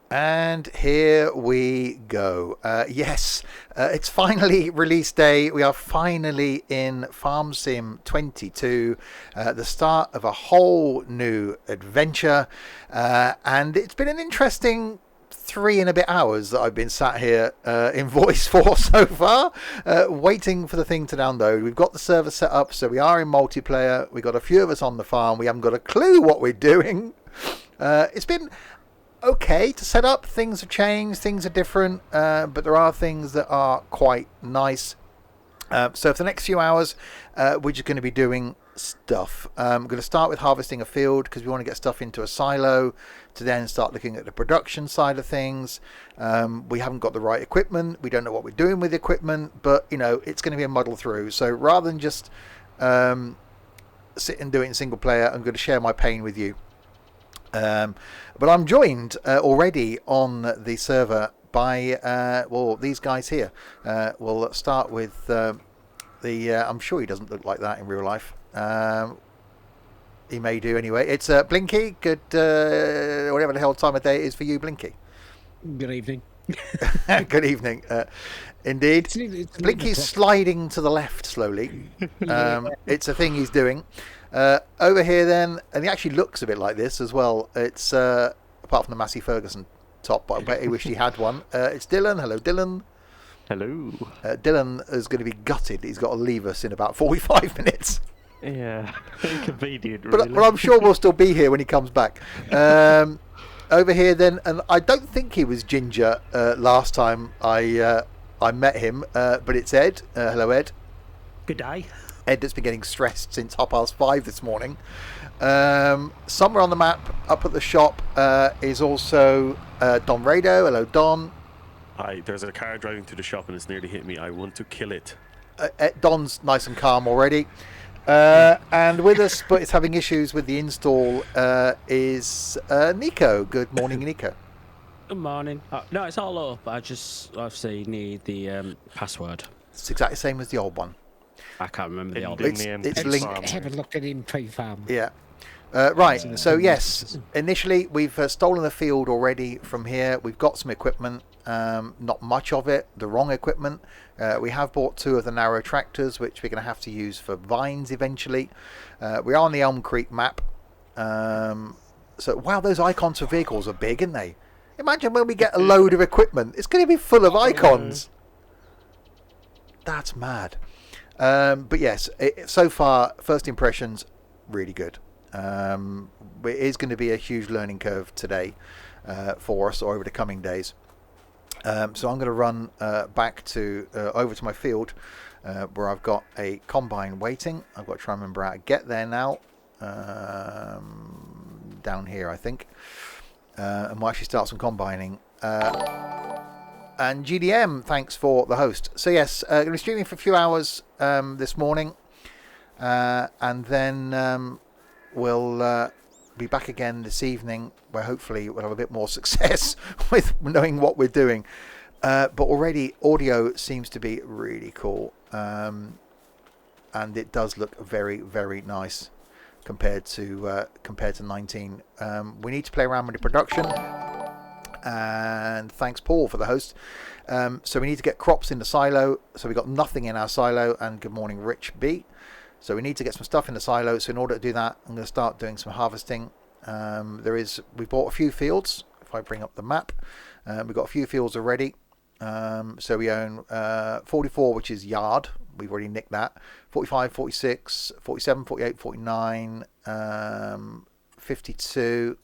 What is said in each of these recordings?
And here we go. Yes, it's finally release day. We are finally in Farm Sim 22, the start of a whole new adventure. And it's been an interesting 3 and a bit hours that I've been sat here in voice for so far, waiting for the thing to download. We've got the server set up, so we are in multiplayer. We've got a few of us on the farm. We haven't got a clue what we're doing. It's been okay to set up. Things have changed, things are different, but there are things that are quite nice. So for the next few hours, we're just going to be doing stuff. I'm going to start with harvesting a field because we want to get stuff into a silo to then start looking at the production side of things. We haven't got the right equipment. We don't know what we're doing with the equipment, but it's going to be a muddle through. So rather than just sit and do it in single player, I'm going to share my pain with you. But I'm joined already on the server by these guys here. We'll start with I'm sure he doesn't look like that in real life. He may do anyway. It's Blinky. Good, whatever the hell time of day it is for you, Blinky. Good evening. Good evening. Indeed. Blinky's sliding to the left slowly. It's a thing he's doing. Over here then, and he actually looks a bit like this as well. It's apart from the Massey Ferguson top, but I bet he wished he had one. It's Dylan. Hello, Dylan. Hello. Dylan is going to be gutted. He's got to leave us in about 45 minutes. Yeah, inconvenient. Really. But I'm sure we'll still be here when he comes back. Over here then, and I don't think he was Ginger last time I met him, but it's Ed. Hello, Ed. Good day. Ed that's been getting stressed since 5:30 this morning. Somewhere on the map, up at the shop, is also Don Rado. Hello, Don. Hi, there's a car driving to the shop and it's nearly hit me. I want to kill it. Don's nice and calm already. And with us, but it's having issues with the install, is Nico. Good morning, Nico. Good morning. No, it's all up. I just obviously need the password. It's exactly the same as the old one. I can't remember the old one. one. It's linked. Have a look at in pre-farm. Yeah. Right, so yes, initially we've stolen a field already from here. We've got some equipment, not much of it, the wrong equipment. We have bought 2 of the narrow tractors, which we're going to have to use for vines eventually. We are on the Elmcreek map. So, wow, those icons for vehicles are big, aren't they? Imagine when we get a load of equipment. It's going to be full of icons. That's mad. But yes, so far, first impressions, really good. It is going to be a huge learning curve today for us, or over the coming days. So I'm going to run back to over to my field where I've got a combine waiting. I've got to try and remember how to get there now. Down here, I think. And we'll actually start some combining. And GDM, thanks for the host. So yes, going to be streaming for a few hours this morning. And then we'll be back again this evening, where hopefully we'll have a bit more success with knowing what we're doing. But already audio seems to be really cool. And it does look very, very nice compared to 19. We need to play around with the production. And thanks, Paul, for the host. So we need to get crops in the silo. So we've got nothing in our silo. And good morning, Rich B. So we need to get some stuff in the silo. So in order to do that, I'm going to start doing some harvesting. We bought a few fields. If I bring up the map, we've got a few fields already. So we own 44, which is yard. We've already nicked that. 45, 46, 47, 48, 49, 52.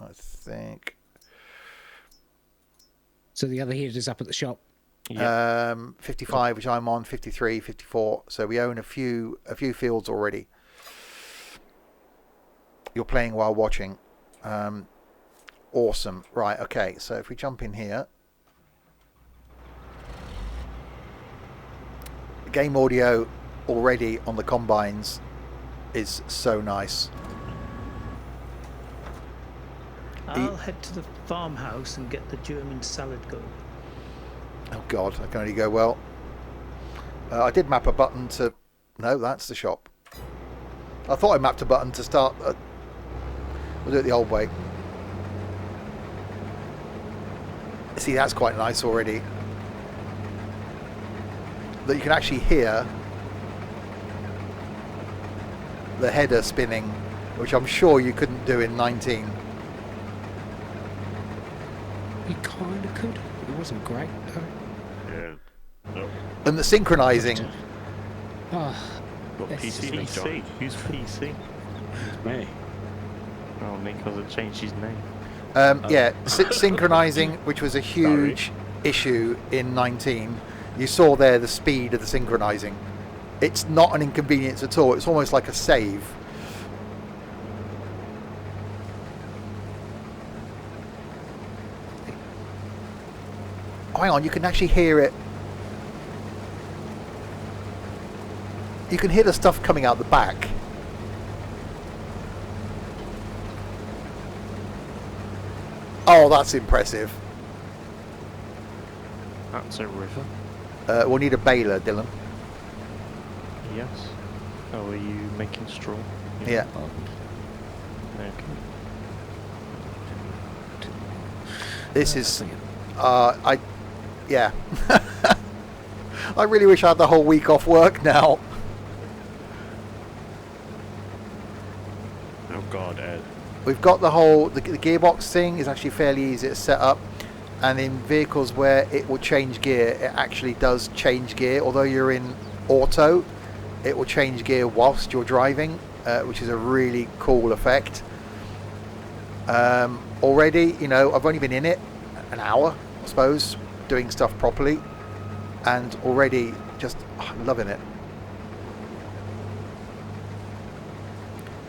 I think. So the other here is up at the shop. Yeah. 55, which I'm on, 53, 54. So we own a few fields already. You're playing while watching. Awesome. Right, okay. So if we jump in here. The game audio already on the combines is so nice. I'll head to the farmhouse and get the German salad going. Oh God, I can only go well. I did map a button to... No, that's the shop. I thought I mapped a button to start... We'll do it the old way. See, that's quite nice already. That you can actually hear the header spinning, which I'm sure you couldn't do in 19. You kind of could. It wasn't great, though. Yeah. No. And the synchronizing. Oh, Got Yes. PC, John. PC? Who's PC? It's me. Oh, Nico's had changed his name. Yeah, synchronizing, which was a huge issue in 19. You saw there the speed of the synchronizing. It's not an inconvenience at all. It's almost like a save. Oh, hang on, you can actually hear it. You can hear the stuff coming out the back. Oh, that's impressive. That's a river. We'll need a baler, Dylan. Yes. Oh, are you making straw? Yeah. Okay. This is... Yeah. I really wish I had the whole week off work now. Oh God, Ed. We've got the whole... The gearbox thing is actually fairly easy to set up. And in vehicles where it will change gear, it actually does change gear. Although you're in auto, it will change gear whilst you're driving, which is a really cool effect. Already, you know, I've only been in it an hour, I suppose, doing stuff properly. And already just loving it.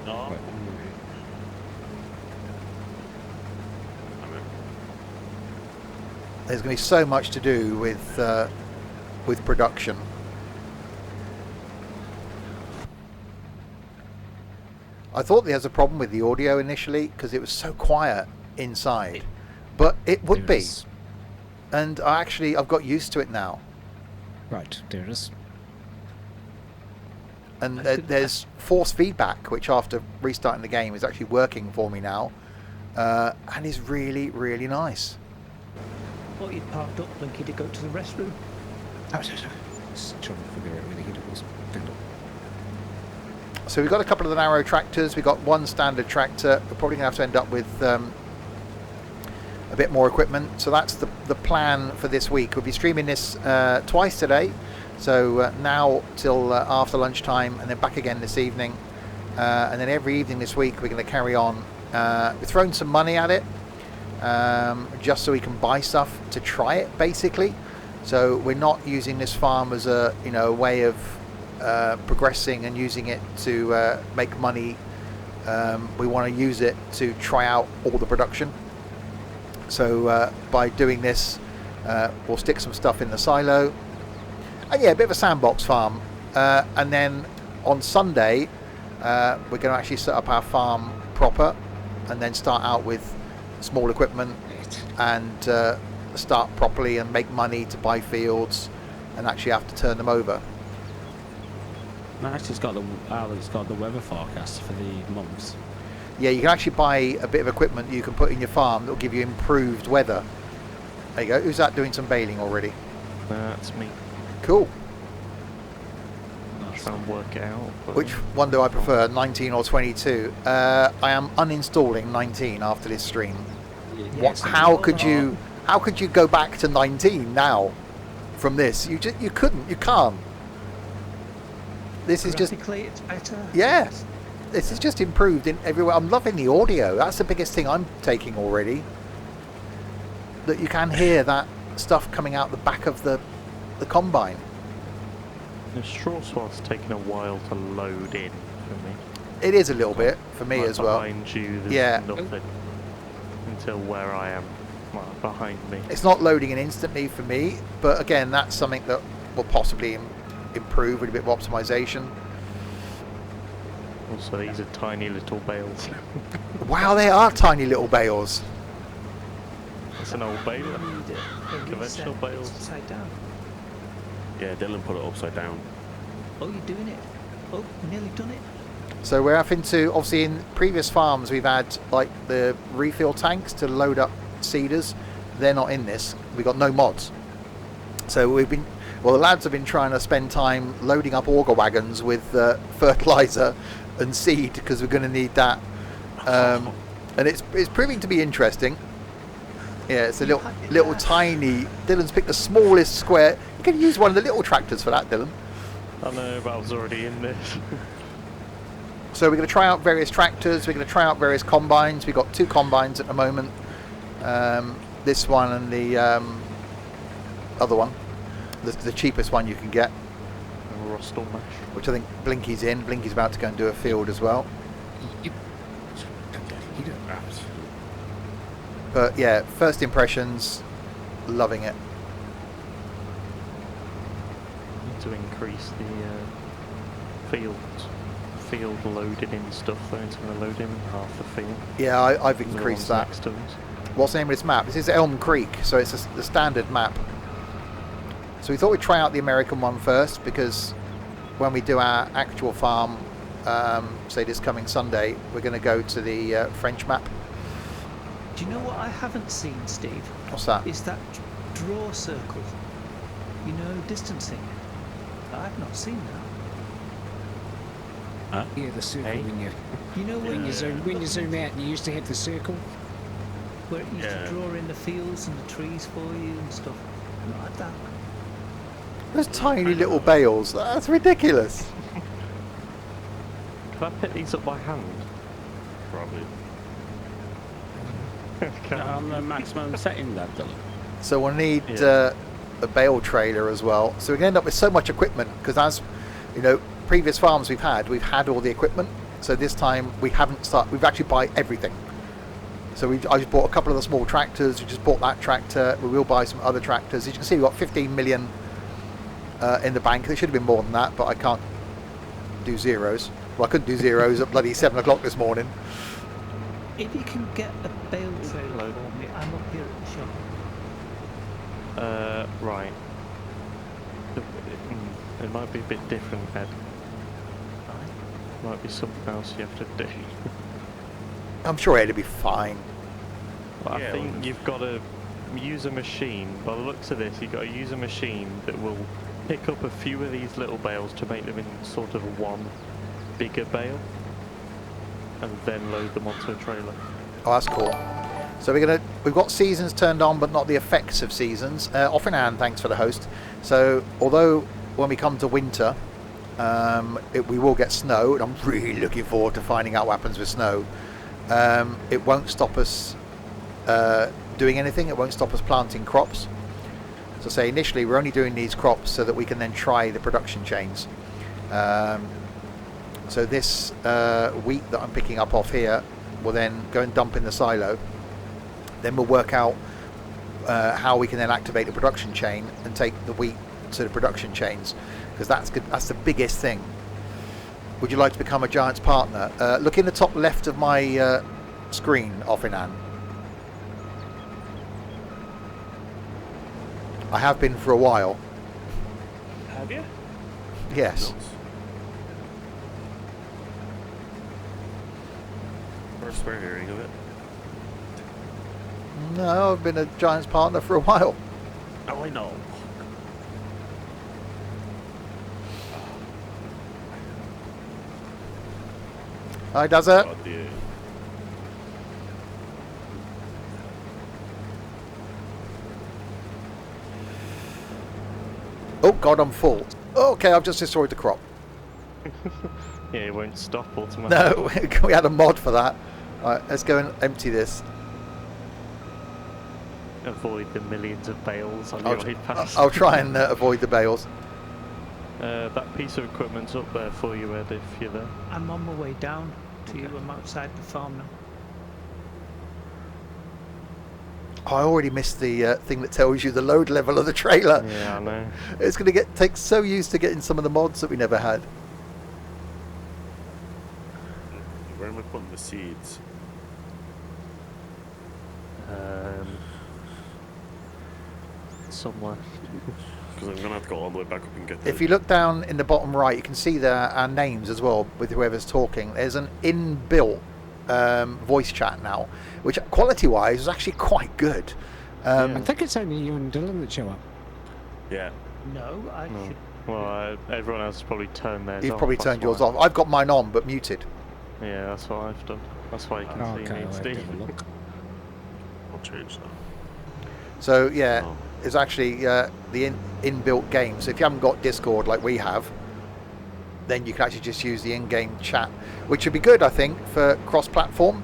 No. There's going to be so much to do with production. I thought there was a problem with the audio initially because it was so quiet inside, but it would be. And I've got used to it now. right, there it is. And there's force feedback, which after restarting the game is actually working for me now, and is really, really nice. Thought you'd parked up, Blinky, to go to the restroom. Oh, sorry. Just trying to figure out where the heater was. Found it. So we've got a couple of the narrow tractors. We've got one standard tractor. We're probably going to have to end up with a bit more equipment. So that's the plan for this week. We'll be streaming this twice today. So now till after lunchtime, and then back again this evening. And then every evening this week we're going to carry on. We're throwing some money at it, just so we can buy stuff to try it, basically. So we're not using this farm as a way of progressing and using it to make money. We want to use it to try out all the production. So by doing this, we'll stick some stuff in the silo. And yeah, a bit of a sandbox farm. And then on Sunday, we're going to actually set up our farm proper and then start out with small equipment and start properly and make money to buy fields and actually have to turn them over. Nice, it's got the weather forecast for the months. Yeah, you can actually buy a bit of equipment you can put in your farm that will give you improved weather. There you go. Who's that doing some baling already? That's me. Cool. Try and work it out. But Which one do I prefer, 19 or 22? I am uninstalling 19 after this stream. How could you go back to 19 now from this? You couldn't. You can't. This is just, Graphically, it's better. yeah, this is just improved in everywhere. I'm loving the audio. That's the biggest thing I'm taking already. That you can hear that stuff coming out the back of the combine. the straw swat's taken a while to load in for me. It is a little bit for me Like as well. Behind you, there's Yeah. nothing until where I am, like, behind me. It's not loading in instantly for me, but again, that's something that will possibly improve with a bit of optimization. Also, these are tiny little bales. Wow, they are tiny little bales. It's an old bale. Conventional Conventional bales. upside down. Yeah, Dylan put it upside down. Oh, you're doing it. Oh, nearly done it. So we're having to, obviously in previous farms we've had like the refill tanks to load up seeders. they're not in this. We've got no mods. So the lads have been trying to spend time loading up auger wagons with fertilizer and seed, because we're going to need that. And it's proving to be interesting. Yeah, it's a little tiny. Dylan's picked the smallest square. You can use one of the little tractors for that, Dylan. I know, but I was already in this. So we're going to try out various tractors. We're going to try out various combines. We've got 2 combines at the moment. This one and the other one, the cheapest one you can get. Rustle mash. Which I think Blinky's in. Blinky's about to go and do a field as well. Yep. He did that. But yeah, first impressions, loving it. Need to increase the field loading in stuff though. It's going to load in half the field. Yeah, I've The increased ones that. next to us. What's the name of this map? This is Elmcreek, so it's the standard map. So we thought we'd try out the American one first, because when we do our actual farm, say this coming Sunday, we're going to go to the French map. Do you know what I haven't seen, Steve? What's that? Is that draw circle. You know, distancing. I've not seen that. Yeah, the circle Hey. when You know when you you zoom out, you used to have the circle. where it used Yeah. to draw in the fields and the trees for you and stuff. Not like that. Those tiny little bales. That's ridiculous. Can I pick these up by hand? Probably. On the maximum setting there, Dylan. So we'll need Yeah. a bale trailer as well. So we're going to end up with so much equipment, because as you know, previous farms we've had all the equipment. So this time we haven't started. We've actually bought everything. So I just bought a couple of the small tractors. We just bought that tractor. We will buy some other tractors. As you can see, we've got 15 million in the bank. There should have been more than that, but I can't do zeros. Well, I couldn't do zeros at bloody 7 o'clock this morning. If you can get a bale trailer Load. for me, I'm up here at the shop. Right. It might be a bit different, Ed. Right. Might be something else you have to do. I'm sure it'll be fine. But Yeah, I think you've got to use a machine. By the looks of this, you've got to use a machine that will pick up a few of these little bales to make them in sort of one bigger bale, and then load them onto a trailer. Oh, that's cool. So we've got seasons turned on, but not the effects of seasons. Off in hand, thanks for the host. So although when we come to winter, we will get snow, and I'm really looking forward to finding out what happens with snow. It won't stop us doing anything. It won't stop us planting crops. So say initially we're only doing these crops so that we can then try the production chains. So this wheat that I'm picking up off here will then go and dump in the silo. Then we'll work out how we can then activate the production chain and take the wheat to the production chains, because that's good. That's the biggest thing. Would you like to become a Giants partner? Look in the top left of my screen, off in hand. I have been for a while. Have you? Yes. First we're hearing of it. No, I've been a Giants partner for a while. Oh, I know. Hi, does it? God, yeah. Oh God, I'm full. Okay, I've just destroyed the crop. Yeah, it won't stop automatically. No, we had a mod for that. Alright, let's go and empty this. Avoid the millions of bales on your way past. I'll try and avoid the bales. That piece of equipment's up there for you, Ed, if you're there. I'm on my way down to you. I'm outside the farm now. I already missed the thing that tells you the load level of the trailer. Yeah, I know. It's going to take so used to getting some of the mods that we never had. Where am I putting the seeds? Somewhere. Because I'm going to have to go all the way back up and get If you look down in the bottom right, you can see our names as well with whoever's talking. There's an inbuilt voice chat now, which quality-wise is actually quite good. I think it's only you and Dylan that show up. Yeah. No, I No. should. Well, everyone else has probably turned theirs You've off. probably that's turned yours why. off. I've got mine on, but muted. Yeah, that's what I've done. That's why you can Oh, see okay, me I'll and have to Steve. have a look. I'll change that. So yeah, Oh. it's actually the inbuilt game. So if you haven't got Discord like we have, then you can actually just use the in-game chat, which would be good, I think, for cross-platform,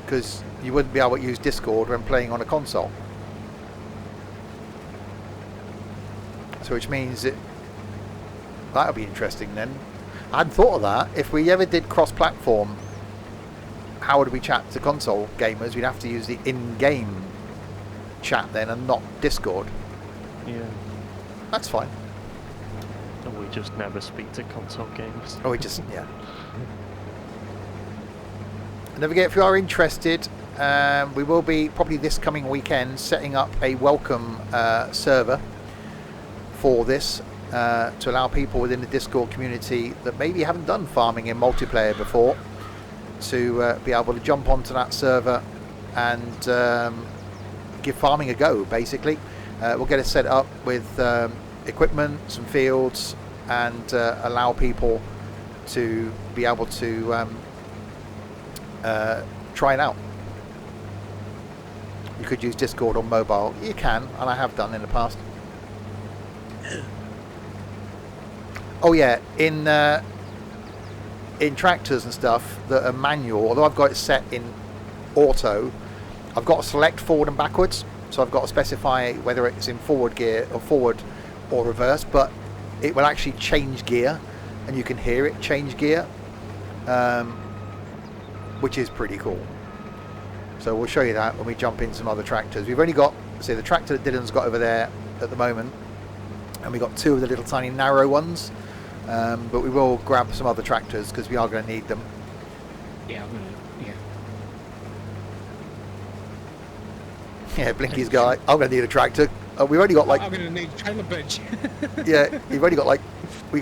because you wouldn't be able to use Discord when playing on a console. So which means that'll be interesting then. I hadn't thought of that. If we ever did cross-platform, how would we chat to console gamers? We'd have to use the in-game chat then and not Discord. Yeah. That's fine. And we just never speak to console games. Or we just, yeah. And don't forget, if you are interested, we will be probably this coming weekend setting up a welcome server for this to allow people within the Discord community that maybe haven't done farming in multiplayer before to be able to jump onto that server and give farming a go, basically. We'll get it set up with equipment, some fields, and allow people to be able to try it out. You could use Discord on mobile. You can, and I have done in the past. Oh yeah, in tractors and stuff that are manual, although I've got it set in auto, I've got to select forward and backwards, so I've got to specify whether it's in forward gear or forward or reverse, but it will actually change gear and you can hear it change gear, which is pretty cool. So we'll show you that when we jump in some other tractors. We've only got, say, the tractor that Dylan's got over there at the moment, and we got two of the little tiny narrow ones, but we will grab some other tractors because we are going to need them. Yeah, I'm gonna. Yeah. Yeah, Blinky's guy. I'm going to need a tractor. We've only got like, I'm gonna need a trailer bitch. yeah, we've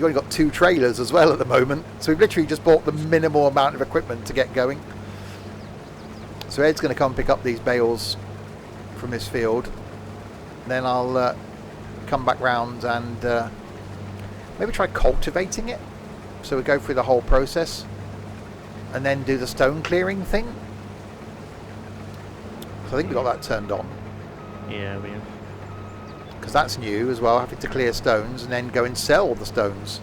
only got two trailers as well at the moment. So we've literally just bought the minimal amount of equipment to get going. So Ed's going to come pick up these bales from this field. Then I'll come back round and maybe try cultivating it. So we go through the whole process and then do the stone clearing thing. So I think we got that turned on. Yeah, we have. Because that's new as well, having to clear stones and then go and sell the stones.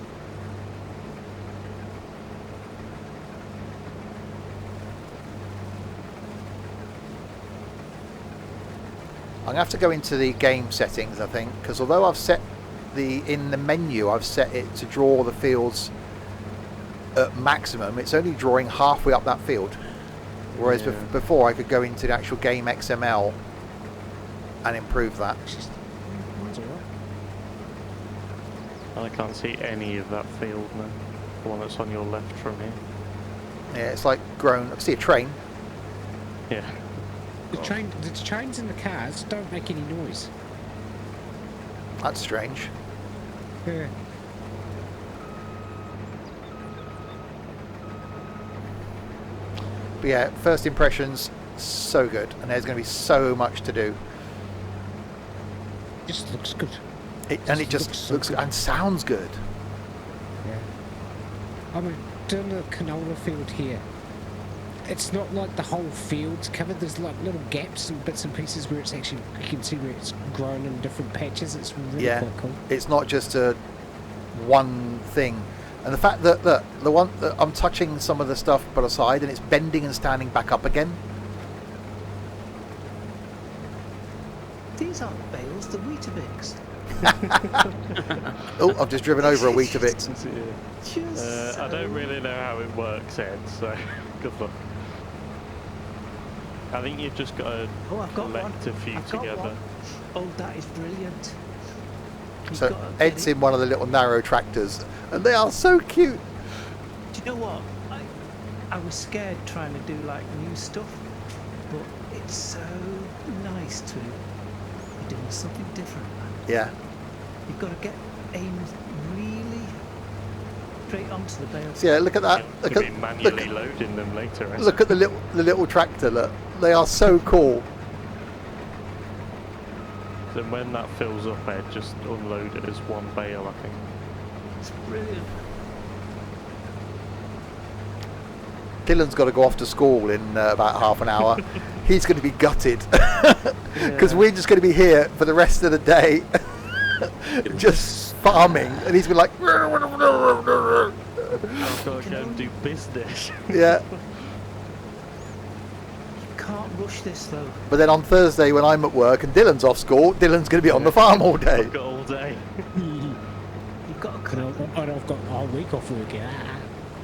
I'm going to have to go into the game settings, I think, because although I've set in the menu, I've set it to draw the fields at maximum, it's only drawing halfway up that field. Whereas Yeah. before I could go into the actual game XML and improve that. Mine's alright. I can't see any of that field now. The one that's on your left from here. Yeah, it's like grown. I can see a train. Yeah. The trains and the cars don't make any noise. That's strange. Yeah. But yeah, first impressions, so good. And there's going to be so much to do. Just looks good. And it just Looks so looks good. and sounds good. Yeah. I mean, doing the canola field here, it's not like the whole field's covered. There's like little gaps and bits and pieces where it's actually, you can see where it's grown in different patches. It's really Yeah. quite cool. It's not just a one thing. And the fact that the one that I'm touching some of the stuff by the side and it's bending and standing back up again. These aren't bales, they're Weetabix. Oh, I've just driven over a Weetabix. Just I don't so- really know how it works, Ed, so good luck. I think you've just got to Oh, I've got one. collect a few I've got together. one. Oh, that is brilliant. You've So got to Ed's get it. in one of the little narrow tractors and they are so cute. Do you know what? I was scared trying to do like new stuff, but it's so nice to be doing something different. Yeah. You've got to get aimed really straight onto the bale. So yeah, look at that. You'll Look be at manually loading them later, Ed. the little tractor. Look, they are so cool. Then when that fills up, Ed, just unload it as one bale, I think. It's brilliant. Dylan's got to go off to school in about half an hour. He's going to be gutted because we're just going to be here for the rest of the day, just farming, and he's been like, I've got to go and do business. yeah. You can't rush this though. But then on Thursday when I'm at work and Dylan's off school, Dylan's going to be on the farm all day. I've got all day. You've got to And I've got a week off work. Yeah.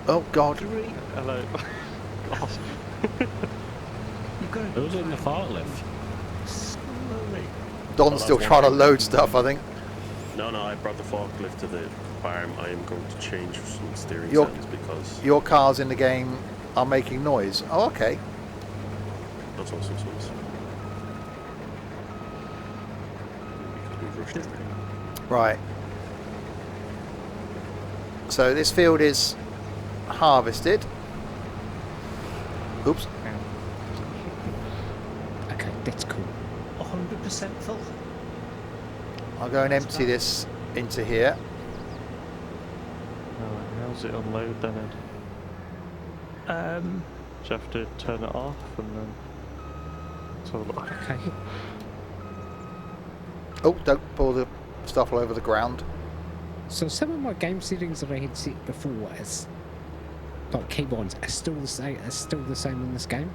Oh God. Hello. God. You've got to Who's in the forklift? slowly. Don's still trying to load stuff, I think. No, I brought the forklift to the farm. I am going to change some steering Your- settings because Your cars in the game are making noise. Oh, okay. that's also some. Because we've rushed everything. Right. So this field is harvested. Oops. Okay, that's cool. 100% full. I'll go and empty this into here. How's it unload then, Ed? Do you have to turn it off and then... Let's have a look. Okay. Oh, don't pour the stuff all over the ground. So some of my game settings that I had set before as like keybinds are still the same in this game.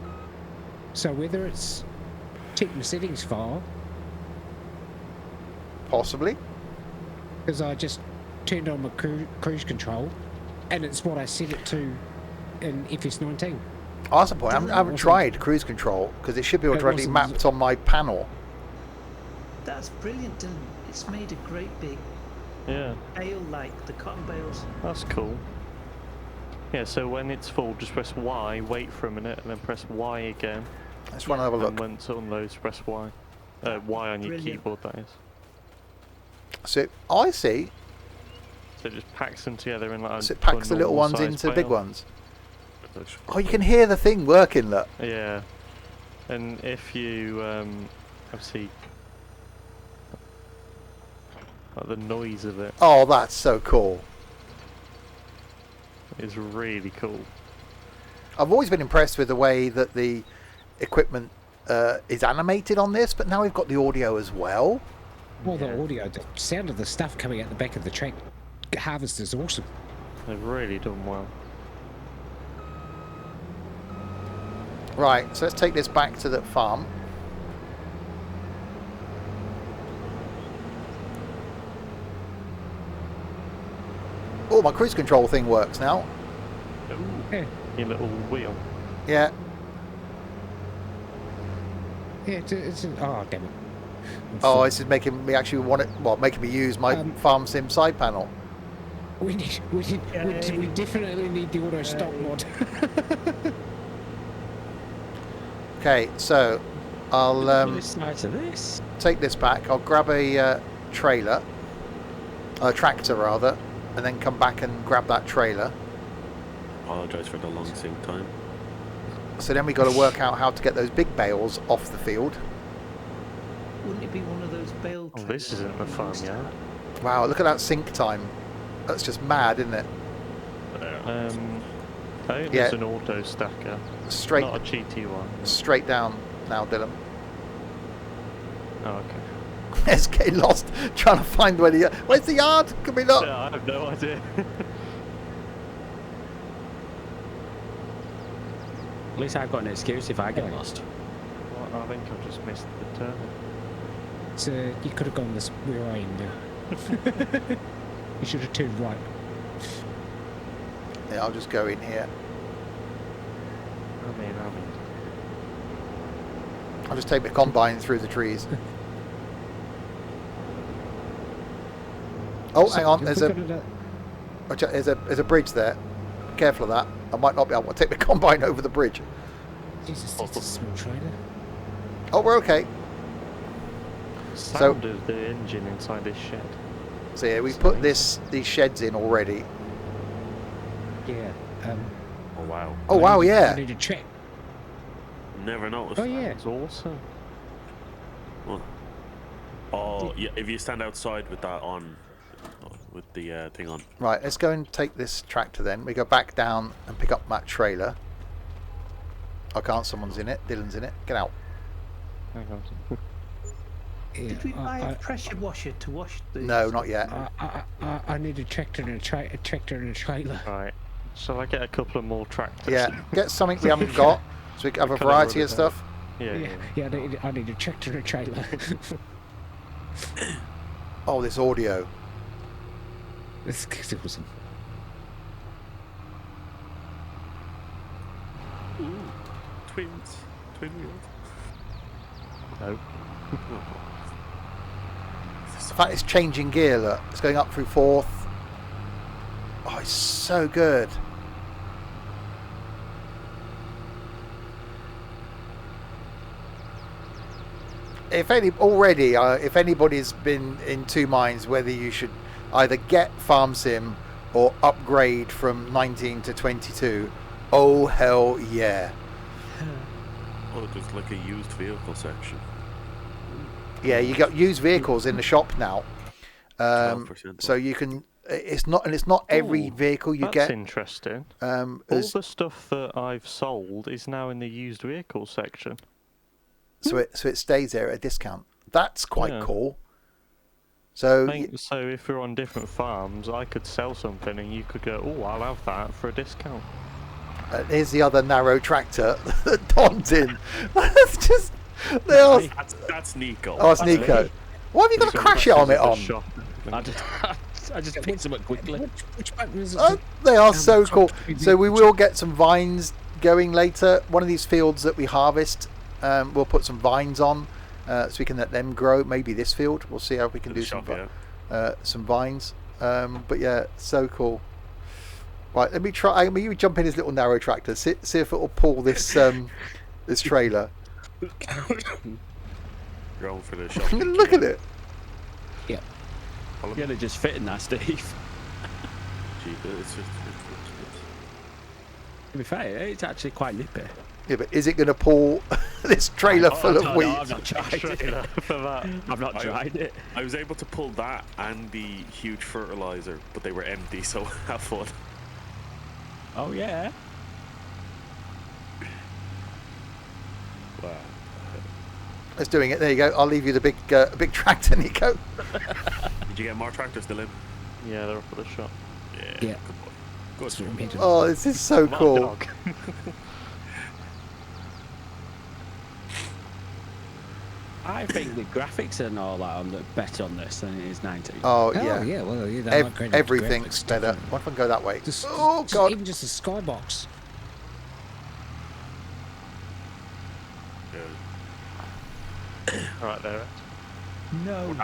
So whether it's check the settings file, Possibly. because I just turned on my cruise control, and it's what I set it to in FS19. Oh, that's the point. I haven't tried cruise control because it should be It already wasn't- mapped on my panel. That's brilliant, Dylan. It's made a great big Yeah, bale like the cotton bales. that's cool. Yeah, so when it's full, just press Y, wait for a minute, and then press Y again. Let's run and have a look. And when it unloads, press Y. Y on your Brilliant. keyboard, that is. So I see. So it just packs them together in like So it packs the little ones into the big bale. ones. Oh, you can hear the thing working. Look. Yeah, and if you obviously like the noise of it Oh, that's so cool. is really cool. I've always been impressed with the way that the equipment is animated on this, but now we've got the audio as well. Well, the audio, the sound of the stuff coming out the back of the track harvest is awesome. They've really done well. Right, so let's take this back to the farm. Oh, my cruise control thing works now. Yeah, Your little wheel. Yeah. yeah, oh damn it. Oh, this is making me actually want it. Well, making me use my farm sim side panel. We definitely need the auto stop mod. Okay, so I'll This nice of this. take this back. I'll grab a trailer, a tractor rather, and then come back and grab that trailer. Apologise for the long sync time. So then we got to work out how to get those big bales off the field. Wouldn't it be one of those bale Oh, this trailers isn't a that we used to farmyard. have? Wow, look at that sync time. That's just mad, isn't it? I think Yeah. there's an auto stacker, Straight, not a GT one. straight down now, Dylan. Oh, okay. It's getting lost trying to find where the where's the yard? Can we not? Yeah, I have no idea. At least I've got an excuse if I get lost. Well, I think I've just missed the turn. So you could have gone this where I am now. You should have turned right. Yeah, I'll just go in here. I mean. I'll just take the combine through the trees. Oh, hang on. There's a bridge there. Careful of that. I might not be able to take the combine over the bridge. Jesus, that's a small trailer. Oh, we're okay. Sound of the engine inside this shed. So yeah, we put these sheds in already. Yeah. Oh wow. Oh wow, I yeah. need a track. Never noticed. Oh yeah. It's awesome. Well, Oh, yeah, if you stand outside with that on, with the thing on. Right, let's go and take this tractor then. We go back down and pick up that trailer. I can't. Someone's in it. Dylan's in it. Get out. Hang on. Yeah, Did we buy a pressure washer to wash the? No, not yet. I need a tractor and a tractor and a trailer. Right. Shall I get a couple of more tractors? Yeah, get something we haven't got, so we can have a Colour variety of of it. stuff. Yeah. I need a tractor and a trailer. Oh, this audio. This is awesome. Ooh, twins. Twin wheels. No. The fact it's changing gear, look. It's going up through fourth. Oh, it's so good. If anybody's been in two minds whether you should either get Farm Sim or upgrade from 19 to 22, oh hell yeah. Oh, there's like a used vehicle section. Yeah, you got used vehicles in the shop now. 12%. So you can. It's not every Ooh, vehicle you That's get. interesting. All All the stuff that I've sold is now in the used vehicle section. so it stays there at a discount. That's quite Yeah. cool. So So if we're on different farms, I could sell something and you could go, oh, I'll have that for a discount. here's the other narrow tractor that Don's in. That's just they are. That's Nico. Oh, it's Nico. Why have you got a crash helmet on? I just picked them up quickly. Which button is it? They are so cool. So we will get some vines going later. One of these fields that we harvest, we'll put some vines on, so we can let them grow. Maybe this field. We'll see how we can do some vines. But yeah, so cool. Right, let me try. You jump in his little narrow tractor. See if it will pull this this trailer. Going for the shop. Look at it. Yeah. Yeah, they're just fitting that, Steve. To be fair, it's actually quite nippy. Yeah, but is it going to pull this trailer full of wheat? No, I've not tried it. For that. I've not tried it. I was able to pull that and the huge fertilizer, but they were empty, so have fun. Oh yeah. Wow. It's doing it. There you go. I'll leave you the big tractor, Nico. Did you get more tractors still in? Yeah, they're up at the shop. Yeah. Good boy. That's what I'm here to do. Oh, this is so Come on, cool. dog. I think the graphics and all that on the better on this than it is 19. Oh Oh, yeah. yeah, well, yeah, they upgraded the Everything's graphics, better. definitely. What if I can go that way? Just, Oh god. Even just a skybox. Right there. No.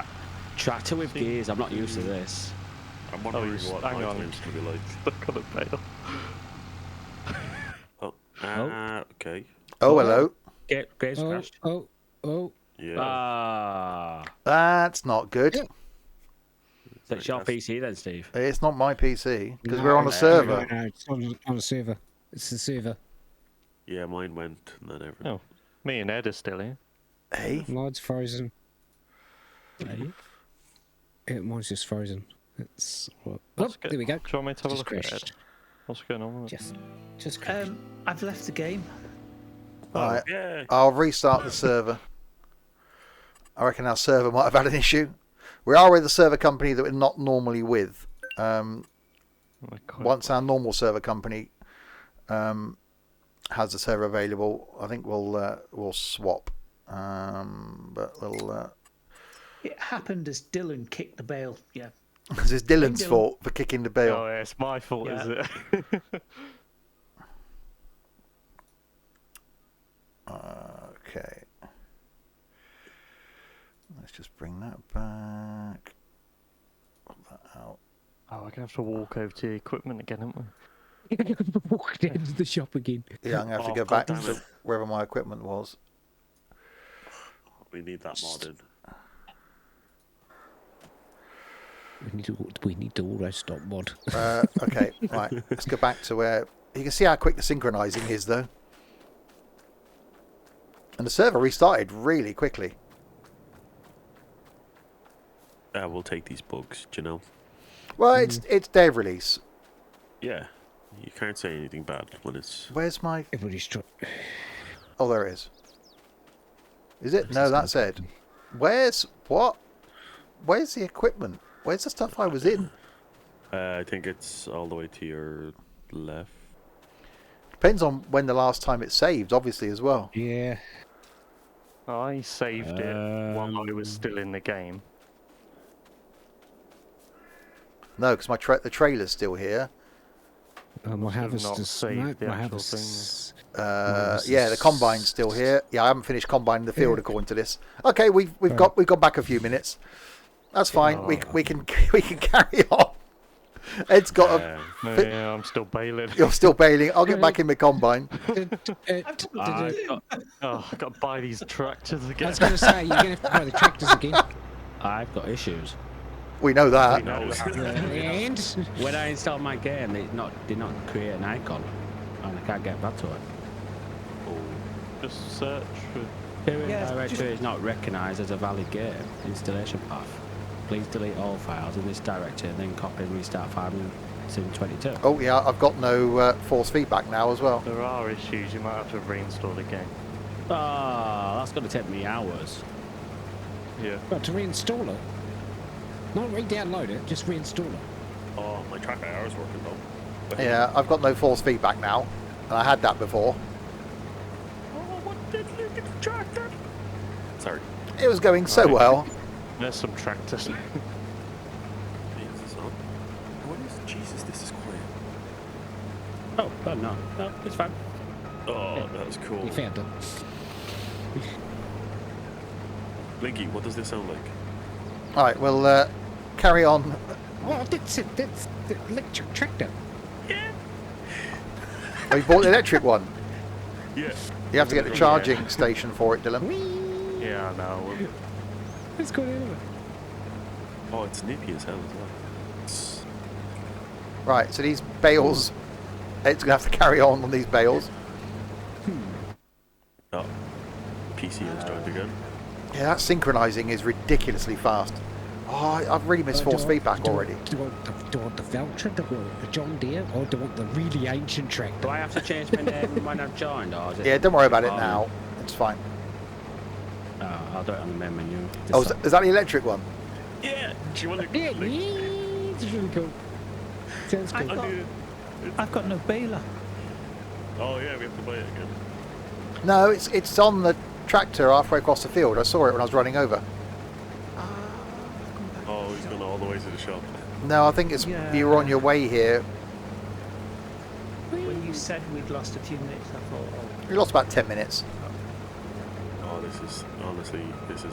Tractor with gears. I'm not used to this. I'm wondering Oh, what hang my on. claim's going to be like. Stuck on a bale. Okay. Oh hello. Gears Oh, crashed. oh. Yeah. Ah. That's not good. Yeah. So it's your PC then, Steve? It's not my PC because No, we're on a no, server. No, it's on a server. It's the server. Yeah, mine went and then everything. Oh, me and Ed are still here. Hey. Mine's frozen. Hey. Yeah, mine's just frozen. It's oh, Let's go- there we go. Do you want me to have a Just look at Ed? crashed. What's going on with it? Just crashed. I've left the game. Right. Yeah. I'll restart the server. I reckon our server might have had an issue. We are with a server company that we're not normally with. Once our normal server company has the server available, I think we'll swap. But we'll. It happened as Dylan kicked the bale. Yeah. Because it's Dylan's Dylan. fault for kicking the bale. Oh, yeah, it's my fault, Yeah. is it? Okay. Let's just bring that back. Put that out. Oh, we're gonna have to walk over to the equipment again, aren't we? Walk down to the shop again. Yeah, I'm going to have to Oh, go back God damn to it. wherever my equipment was. We need that modded. We need to auto stop mod. Okay, right. Let's go back to where... You can see how quick the synchronizing is, though. And the server restarted really quickly. we'll take these bugs, do you know? Well, it's day release. Yeah. You can't say anything bad when it's... Where's my... Everybody's trying. Oh, there it is. Is it? No, that's it. Where's... What? Where's the equipment? Where's the stuff I was in? I think it's all the way to your left. Depends on when the last time it saved, obviously, as well. Yeah. I saved it while I was still in the game. No, because the trailer's still here. My Must have harvest not is saved the my actual harvest. Yeah, the combine's still here. Yeah, I haven't finished combining the field according to this. Okay, we've got back a few minutes. That's fine. We can carry on. Ed's got a. Yeah, I'm still bailing. You're still bailing. I'll get back in my combine. I got to buy these tractors I again. was going to say, you're going to have to buy the tractors again. I've got issues. We know that. And When I installed my game, it did not create an icon, and I can't get back to it. Just search for... Current Yeah, directory is not recognised as a valid game installation path. Please delete all files in this directory and then copy and restart farming Sim 22. Oh yeah, I've got no force feedback now as well. There are issues, you might have to reinstall the game. That's going to take me hours. Yeah. got to reinstall it. Not re-download it, just reinstall it. Oh, my tracker hour's working though. Yeah, I've got no force feedback now, and I had that before. Oh, what did you get the tractor? Sorry. It was going so well. There's some tractors. Is this on? What is... Jesus, this is quiet. Oh, no, it's fine. Oh, that was cool. You found it. Blinky, what does this sound like? All right, we'll carry on. Oh, that's it. That's the electric tractor. Oh, you bought the electric one. Yeah. You have to get the charging station for it, Dylan. Whee! Yeah, I know. Let's go anyway. Oh, it's nippy as hell as well. It's... Right, so these bales, it's going to have to carry on these bales. Oh, PC has joined again. Yeah, that synchronizing is ridiculously fast. Oh, I've really missed force feedback already. Do you want the Valtra, do you want the John Deere, or do you want the really ancient tractor? Do I have to change my name when I've joined, or is it... Yeah, don't worry about it now. It's fine. I'll do it on the main menu. Oh, is that the electric one? Yeah. Do you want to? Yeah, it's really cool. Sounds cool. I've got no baler. Oh yeah, we have to buy it again. No, it's on the tractor halfway across the field. I saw it when I was running over. Oh, he's gone all the way to the shop. No, I think it's Yeah. you were on your way here. When you said we'd lost a few minutes, I thought, You lost about 10 minutes. Oh, this is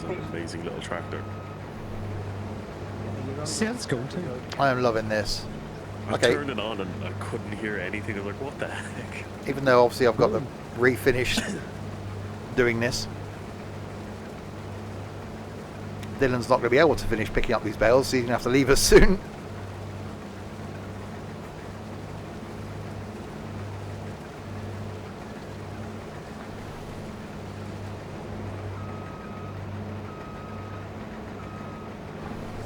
an amazing little tractor. Sounds cool too. I am loving this. I Okay. turned it on and I couldn't hear anything. I was like, what the heck? Even though obviously I've got to refinish doing this. Dylan's not going to be able to finish picking up these bales, so he's going to have to leave us soon. Is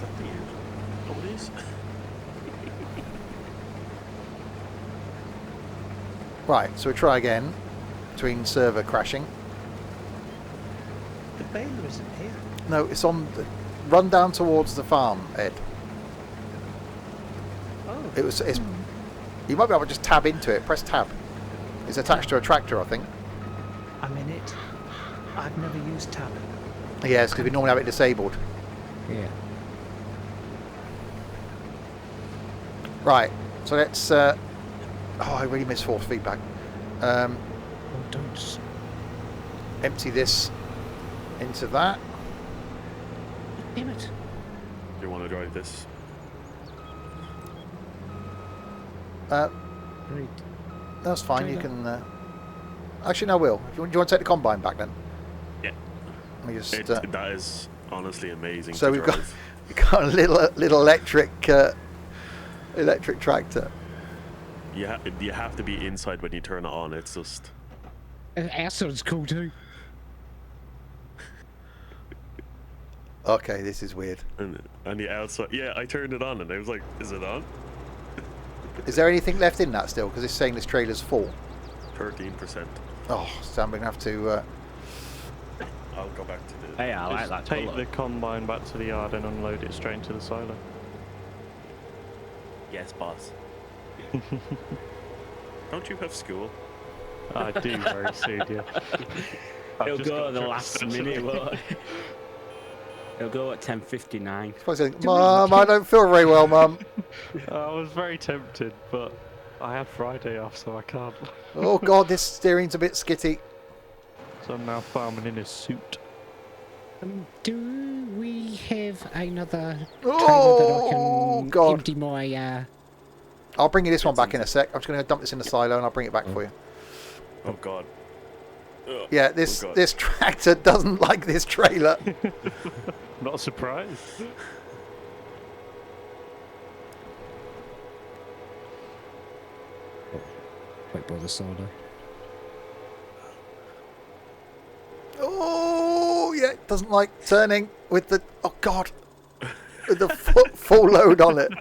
that the end? Oh, it is? Right, so we try again between server crashing. the baler isn't here. No, it's on. Run down towards the farm, Ed. Oh, It's. You might be able to just tab into it. Press tab. It's attached to a tractor, I think. I'm in it. I've never used tab. Yeah, it's because we normally have it disabled. Yeah. Right, so let's. Oh, I really miss force feedback. Oh, don't. Empty this into that. Damn it. Do you want to drive this? Right. That's fine. Try You that. can. Actually, no, I will. Do you want to take the combine back then? Yeah. Let me just. That is honestly amazing. So to we've got drive. we've got a little electric tractor. You have to be inside when you turn it on. It's just. Our sounds cool too. Okay, this is weird. And the outside, yeah, I turned it on and I was like, is it on? Is there anything left in that still? Because it's saying this trailer's full. 13%. Oh, so I'm going to have to... I'll go back to the... Hey, I like Just that take colour. the combine back to the yard and unload it straight into the silo. Yes, boss. Don't you have school? I do very soon, yeah. I've It'll just go got at the to last finish minute, it. won't it? It'll go at 10:59. Suppose I think, Mum, I don't feel very well, Mum. I was very tempted, but I had Friday off, so I can't. Oh, God, this steering's a bit skitty. So I'm now farming in a suit. Do we have another trailer Oh, that I can God. empty my... I'll bring you this one back in a sec. I'm just going to dump this in the silo and I'll bring it back for you. Oh, God. Ugh. Yeah, Oh, this God. this tractor doesn't like this trailer. Not surprised. Wait by the silo. Oh, yeah, it doesn't like turning with the... Oh, God. With the full load on it.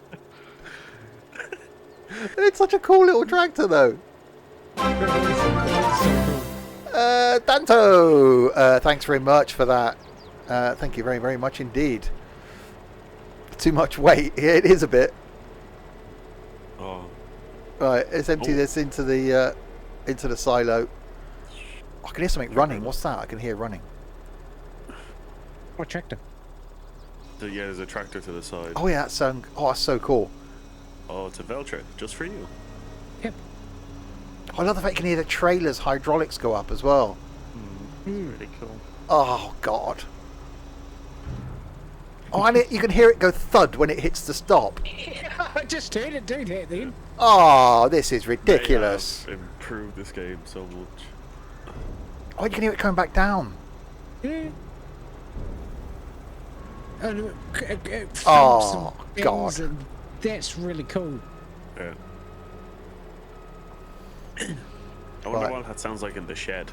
It's such a cool little tractor, though. Danto, thanks very much for that. Thank you very, very much indeed. Too much weight. Yeah, it is a bit. Oh, Right, let's empty this into the silo. I can hear something running. What's that? I can hear running. What tractor? yeah, there's a tractor to the side. Oh yeah, that's so cool. Oh, it's a Veltra, just for you. Yep. I love the fact you can hear the trailer's hydraulics go up as well. It's really cool. Oh God. Oh, and you can hear it go thud when it hits the stop. I just heard it do that then. Oh, this is ridiculous. They have improved this game so much. Oh, you can hear it coming back down. Yeah. And, Oh, and God. That's really cool. Yeah. I wonder Right. what that sounds like in the shed.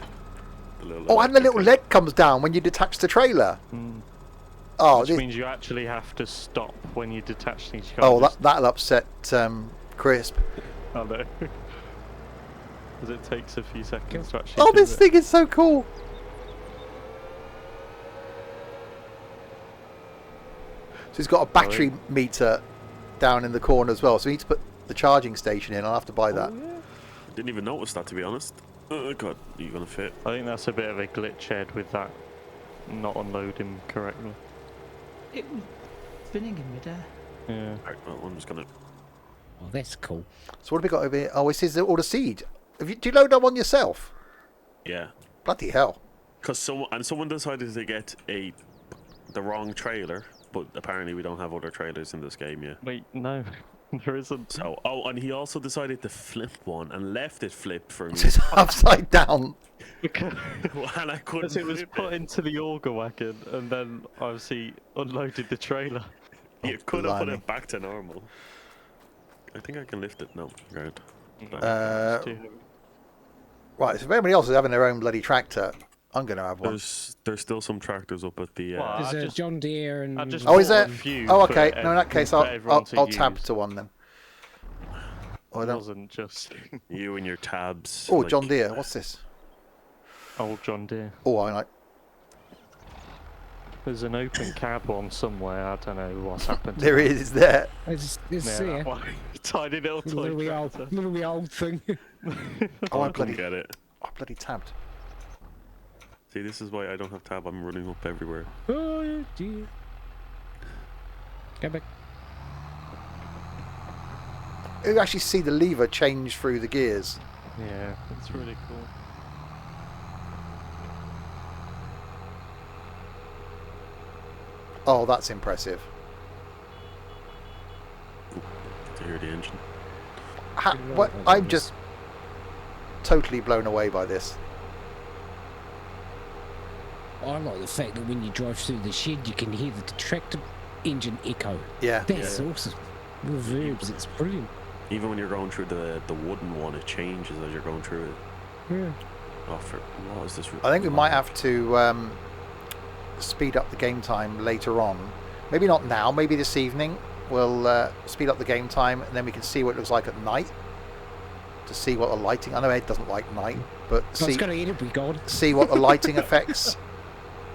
The little Oh, and the electric little thing. leg comes down when you detach the trailer. Oh, Which this, means you actually have to stop when you detach things. You can't oh, just- that'll upset Crisp. I know. Because it takes a few seconds to actually Oh, do this it. thing is so cool. So it's got a battery meter down in the corner as well. So we need to put the charging station in. I'll have to buy that. Didn't even notice that, to be honest. Oh God, are you gonna fit? I think that's a bit of a glitch head with that not unloading correctly. It was spinning in midair. Yeah. Right, well, I'm just gonna. Oh, that's cool. So what have we got over here? Oh, this is all the seed. Do you load that one yourself? Yeah. Bloody hell. Because someone decided to get the wrong trailer, but apparently we don't have other trailers in this game yet. Wait, no, there isn't. So, and he also decided to flip one and left it flipped for me. This is upside down. And I couldn't Because it was flip put into the auger wagon and then obviously unloaded the trailer. You could have put blimey. it back to normal. I think I can lift it. No, right. Uh, It's too heavy. Right, so if anybody else is having their own bloody tractor, I'm going to have one. There's still some tractors up at the. Well, There's I a just- John Deere and... I just Oh, is bought there? a few Oh, for okay. No, in that case, for everyone to I'll tab use. to one then. Oh, I It don't. wasn't just You and your tabs. Oh, like- John Deere. What's this? old John Deere. Oh, I like. There's an open cab one somewhere. I don't know what's happened. to There that. it is there. It's Yeah, there. that one. Tiny little toy Little wee old, tractor. little wee old thing. Oh, I I couldn't bloody, get it. I bloody tabbed. See, this is why I don't have tab. I'm running up everywhere. Oh, dear. Go back. You actually see the lever change through the gears. Yeah, it's really cool. Oh, that's impressive. To hear the engine. What? I'm just totally blown away by this. I like the fact that when you drive through the shed, you can hear the tractor engine echo. Yeah. That's awesome. Reverbs, it's brilliant. Even when you're going through the wooden one, it changes as you're going through it. Yeah. Oh, for what is this? I think we might have to speed up the game time later on. Maybe not now, maybe this evening. We'll speed up the game time, and then we can see what it looks like at night. To see what the lighting... I know Ed doesn't like night, but I was going to eat it, be God. see what the lighting effects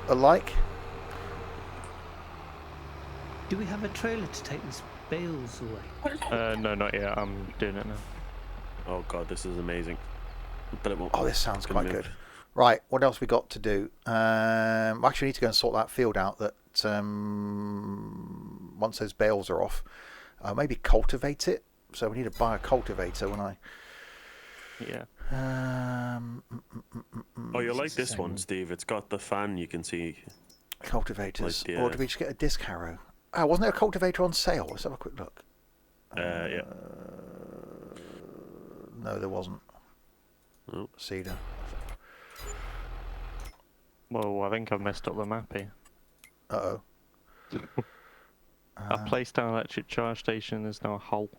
are like. Do we have a trailer to take these bales away? No, not yet. I'm doing it now. Oh god, this is amazing. But it won't. Oh, this sounds quite move. good. Right, what else we got to do? Actually, we need to go and sort that field out. That once those bales are off, maybe cultivate it. So we need to buy a cultivator. When I Yeah. Oh, you like this one, Steve? It's got the fan you can see. cultivators, Like, or did we just get a disc harrow? Oh, wasn't there a cultivator on sale? Let's have a quick look. Yeah. No, there wasn't. Oh. Cedar. Well, I think I've messed up the map here. Uh-oh. I placed an electric charge station. There's now a hole.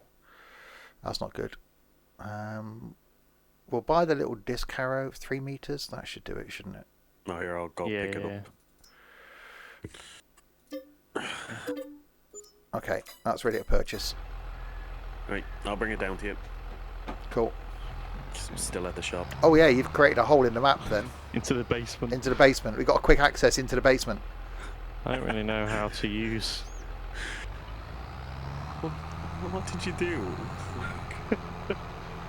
That's not good. We'll buy the little disc harrow, 3 meters. That should do it, shouldn't it? Oh, here, I'll go pick it up. Okay, that's ready to purchase. Right, I'll bring it down to you. Cool. I'm still at the shop. Oh yeah, you've created a hole in the map then. Into the basement. Into the basement. We've got a quick access into the basement. I don't really know how to use. What did you do?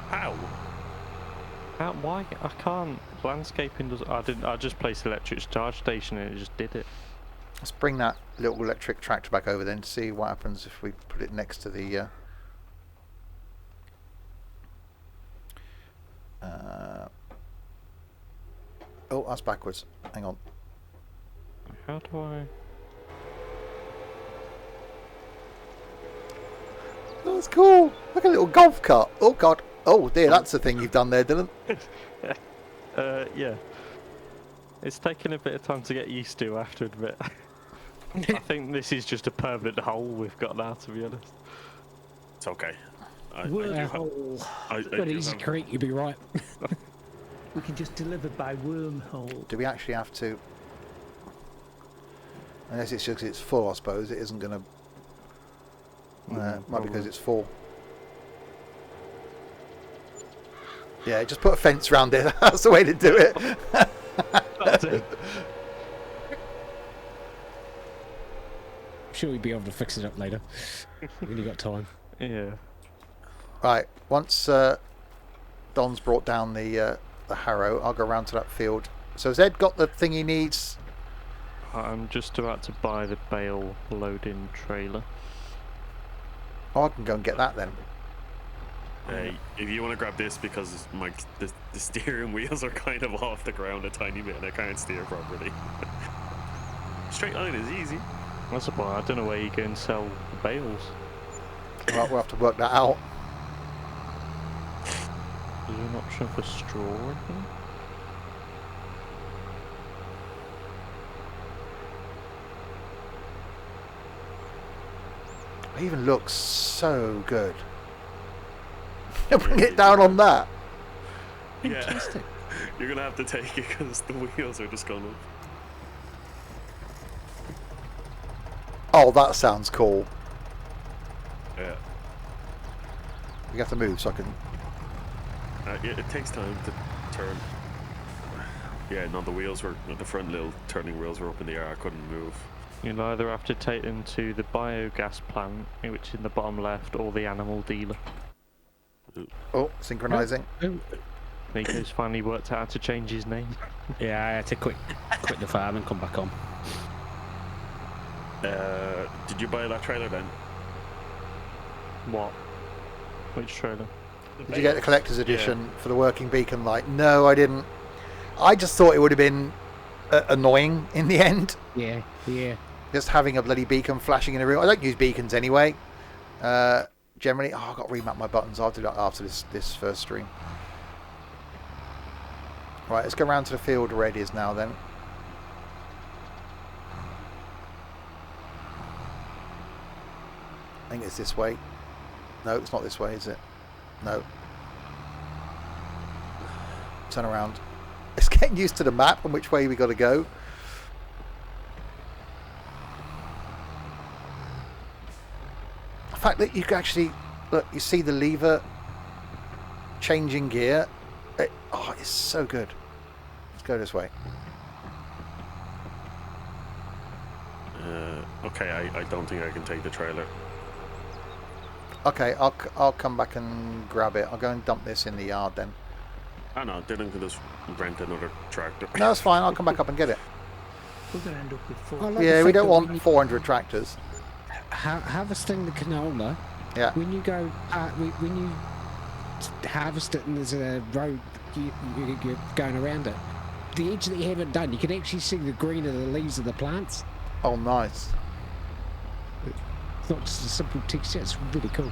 How? Why? I can't. Landscaping does. I just placed electric charge station and it just did it. Let's bring that little electric tractor back over then to see what happens if we put it next to the... oh, that's backwards. Hang on. How do I? Oh, that's cool. Look at a little golf cart. Oh, God. Oh, dear, that's the thing you've done there, Dylan. Yeah. It's taken a bit of time to get used to, I have to admit. I think this is just a permanent hole we've got now, to be honest. It's okay. Wormhole. Got easy creek, you'll be right. We can just deliver by wormhole. Do we actually have to... Unless it's just 'cause it's full, I suppose. It isn't going to... might be because it's full. Yeah, just put a fence around it. That's the way to do it. That's it. I'm sure we'll be able to fix it up later. We've only got time. Yeah. Right, once Don's brought down the harrow, I'll go around to that field. So has Ed got the thing he needs? I'm just about to buy the bale loading trailer. Oh, I can go and get that then. If you want to grab this, because the steering wheels are kind of off the ground a tiny bit and I can't steer properly. Straight line is easy. That's the point. I don't know where you go and sell the bales. Right, we'll have to work that out. Is there an option for straw or anything? It even looks so good. Bring it down on that. Interesting. You're going to have to take it because the wheels are just going up. Oh, that sounds cool. Yeah. You have to move so I can... Yeah, it takes time to turn. Yeah, no, the front little turning wheels were up in the air. I couldn't move. You'll either have to take them to the biogas plant, which is in the bottom left, or the animal dealer. Oh, synchronizing. Nico's finally worked out how to change his name. Yeah, I had to quit the farm and come back on. Did you buy that trailer then? What? Which trailer? Did you get the collector's edition for the working beacon light? No, I didn't. I just thought it would have been annoying in the end. Yeah. Just having a bloody beacon flashing in a room. I don't use beacons anyway. Generally, I've got to remap my buttons. I'll do that after this first stream. Right, let's go round to the field where Ed is now then. I think it's this way. No, it's not this way, is it? No. Turn around. It's getting used to the map and which way we got to go. fact that you can actually look, you see the lever changing gear. It's so good. Let's go this way. Okay, I don't think I can take the trailer. Okay, I'll come back and grab it. I'll go and dump this in the yard then. I know, Dylan can just rent another tractor. No, that's fine. I'll come back up and get it. We're going to end up with I 4. like the Yeah, we fact don't that want when you 400 tractors. harvesting the canola. Yeah. When you go, when you harvest it and there's a road you're going around it, the edge that you haven't done, you can actually see the green of the leaves of the plants. Oh, nice. It's not just a simple texture, it's really cool.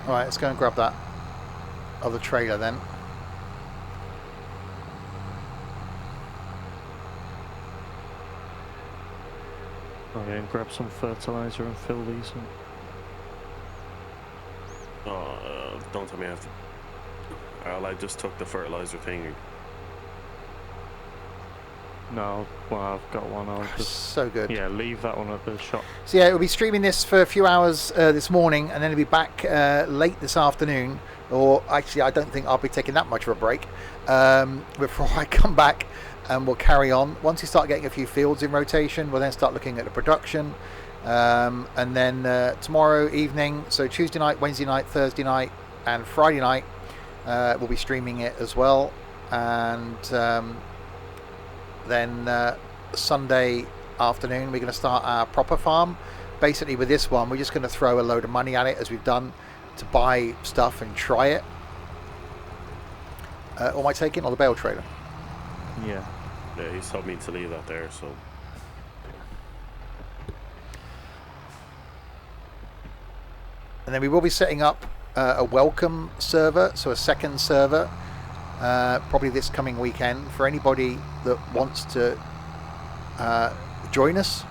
All right, let's go and grab that other trailer then. Okay, and grab some fertilizer and fill these in. Don't tell me I have to. Well, I just took the fertilizer thing. No, well, I've got one. I'll just So good. yeah, leave that one at the shop. So yeah, we'll be streaming this for a few hours this morning, and then it'll be back late this afternoon. Or actually, I don't think I'll be taking that much of a break before I come back, and we'll carry on. Once we start getting a few fields in rotation, we'll then start looking at the production, and then tomorrow evening, so Tuesday night, Wednesday night, Thursday night, and Friday night, we'll be streaming it as well, and then Sunday afternoon we're going to start our proper farm. Basically with this one we're just going to throw a load of money at it, as we've done, to buy stuff and try it. Or am I taking on the bale trailer? Yeah. Yeah, he told me to leave that there, so. And then we will be setting up a welcome server, so a second server, probably this coming weekend, for anybody that wants to join us.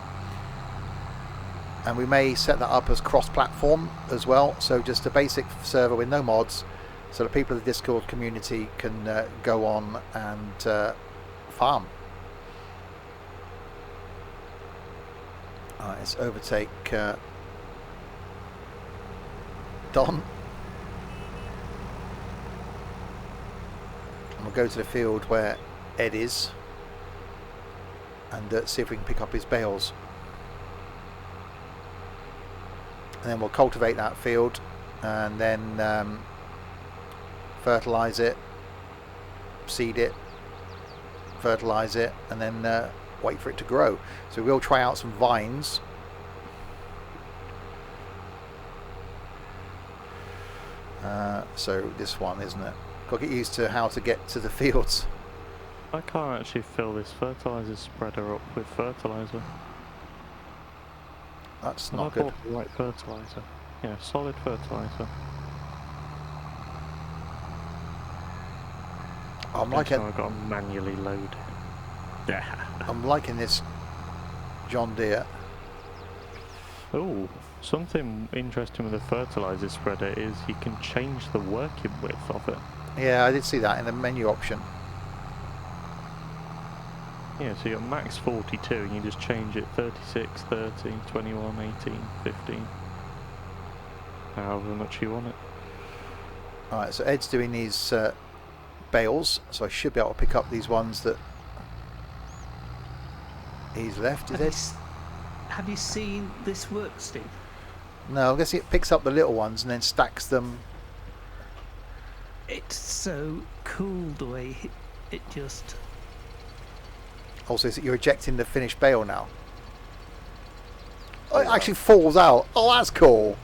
And we may set that up as cross-platform as well, so just a basic server with no mods, so the people of the Discord community can go on and farm. Alright, let's overtake Don. And we'll go to the field where Ed is and see if we can pick up his bales. And then we'll cultivate that field and then fertilize it, seed it, fertilize it, and then wait for it to grow. So we'll try out some vines. So this one, isn't it? Got to get used to how to get to the fields. I can't actually fill this fertilizer spreader up with fertilizer. That's Have not I good. bought the right fertilizer? Yeah, solid fertilizer. I'm liking. I've got to manually load. Yeah. I'm liking this John Deere. Oh, something interesting with the fertilizer spreader is you can change the working width of it. Yeah, I did see that in the menu option. Yeah, so you're max 42 and you just change it 36, 30, 21, 18, 15. However much you want it. Alright, so Ed's doing these bales, so I should be able to pick up these ones that he's left. Is Ed? Have you seen this work, Steve? No, I guess it picks up the little ones and then stacks them. It's so cool the way it just... Also, is that you're ejecting the finished bale now? Oh, it actually falls out. Oh, that's cool.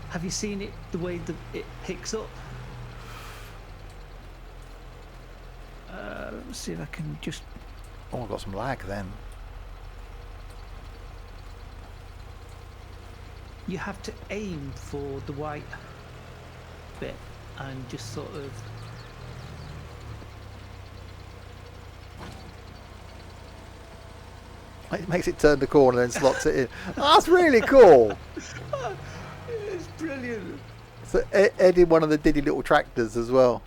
Have you seen it, the way that it picks up? Let's see if I can just... Oh, I've got some lag then. You have to aim for the white bit and just sort of... It makes it turn the corner and then slots it in. Oh, that's really cool. It's brilliant. So Ed did one of the Diddy little tractors as well,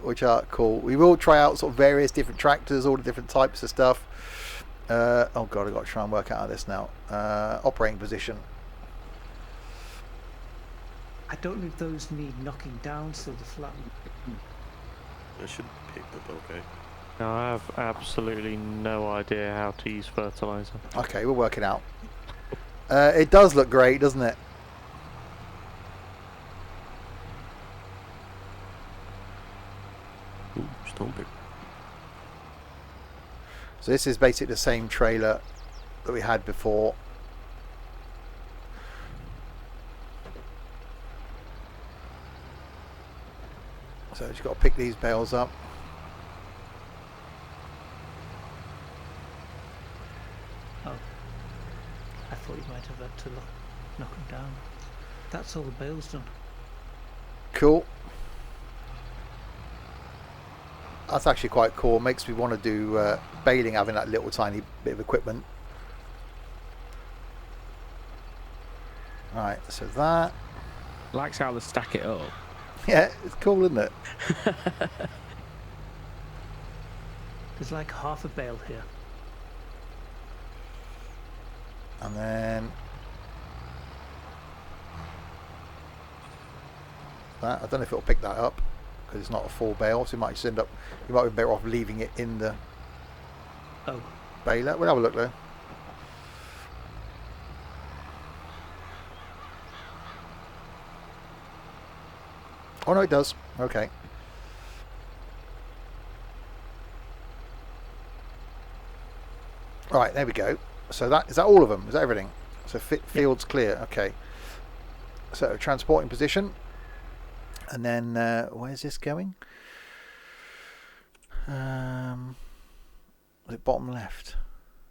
which are cool. We will try out sort of various different tractors, all the different types of stuff. Oh god, I've got to try and work out this now. Operating position. I don't know if those need knocking down so the flat. I should pick up okay. No, I have absolutely no idea how to use fertilizer. Okay, we'll work it out. It does look great, doesn't it? Ooh, stone pick. So this is basically the same trailer that we had before. So you've got to pick these bales up. Oh, I thought you might have had to knock them down. That's all the bales done. Cool. That's actually quite cool. Makes me want to do baling, having that little tiny bit of equipment. Right, so that. Likes how they stack it up. Yeah, it's cool, isn't it? There's like half a bale here. And then that. I don't know if it'll pick that up because it's not a full bale, so you might just end up. You might be better off leaving it in the baler. We'll have a look though. Oh no, it does. Okay. Right, there we go. So that is that all of them? Is that everything? So field's clear. Okay. So transporting position, and then where's this going? Is it bottom left?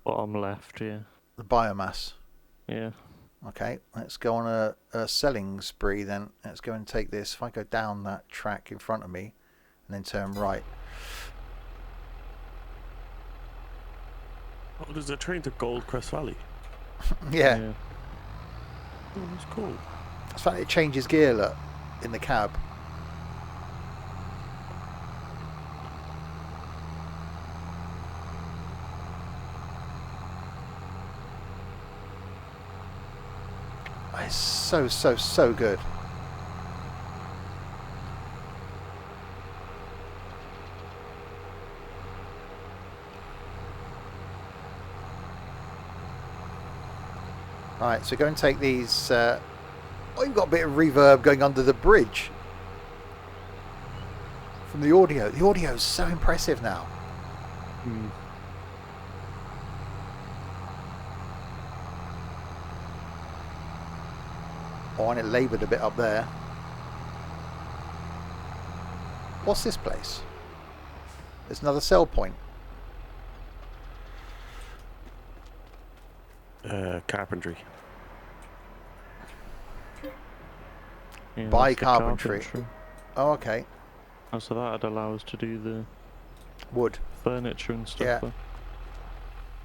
Bottom left, yeah. The biomass. Yeah. Okay, let's go on a selling spree then. Let's go and take this. If I go down that track in front of me and then turn right. Oh, there's a train to Goldcrest Valley. Yeah. Oh, that's cool. It's funny, it changes gear, look, in the cab. It's so good. Right, so go and take these. Oh, you've got a bit of reverb going under the bridge from the audio. The audio is so impressive now. Oh, and it laboured a bit up there. What's this place? There's another sell point. Carpentry. Yeah, Buy that's the carpentry. Oh, okay. Oh, so that'd allow us to do the Wood. furniture and stuff. Yeah.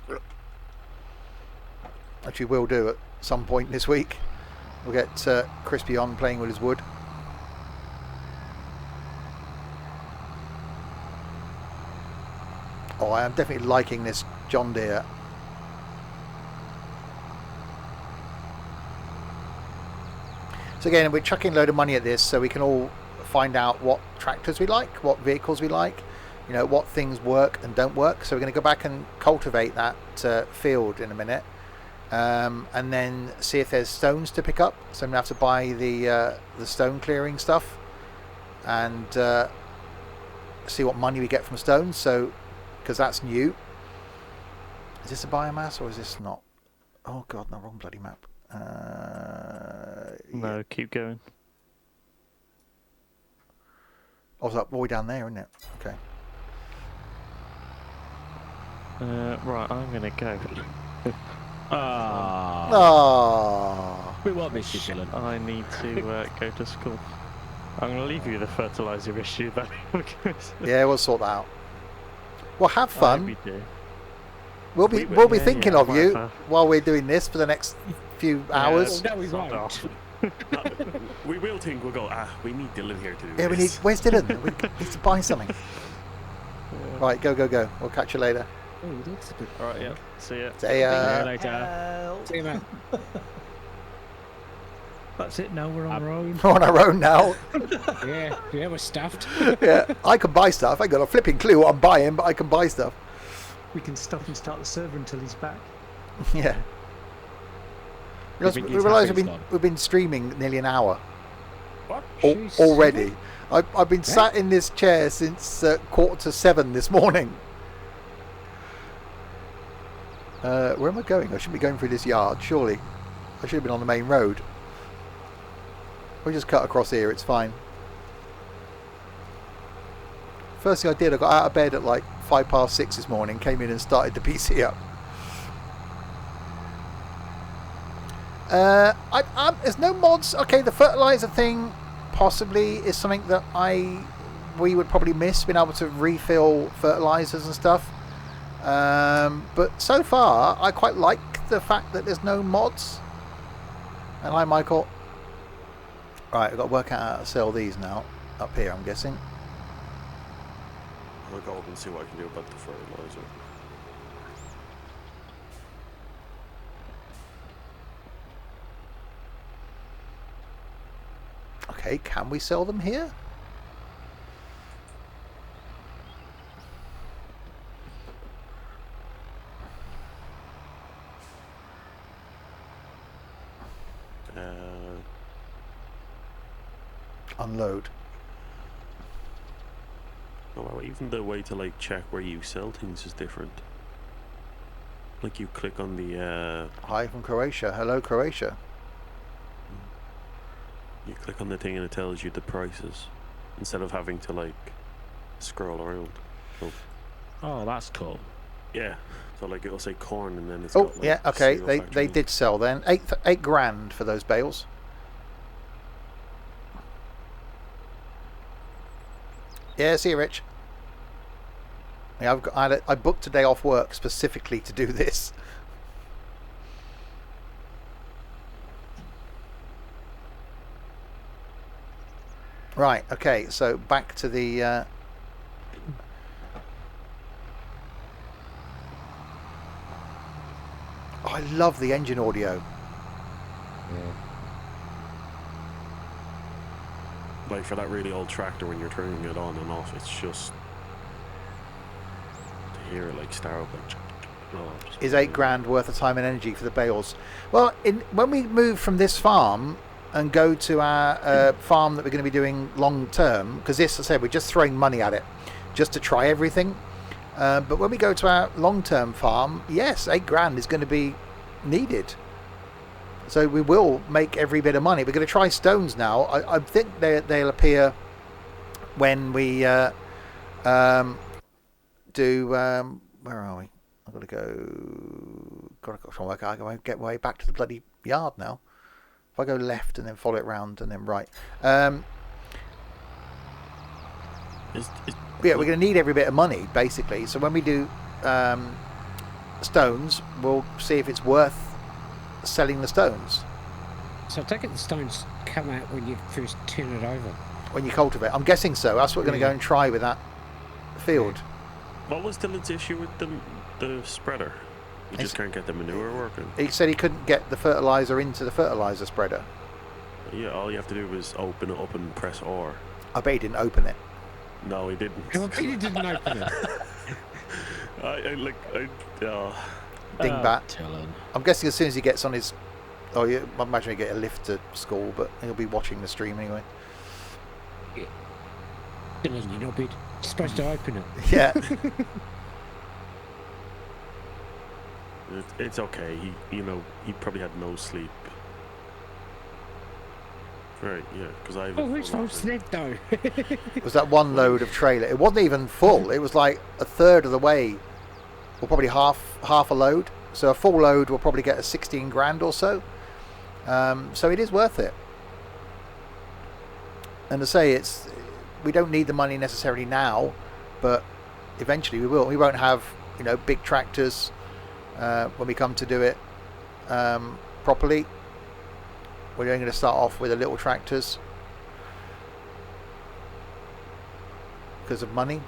There. Actually, we'll do at some point this week. We'll get Crispy on playing with his wood. Oh, I am definitely liking this John Deere. So again, we're chucking a load of money at this so we can all find out what tractors we like, what vehicles we like, you know, what things work and don't work. So we're going to go back and cultivate that field in a minute. And then see if there's stones to pick up. So I'm gonna have to buy the stone clearing stuff, and see what money we get from stones. So, because that's new. Is this a biomass or is this not? Oh god, no, wrong bloody map. No, Yeah. keep going. Oh, it's up all the way down there, isn't it? Okay. Right, I'm gonna go. Ah, Oh. we won't miss you, Dylan. I need to go to school. I'm gonna leave you the fertilizer issue though. Because Yeah, we'll sort that out. Well, have I hope fun. we do. We'll be We will, we'll be yeah, thinking yeah, of you whatever. while we're doing this for the next few hours. No, we Sod won't. off. We will think, we'll go, we need Dylan here to do Yeah, we need. this. Where's Dylan? We need to buy something. Right, go. We'll catch you later. Oh, it looks a bit. All right, yeah. See ya. Say, See you uh, later. Help. See you, mate. That's it. Now we're on our own. we're on our own now. Yeah, we're stuffed. Yeah, I can buy stuff. I ain't got a flipping clue what I'm buying, but I can buy stuff. We can stop and start the server until he's back. Yeah. You think We he's realise happy he's gone? we've been streaming nearly an hour What? Jeez. already. I've been sat in this chair since 6:45 this morning. Where am I going? I shouldn't be going through this yard, surely. I should have been on the main road. We just cut across here, it's fine. First thing I did, I got out of bed at like 6:05 this morning, came in and started the PC up. There's no mods. Okay, the fertilizer thing possibly is something that we would probably miss, being able to refill fertilizers and stuff. But so far, I quite like the fact that there's no mods. And hi, Michael. Right, I've got to work out how to sell these now. Up here, I'm guessing. I'll go up and see what I can do about the fertilizer. Okay, can we sell them here? Unload. Oh, wow, even the way to like check where you sell things is different. Like you click on the Hi from Croatia. Hello, Croatia. you click on the thing and it tells you the prices instead of having to like scroll around. So, Oh, that's cool. yeah. So like it'll say corn and then it's Oh, got, like, yeah, okay. cereal They factory. did sell then. Eight grand for those bales. Yeah, see you, Rich. Yeah, I booked a day off work specifically to do this. Right, okay, so back to the... Oh, I love the engine audio. Yeah. Like for that really old tractor when you're turning it on and off, it's just to hear it like start up like. Oh, just Is 8 grand worth of time and energy for the bales? Well, when we move from this farm and go to our farm that we're going to be doing long term, because this, as I said, we're just throwing money at it just to try everything. But when we go to our long term farm, yes, 8 grand is going to be needed. So we will make every bit of money. We're going to try stones now. I think they'll appear when we do. Where are we? I've got to go. Got to try and work out. I won't get way back to the bloody yard now. If I go left and then follow it round and then right. Yeah, we're going to need every bit of money basically. So when we do stones, we'll see if it's worth selling the stones. So I take it the stones come out when you first turn it over. When you cultivate, I'm guessing so. That's what we're going to go and try with that field. What was Dylan's issue with the spreader? You It's- just can't get the manure working. He said he couldn't get the fertilizer into the fertilizer spreader. Yeah, all you have to do is open it up and press R. I bet he didn't open it. No, he didn't. Well, Peter didn't open it. Dingbat. Dylan. I'm guessing as soon as he gets on his... Oh, yeah, I imagine he'll get a lift to school, but he'll be watching the stream anyway. Dylan, you're not bit supposed to open it. Yeah. It's okay. He probably had no sleep. Right, yeah, because I. Oh, whose fault's that though? It was that one load of trailer. It wasn't even full. It was like a third of the way, or probably half a load. So a full load will probably get us 16 grand or so. So it is worth it. And to say we don't need the money necessarily now, but eventually we will. We won't have big tractors when we come to do it properly. We're going to start off with the little tractors because of money.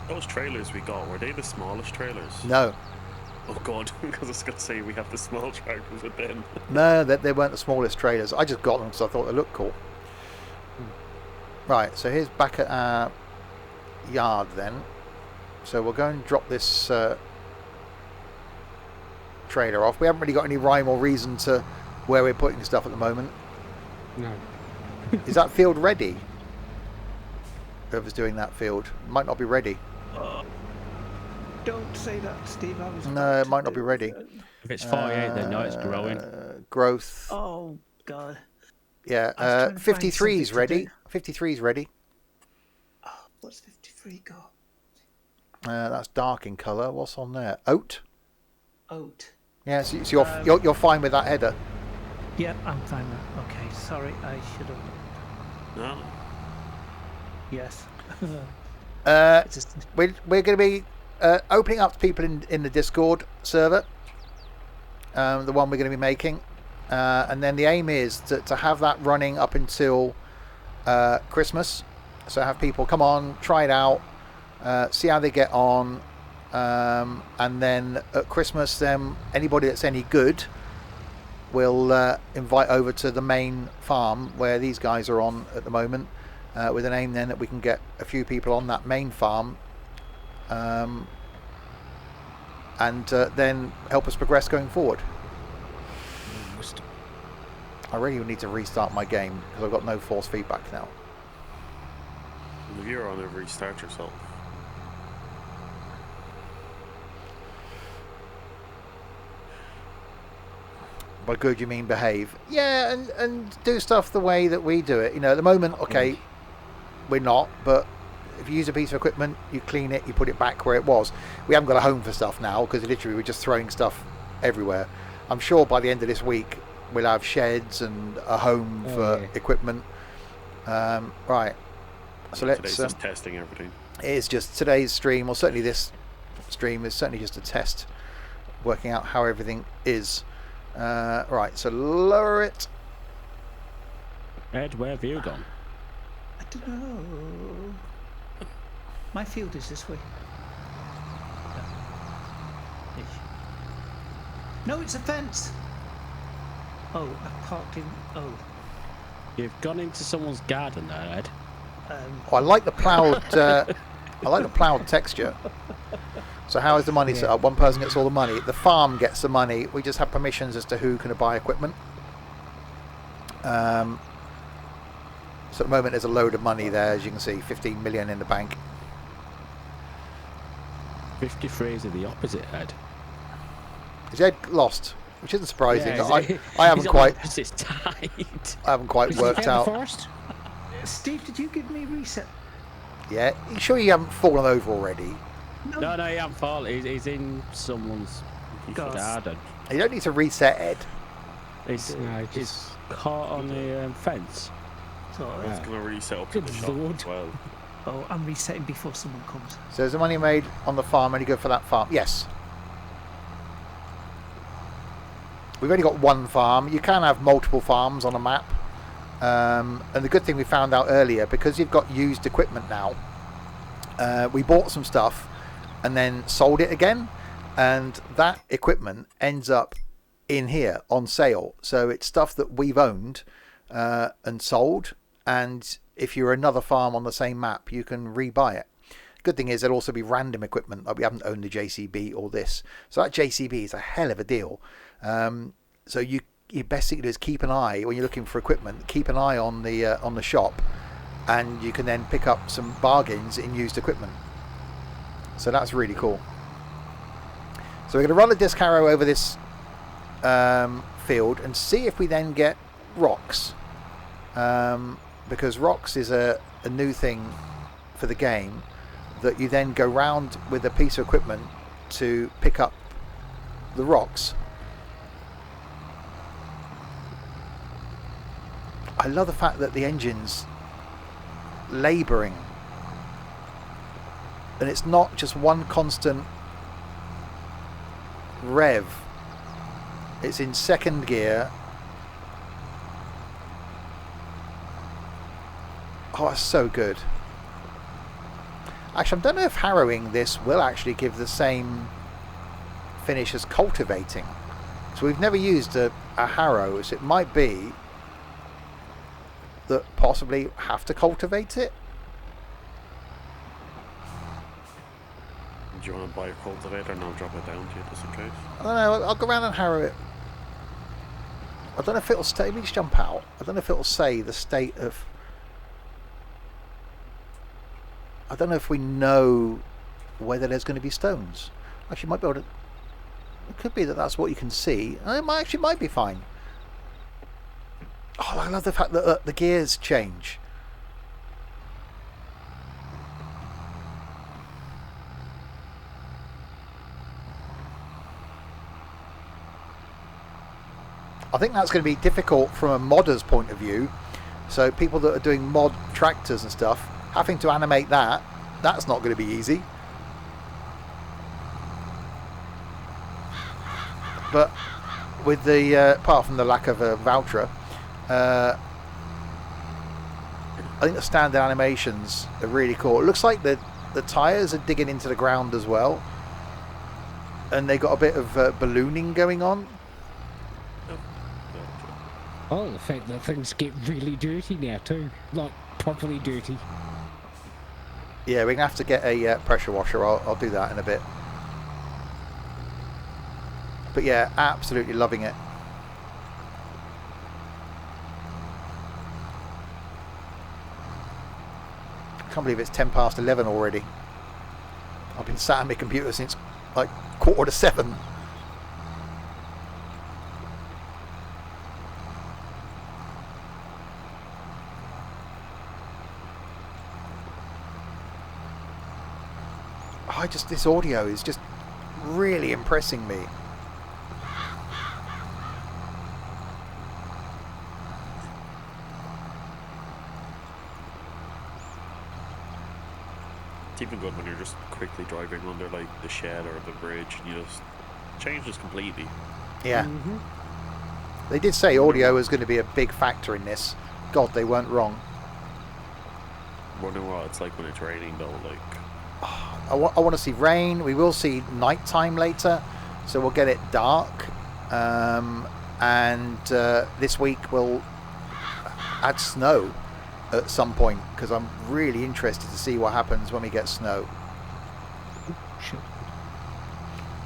Those trailers we got, were they the smallest trailers? No, Oh god, because I was going to say we have the small tractors with them. no, they weren't the smallest trailers. I just got them because I thought they looked cool. Right, so here's back at our yard then. So we'll go and drop this trailer off. We haven't really got any rhyme or reason to where we're putting stuff at the moment. No. Is that field ready? Whoever's doing that field might not be ready. Don't say that, Steve. I was No, about it to might not be do ready. that. If it's 48, then no, it's growing. Growth. Oh God. Yeah, I was trying to find 53 is something to ready. do. 53 is ready. Oh, what's 53 got? That's dark in colour. What's on there? Oat. Oat. Yeah, so you're fine with that header. Yep, I'm fine with that. Okay, sorry, I should have. No. Yes. It's just, We're going to be opening up to people in the Discord server, the one we're going to be making, and then the aim is to have that running up until Christmas. So have people come on, try it out, see how they get on, and then at Christmas, then anybody that's any good, we'll invite over to the main farm where these guys are on at the moment, with an aim then that we can get a few people on that main farm, and then help us progress going forward. I really need to restart my game because I've got no force feedback now. If you're on it, restart yourself. By good you mean behave. Yeah, and do stuff the way that we do it. You know, at the moment, okay, we're not, but if you use a piece of equipment, you clean it, you put it back where it was. We haven't got a home for stuff now because literally we're just throwing stuff everywhere. I'm sure by the end of this week we'll have sheds and a home for equipment. Right. So Today's let's. just testing everything. It is just today's stream, or certainly this stream is certainly just a test, working out how everything is. Right, so lower it. Ed, where have you gone? I don't know. My field is this way. Ish. No, it's a fence. Oh, I parked in. Oh. You've gone into someone's garden there, Ed. Oh, I like the ploughed. I like the ploughed texture. So how is the money set up? One person gets all the money. The farm gets the money. We just have permissions as to who can buy equipment. So at the moment there's a load of money there, as you can see, 15 million in the bank. 53 is the opposite, Ed. Is Ed lost? Which isn't surprising. Yeah, I haven't he's on quite. the opposite side. I haven't quite worked out. Steve, did you give me reset? Yeah, you sure you haven't fallen over already? No, he hasn't fallen. He's in someone's garden. You don't need to reset, Ed. He's caught on the fence. So, It's going to reset up to the shop as well. oh, I'm resetting before someone comes. So is the money made on the farm only good for that farm? Yes. We've only got one farm. You can have multiple farms on a map. And the good thing we found out earlier, because you've got used equipment now, we bought some stuff and then sold it again. And that equipment ends up in here on sale. So it's stuff that we've owned and sold. And if you're another farm on the same map, you can rebuy it. Good thing is there'll also be random equipment. Like we haven't owned the JCB or this. So that JCB is a hell of a deal. So you best thing to do is keep an eye when you're looking for equipment. Keep an eye on the shop, and you can then pick up some bargains in used equipment. So that's really cool. So we're going to run a disc harrow over this field and see if we then get rocks, because rocks is a new thing for the game, that you then go round with a piece of equipment to pick up the rocks. I love the fact that the engine's labouring and it's not just one constant rev. It's in second gear. Oh, that's so good. Actually, I don't know if harrowing this will actually give the same finish as cultivating. So we've never used a harrow, so it might be that possibly have to cultivate it. Do you want to buy a cultivator and I'll drop it down to you just in case? I don't know, I'll go around and harrow it. I don't know if it'll stay, let me just jump out. I don't know if it'll say the state of... I don't know if we know whether there's going to be stones. Actually, you might be able to... It could be that that's what you can see. It might be fine. Oh, I love the fact that the gears change. I think that's going to be difficult from a modder's point of view. So people that are doing mod tractors and stuff, having to animate that's not going to be easy. But with the, apart from the lack of a voucher, I think the standard animations are really cool. It looks like the tyres are digging into the ground as well. And they got a bit of ballooning going on. Oh, the fact that things get really dirty now too. Like, properly dirty. Yeah, we're going to have to get a pressure washer. I'll do that in a bit. But yeah, absolutely loving it. I can't believe it's 10 past 11 already. I've been sat on my computer since like 6:45. This audio is just really impressing me. It's even good when you're just quickly driving under like the shed or the bridge and you just changes completely. Yeah. They did say audio was going to be a big factor in this. God, they weren't wrong. Wondering what it's like when it's raining though, like. I want to see rain. We will see nighttime later, so we'll get it dark. And this week we'll add snow at some point, because I'm really interested to see what happens when we get snow. Sure.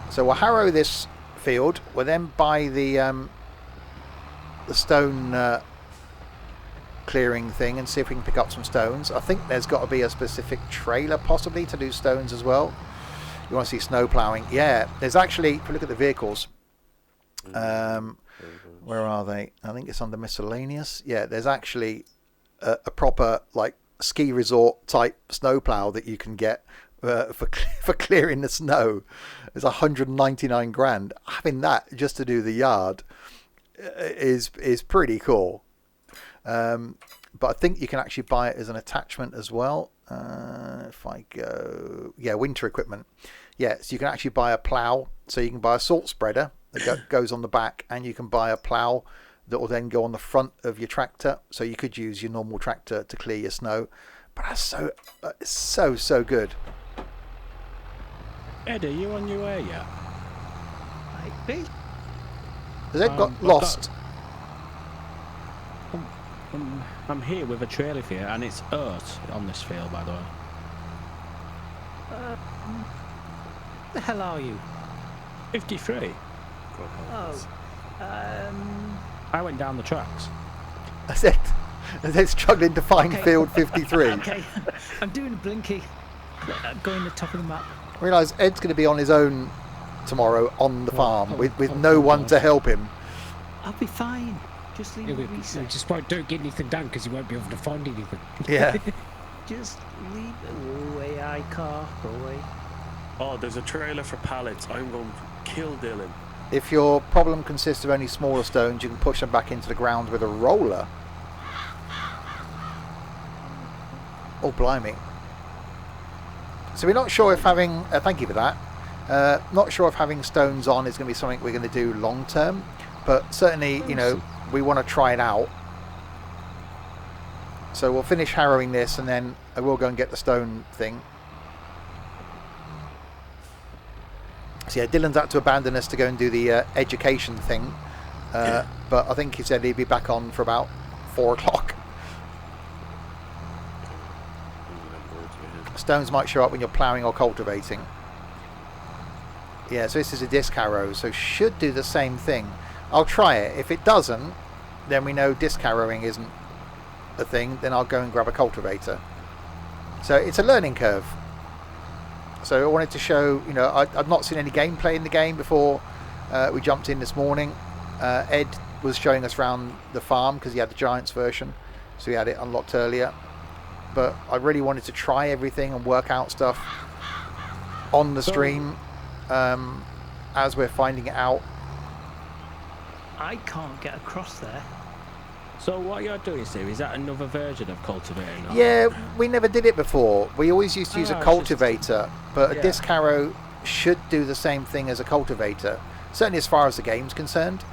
So we'll harrow this field. We'll then buy the stone clearing thing and see if we can pick up some stones. I think there's got to be a specific trailer possibly to do stones as well. You want to see snow ploughing? Yeah, there's actually, if you look at the vehicles, where are they? I think it's under miscellaneous. Yeah, there's actually a proper like ski resort type snow plough that you can get for clearing the snow. It's 199 grand. Having that just to do the yard is pretty cool. But I think you can actually buy it as an attachment as well. If I go, yeah, winter equipment. Yeah, so you can actually buy a plough. So you can buy a salt spreader that goes on the back, and you can buy a plough that will then go on the front of your tractor. So you could use your normal tractor to clear your snow. But that's so good. Ed, are you on your way yet? Might be. Has Ed got lost? I'm here with a trailer for you, and it's earth on this field, by the way. The hell are you? 53. Oh. I went down the tracks. I said they're struggling to find Okay. field 53. Okay, I'm doing a blinky. Going the top of the map. I realise Ed's going to be on his own tomorrow on the farm with no one to help him. I'll be fine. Just leave Yeah, the we reset. just don't get anything done because you won't be able to find anything. Yeah. Just leave it away, I car. Go away. Oh, there's a trailer for pallets. I'm going to kill Dylan. If your problem consists of only smaller stones, you can push them back into the ground with a roller. Oh, blimey. So we're not sure if having... thank you for that. Not sure if having stones on is going to be something we're going to do long term. But certainly, you know, we want to try it out. So we'll finish harrowing this, and then I will go and get the stone thing. So yeah, Dylan's had to abandon us to go and do the education thing. But I think he said he'd be back on for about 4 o'clock. Stones might show up when you're ploughing or cultivating. Yeah, so this is a disc harrow, so should do the same thing. I'll try it. If it doesn't, then we know disc harrowing isn't a thing. Then I'll go and grab a cultivator. So it's a learning curve. So I wanted to show, you know, I've not seen any gameplay in the game before we jumped in this morning. Ed was showing us around the farm because he had the Giants version, so he had it unlocked earlier. But I really wanted to try everything and work out stuff on the stream as we're finding it out. I can't get across there. So what you're doing, Steve, is that another version of cultivating? Or? Yeah, we never did it before. We always used to use a it's cultivator, but a yeah. disc harrow should do the same thing as a cultivator. Certainly as far as the game's concerned.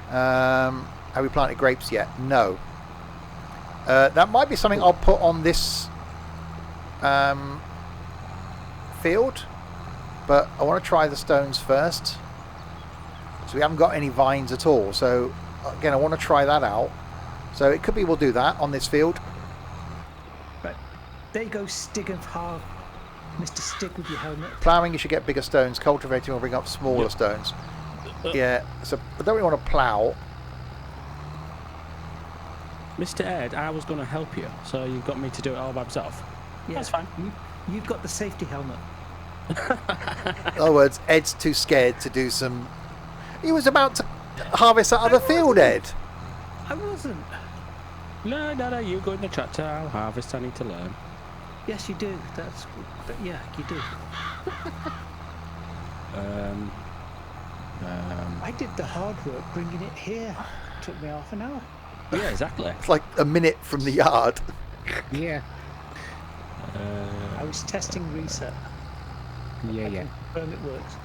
Have we planted grapes yet? No. That might be something I'll put on this field, but I want to try the stones first. So we haven't got any vines at all. So again, I want to try that out. So it could be we'll do that on this field. Right. There you go, Stig of Har. Mr. Stig with your helmet. Ploughing, you should get bigger stones. Cultivating will bring up smaller stones. Yeah, so I don't really want to plough. Mr. Ed, I was going to help you, so you got me to do it all by myself. Yeah, That's fine. You've got the safety helmet. In other words, Ed's too scared to do some... He was about to harvest that other field, Ed. I wasn't. No, you go in the tractor, I'll harvest, I need to learn. Yes, you do. Yeah, you do. I did the hard work bringing it here. Took me half an hour. Yeah, exactly. It's like a minute from the yard. Yeah. I was testing reset. Yeah, yeah. Confirm it works.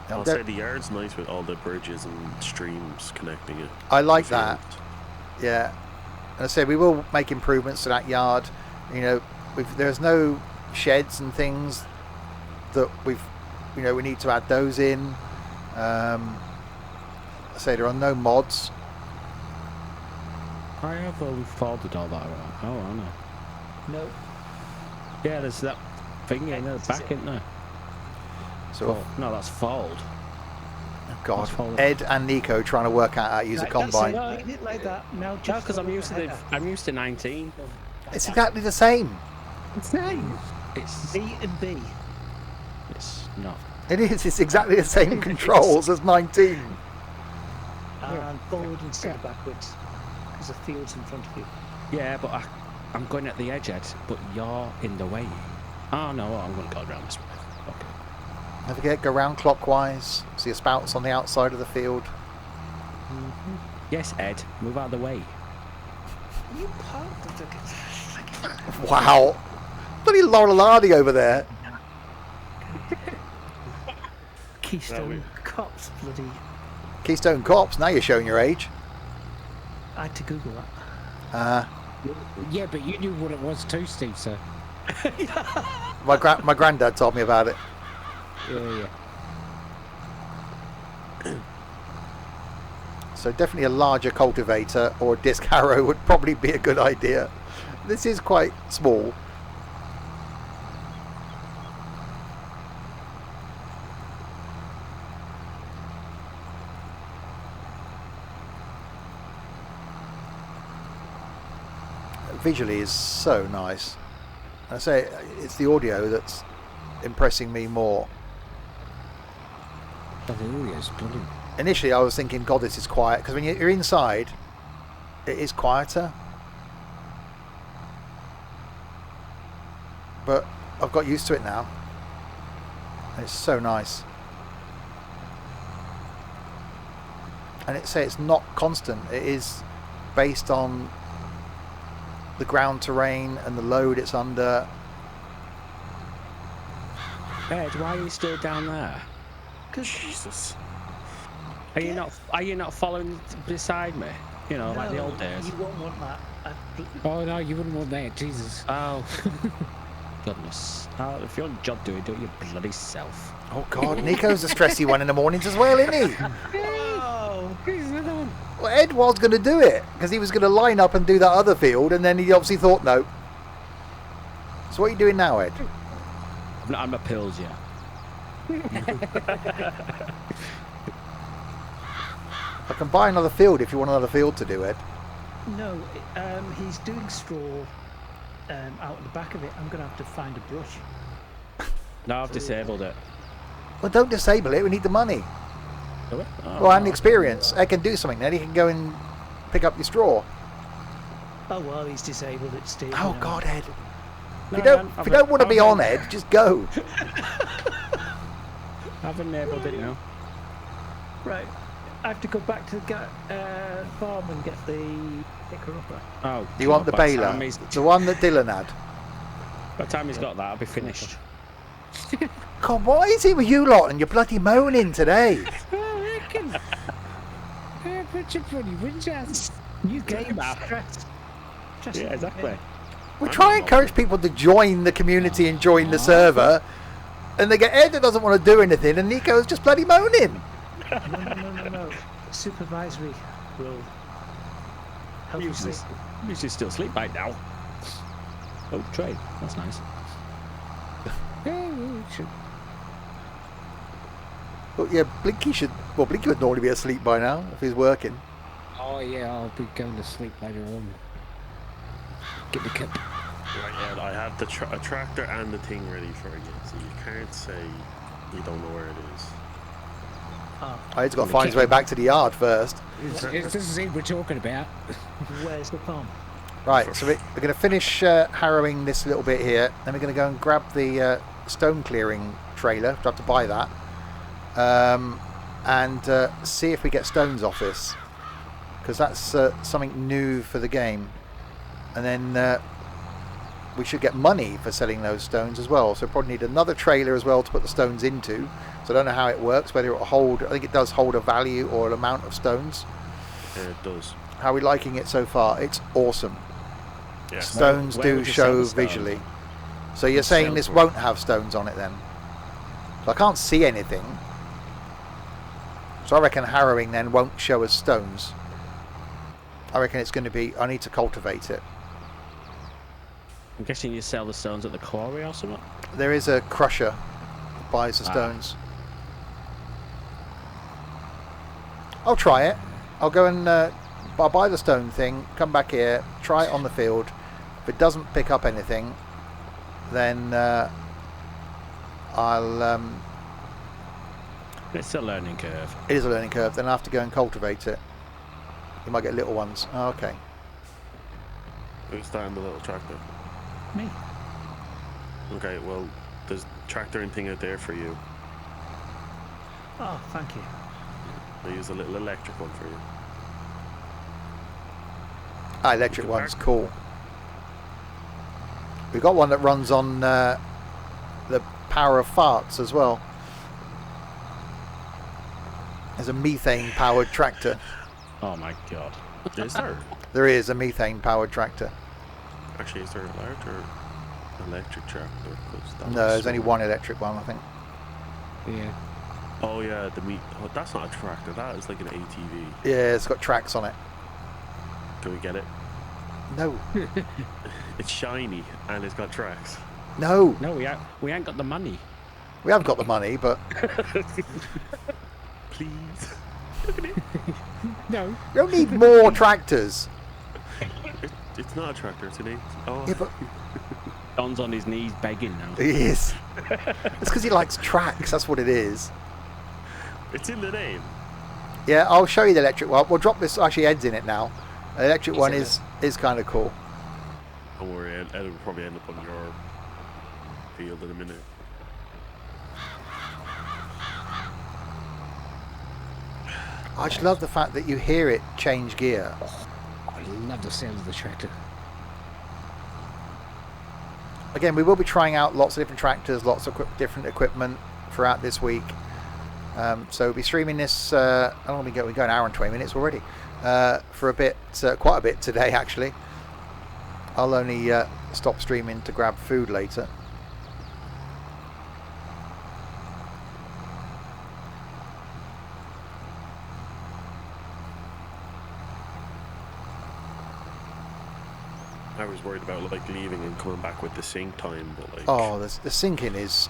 I'll say the yard's nice with all the bridges and streams connecting it. I like that. Yeah. And I say we will make improvements to that yard. You know, there's no sheds and things that we need to add those in. I say there are no mods. I have unfolded all that around. Oh, I know. No. Yeah, there's that thing in the back, isn't there? So, no, that's fold. oh God, That's fold. Ed and Nico trying to work out how to use a Right, combine. that's it. Leave it like that. Now No, just because I'm follow used to 19. It's exactly the same. It's B and B. It's not. It is. It's exactly the same controls as 19. And forward instead of backwards. Because the field's in front of you. Yeah, but I'm going at the edge, Ed, but you're in the way. Oh no, I'm going to go around this way. Okay. Don't forget, go round clockwise. See your spouts on the outside of the field. Yes, Ed, move out of the way. You parked the... Wow. Bloody Laurel Hardy over there. Keystone Cops, bloody... Keystone Cops. Now you're showing your age. I had to Google that. Yeah, but you knew what it was too, Steve, so... My granddad told me about it. Yeah. So definitely a larger cultivator or a disc harrow would probably be a good idea. This is quite small. Visually is so nice. I say it's the audio that's impressing me more. Oh, the audio's brilliant. Initially I was thinking, God, this is quiet, because when you're inside it is quieter, but I've got used to it now. It's so nice. And it's not constant. It is based on the ground terrain and the load it's under. Ed, why are you still down there? Jesus. Are you not following beside me? You know, like the old days. You won't want that. Oh no, you wouldn't want that, Jesus. Oh. goodness. If you're job doing, do it your bloody self. Oh God, Nico's the stressy one in the mornings as well, isn't he? Oh, Here's another one. Well, Ed was going to do it because he was going to line up and do that other field, and then he obviously thought no. So what are you doing now, Ed? I've not had my pills yet. I can buy another field if you want another field to do, Ed. no, he's doing straw out the back of it. I'm going to have to find a brush. No, I've disabled it. Well, don't disable it. We need the money. Do it? Oh, Well, and the no. experience. Ed can do something then. He can go and pick up your straw. Oh, well, he's disabled it still. Oh you know. God, Ed. No, If you don't want to be on, Ed, just go. I've enabled it now. Right. I have to go back to the farm and get the picker-upper. Oh, You want the by baler, time he's- the one that Dylan had. By the time he's got that, I'll be finished. God, what is it with you lot and you're bloody moaning today? I reckon. Put your bloody whinge out. New game, Matt. stress. Stress Yeah, is exactly. We try and encourage people to join the community and join the server, and they get Ed that doesn't want to do anything, and Nico's just bloody moaning. No. Supervisory will help you Usually, sleep. usually still sleep right now. Oh, Trey, that's nice. But yeah, Blinky should. Well, Blinky would normally be asleep by now if he's working. Oh yeah, I'll be going to sleep later on. Get the cup. Right, Ed, I have the a tractor and the thing ready for you, so you can't say you don't know where it is. Oh, he's got to find his way back to the yard first. This is it we're talking about. Where's the farm? Right, so we're going to finish harrowing this little bit here. Then we're going to go and grab the stone clearing trailer. We'll have to buy that. And see if we get stones off this. Because that's something new for the game. And then we should get money for selling those stones as well. So we probably need another trailer as well to put the stones into. So I don't know how it works, whether it will hold... I think it does hold a value or an amount of stones. Yeah, it does. How are we liking it so far? It's awesome. Yes. Stones Where do would you sell show the stones? visually. So you're saying Sell this for- won't have stones on it then? So I can't see anything. So I reckon harrowing then won't show us stones. I reckon it's going to be... I need to cultivate it. I'm guessing you sell the stones at the quarry or something? There is a crusher that buys the stones. I'll try it. I'll go and I'll buy the stone thing, come back here, try it on the field. If it doesn't pick up anything, then I'll... It's a learning curve. It is a learning curve. Then I have to go and cultivate it. You might get little ones. Oh, okay. Who's starting the little tractor? Me. Okay, well, there's tractor and thing out there for you. Oh, thank you. I use a little electric one for you. Ah, electric one's cool. We've got one that runs on the power of farts as well. There's a methane powered tractor. Oh my god. Is there? There is a methane powered tractor. Actually, is there a larger electric tractor? 'Cause that No, was there's only so- one electric one, I think. Yeah. Oh yeah, oh, that's not a tractor. That is like an ATV. Yeah, it's got tracks on it. Can we get it? No, It's shiny and it's got tracks. no, No, we ain't got the money. we haven't got the money, but Please. No. you don't need more tractors. It's not a tractor. It's an ATV. Oh, Yeah, but Don's on his knees begging now. he is. It's because he likes tracks. That's what it is. it's in the name. Yeah, I'll show you the electric one. We'll drop this. Actually, Ed's in it now. The electric He's one in is kind of cool. Don't worry, Ed will probably end up on your field in a minute. I just love the fact that you hear it change gear. I love the sound of the tractor. Again, we will be trying out lots of different tractors, lots of different equipment throughout this week. So we'll be streaming this. How long we go? We go an hour and 20 minutes already. For a bit, quite a bit today actually. I'll only stop streaming to grab food later. I was worried about like leaving and coming back with the sync time, but like. Oh, the syncing it's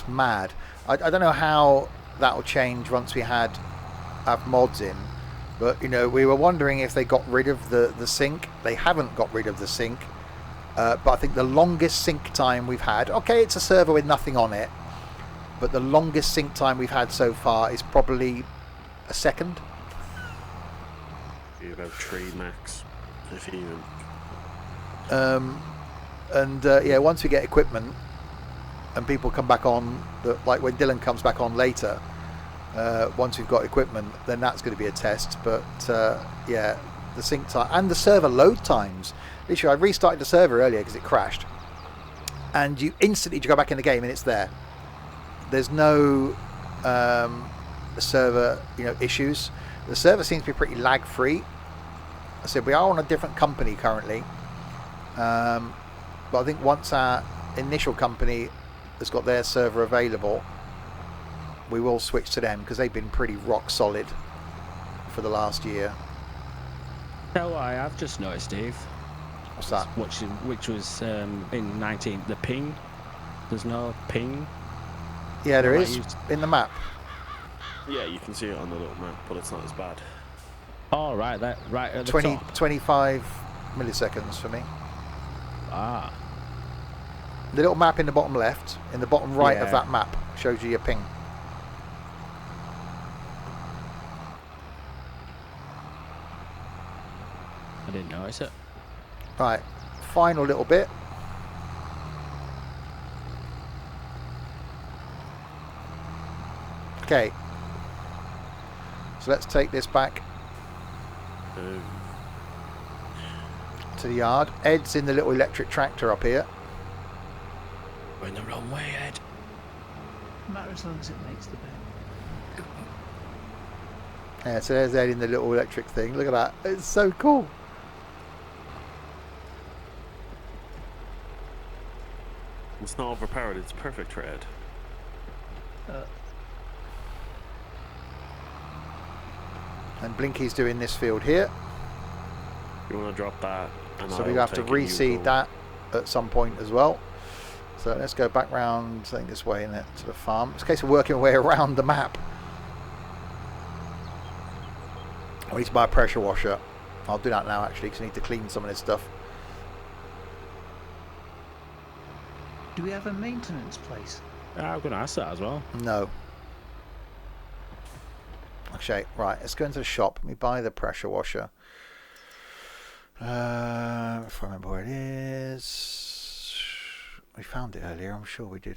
mad. I don't know how that will change once we have mods in, but you know, we were wondering if they got rid of the sync. They haven't got rid of the sync, but I think the longest sync time we've had. Okay, it's a server with nothing on it, but the longest sync time we've had so far is probably a second. Be about 3 max, if even. Yeah, once we get equipment and people come back on, like when Dylan comes back on later, once we've got equipment, then that's going to be a test. But yeah, the sync time and the server load times. Literally, I restarted the server earlier because it crashed, and you instantly go back in the game and it's there. There's no server, issues. The server seems to be pretty lag free. I said we are on a different company currently. But I think once our initial company has got their server available, we will switch to them because they've been pretty rock solid for the last year. Tell what I have just noticed, Steve. What's that? Which was in 19. The ping. There's no ping. Yeah, there is in the map. Yeah, you can see it on the little map, but it's not as bad. Oh, right, that right at the 25 milliseconds for me. Ah. The little map in the bottom left, in the bottom right of Yeah. that map, shows you your ping. I didn't notice it. Right, final little bit. Okay. So let's take this back to the yard. Ed's in the little electric tractor up here. We're in the wrong way, Ed. No matter as long as it makes the bed. Yeah, so there's Ed in the little electric thing. Look at that. It's so cool. It's not overpowered, it's perfect for Ed. And Blinky's doing this field here. You want to drop that? And So I'll we have to take it, you reseed go. that at some point as well. So let's go back round, I think this way, in it to the farm. It's a case of working our way around the map. I need to buy a pressure washer. I'll do that now actually because I need to clean some of this stuff. Do we have a maintenance place? I'm going to ask that as well. No. Okay, right, let's go into the shop. Let me buy the pressure washer. If I remember where it is. We found it earlier, I'm sure we did.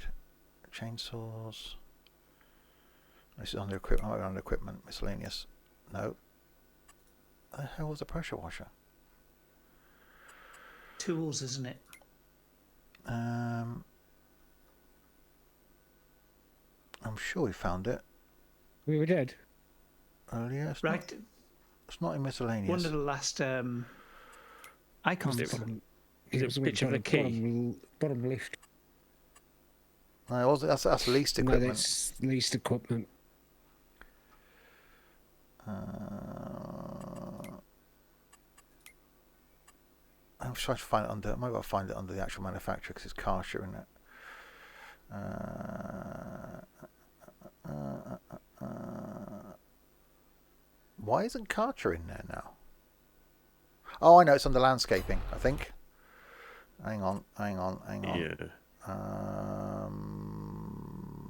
Chainsaws. This is under equipment. Under equipment, miscellaneous. No. Where the hell was the pressure washer? Tools, isn't it? I'm sure we found it We were dead. earlier. It's Right. It's not in miscellaneous. One of the last icons. Is it- Bottom, Is it was a on picture of the key? Bottom left. No, it wasn't. That's leased No, equipment. that's leased equipment. I'm trying to find it under. I might well find it under the actual manufacturer because it's Karcher, isn't it? Why isn't Karcher in there now? Oh, I know. It's under landscaping, I think. Hang on. Yeah.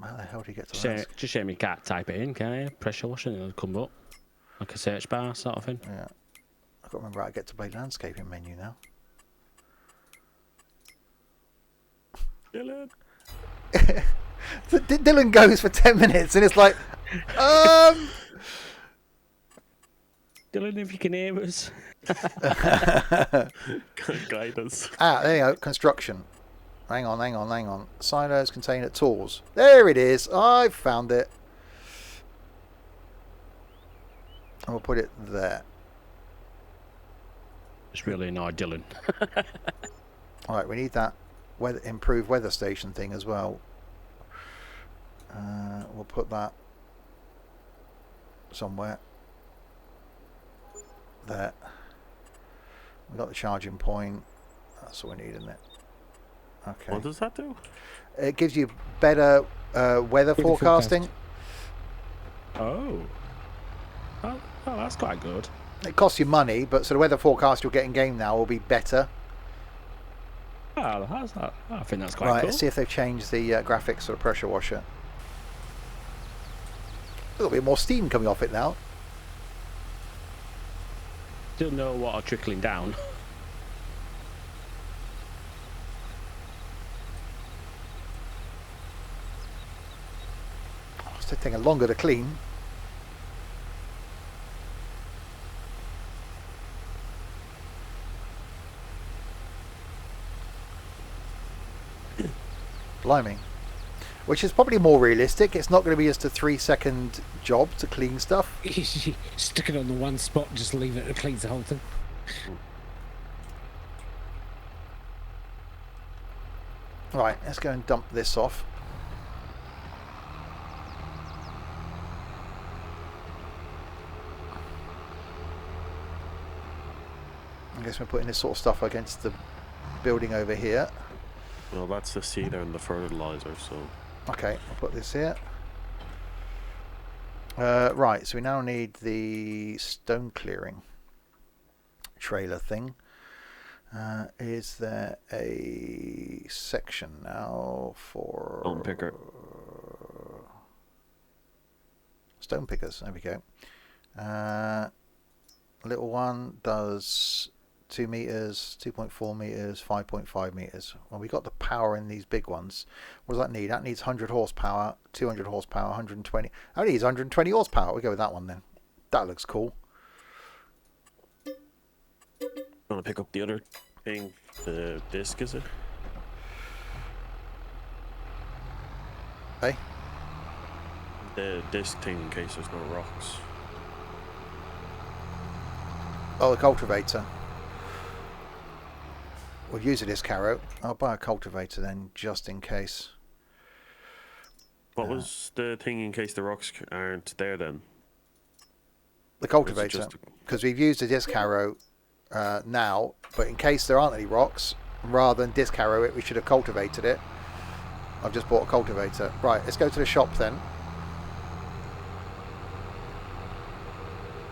How the hell do you get to Just landscaping? shame you can't type it in, can you? Pressure washer and it'll come up. Like a search bar sort of thing. Yeah. I've got to remember how to get to play landscaping menu now. Dylan. So Dylan goes for 10 minutes and it's like, Dylan, if you can hear us. Guide us. there you go, construction. Hang on. Silos, container, tools. There it is. I found it. And we'll put it there. Just really annoyed Dylan. Alright, we need that improved weather station thing as well. We'll put that somewhere. There. We've got the charging point. That's all we need, isn't it? Okay. What does that do? It gives you better weather forecasting. Oh. Oh, that's quite good. It costs you money, but so the weather forecast you'll get in game now will be better. Oh, I think that's quite Right, cool. let's see if they've changed the graphics for the pressure washer. A little bit more steam coming off it now. Still no water trickling down. It's taking longer to clean. Blimey. Which is probably more realistic. It's not going to be just a 3-second job to clean stuff. Stick it on the one spot, just leave it, it cleans the whole thing. Right, let's go and dump this off. I guess we're putting this sort of stuff against the building over here. Well, that's the seeder and the fertilizer, so... Okay, I'll put this here. Right, so we now need the stone clearing trailer thing. Is there a section now for... Stone picker. Stone pickers, there we go. Little one does 2 meters, 2.4 meters, 5.5 meters. Well, we got the power in these big ones. What does that need? That needs 100 horsepower, 200 horsepower, 120. Oh, it needs 120 horsepower. We'll go with that one then. That looks cool. Want to pick up the other thing? The disc, is it? Hey? The disc thing in case there's no rocks. Oh, the cultivator. We'll use a disc harrow. I'll buy a cultivator then, just in case. What was the thing in case the rocks aren't there then? The cultivator. Because we've used a disc harrow now, but in case there aren't any rocks, rather than disc harrow it, we should have cultivated it. I've just bought a cultivator. Right, let's go to the shop then.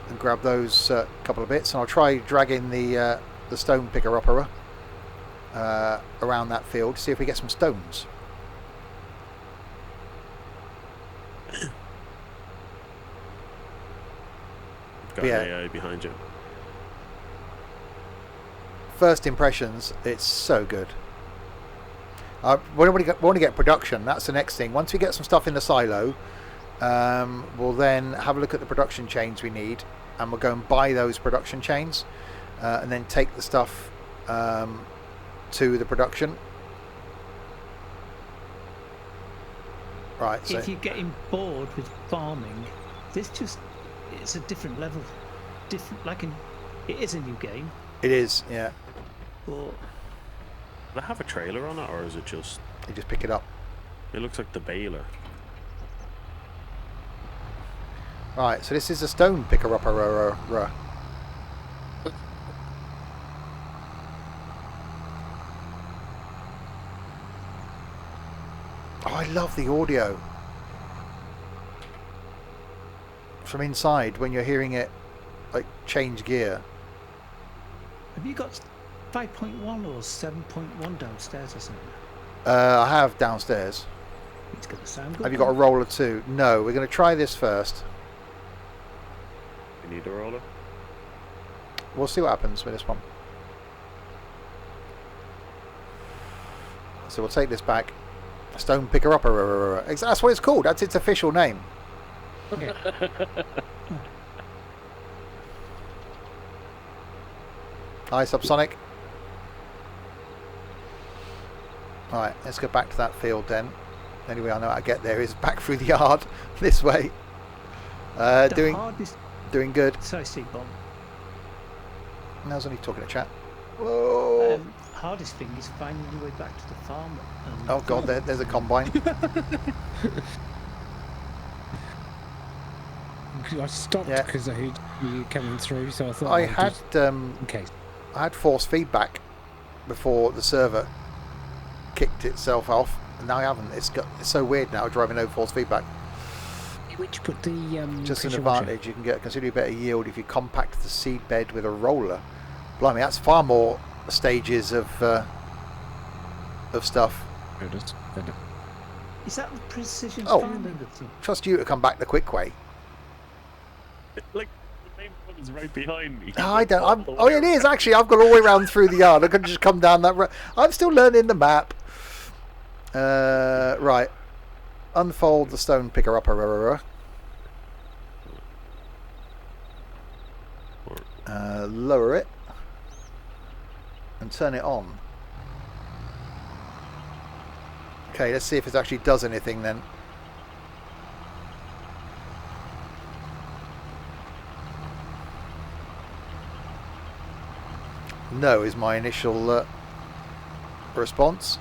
And grab those couple of bits, and I'll try dragging the stone picker upper around that field, see if we get some stones. Got Yeah. AI behind you. First impressions, it's so good. We want to get production. That's the next thing. Once we get some stuff in the silo, we'll then have a look at the production chains we need, and we'll go and buy those production chains, and then take the stuff to the production. Right. So If you're getting bored with farming, it's a different level. It is a new game. it is, yeah. But Does it have a trailer on it, or is it just... You just pick it up. It looks like the baler. Right. So this is a stone picker upper. Oh, I love the audio from inside when you're hearing it like change gear. have you got 5.1 or 7.1 downstairs or something? I have downstairs. It's going to sound good. Have you got a roller too? No, we're going to try this first. You need a roller? We'll see what happens with this one. So we'll take this back. Stone picker upper. That's what it's called. That's its official name. Okay. Hi, Subsonic. Alright, let's go back to that field then. The only way I know how to get there is back through the yard this way. The hardest... Doing good. Sorry, Steve Bomb. I was only talking to chat. Whoa! Hardest thing is finding your way back to the farm. Oh god, there's a combine. I stopped Yeah. because I heard you coming through, so I thought I I'd had just, in case. I had force feedback before the server kicked itself off, and now I haven't. It's so weird now driving over force feedback. Which put the Just an pressure washer. advantage. You can get considerably better yield if you compact the seed bed with a roller. Blimey, that's far more stages of stuff. There it is. Is that the precision Oh. farming thing? Trust you to come back the quick way. Like, the main one is right behind me. I don't. Oh, it is actually. I've got all the way around through the yard. I could just come down that road. I'm still learning the map. Right. Unfold the stone picker up. Lower it and turn it on. Okay, let's see if it actually does anything then. No is my initial response.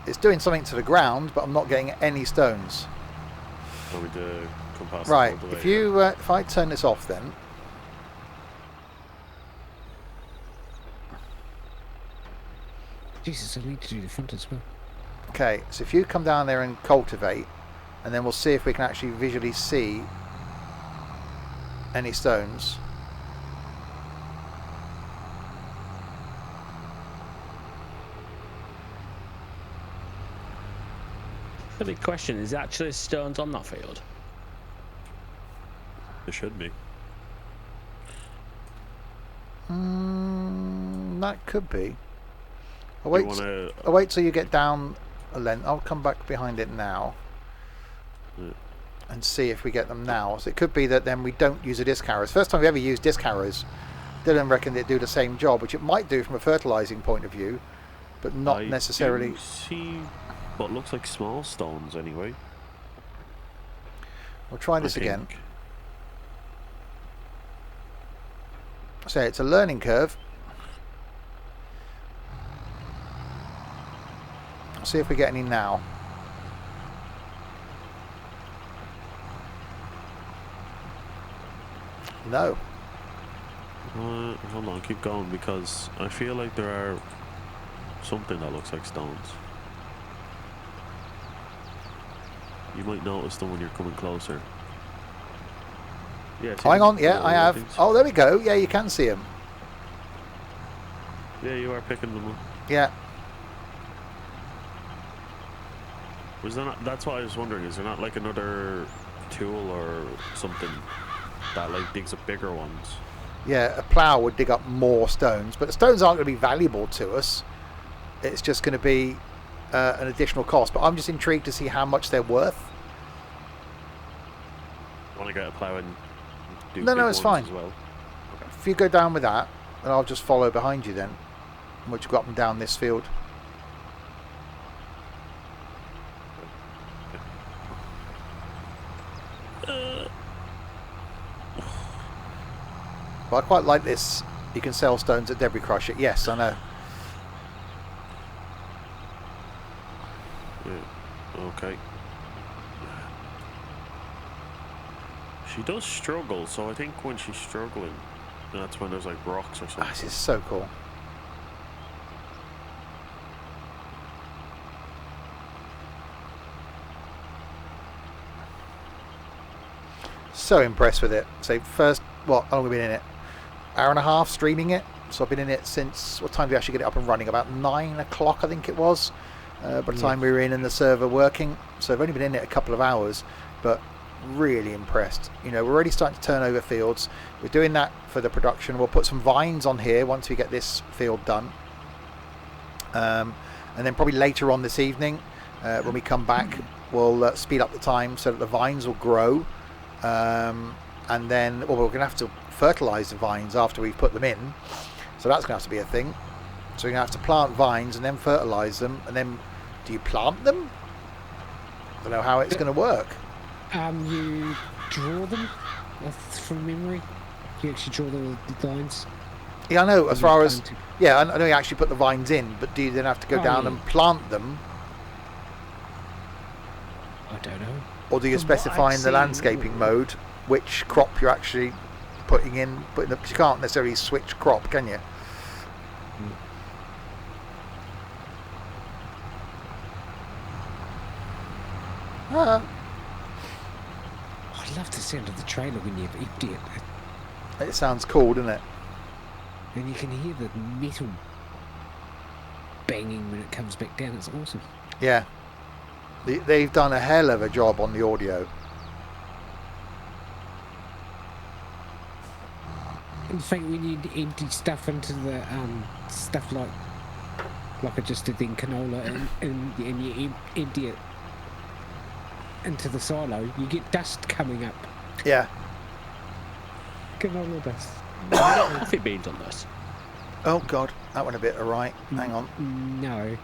It's doing something to the ground, but I'm not getting any stones. Right, if you if I turn this off then. Jesus, I need to do the front as well. Okay, so if you come down there and cultivate, and then we'll see if we can actually visually see any stones. The big question is actually stones on that field. There should be. That could be. I'll You wait. wanna- I'll wait till you get down a length. I'll come back behind it now and see if we get them now. So it could be that then we don't use a disc harrow. It's the first time we ever used disc harrows. Didn't reckon they'd do the same job, which it might do from a fertilizing point of view, but not I necessarily. do see what looks like small stones anyway. We'll try I this again. think. So it's a learning curve. I'll see if we get any now. No. Hold on, keep going, because I feel like there are something that looks like stones. You might notice them when you're coming closer. Yeah. see Hang them? on, yeah, I have. things? Oh, there we go. Yeah, you can see them. Yeah, you are picking them up. Yeah. Was there not, that's what I was wondering. Is there not like another tool or something that like digs up bigger ones? Yeah, a plough would dig up more stones, but the stones aren't going to be valuable to us. It's just going to be an additional cost. But I'm just intrigued to see how much they're worth. Want to get a plough and do No, big no, it's ones fine. as well? If you go down with that, then I'll just follow behind you then. Once you go up and down this field. But I quite like this. You can sell stones at Debris Crusher. Yes, I know. Yeah. Okay. She does struggle, so I think when she's struggling, that's when there's like rocks or something. Ah, this is so cool. So impressed with it. So first, what, how long have we been in it? Hour and a half streaming it. So I've been in it since, what time did we actually get it up and running? About 9 o'clock, I think it was. By the time we were in and the server working. So I've only been in it a couple of hours, but really impressed. You know, we're already starting to turn over fields. We're doing that for the production. We'll put some vines on here once we get this field done. And then probably later on this evening, when we come back, we'll speed up the time so that the vines will grow. And then, well, we're going to have to fertilize the vines after we've put them in. So that's going to have to be a thing. So you're going to have to plant vines and then fertilize them. And then, do you plant them? I don't know how it's going to work. You draw them from memory. You actually draw the lines. Yeah, I know. As And you far as plant yeah, I know you actually put the vines in, but do you then have to go Oh, down yeah. and plant them, I don't know. or do you From what specify I've in the seen- landscaping mode which crop you're actually putting in? Because you can't necessarily switch crop, can you? Ah, I love the sound of the trailer when you empty it. it sounds cool, doesn't it? And you can hear the metal banging when it comes back down. It's awesome. Yeah. They've done a hell of a job on the audio. In fact, when you empty stuff into the stuff like I just did in Canola, and you empty it into the silo, you get dust coming up. Yeah. Canola dust. Fit beans on this. Oh God, that went a bit awry. Hang on. No.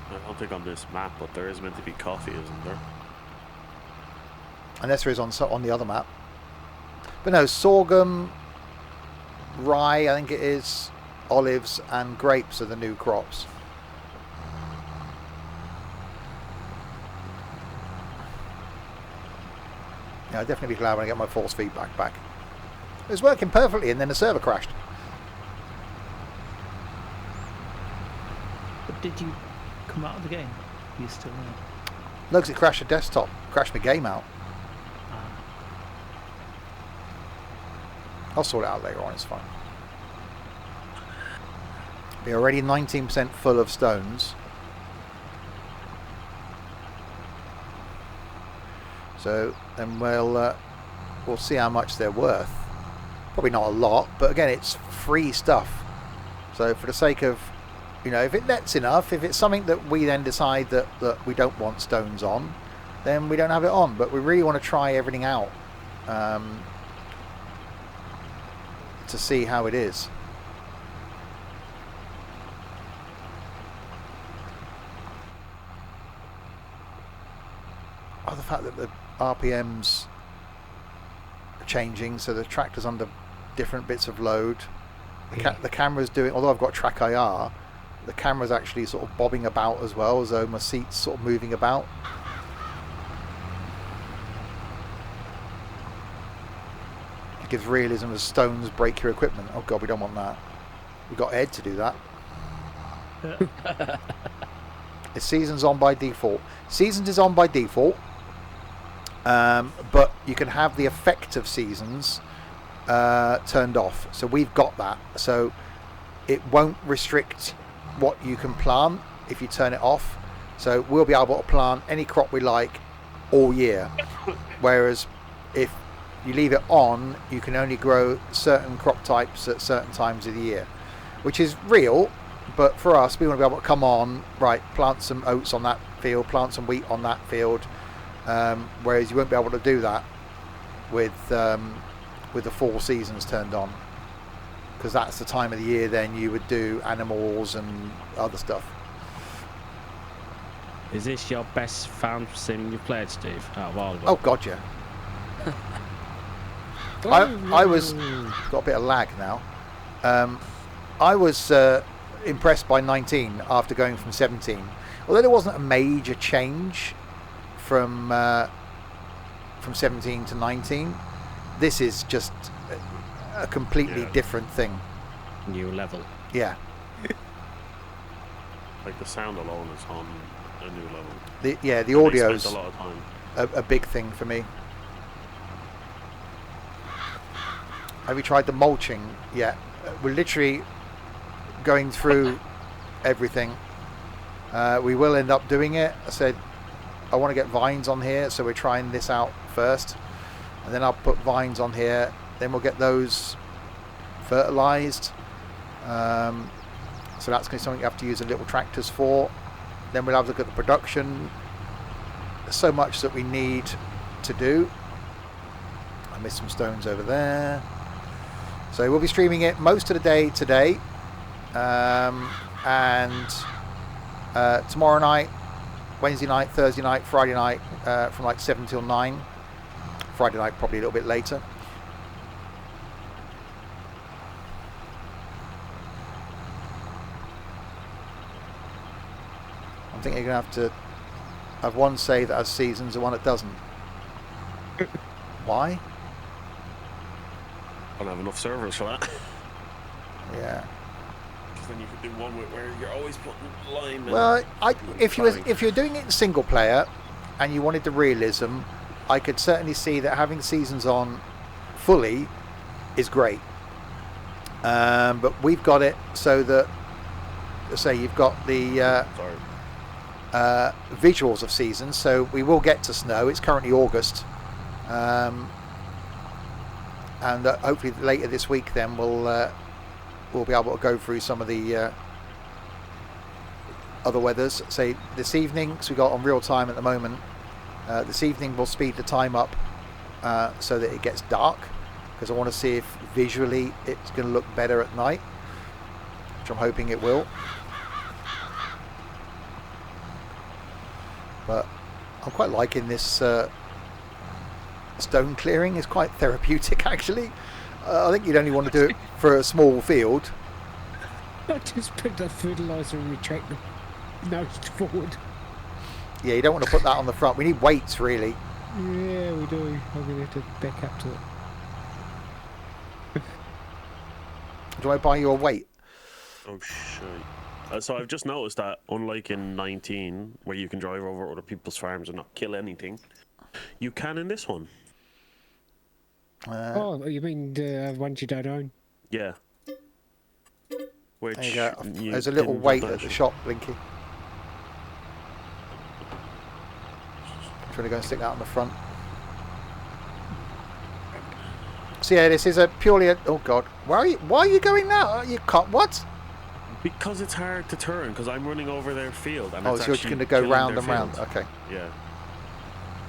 I don't think on this map, but there is meant to be coffee, isn't there? Unless there is on the other map. But no, sorghum, rye, I think it is, olives and grapes are the new crops. Yeah, I'll definitely be glad when I get my force feedback back. It was working perfectly and then the server crashed. But did you come out of the game? You still there? No, because it crashed the desktop, crashed my game out. Ah. I'll sort it out later on, it's fine. We're already 19% full of stones. So then we'll see how much they're worth. Probably not a lot, but again, it's free stuff. So for the sake of, you know, if it nets enough, if it's something that we then decide that we don't want stones on, then we don't have it on. But we really want to try everything out to see how it is. Oh, the fact that the RPMs are changing, so the tractor's under different bits of load. The camera's doing, although I've got track IR, the camera's actually sort of bobbing about as well, as though my seat's sort of moving about. It gives realism as stones break your equipment. Oh God, we don't want that. We've got Ed to do that. The season's on by default. Seasons is on by default. But you can have the effect of seasons turned off. So we've got that. So it won't restrict what you can plant if you turn it off. So we'll be able to plant any crop we like all year. Whereas if you leave it on, you can only grow certain crop types at certain times of the year, which is real. But for us, we want to be able to come on, right, plant some oats on that field, plant some wheat on that field. Whereas you won't be able to do that with the 4 seasons turned on, because that's the time of the year then you would do animals and other stuff. Is this your best farm sim you've played, Steve? Out of all of them? Oh God, yeah. I was got a bit of lag now. I was impressed by 19 after going from 17, although there wasn't a major change from 17 to 19. This is just a completely different thing. New level. Yeah. Like the sound alone is on a new level. The audio's a lot of time. a big thing for me. Have you tried the mulching yet? We're literally going through everything. We will end up doing it. I said I want to get vines on here, so we're trying this out first, and then I'll put vines on here, then we'll get those fertilized. So that's going to be something you have to use the little tractors for. Then we'll have a look at the production. There's so much that we need to do. I missed some stones over there. So we'll be streaming it most of the day today, and tomorrow night, Wednesday night, Thursday night, Friday night, from like 7 till 9. Friday night probably a little bit later. I'm thinking you're going to have to have one save that has seasons and one that doesn't. Why? I don't have enough servers for that. Yeah. Because then you could do one where you're always putting lime. Well, if you're doing it in single player, and you wanted the realism, I could certainly see that having seasons on fully is great. But we've got it so that, say, you've got the visuals of seasons, so we will get to snow. It's currently August, and hopefully later this week then we'll be able to go through some of the other weathers. Say this evening, because we got on real time at the moment, this evening we'll speed the time up so that it gets dark, because I want to see if visually it's going to look better at night, which I'm hoping it will. But I'm quite liking this stone clearing. It's quite therapeutic, actually. I think you'd only want to do it for a small field. I just put the fertilizer and retract the nose forward. Yeah, you don't want to put that on the front. We need weights, really. Yeah, we do. I'm going to have to back up to it. Do I buy you a weight? Oh shit. So I've just noticed that, unlike in 19, where you can drive over other people's farms and not kill anything, you can in this one. Oh, you mean the ones you don't own? Yeah. Which There you go. you There's a little didn't weight have at the that shop, Blinky. Trying to go and stick that on the front. So yeah, this is a purely a... Oh god, why are you going now? You can't... What? Because it's hard to turn, because I'm running over their field. And Oh, it's so you're just actually going to go killing round their and round. field. Okay. Yeah.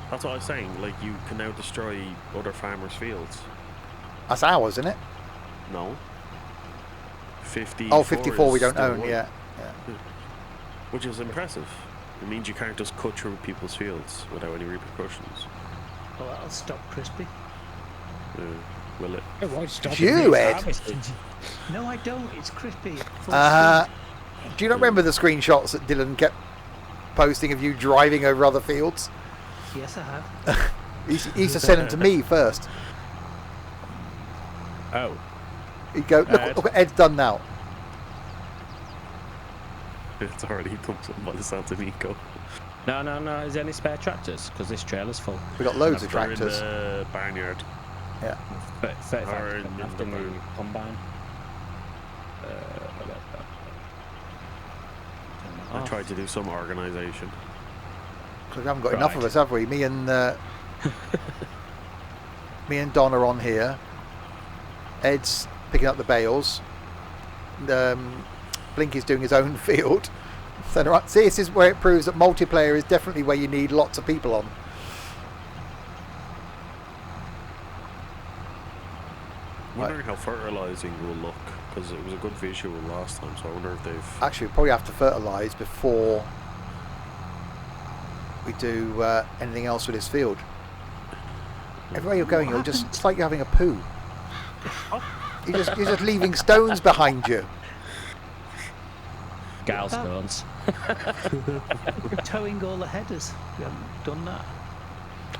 That's what I was saying. Like, you can now destroy other farmers' fields. That's ours, isn't it? No. 54. Oh, 54 we is don't still own, one. yeah. Which is impressive. It means you can't just cut through people's fields without any repercussions. Well, that'll stop Crispy. Will it? It won't stop You, it. Ed? No, I don't. It's Crispy. Full Do you not remember the screenshots that Dylan kept posting of you driving over other fields? speed. Yes, I have. He used to send them to me first. Oh. He'd go, look what Ed's done now. It's already done something by the sounds of Nico. No. Is there any spare tractors? Because this trailer's full. We got loads of They're tractors. in the barnyard. Yeah. 35 in after the the barn. combine. I tried to do some organisation. Because we haven't got enough of us, have we? Me and Don are on here. Ed's picking up the bales. Blinky's doing his own field. So, see, this is where it proves that multiplayer is definitely where you need lots of people on. I'm wondering how fertilising will look, because it was a good visual last time, so I wonder if they've... Actually, we probably have to fertilise before we do anything else with this field. Everywhere you're going, it's like you're having a poo. You're just leaving stones behind you. Gal stones. We're towing all the headers. We haven't done that.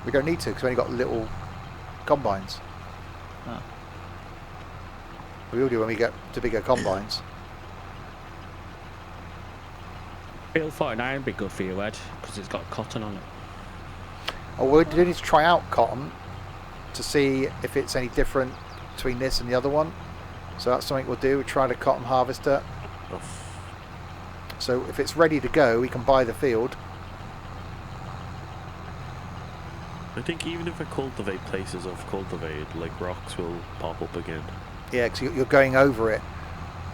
We don't need to because we only got little combines. Oh. We will do when we get to bigger combines. Field 49 would be good for you, Ed, because it's got cotton on it. Oh, we do need to try out cotton to see if it's any different between this and the other one. So that's something we'll do. We'll try the cotton harvester. Oh, So if it's ready to go, we can buy the field. I think even if I cultivate places I've cultivated, like rocks will pop up again. Yeah, because you're going over it.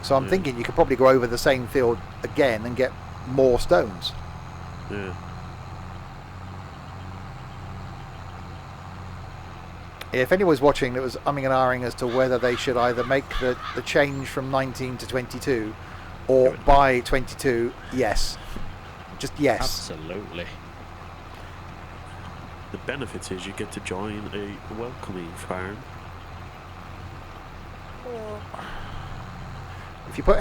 So I'm thinking you could probably go over the same field again and get more stones. Yeah. If anyone's watching that was umming and ahhing as to whether they should either make the change from 19 to 22 or buy 22, yes. Just yes. Absolutely. The benefits is you get to join a welcoming farm. If you put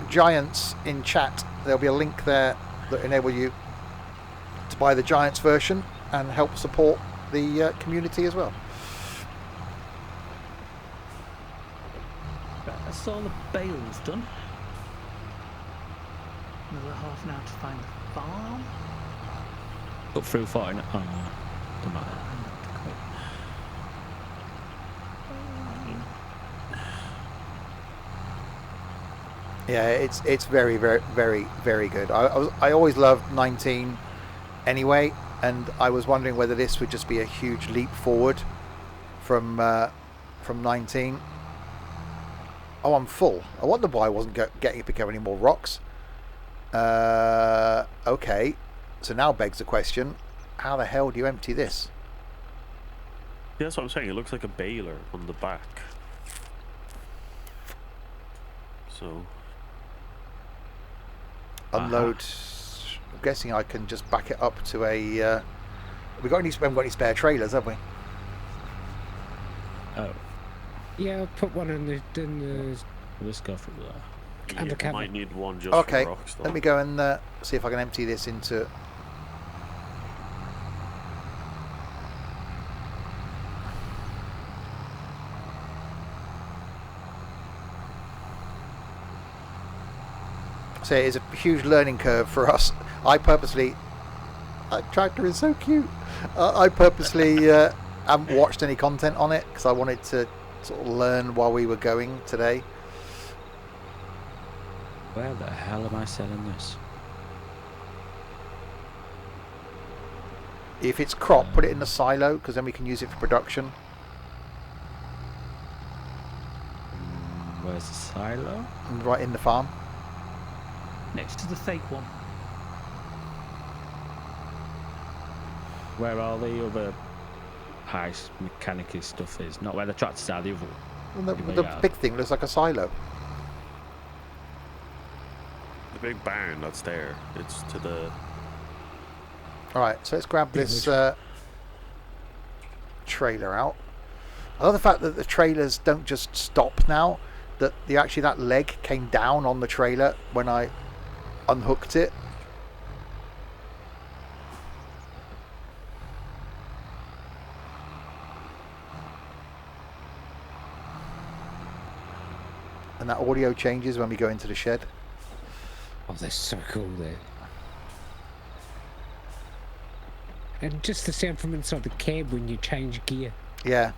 !giants in chat, there'll be a link there that enable you to buy the Giants version and help support the community as well. Right, that's all the bales done. Another half an hour to find the farm. Up through 40. Oh, doesn't matter. Yeah, it's very, very, very, very good. I always loved 19 anyway, and I was wondering whether this would just be a huge leap forward from 19. Oh, I'm full. I wonder why I wasn't getting to pick up any more rocks. Okay, so now begs the question: how the hell do you empty this? Yeah, that's what I'm saying. It looks like a baler on the back. So Unload. I'm guessing I can just back it up to a. We haven't got any spare trailers, have we? Oh, Yeah, I'll put one in the let's go through there. you Undercover. might need one just Okay, for rocks. Though. let me go and see if I can empty this into. So it is a huge learning curve for us. That tractor is so cute. I purposely haven't watched any content on it because I wanted to sort of learn while we were going today. Where the hell am I selling this? If it's crop, put it in the silo because then we can use it for production. Where's the silo? Right in the farm. Next to the fake one. Where all the other high mechanical stuff is, not where the tractors are, the other one. The big thing looks like a silo. The big barn that's there. It's to the. Alright, so let's grab this trailer out. I love the fact that the trailers don't just stop now. That that leg came down on the trailer when I unhooked it. And that audio changes when we go into the shed. Oh, they're so cool there. And just the sound from inside the cab when you change gear. Yeah.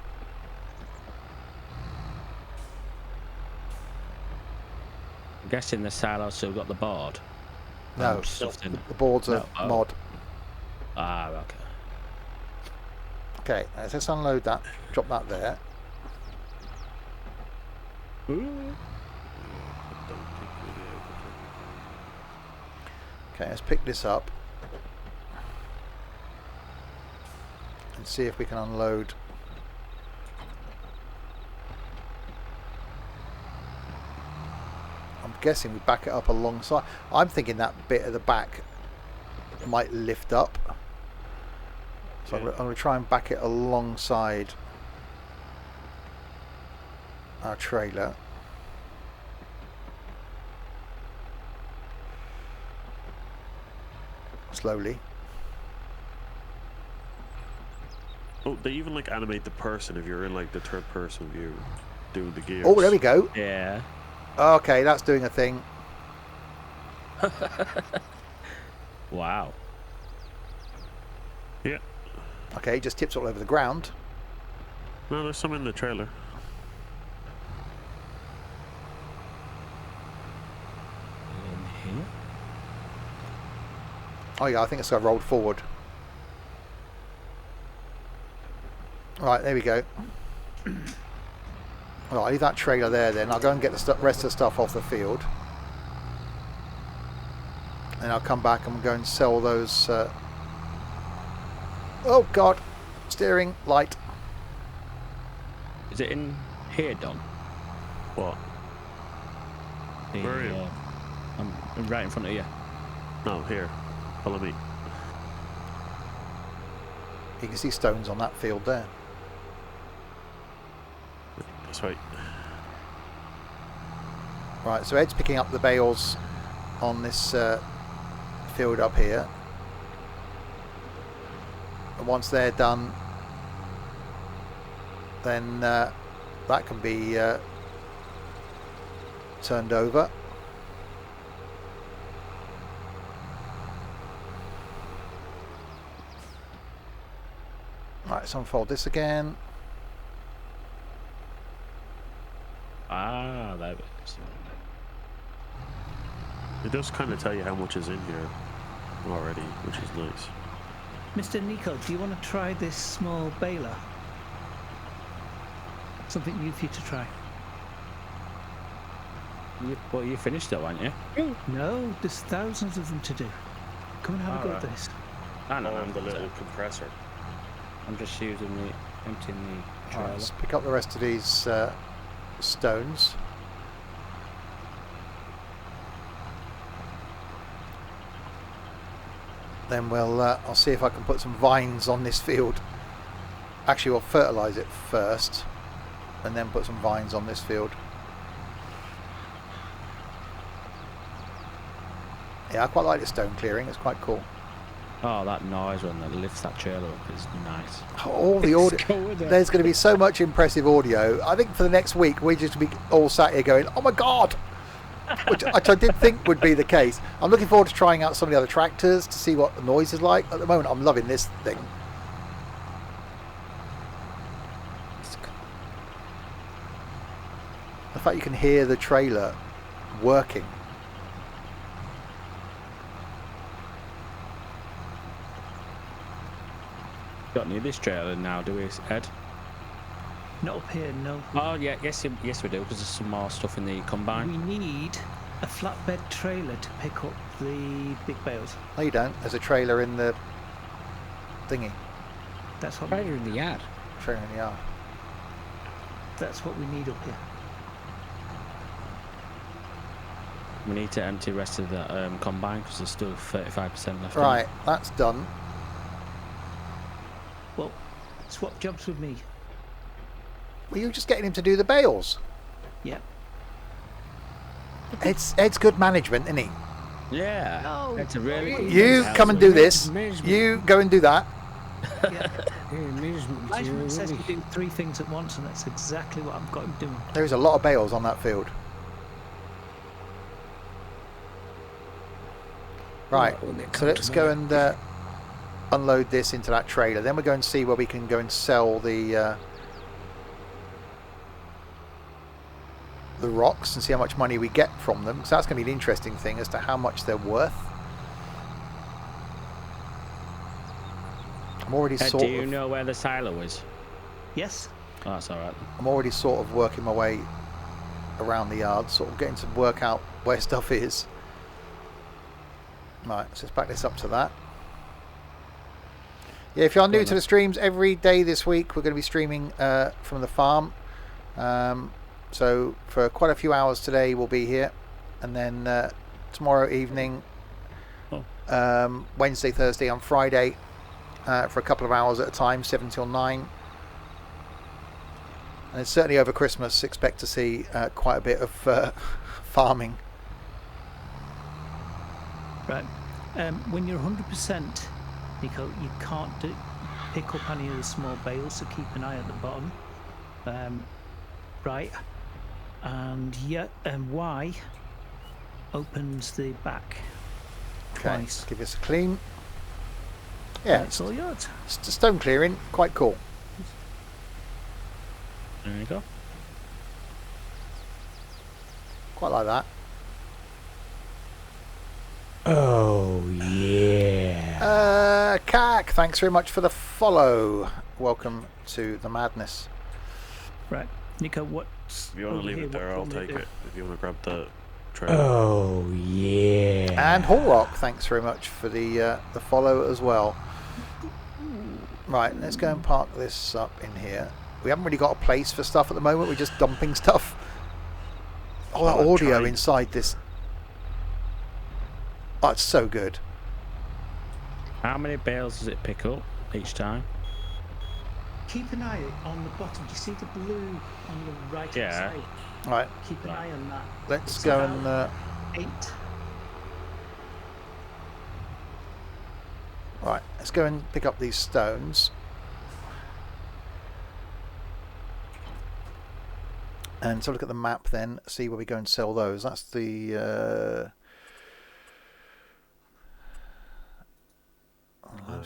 I'm guessing the silo's still got the board. No, Stuffed in. the board's a No, oh. mod. Ah, okay. Okay, let's unload that. Drop that there. Okay, let's pick this up and see if we can unload. I'm guessing we back it up alongside. I'm thinking that bit at the back might lift up. So I'm going to try and back it alongside our trailer. Slowly. Oh, they even like animate the person if you're in like the third person view doing the gears. Oh, there we go. Yeah. Okay, that's doing a thing. Wow. Yeah. Okay, it just tips all over the ground. No, there's some in the trailer. In here? Oh yeah, I think it's got rolled forward. Right, there we go. Right, I'll leave that trailer there then. I'll go and get the rest of the stuff off the field. And I'll come back and go and sell those... Oh god! Steering light. Is it in here, Don? What? The, Where are you? I'm right in front of you. No, here. Follow me. You can see stones on that field there. That's right. Right, so Ed's picking up the bales on this field up here. And once they're done, then that can be turned over. let's unfold this again. Ah, there it is. It does kind of tell you how much is in here already, which is nice. Mr. Nico, do you want to try this small baler? Something new for you to try. You finished it, weren't you? No, there's thousands of them to do. Come and have a go at Alright. this. I know. On the little compressor. I'm just emptying the trailer. Right, let's pick up the rest of these stones. Then I'll see if I can put some vines on this field. Actually, we'll fertilise it first, and then put some vines on this field. Yeah, I quite like the stone clearing. It's quite cool. Oh, that noise when it lifts that trailer up is nice. All the audio. There's going to be so much impressive audio. I think for the next week we're just be all sat here going, "Oh my god," which I did think would be the case. I'm looking forward to trying out some of the other tractors to see what the noise is like. At the moment, I'm loving this thing. The fact you can hear the trailer working. Don't need this trailer now, do we, Ed? Not up here, no. Oh yeah, yes we do, because there's some more stuff in the combine. We need a flatbed trailer to pick up the big bales. No, you don't. There's a trailer in the thingy. That's what Trailer in the yard. Trailer in the yard. that's what we need up here. We need to empty the rest of the combine because there's still 35% left. Right, that's done. Well, swap jobs with me. Were you just getting him to do the bales? Yeah. Ed's good management, isn't he? Yeah. No. It's a really good You house. come and do this. Management. You go and do that. Yeah. Yeah, management. Management says we do 3 things at once, and that's exactly what I've got him doing. There is a lot of bales on that field. Right, When they so come let's to go that. and unload this into that trailer. Then we're going to see where we can go and sell the rocks and see how much money we get from them. So that's going to be an interesting thing as to how much they're worth. I'm already Ed, sort do you of. know where the silo is? Yes? Oh, that's all right. I'm already sort of working my way around the yard, sort of getting to work out where stuff is. Right, so let's back this up to that. Yeah, if you're new to the streams, every day this week we're going to be streaming from the farm. So for quite a few hours today we'll be here, and then tomorrow evening, Wednesday, Thursday and Friday for a couple of hours at a time, 7 till 9. And certainly over Christmas expect to see quite a bit of farming. Right. When you're 100%, Nico, you can't pick up any of the small bales, so keep an eye at the bottom. Right. And Y opens the back Okay, twice. let's give this a clean. Yeah, It's all yours. stone clearing, quite cool. There you go. Quite like that. Oh yeah. Kak, thanks very much for the follow. Welcome to the madness. Right. Nico, what's If you want over to leave here? it there, What I'll do you want take me it. If you want to grab the trailer. Oh yeah. And Hallrock, thanks very much for the follow as well. Right, let's go and park this up in here. We haven't really got a place for stuff at the moment. We're just dumping stuff. Oh, that Oh, audio try. inside this. Oh, it's so good. How many bales does it pick up each time? Keep an eye on the bottom. Do you see the blue on the right Yeah. hand side? Right, Keep an eye on that. let's It's go about and 8. right, let's go and pick up these stones. And so look at the map then, see where we go and sell those. That's the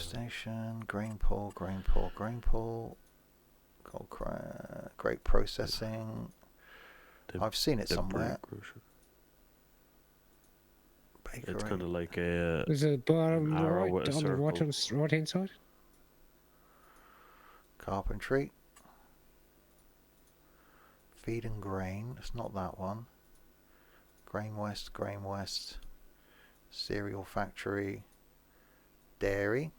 station, grain pool. Great processing. I've seen it somewhere. Bakery. It's kind of like a. There's a bar on the arrow right, with a on the circle. right hand side. Carpentry. Feed and grain. It's not that one. Grain West. Cereal factory. Dairy.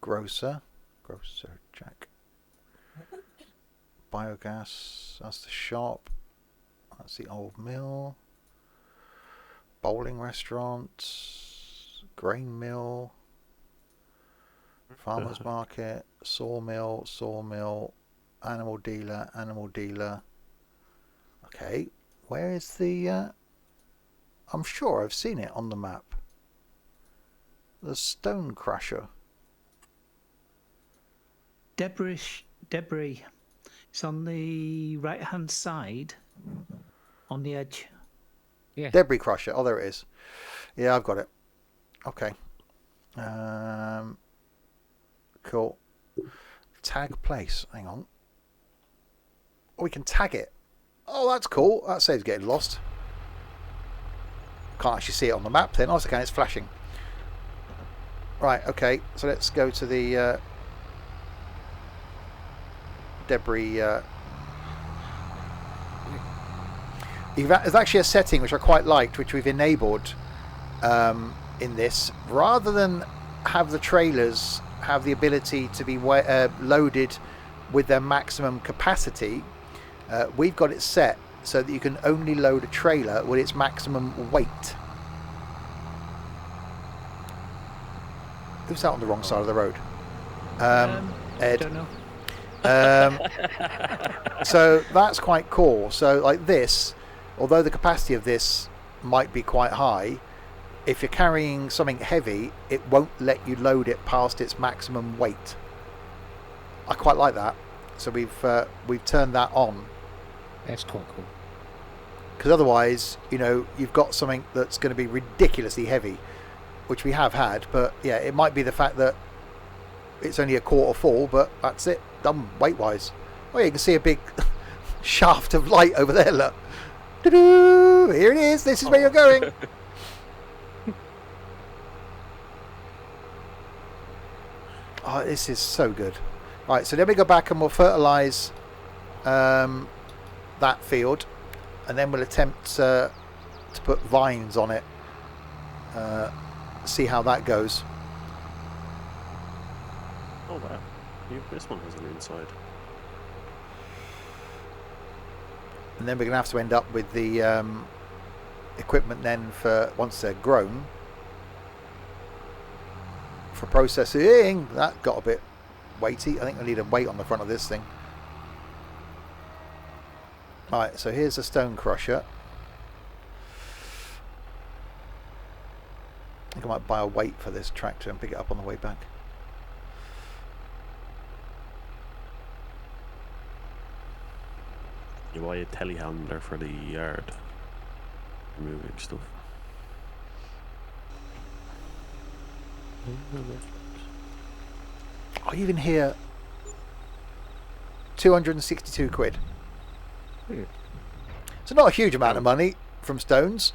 Grocer Jack. Biogas. That's the shop. That's the old mill. Bowling restaurant. Grain mill. Farmers market. Sawmill. Animal dealer. Okay, where is the... I'm sure I've seen it on the map. The stone crusher. Debris. It's on the right-hand side, on the edge. Yeah. Debris crusher. Oh, there it is. Yeah, I've got it. Okay. Cool. Tag place. Hang on. Oh, we can tag it. Oh, that's cool. That saves getting lost. Can't actually see it on the map then. Oh, okay, it's flashing. Right, okay. So let's go to the debris. There's actually a setting which I quite liked, which we've enabled in this. Rather than have the trailers have the ability to be loaded with their maximum capacity, we've got it set so that you can only load a trailer with its maximum weight. Who's out on the wrong side of the road? Ed. Don't know. So that's quite cool. So like this, although the capacity of this might be quite high, if you're carrying something heavy, it won't let you load it past its maximum weight. I quite like that. So we've turned that on. That's quite cool. Because otherwise, you know, you've got something that's going to be ridiculously heavy, which we have had. But yeah, it might be the fact that it's only a quarter full, but that's it, done weight-wise. Oh, you can see a big shaft of light over there, look. Doo-doo! Here it is, this is where you're going. Oh, this is so good. Right, so then we go back and we'll fertilise that field, and then we'll attempt to put vines on it. See how that goes. Oh wow, this one has an inside. And then we're going to have to end up with the equipment then for once they're grown for processing. That got a bit weighty. I think I need a weight on the front of this thing. Right, so here's a stone crusher. I think I might buy a weight for this tractor and pick it up on the way back. You buy a telehandler for the yard, removing stuff. I even hear 262 quid. So not a huge amount of money from stones.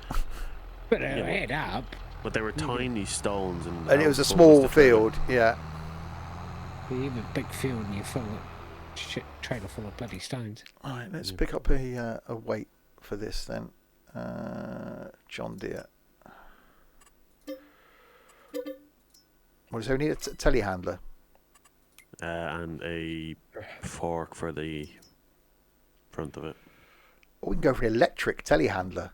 But head up. But they were tiny stones, and And it was a small field, yeah. You have a big field and you're full of shit, trailer full of bloody stones. Alright, let's pick up a weight for this then. John Deere. What does it need? A telehandler. And a fork for the front of it. Oh, we can go for an electric telehandler.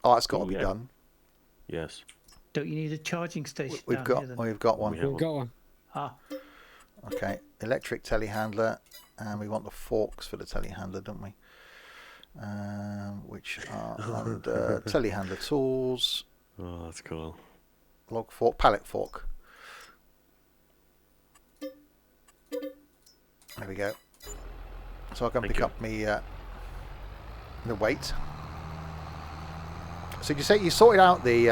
Oh, that's got to be yeah. done. Yes. Don't you need a charging station? We've down got here then? we've got one. We have We've got one. Ah, Okay, electric telehandler, and we want the forks for the telehandler, don't we? Which are under telehandler tools, Oh, that's cool. log fork, pallet fork. There we go. So I can Thank pick you. up me the weight. So you say you sorted out the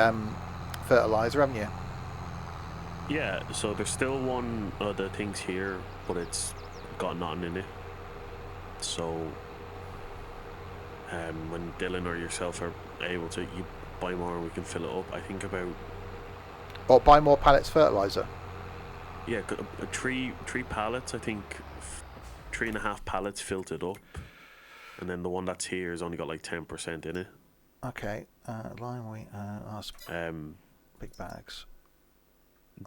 fertilizer, haven't you? Yeah, so there's still one of the things here, but it's got nothing in it. So, when Dylan or yourself are able to, you buy more and we can fill it up. I think about Or buy more pallets fertilizer. yeah, three pallets. I think 3.5 pallets filled it up, and then the one that's here has only got like 10% in it. Okay, line wheat, big bags.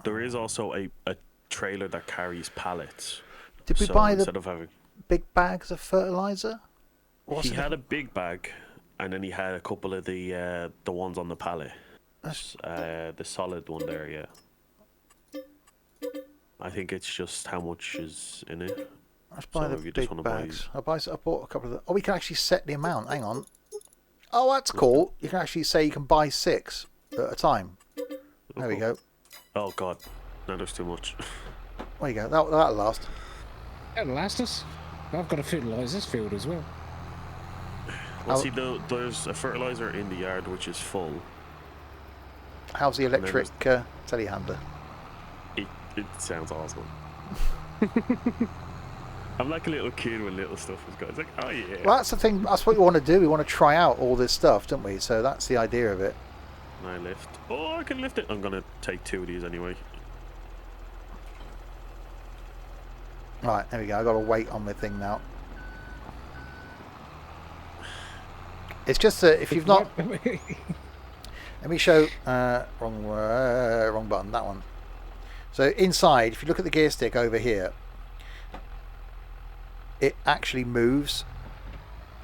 There is also a trailer that carries pallets. Did we So buy instead the of having, big bags of fertilizer? he had a big bag, and then he had a couple of the ones on the pallet. The solid one there, yeah. I think it's just how much is in it. Let's buy So if the you just big wanna buy- bags. I bought a couple of the... Oh, we can actually set the amount. Hang on. Oh, that's cool. You can actually say you can buy 6 at a time. There we go. Oh god, no, there's too much. There you go. That'll last. That'll last us. I've got a fertilizers field as well. Well, see, there's a fertilizer in the yard which is full. How's the then electric telehandler? It sounds awesome. I'm like a little kid when little stuff is going. It's like, oh yeah. Well, that's the thing. That's what we want to do. We want to try out all this stuff, don't we? So that's the idea of it. And I lift. Oh, I can lift it. I'm gonna take 2 of these anyway. Right, there we go. I've got to wait on my thing now. It's just that if you've not... Let me show... wrong button, that one. So inside, if you look at the gear stick over here, it actually moves.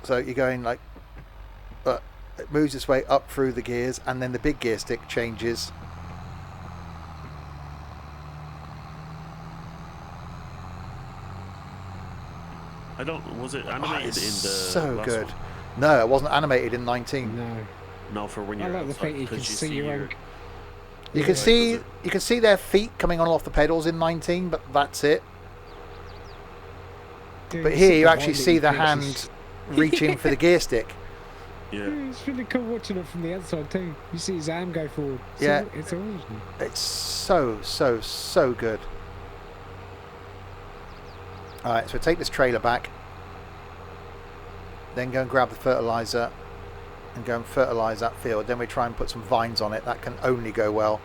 So you're going like... it moves its way up through the gears, and then the big gear stick changes. I don't. Was it animated in the? So last good. one? No, it wasn't animated in 19. No. No, for when I you're like the outside, fact you can 'cause see your own. You can see their feet coming on off the pedals in 19, but that's it. But here you actually see the hand reaching for the gear stick. Yeah. It's really cool watching it from the outside too. You see his arm go forward. Yeah. It's awesome. It's so good. Alright, so take this trailer back. Then go and grab the fertilizer and go and fertilise that field. Then we try and put some vines on it. That can only go well.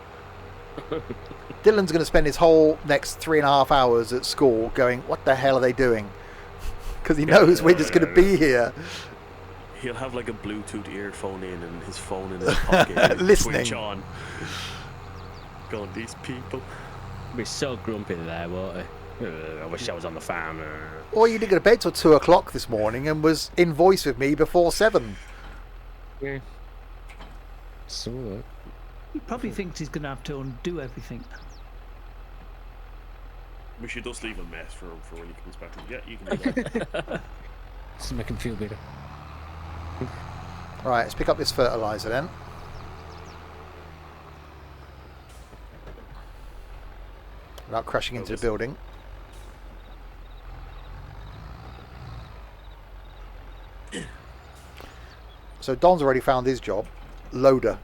Dylan's going to spend his whole next 3.5 hours at school going, what the hell are they doing? Because he knows we're just going to be here. He'll have like a Bluetooth earphone in and his phone in his pocket. And Listening. Switch on. Going, these people. Be so grumpy there, won't he? I wish I was on the farm. Or you didn't go to bed till 2 o'clock this morning and was in voice with me before 7. Yeah. Saw that. He probably thinks he's going to have to undo everything. We should just leave a mess for him for when he comes back. Yeah, you can do that. Just to make him feel better. Right, let's pick up this fertilizer then. Without crashing into the building. So Don's already found his job. Loader.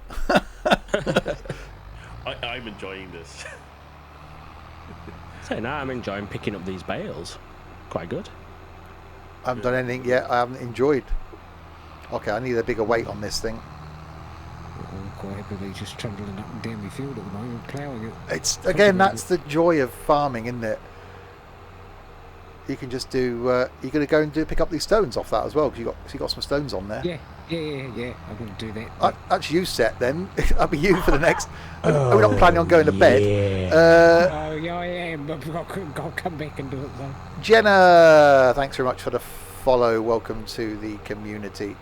I'm enjoying this. So now I'm enjoying picking up these bales. Quite good. I haven't done anything yet. I haven't enjoyed. Okay, I need a bigger weight on this thing. I'm quite happily just trundling up and down the field at the moment, ploughing it. It's again, that's the joy of farming, isn't it? You can just do. You're going to go and pick up these stones off that as well, because you got some stones on there. Yeah. I'm going to do that. That's you set then. That'll be you for the next. We're not planning on going to bed. Oh yeah, I am. But I'll come back and do it though. Jenna, thanks very much for the follow. Welcome to the community.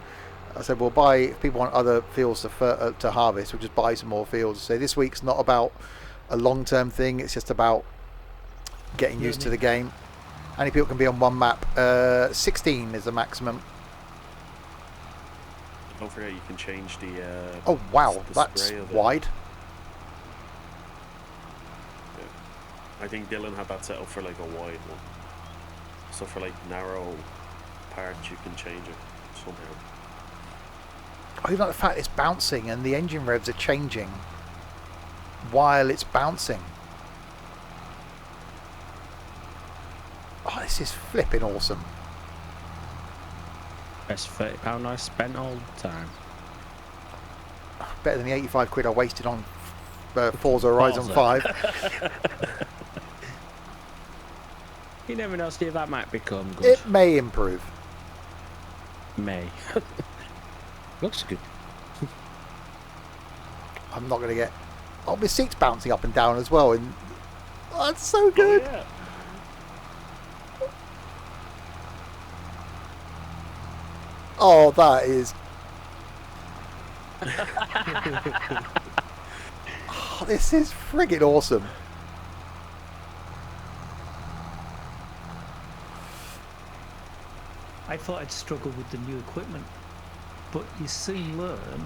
I said we'll buy, if people want other fields to harvest, we'll just buy some more fields. So this week's not about a long-term thing. It's just about getting used to the game. How many people can be on one map? 16 is the maximum. Don't forget you can change the. Oh wow, the that's spray of it. wide. Yeah. I think Dylan had that set up for like a wide one. So for like narrow parts, you can change it somehow. I like the fact it's bouncing and the engine revs are changing while it's bouncing. Oh, this is flipping awesome. Best £30 I spent all the time. Better than the 85 quid I wasted on Forza Horizon 5. You never know, Steve, that might become good. It may improve. May. Looks good. I'm not going to get... Oh, my seat's bouncing up and down as well. And oh, that's so good. Oh, yeah. Oh, that is... Oh, this is friggin' awesome. I thought I'd struggle with the new equipment, but you soon learn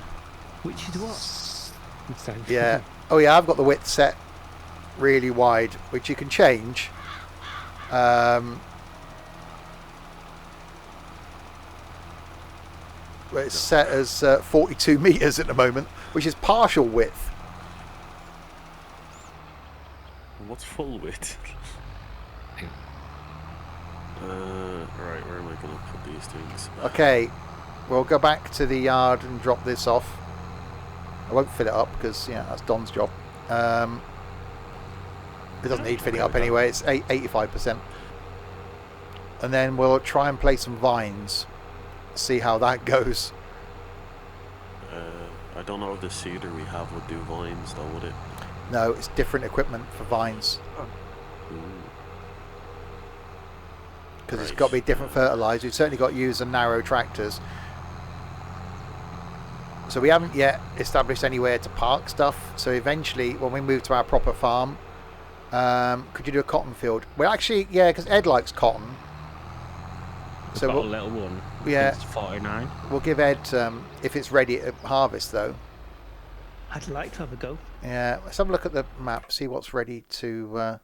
which is what. Yeah. Oh, yeah, I've got the width set really wide, which you can change. But it's set as 42 meters at the moment, which is partial width. What's full width? Right, where am I going to put these things? Okay, we'll go back to the yard and drop this off. I won't fill it up because, yeah, that's Don's job. It doesn't need filling up anyway. It's 85%. And then we'll try and play some vines. See how that goes. I don't know if the seeder we have would do vines though, would it? No, it's different equipment for vines. Because it's got to be different fertilizer. We've certainly got to use the narrow tractors. So we haven't yet established anywhere to park stuff. So eventually, when we move to our proper farm, could you do a cotton field? Well, actually, yeah, because Ed likes cotton. So we'll, a little one. Yeah, it's 49. We'll give Ed if it's ready at harvest, though. I'd like to have a go. Yeah, let's have a look at the map, see what's ready to.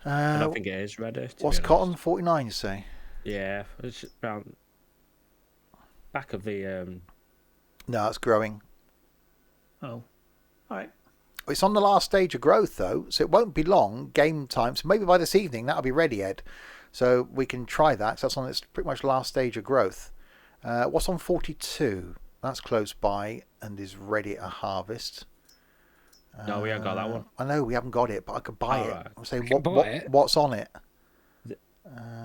I don't think it is ready. What's cotton? 49, you say? Yeah, it's around back of the. No, it's growing. Oh, all right. It's on the last stage of growth, though, so it won't be long. Game time, so maybe by this evening that'll be ready, Ed. So we can try that. So that's on its pretty much last stage of growth. What's on 42? That's close by and is ready at harvest. No, we haven't got that one. I know we haven't got it, but I could buy it. Right. I'm saying what's on it?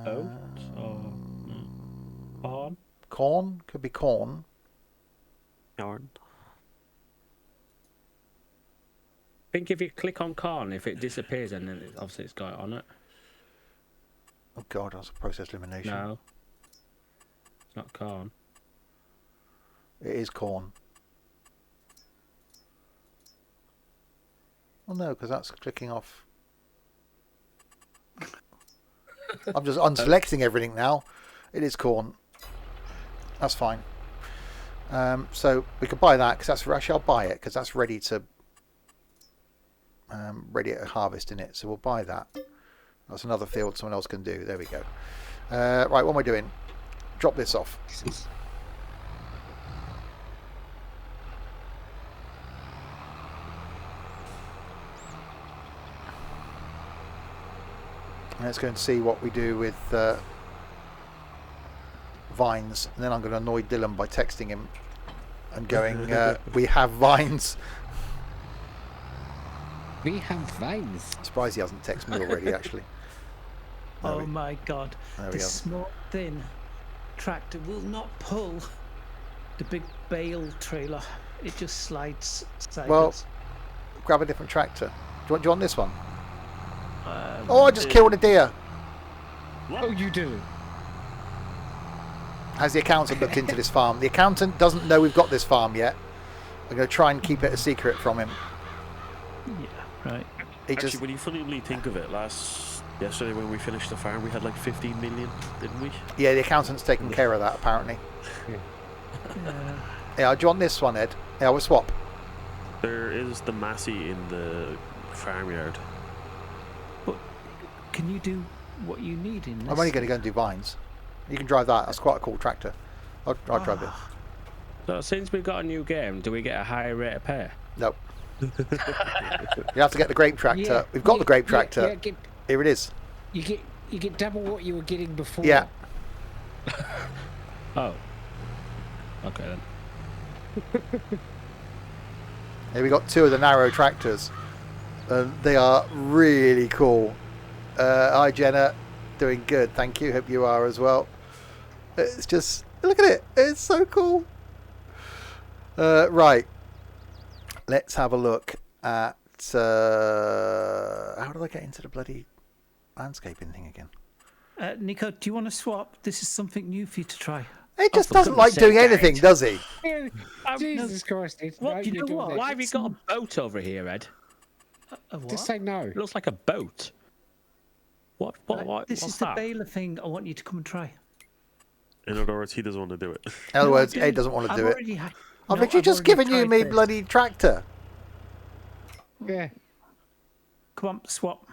Oats or corn? Corn? Could be corn. Yarn. I think if you click on corn, if it disappears, and then obviously it's got it on it. Oh God, that's a process elimination. No, it's not corn. It is corn. Well, no, because that's clicking off. I'm just unselecting everything now. It is corn. That's fine. So we could buy that because that's actually I'll buy it because that's ready to ready at harvest in it. So we'll buy that. That's another field someone else can do. There we go. Right, what am I doing? Drop this off. Let's go and see what we do with vines, and then I'm going to annoy Dylan by texting him and going, we have vines. We have vines. Surprised he hasn't texted me already, actually. Oh my God. There we The go. small, thin tractor will not pull the big bale trailer. It just slides sideways. Well, grab a different tractor. Do you want this one? Oh, I just killed a deer. Oh, you do? Has the accountant looked into this farm? The accountant doesn't know we've got this farm yet. I'm going to try and keep it a secret from him. Yeah, right. Actually, when you fully think of it, yesterday when we finished the farm, we had like 15 million, didn't we? Yeah, the accountant's taking care of that, apparently. Yeah. Yeah, do you want this one, Ed? Yeah, we'll swap. There is the Massey in the farmyard. But can you do what you need in this? I'm only going to go and do vines. You can drive that. That's quite a cool tractor. I'll drive it. So since we've got a new game, do we get a higher rate of pay? Nope. You have to get the grape tractor. Yeah, We've got the grape tractor. Yeah, Here it is. you You get double what you were getting before. Yeah. Oh. Okay then. Here we got 2 of the narrow tractors. They are really cool. Hi Jenna, doing good, thank you. Hope you are as well. It's just, look at it. It's so cool. Right. Let's have a look at how do I get into the bloody landscaping thing again? Nico, do you want to swap? This is something new for you to try. He just for doesn't like goodness doing sake, anything, Garrett. does he? Jesus Christ, Ed. What? No, You you're know doing what? that. Why have you got a boat over here, Ed? A what? Just say no. It looks like a boat. What? This what's is the that? baler thing I want you to come and try. In other words, he doesn't want to do it. In other No, I words, do. Ed doesn't want to I've do it. already had- I've no, literally I've just already given you tried me this. bloody tractor. Yeah. Come on, swap.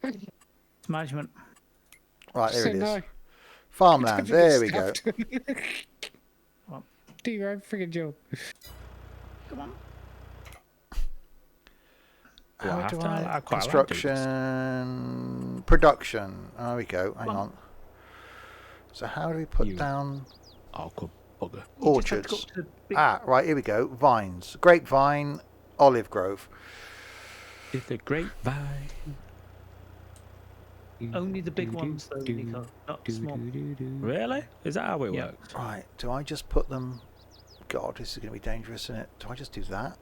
It's management. Right, there Say it is. no. Farmland, there we go. Do your own friggin' job. Come on. Do I have to? I quite like doing this. Construction, production. There we go. Hang on. So how do we put You- down Oh, good bugger. You just have to go orchards? up to the big- Right, here we go. Vines, grapevine, olive grove. It's a grapevine. Only the big ones, though, Nico, not small. Really? Is that how it Yeah. works? Right, do I just put them? God, this is going to be dangerous, isn't it? Do I just do that?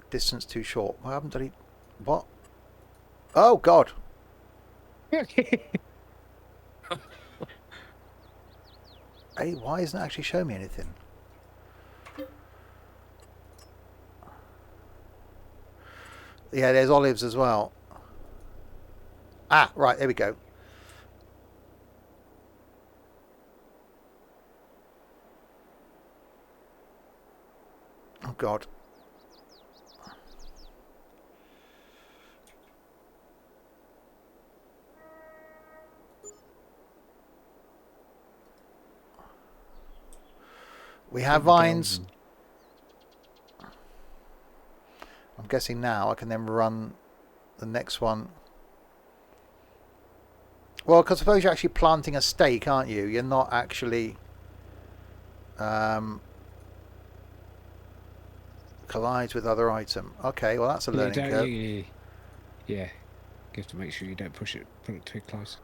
Distance too short. I haven't done it. What? Oh God! Hey, why isn't it actually showing me anything? Yeah, there's olives as well. Right, there we go. Oh God. We have vines. I'm guessing now I can then run the next one. Well, because suppose you're actually planting a stake, aren't you? You're not actually collides with other item. Okay, well that's a learning curve. Yeah. You have to make sure you don't put it too close.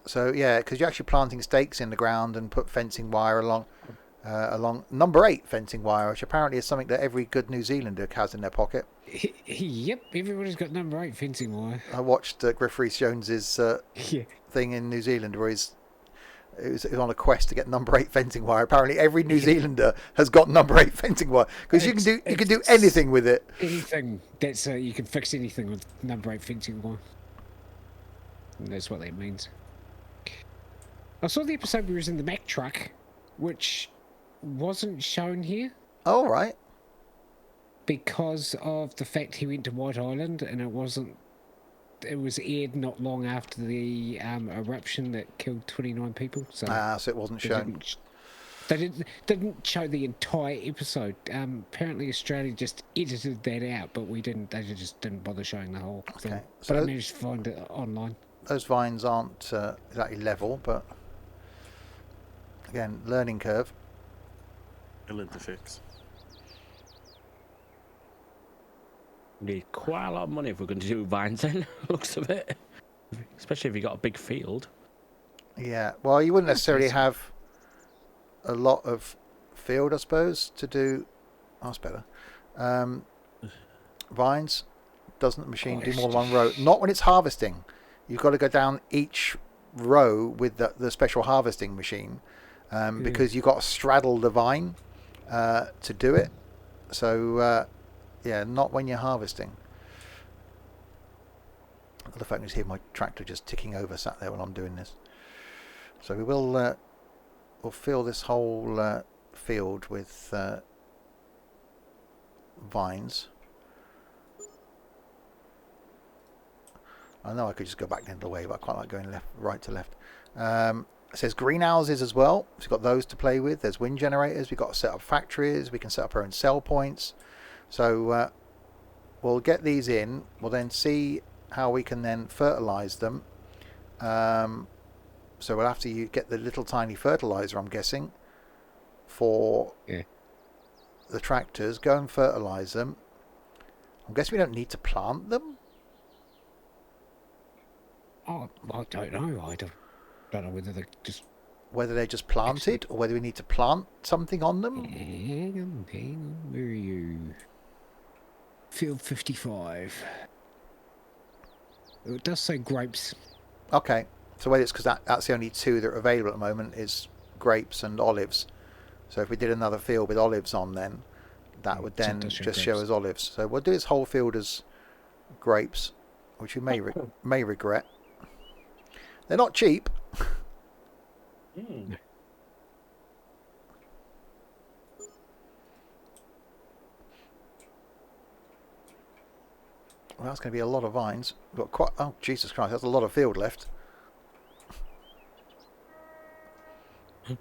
So yeah, because you're actually planting stakes in the ground and put fencing wire along number 8 fencing wire, which apparently is something that every good New Zealander has in their pocket. Yep, everybody's got number 8 fencing wire. I watched Griff Rhys-Jones's Yeah. thing in New Zealand where he was on a quest to get number 8 fencing wire. Apparently every New Zealander has got number 8 fencing wire because you can do anything with it. Anything that's you can fix anything with number 8 fencing wire. And that's what that means. I saw the episode where he was in the Mack truck, which wasn't shown here Oh, right. because of the fact he went to White Island and it was aired not long after the eruption that killed 29 people. So So it wasn't they shown. didn't show the entire episode. Apparently Australia just edited that out, but we didn't. They just didn't bother showing the whole thing. Okay, But so I managed to find it online. those vines aren't exactly level, but again, learning curve. Ill to fix. Need quite a lot of money if we're going to do vines then, looks of it. Especially if you got a big field. Yeah, well, you wouldn't necessarily have a lot of field, I suppose, to do. Oh, that's better. Vines, doesn't the machine do more than one row? Not when it's harvesting. You've got to go down each row with the special harvesting machine because you've got to straddle the vine to do it. So, yeah, not when you're harvesting. The fact is, hear my tractor just ticking over sat there while I'm doing this. So we will we'll fill this whole field with vines. I know I could just go back the other way, but I quite like going right to left. It says greenhouses as well. So we've got those to play with. There's wind generators. We've got to set up factories. We can set up our own sell points. So we'll get these in. We'll then see how we can then fertilise them. So we'll have to get the little tiny fertiliser, I'm guessing, for the tractors. Go and fertilise them. I'm guessing we don't need to plant them. Oh, I don't know. I don't know whether they're just planted or whether we need to plant something on them. Hang on. Where are you? Field 55. It does say grapes. Okay. So whether it's because that's the only two that are available at the moment is grapes and olives. So if we did another field with olives on, then that would then just show us olives. So we'll do this whole field as grapes, which we may regret. They're not cheap. Mm. Well, that's going to be a lot of vines. We've got oh, Jesus Christ, that's a lot of field left.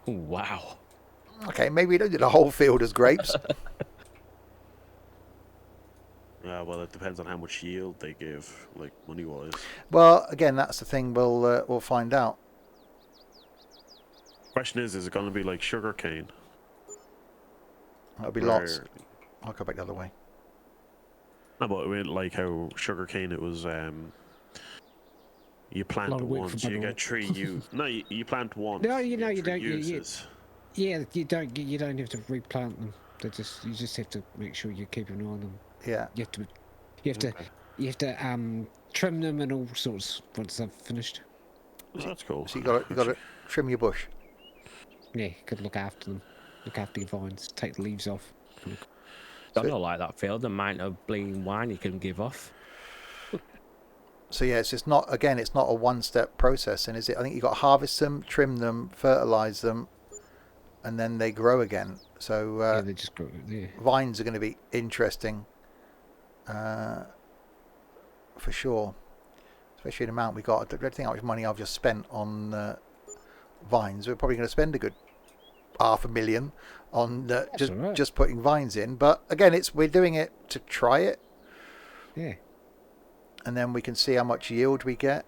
Wow. Okay, maybe we don't do the whole field as grapes. Well, it depends on how much yield they give, like money-wise. Well, again, that's the thing. We'll find out. Question is it going to be like sugar cane? That'll be lots. I'll go back the other way. No, but I mean, like how sugar cane, it was you plant it once, you get 3 uses. No, you plant once. No, you don't. Uses. You don't have to replant them. You just have to make sure you keep an eye on them. Yeah. You have to trim them and all sorts once they've finished. Oh, that's cool. So you got to trim your bush. Yeah, got to look after them. Look after your vines. Take the leaves off. I don't like that field. The amount of bleeding wine you can give off. So yeah, it's not a one-step process, and is it? I think you got to harvest them, trim them, fertilize them, and then they grow again. So yeah, they just grow. Yeah. Vines are going to be interesting, for sure. Especially the amount we got. I don't think how much money I've just spent on vines. We're probably going to spend a good $500,000 on just putting vines in. But again, we're doing it to try it. Yeah. And then we can see how much yield we get.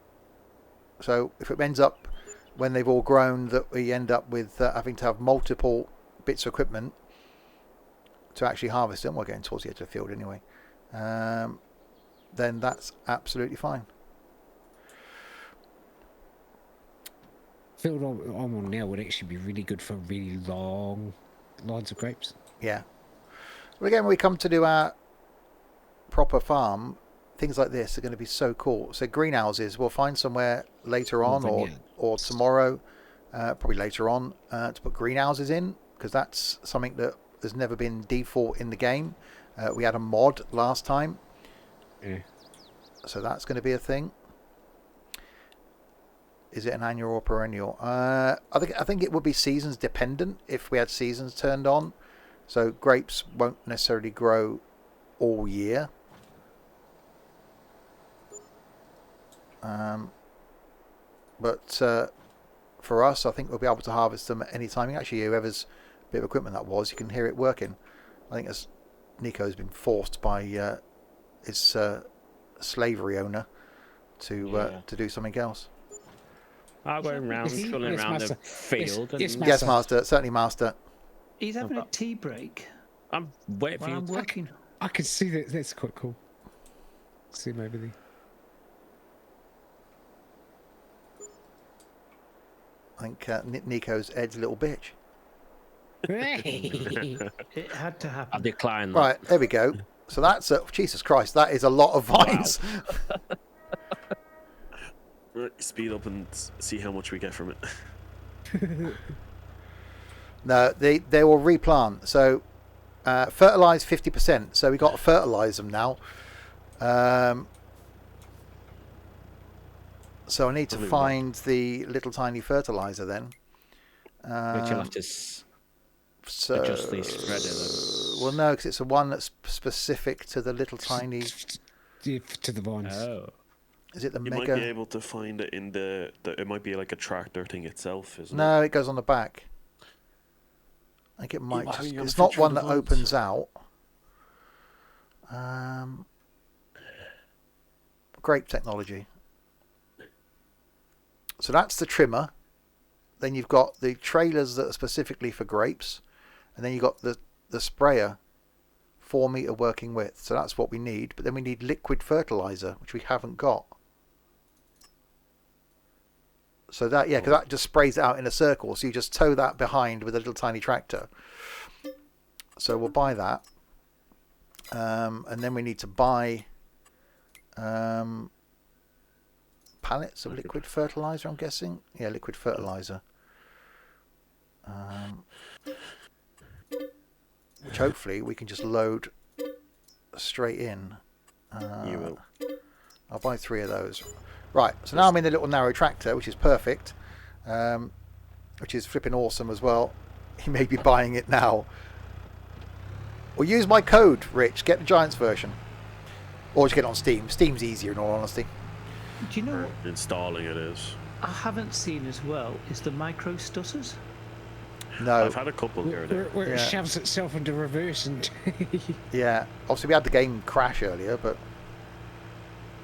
So if it ends up, when they've all grown, that we end up with having to have multiple bits of equipment to actually harvest them, we're getting towards the edge of the field anyway, then that's absolutely fine. Field I'm on now would actually be really good for really long lines of grapes. Yeah. Well, again, when we come to do our proper farm, things like this are going to be so cool. So greenhouses, we'll find somewhere later on or tomorrow, probably later on, to put greenhouses in, because that's something that has never been default in the game. We had a mod last time. Yeah. So that's going to be a thing. Is it an annual or perennial? I think it would be seasons dependent if we had seasons turned on. So grapes won't necessarily grow all year. But for us, I think we'll be able to harvest them at any time. Actually, whoever's bit of equipment that was, you can hear it working. I think as Nico's been forced by his slavery owner to do something else. I'm going round, trolling around the field. Yes, Master. Certainly, Master. He's having a tea break. I'm waiting for While you. I'm working. I can see that. That's quite cool. See him over there. I think Nico's Ed's little bitch. It had to I happen. decline that. Right, there we go. So that's Jesus Christ. That is a lot of vines. Right, speed up and see how much we get from it. No, they will replant. So fertilize 50%. So we got to fertilize them now. So I need to find the little tiny fertilizer then. Which you'll have to adjust the spreader. Well, no, because it's the one that's specific to the little tiny. To the vines. Oh. Is it the You mega? might be able to find it in the it might be like a tractor thing itself, isn't it? No, it goes on the back. I think it might. might be able It's to not feature one the that vines. opens out. grape technology. So that's the trimmer. Then you've got the trailers that are specifically for grapes, and then you've got the sprayer, 4 meter working width. So that's what we need. But then we need liquid fertilizer, which we haven't got. So that, yeah, because that just sprays it out in a circle. So you just tow that behind with a little tiny tractor. So we'll buy that. And then we need to buy pallets of liquid fertilizer, I'm guessing. Yeah, liquid fertilizer. Which hopefully we can just load straight in. You will. I'll buy 3 of those. Right, so now I'm in the little narrow tractor, which is perfect, which is flipping awesome as well. He may be buying it now. Or use my code, Rich. Get the Giants version. Or just get it on Steam. Steam's easier, in all honesty. Do you know what Installing it is. I haven't seen as well is the micro stutters? No. I've had a couple here. Where it Yeah. shoves itself into reverse and... Yeah. Obviously, we had the game crash earlier, but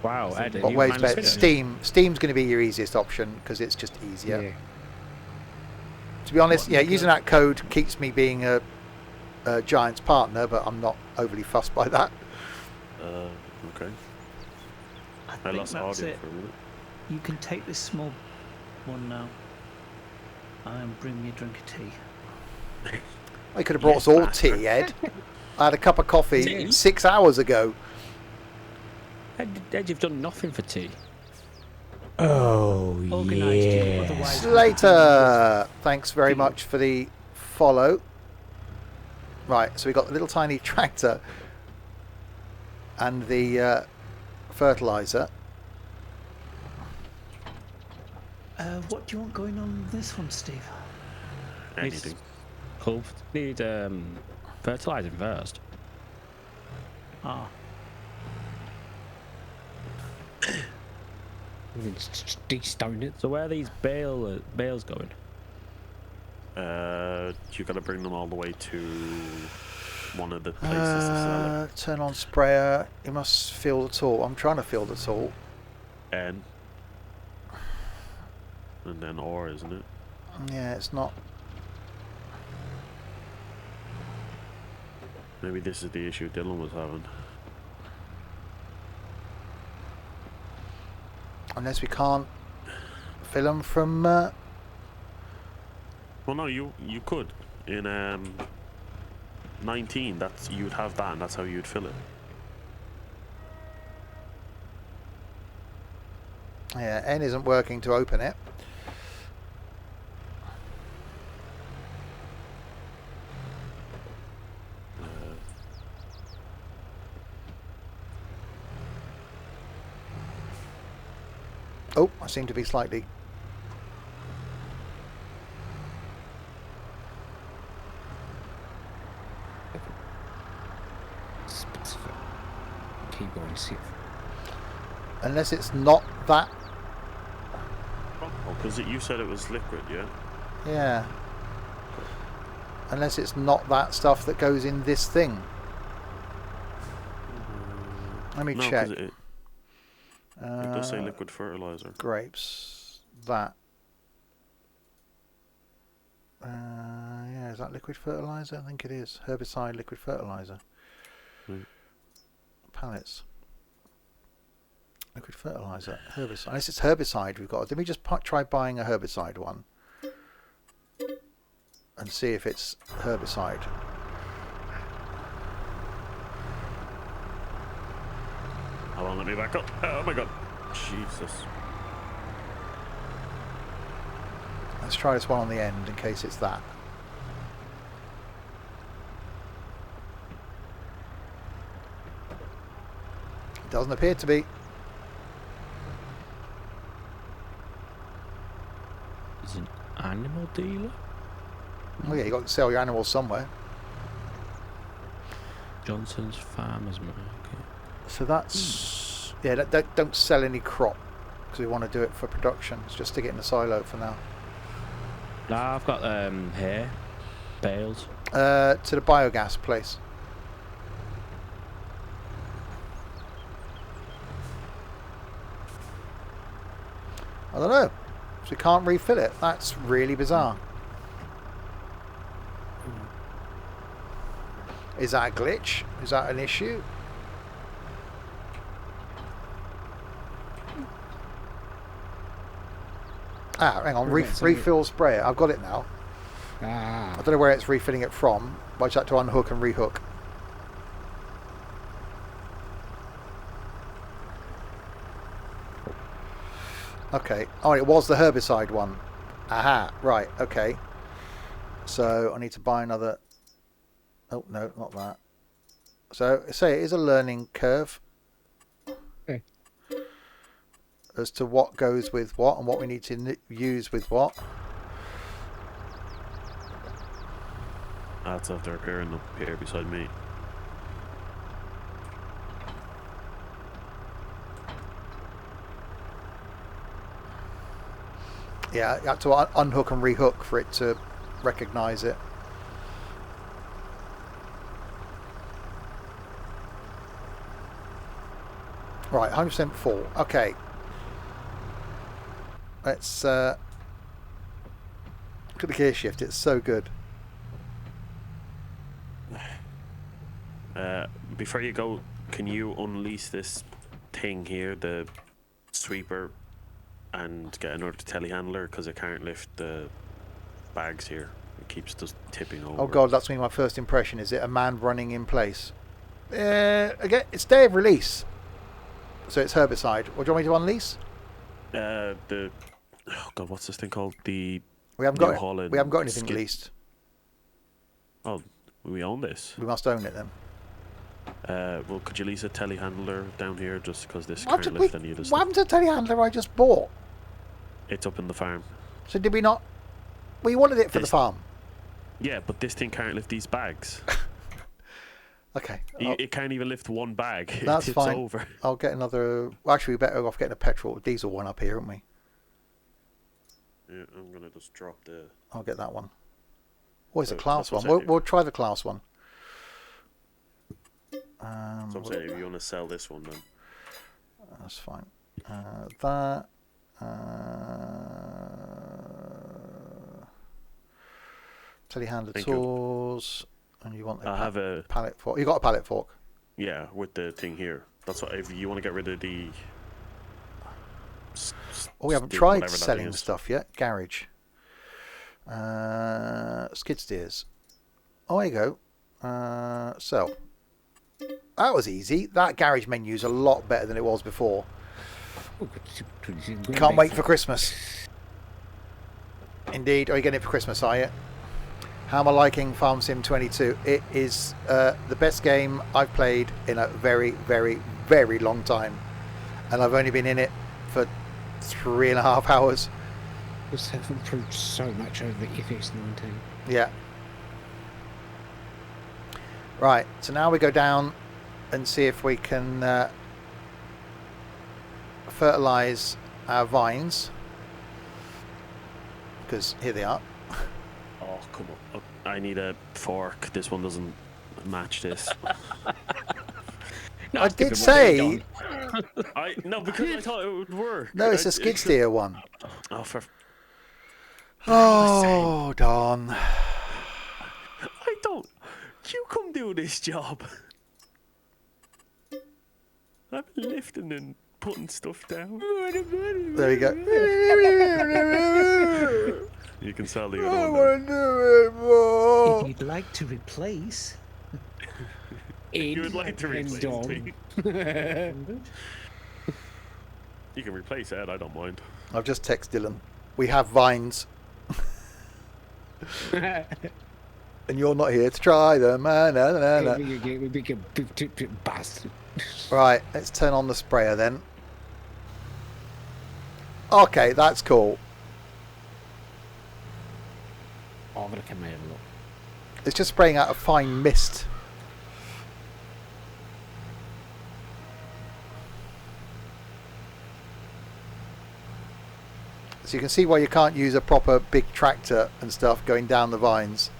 Wow, Ed, what you ways managed better? to- Steam's going to be your easiest option because it's just easier. Yeah. To be honest, What yeah, you using that code keeps me being a Giants partner, but I'm not overly fussed by that. Okay. I I think lost that's audio it. for a minute. You can take this small one now and bring me a drink of tea. I could have brought us all tea, Ed. I had a cup of coffee Tea? 6 hours ago. Ed, you've done nothing for tea. Oh, Organised you, otherwise... Slater, thanks very much for the follow. Right, so we got the little tiny tractor and the fertilizer. What do you want going on with this one, Steve? Anything. Cool. Need fertilizer first. Ah, de-stone it. So where are these bales going? You gotta bring them all the way to one of the places to sell it. Turn on sprayer. You must fill the tool. I'm trying to fill the tool. And then ore, isn't it? Yeah, it's not. Maybe this is the issue Dylan was having. Unless we can't fill them from... Well, no, you could. In 19, that's you'd have that, and that's how you'd fill it. Yeah, N isn't working to open it. Oh, I seem to be slightly... Specific. Keyboard shift. Unless it's not that... Oh, because you said it was liquid, yeah? Yeah. Unless it's not that stuff that goes in this thing. Let me No, check. 'cause it does say liquid fertilizer. Grapes. That. Yeah, is that liquid fertilizer? I think it is. Herbicide, liquid fertilizer. Hmm. Pallets. Liquid fertilizer. Herbicide. Unless it's herbicide we've got. Let me just try buying a herbicide one. And see if it's herbicide. Hold on, let me back up. Oh my god. Jesus. Let's try this one on the end in case it's that. It doesn't appear to be. Is an animal dealer? Oh yeah, you got to sell your animals somewhere. Johnson's Farmers Market. So that's yeah. Don't sell any crop because we want to do it for production. Let's just stick it in the silo for now. No, I've got here bales. To the biogas place. I don't know. So we can't refill it. That's really bizarre. Is that a glitch? Is that an issue? Ah, hang on. Refill sprayer. I've got it now. I don't know where it's refilling it from, but I just had to unhook and rehook. Okay. Oh, it was the herbicide one. Aha. Right. Okay. So I need to buy another. Oh, no, not that. So, say it is a learning curve. Okay. As to what goes with what and what we need to use with what. That's after appearing up here beside me. Yeah, you have to unhook and rehook for it to recognise it. Right, 100% full. Okay. Let's look at the gear shift. It's so good. Before you go, can you unleash this thing here, the sweeper, and get another telehandler, because I can't lift the bags here. It keeps just tipping over. Oh god, that's been my first impression. Is it a man running in place? Again, it's day of release, so it's herbicide. What do you want me to unleash? Oh god, what's this thing called? We haven't got Holland we haven't got anything released. Oh, we own this. We must own it then. Well, could you lease a telehandler down here, just because this can't lift any of this What stuff? happened to the telehandler I just bought? It's up in the farm. So did we not? We wanted it for the This- farm. Yeah, but this thing can't lift these bags. Okay. It can't even lift one bag. That's it tips fine. over. I'll get another. Well, actually, we better off getting a petrol diesel one up here, aren't we? Yeah, I'm gonna just drop the. I'll get that one. Oh, it's a That's class one. what's out here. We'll try the class one. So I'm saying, if you want to sell this one, then That's fine. That. Telehandler Thank you. tools. And you want the I have a pallet fork. You got a pallet fork? yeah with the thing here. That's what if you want to get rid of the. Oh, we haven't tried selling stuff yet. Garage. Skid steers. Oh, there you go. Sell. That was easy. That garage menu is a lot better than it was before. Can't wait for Christmas. Indeed. Are you getting it for Christmas, are you? How am I liking Farm Sim 22? It is the best game I've played in a very, very, very long time. And I've only been in it for 3.5 hours. Just have improved so much over the FX19. Yeah. Right, so now we go down and see if we can fertilise our vines. Because here they are. Oh come on! Oh, I need a fork. This one doesn't match this. I did say... No, because I thought it would work. No, it's a skid steer one. Oh, for Oh, Don. I don't. You come do this job. I've been lifting and putting stuff down. There we go. You can sell the I other one. want to do it more. If you'd like to replace, You would like to and replace Dom. me. You can replace Ed. I don't mind. I've just texted Dylan. We have vines. And you're not here to try them. No. We big bastard. Right, let's turn on the sprayer then. Okay, that's cool. Oh, I'm gonna come out a lot. It's just spraying out a fine mist. So you can see why you can't use a proper big tractor and stuff going down the vines.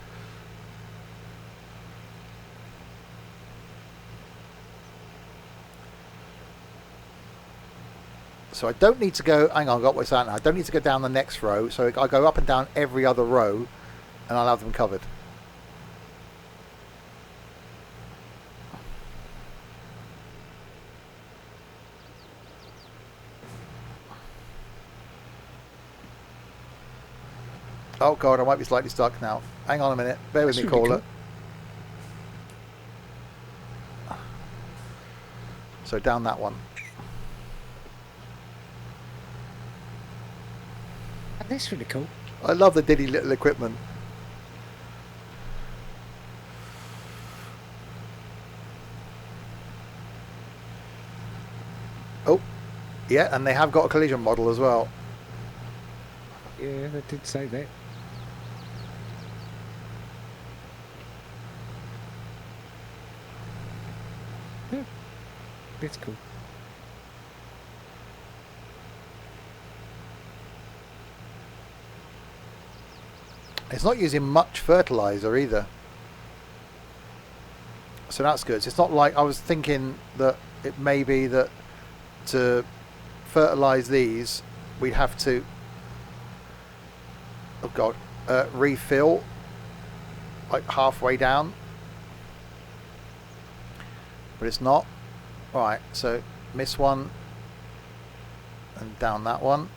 So I don't need to go, hang on, I got what's that now. I don't need to go down the next row. So I go up and down every other row and I'll have them covered. Oh God, I might be slightly stuck now. Hang on a minute. Bear with me, caller. So down that one. That's really cool. I love the diddy little equipment. Oh, yeah, and they have got a collision model as well. Yeah, they did say that. Yeah, that's cool. It's not using much fertilizer either. So that's good. So it's not like I was thinking that it may be that to fertilize these we'd have to, oh God, refill like halfway down. But it's not. Alright, so miss one and down that one.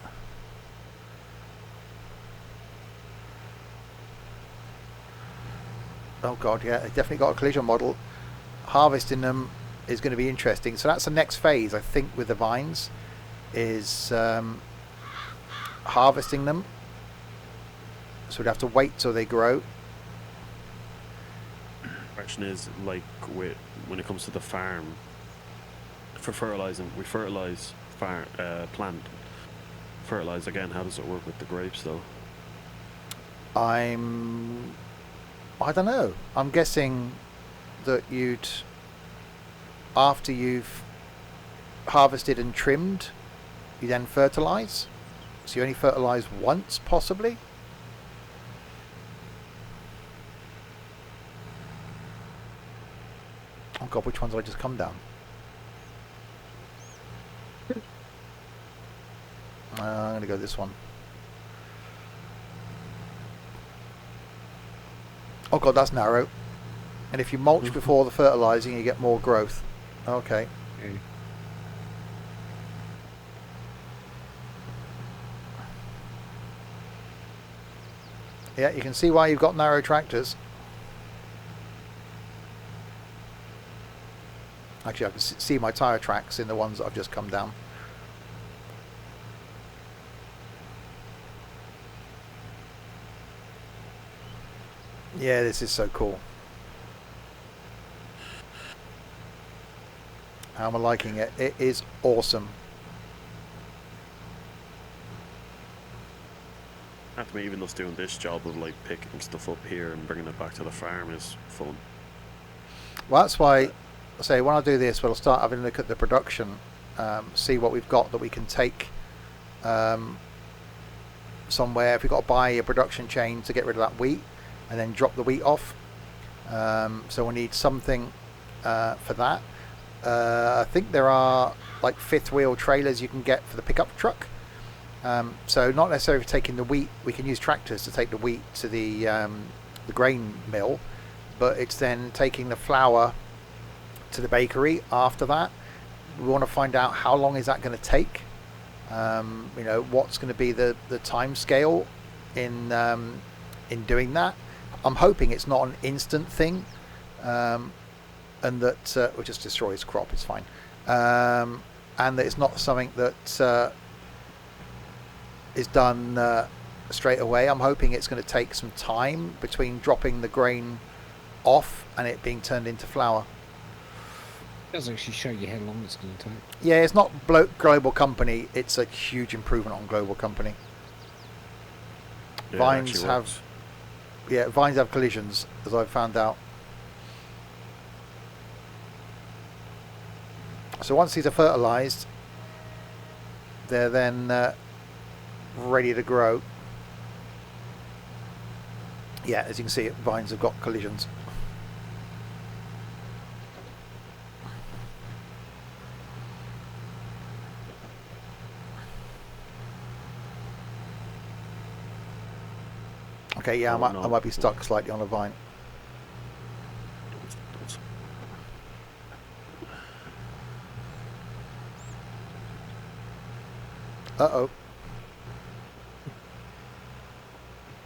Oh God, yeah, they definitely got a collision model. Harvesting them is going to be interesting. So that's the next phase, I think, with the vines, is harvesting them. So we'd have to wait till they grow. Question is, like, when it comes to the farm, for fertilizing, we fertilize plant. Fertilize again. How does it work with the grapes, though? I don't know. I'm guessing that after you've harvested and trimmed, you then fertilize. So you only fertilize once, possibly. Oh God, which ones have I just come down? I'm going to go this one. Oh God, that's narrow. And if you mulch before the fertilizing, you get more growth. Okay. Yeah, you can see why you've got narrow tractors. Actually, I can see my tyre tracks in the ones that I've just come down. Yeah, this is so cool. How am I liking it? It is awesome. After me, even just doing this job of like picking stuff up here and bringing it back to the farm is fun. Well, that's why I say when I do this, we'll start having a look at the production, see what we've got that we can take somewhere. If we've got to buy a production chain to get rid of that wheat and then drop the wheat off. So we need something for that. I think there are like fifth wheel trailers you can get for the pickup truck. So not necessarily for taking the wheat. We can use tractors to take the wheat to the grain mill, but it's then taking the flour to the bakery after that. We want to find out how long is that going to take. You know, what's going to be the time scale in doing that. I'm hoping it's not an instant thing, and that we'll just destroy his crop. It's fine, and that it's not something that is done straight away. I'm hoping it's going to take some time between dropping the grain off and it being turned into flour. It does actually show you how long it's going to take. Yeah, it's not Global Company. It's a huge improvement on Global Company. Yeah, Vines have, Vines have collisions, as I've found out. So once these are fertilized, they're then ready to grow. Yeah, as you can see, vines have got collisions. Okay, yeah, Oh, I no. might be stuck slightly on a vine. Uh-oh.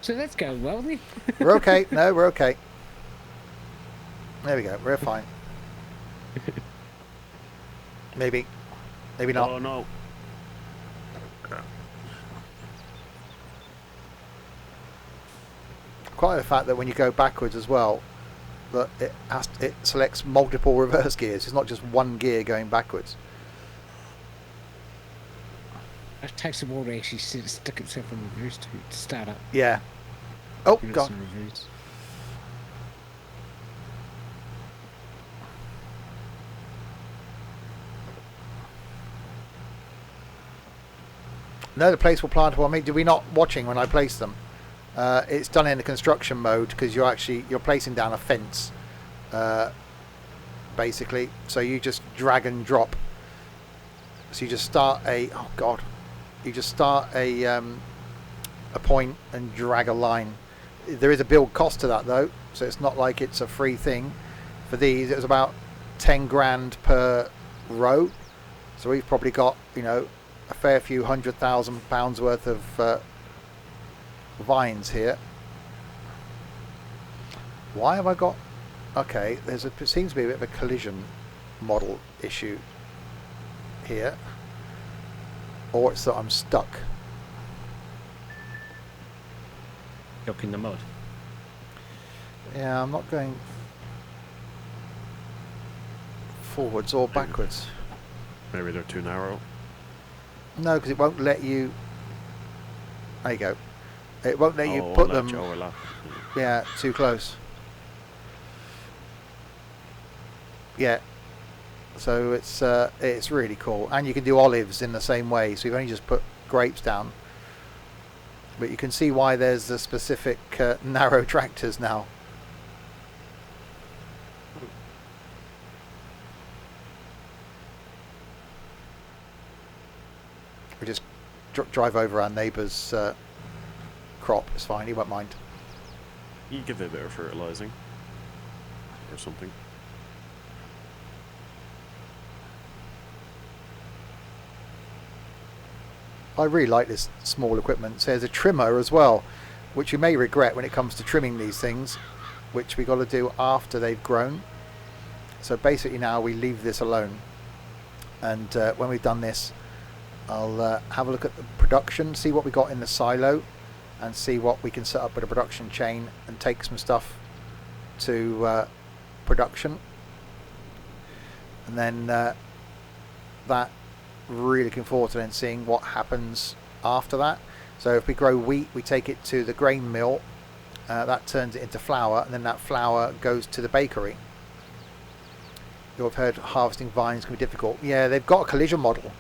So that's going well then. We're okay. No, we're okay. There we go. We're fine. Maybe. Maybe not. Oh no. Quite the fact that when you go backwards as well, that it selects multiple reverse gears. It's not just one gear going backwards. It takes a while to actually stick itself in reverse to start up. Yeah. Oh, when it's God. in reverse. No, the place will plant. Well, I mean, did we not watching when I placed them? It's done in the construction mode because you're placing down a fence, basically. So you just drag and drop. So you just start you just start a point and drag a line. There is a build cost to that though, so it's not like it's a free thing. For these, it was about 10 grand per row. So we've probably got, a fair few £100,000 worth of vines here. Why have I got... Okay, it seems to be a bit of a collision model issue here. Or it's that I'm stuck. Stuck in the mud. Yeah, I'm not going forwards or backwards. Maybe they're too narrow. No, because it won't let you... There you go. It won't let you Oh, put let them... you overlap. Yeah, too close. Yeah. So it's really cool. And you can do olives in the same way. So you've only just put grapes down. But you can see why there's the specific narrow tractors now. We just drive over our neighbour's crop. It's fine. He won't mind. You give it a bit of fertilizing or something. I really like this small equipment. So there's a trimmer as well, which you may regret when it comes to trimming these things, which we got to do after they've grown. So basically now we leave this alone, and when we've done this, I'll have a look at the production, see what we got in the silo, and see what we can set up with a production chain and take some stuff to production. And then that, really looking forward to then seeing what happens after that. So if we grow wheat, we take it to the grain mill, that turns it into flour, and then that flour goes to the bakery. You'll have heard harvesting vines can be difficult. Yeah, they've got a collision model,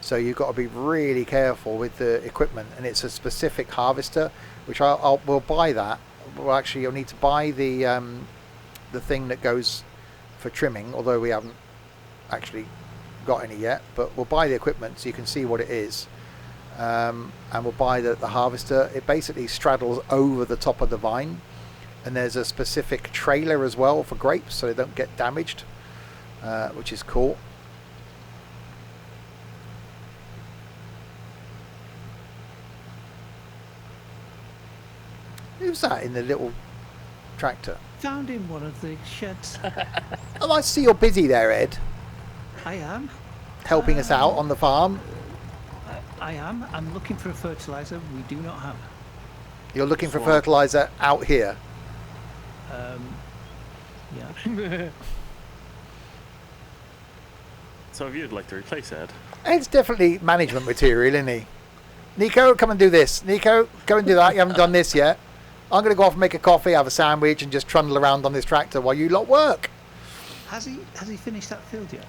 so you've got to be really careful with the equipment, and it's a specific harvester, which we'll buy that. Well, actually, you'll need to buy the thing that goes for trimming, although we haven't actually got any yet, but we'll buy the equipment so you can see what it is, and we'll buy the harvester. It basically straddles over the top of the vine, and there's a specific trailer as well for grapes so they don't get damaged, which is cool. Who's that in the little tractor? Found in one of the sheds. Oh, I see you're busy there, Ed, I am. helping us out on the farm. I am. I'm looking for a fertilizer we do not have. You're looking for fertilizer out here. Yeah. So if you'd like to replace Ed, Ed's definitely management material, isn't he? Nico, come and do this. Nico, go and do that. You haven't done this yet. I'm going to go off and make a coffee, have a sandwich, and just trundle around on this tractor while you lot work. Has he finished that field yet?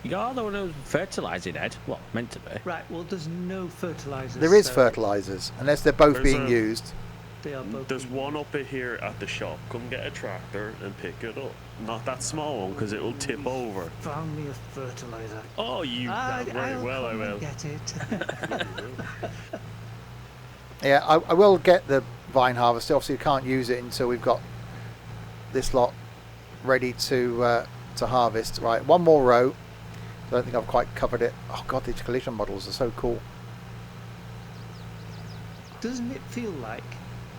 You're the one who's fertilising, Ed. What, meant to be? Right. Well, there's no fertilizer. There is so fertilizers, unless they're both There's being a- used. They are both. there's one up here at the shop. Come get a tractor and pick it up. Not that small one, because it will tip over. Found me a fertilizer. Oh, you... I'll right, well, I come and will. get it. Yeah, I will get the vine harvester. Obviously, we can't use it until we've got this lot ready to harvest. Right, one more row. I don't think I've quite covered it. Oh god, these collision models are so cool. Doesn't it feel like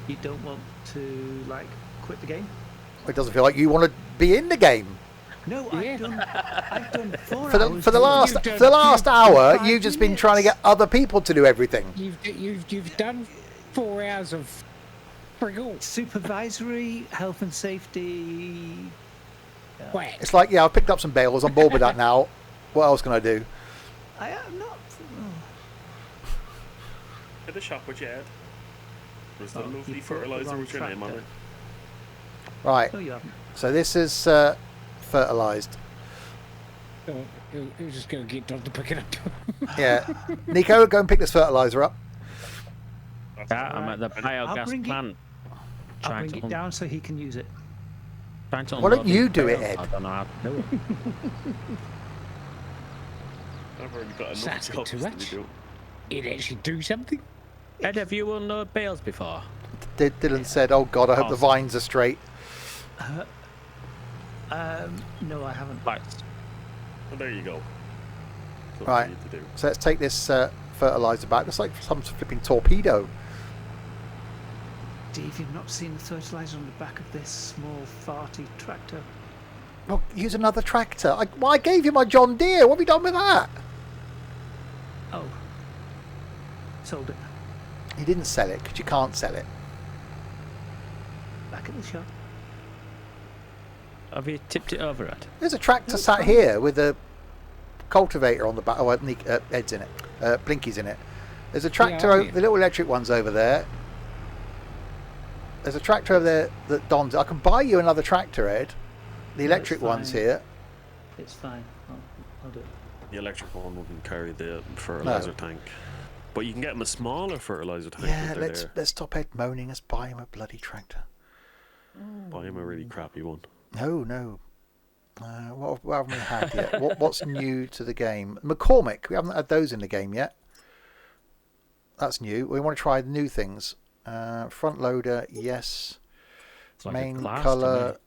you don't want to like quit the game? It doesn't feel like you want to be in the game. No, Yeah. I've done 4 For hours. the last hour, you've just been trying to get other people to do everything. You've done 4 hours of friggle. Supervisory, health and safety. Whack. It's like, yeah, I've picked up some bales. I'm bored with that now. What else can I do? I am not. At the shop with you, Ed. There's the Oh, you lovely put the fertilizer wrong with your name on tractor. it. Right. No, you haven't. So this is fertilised. Who's just going to get Don to pick it up? Yeah. Nico, go and pick this fertiliser up. That's Yeah, all I'm right. at the I'll biogas bring it- plant. I'll Trying bring to it down so he can use it. Trying to Why don't unload you these do it, bales. Ed? I don't know how to do it. I've already got enough That's jobs too to much. do. It actually do something? Ed, have you unloaded bales before? Dylan said, oh god, I hope the Awesome. vines are straight. No, I haven't. Like, Well, there you go. That's Right. what you need to do. So let's take this fertiliser back. It's like some flipping torpedo. Dave, you've not seen the fertilizer on the back of this small farty tractor? Well, use another tractor. I gave you my John Deere. What have you done with that? Oh. Sold it. You didn't sell it because you can't sell it. Back at the shop. have you tipped it over, Ed? There's a tractor sat here with a cultivator on the back. Oh, Ed's in it. Blinky's in it. There's a tractor, Yeah, the little electric one's over there. There's a tractor over there that Don's. I can buy you another tractor, Ed. The No, electric it's one's fine. here. It's fine. I'll do it. The electric one wouldn't carry the fertilizer tank. But you can get him a smaller fertilizer tank. Yeah, if they're let's there. stop Ed moaning. Let's buy him a bloody tractor. Buy him a really crappy one. No. What haven't we had yet? What's new to the game? McCormick. We haven't had those in the game yet. That's new. We want to try new things. Front loader, yes. It's like a Main glass to colour. me.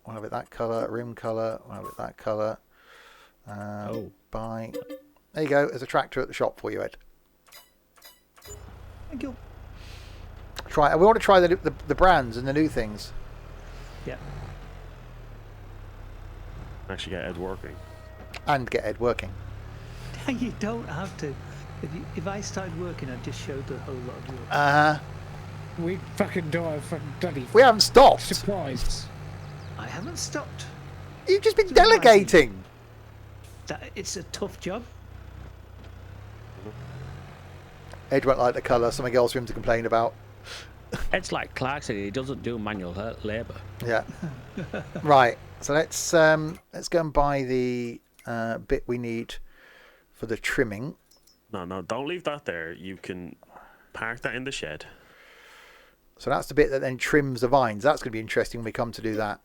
Want to have it that colour. Rim colour. Want to have it that colour. Oh. Buy. There you go. There's a tractor at the shop for you, Ed. Thank you. Try. We want to try the brands and the new things. Yeah. Actually get Ed working. And get Ed working. You don't have to. If I started working, I'd just show the whole lot of work. Uh-huh. We'd fucking die from bloody We haven't stopped. surprise. I haven't stopped. You've just been So why- delegating. It's a tough job. Ed won't like the colour. Something else for him to complain about. Ed's like Clark said, he doesn't do manual labour. Yeah. Right. So let's go and buy the bit we need for the trimming. No, don't leave that there. You can park that in the shed. So that's the bit that then trims the vines. That's going to be interesting when we come to do that.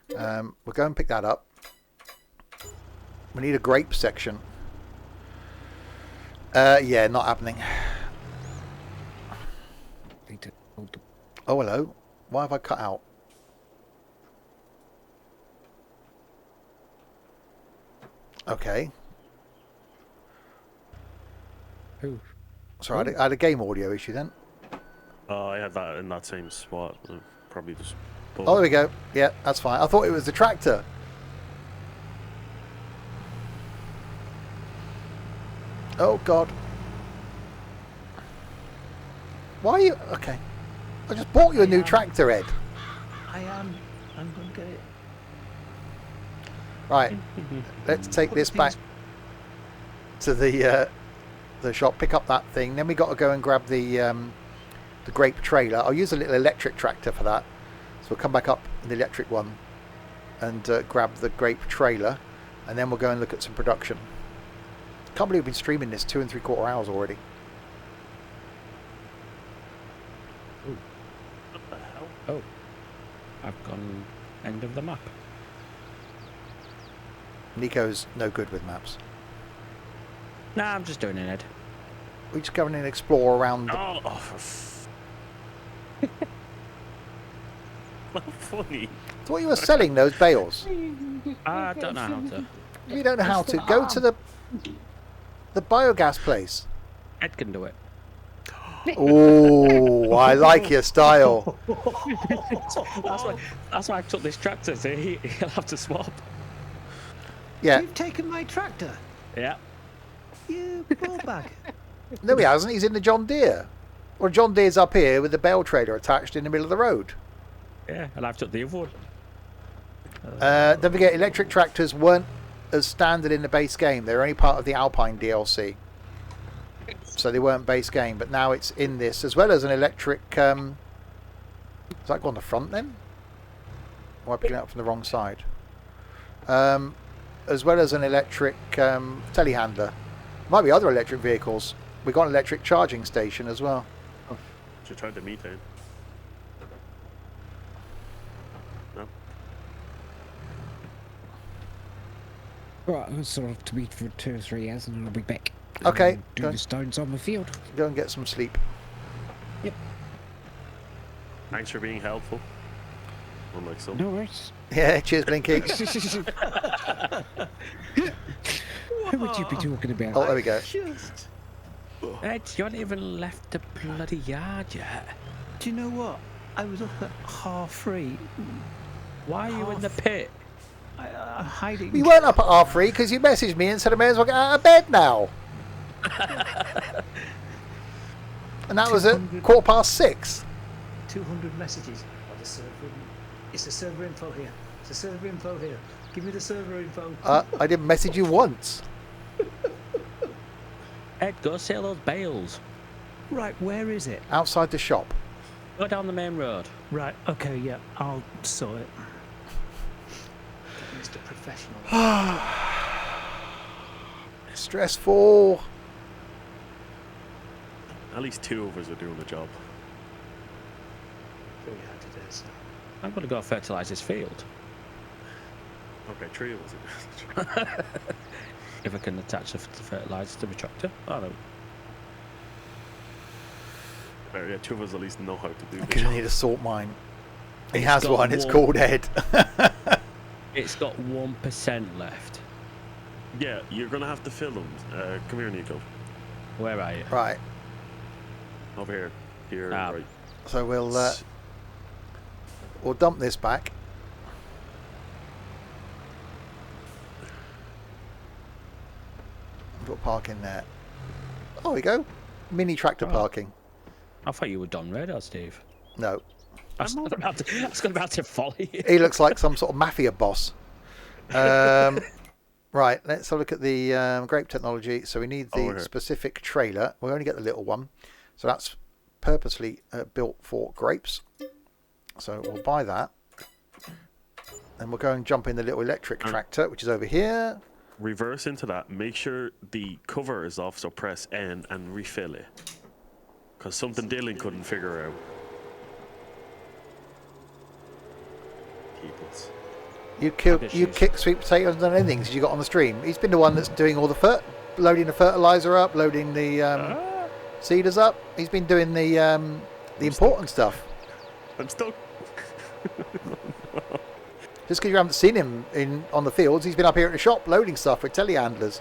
We'll go and pick that up. We need a grape section. Yeah, not happening. Need to hold the- Oh, hello. Why have I cut out? Okay. Who? Sorry, I had a game audio issue then. I had that in that same spot. Probably just. Oh, there we go. Yeah, that's fine. I thought it was the tractor. Oh, God. Why are you... Okay. I just bought you a new tractor, Ed. I'm going to get it. Right. Let's take this back to the shop, pick up that thing. Then we got to go and grab the grape trailer. I'll use a little electric tractor for that. So we'll come back up in the electric one and grab the grape trailer, and then we'll go and look at some production. Can't believe we've been streaming this 2 3/4 hours already. What the hell? Oh. I've gone end of the map. Nico's no good with maps. Nah, I'm just doing it, Ed. We just go in and explore around. Not funny. So what you were selling those bales? I don't know how to. You don't know how to. Go to the biogas place. Ed can do it. Oh, I like your style. That's why I took this tractor. So he'll have to swap. Yeah. You've taken my tractor. Yeah. You ballbag. No, he hasn't. He's in the John Deere. Well, John Deere's up here with the bale trailer attached in the middle of the road. Yeah, and I've took the other one. Don't forget, electric tractors weren't as standard in the base game. They're only part of the Alpine DLC. So they weren't base game, but now it's in this, as well as an electric... does that go on the front then? Or am I picking it up from the wrong side? As well as an electric telehandler. Might be other electric vehicles. We've got an electric charging station as well. Should try the methane. No? Right, I'm sort of to be for 2 or 3 hours and then I'll be back. Okay. And do the stones on the field. Go and get some sleep. Yep. Thanks for being helpful. Unlike some. No worries. Yeah, cheers, Blinky. Who would you be talking about? Oh, there we go. Ed, you haven't even left the bloody yard yet. Do you know what? I was up at 3:30. Why are you in the pit? I'm hiding. You weren't up at R3 because you messaged me and said I may as well get out of bed now. And that was at 6:15. 200 messages. Oh, the server. It's the server info here. It's the server info here. Give me the server info. I didn't message you once. Ed, go sell those bales. Right, where is it? Outside the shop. Go down the main road. Right, okay, yeah, I'll sort it. Mr. Professional. Stressful. At least 2 of us are doing the job. Very hard to do, so. I'm going to go fertilise this field. Okay, 3 of us. If I can attach the fertilizer to the tractor. Oh, no. Yeah, 2 of us at least know how to do I'm the going to job. need a salt mine. He It's has got one. It's one. called Ed. It's got 1% left. Yeah, you're gonna have to fill them. Come here, Nico. Where are you? Right. Over here. Here, Ah. right. So we'll dump this back. Put parking there. Oh, we go. Mini tractor parking. I thought you were Don Radar, Steve. No. I was about to follow you. He looks like some sort of mafia boss. Right, let's have a look at the grape technology. So we need Over the here. specific trailer. We only get the little one. So that's purposely built for grapes. So we'll buy that. And we'll go and jump in the little electric tractor, which is over here. Reverse into that. Make sure the cover is off, so press N and refill it. Because something Dylan couldn't figure out. Keep it. You kick sweet potatoes and anything because you got on the stream. He's been the one that's doing all the loading the fertilizer up, loading the seeders up. He's been doing the important stuff. I'm stuck. Just because you haven't seen him on the fields, he's been up here at the shop loading stuff with telehandlers.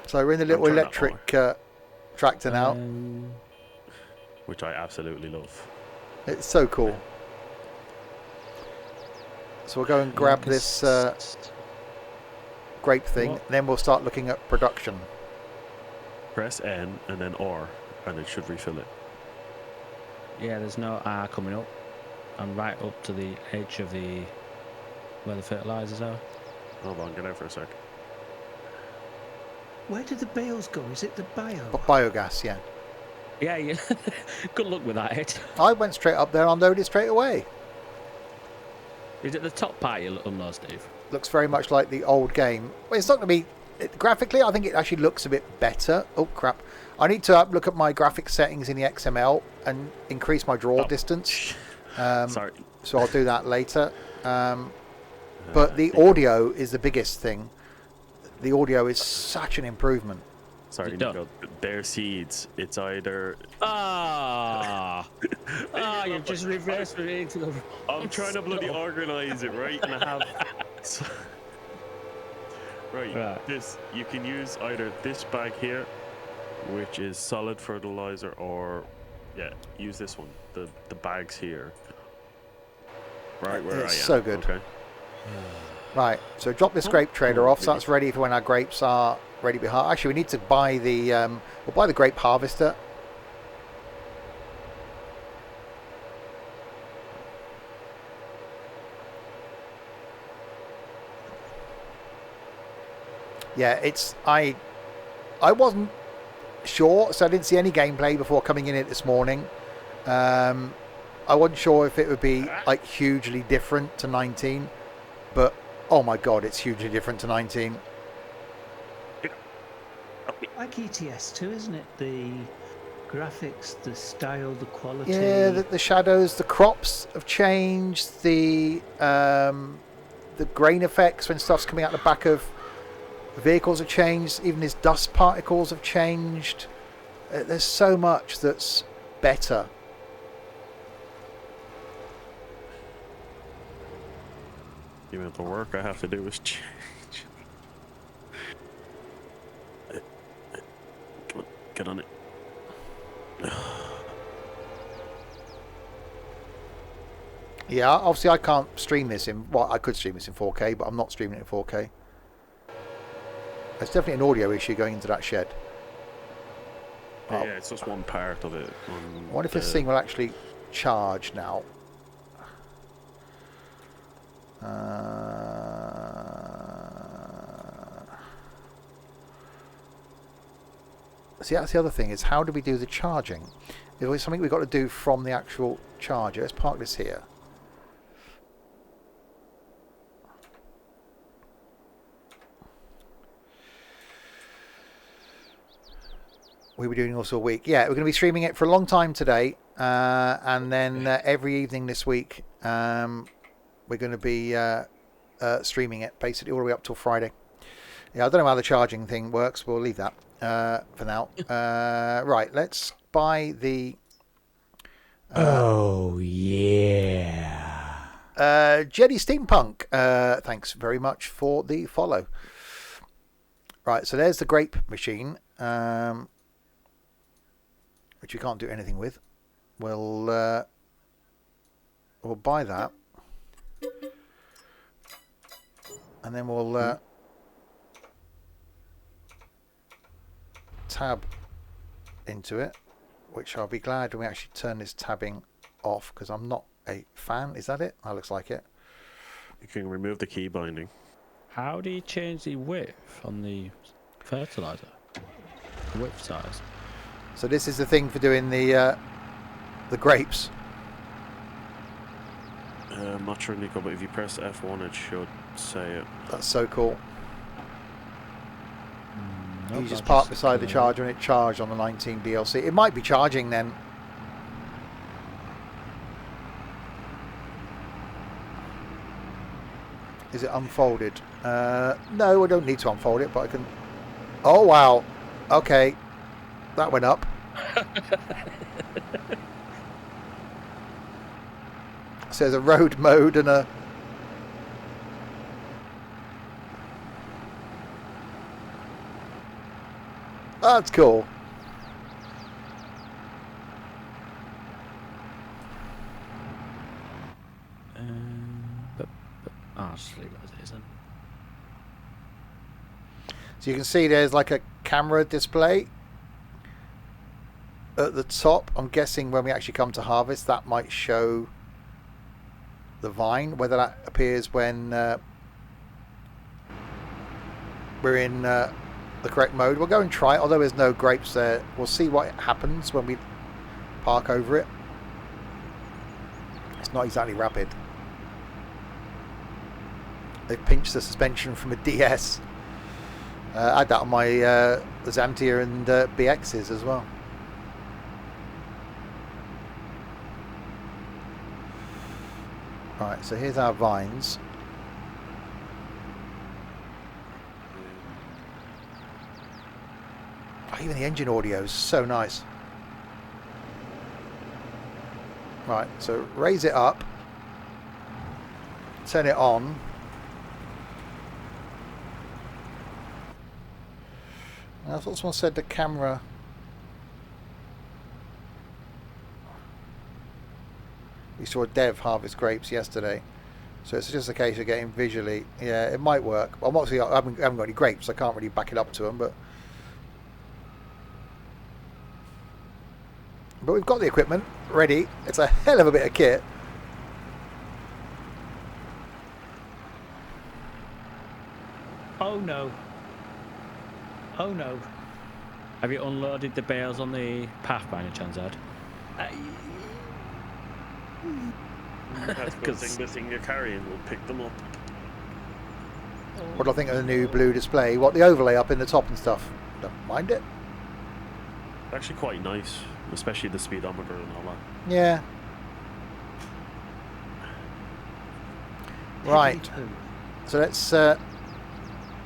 So we're in the little turn that electric tractor now. Which I absolutely love. It's so cool. So we'll go and grab this grape thing. What? Then we'll start looking at production. Press N and then R, and it should refill it. Yeah, there's no R coming up. I'm right up to the edge of where the fertilizers are. Hold on, get out for a sec. Where did the bales go? Is it the bio? Biogas, yeah. Yeah, yeah. Good luck with that, Ed. I went straight up there and unloaded straight away. Is it the top part you unload, Steve? Looks very much like the old game. Well, it's not going to be... Graphically, I think it actually looks a bit better. Oh, crap. I need to look at my graphic settings in the XML and increase my draw distance. Sorry. So I'll do that later. But the audio is the biggest thing. The audio is such an improvement. Sorry, It's done. Nico. They're seeds. It's either. You've just reversed it into the. I'm trying to bloody organize it, right? And I have. Right. This you can use either this bag here, which is solid fertilizer, or use this one. The bags here. Right where I am. It's so good. Okay. Right, so drop this grape trailer off, so that's ready for when our grapes are ready to be harvested. Actually, we need to buy the we'll buy the grape harvester. Yeah, I wasn't sure, so I didn't see any gameplay before coming in it this morning. I wasn't sure if it would be like hugely different to 19, but oh my god, it's hugely different to 19. Like ETS too, isn't it? The graphics, the style, the quality. Yeah, the shadows, the crops have changed. The grain effects when stuff's coming out the back of vehicles have changed. Even his dust particles have changed. There's so much that's better. The amount of work I have to do is change. Come on, get on it. Yeah, obviously I can't stream this in. Well, I could stream this in 4K, but I'm not streaming it in 4K. There's definitely an audio issue going into that shed. Yeah, it's just one part of it. I wonder if this thing will actually charge now. See, that's the other thing, is how do we do the charging? Is there something we've got to do from the actual charger? Let's park this here. We were doing also a week. Yeah, we're going to be streaming it for a long time today. And then every evening this week, we're going to be streaming it basically all the way up till Friday. Yeah, I don't know how the charging thing works. We'll leave that for now. Right, let's buy the... oh, yeah. Jedi Steampunk. Thanks very much for the follow. Right, so there's the grape machine. Which we can't do anything with. We'll buy that, and then we'll tab into it, which I'll be glad when we actually turn this tabbing off, because I'm not a fan. Is that it? That looks like it. You can remove the key binding. How do you change the width on the fertilizer? The width size. So this is the thing for doing the grapes. I'm not sure, Nico, but if you press F1, it should say it. That's so cool. Nope, You just I'll park beside the charger and it charged on the 19 DLC. It might be charging then. Is it unfolded? No, I don't need to unfold it, but I can... Oh, wow. Okay. That went up. So there's a road mode and a... That's cool. I'll just leave it as it is then. So you can see there's like a camera display at the top. I'm guessing when we actually come to harvest, that might show the vine. Whether that appears when we're in the correct mode, we'll go and try it. Although there's no grapes there, we'll see what happens when we park over it. It's not exactly rapid. They've pinched the suspension from a DS. I had that on my Xantia and BXs as well. Right, so here's our vines. Oh, even the engine audio is so nice. Right, so raise it up. Turn it on. I thought someone said the camera... We saw a dev harvest grapes yesterday. So it's just a case of getting visually... Yeah, it might work. I'm obviously, I haven't got any grapes, so I can't really back it up to them, but we've got the equipment ready. It's a hell of a bit of kit. Oh no. Oh no. Have you unloaded the bales on the path by any chance, Ed? That's a good thing. The thing you're carrying will pick them up. What do I think of the new blue display? What, the overlay up in the top and stuff? Don't mind it. Actually quite nice, especially the speedometer and all that. Yeah. Right. So let's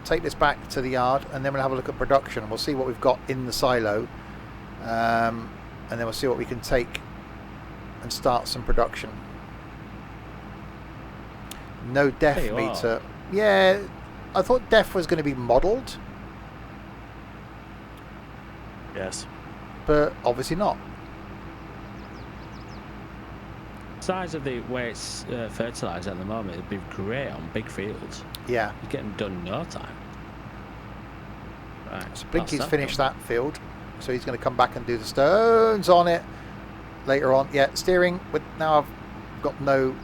take this back to the yard, and then we'll have a look at production. We'll see what we've got in the silo, and then we'll see what we can take and start some production. No def There you meter. are. Yeah, I thought def was going to be modelled, Yes. but obviously not. Size of the way it's fertilised at the moment, it'd be great on big fields. Yeah. You get them done in no time. Right. So that's Blinky's that finished done. that field, so he's going to come back and do the stones on it later on. Yeah, steering with now I've got no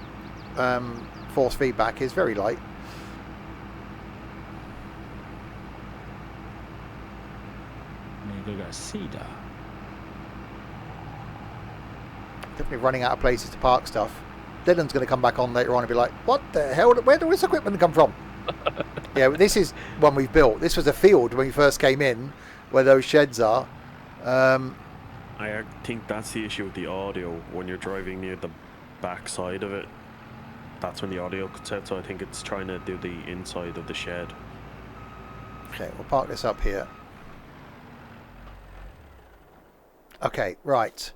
force feedback is very light. And you're going to get a cedar. Definitely running out of places to park stuff. Dylan's going to come back on later on and be like, what the hell? Where did this equipment come from? Yeah, but this is one we've built. This was a field when we first came in, where those sheds are. I think that's the issue with the audio. When you're driving near the back side of it, that's when the audio cuts out. So I think it's trying to do the inside of the shed. Okay, we'll park this up here. Okay, right.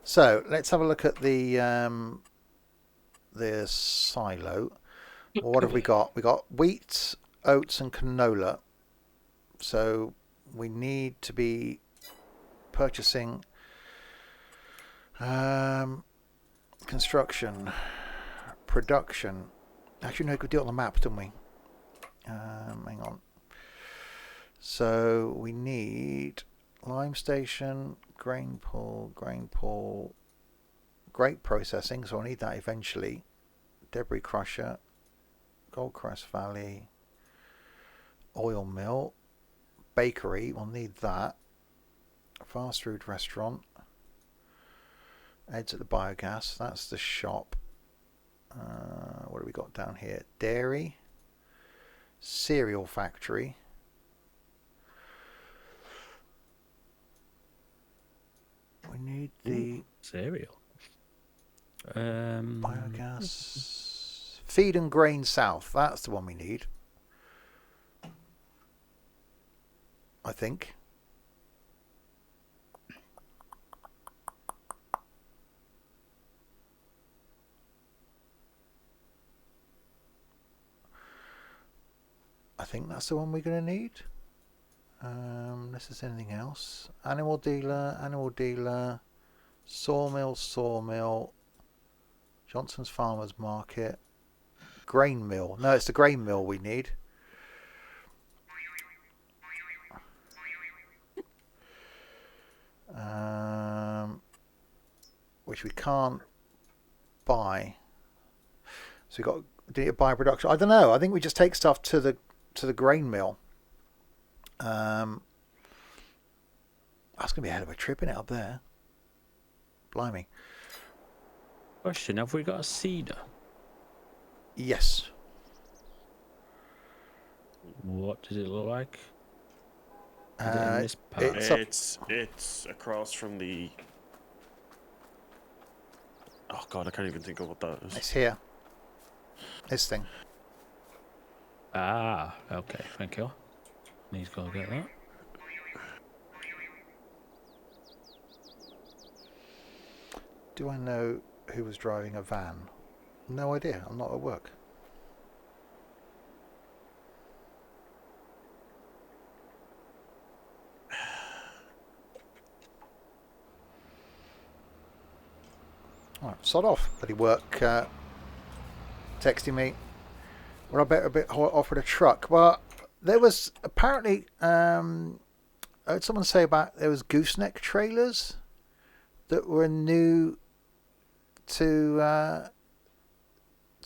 So let's have a look at the silo. Well, what have we got? We got wheat, oats, and canola. So we need to be purchasing construction, production. Actually, no, we could do it on the map, don't we? Hang on. So we need lime station, grain pool, grape processing. So I'll need that eventually. Debris crusher, Goldcrest Valley, oil mill, bakery. We'll need that. Fast food restaurant. Ed's at the biogas. That's the shop. What have we got down here? Dairy, cereal factory. We need the Cereal. biogas. Feed and grain south. That's the one we need. I think. I think that's the one we're going to need. Unless there's anything else. Animal dealer, sawmill, Johnson's Farmers Market, grain mill. No, it's the grain mill we need. Which we can't buy. So we got to buy production. I don't know. I think we just take stuff to the grain mill. That's gonna be a hell of a trip, isn't it, up there? Blimey. Question, have we got a cedar? Yes. What does it look like? Is it in this part? It's across from the... Oh god, I can't even think of what that is. It's here. This thing. Ah, okay, thank you. Need to go get that. Do I know who was driving a van? No idea. I'm not at work. Alright, sod off. Bloody work texting me. Well, I better a bit offered a truck. Well, there was apparently I heard someone say about there was gooseneck trailers that were new to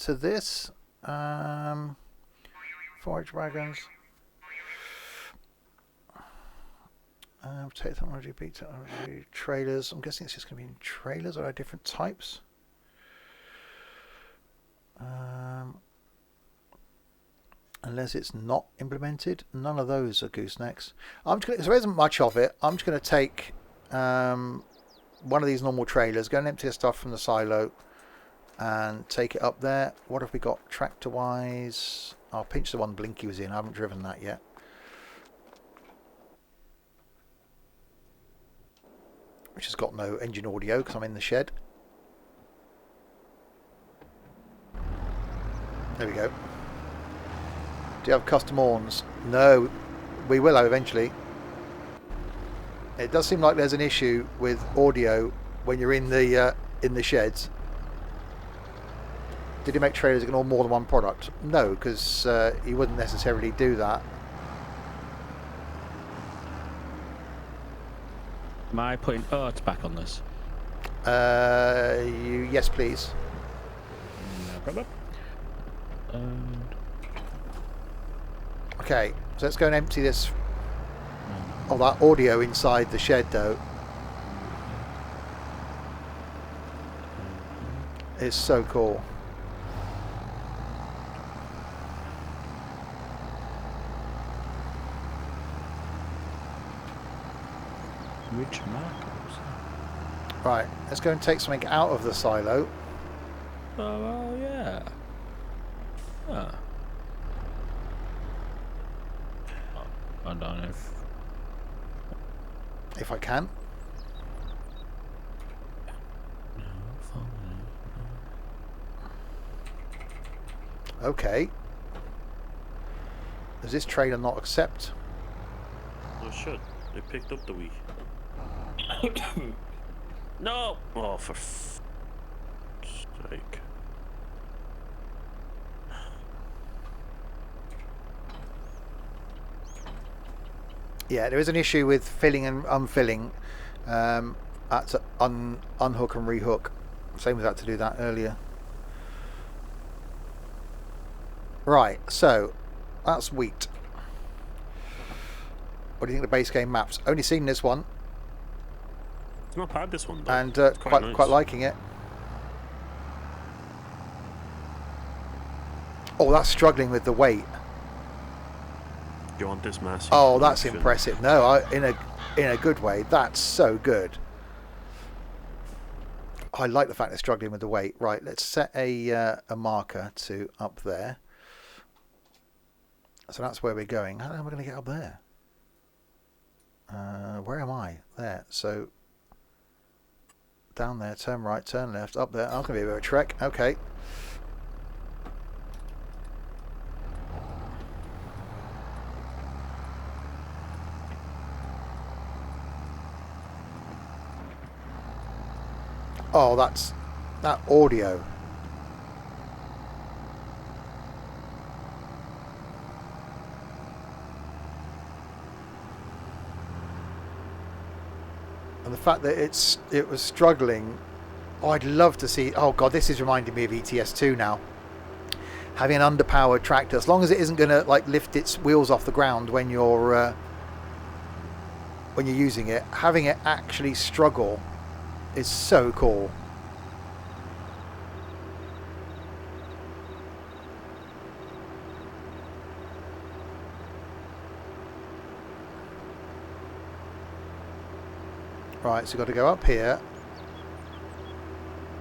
this. Forage wagons. Technology, beat technology, trailers. I'm guessing it's just going to be in trailers, or are different types? Unless it's not implemented, none of those are goosenecks. So there isn't much of it. I'm just going to take one of these normal trailers, go and empty the stuff from the silo, and take it up there. What have we got tractor-wise? I'll pinch the one Blinky was in. I haven't driven that yet. Which has got no engine audio because I'm in the shed. There we go. Do you have custom horns? No, we will have eventually. It does seem like there's an issue with audio when you're in the sheds. Did he make trailers that can haul more than one product? No, because he wouldn't necessarily do that. Am I putting earth back on this? Yes, please. No problem. Okay, so let's go and empty this. Oh, that audio inside the shed, though, is so cool. Which markers? Right, let's go and take something out of the silo. Oh, well, yeah. Ah. I don't know If I can. Okay. Does this trailer not accept? Oh shit! They picked up the wee. No! Oh, for sake. Yeah, there is an issue with filling and unfilling. I had to unhook and rehook. Same as I had to do that earlier. Right, so that's wheat. What do you think of the base game maps? Only seen this one. It's not bad, this one, though. And It's quite nice. quite liking it. Oh, that's struggling with the weight. You want this massive? Oh, that's function. impressive. No, in a good way. That's so good. I like the fact they're struggling with the weight. Right, let's set a marker to up there. So that's where we're going. How am I going to get up there? Where am I? There. So down there, turn right, turn left, up there. Oh, it's going to be a bit of a trek. Okay. Oh, that's that audio. And the fact that it was struggling. Oh, I'd love to see. Oh god, this is reminding me of ETS2 now. Having an underpowered tractor, as long as it isn't going to like lift its wheels off the ground when you're using it, having it actually struggle is so cool. Right, so we've got to go up here.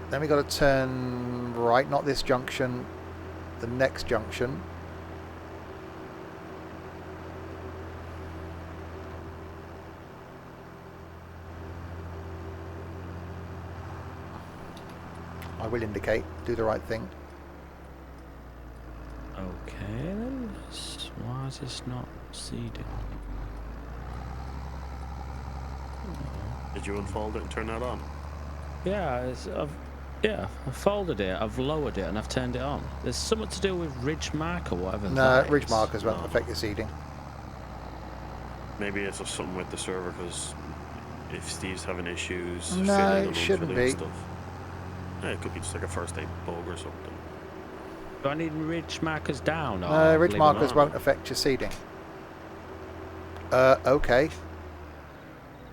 Then we've got to turn right, not this junction, the next junction. I will indicate. Do the right thing. Okay then. Why is this not seeded? Did you unfold it and turn that on? Yeah, I've folded it, I've lowered it, and I've turned it on. There's something to do with ridge mark or whatever. No, that ridge is. markers won't No. affect your seeding. Maybe it's just something with the server, because if Steve's having issues No, filling it and shouldn't unfilling be. stuff. Yeah, it could be just like a first aid bug or something. Do I need ridge markers down? Or No, ridge leave them markers on? won't affect your seeding. Okay.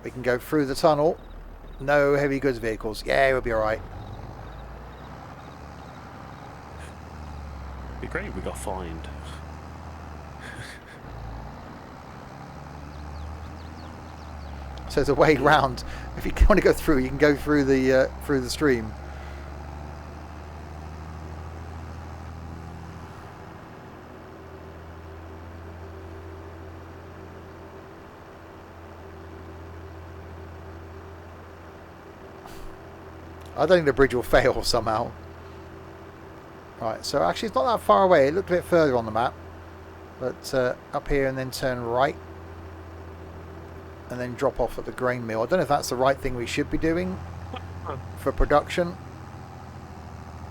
We can go through the tunnel. No heavy goods vehicles. Yeah, we'll be alright. It'd be great if we got fined. So there's a way round. If you want to go through, you can go through the stream. I don't think the bridge will fail somehow. Right, so actually it's not that far away. It looked a bit further on the map. But up here and then turn right. And then drop off at the grain mill. I don't know if that's the right thing we should be doing for production.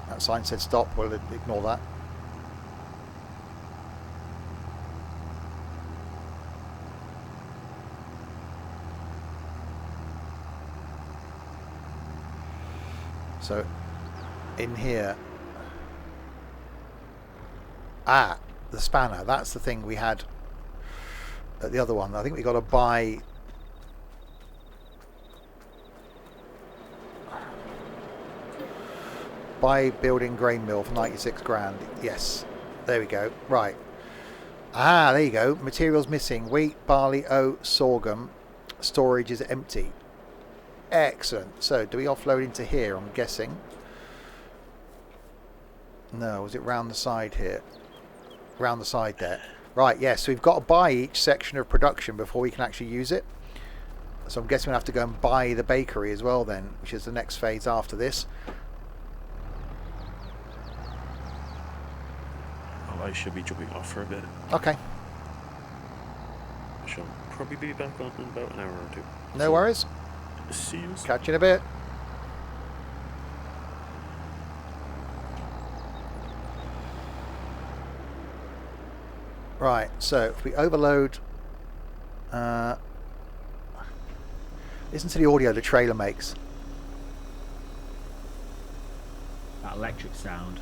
That sign said stop. We'll ignore that. So, in here, the spanner, that's the thing we had at the other one. I think we got to buy building grain mill for 96 grand. Yes, there we go. Right. There you go. Materials missing: wheat, barley, oat, sorghum. Storage is empty. Excellent. So do we offload into here, I'm guessing? No, was it round the side here? Round the side there. Right, yes, so we've got to buy each section of production before we can actually use it. So I'm guessing we'll have to go and buy the bakery as well then, which is the next phase after this. Oh, I should be jumping off for a bit. Okay, I shall probably be back on in about an hour or two. no worries. See you. Catch you in a bit. Right, so if we overload, listen to the audio the trailer makes. That electric sound.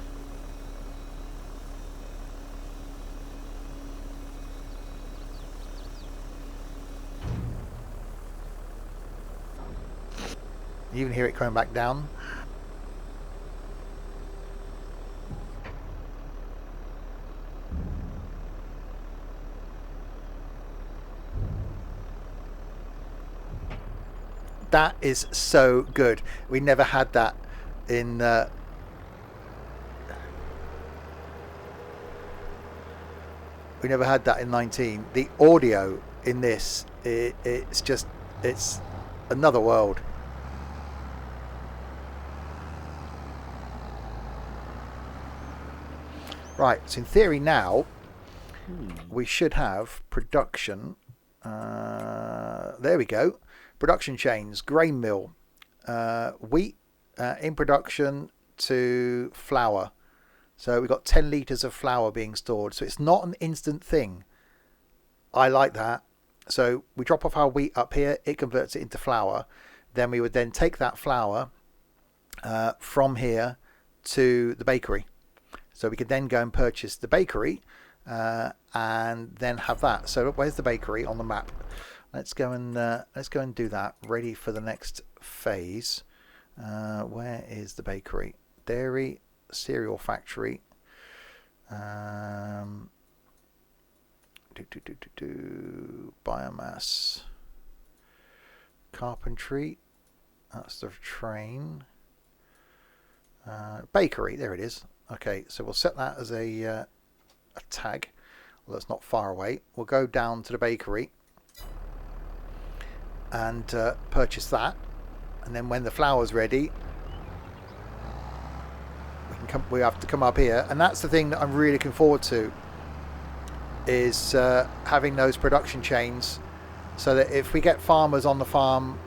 You even hear it coming back down. That is so good. We never had that in we never had that in 19. The audio in this, it's another world. Right, so in theory now we should have production. There we go. Production chains, grain mill, wheat in production to flour. So we've got 10 litres of flour being stored. So it's not an instant thing. I like that. So we drop off our wheat up here. It converts it into flour. Then we would then take that flour from here to the bakery. So we could then go and purchase the bakery and then have that. So where's the bakery on the map? Let's go and do that. Ready for the next phase. Where is the bakery? Dairy, cereal factory. Biomass. Carpentry. That's the train. Bakery. There it is. Okay, so we'll set that as a tag. Well, that's not far away. We'll go down to the bakery and purchase that, and then when the flour's ready, we have to come up here, and that's the thing that I'm really looking forward to, is having those production chains, so that if we get farmers on the farm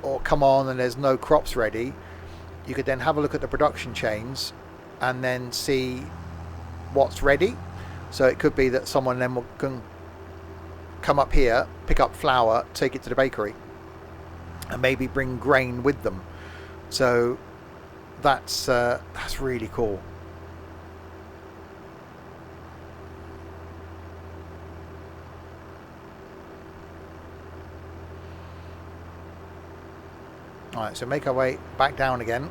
or come on and there's no crops ready, you could then have a look at the production chains and then see what's ready. So it could be that someone then can come up here, pick up flour, take it to the bakery, and maybe bring grain with them. So that's really cool. Alright, so make our way back down again.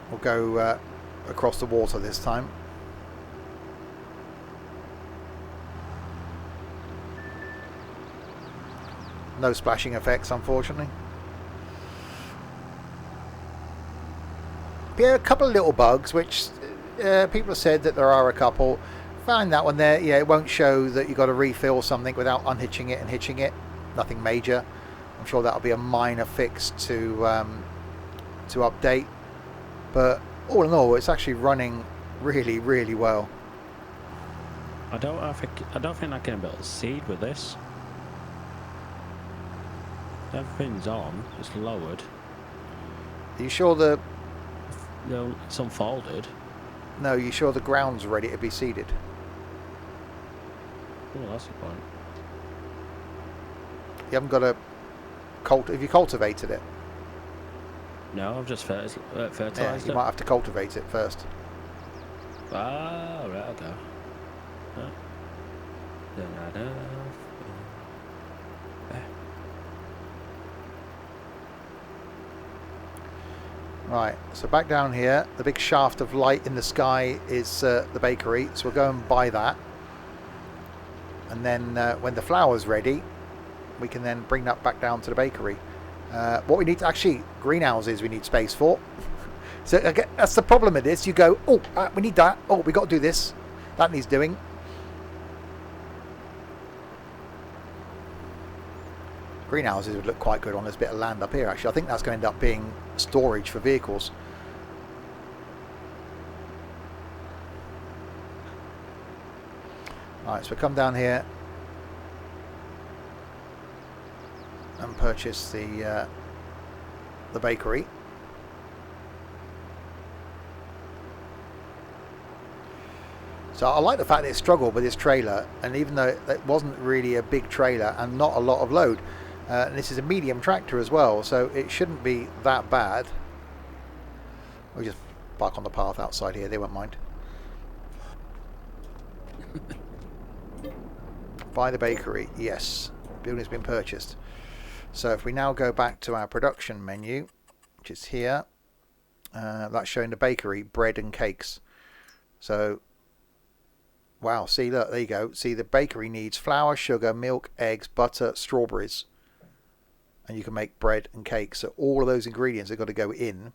We'll go across the water this time. No splashing effects, unfortunately. But yeah, a couple of little bugs, which people have said that there are a couple. Find that one there. Yeah, it won't show that you've got to refill something without unhitching it and hitching it. Nothing major. I'm sure that'll be a minor fix to update. But all in all, it's actually running really, really well. I don't think I can build seed with this. Everything's on. It's lowered. Are you sure It's unfolded. No, you sure the ground's ready to be seeded? Oh, that's the point. You haven't got a have you cultivated it? No, I've just fertilized Yeah, you it. might have to cultivate it first. Ah, right, okay. Right, so back down here, the big shaft of light in the sky is the bakery, so we'll go and buy that. And then when the flour's ready, we can then bring that back down to the bakery. What we need to actually, greenhouses we need space for. So again, that's the problem with this. You go, oh, we need that. Oh, we got to do this. That needs doing. Greenhouses would look quite good on this bit of land up here, actually. I think that's going to end up being storage for vehicles. Alright, so we come down here and purchase the bakery. So I like the fact that it struggled with this trailer, and even though it wasn't really a big trailer and not a lot of load, and this is a medium tractor as well, so it shouldn't be that bad. We'll just park on the path outside here, they won't mind. Buy the bakery, yes. Building's been purchased. So if we now go back to our production menu, which is here, that's showing the bakery, bread and cakes. So, wow, see, look, there you go. See, the bakery needs flour, sugar, milk, eggs, butter, strawberries. And you can make bread and cakes. So all of those ingredients have got to go in.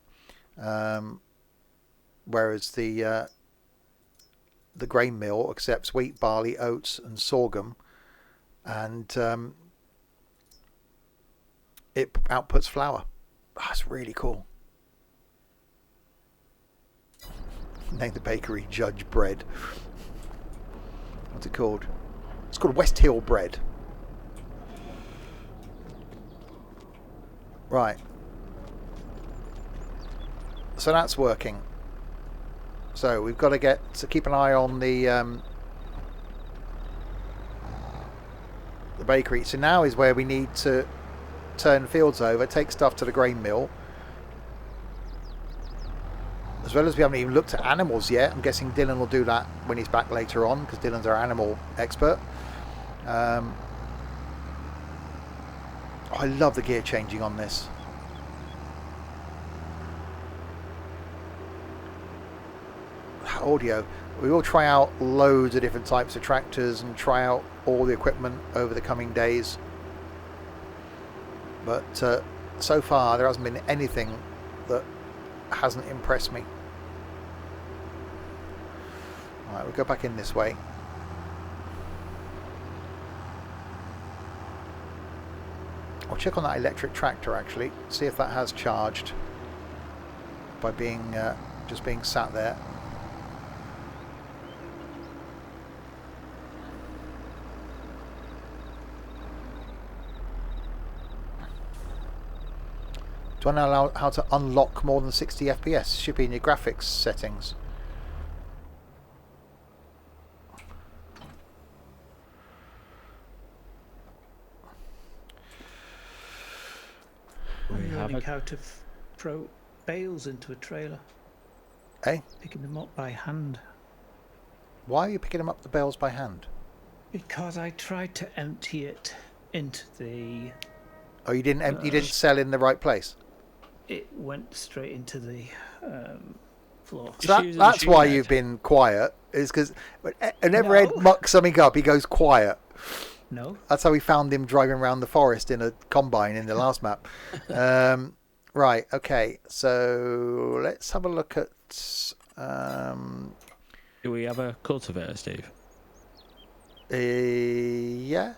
Whereas the grain mill accepts wheat, barley, oats and sorghum. And it outputs flour. That's really cool. Name the bakery Judge Bread. What's it called? It's called West Hill Bread. Right. So that's working. So we've got to keep an eye on the bakery. So now is where we need to turn fields over, take stuff to the grain mill. As well as we haven't even looked at animals yet. I'm guessing Dylan will do that when he's back later on, because Dylan's our animal expert. I love the gear changing on this. Audio. We will try out loads of different types of tractors and try out all the equipment over the coming days. But so far there hasn't been anything that hasn't impressed me. Alright, we'll go back in this way. I'll check on that electric tractor actually, see if that has charged by being just being sat there. Do I know how to unlock more than 60 FPS? Should be in your graphics settings. I'm learning how to throw bales into a trailer. Eh? Picking them up by hand. Why are you picking them up the bales by hand? Because I tried to empty it into the... Oh, you didn't. You didn't sell in the right place. It went straight into the floor. So that's why you've been quiet. Is because whenever Ed No. mucks something up, he goes quiet. No. That's how we found him driving around the forest in a combine in the last map. Right. Okay. So let's have a look at. Do we have a cultivator, Steve? Yeah.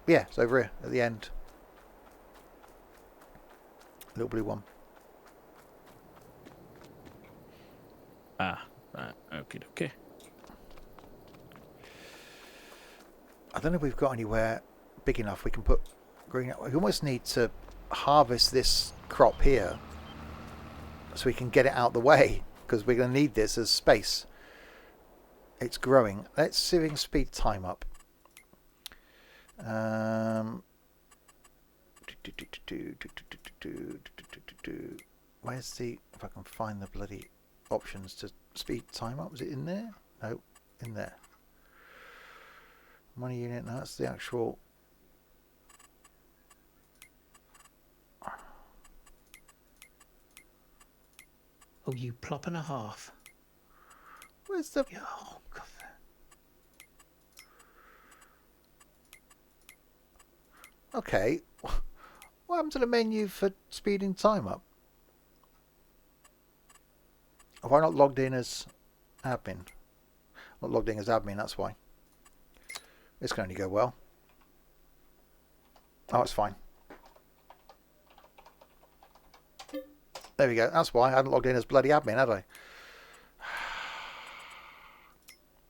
Yeah, it's over here at the end. Little blue one. Ah, right. Okay. I don't know if we've got anywhere big enough we can put green. We almost need to harvest this crop here so we can get it out the way, because we're going to need this as space. It's growing. Let's see if we can speed time up. Where's the... If I can find the bloody options to speed time up. Was it in there? No, in there. Money unit. No, that's the actual... Oh, you plop and a half. Where's the... Oh, God. Okay. What happened to the menu for speeding time up? Have I not logged in as admin? Not logged in as admin, that's why. This can only go well. Oh, it's fine. There we go. That's why I hadn't logged in as bloody admin, had I?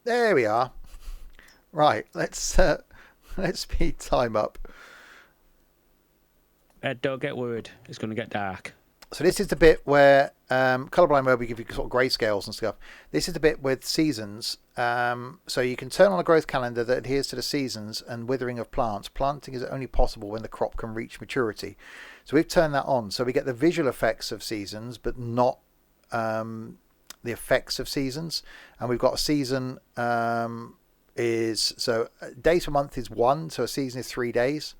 There we are. Right, let's speed time up. Ed, don't get worried. It's going to get dark. So this is the bit where colorblind mode, we give you sort of grayscales and stuff. This is the bit with seasons. So you can turn on a growth calendar that adheres to the seasons and withering of plants. Planting is only possible when the crop can reach maturity. So we've turned that on. So we get the visual effects of seasons, but not the effects of seasons. And we've got a season is... So days per month is 1. So a season is 3 days.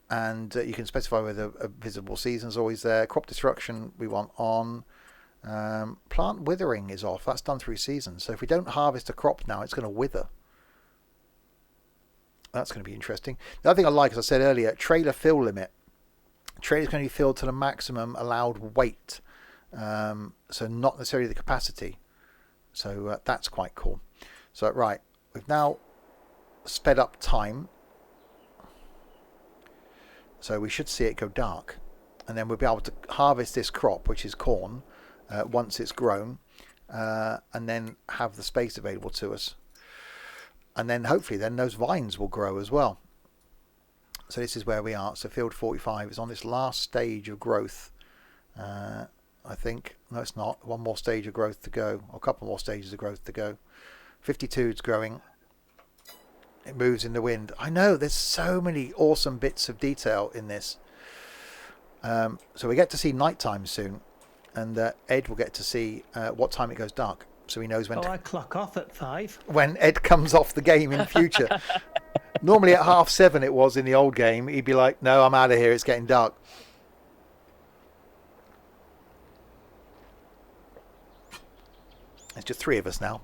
And you can specify whether a visible season is always there. Crop destruction we want on. Plant withering is off. That's done through seasons. So if we don't harvest a crop now, it's going to wither. That's going to be interesting. The other thing I like, as I said earlier, trailer fill limit. Trailer is going to be filled to the maximum allowed weight. So not necessarily the capacity. So that's quite cool. So right, we've now sped up time. So we should see it go dark, and then we'll be able to harvest this crop, which is corn, once it's grown, and then have the space available to us. And then hopefully then those vines will grow as well. So this is where we are. So field 45 is on this last stage of growth. I think, no it's not, one more stage of growth to go, or a couple more stages of growth to go. 52 is growing. It moves in the wind. I know, there's so many awesome bits of detail in this. So we get to see nighttime soon. And Ed will get to see what time it goes dark. So he knows when I clock off at 5. when Ed comes off the game in future. Normally at 7:30 it was in the old game. He'd be like, no, I'm out of here. It's getting dark. It's just 3 of us now.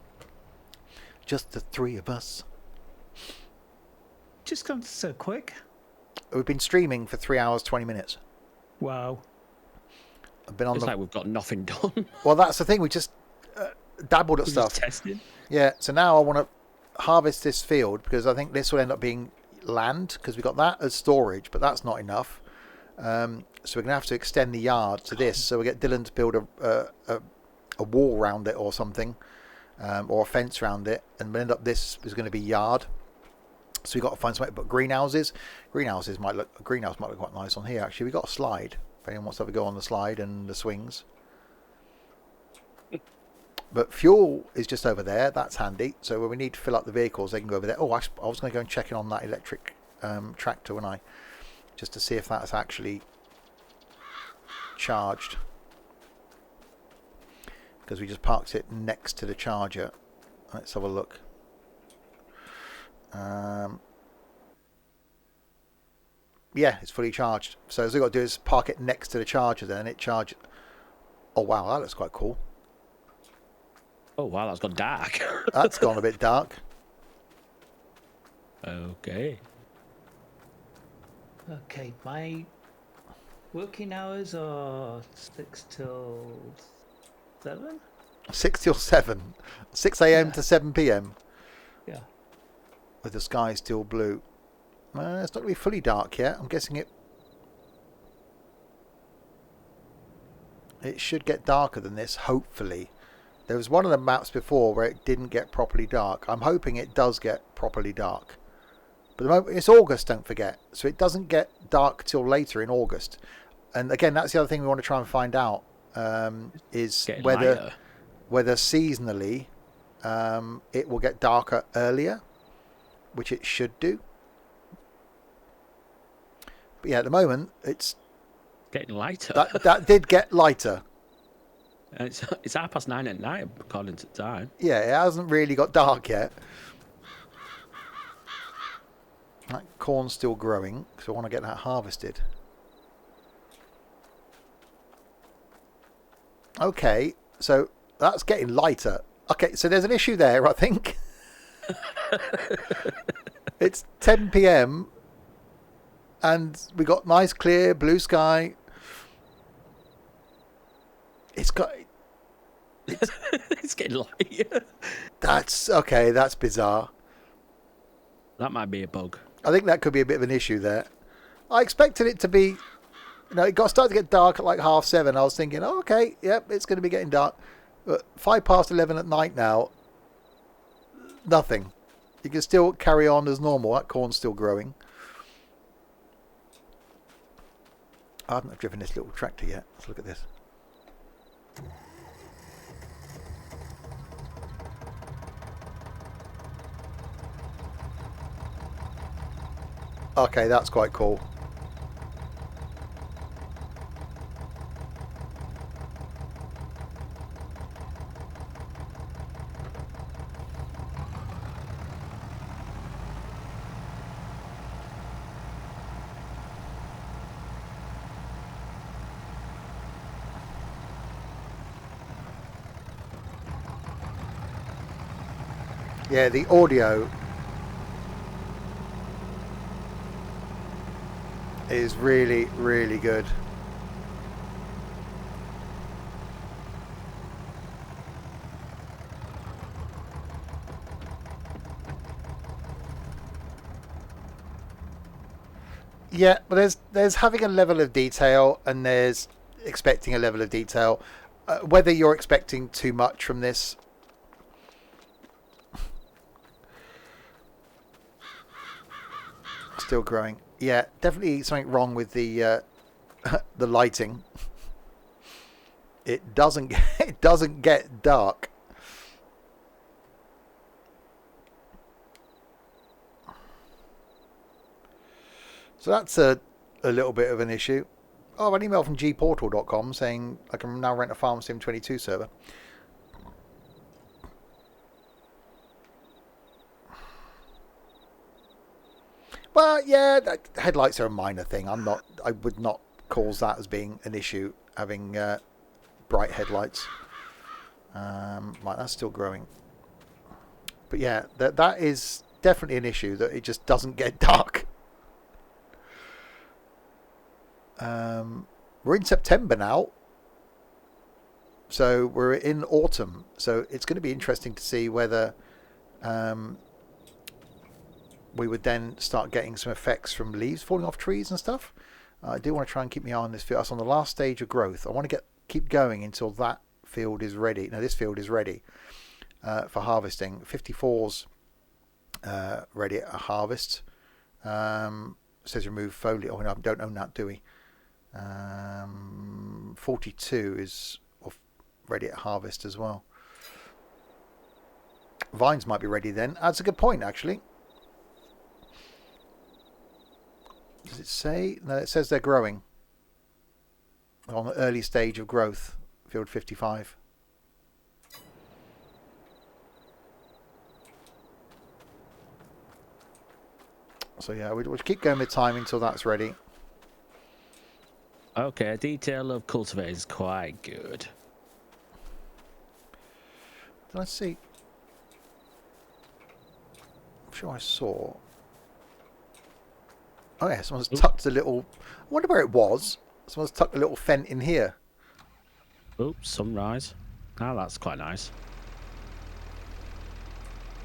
Just the 3 of us. Just gone so quick. We've been streaming for 3 hours, 20 minutes. Wow. I've been on It's like we've got nothing done. Well, that's the thing. We just dabbled at We're stuff. just testing. Yeah, so now I want to harvest this field because I think this will end up being land, because we got that as storage, but that's not enough. So we're going to have to extend the yard to this. So we get Dylan to build a wall around it or something, or a fence around it, and we'll end up, this is going to be yard. So we've got to find somewhere to put greenhouses. A greenhouse might look quite nice on here. Actually, we got a slide. If anyone wants to have a go on the slide and the swings. But fuel is just over there. That's handy. So when we need to fill up the vehicles, they can go over there. Oh, I was going to go and check in on that electric tractor, when I, just to see if that's actually charged, because we just parked it next to the charger. Let's have a look. Yeah, it's fully charged. So all we've got to do is park it next to the charger, then it charges. Oh wow, that looks quite cool. Oh wow, that's gone dark. That's gone a bit dark. Okay. Okay, my working hours are 6 till 7? 6 till 7. 6 a.m. Yeah. to 7 p.m. Yeah. with the sky still blue. It's not going to be fully dark yet. I'm guessing it should get darker than this, hopefully. There was one of the maps before where it didn't get properly dark. I'm hoping it does get properly dark. But the moment, it's August, don't forget. So it doesn't get dark till later in August. And again, that's the other thing we want to try and find out, is whether seasonally it will get darker earlier, which it should do. But yeah, at the moment, it's getting lighter. That did get lighter. And it's 9:30 at night, according to time. Yeah, it hasn't really got dark yet. That corn's still growing, because I want to get that harvested. Okay, so that's getting lighter. Okay, so there's an issue there, I think. It's 10 p.m. and we got nice clear blue sky. It's getting lighter. That's okay. That's bizarre. That might be a bug. I think that could be a bit of an issue there. I expected it to be, it started to get dark at like 7:30. I was thinking, oh, okay, yep, it's going to be getting dark. But 11:05 at night now, nothing. You can still carry on as normal. That corn's still growing. I haven't driven this little tractor yet. Let's look at this. Okay, that's quite cool. Yeah, the audio is really, really good. Yeah, but there's having a level of detail and there's expecting a level of detail. Whether you're expecting too much from this, still growing. Yeah, definitely something wrong with the the lighting. It doesn't get dark. So that's a little bit of an issue. Oh, an email from gportal.com saying I can now rent a Farm Sim 22 server. Well, yeah, headlights are a minor thing. I would not cause that as being an issue, having bright headlights. Right, that's still growing. But yeah, that is definitely an issue, that it just doesn't get dark. We're in September now, so we're in autumn. So it's going to be interesting to see whether we would then start getting some effects from leaves falling off trees and stuff. I do want to try and keep my eye on this field. That's on the last stage of growth. I want to keep going until that field is ready. Now this field is ready for harvesting. 54's ready at a harvest. Says remove foliage. Oh no, we don't own that, do we? 42 is ready at harvest as well. Vines might be ready then. That's a good point, actually. Does it say? No, it says they're growing. On the early stage of growth, field 55. So yeah, we'll keep going with time until that's ready. Okay, detail of cultivator is quite good. Did I see? I'm sure I saw. Oh yeah, someone's tucked a little. I wonder where it was. Someone's tucked a little fent in here. Oops, sunrise. Ah, that's quite nice.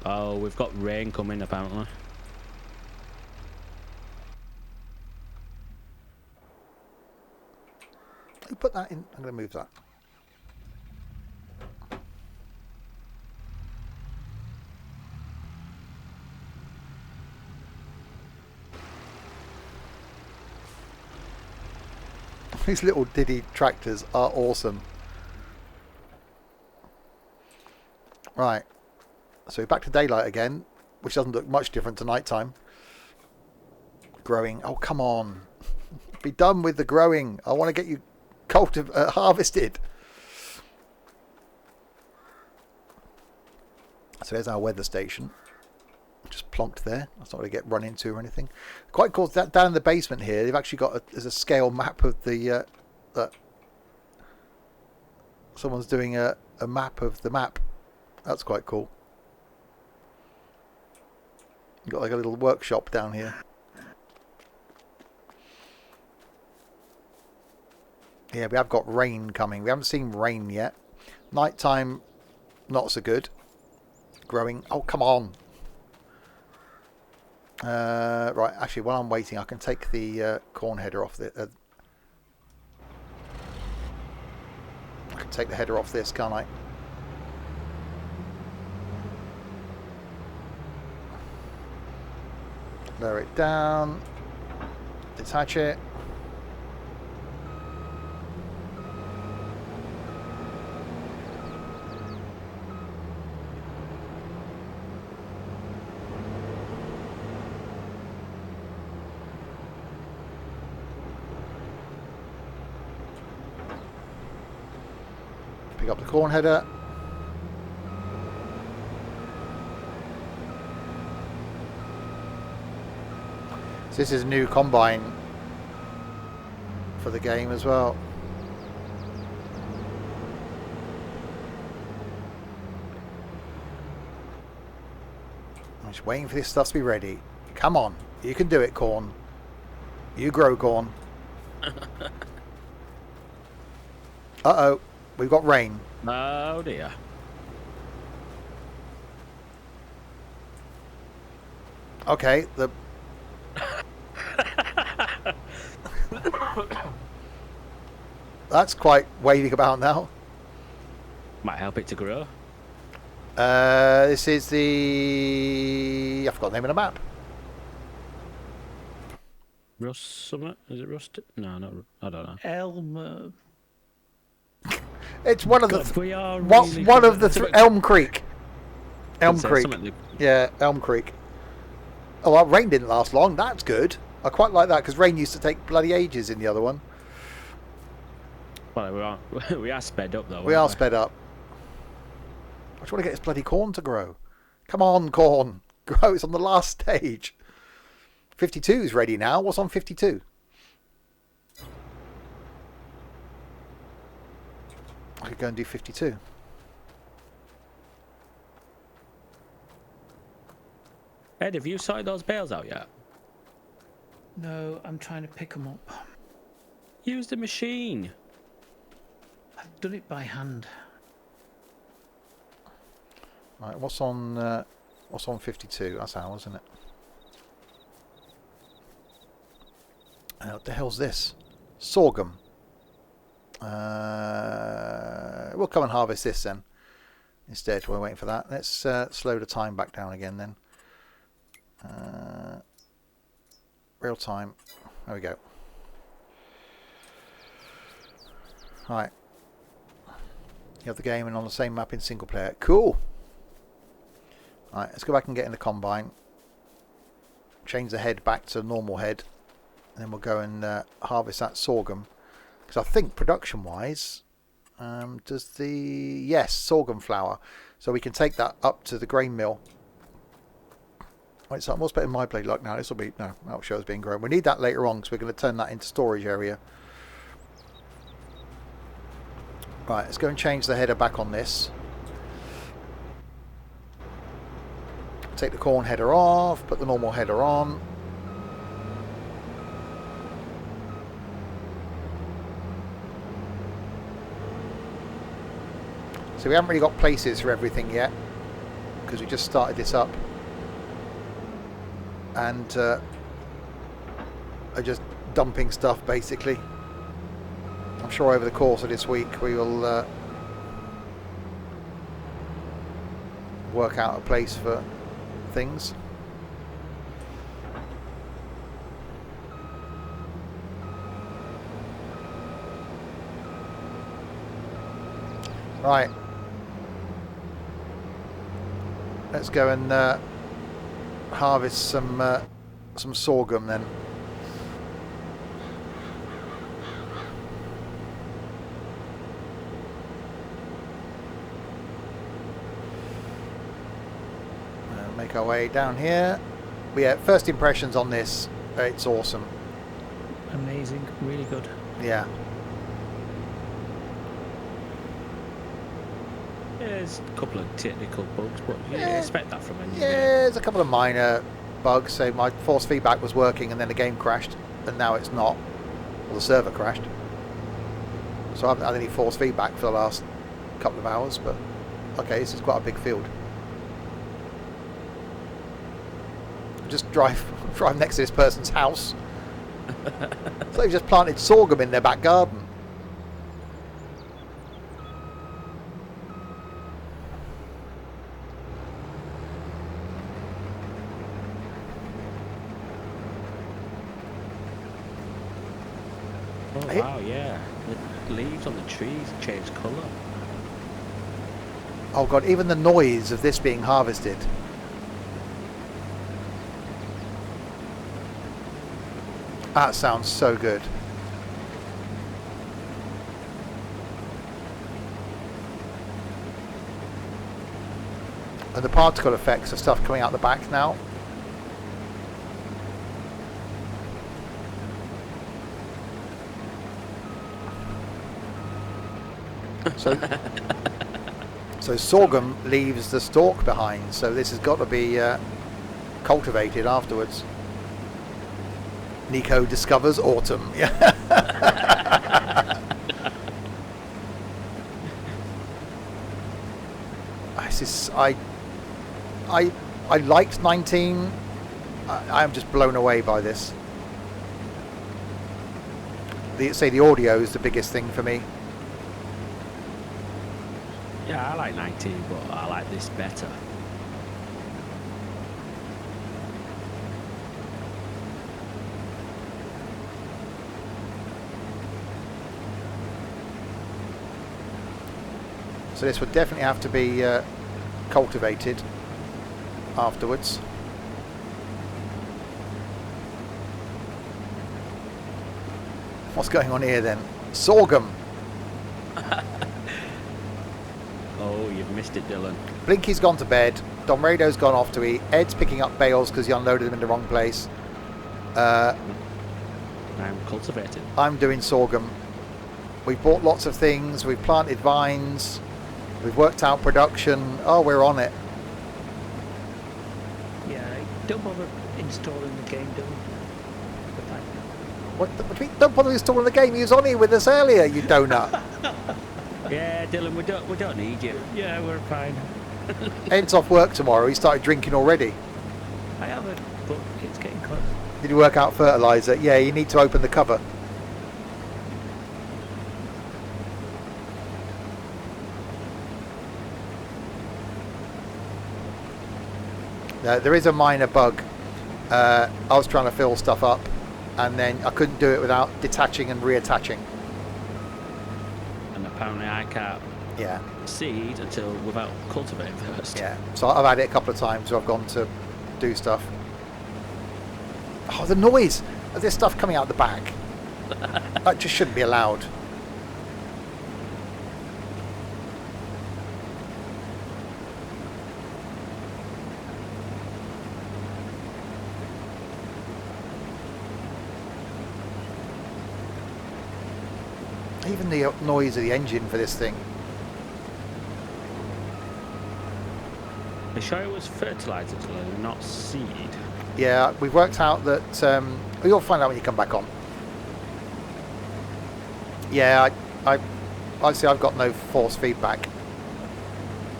Oh, we've got rain coming apparently. Who put that in? I'm going to move that. These little Diddy tractors are awesome. Right. So we're back to daylight again, which doesn't look much different to nighttime. Growing. Oh, come on. Be done with the growing. I want to get you harvested. So there's our weather station. Just plonked there. That's not going to get run into or anything. Quite cool. That down in the basement here, they've actually got there's a scale map of the someone's doing a map of the map. That's quite cool. You've got like a little workshop down here. Yeah, we have got rain coming. We haven't seen rain yet. Nighttime, not so good. Growing. Oh, come on. Right, actually, while I'm waiting, I can take the corn header off the... I can take the header off this, can't I? Lower it down. Detach it. Pick up the corn header. So this is a new combine for the game as well. I'm just waiting for this stuff to be ready. Come on, you can do it, corn. You grow, corn. Uh-oh. We've got rain. Oh dear. Okay, that's quite waving about now. Might help it to grow. This is the... I forgot the name of the map. Rust summit? Is it Rust? No, not. I don't know. Elm. It's one of God, the... we are one, really one good of the... at- Elmcreek. I'd say Elmcreek. something Yeah, Elmcreek. Oh, well, rain didn't last long. That's good. I quite like that because rain used to take bloody ages in the other one. Well, we are sped up though. We are sped up. I just want to get this bloody corn to grow. Come on, corn. Grow. It's on the last stage. 52 is ready now. What's on 52? I could go and do 52. Ed, have you sorted those bales out yet? No, I'm trying to pick them up. Use the machine. I've done it by hand. Right, what's on 52? That's ours, isn't it? What the hell's this? Sorghum. We'll come and harvest this then. Instead, we're waiting for that. Let's slow the time back down again then. Real time. There we go. Right. You have the game and on the same map in single player. Cool. Alright, let's go back and get in the combine. Change the head back to normal head. And then we'll go and harvest that sorghum. Because I think production wise, does the... Yes, sorghum flour. So we can take that up to the grain mill. Wait, so what's better in my blade luck now? This will be... No, that'll show us being grown. We need that later on because we're going to turn that into storage area. Right, let's go and change the header back on this. Take the corn header off, put the normal header on. So we haven't really got places for everything yet because we just started this up. And are just dumping stuff basically. I'm sure over the course of this week we will work out a place for things. Right. Let's go and harvest some sorghum then. Make our way down here. Yeah, first impressions on this, it's awesome. Amazing, really good. Yeah. Yeah, there's a couple of technical bugs, but you expect that from any game. Yeah, there's a couple of minor bugs. So my force feedback was working and then the game crashed and now it's not. Well, the server crashed. So I haven't had any force feedback for the last couple of hours, but okay, this is quite a big field. Just drive next to this person's house. So they've just planted sorghum in their back garden. Oh wow, yeah. The leaves on the trees change colour. Oh god, even the noise of this being harvested. That sounds so good. And the particle effects of stuff coming out the back now. So sorghum leaves the stalk behind, so this has got to be cultivated afterwards. Nico discovers autumn. This is, I liked 19. I'm just blown away by this. The audio is the biggest thing for me. Yeah, I like 19, but I like this better. So this would definitely have to be cultivated afterwards. What's going on here then? Sorghum. Oh, you've missed it, Dylan. Blinky's gone to bed. Domrado's gone off to eat. Ed's picking up bales because he unloaded them in the wrong place. I'm cultivating. I'm doing sorghum. We've bought lots of things. We've planted vines. We've worked out production. Oh, we're on it. Yeah, don't bother installing the game, Dylan. What do you mean? Don't bother installing the game. He was on here with us earlier, you donut. Yeah, Dylan, we don't need you. Yeah, we're fine. Ed's off work tomorrow. He started drinking already. I haven't, but it's getting close. Did you work out fertilizer? Yeah, you need to open the cover. There is a minor bug. I was trying to fill stuff up, and then I couldn't do it without detaching and reattaching. And apparently I can't Yeah, seed until without cultivating first. yeah. So I've had it a couple of times where I've gone to do stuff. Oh, the noise of this stuff coming out the back. That just shouldn't be allowed. Even the noise of the engine for this thing. They sure it was fertilizer and not seed. Yeah, we've worked out that you'll find out when you come back on. Yeah, I see. I've got no force feedback,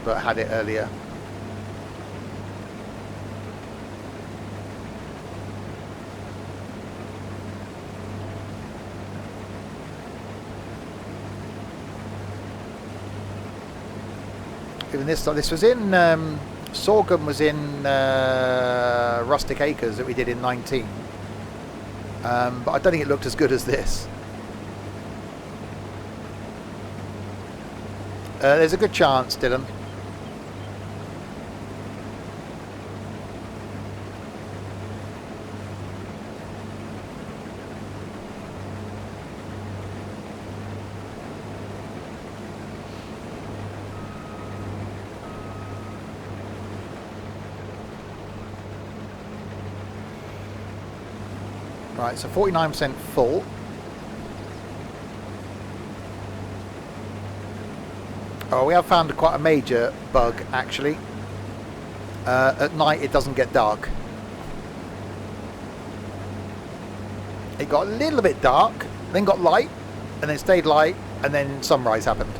but had it earlier. Even this was in sorghum was in rustic acres that we did in 19, but I don't think it looked as good as this. There's a good chance, Dylan. Right, so 49% full. Oh, we have found quite a major bug, actually. At night, it doesn't get dark. It got a little bit dark, then got light, and then stayed light, and then sunrise happened.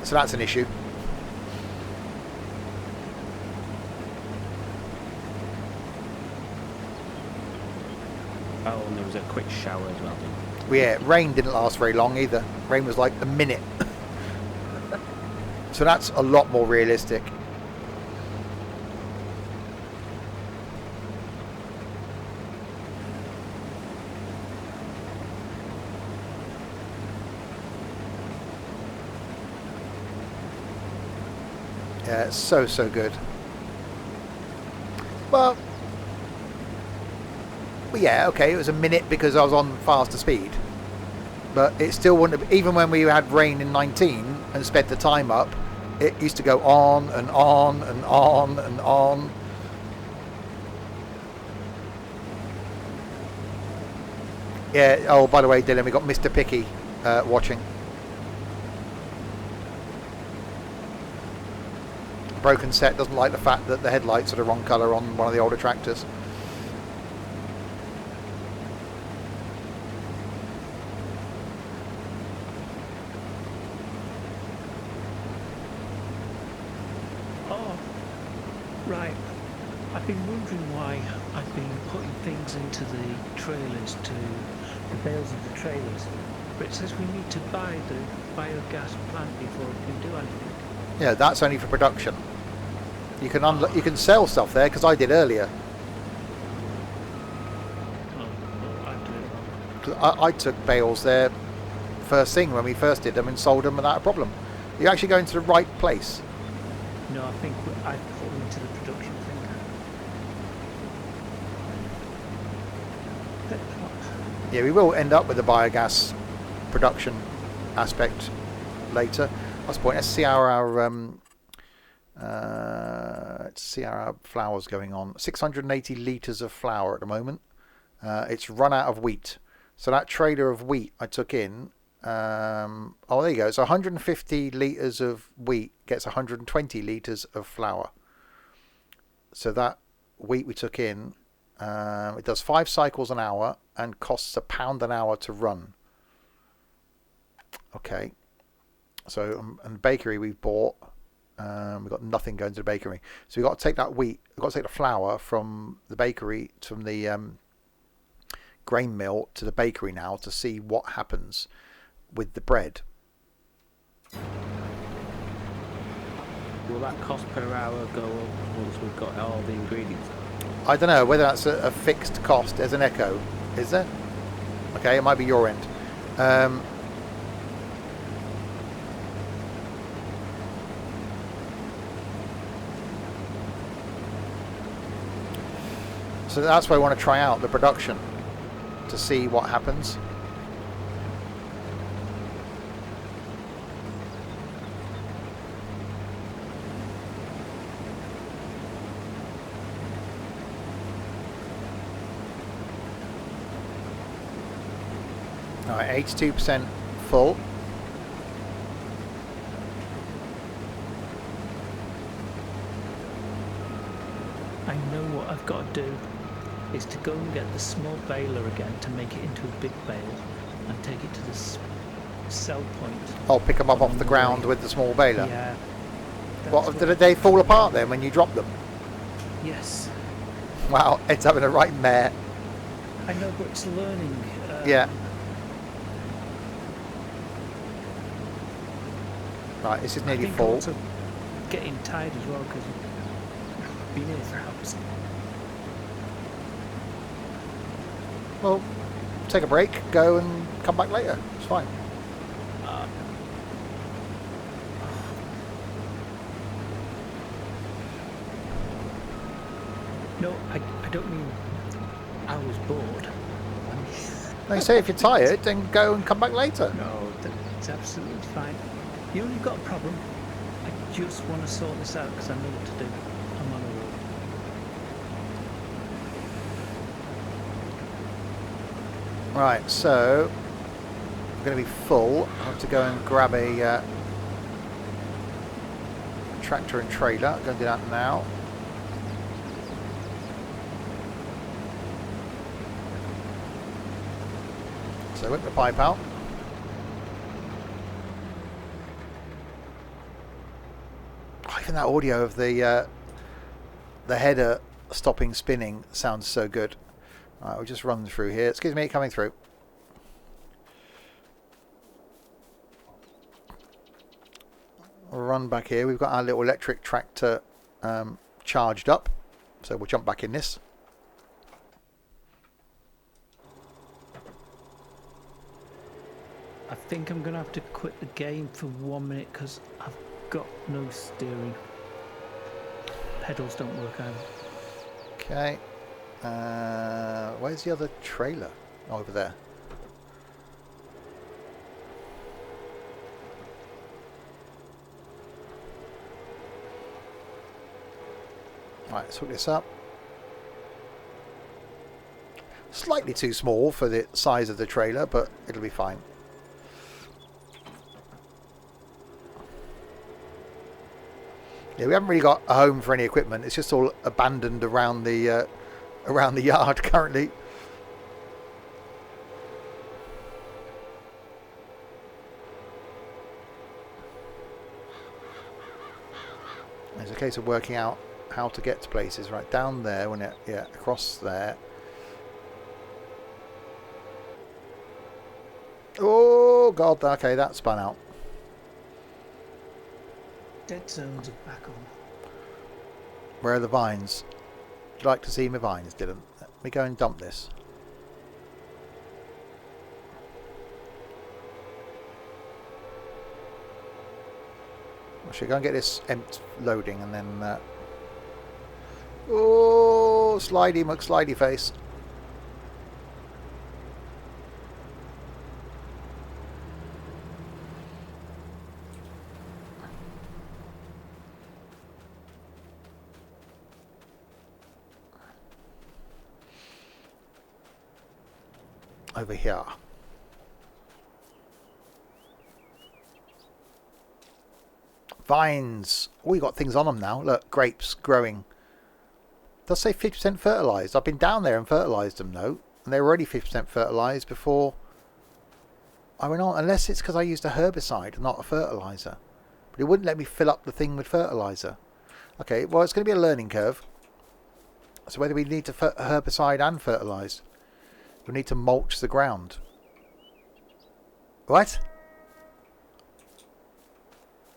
So that's an issue. Oh, and there was a quick shower as well. Well, yeah, rain didn't last very long either. Rain was like a minute. So that's a lot more realistic. Yeah, it's so good. Well, yeah, okay, it was a minute because I was on faster speed. But it still wouldn't have, even when we had rain in 19 and sped the time up, it used to go on and on and on and on. Yeah, oh, by the way, Dylan, we got Mr. Picky watching. Broken Set doesn't like the fact that the headlights are the wrong colour on one of the older tractors. Right. I've been wondering why I've been putting things into the trailers, to the bales of the trailers. But it says we need to buy the biogas plant before we can do anything. Yeah, that's only for production. You can you can sell stuff there, because I did earlier. Oh, well, I do it wrong. I took bales there first thing when we first did them and sold them without a problem. You actually go into the right place. No, I think I put them into the production thing. That's what. Yeah, we will end up with the biogas production aspect later. What's the point? Let's see how our flour's going on. 680 litres of flour at the moment. It's run out of wheat. So that trailer of wheat I took in, oh, there you go. So 150 litres of wheat gets 120 litres of flour. So that wheat we took in, it does 5 cycles an hour and costs £1 an hour to run. Okay. So, and bakery we've bought We've got nothing going to the bakery. So we've got to take that wheat, we've got to take the flour from the bakery, from the grain mill to the bakery now to see what happens with the bread. Will that cost per hour go up once we've got all the ingredients? I don't know whether that's a fixed cost. There's an echo, is there? Okay, it might be your end. So that's why I want to try out the production to see what happens. Alright, 82% full. I know what I've got to do is to go and get the small baler again to make it into a big bale and take it to the sell point. I'll pick them up off the ground with the small baler. Yeah. What, did they fall apart then when you dropped them? Yes. Wow, it's having a right mare. I know, but it's learning. Yeah. Right, this is I nearly think full. also getting tired as well because I've been here for hours. Well, take a break, go and come back later. It's fine. No, I don't mean I was bored. No, you say if you're tired, then go and come back later. No, that's absolutely fine. You only got a problem. I just want to sort this out because I know what to do. I'm on a roll. Right, so I'm going to be full. I have to go and grab a tractor and trailer. I'm going to do that now. So whip the pipe out. Oh, even that audio of the header stopping spinning sounds so good. Alright, we'll just run through here. Excuse me, coming through. We'll run back here. We've got our little electric tractor charged up. So we'll jump back in this. I think I'm going to have to quit the game for 1 minute because I've got no steering. Pedals don't work either. Okay. Where's the other trailer? Oh, over there. Right, let's hook this up. Slightly too small for the size of the trailer, but it'll be fine. Yeah, we haven't really got a home for any equipment. It's just all abandoned around the yard currently. It's a case of working out how to get to places. Right down there, when it, yeah, across there. Oh God! Okay, that spun out. Dead zones are back on. Where are the vines? Would you like to see my vines, Dylan? Let me go and dump this. I should go and get this loading and then... Oh, slidey McSlidey face. Over here. Vines. Oh, you got things on them now. Look, grapes growing. It does say 50% fertilised. I've been down there and fertilised them though, and they were already 50% fertilised before I went on. Unless it's because I used a herbicide, not a fertiliser. But it wouldn't let me fill up the thing with fertilizer. Okay, well, it's going to be a learning curve. So whether we need to herbicide and fertilise, we need to mulch the ground. What?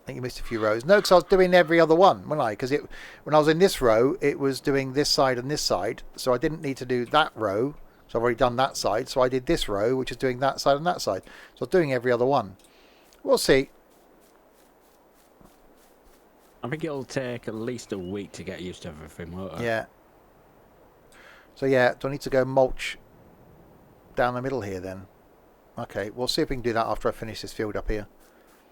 I think you missed a few rows. No, because I was doing every other one, wasn't I? Because when I was in this row, it was doing this side and this side. So I didn't need to do that row. So I've already done that side. So I did this row, which is doing that side and that side. So I was doing every other one. We'll see. I think it'll take at least a week to get used to everything, won't it? Yeah. So yeah, do I need to go mulch down the middle here then? Okay, we'll see if we can do that after I finish this field up here.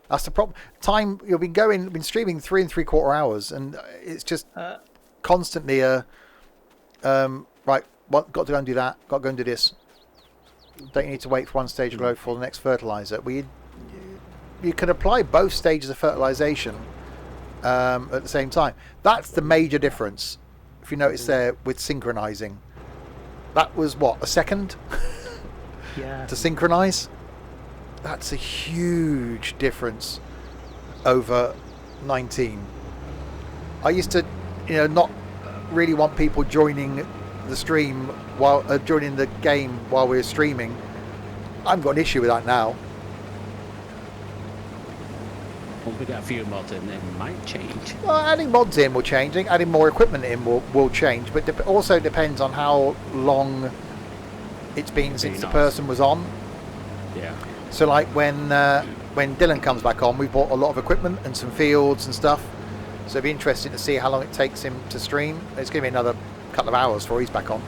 That's the problem. Time, you've been streaming 3 3/4 hours, and it's just constantly right. What, got to go and do that. Got to go and do this. Don't you need to wait for one stage of growth for the next fertilizer? You can apply both stages of fertilization at the same time. That's the major difference. If you notice there with synchronizing, that was what, a second? Yeah. To synchronize. That's a huge difference over 19. I used to, not really want people joining the stream while joining the game while we were streaming. I've got an issue with that now. Once we get a few mods in, it might change. Well, adding mods in will change. I think adding more equipment in will change, but also depends on how long it's been since the person was on. Yeah. So like when Dylan comes back on, we bought a lot of equipment and some fields and stuff. So it'd be interesting to see how long it takes him to stream. It's going to be another couple of hours before he's back on.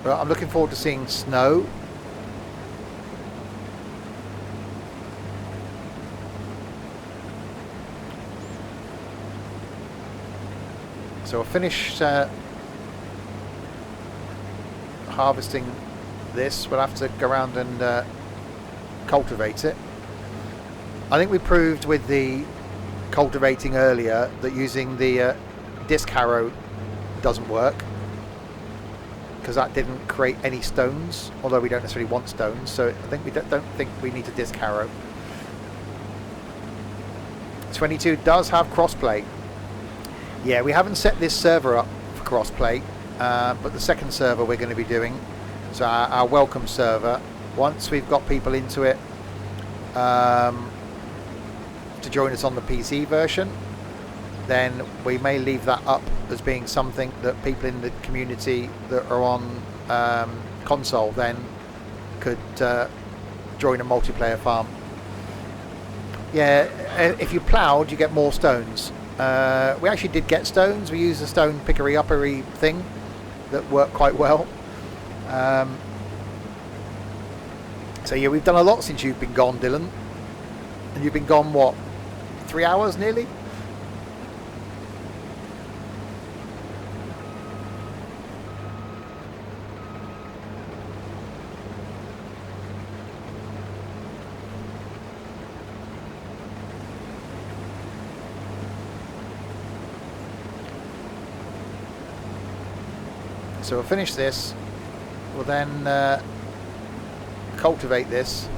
Well, I'm looking forward to seeing snow. So we'll finish harvesting this. We'll have to go around and cultivate it. I think we proved with the cultivating earlier that using the disc harrow doesn't work, because that didn't create any stones, although we don't necessarily want stones. So I think we don't think we need a disc harrow. 22 does have crossplay. Yeah, we haven't set this server up for crossplay, but the second server we're going to be doing, so our welcome server, once we've got people into it to join us on the PC version, then we may leave that up as being something that people in the community that are on console then could join a multiplayer farm. Yeah, if you ploughed, you get more stones. We actually did get stones. We used a stone pickery-uppery thing that worked quite well. So yeah, we've done a lot since you've been gone, Dylan. And you've been gone, what, 3 hours nearly? So we'll finish this. We'll then cultivate this.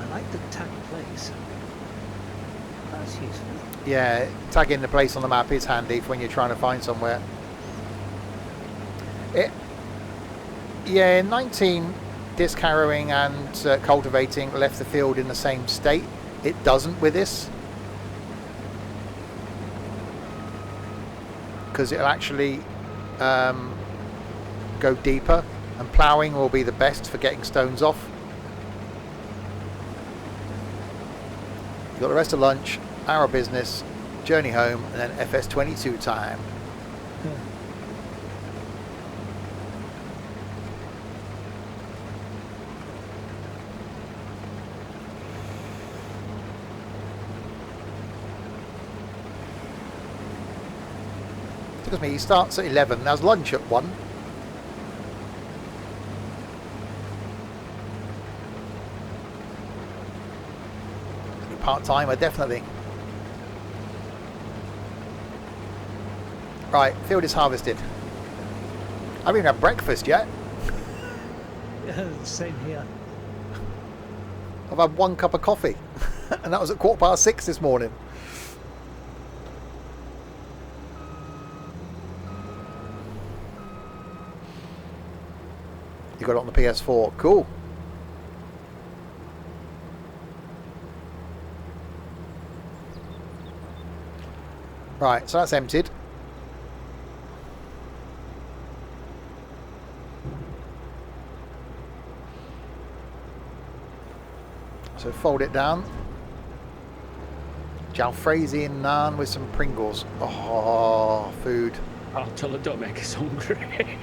I like the tag place. That's useful. Yeah, tagging the place on the map is handy for when you're trying to find somewhere. Yeah, 19 disc harrowing and cultivating left the field in the same state. It doesn't with this, because it'll actually go deeper, and ploughing will be the best for getting stones off. You've got the rest of lunch, hour of business, journey home, and then FS22 time. Excuse me, he starts at 11, there's lunch at 1. Part-timer, definitely. Right, field is harvested. I haven't even had breakfast yet. Same here. I've had 1 cup of coffee, and that was at 6:15 this morning. You got it on the PS4. Cool. Right, so that's emptied. So fold it down. Jalfrezi naan with some Pringles. Oh, food. Oh, Tele, don't make us hungry.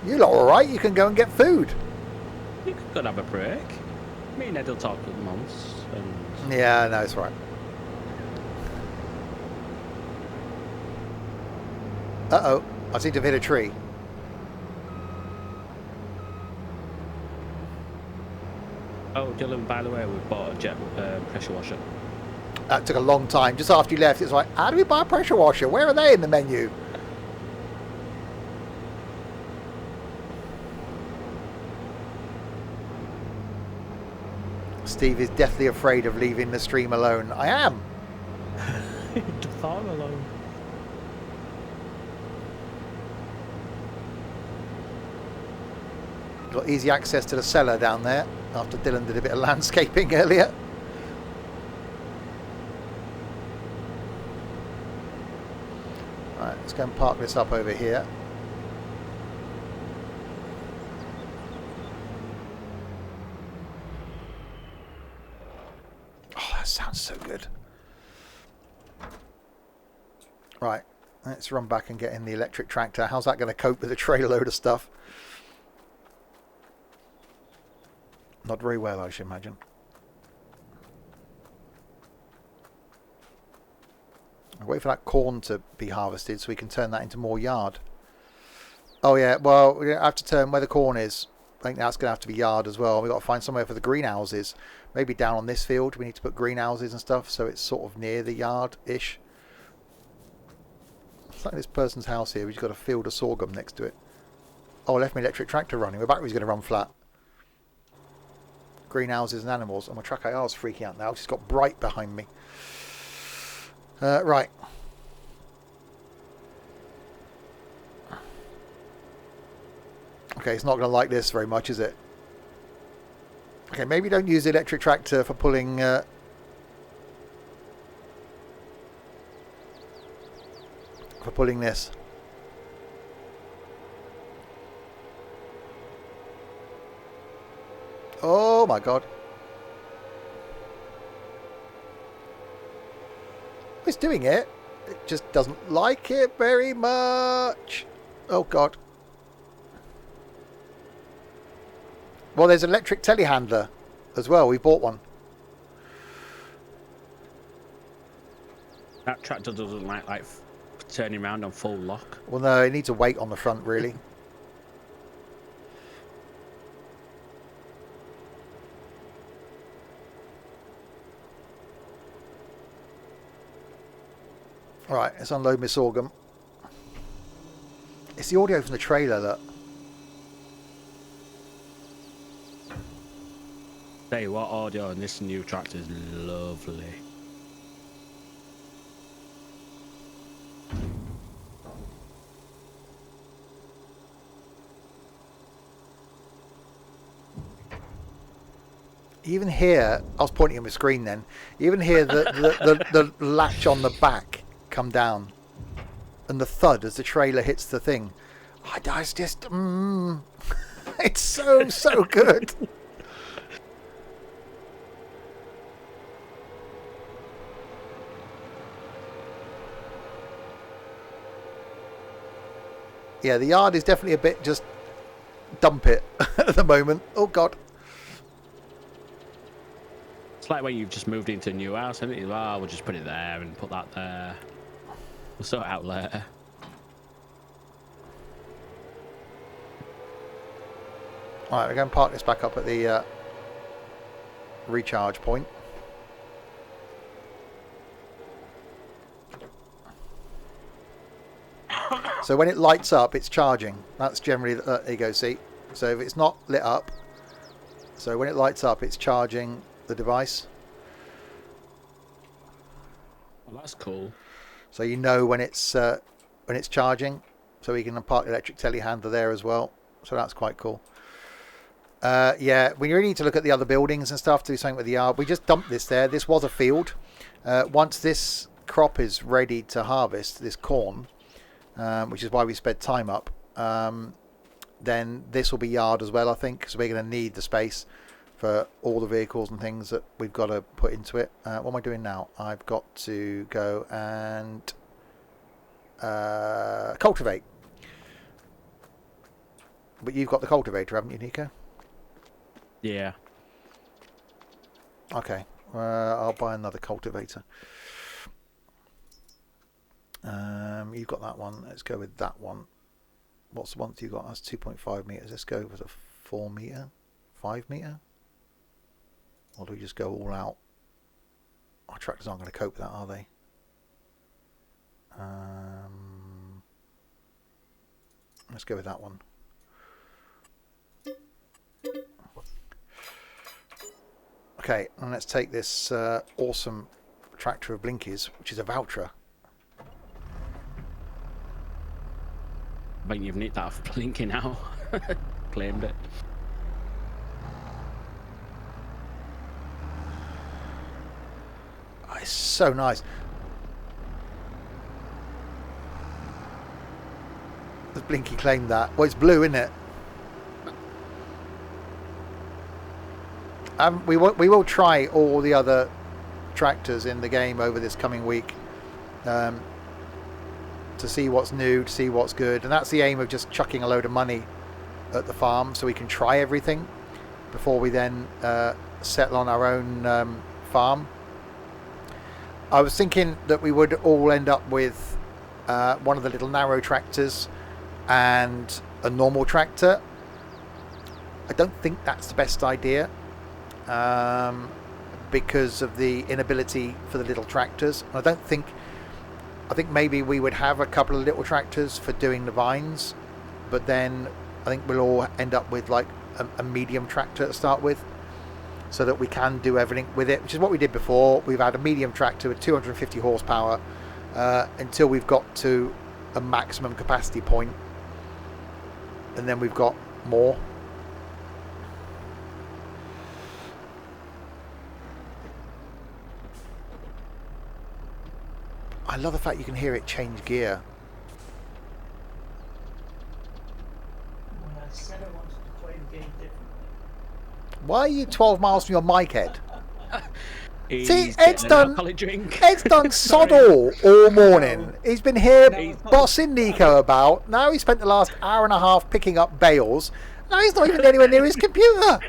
You lot alright? You can go and get food. You could go and have a break. Me and Ed will talk at months. And Yeah, no, it's right. Uh-oh. I seem to have hit a tree. oh, Dylan, by the way, we've bought a jet pressure washer. That took a long time. Just after you left, it's like, how do we buy a pressure washer? Where are they in the menu? Steve is deathly afraid of leaving the stream alone. I am. To farm alone. Got easy access to the cellar down there after Dylan did a bit of landscaping earlier. Right, let's go and park this up over here. Oh, that sounds so good. Right, let's run back and get in the electric tractor. How's that going to cope with a trailer load of stuff? Not very well, I should imagine. I'll wait for that corn to be harvested so we can turn that into more yard. Oh yeah, well, we're going to have to turn where the corn is. I think that's going to have to be yard as well. We've got to find somewhere for the greenhouses. Maybe down on this field we need to put greenhouses and stuff so it's sort of near the yard-ish. It's like this person's house here. We've just got a field of sorghum next to it. Oh, I left my electric tractor running. My battery's going to run flat. Greenhouses and animals. And my track IR is freaking out now. It's got bright behind me. Right. Okay, it's not going to like this very much, is it? Okay, maybe don't use the electric tractor for pulling... this. Oh my god. It's doing it. It just doesn't like it very much. Oh god. Well, there's an electric telehandler as well. We bought one. That tractor doesn't like turning around on full lock. Well, no, it needs a weight on the front, really. Right, let's unload my sorghum. It's the audio from the trailer that... Tell you what, audio on this new tractor is lovely. Even here, I was pointing at my screen then, even here the latch on the back come down and the thud as the trailer hits the thing. It's just, it's so good. Yeah, the yard is definitely a bit just dump it at the moment. Oh god. It's like when you've just moved into a new house, isn't it? Oh, we'll just put it there and put that there. We'll sort it out later. Alright, we're going to park this back up at the recharge point. So when it lights up, it's charging. That's generally, there you go, see? So if it's not lit up, so when it lights up, it's charging the device. Well, that's cool. So you know when it's charging. So we can park the electric telehandler there as well. So that's quite cool. Yeah, we really need to look at the other buildings and stuff to do something with the yard. We just dumped this there. This was a field. Once this crop is ready to harvest, this corn, which is why we sped time up, then this will be yard as well, I think, because we're going to need the space for all the vehicles and things that we've got to put into it. What am I doing now? I've got to go and cultivate. But you've got the cultivator, haven't you, Nico? Yeah. Okay. I'll buy another cultivator. You've got that one. Let's go with that one. What's the one that you got? That's 2.5 meters. Let's go with a 4 meter, 5 meter. Or do we just go all out? Our tractors aren't going to cope with that, are they? Let's go with that one. Okay, and let's take this awesome tractor of Blinkies, which is a Valtra. I think you've nicked that off Blinky now. Claimed it. Oh, it's so nice. Has Blinky claimed that? Well, it's blue, isn't it? We will try all the other tractors in the game over this coming week to see what's new, to see what's good, and that's the aim of just chucking a load of money at the farm so we can try everything before we then settle on our own farm. I was thinking that we would all end up with one of the little narrow tractors and a normal tractor. I don't think that's the best idea. Because of the inability for the little tractors. I think maybe we would have a couple of little tractors for doing the vines, but then I think we'll all end up with like a medium tractor to start with, so that we can do everything with it, which is what we did before. We've had a medium tractor with 250 horsepower until we've got to a maximum capacity point, and then we've got more. I love the fact you can hear it change gear. When I said I wanted to play the game differently. Why are you 12 miles from your mic, Ed? He's See, getting Ed's an done. alcoholic drink. Ed's done sod all morning. He's been here No. bossing Nico about. Now he spent the last hour and a half picking up bales. Now he's not even anywhere near his computer.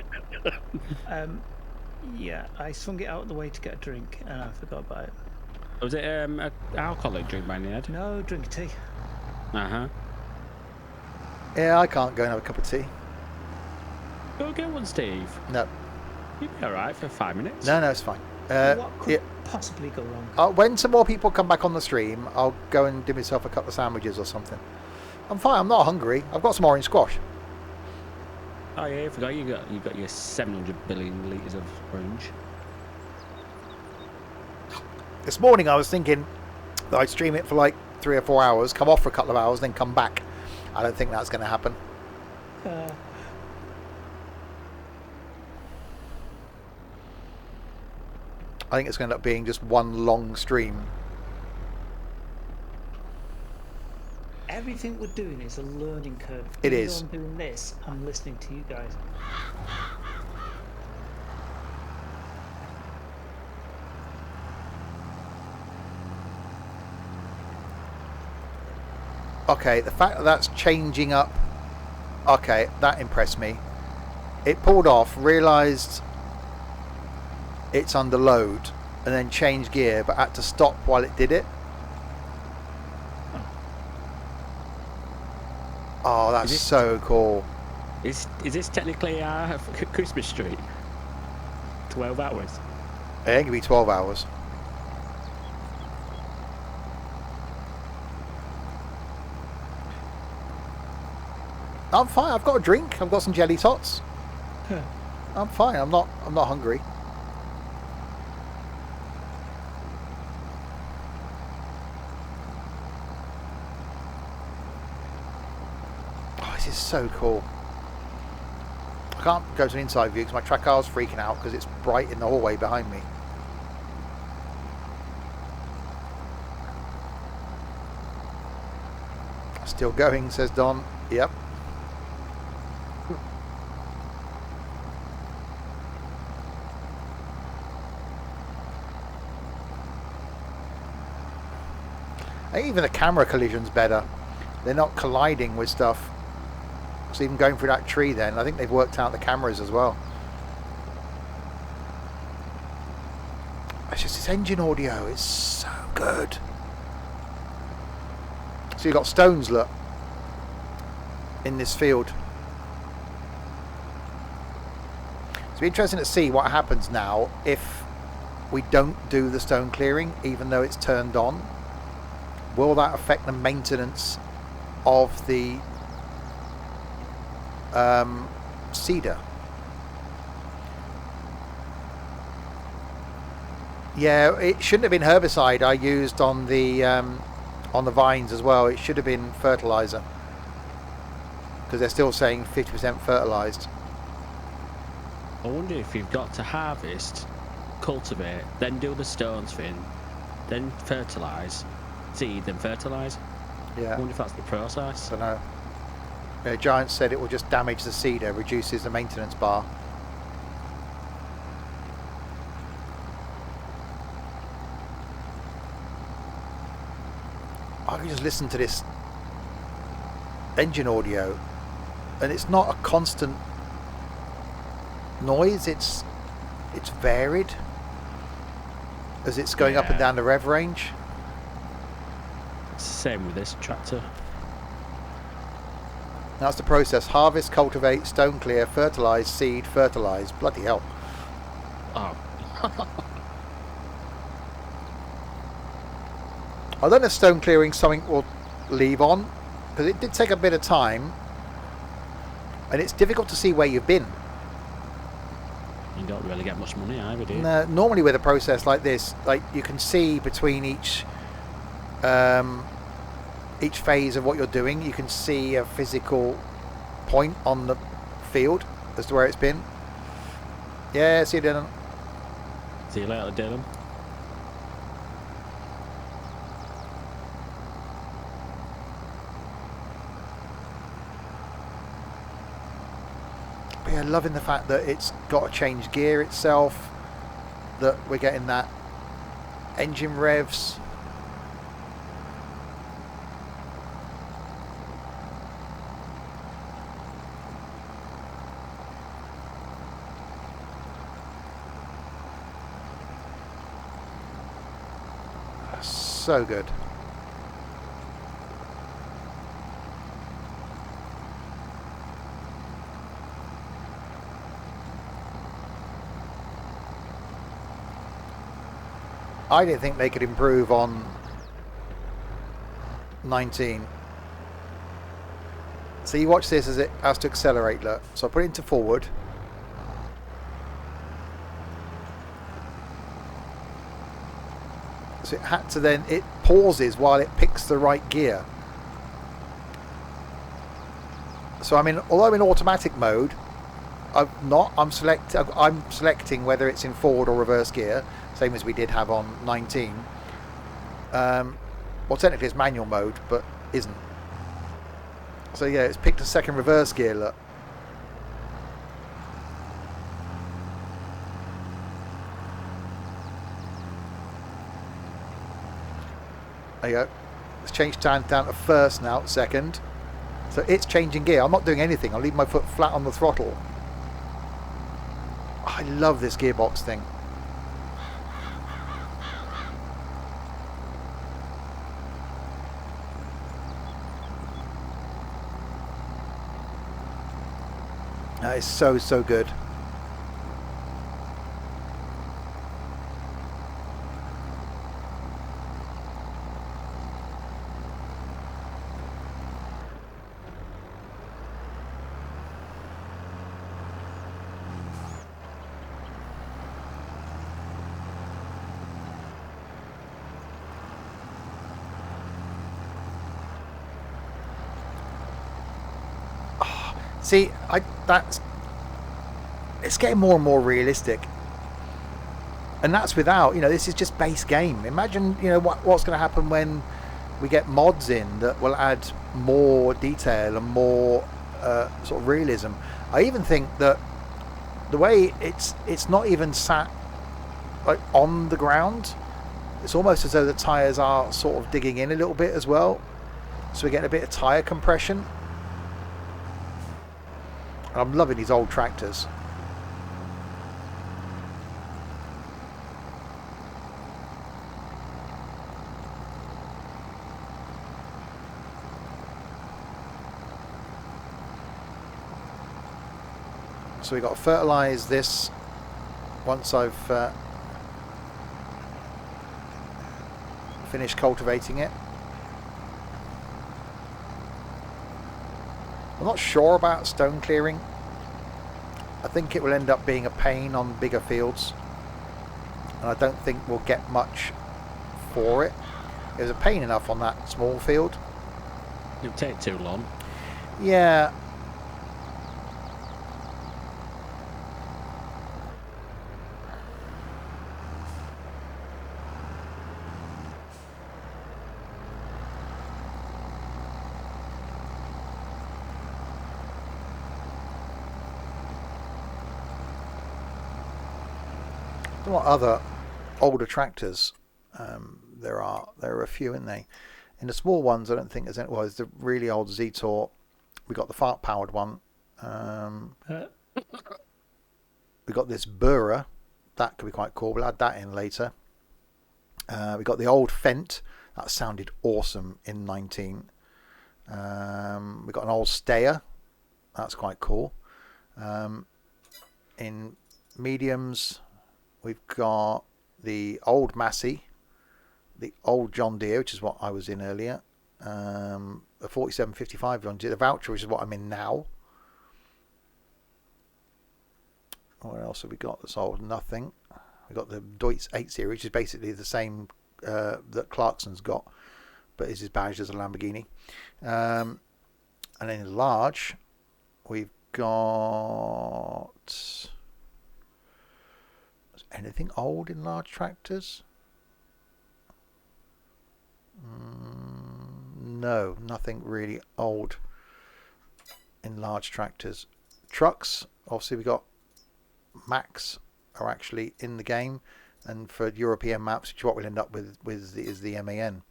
Yeah, I swung it out of the way to get a drink and I forgot about it. Was it an alcoholic drink by any head? No, drink tea. Uh-huh. Yeah, I can't go and have a cup of tea. Go get one, Steve. No, You'd be alright for 5 minutes. no, it's fine. What could Yeah, possibly go wrong? when some more people come back on the stream, I'll go and do myself a couple of sandwiches or something. I'm fine. I'm not hungry. I've got some orange squash. Oh yeah, I forgot you got your 700 billion litres of orange. This morning I was thinking that I'd stream it for like 3 or 4 hours, come off for a couple of hours, then come back. I don't think that's going to happen. I think it's going to end up being just one long stream. Everything we're doing is a learning curve. It Even is. though I'm doing this, I'm listening to you guys. Okay, the fact that that's changing up, okay, that impressed me. It pulled off, realised it's under load, and then changed gear, but had to stop while it did it. Oh, that's Is it- so cool. Is this technically our Christmas streak? 12 hours. It ain't gonna be 12 hours. I'm fine. I've got a drink. I've got some jelly tots. Huh. I'm fine. I'm not hungry. Oh, this is so cool. I can't go to an inside view because my track car's freaking out because it's bright in the hallway behind me. Still going, says Don. Yep. Even the camera collision's better. They're not colliding with stuff. So even going through that tree then, I think they've worked out the cameras as well. It's just this engine audio is so good. So you've got stones, look, in this field. It's be interesting to see what happens now if we don't do the stone clearing, even though it's turned on. Will that affect the maintenance of the cedar? Yeah, it shouldn't have been herbicide I used on the vines as well. It should have been fertilizer, because they're still saying 50% fertilized. I wonder if you've got to harvest, cultivate, then do the stones thing, then fertilise, seed, then fertilise. Yeah. I wonder if that's the process. I don't know. Giant said it will just damage the cedar, reduces the maintenance bar. I can just listen to this engine audio, and it's not a constant noise. It's varied as it's going up and down the rev range. Same with this tractor. That's the process: harvest, cultivate, stone clear, fertilise, seed, fertilise. Bloody hell! Oh. I don't know if stone clearing something we'll leave on, because it did take a bit of time, and it's difficult to see where you've been. You don't really get much money either, do you? No, normally with a process like this, like you can see between each phase of what you're doing, you can see a physical point on the field as to where it's been. Yeah, see you, Dylan. See you later, Dylan. But yeah, loving the fact that it's got to change gear itself, that we're getting that engine revs. So good. I didn't think they could improve on 19. So you watch this as it has to accelerate, look. So I put it into forward. So it had to then, it pauses while it picks the right gear. So I'm although I'm in automatic mode, I'm selecting whether it's in forward or reverse gear, same as we did have on 19. Well, technically it's manual mode, but isn't. So yeah, it's picked a second reverse gear, look. There you go. It's changed time down to first now, second. So it's changing gear. I'm not doing anything. I'll leave my foot flat on the throttle. I love this gearbox thing. That is so, so good. See, it's getting more and more realistic. And that's without, this is just base game. Imagine, what's going to happen when we get mods in that will add more detail and more sort of realism. I even think that the way it's not even sat like on the ground, it's almost as though the tyres are sort of digging in a little bit as well. So we're getting a bit of tyre compression. And I'm loving these old tractors. So we've got to fertilise this once I've finished cultivating it. I'm not sure about stone clearing. I think it will end up being a pain on bigger fields, and I don't think we'll get much for it. It was a pain enough on that small field. It'll take too long. Yeah. What other older tractors there are a few, isn't they? In the small ones I don't think there's any. Well, there's the really old Zetor. We got the fart powered one. We got this Bura, that could be quite cool. We'll add that in later. We got the old Fendt, that sounded awesome in 19. We got an old Steyr, that's quite cool. In mediums we've got the old Massey, the old John Deere, which is what I was in earlier, a 4755 John Deere, the Voucher, which is what I'm in now. What else have we got that's old? Nothing. We've got the Deutz 8 Series, which is basically the same that Clarkson's got, but is badged as a Lamborghini. And then in large, we've got... anything old in large tractors? No, nothing really old in large tractors. Trucks, obviously we got Max are actually in the game, and for European maps, which is what we'll end up with is the MAN.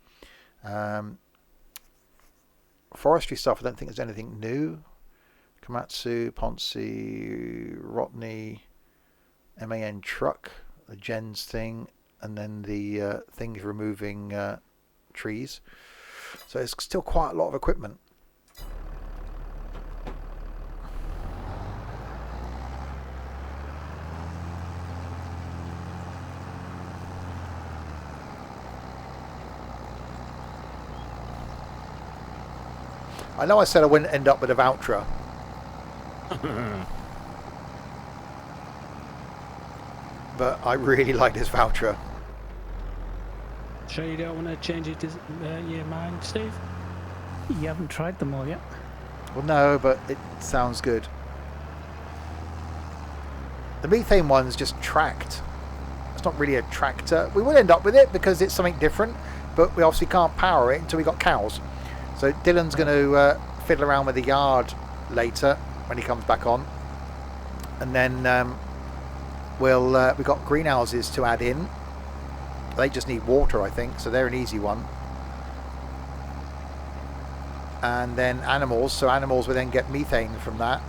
Forestry stuff, I don't think there's anything new. Komatsu, Ponce, Rotney, MAN truck, the gens thing, and then the things removing trees. So it's still quite a lot of equipment. I know I said I wouldn't end up with a Valtra. But I really like this Valtra. Sure you don't want to change your mind, Steve? You haven't tried them all yet? Well, no, but it sounds good. The Methane one's just tracked. It's not really a tractor. We will end up with it because it's something different, but we obviously can't power it until we got cows. So Dylan's going to fiddle around with the yard later when he comes back on, and then we've got greenhouses to add in. They just need water, I think, so they're an easy one. And then animals, so animals will then get methane from that.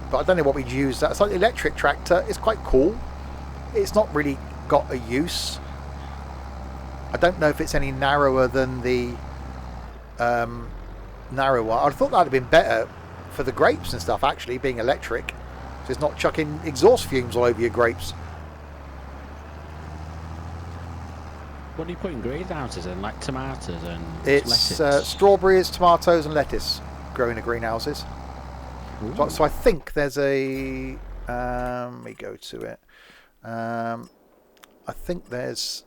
But I don't know what we'd use that. It's like the electric tractor. It's quite cool. It's not really got a use. I don't know if it's any narrower than the narrow one. I thought that would have been better for the grapes and stuff, actually, being electric. So it's not chucking exhaust fumes all over your grapes. What are you putting greenhouses in, like tomatoes and lettuce? lettuce? Strawberries, tomatoes and lettuce grow in the greenhouses. So I think there's a... let me go to it. I think there's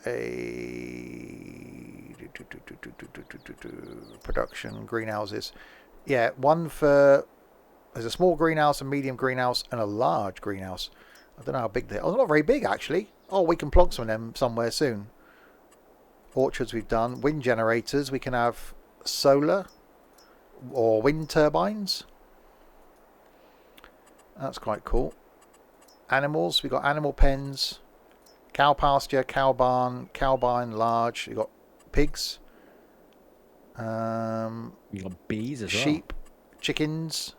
a production greenhouses. Yeah, one for, there's a small greenhouse, a medium greenhouse, and a large greenhouse. I don't know how big they are. Oh, they're not very big actually. Oh, we can plug some of them somewhere soon. Orchards we've done. Wind generators. We can have solar or wind turbines. That's quite cool. Animals. We've got animal pens. Cow pasture, cow barn large. We've got pigs. You got bees as well. Sheep, chickens,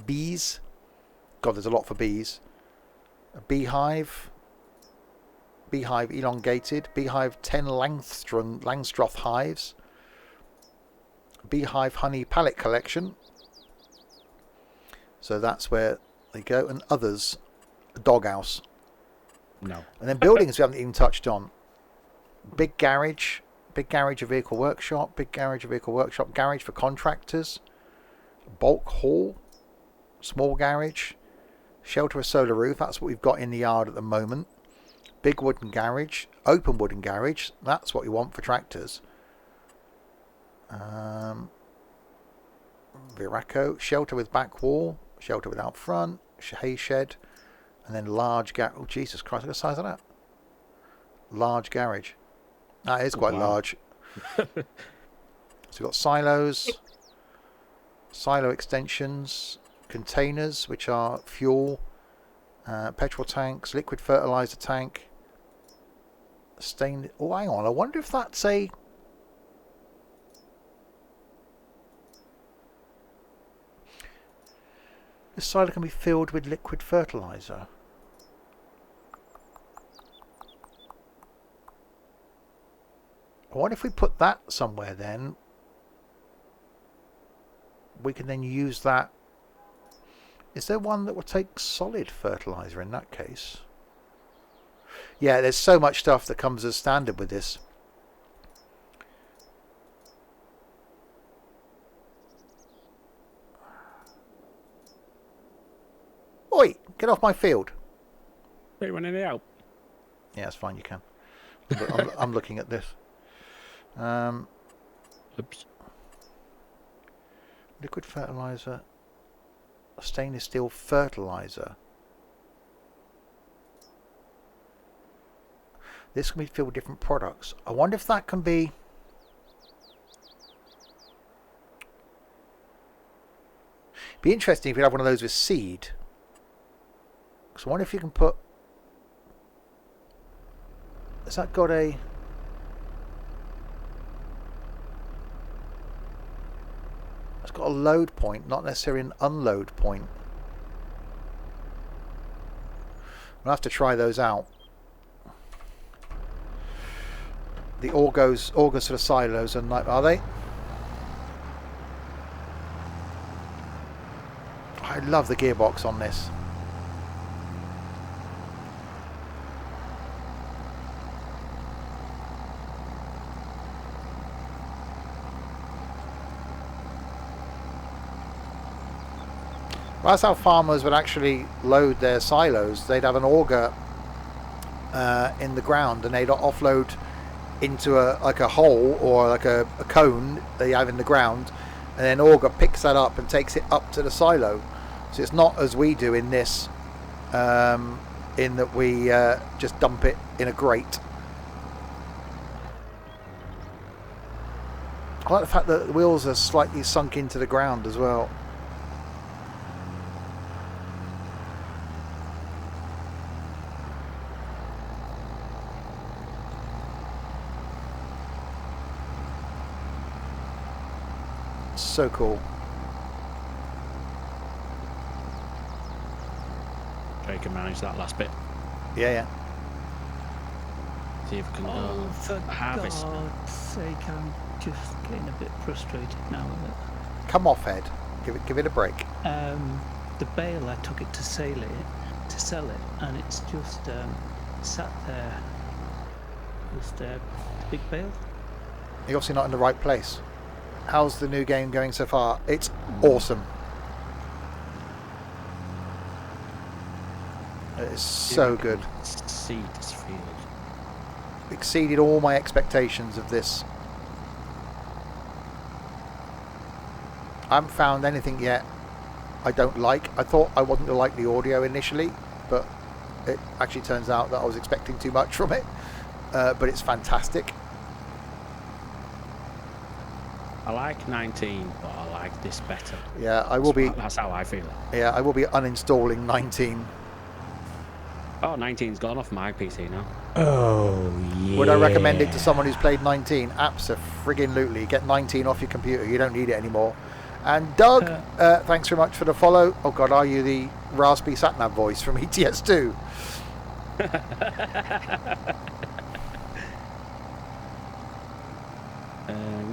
bees. God, there's a lot for bees. A beehive. Beehive elongated. Beehive 10 Langstroth hives. Beehive honey pallet collection. So that's where they go. And others. A doghouse. No. And then buildings we haven't even touched on. Big garage. Big garage, a vehicle workshop. Big garage, a vehicle workshop. Garage for contractors. Bulk hall. Small garage. Shelter, a solar roof. That's what we've got in the yard at the moment. Big wooden garage. Open wooden garage. That's what we want for tractors. Viraco. Shelter with back wall. Shelter without front. Hay shed. And then large garage. Oh, Jesus Christ. Look at the size of that. Large garage. That is quite large. So we've got silos. Silo extensions. Containers, which are fuel. Petrol tanks. Liquid fertilizer tank. Oh, hang on. I wonder if that's a... This silo can be filled with liquid fertilizer. I wonder if we put that somewhere then. We can then use that. Is there one that will take solid fertilizer in that case? Yeah, there's so much stuff that comes as standard with this. Oi, get off my field. Wait, want any help? Yeah, it's fine, you can. I'm looking at this. Oops. Liquid fertilizer. Stainless steel fertilizer. This can be filled with different products. I wonder if that can be... Be interesting if you have one of those with seed. So I wonder if you can put... Has that got a... It's got a load point, not necessarily an unload point. We'll have to try those out. The August sort of silos are they? I love the gearbox on this. Well, that's how farmers would actually load their silos. They'd have an auger in the ground, and they'd offload into a hole or like a cone they have in the ground, and then auger picks that up and takes it up to the silo. So it's not as we do in this, in that we just dump it in a grate. I like the fact that the wheels are slightly sunk into the ground as well. So cool. I can manage that last bit. Yeah. See if we can Oh, for harvest. God's sake, I'm just getting a bit frustrated now with it. Come off, Ed. Give it a break. The bale, I took it to sell it, and it's just sat there. Just a big bale. You're obviously not in the right place. How's the new game going so far? It's awesome. It is so good. See this field. exceeded all my expectations of this. I haven't found anything yet I don't like. I thought I wasn't going to like the audio initially, but it actually turns out that I was expecting too much from it. But it's fantastic. I like 19, but I like this better. Yeah, I will be. That's how I feel. Yeah, I will be uninstalling 19. Oh, 19's gone off my PC now. Oh, yeah. Would I recommend it to someone who's played 19? Abso-friggin-lutely. Get 19 off your computer. You don't need it anymore. And Doug, thanks very much for the follow. Oh God, are you the raspy satnav voice from ETS2?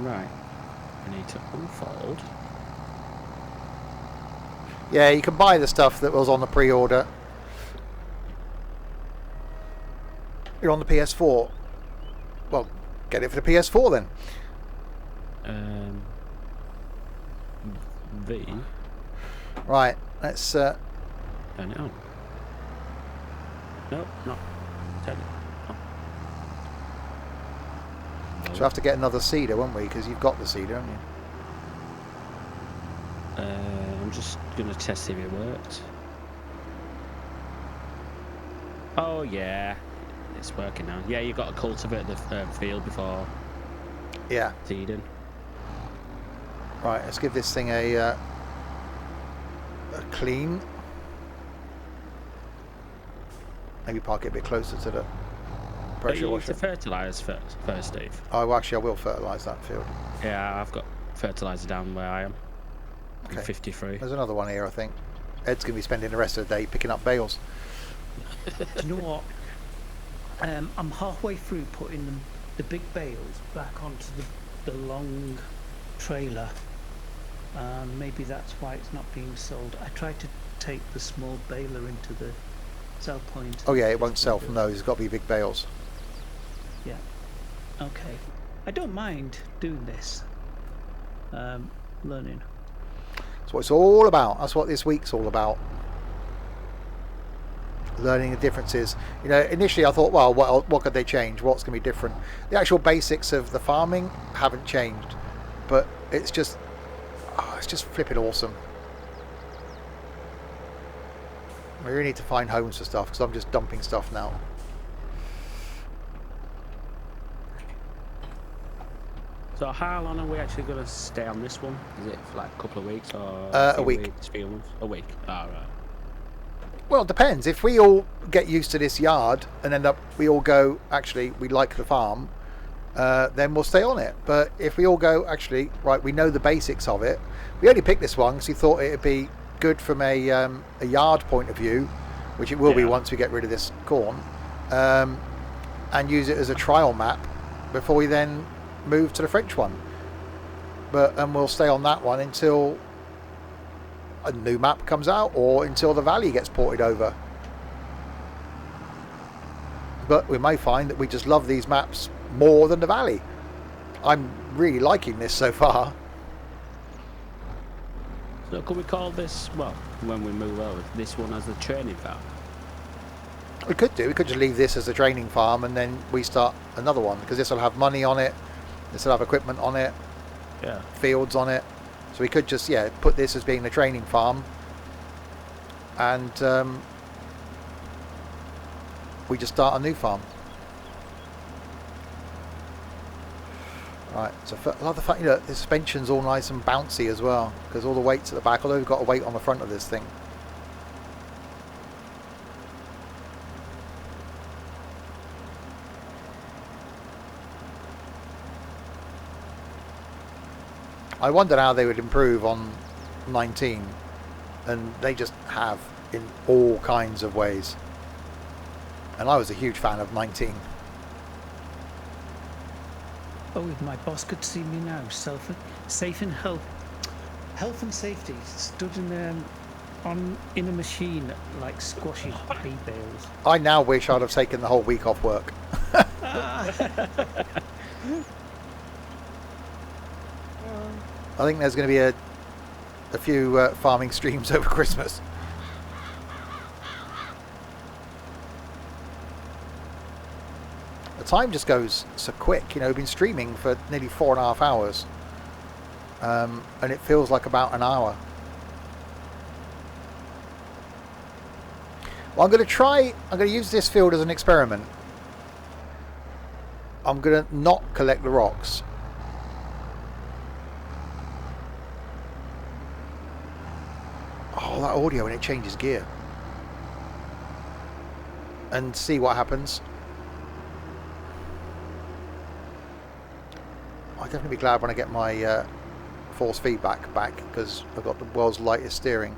Right. I need to unfold. Yeah, you can buy the stuff that was on the pre-order. You're on the PS4. Well, get it for the PS4 then. V. Right, let's... Turn it on. Nope, not. Turn it on. So we'll have to get another seeder, won't we? Because you've got the seeder, haven't you? I'm just going to test if it works. Oh, yeah. It's working now. Yeah, you've got to cultivate the field before Yeah. seeding. Right, let's give this thing a clean. Maybe park it a bit closer to the pressure You need washer. to fertilise first, Steve. Oh, well, actually, I will fertilise that field. Yeah, I've got fertiliser down where I am. I'm Okay. 53. There's another one here, I think. Ed's going to be spending the rest of the day picking up bales. Do you know what? I'm halfway through putting the big bales back onto the long trailer. Maybe that's why it's not being sold. I tried to take the small baler into the sell point. Oh, yeah, it won't sell from those. It's got to be big bales. Yeah. Okay. I don't mind doing this. Learning. That's what it's all about. That's what this week's all about. Learning the differences. You know, initially I thought, well, what could they change? What's going to be different? The actual basics of the farming haven't changed, but it's just flipping awesome. We really need to find homes for stuff because I'm just dumping stuff now. So how long are we actually going to stay on this one? Is it for like a couple of weeks or A few week. Weeks, few months? A week. Oh, right. Well, it depends. If we all get used to this yard and we all go, actually, we like the farm, then we'll stay on it. But if we all go, actually, right, we know the basics of it. We only picked this one because we thought it would be good from a yard point of view, which it will be once we get rid of this corn, and use it as a trial map before we then move to the French one. And we'll stay on that one until a new map comes out or until the valley gets ported over. But we may find that we just love these maps more than the valley. I'm really liking this so far. So could we call this, well, when we move over, this one as the training farm? We could do. We could just leave this as a training farm and then we start another one because this will have money on it. This will have equipment on it. Yeah. Fields on it. So we could just, put this as being the training farm and we just start a new farm. Right, so I love the fact that the suspension's all nice and bouncy as well because all the weight's at the back, although we've got a weight on the front of this thing. I wondered how they would improve on 19, and they just have in all kinds of ways. And I was a huge fan of 19. Oh, if my boss could see me now, safe in health and safety, stood in a machine like squashing hay bales. I now wish I'd have taken the whole week off work. I think there's going to be a few farming streams over Christmas. The time just goes so quick. You know, we've been streaming for nearly 4.5 hours. And it feels like about an hour. Well, I'm going to use this field as an experiment. I'm going to not collect the rocks. Oh, that audio when it changes gear. And see what happens. I'll definitely be glad when I get my force feedback back, because I've got the world's lightest steering.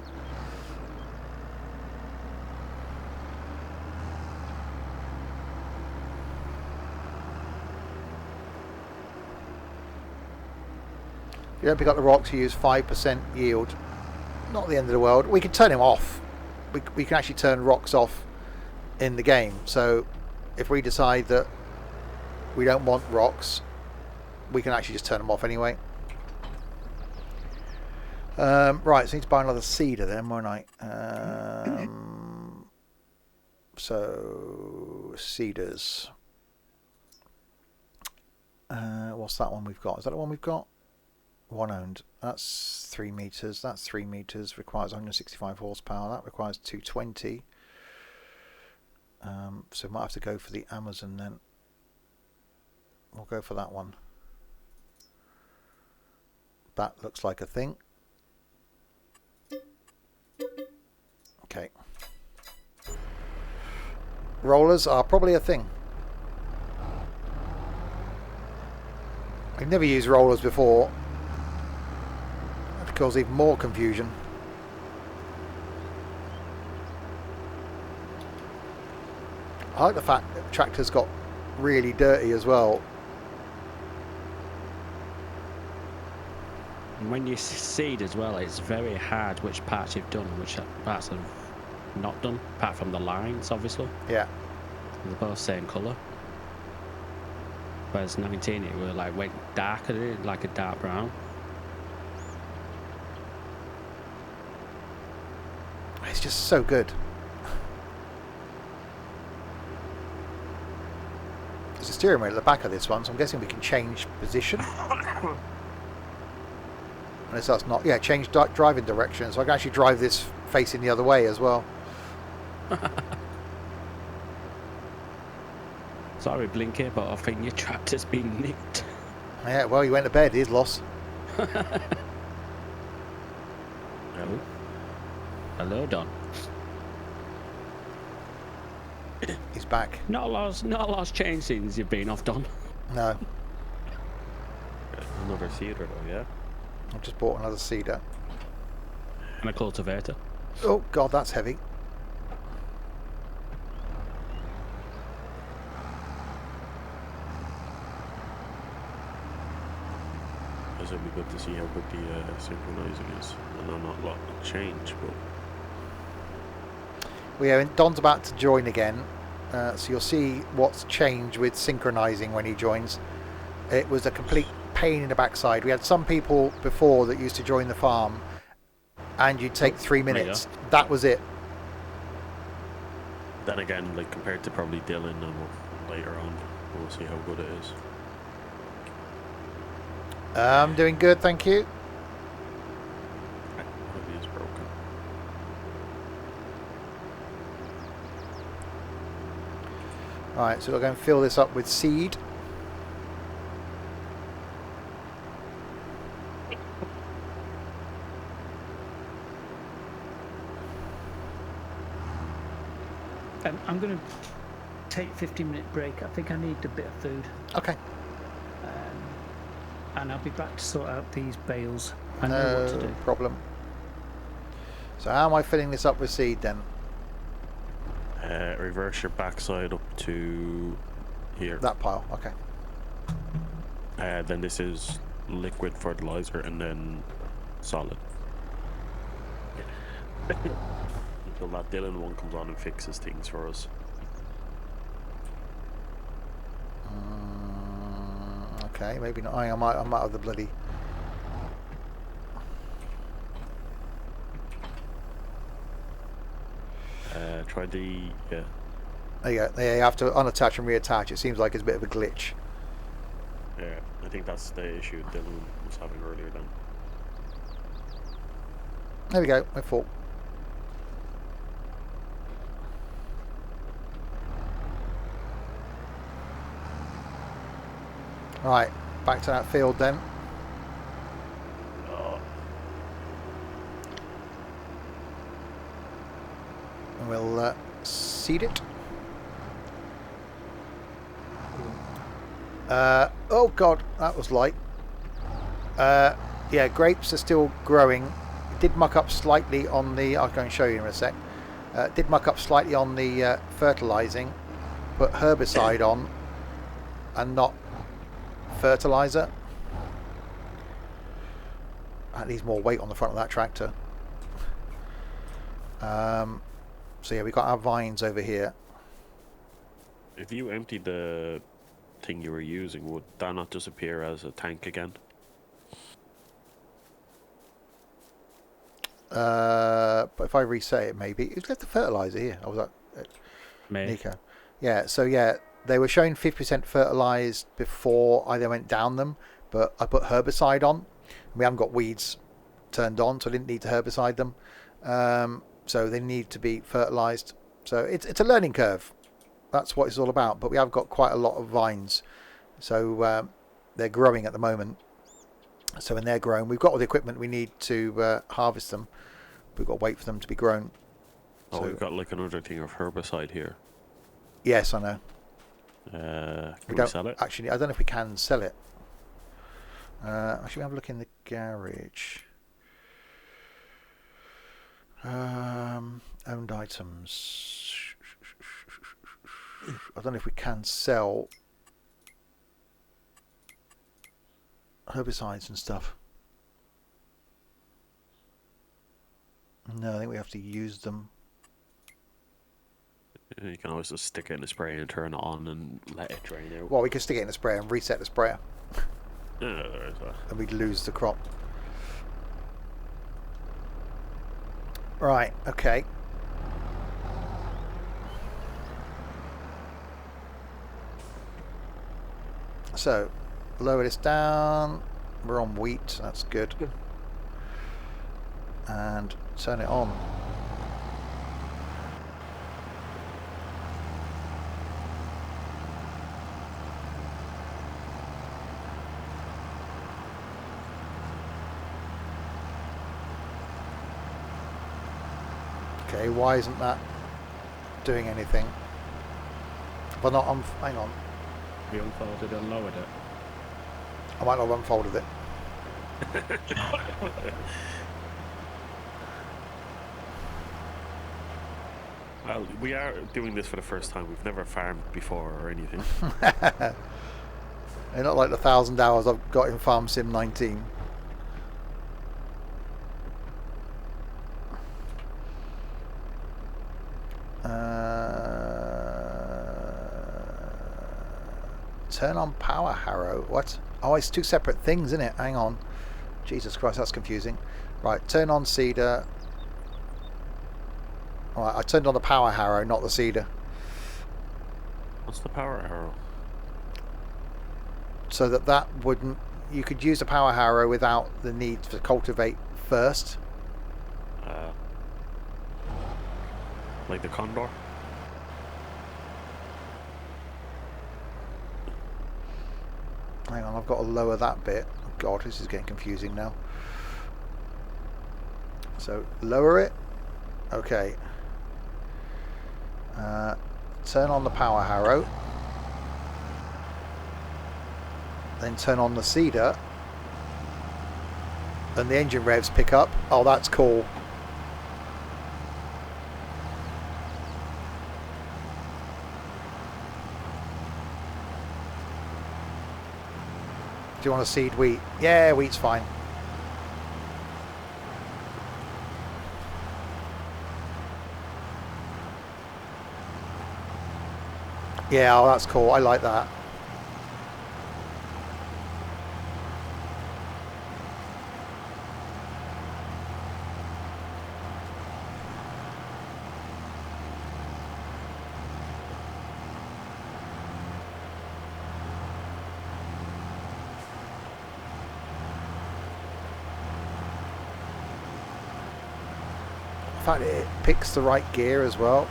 If you don't pick up the rocks, you use 5% yield. Not the end of the world. We can turn him off. We can actually turn rocks off in the game. So if we decide that we don't want rocks, we can actually just turn them off anyway. Right, so I need to buy another seeder then, won't I? So seeders. What's that one we've got? Is that the one we've got? One owned. That's 3 meters. That's 3 meters. Requires 165 horsepower. That requires 220. So we might have to go for the Amazon then. We'll go for that one. That looks like a thing. Okay. Rollers are probably a thing. I've never used rollers before. That causes even more confusion. I like the fact that the tractor's got really dirty as well. And when you seed as well, it's very hard which parts you've done and which parts have not done, apart from the lines, obviously. Yeah. They're both same colour. Whereas 19, it were like went darker, like a dark brown. It's just so good. There's a steering wheel at the back of this one, so I'm guessing we can change position. Unless that's not... Yeah, change driving direction, so I can actually drive this facing the other way as well. Sorry, Blinky, but I think your tractor's been nicked. Yeah, well, he went to bed. He's lost. Hello? Hello, Don. He's back. Not a lot's changed since you've been off, Don. No. Another seeder though, yeah? I've just bought another seeder. And a cultivator. Oh, God, that's heavy. It'll be good to see how good the synchronizing is. I know not a lot will change, but Don's about to join again, so you'll see what's changed with synchronizing when he joins. It was a complete pain in the backside. We had some people before that used to join the farm, and you'd take 3 minutes. That was it. then again, like compared to probably Dylan and later on, we'll see how good it is. I'm doing good, thank you. Maybe it's broken. Alright, so we're going to fill this up with seed. I'm going to take a 15-minute break. I think I need a bit of food. Okay. And I'll be back to sort out these bales. I know what to do. No problem. So how am I filling this up with seed then? Reverse your backside up to here. That pile, okay. Then this is liquid fertilizer and then solid. Until that Dylan one comes on and fixes things for us. Okay, maybe not. I'm out of the bloody... Try the... yeah. There you go. There you have to unattach and reattach. It seems like it's a bit of a glitch. Yeah, I think that's the issue Dylan was having earlier then. There we go. My fault. Right, back to that field then. And we'll seed it. Oh god, that was light. Yeah, grapes are still growing. It did muck up slightly on the... I'll go and show you in a sec. Did muck up slightly on the fertilizing. Put herbicide on and not fertilizer. That needs more weight on the front of that tractor. So yeah, we've got our vines over here. If you emptied the thing you were using, would that not disappear as a tank again? But if I reset it, maybe who's left the fertilizer here? I was like, Me. Nico. Yeah. So yeah, they were showing 50% fertilized before I then went down them, but I put herbicide on. We haven't got weeds turned on, so I didn't need to herbicide them. So they need to be fertilized. So it's a learning curve. That's what it's all about. But we have got quite a lot of vines, so they're growing at the moment. So when they're grown, we've got all the equipment we need to harvest them. We've got to wait for them to be grown. Oh, So- we've got like another thing of herbicide here. Yes, I know. Can we don't sell it? actually. I don't know if we can sell it. Actually, have a look in the garage. Owned items. I don't know if we can sell herbicides and stuff. No, I think we have to use them. You can always just stick it in a spray and turn it on and let it drain out. Well, we can stick it in a sprayer and reset the sprayer, Yeah, there is that. and we'd lose the crop. Right, okay. So, lower this down. We're on wheat, that's good. And turn it on. Okay, why isn't that doing anything? But not on. Hang on, We unfolded and lowered it. I might not have unfolded it. Well, we are doing this for the first time. We've never farmed before or anything. They're not like the 1,000 hours I've got in Farm Sim 19. Turn on power harrow. What? Oh, it's two separate things, isn't it? Hang on. Jesus Christ, that's confusing. Right, turn on seeder. Alright, I turned on the power harrow, not the seeder. What's the power arrow? So that wouldn't... You could use the power harrow without the need to cultivate first. Like the condor? Hang on, I've got to lower that bit. Oh God, this is getting confusing now. So, lower it. Okay. Turn on the power harrow. Then turn on the seeder. And the engine revs pick up. Oh, that's cool. Do you want to seed wheat? Yeah, wheat's fine. Yeah, oh, that's cool. I like that. fact, it picks the right gear as well.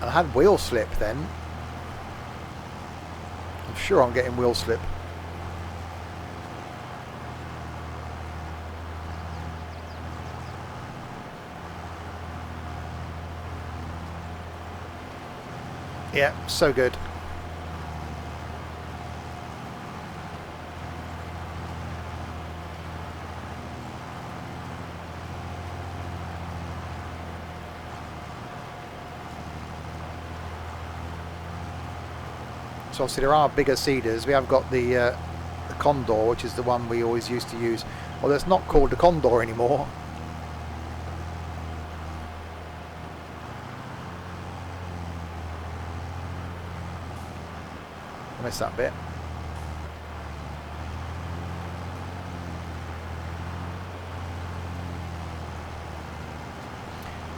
I had wheel slip then. I'm sure I'm getting wheel slip. Yeah, so good. So obviously there are bigger seeders. We have got the Condor, which is the one we always used to use. Although it's not called the Condor anymore. I missed that bit.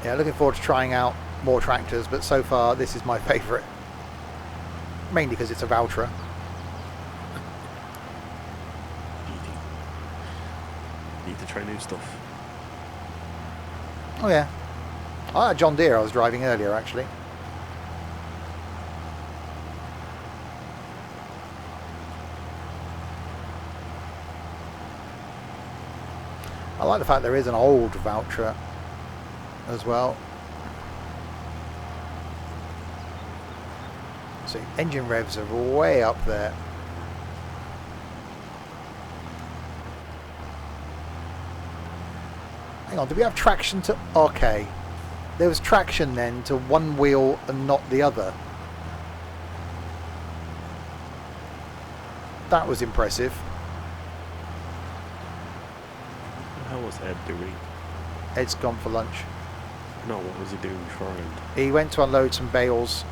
Yeah, looking forward to trying out more tractors, but so far this is my favourite. Mainly because it's a Valtra. Need to try new stuff. Oh yeah. Oh, that John Deere I was driving earlier actually. I like the fact there is an old Valtra as well. So engine revs are way up there. Hang on, did we have traction to... Okay. There was traction then to one wheel and not the other. That was impressive. How was Ed doing? Ed's gone for lunch. No, what was he doing beforehand? He went to unload some bales,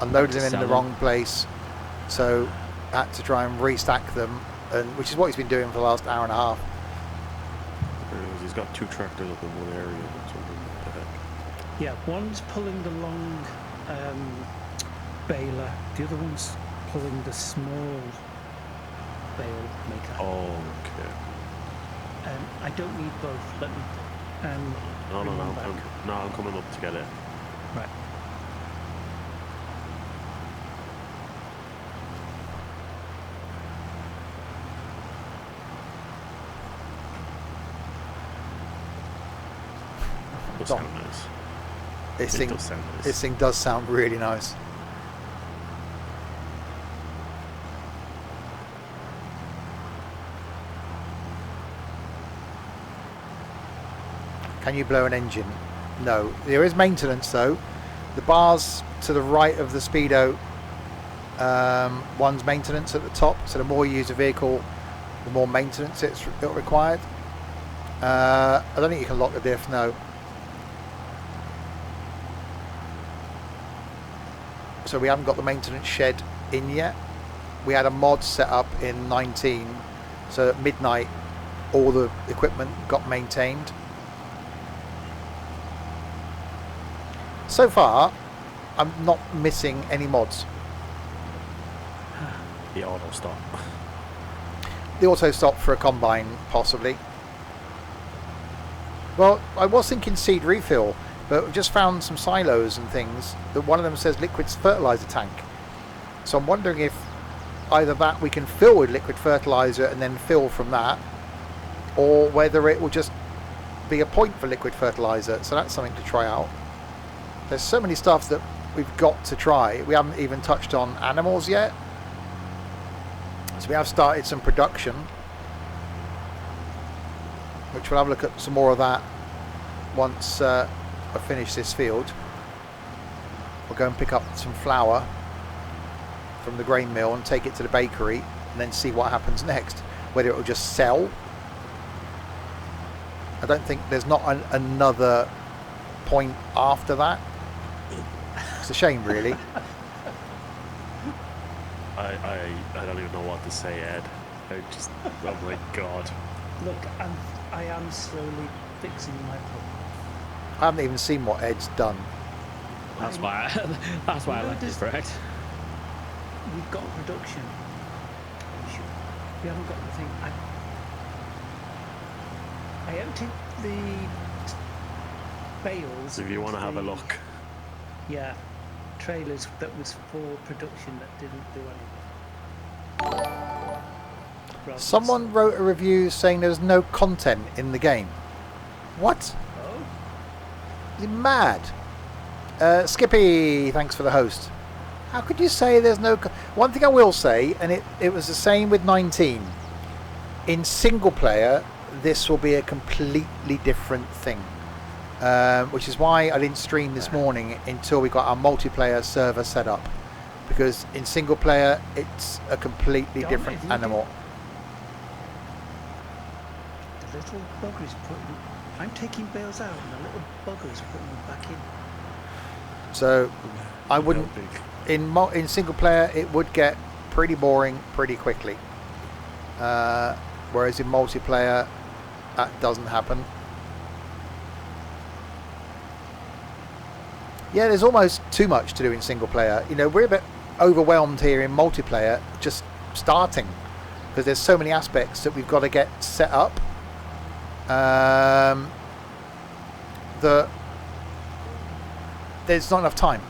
unloaded them in the Sell wrong place, so had to try and restack them, and which is what he's been doing for the last hour and a half. He's got two tractors up in one area or something. What the heck? Yeah, one's pulling the long baler, the other one's pulling the small bale maker. Oh, okay. I don't need both. Let me. No, bring one back. I'm coming up to get it. Right. Does Don't. sound nice. This It thing, does sound nice. this thing does sound really nice. Can you blow an engine? No. There is maintenance though. The bars to the right of the Speedo, one's maintenance at the top. So the more you use a vehicle, the more maintenance it's required. I don't think you can lock the diff, no. So we haven't got the maintenance shed in yet. We had a mod set up in 19, so at midnight all the equipment got maintained. So far I'm not missing any mods. The auto stop. The auto stop for a combine possibly. Well, I was thinking seed refill, but we've just found some silos and things that one of them says liquid fertilizer tank. So I'm wondering if either that we can fill with liquid fertilizer and then fill from that, or whether it will just be a point for liquid fertilizer. So that's something to try out. There's so many stuff that we've got to try. We haven't even touched on animals yet. So we have started some production, which we'll have a look at some more of that once I finish this field. We'll go and pick up some flour from the grain mill and take it to the bakery and then see what happens next. Whether it will just sell. I don't think there's not another point after that. It's a shame really. I don't even know what to say, Ed. Oh my god. Look, I am slowly fixing my problem. I haven't even seen what Ed's done. That's why. That's why I left it for Ed. We've got production. We haven't got the thing. I emptied the bales. If you want to have a into the- look. Yeah, trailers that was for production that didn't do anything. Rather Someone than- wrote a review saying there's no content in the game. What? Oh, Is he mad? Skippy, thanks for the host. How could you say there's no... One thing I will say, and it was the same with 19. In single player, this will be a completely different thing. Which is why I didn't stream this morning until we got our multiplayer server set up. Because in single player, it's a completely Dom, different if you animal. the little bugger's putting. I'm taking bales out, and the little bugger's putting them back in. So I wouldn't... How big? In single player, it would get pretty boring pretty quickly. Whereas in multiplayer, that doesn't happen. Yeah, there's almost too much to do in single player. You know, we're a bit overwhelmed here in multiplayer just starting because there's so many aspects that we've got to get set up. That there's not enough time.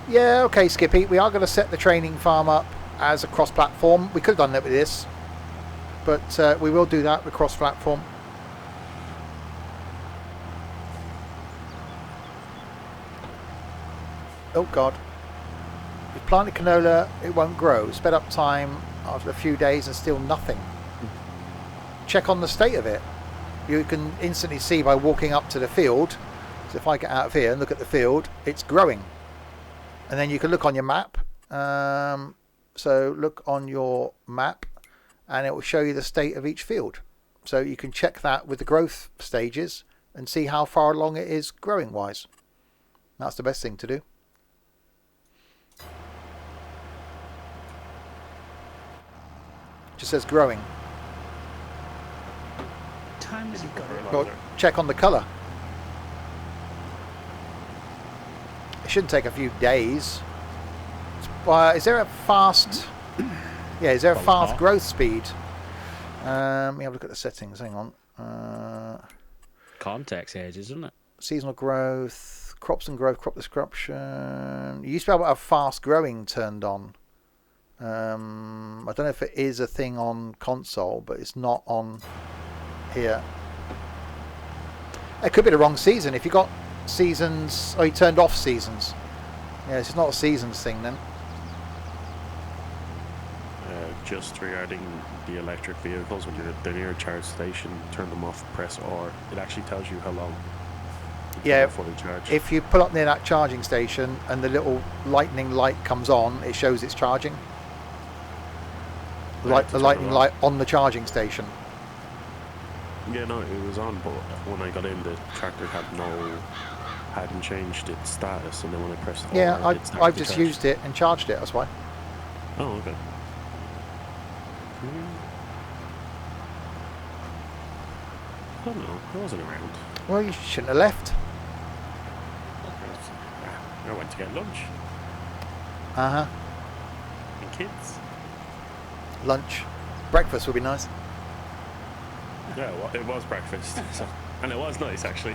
Yeah, okay, Skippy. We are going to set the training farm up as a cross-platform. We could have done that with this, but we will do that with cross-platform. Oh God! If planted canola, it won't grow. Sped up time after a few days and still nothing. Check on the state of it. You can instantly see by walking up to the field. So if I get out of here and look at the field, it's growing. And then you can look on your map. So look on your map and it will show you the state of each field. So you can check that with the growth stages and see how far along it is growing wise. That's the best thing to do. Just says growing. Time has he got it? Well, check on the colour. It shouldn't take a few days. Is there a fast... Yeah, is there a fast growth speed? Let me have a look at the settings. Hang on. Context ages, isn't it? Seasonal growth, crops and growth, crop description. You used to be able to have fast growing turned on. I don't know if it is a thing on console, but it's not on here. It could be the wrong season. If you got seasons, you turned off seasons. Yeah, it's not a seasons thing then. Just regarding the electric vehicles, when you're at the near charge station, turn them off, press R. It actually tells you how long. Yeah, fully charged. if you pull up near that charging station and the little lightning light comes on, it shows it's charging. The lightning light on the charging station. Yeah, no, it was on, but when I got in, the tractor hadn't changed its status, and then when I pressed R, Yeah, it started I've to just charge. used it and charged it, that's why. Oh, okay. Oh no, I wasn't around. Well, you shouldn't have left. I went to get lunch. Uh-huh. And kids. Lunch. Breakfast would be nice. Yeah, well, it was breakfast. So, and it was nice, actually.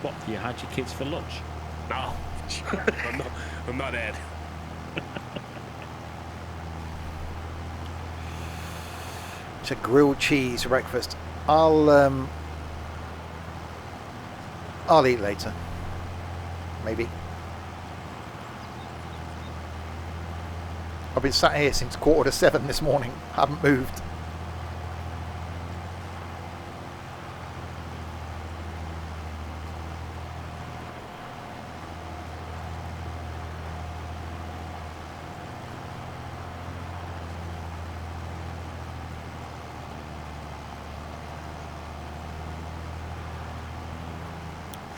What? You had your kids for lunch? No. I'm not Ed. It's a grilled cheese for breakfast. I'll eat later. Maybe. I've been sat here since 7:15 this morning. Haven't moved.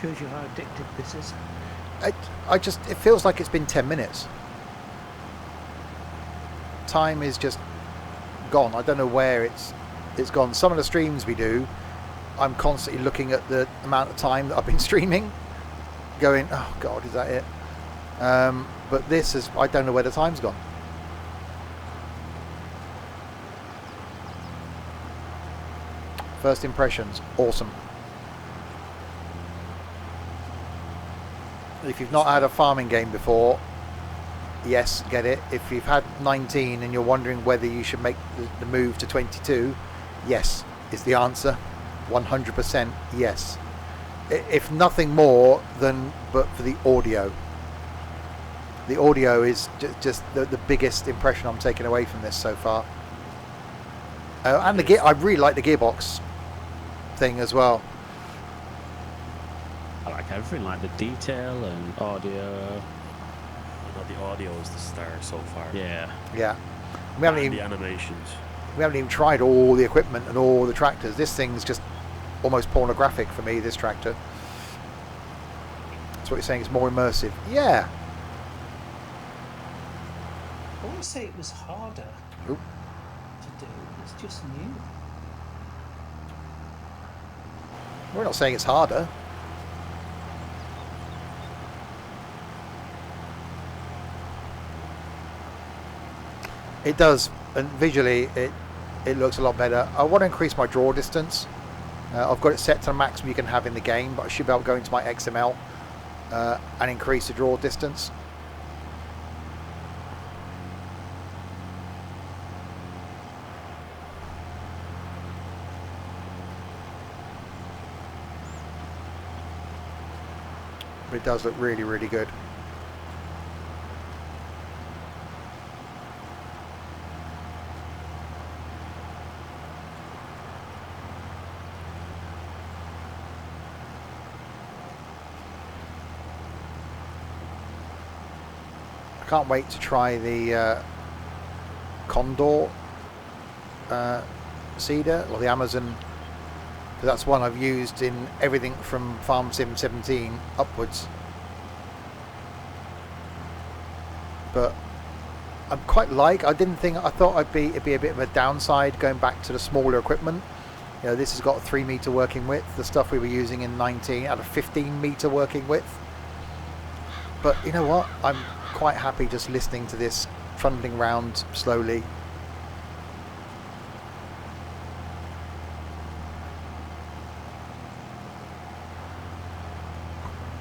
Shows you how addictive this is. It feels like it's been 10 minutes. Time is just gone. I don't know where it's it's gone. Some of the streams we do, I'm constantly looking at the amount of time that I've been streaming, going, oh God, is that it? But this is, I don't know where the time's gone. First impressions, awesome. If you've not had a farming game before, yes, get it. If you've had 19 and you're wondering whether you should make the move to 22, yes, is the answer. 100% yes. If nothing more than, but for the audio. The audio is just the biggest impression I'm taking away from this so far. And I really like the gearbox thing as well. I like everything, like the detail and audio. The audio is the star so far. Yeah. Yeah. We haven't And even the animations. we haven't even tried all the equipment and all the tractors. This thing's just almost pornographic for me, this tractor. That's what you're saying, it's more immersive. Yeah. I wouldn't say it was harder Oop. to do. It's just new. We're not saying it's harder. It does, and visually it looks a lot better. I want to increase my draw distance. I've got it set to the maximum you can have in the game, but I should be able to go into my XML and increase the draw distance. But it does look really, really good. I can't wait to try the Condor seeder, or the Amazon, because that's one I've used in everything from Farm Sim 17 upwards. But I'm quite I thought it'd be a bit of a downside going back to the smaller equipment. You know, this has got a 3 meter working width. The stuff we were using in 19 had a 15 meter working width. But you know what? I'm quite happy just listening to this trundling round slowly.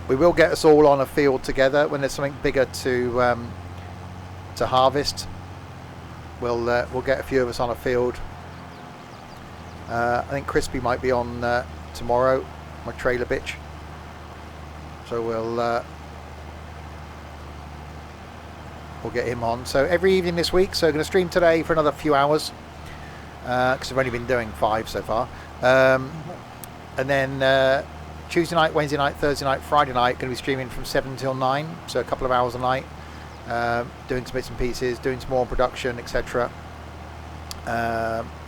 We will get us all on a field together when there's something bigger to harvest. We'll get a few of us on a field. I think Crispy might be on tomorrow, my trailer bitch. So we'll get him on. So every evening this week. So I'm going to stream today for another few hours because I've only been doing 5 so far. And then Tuesday night, Wednesday night, Thursday night, Friday night, going to be streaming from 7 till 9. So a couple of hours a night. Doing some bits and pieces, doing some more production, etc.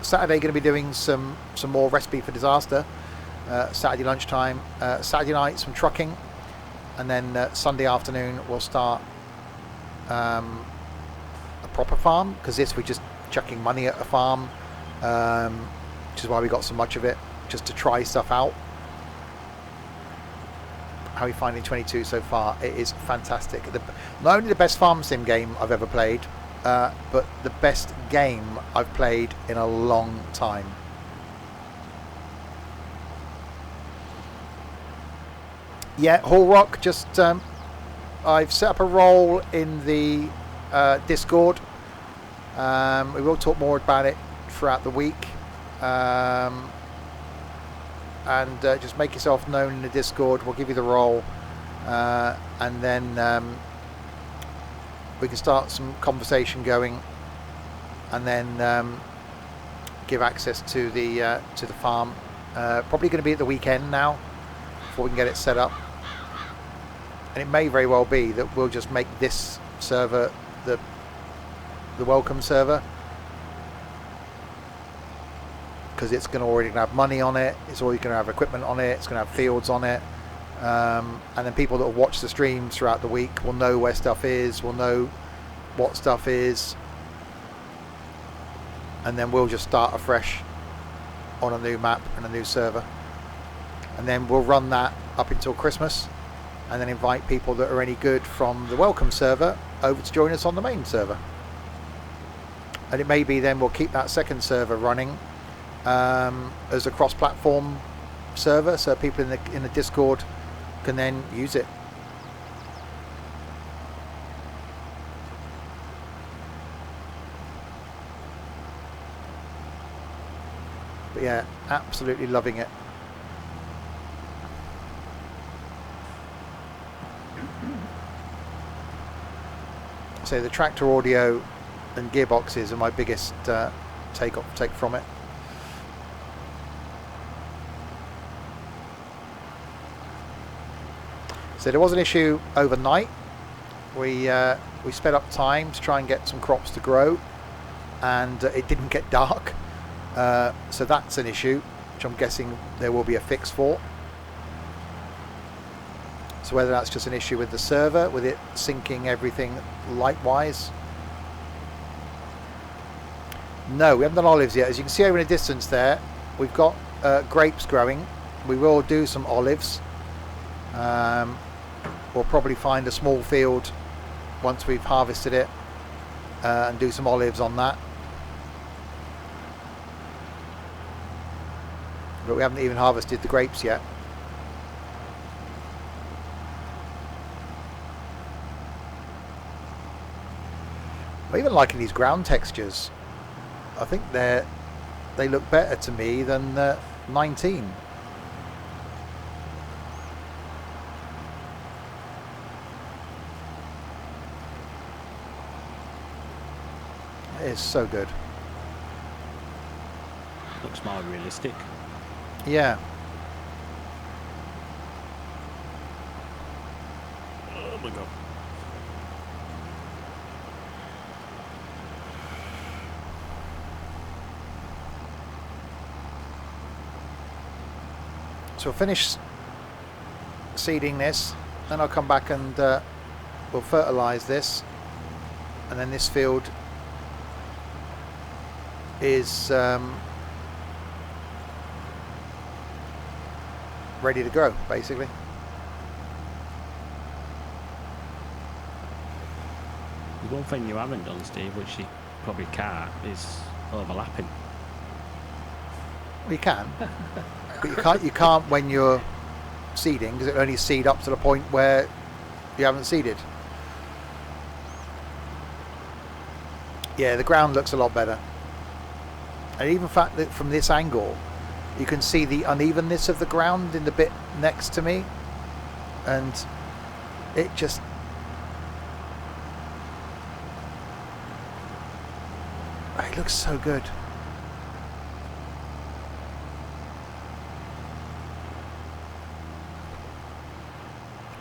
Saturday going to be doing some more recipe for disaster. Saturday lunchtime. Saturday night some trucking, and then Sunday afternoon we'll start a proper farm, because this we're just chucking money at a farm, which is why we got so much of it, just to try stuff out. How are you finding 22 so far? It is fantastic. Not only the best farm sim game I've ever played, but the best game I've played in a long time. Yeah, Hall Rock, just I've set up a role in the Discord. We will talk more about it throughout the week. And just make yourself known in the Discord. We'll give you the role, and then we can start some conversation going, and then give access to the farm. Probably going to be at the weekend now before we can get it set up, and it may very well be that we'll just make this server the welcome server, because it's going to already have money on it, it's already going to have equipment on it, it's going to have fields on it, and then people that will watch the streams throughout the week will know where stuff is, will know what stuff is, and then we'll just start afresh on a new map and a new server. And then we'll run that up until Christmas, and then invite people that are any good from the welcome server over to join us on the main server. And it may be then we'll keep that second server running as a cross-platform server, so people in the Discord can then use it. But yeah, absolutely loving it. So the tractor audio and gearboxes are my biggest take from it. So there was an issue overnight. We sped up time to try and get some crops to grow, and it didn't get dark. So that's an issue, which I'm guessing there will be a fix for. So whether that's just an issue with the server, with it syncing everything light-wise. No, we haven't done olives yet. As you can see over in the distance there, we've got grapes growing. We will do some olives. We'll probably find a small field once we've harvested it and do some olives on that. But we haven't even harvested the grapes yet. I'm even liking these ground textures. I think they look better to me than 19. It is so good. Looks more realistic. Yeah. Oh my god. So we'll finish seeding this, then I'll come back and we'll fertilise this, and then this field is ready to grow, basically. The one thing you haven't done, Steve, which you probably can't, is overlapping. Well, you can, but you can't when you're seeding, because it only seed up to the point where you haven't seeded. Yeah, the ground looks a lot better, and even fact that from this angle you can see the unevenness of the ground in the bit next to me, and it just it looks so good.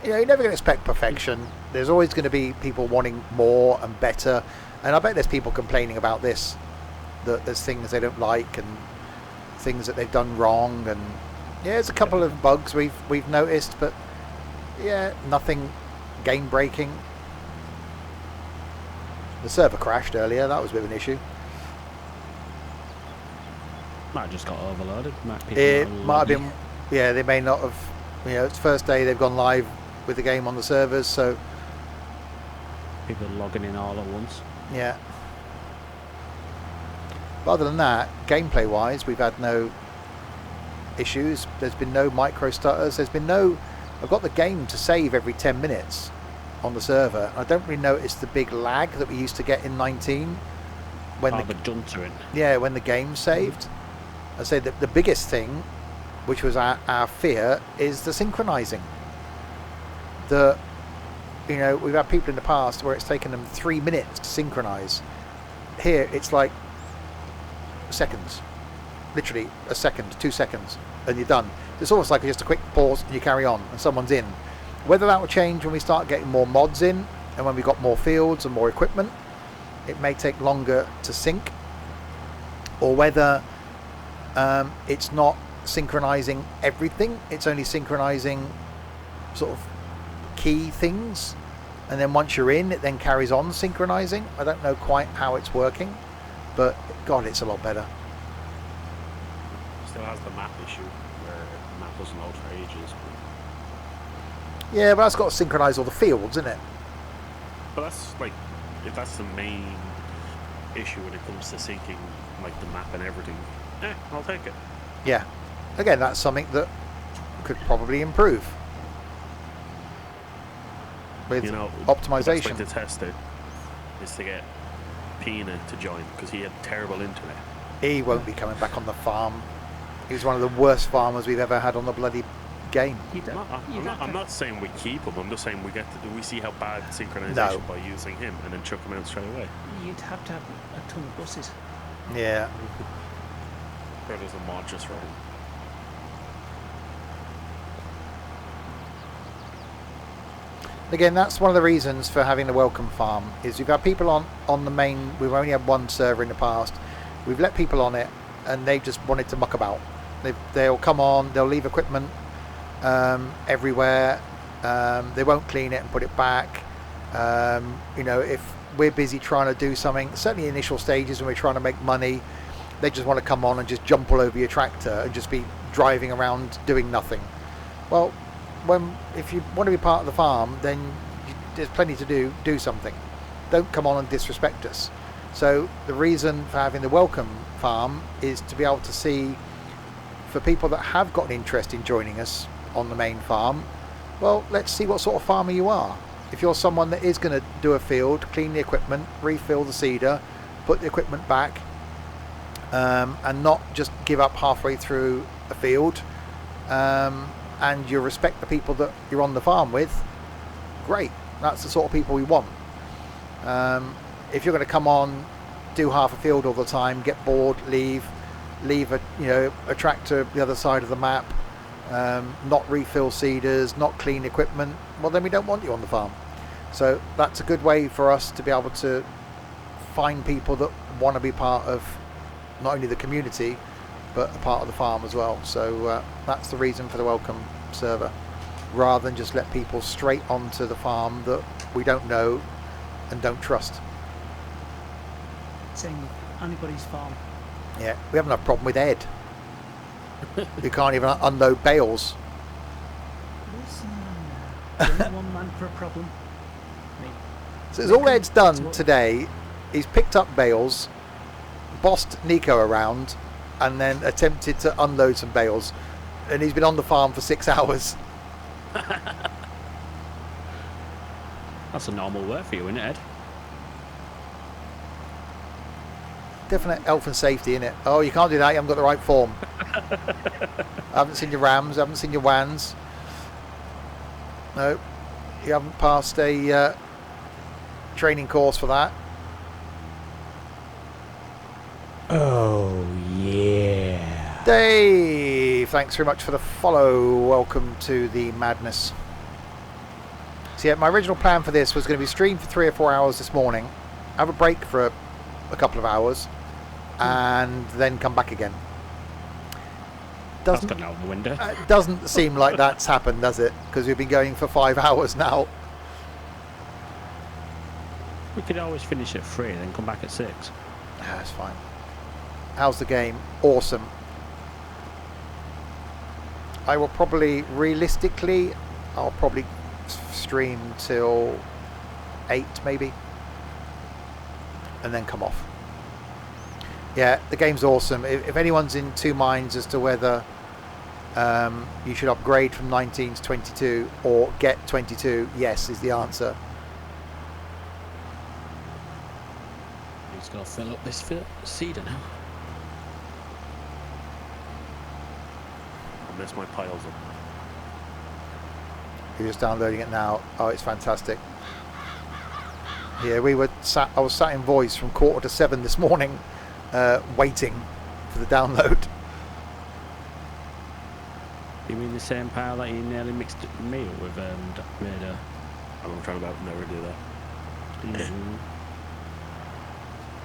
You know, you're never going to expect perfection. There's always going to be people wanting more and better, and I bet there's people complaining about this, that there's things they don't like and things that they've done wrong, and yeah, there's a couple of bugs we've noticed, but yeah, nothing game breaking. The server crashed earlier. That was a bit of an issue. Might have just got overloaded. It might have been. Yeah, they may not have. You know, it's the first day they've gone live with the game on the servers, so people logging in all at once. Yeah. But other than that, gameplay wise, we've had no issues. There's been no micro stutters. There's been no. I've got the game to save every 10 minutes on the server. I don't really notice the big lag that we used to get in 19 when the juntering. Yeah, when the game saved. I say that the biggest thing, which was our fear, is the synchronizing. You know, we've had people in the past where it's taken them 3 minutes to synchronize. Here, it's like seconds. Literally a second, 2 seconds, and you're done. It's almost like just a quick pause and you carry on, and someone's in. Whether that will change when we start getting more mods in, and when we've got more fields and more equipment, it may take longer to sync, or whether it's not synchronizing everything, it's only synchronizing sort of key things, and then once you're in, it then carries on synchronizing. I don't know quite how it's working, but God, it's a lot better. still has the map issue where the map doesn't load for ages. Yeah, but that's got to synchronise all the fields, isn't it? But that's like, if that's the main issue when it comes to syncing like the map and everything, I'll take it. Yeah. Again, that's something that could probably improve with The best way optimization. to test it is to get Pina to join, because he had terrible internet. He won't be coming back on the farm. He was one of the worst farmers we've ever had on the bloody game. I'm not saying we keep him. I'm just saying we see how bad synchronization by using him and then chuck him out straight away. You'd have to have a ton of buses. Yeah. Or there's a mod just for him. Again, that's one of the reasons for having the welcome farm, is we've had people on the main. We've only had one server in the past. We've let people on it and they just wanted to muck about. They'll come on, they'll leave equipment everywhere. They won't clean it and put it back. If we're busy trying to do something, certainly initial stages when we're trying to make money, they just want to come on and just jump all over your tractor and just be driving around doing nothing. Well, if you want to be part of the farm, then there's plenty to do something. Don't come on and disrespect us. So the reason for having the welcome farm is to be able to see, for people that have got an interest in joining us on the main farm, well, let's see what sort of farmer you are. If you're someone that is going to do a field, clean the equipment, refill the seeder, put the equipment back, and not just give up halfway through a field, and you respect the people that you're on the farm with, great. That's the sort of people we want. If you're going to come on, do half a field all the time, get bored, leave a tractor the other side of the map, not refill seeders, not clean equipment, well, then we don't want you on the farm. So that's a good way for us to be able to find people that want to be part of not only the community but a part of the farm as well. So that's the reason for the welcome server, rather than just let people straight onto the farm that we don't know and don't trust. Saying anybody's farm. Yeah, we have enough problem with Ed. You can't even unload bales. One man for a problem. Me. So all Ed's done today, he's picked up bales, bossed Nico around, and then attempted to unload some bales. And he's been on the farm for 6 hours. That's a normal work for you, isn't it, Ed? Definite health and safety, innit? Oh, you can't do that, you haven't got the right form. I haven't seen your Rams, I haven't seen your Wans. No, you haven't passed a training course for that. Oh, yeah. Dave, thanks very much for the follow. Welcome to the madness. So yeah, my original plan for this was going to be streamed for 3 or 4 hours this morning, have a break for a couple of hours, and then come back again. That's gone out the window. Doesn't seem like that's happened, does it? Because we've been going for 5 hours now. We could always finish at 3 and then come back at 6. That's fine. How's the game? Awesome. I will probably, realistically, I'll probably stream till 8 maybe, and then come off. Yeah, the game's awesome. If anyone's in two minds as to whether you should upgrade from 19 to 22 or get 22, yes is the answer. He's got to fill up this seeder now. I mess my piles up. You're just downloading it now. Oh, it's fantastic. Yeah, I was sat in voice from 6:45 this morning, waiting for the download. You mean the same pile that you nearly mixed meal with Raider? I'm trying to never do that. Mm-hmm.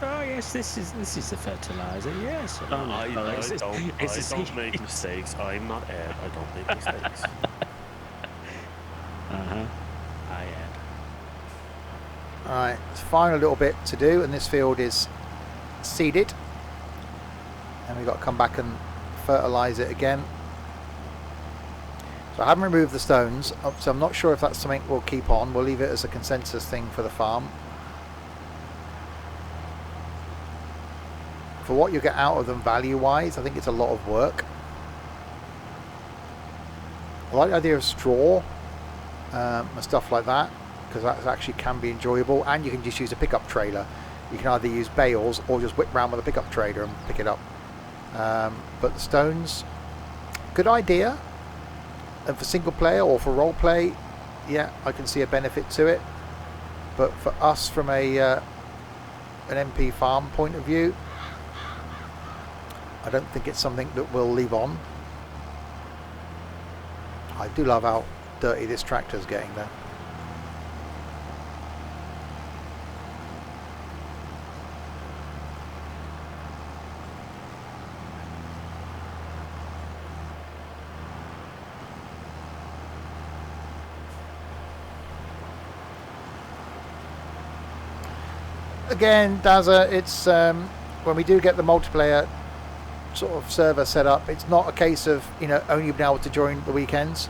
Oh yes, this is the fertilizer. Yes. I don't make mistakes. I'm not Ed. I don't make mistakes. I am. Alright, it's final little bit to do, and this field is seeded. And we've got to come back and fertilise it again. So I haven't removed the stones, so I'm not sure if that's something we'll keep on. We'll leave it as a consensus thing for the farm. For what you get out of them value-wise, I think it's a lot of work. I like the idea of straw and stuff like that, because that actually can be enjoyable, and you can just use a pickup trailer. You can either use bales or just whip round with a pickup trailer and pick it up. But the stones, good idea. And for single player or for role play, yeah, I can see a benefit to it. But for us from an MP farm point of view, I don't think it's something that we'll leave on. I do love how dirty this tractor's getting there. Again, Dazza, it's when we do get the multiplayer sort of server set up, it's not a case of, you know, only being able to join the weekends.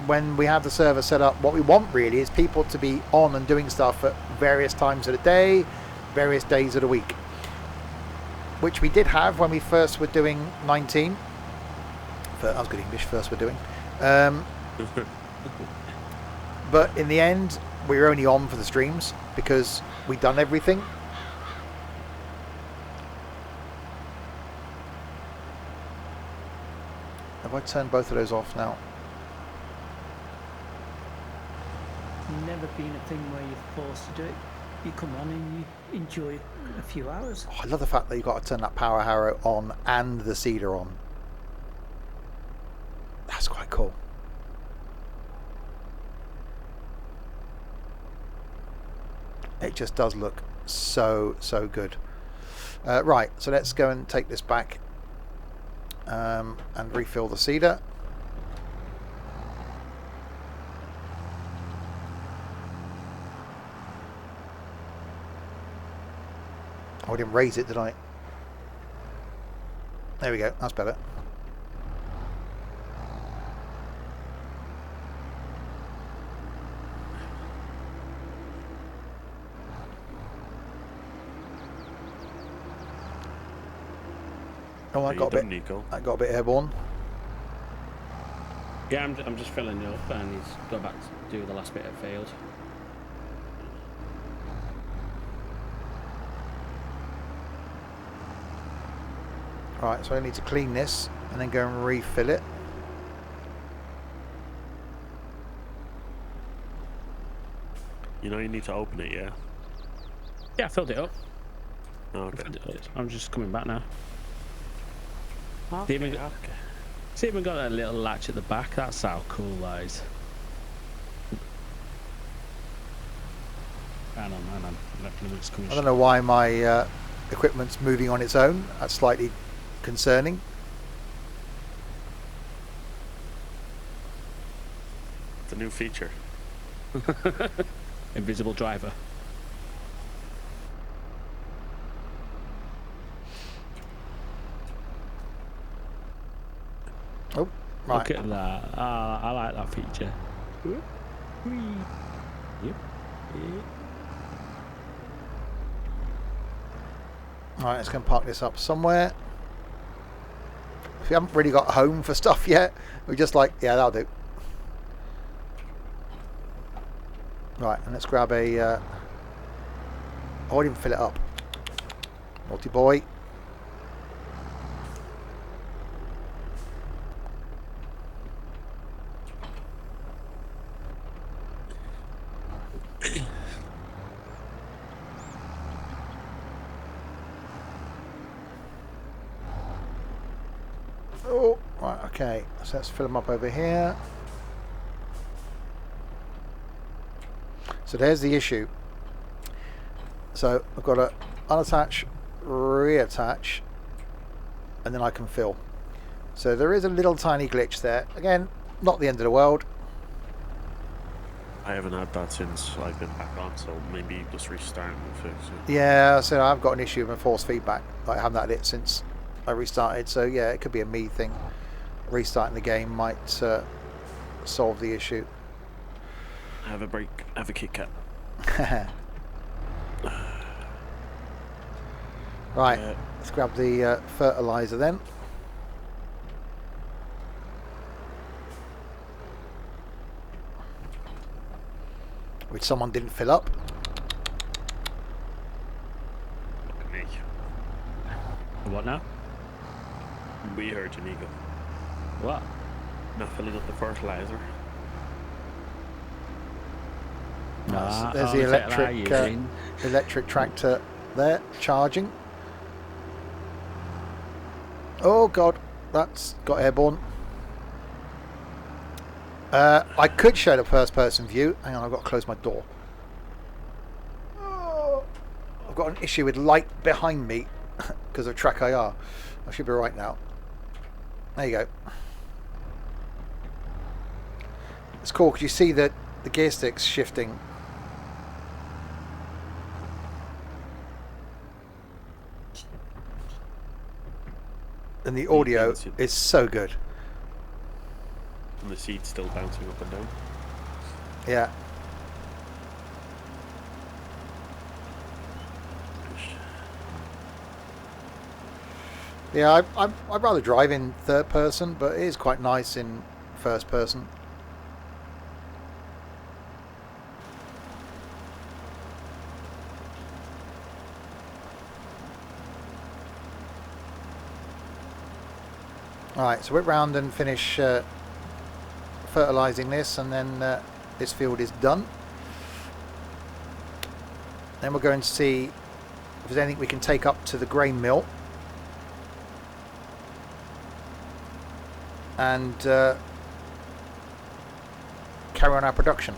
When we have the server set up, what we want really is people to be on and doing stuff at various times of the day, various days of the week, which we did have when we first were doing 19. That was good English. First we're doing, but in the end we were only on for the streams because we'd done everything. Have I turned both of those off now? Never been a thing where you're forced to do it. You come on and you enjoy a few hours. Oh, I love the fact that you've got to turn that power harrow on and the seeder on. That's quite cool. It just does look so good. Right, so let's go and take this back and refill the seeder. Oh, I didn't raise it, did I? There we go, that's better. Oh, I got a bit airborne. Yeah, I'm just filling it up, and he's go back to do the last bit of field. Right, so I need to clean this and then go and refill it. You know you need to open it, yeah? Yeah, I filled it up. Oh, okay. I'm just coming back now. Okay, It's even got a little latch at the back. That's how cool that is. Hang on. I don't know why my equipment's moving on its own. That's slightly concerning. It's a new feature. Invisible driver. Oh, right. Look at that. I like that feature. Yep. Right, let's go and park this up somewhere. We haven't really got home for stuff yet. We're just like, yeah, that'll do. Right, and let's grab a... oh, I didn't fill it up. Multi-boy. Oh, right, okay. So let's fill them up over here. So there's the issue. So I've got to unattach, reattach, and then I can fill. So there is a little tiny glitch there. Again, not the end of the world. I haven't had that since I've been back on, so maybe just restart and fix it. Yeah, so I've got an issue with force feedback. I haven't had it since I restarted. So yeah, it could be a me thing. Restarting the game might solve the issue. Have a break. Have a Kit Kat. Right, let's grab the fertilizer then. Which someone didn't fill up. Look at me. What now? We heard you, Nico. What? Not filling up the fertilizer. Nah, There's only the bit that I electric tractor there charging. Oh god, that's got airborne. I could show the first person view. Hang on, I've got to close my door. Oh, I've got an issue with light behind me because of track IR. I should be right now. There you go. It's cool because you see that the gear stick's shifting. And the audio is so good. And the seat's still bouncing up and down. Yeah. Yeah, I'd rather drive in third person, but it is quite nice in first person. Alright, so whip round and finish fertilising this, and then this field is done. Then we'll go and see if there's anything we can take up to the grain mill and carry on our production.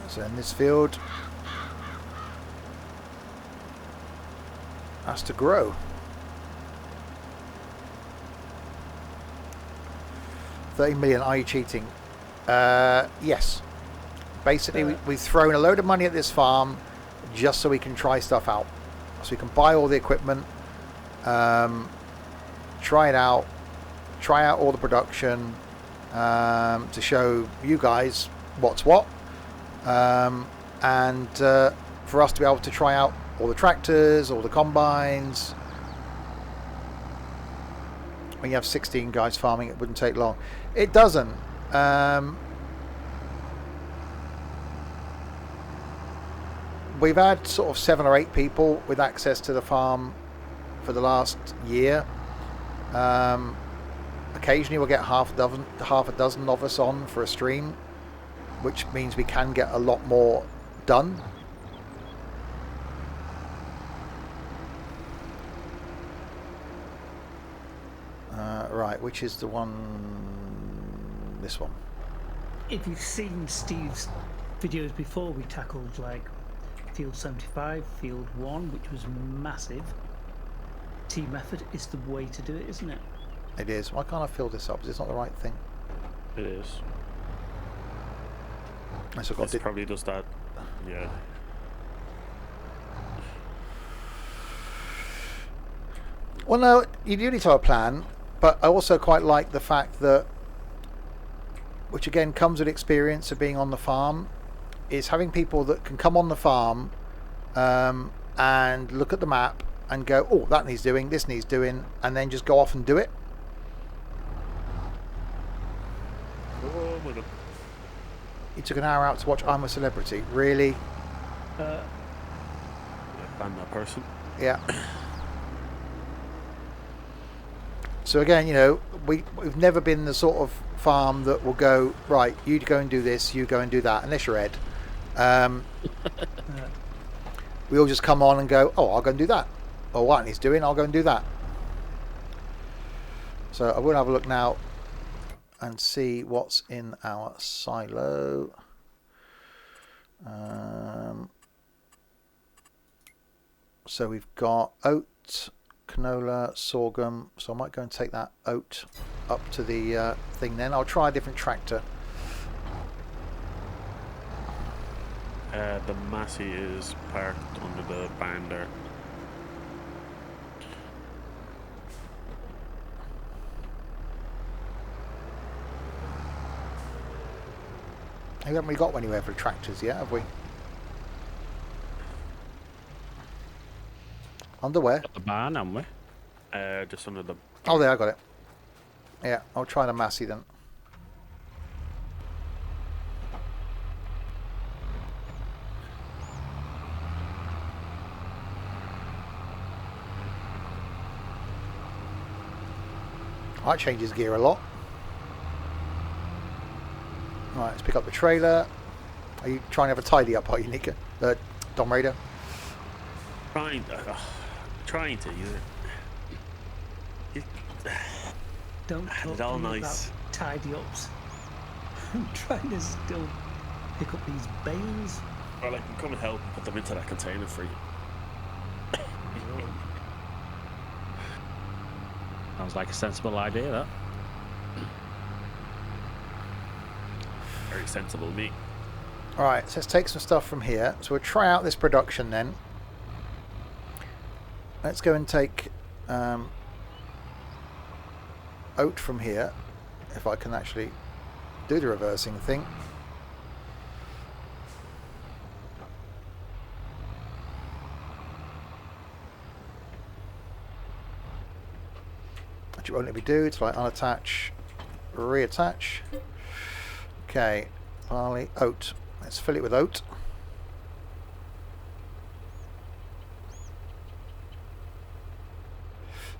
So in this field has to grow. 30 million, are you cheating? Yes. Basically, we've thrown a load of money at this farm just so we can try stuff out. So we can buy all the equipment, try it out, try out all the production, to show you guys what's what. And for us to be able to try out all the tractors, all the combines. When you have 16 guys farming, it wouldn't take long. It doesn't. We've had sort of 7 or 8 people with access to the farm for the last year. Occasionally we'll get half a dozen of us on for a stream, which means we can get a lot more done. Right, which is the one? This one. If you've seen Steve's videos before, we tackled like Field 75, Field 1, which was massive. Team effort is the way to do it, isn't it? It is. Why can't I fill this up? Is this not the right thing? It is. It's probably just that. Yeah. Well, no, you do need to have a plan, but I also quite like the fact that, which again comes with experience of being on the farm, is having people that can come on the farm and look at the map and go, oh, that needs doing, this needs doing, and then just go off and do it. Oh my God. You took an hour out to watch I'm a Celebrity. Really? I'm that person. Yeah. So again, you know, we've never been the sort of farm that will go, right, you go and do this, you go and do that, unless you're Ed. We all just come on and go, oh, I'll go and do that. Or what he's doing, I'll go and do that. So I will have a look now and see what's in our silo. So we've got oat, canola, sorghum. So I might go and take that oat up to the thing then. I'll try a different tractor. The Massey is parked under the barn there. We haven't really got anywhere for tractors yet, have we? Under where? Got the barn, haven't we? Just under the. Oh, there, I got it. Yeah, I'll try the Massey then. That changes gear a lot. Right, let's pick up the trailer. Are you trying to have a tidy up, are you, Nika? Dom Raider? Trying to. Don't talk It's all to me nice. about tidy ups. I'm trying to still pick up these bales. Well, I can come and help and put them into that container for you. Sounds like a sensible idea, that. Very sensible, me. Alright, so let's take some stuff from here. So we'll try out this production then. Let's go and take oat from here, if I can actually do the reversing thing. Which it won't let me do. It's like unattach, reattach. Okay, barley, oat. Let's fill it with oat.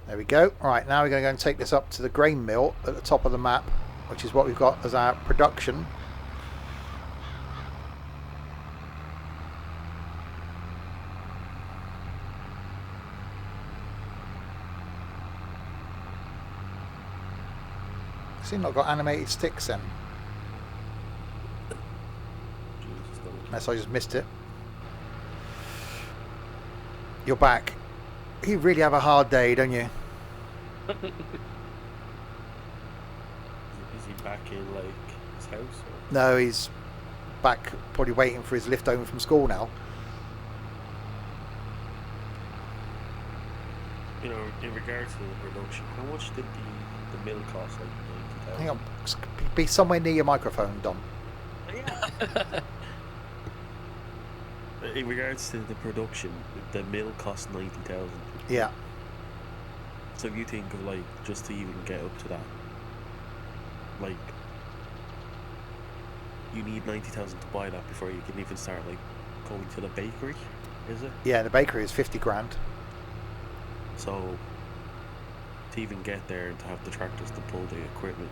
There we go. Right, now we're going to go and take this up to the grain mill at the top of the map, which is what we've got as our production. Seems like I've got animated sticks then. Unless I just missed it. You're back. You really have a hard day, don't you? Is he back in like his house? Or? No, he's back probably waiting for his lift home from school now. You know, in regards to the production, how much did the mill cost? Like 90,000. Hang on, be somewhere near your microphone, Dom. In regards to the production, the mill cost 90,000. Yeah. So if you think of like just to even get up to that, like you need 90,000 to buy that before you can even start like going to the bakery, is it? Yeah, the bakery is 50 grand. So to even get there and to have the tractors to pull the equipment,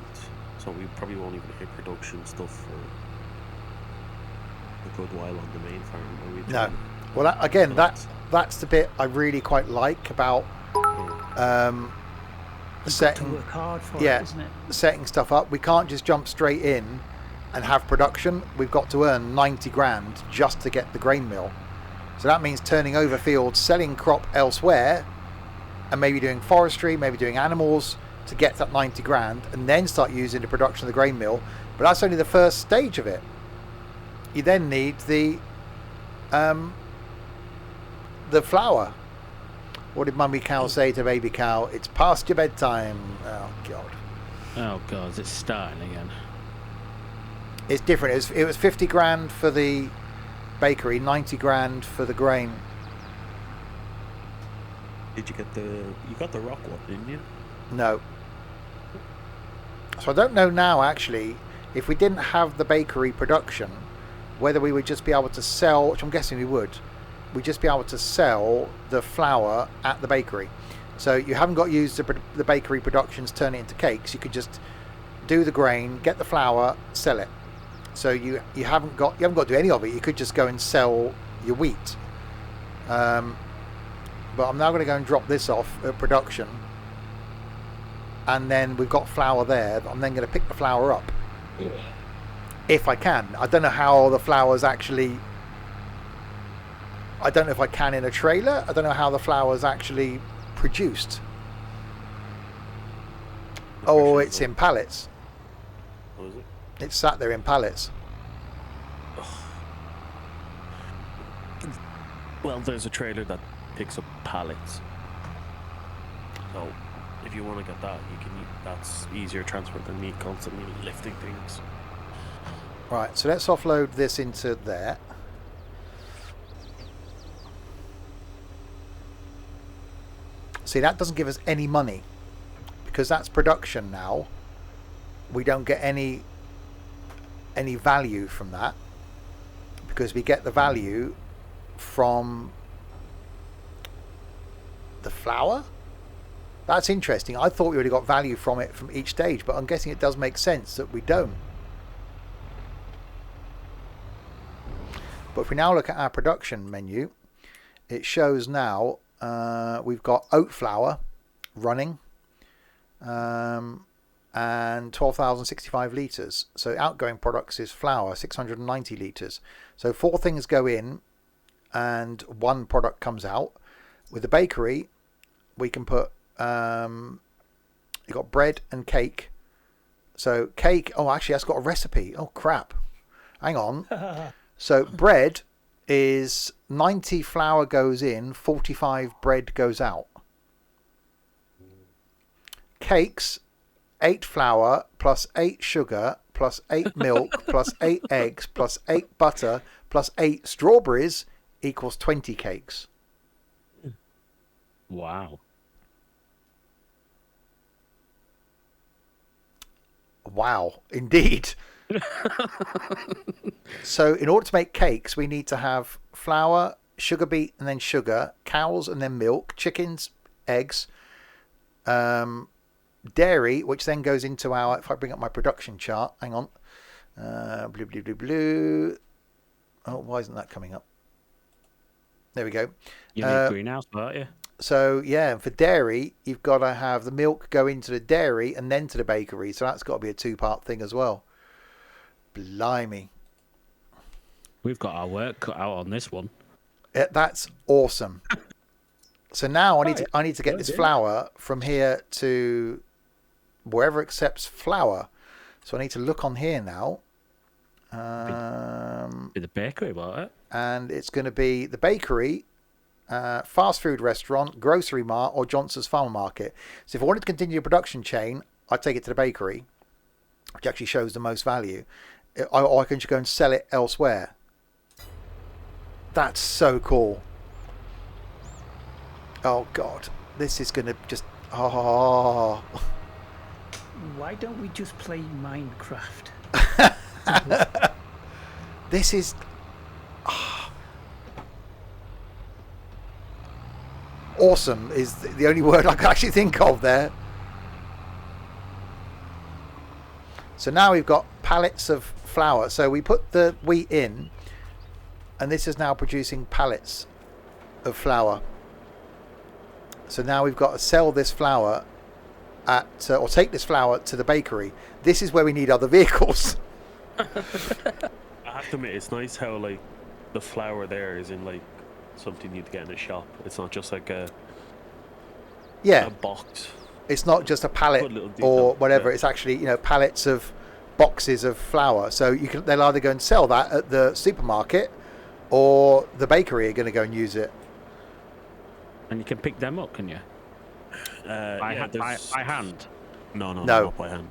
so we probably won't even hit production stuff for a good while on the main farm. Will we? No. Well, again, that's the bit I really quite like about setting. To work hard for Yeah, it, isn't it? setting stuff up. We can't just jump straight in and have production. We've got to earn 90 grand just to get the grain mill. So that means turning over fields, selling crop elsewhere, and maybe doing forestry, maybe doing animals to get that 90 grand, and then start using the production of the grain mill. But that's only the first stage of it. You then need the flour. What did mummy cow say to baby cow? It's past your bedtime. Oh god. Oh god, it's starting again. It's different. It was 50 grand for the bakery, 90 grand for the grain. Did you get you got the rock one, didn't you? No. So I don't know now actually if we didn't have the bakery production whether we would just be able to sell, which I'm guessing we would, we'd just be able to sell the flour at the bakery. So you haven't got to use the bakery productions, turn it into cakes. You could just do the grain, get the flour, sell it. So you haven't got to do any of it. You could just go and sell your wheat. But I'm now going to go and drop this off at production, and then we've got flour there. I'm then going to pick the flour up. Yeah. If I can. I don't know how the flour's actually... I don't know if I can in a trailer. I don't know how the flour's actually produced? Oh, it's in pallets. What is it? It's sat there in pallets. Well, there's a trailer that picks up pallets. So, if you want to get that, you can. That's easier transport than me constantly lifting things. Right, so let's offload this into there. See, that doesn't give us any money because that's production now. We don't get any value from that because we get the value from the flour. That's interesting. I thought we would have got value from it from each stage, but I'm guessing it does make sense that we don't. But if we now look at our production menu, it shows now we've got oat flour running and 12,065 litres. So outgoing products is flour, 690 litres. So 4 things go in and 1 product comes out. With the bakery, we can put, you've got bread and cake. So cake, oh actually that's got a recipe. Oh crap. Hang on. So bread is 90 flour goes in, 45 bread goes out. Cakes, 8 flour plus 8 sugar plus 8 milk plus 8 eggs plus 8 butter plus 8 strawberries equals 20 cakes. Wow. Wow, indeed. So in order to make cakes, we need to have flour, sugar beet and then sugar, cows and then milk, chickens, eggs, dairy, which then goes into our, if I bring up my production chart, hang on, blue, blue, blue, blue. Oh, why isn't that coming up? There we go. You need greenhouse, aren't you? So yeah, for dairy, you've got to have the milk go into the dairy and then to the bakery. So that's got to be a 2-part thing as well. Blimey. We've got our work cut out on this one. That's awesome. So now I need to get this flour from here to wherever accepts flour. So I need to look on here now. Be the bakery, won't it? And it's going to be the bakery, fast food restaurant, grocery mart, or Johnson's Farmer Market. So if I wanted to continue the production chain, I'd take it to the bakery, which actually shows the most value. Or I can just go and sell it elsewhere. That's so cool. Oh God, this is going to just... Oh. Why don't we just play Minecraft? This is... Awesome is the only word I can actually think of there. So now we've got pallets of flour. So we put the wheat in, and this is now producing pallets of flour. So now we've got to sell this flour at, or take this flour to the bakery. This is where we need other vehicles. I have to admit, it's nice how like the flour there is in like something you'd get in a shop. It's not just like a box. It's not just a pallet or whatever. Yeah. It's actually, you know, pallets of boxes of flour. So they'll either go and sell that at the supermarket, or the bakery are going to go and use it. And you can pick them up, can you? By hand? No, not by hand.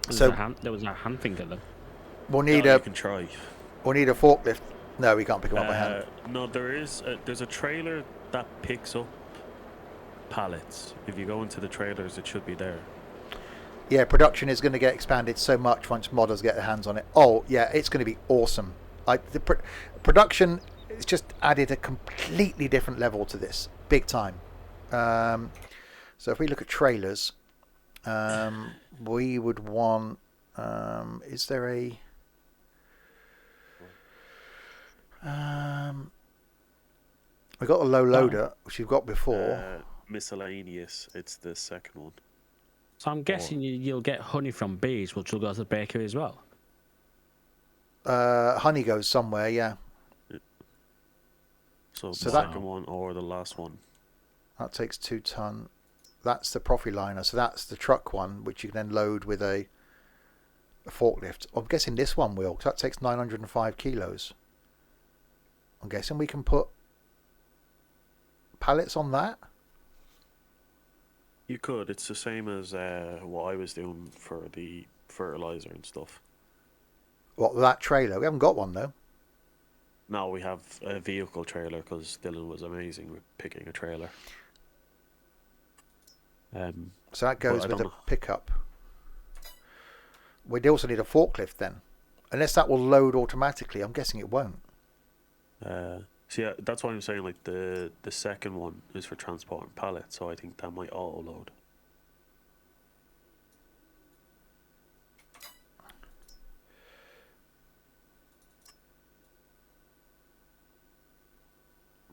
There was a hand thing at them. We'll need you can try. We'll need a forklift. No, we can't pick them up by hand. No, there's a trailer that picks up pallets. If you go into the trailers, it should be there. Yeah, production is going to get expanded so much once modders get their hands on it. Oh, yeah, it's going to be awesome. The production has just added a completely different level to this, big time. So if we look at trailers, we would want... is there a... we got a low loader, which you've got before. Miscellaneous, it's the second one. So I'm guessing you'll get honey from bees, which will go to the bakery as well. Honey goes somewhere, yeah. So the second one or the last one. That takes 2 ton. That's the Profiliner. So that's the truck one, which you can then load with a forklift. I'm guessing this one will, because that takes 905 kilos. I'm guessing we can put pallets on that. You could. It's the same as what I was doing for the fertilizer and stuff. What, with that trailer? We haven't got one though. Now we have a vehicle trailer because Dylan was amazing with picking a trailer. So that goes I with don't a know. pickup. We'd also need a forklift then. Unless that will load automatically. I'm guessing it won't. So yeah, that's why I'm saying like the second one is for transporting pallets, so I think that might auto load.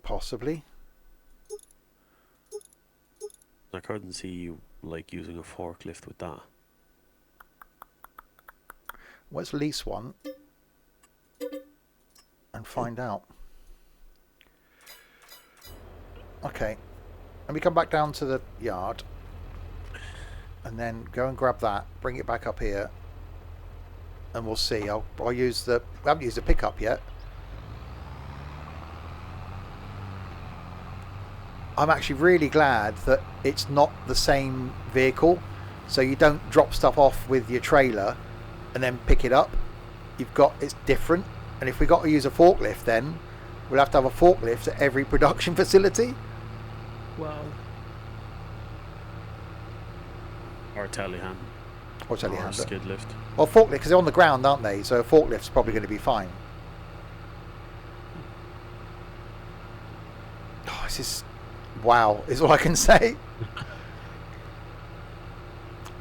Possibly. I couldn't see you like using a forklift with that. Let's lease one and find out. Okay. Let me come back down to the yard and then go and grab that, bring it back up here, and we'll see. I'll use the... We haven't used the pickup yet. I'm actually really glad that it's not the same vehicle, so you don't drop stuff off with your trailer and then pick it up. It's different, and if we got to use a forklift, then we'll have to have a forklift at every production facility. Well, Or telehandler. Or telehandler. Skid lift. Well, forklift, because they're on the ground, aren't they? So a forklift's probably going to be fine. Oh, this is... Wow, is all I can say.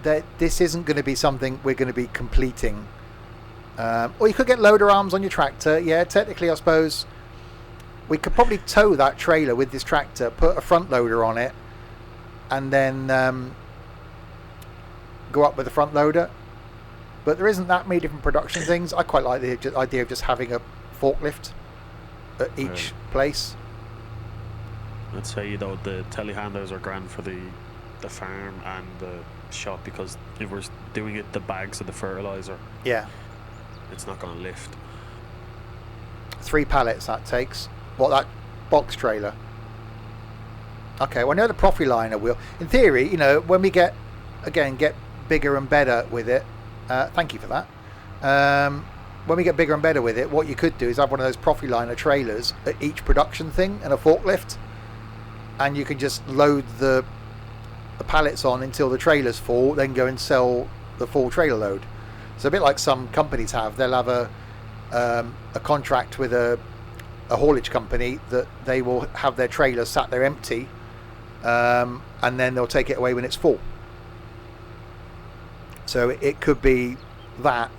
That this isn't going to be something we're going to be completing. Or you could get loader arms on your tractor. Yeah, technically, I suppose we could probably tow that trailer with this tractor, put a front loader on it, and then go up with the front loader. But there isn't that many different production things. I quite like the idea of just having a forklift at each place. I'd say though the telehandlers are grand for the farm and the shop, because if we're doing it the bags of the fertilizer, Yeah. it's not going to lift. 3 pallets that takes. What, that box trailer? Okay, well, I know the Profiliner will. In theory, you know, when we get bigger and better with it, thank you for that. When we get bigger and better with it, what you could do is have one of those Profiliner trailers at each production thing and a forklift, and you can just load the pallets on until the trailer's full, then go and sell the full trailer load. So a bit like some companies have. They'll have a contract with a haulage company that they will have their trailer sat there empty, and then they'll take it away when it's full. So it could be that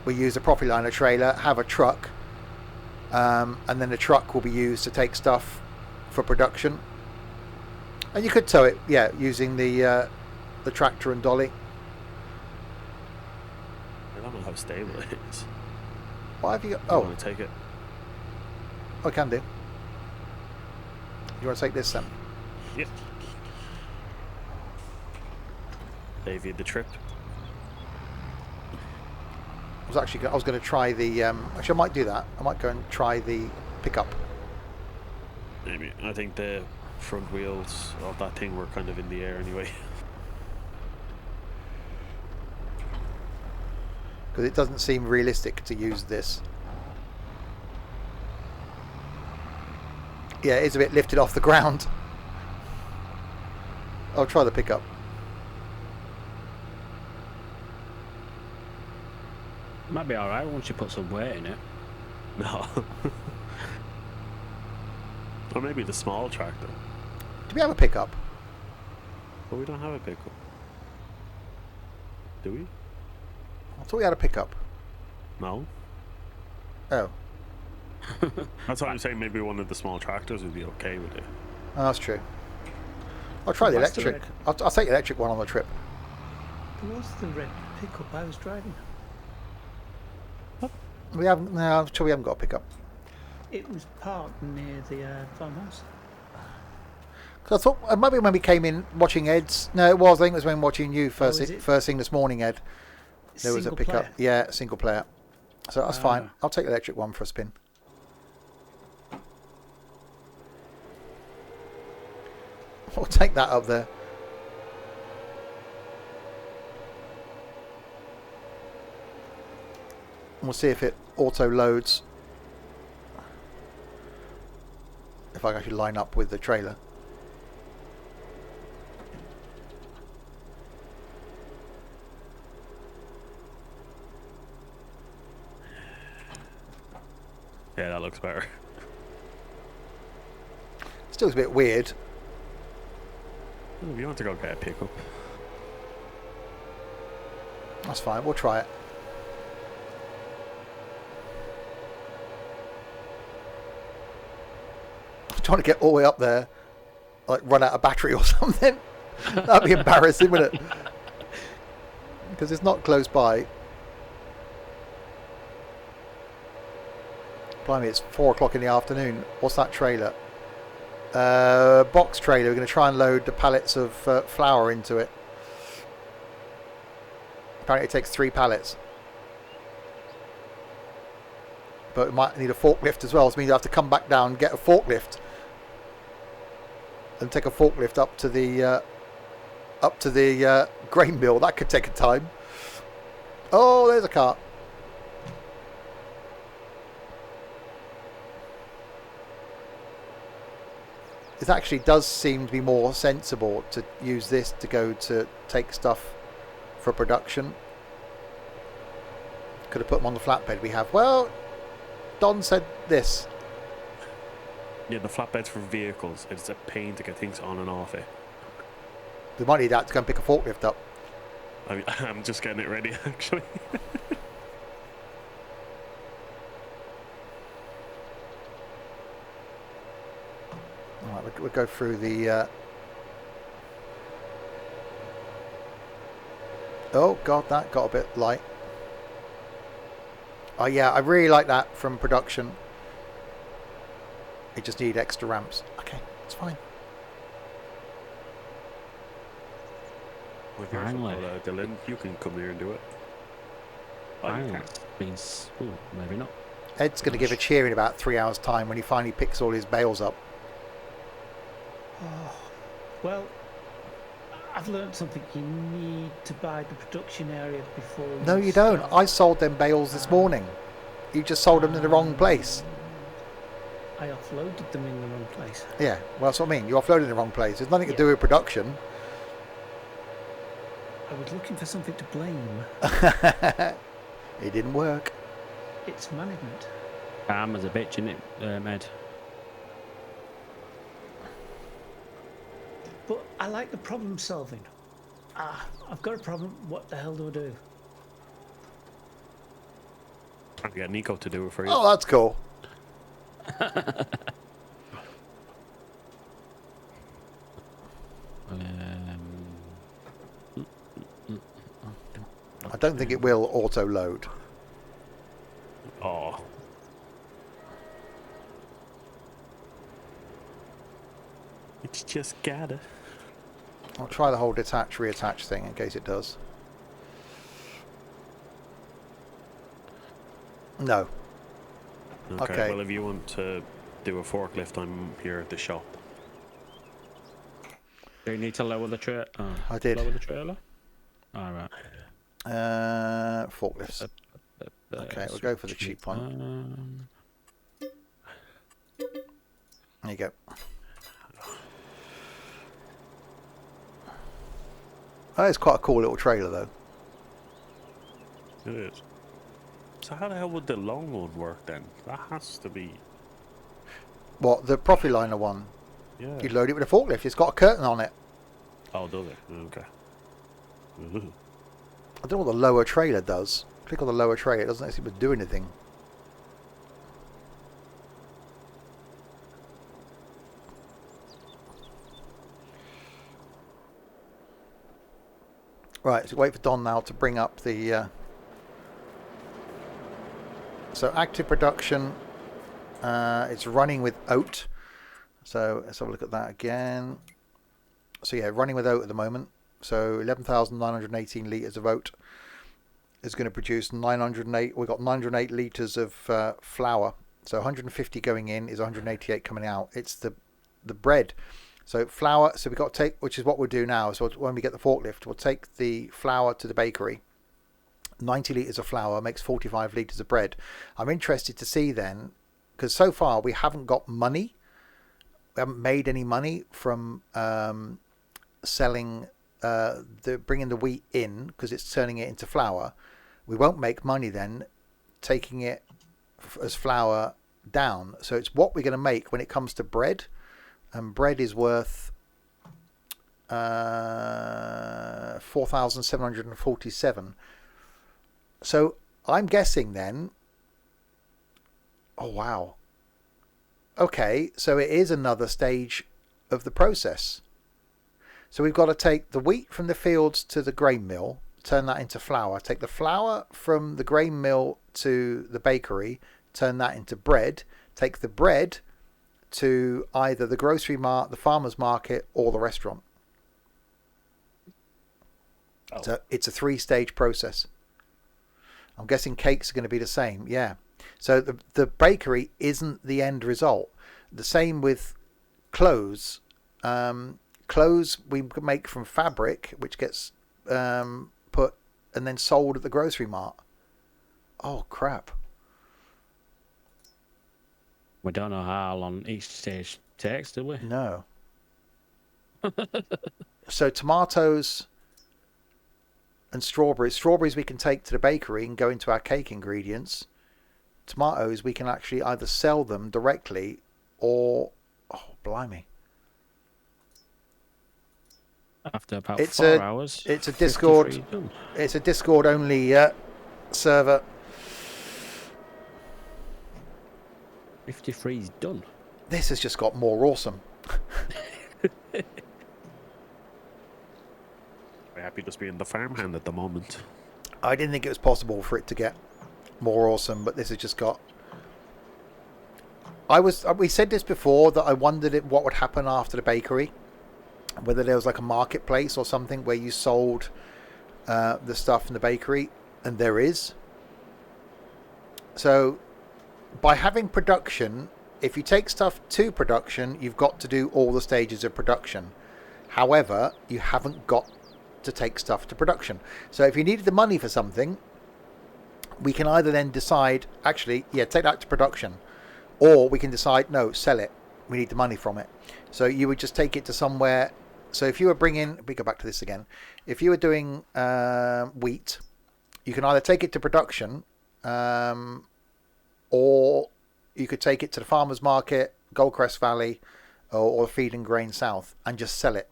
we use a Profiliner trailer, have a truck, and then the truck will be used to take stuff for production. And you could tow it, yeah, using the tractor and dolly. I don't know how stable it is. Why have you got... You Oh, want to take it? I can do. You want to take this then? Yep. Save you the trip. I was going to try the... actually, I might do that. I might go and try the pickup. Maybe. I think the front wheels of that thing were kind of in the air anyway. Because it doesn't seem realistic to use this. Yeah, it is a bit lifted off the ground. I'll try the pickup. Might be alright once you put some weight in it. No. Or maybe the small tractor. Do we have a pickup? But we don't have a pickup. Do we? I thought we had a pickup. No. Oh. That's what I'm saying. Maybe one of the small tractors would be okay with it. Oh, that's true. I'll try the What's the electric. I'll take the electric one on the trip. there was the red pickup I was driving. We haven't. No, I'm sure we haven't got a pickup. It was parked near the farmhouse. 'Cause I thought it might be when we came in watching Ed's. No, it was. I think it was when watching you is it? first thing this morning, Ed. There was a Single pickup. player? Yeah, single player. So that's fine. Ah. I'll take the electric one for a spin. We'll take that up there. We'll see if it auto loads. If I can actually line up with the trailer. Yeah, that looks better. Still a bit weird. If you want to go get a pickup. That's fine. We'll try it. I'm trying to get all the way up there, like run out of battery or something. That'd be embarrassing, wouldn't it? Because it's not close by. Blimey, it's 4 o'clock in the afternoon. What's that trailer? Box trailer. We're going to try and load the pallets of flour into it. Apparently it takes 3 pallets. But we might need a forklift as well. So means I have to come back down and get a forklift. And take a forklift up to the grain mill. That could take a time. Oh, there's a cart. It actually does seem to be more sensible to use this to go to take stuff for production. Could have put them on the flatbed we have. Well, Don said this. Yeah, the flatbeds for vehicles, it's a pain to get things on and off it. We might need that to go and pick a forklift up. I'm just getting it ready, actually. Alright, we'll go through the... Oh, God, that got a bit light. Oh, yeah, I really like that from production. It just need extra ramps. Okay, it's fine. If you're Finally. Dylan, you can come here and do it. Finally. Means, ooh, maybe not. Ed's going to give a cheer in about 3 hours' time when he finally picks all his bales up. Oh, well, I've learned something. You need to buy the production area before. No, you don't. start. I sold them bales this morning. You just sold them in the wrong place. I offloaded them in the wrong place. Yeah, well, that's what I mean. You offloaded in the wrong place. There's nothing to Yeah. do with production. I was looking for something to blame. It didn't work. It's management. Calm as a bitch, isn't it, Ed? But I like the problem solving. I've got a problem. What the hell do I do? Trying to get Nico to do it for you. Oh, that's cool. I don't think it will auto load. Oh. It's just gotta. I'll try the whole detach reattach thing in case it does. No. Okay. Well, if you want to do a forklift, I'm here at the shop. Do you need to lower the trailer? Oh, I did. Lower the trailer? Alright. Forklifts. Okay, we'll go for the cheap one. There you go. Oh, it's quite a cool little trailer, though. It is. So how the hell would the long one work then? That has to be... What, the Profiliner one? Yeah. You load it with a forklift. It's got a curtain on it. Oh, does it? Okay. Ooh. I don't know what the lower trailer does. Click on the lower trailer. It doesn't seem to do anything. Right, so wait for Don now to bring up the... So active production, it's running with oat. So let's have a look at that again. So yeah, running with oat at the moment. So 11,918 litres of oat is going to produce 908. We've got 908 litres of flour. So 150 going in is 188 coming out. It's the bread. So flour, so we've got to take, which is what we'll do now. So when we get the forklift, we'll take the flour to the bakery. 90 litres of flour makes 45 litres of bread. I'm interested to see then, because so far we haven't got money. We haven't made any money from selling, bringing the wheat in, because it's turning it into flour. We won't make money then taking it as flour down. So it's what we're going to make when it comes to bread. And bread is worth 4,747. So I'm guessing then, oh wow, okay, so it is another stage of the process. So we've got to take the wheat from the fields to the grain mill, turn that into flour, take the flour from the grain mill to the bakery, turn that into bread, take the bread to either the grocery mart, the farmer's market, or the restaurant. Oh. So it's a 3-stage process. I'm guessing cakes are going to be the same. Yeah. So the bakery isn't the end result. The same with clothes. Clothes we make from fabric, which gets put and then sold at the grocery mart. Oh, crap. We don't know how long each stage takes, do we? No. So tomatoes and strawberries. Strawberries we can take to the bakery and go into our cake ingredients. Tomatoes we can actually either sell them directly or, oh blimey. After about It's 4 hours. It's a Discord. 53 done. It's a Discord only server. 53 is done. This has just got more awesome. Very happy just being the farmhand at the moment. I didn't think it was possible for it to get more awesome, but this has just got. We said this before that I wondered what would happen after the bakery, whether there was like a marketplace or something where you sold the stuff in the bakery, and there is. So by having production, if you take stuff to production, you've got to do all the stages of production. However, you haven't got to take stuff to production. So if you needed the money for something, we can either then decide, actually, yeah, take that to production. Or we can decide, no, sell it. We need the money from it. So you would just take it to somewhere. So if you were bringing, we go back to this again. If you were doing wheat, you can either take it to production, or you could take it to the farmer's market, Goldcrest Valley, or Feed and Grain South, and just sell it.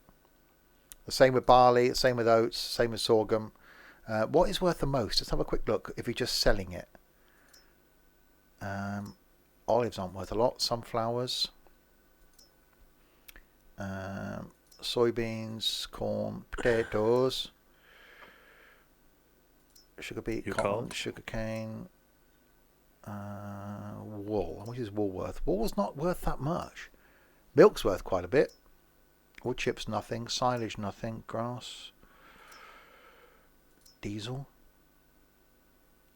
The same with barley, the same with oats, same with sorghum. What is worth the most? Let's have a quick look if you're just selling it. Olives aren't worth a lot. Sunflowers. Soybeans, corn, potatoes. Sugar beet, cotton, sugar cane. Wool. How much is wool worth? Wool's not worth that much. Milk's worth quite a bit. Wood chips, nothing. Silage, nothing. Grass. Diesel.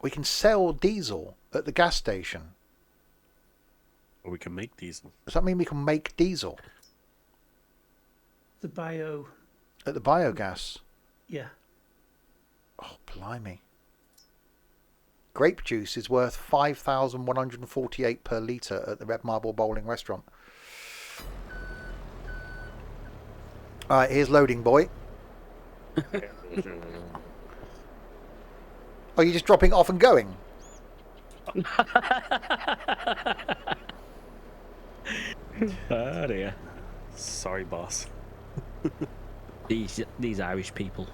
We can sell diesel at the gas station. Or we can make diesel. Does that mean we can make diesel? The bio. At the biogas? Yeah. Oh, blimey. Grape juice is worth 5,148 per litre at the Red Marble Bowling restaurant. Alright, here's loading, boy. Oh, you're just dropping it off and going? Oh dear. Sorry, boss. These Irish people.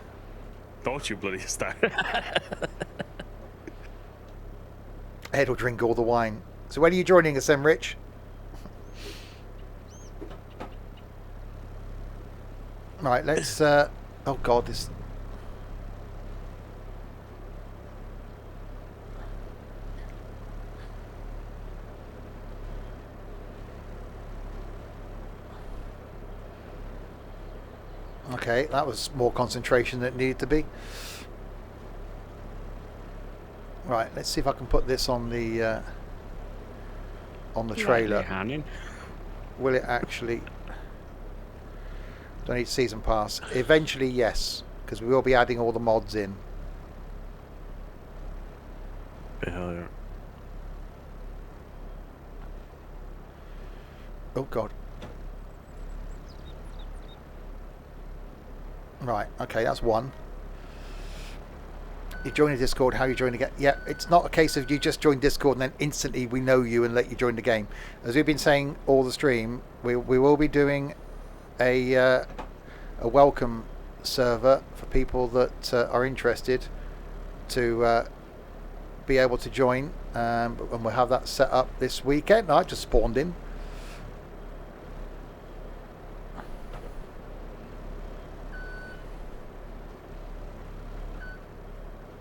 Don't you bloody start. Ed will drink all the wine. So when are you joining us then, Rich? Right, let's... oh God, this... Okay, that was more concentration than it needed to be. Right, let's see if I can put this on the trailer. Hanning. Will it actually? Don't need season pass. Eventually, yes, because we will be adding all the mods in. Hell yeah. Oh God. Right. Okay, that's one. You join the Discord. How you join the game? Yeah, it's not a case of you just join Discord and then instantly we know you and let you join the game. As we've been saying all the stream, we will be doing a welcome server for people that are interested to be able to join, and we'll have that set up this weekend. I just spawned in.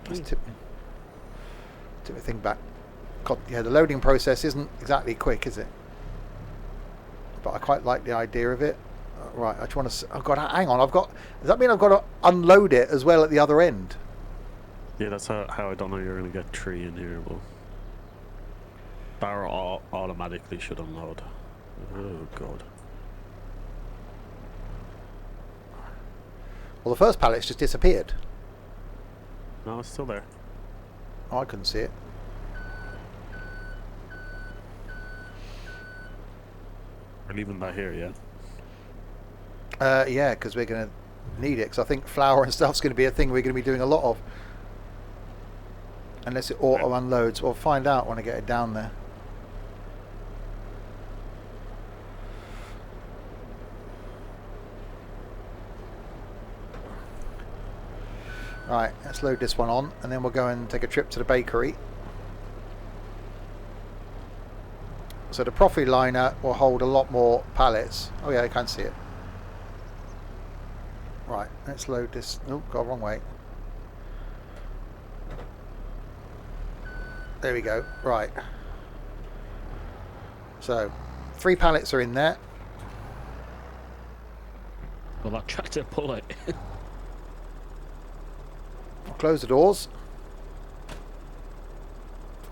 Just tip the thing back. God, yeah, the loading process isn't exactly quick, is it? But I quite like the idea of it. Right, I just want to. Oh God, hang on. Does that mean I've got to unload it as well at the other end? Yeah, that's how I don't know you're going to get 3 in here, but barrel automatically should unload. Oh God. Well, the first pallet's just disappeared. No, it's still there. Oh, I couldn't see it. We're leaving that here, yeah? Yeah, because we're going to need it. Because I think flour and stuff's going to be a thing we're going to be doing a lot of. Unless it auto unloads. We'll find out when I get it down there. Right, let's load this one on and then we'll go and take a trip to the bakery. So the profit liner will hold a lot more pallets. Oh yeah, I can see it. Right, let's load this. Oh, got wrong way. There we go. Right. So 3 pallets are in there. Well, that tractor pull it. I'll close the doors.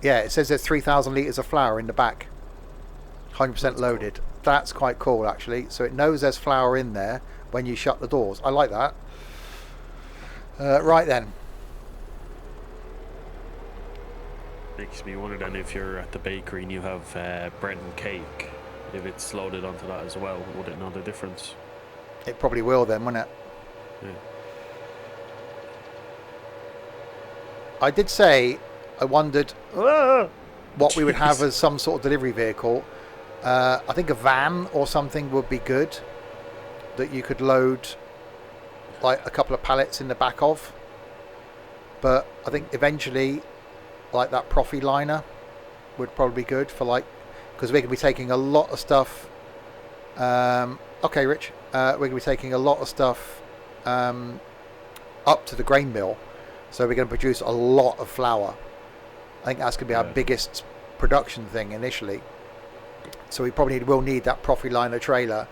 Yeah, it says there's 3,000 litres of flour in the back. 100% loaded. That's quite cool, actually. So it knows there's flour in there when you shut the doors. I like that. Right then. Makes me wonder then if you're at the bakery and you have bread and cake, if it's loaded onto that as well, would it know the difference? It probably will then, won't it? Yeah. I did say I wondered what we would have as some sort of delivery vehicle. I think a van or something would be good that you could load like a couple of pallets in the back of. But I think eventually like that Profi liner would probably be good for like, because we're going to be taking a lot of stuff. Okay, Rich, we're going to be taking a lot of stuff up to the grain mill. So we're going to produce a lot of flour. I think that's going to be our biggest production thing initially. So we probably will need that Profi liner trailer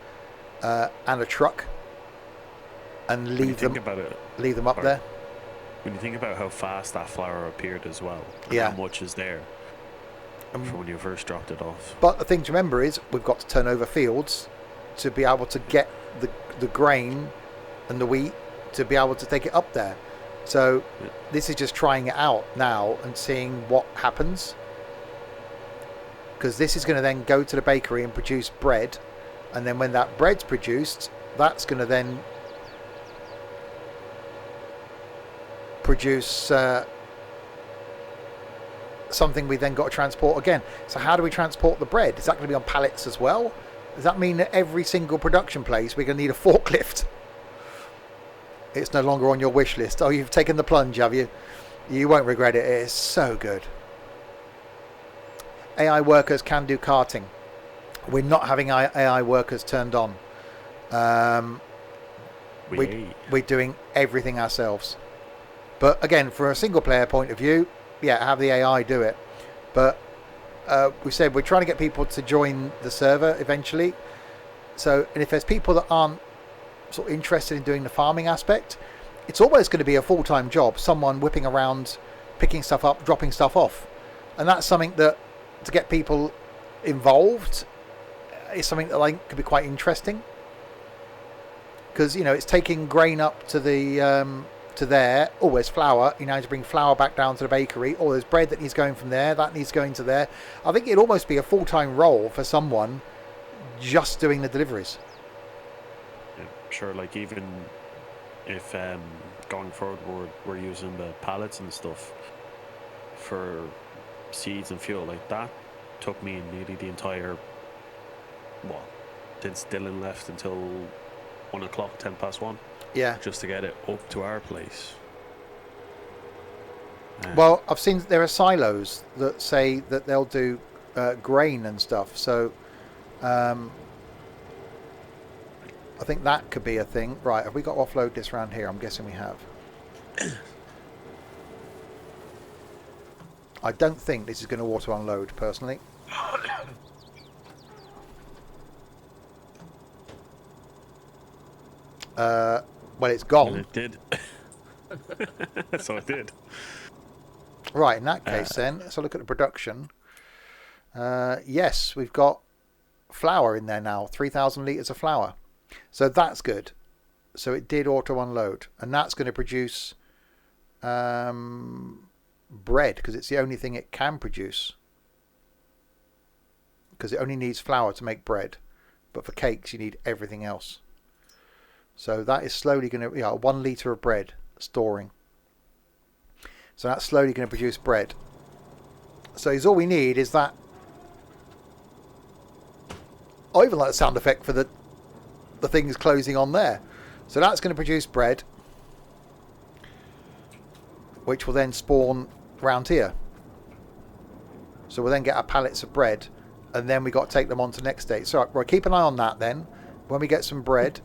and a truck, and leave them up there. When you think about how fast that flour appeared as well, and how much is there from when you first dropped it off. But the thing to remember is we've got to turn over fields to be able to get the grain and the wheat to be able to take it up there. So this is just trying it out now and seeing what happens. Because this is going to then go to the bakery and produce bread. And then when that bread's produced, that's going to then produce something we then got to transport again. So how do we transport the bread? Is that going to be on pallets as well? Does that mean that every single production place we're going to need a forklift? It's no longer on your wish list. Oh, you've taken the plunge, have you? You won't regret it. It is so good. AI workers can do carting. We're not having AI workers turned on. We're doing everything ourselves. But again, from a single player point of view, yeah, have the AI do it. But we said we're trying to get people to join the server eventually. So, and if there's people that aren't sort of interested in doing the farming aspect, it's almost going to be a full-time job. Someone whipping around, picking stuff up, dropping stuff off, and that's something that, to get people involved, is something that I think could be quite interesting. Because it's taking grain up to the to there. Oh, there's flour. You need to bring flour back down to the bakery. Or there's bread that needs going from there. That needs going to there. I think it'd almost be a full-time role for someone just doing the deliveries. Yeah, sure. Like even if going forward we're using the pallets and stuff for seeds and fuel, like that took me nearly the entire since Dylan left until 1 o'clock, 1:10. Yeah. Just to get it up to our place. Well, I've seen there are silos that say that they'll do grain and stuff. So I think that could be a thing. Right, have we got to offload this around here? I'm guessing we have. I don't think this is going to auto unload, personally. Well, it's gone. And it did. So it did. Right, in that case then, let's have a look at the production. Yes, we've got flour in there now, 3,000 litres of flour. So that's good. So it did auto unload. And that's going to produce bread, because it's the only thing it can produce. Because it only needs flour to make bread. But for cakes, you need everything else. So that is slowly going to, 1 litre of bread storing. So that's slowly going to produce bread. So all we need is that. I even like the sound effect for the things closing on there. So that's going to produce bread, which will then spawn round here. So we'll then get our pallets of bread, and then we got to take them on to next day. So we'll keep an eye on that then. When we get some bread,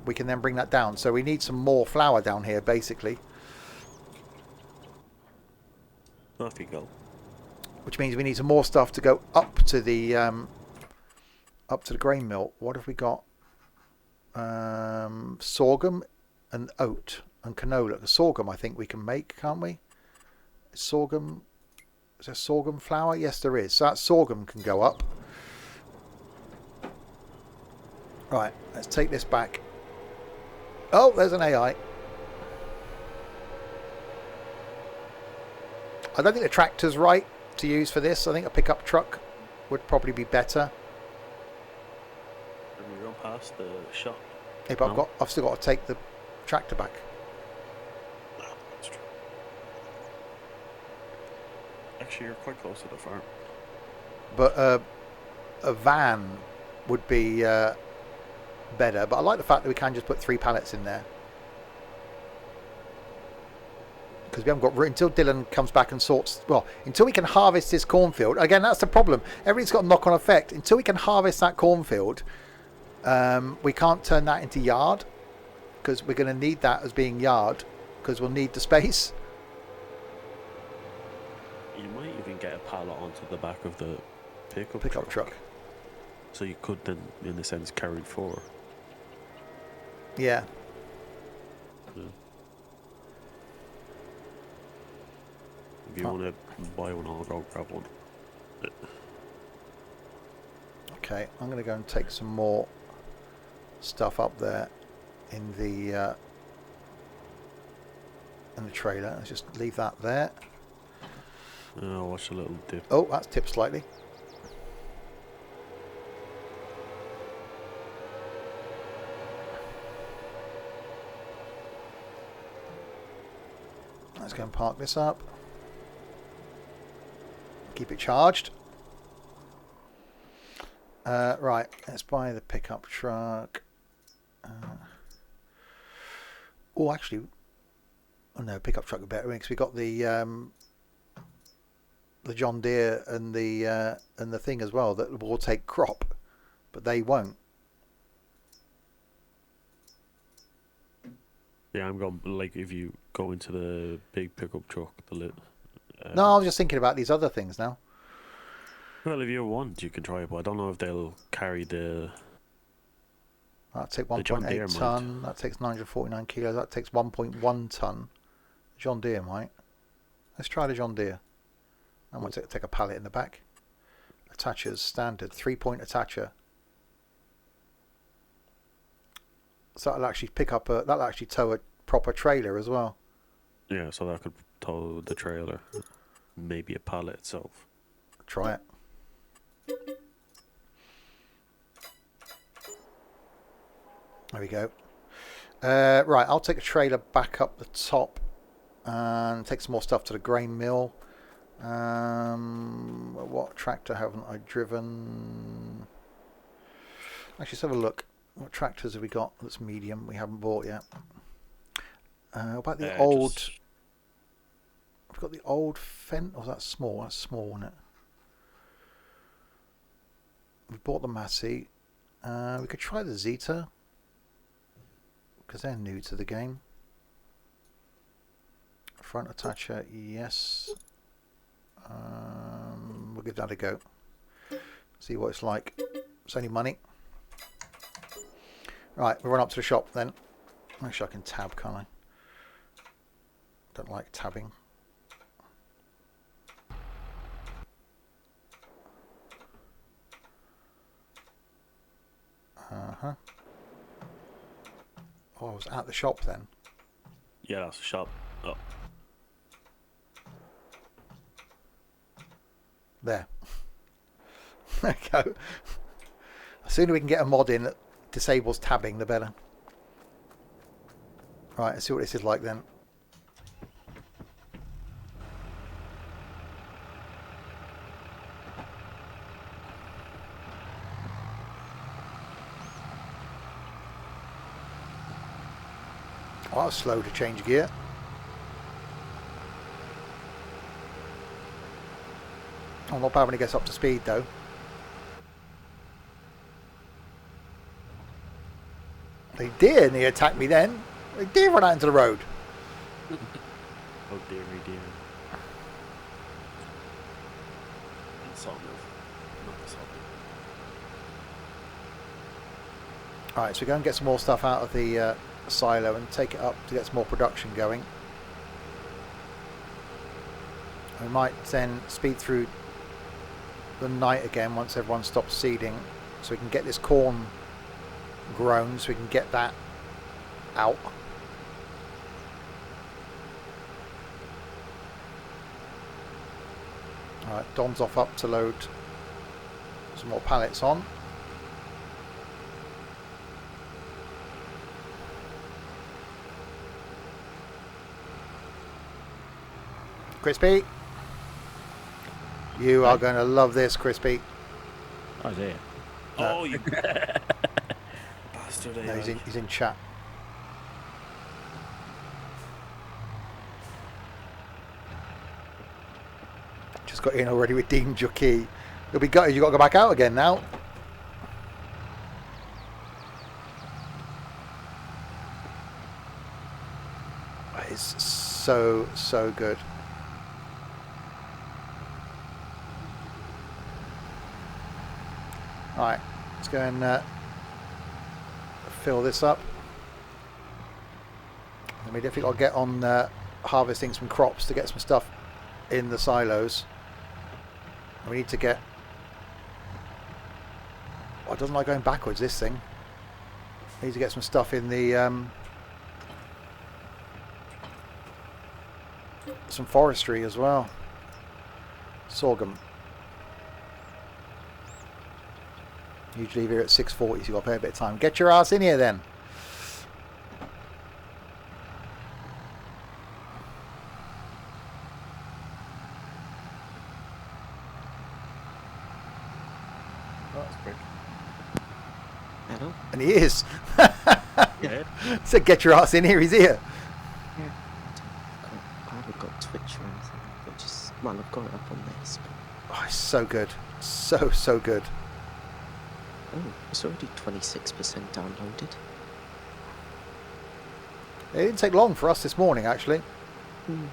we can then bring that down. So we need some more flour down here, basically. Off you go. Which means we need some more stuff to go up to the grain mill. What have we got? Sorghum and oat and canola. The sorghum I think we can make, can't we? Sorghum. Is there sorghum flour? Yes, there is. So that sorghum can go up. Right, let's take this back. Oh, there's an AI. I don't think the tractor's right to use for this. I think a pickup truck would probably be better. And we go past the shop. Yeah, but No. I've still got to take the tractor back. No, that's true. Actually, you're quite close to the farm. But a van would be better. But I like the fact that we can just put 3 pallets in there. Because we haven't got room until Dylan comes back and sorts. Well, until we can harvest this cornfield. Again, that's the problem. Everything's got a knock-on effect. Until we can harvest that cornfield, we can't turn that into yard, because we're going to need that as being yard, because we'll need the space. You might even get a pallet onto the back of the Pickup truck. So you could then, in a sense, carry it forward. Yeah. Yeah. If you want to buy one, I'll go grab one. Okay, I'm going to go and take some more stuff up there in the trailer. Let's just leave that there. I'll watch a little dip. Oh, that's tipped slightly. Let's go and park this up. Keep it charged. Right, let's buy the pickup truck. Oh, actually, oh no, pickup truck would be better because we got the John Deere and the thing as well that will take crop, but they won't. Yeah, I'm going, like, if you go into the big pickup truck, No, I was just thinking about these other things now. Well, if you want, you can try it, but I don't know if they'll carry the That takes The John Deere 1.8 might. ton. That takes 949 kilos. That takes 1.1 ton. John Deere might. Let's try the John Deere. I'm going to take a pallet in the back. Attachers standard 3-point attacher. So that'll actually pick up a. That'll actually tow a proper trailer as well. Yeah, so that could tow the trailer. Maybe a pallet itself. Try it. There we go. Right, I'll take a trailer back up the top and take some more stuff to the grain mill. What tractor haven't I driven? Actually, let's have a look. What tractors have we got that's medium we haven't bought yet? What about the old... We've got the old Fendt. Oh, that's small. That's small, isn't it? We bought the Massey. We could try the Zeta, because they're new to the game. Front attacher, yes. We'll give that a go. See what it's like. It's only money. Right, we'll run up to the shop then. Actually, I can tab, can't I? Don't like tabbing. Uh-huh. Oh, I was at the shop then. Yeah, that's the shop. Oh. There. There we go. The sooner we can get a mod in that disables tabbing, the better. Right, let's see what this is like then. Oh, that was slow to change gear. Oh, not bad when it gets up to speed though. They did, and he attacked me then. They did run out into the road. Oh dear, dear. That's all not the salt. Alright, so we go and get some more stuff out of the silo and take it up to get some more production going. We might then speed through the night again once everyone stops seeding, so we can get this corn grown, so we can get that out. Alright, Don's off up to load some more pallets on. Crispy, you are going to love this, Crispy. Oh dear. Oh, you bastard! No, he's in chat. Just got in already, redeemed your key. You'll be gutted. You got to go back out again now. It's so good. Alright, let's go and fill this up. And we definitely got to get on harvesting some crops to get some stuff in the silos. We need to get... Oh, it doesn't like going backwards, this thing. We need to get some stuff in the... some forestry as well. Sorghum. Usually here at 6:40, so you've got to pay a bit of time. Get your ass in here then. Oh, that's quick. Hello? And he is. Yeah. Said get your ass in here, he's here. Yeah. I haven't got Twitch or anything, but just, well, I've got it up on this. But... Oh, it's so good. So good. Oh, it's already 26% downloaded. It didn't take long for us this morning, actually. Hmm.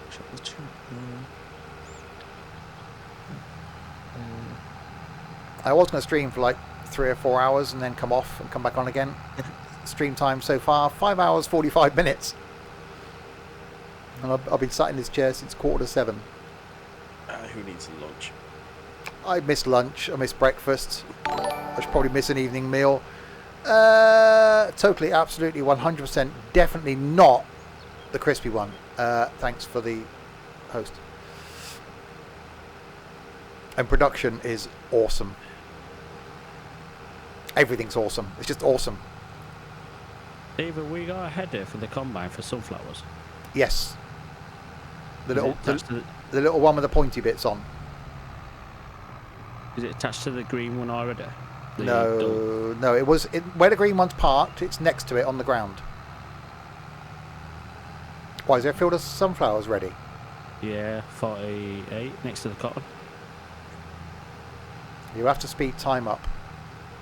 Check the chat. I was going to stream for like 3 or 4 hours and then come off and come back on again. Stream time so far, 5 hours, 45 minutes. And I've been sat in this chair since 6:45. Who needs a lunch? I missed lunch, I missed breakfast. I should probably miss an evening meal. Totally, absolutely, 100%, definitely not the crispy one. Thanks for the host. And production is awesome. Everything's awesome. It's just awesome. David, we got a header for the combine for sunflowers. Yes. The Is little, it attached to the little one with the pointy bits on. Is it attached to the green one already? No, it was where the green one's parked. It's next to it on the ground. Why, is there a field of sunflowers ready? Yeah, 48 next to the cotton. You have to speed time up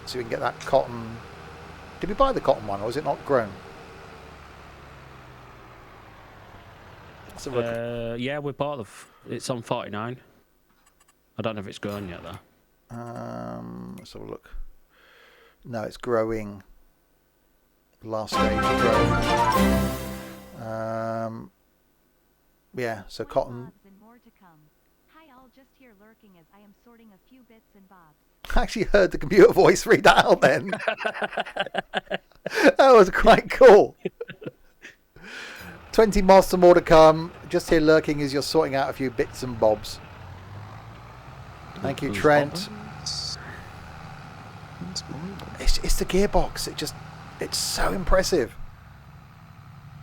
so you can get that cotton. Did we buy the cotton one, or is it not grown? Let's have a look. Yeah, we bought it's on 49. I don't know if it's grown yet though. Let's have a look. No, it's growing. Last stage of growth. Yeah, so cotton. Hi, all, just here lurking as I am sorting a few bits and bobs. I actually heard the computer voice read that out then. That was quite cool. 20 moths and more to come. Just here lurking as you're sorting out a few bits and bobs. Thank you, Trent. It's the gearbox. It's so impressive.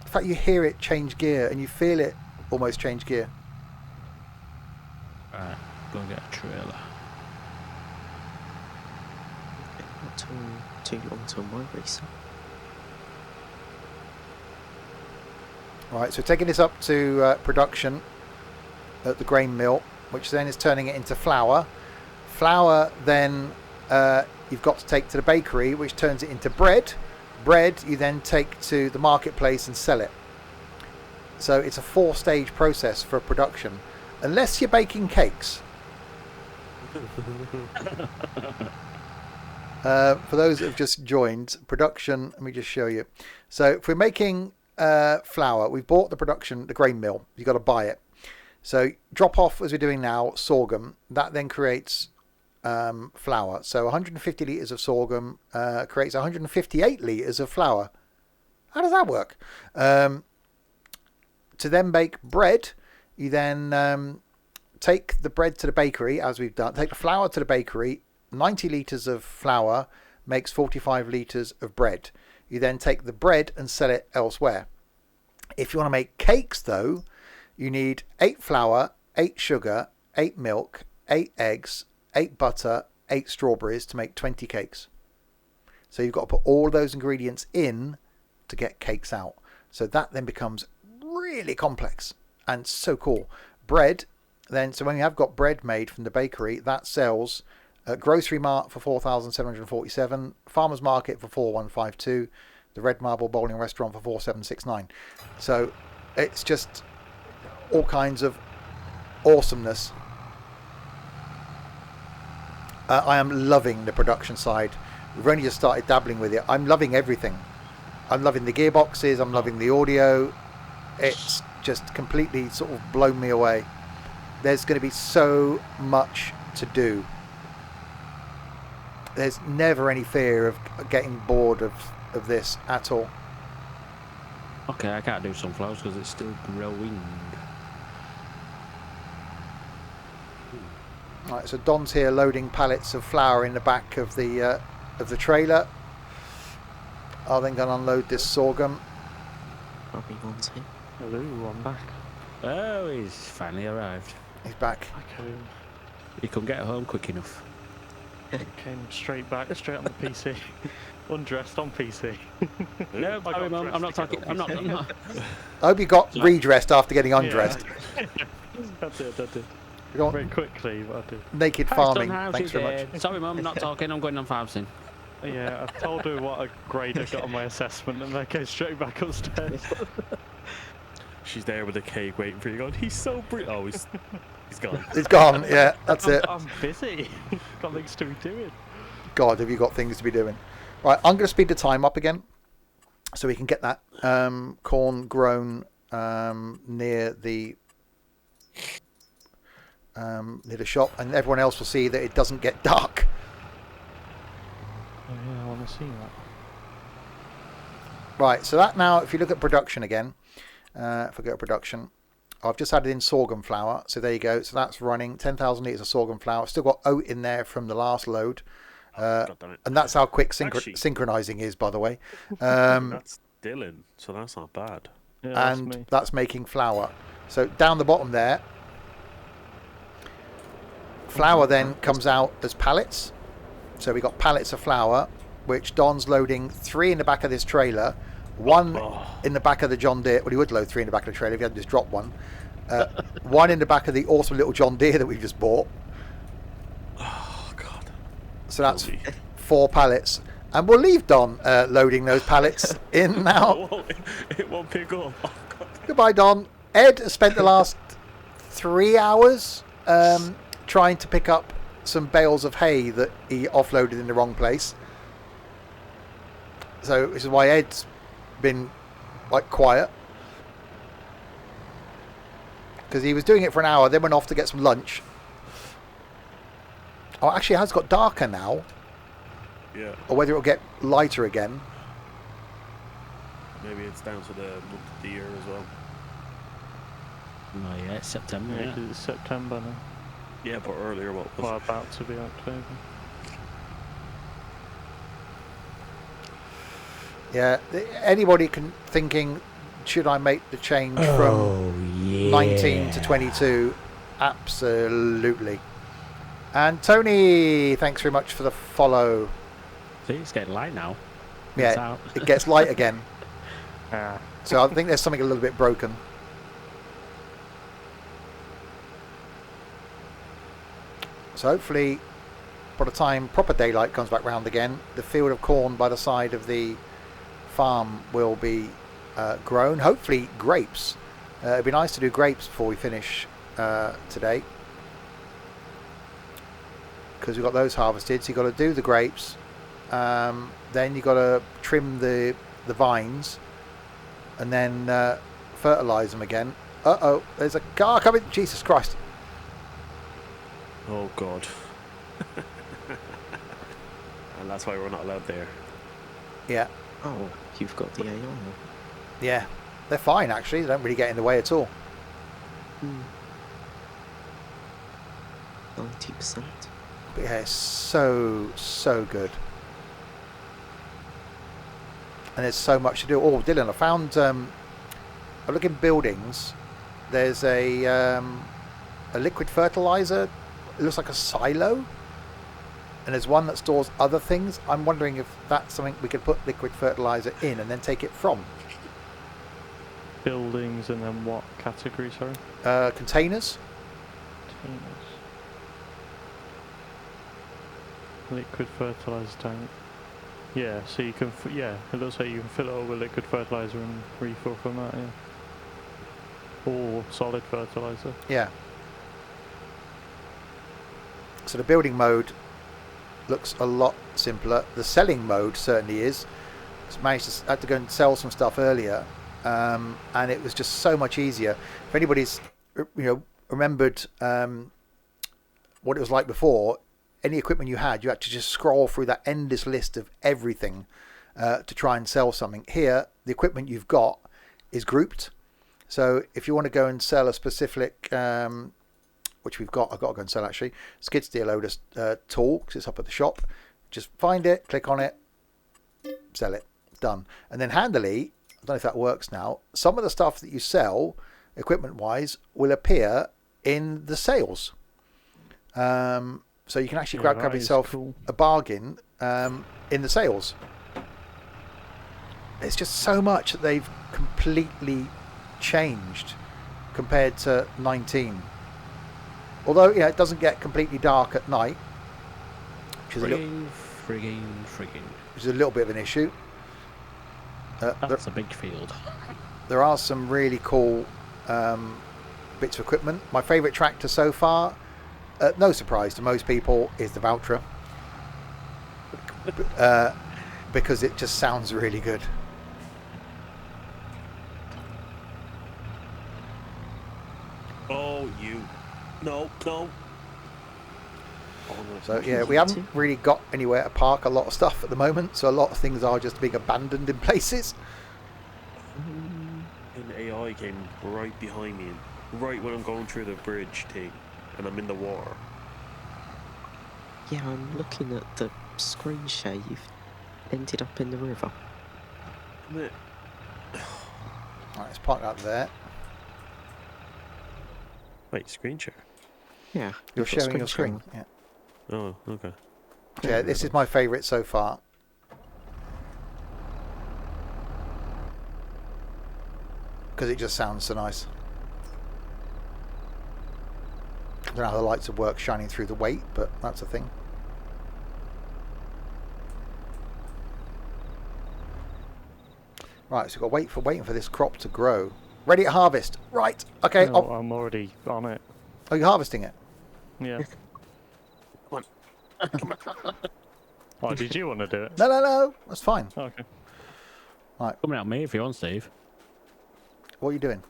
In fact, you hear it change gear and you feel it almost change gear. Alright, go and get a trailer. Not too long till my race. Right, so taking this up to production at the grain mill, which then is turning it into flour. Flour then you've got to take to the bakery, which turns it into bread. Bread you then take to the marketplace and sell it. So it's a 4-stage process for production, unless you're baking cakes. For those that have just joined, production, let me just show you. So if we're making flour, we've bought the production, the grain mill, you've got to buy it. So drop off, as we're doing now, sorghum. That then creates flour. So 150 litres of sorghum creates 158 litres of flour. How does that work? To then bake bread, you then take the bread to the bakery, as we've done. Take the flour to the bakery. 90 litres of flour makes 45 litres of bread. You then take the bread and sell it elsewhere. If you want to make cakes, though, you need 8 flour, 8 sugar, 8 milk, 8 eggs, 8 butter, 8 strawberries to make 20 cakes. So you've got to put all those ingredients in to get cakes out. So that then becomes really complex and so cool. Bread, then, so when you have got bread made from the bakery, that sells at Grocery Mart for 4,747, Farmers Market for 4,152, the Red Marble Bowling Restaurant for 4,769. So it's just all kinds of awesomeness. I am loving the production side. We've only just started dabbling with it. I'm loving everything. I'm loving the gearboxes. I'm loving the audio. It's just completely sort of blown me away. There's going to be so much to do. There's never any fear of getting bored of this at all. Okay, I can't do sunflowers because it's still growing. Right, so Don's here loading pallets of flour in the back of the trailer. I'll then go and unload this sorghum. Probably one's here. Hello, I'm back. Oh, he's finally arrived. He's back. Okay. He couldn't get home quick enough. Came straight back, straight on the PC. Undressed on PC. No, I sorry, got Mum. I'm not dressed to talking. get on I'm not. I hope you got redressed after getting undressed. Yeah. I did. You don't Very quickly, but I did. naked farming. Thanks very much. Sorry, Mum. I'm not talking. I'm going on farming. Yeah, I told her what a grade I got on my assessment and they go straight back upstairs. she's there with a cake waiting for you. Going, he's so pretty. Oh, he's gone. It's gone. Yeah, that's it. I'm busy. Got things to be doing. God, have you got things to be doing? Right, I'm going to speed the time up again so we can get that corn grown near the shop, and everyone else will see that it doesn't get dark. Oh yeah, I want to see that. Right, so that now, if you look at production again, if I go to production, I've just added in sorghum flour. So there you go. So that's running 10,000 litres of sorghum flour. Still got oat in there from the last load. God damn it. And that's how quick Actually- synchronizing is, by the way. That's Dylan, so that's not bad. Yeah, that's And me. that's making flour. So down the bottom there, flour then comes out as pallets. So we got pallets of flour, which Don's loading 3 in the back of this trailer, 1 in the back of the John Deere. Well, he would load 3 in the back of the trailer if he hadn't just dropped one. 1 in the back of the awesome little John Deere that we just bought. Oh, God. So that's Lovely. 4 pallets. And we'll leave Don loading those pallets in now. It won't pick up. Oh, God. Goodbye, Don. Ed has spent the last 3 hours trying to pick up some bales of hay that he offloaded in the wrong place. So this is why Ed's been like quiet, because he was doing it for an hour, then went off to get some lunch. Oh, actually, it has got darker now, Yeah, or whether it'll get lighter again. maybe it's down to the month of the year as well. Oh yeah, it's September. Yeah, Yeah. 'cause it's September now. Yeah, but earlier what was Well, about to be October. Yeah, anybody can thinking, should I make the change from 19 to 22? Absolutely. And Tony, thanks very much for the follow. See, it's getting light now. It's Yeah, out. it gets light again. Ah, So I think there's something a little bit broken. So hopefully, by the time proper daylight comes back round again, the field of corn by the side of the farm will be grown. Hopefully grapes. It'd be nice to do grapes before we finish today, because we've got those harvested. So you've got to do the grapes, then you've got to trim the vines, and then fertilise them again. Uh-oh, there's a car coming. Jesus Christ. Oh, God. And that's why we're not allowed there. Yeah, Oh, you've got the AI. yeah. They're fine, actually. They don't really get in the way at all. 90%. But yeah, it's so good. And there's so much to do. Oh, Dylan, I found... I'm looking at buildings. There's a liquid fertilizer. It looks like a silo. And there's one that stores other things. I'm wondering if that's something we could put liquid fertilizer in and then take it from. buildings and then what category, sorry? Containers. Containers. Liquid fertilizer tank. Yeah, so you can, yeah, it looks like you can fill it up with liquid fertilizer and refill from that, yeah. Or solid fertilizer. Yeah. So the building mode looks a lot simpler. The selling mode certainly is. I had to go and sell some stuff earlier, and it was just so much easier. If anybody's remembered what it was like before, any equipment you had to just scroll through that endless list of everything to try and sell something. Here, the equipment you've got is grouped. So if you want to go and sell a specific, which we've got, I've got to go and sell actually, skid steer loader tool, because it's up at the shop. Just find it, click on it, sell it, done. And then handily, I don't know if that works now, some of the stuff that you sell, equipment-wise, will appear in the sales. So you can actually grab yourself a bargain in the sales. It's just so much that they've completely changed compared to 19. Although it doesn't get completely dark at night, which is a little bit of an issue. That's a big field. There are some really cool bits of equipment. My favourite tractor so far, no surprise to most people, is the Valtra. Because it just sounds really good. Oh, you. No. Oh, no. So yeah, we haven't really got anywhere to park a lot of stuff at the moment, so a lot of things are just being abandoned in places. An AI came right behind me, right when I'm going through the bridge thing, and I'm in the water. Yeah, I'm looking at the screen share. You've ended up in the river. Right, let's park out there. Wait, screen share? Yeah. You're you've got sharing your screen. share. Yeah. Oh, okay. Yeah, this is my favourite so far. Because it just sounds so nice. I don't know how the lights would work shining through the weight, but that's a thing. Right, so we've got waiting for this crop to grow. Ready to harvest. Right, okay. No, I'm already on it. Oh, you're harvesting it? Yeah. Oh, did you want to do it? No, that's fine. Okay. Coming at me if you want, Steve. What are you doing?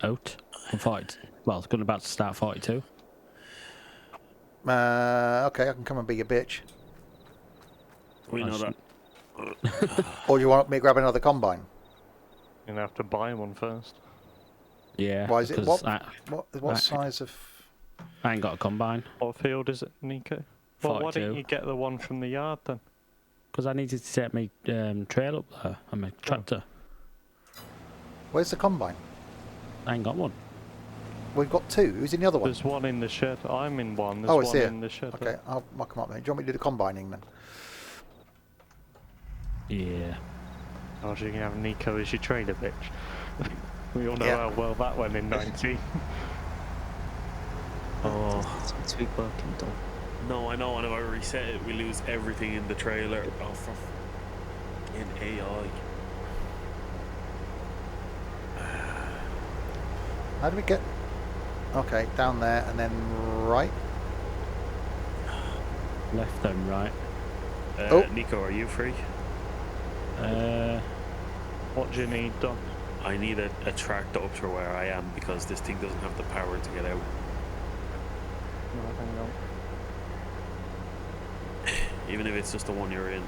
Out. I'm 40. Well, it's going about to start 42. Okay, I can come and be your bitch. We know that. Or do you want me to grab another combine? You're gonna have to buy one first. Yeah. Why is it? because What size of? I ain't got a combine. What field is it, Nico? Well, why 42. didn't you get the one from the yard then? Because I needed to take my trail up there and my tractor. Where's the combine? I ain't got one. We've got two. Who's in the other one? There's one in the shed. I'm in one. There's Oh, it's one here. in the shed. Okay, I'll come up then. Do you want me to do the combining then? Yeah. Oh, so you can have Nico as your trainer, bitch. We all know Yeah. how well that went in 19. Oh, It's sweet working, Dom. no, I know, and if I reset it, we lose everything in the trailer. Oh, for in AI. How do we get? Okay, down there and then right. Left then right. Oh. Nico, are you free? What do you need, Dom? I need a tractor up to where I am because this thing doesn't have the power to get out. No, hang on. Even if it's just the one you're in.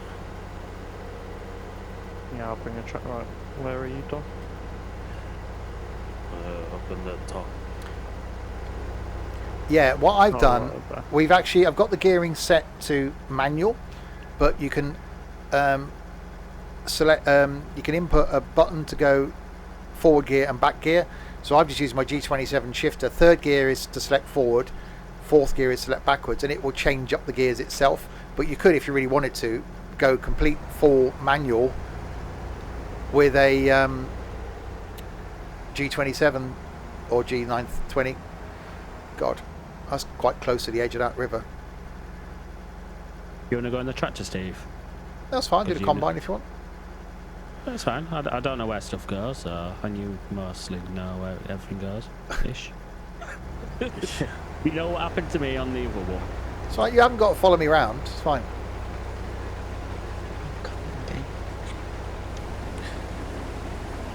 Yeah, I'll bring a truck. Right, where are you, Dom? Up in the top. Yeah, what I've Oh, done, right there. I've got the gearing set to manual, but you can select, you can input a button to go forward gear and back gear. So I've just used my G27 shifter. Third gear is to select forward, fourth gear is to select backwards, and it will change up the gears itself. But you could, if you really wanted to, go complete full manual with a G27 or G920. God, that's quite close to the edge of that river. You want to go in the tractor, Steve? That's fine. Do If the you combine if you want. That's fine. I don't know where stuff goes, so and you mostly know where everything goes. Ish. You know what happened to me on the other one? It's fine. You haven't got to follow me around. It's fine. Come on, Ben.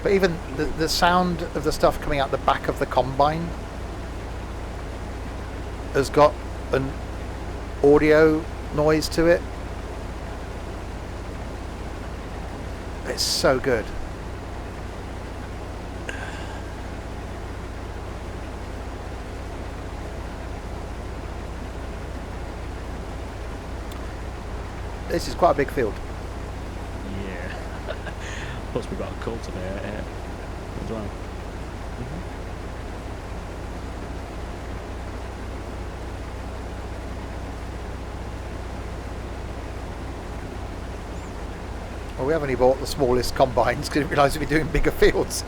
But even the sound of the stuff coming out the back of the combine has got an audio noise to it. It's so good. This is quite a big field. Yeah. Plus we've got a cultivator here as well. Well, we have only bought the smallest combines because we didn't realise we'd be doing bigger fields.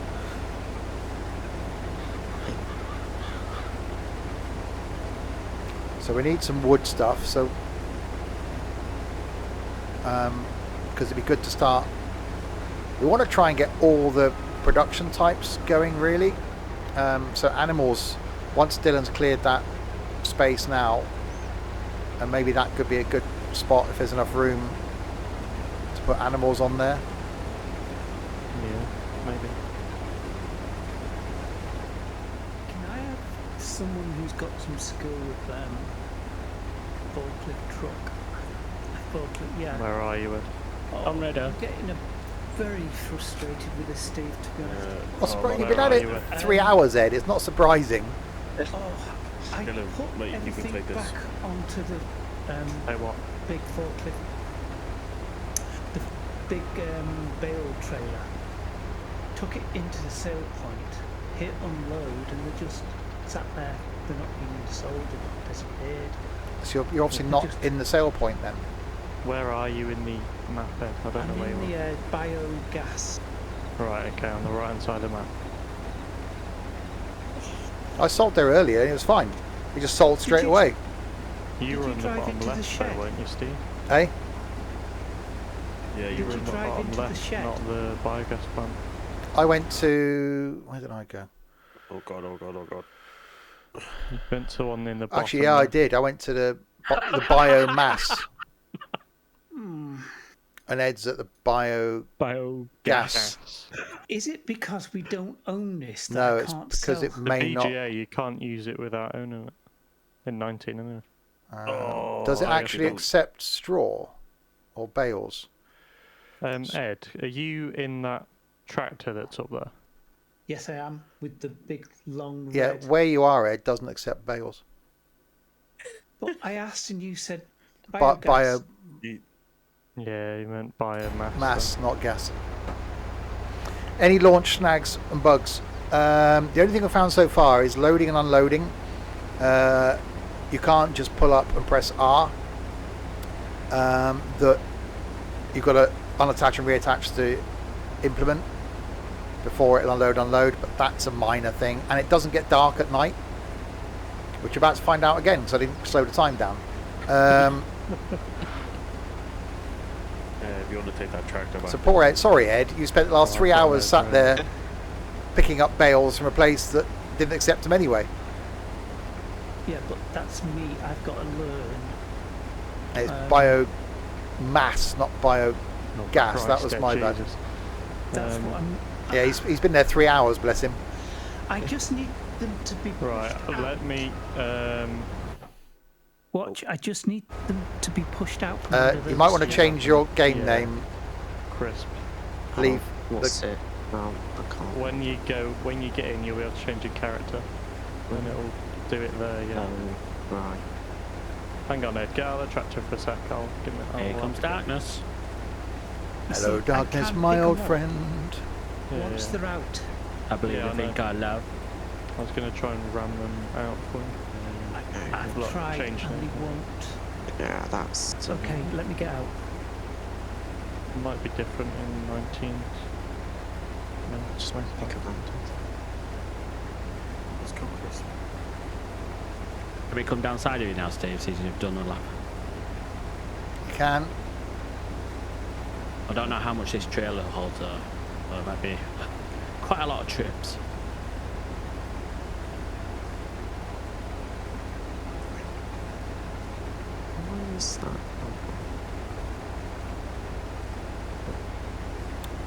So we need some wood stuff. So, because it'd be good to start. We want to try and get all the production types going really. So animals, once Dylan's cleared that space now, and maybe that could be a good spot if there's enough room to put animals on there. Yeah, maybe. Can I have someone who's got some skill with forklift truck? A forklift, yeah. Where are you, Ed? Oh, I'm getting very frustrated with this, Steve, to be honest. You've been at it 3 hours, Ed. It's not surprising. Oh, I Gonna- put mate, you can everything take this. back onto the Hey, what? big forklift, the big bale trailer. Took it into the sale point, hit unload, and they just sat there. They're not being sold. They've not disappeared. So you're obviously not in the sale point then. Where are you in the map, Ed? I don't know I'm where in you are. the biogas. Right, okay, on the right hand side of the map. I sold there earlier and it was fine. We just sold straight you- away. You Did were you in the drive bottom into the left, shed? though, weren't you, Steve? Hey? Yeah, Did you were you in The the drive bottom into the left, shed? not the biogas plant. I went to... Where did I go? Oh god, oh god, oh god. You went to one in the bottom Actually, yeah, I left. did. I went to the biomass. And Ed's at the biogas. Biogas. Is it because we don't own this that No, I it's can't because sell? it The may not... BGA, you can't use it without owning it. In 19, isn't it? does it I actually don't- accept straw or bales? Ed, are you in that tractor that's up there? Yes, I am, with the big long Yeah, red. where you are, Ed, doesn't accept bales. But I asked and you said But biogas. Yeah, you meant biomass. Mass, not gas. Any launch snags and bugs? The only thing I've found so far is loading and unloading. You can't just pull up and press R. That you've got to unattach and reattach to implement before it'll unload, but that's a minor thing. And it doesn't get dark at night, which you're about to find out again, so I didn't slow the time down. If you want to take that tractor back. So poor Ed, sorry Ed, you spent the last 3 hours sat there picking up bales from a place that didn't accept them anyway. Yeah, but that's me. I've got to learn. It's biomass, not biogas. Christ, That was Ed, my bad. Jesus. That's what I'm. Yeah, he's been there 3 hours, bless him. I just need them to be pushed Right, out. let me... Watch. I just need them to be pushed out. From under You the might want to shed. change your game Yeah. name. Crisp. Leave. What's it? I can't. When you get in, you'll be able to change your character. And it'll do it there, yeah. Right. Hang on, Ed, get out of the tractor for a sec. I'll give it... Here comes darkness. You Hello, see, I darkness, can't my pick old 'em up friend. Once they're out. I believe Yeah, I I think know. I love. I was going to try and ram them out for you. I've Look, tried change and that. they won't. Yeah, that's. Okay, let me get out. It might be different in 19. No, Just wait, think about it. Let's go, Chris. Can we come down side of you now, Steve, since you've done a lap? You can. I don't know how much this trailer holds, though. Well, it might be quite a lot of trips. Why is that?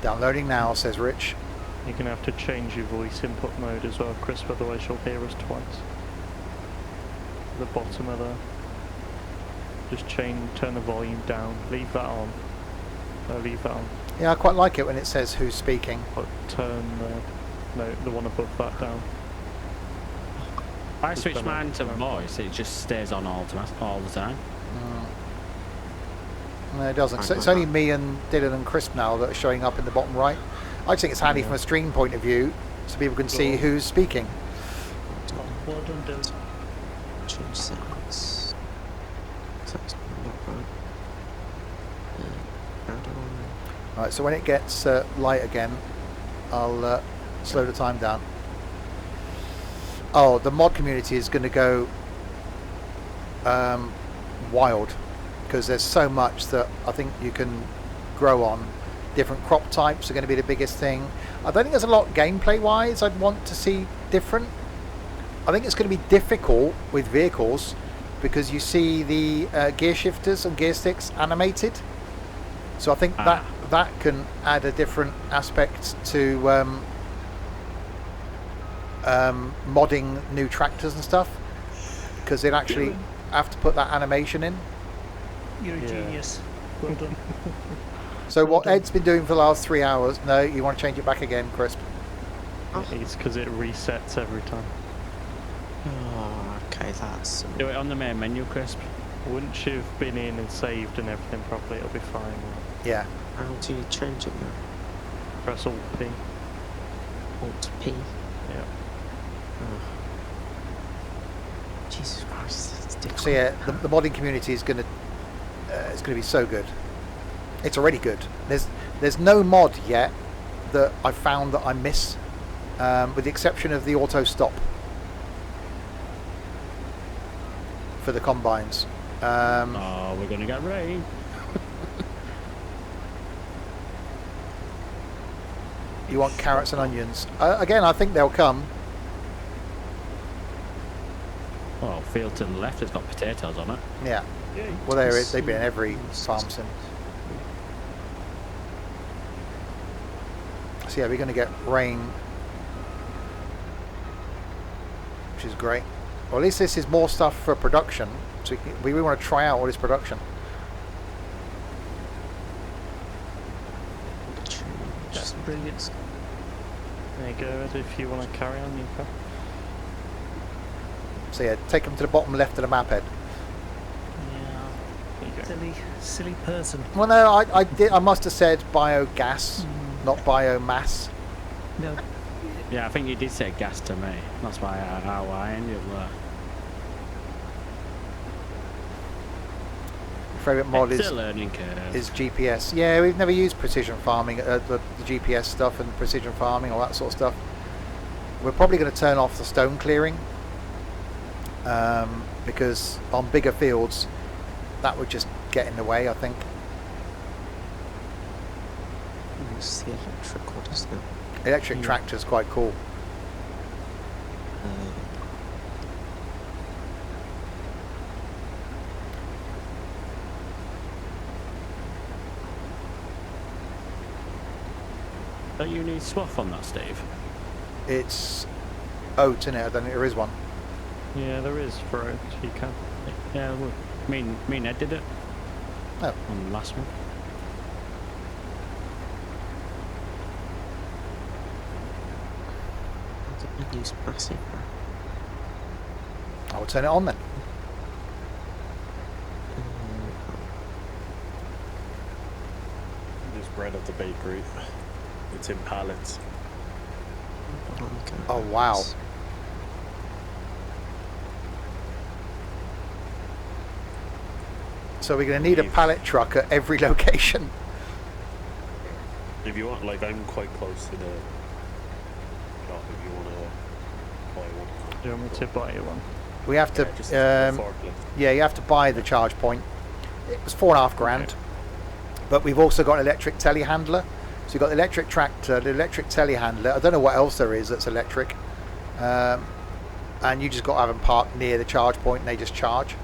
Downloading now, says Rich. You're going to have to change your voice input mode as well, Chris, otherwise you'll hear us twice. The bottom of there. Just turn the volume down, leave that on. No, leave that on. Yeah, I quite like it when it says who's speaking. But turn the one above that down. If I Just switch turn mine it to down. voice, it just stays on all the time. No, it doesn't. So it's only me and Dylan and Chris now that are showing up in the bottom right. I just think it's handy Yeah. from a stream point of view, so people can see who's speaking. Well done, Dylan. Change settings. Text not right. How do I? Right, so when it gets light again, I'll slow the time down. Oh, the mod community is going to go wild, because there's so much that I think you can grow on. Different crop types are going to be the biggest thing. I don't think there's a lot gameplay wise I'd want to see different. I think it's going to be difficult with vehicles because you see the gear shifters and gear sticks animated. So I think that can add a different aspect to modding new tractors and stuff, because they'd actually have to put that animation in. You're a genius. Well done. So what Ed's been doing for the last 3 hours, no, you want to change it back again, Crisp? It's because it resets every time. Oh, okay, that's... Do it on the main menu, Crisp. Once you've been in and saved and everything properly, it'll be fine. Yeah. How do you change it now? Press Alt P. Alt P? Yeah. Oh. Jesus Christ, that's difficult. So yeah, the modding community is going to it's going to be so good. It's already good. There's no mod yet that I found that I miss, with the exception of the auto stop for the combines. Oh, we're going to get rain. You want carrots and onions? Again, I think they'll come. Oh, field to the left has got potatoes on it. Yeah. Well, they've been in every farm sim. So yeah, we're going to get rain, which is great. Or at least this is more stuff for production. So we really want to try out all this production. That's brilliant. There you go, Ed, if you want to carry on, you can. So yeah, take them to the bottom left of the map, Ed. There you go. Silly person. Well, no, I must have said biogas, not biomass. No. Yeah, I think you did say gas to me. That's why I ended up there. Favourite mod It's a learning curve. is GPS. Yeah, we've never used precision farming, the GPS stuff and precision farming, all that sort of stuff. We're probably going to turn off the stone clearing, because on bigger fields that would just get in the way, I think. It's the electric one, isn't it? Electric tractor's quite cool. Don't you need swath on that, Steve? It's oat in it. I don't think there is one. Yeah, there is for it. You can. Yeah, well, me and Ed did it. Oh. On the last one. The menu's massive, I will turn it on then. There's bread at the bakery. It's in pallets. Oh wow. So we're going to need a pallet truck at every location. If you want, like, I'm quite close to the shop. If you want to buy one. Do you want me to buy you one? We have to, Just yeah, you have to buy the charge point. It was $4.5 grand, okay. But we've also got an electric telehandler. So you've got the electric tractor, the electric telehandler. I don't know what else there is that's electric, and you just got to have them parked near the charge point, and they just charge.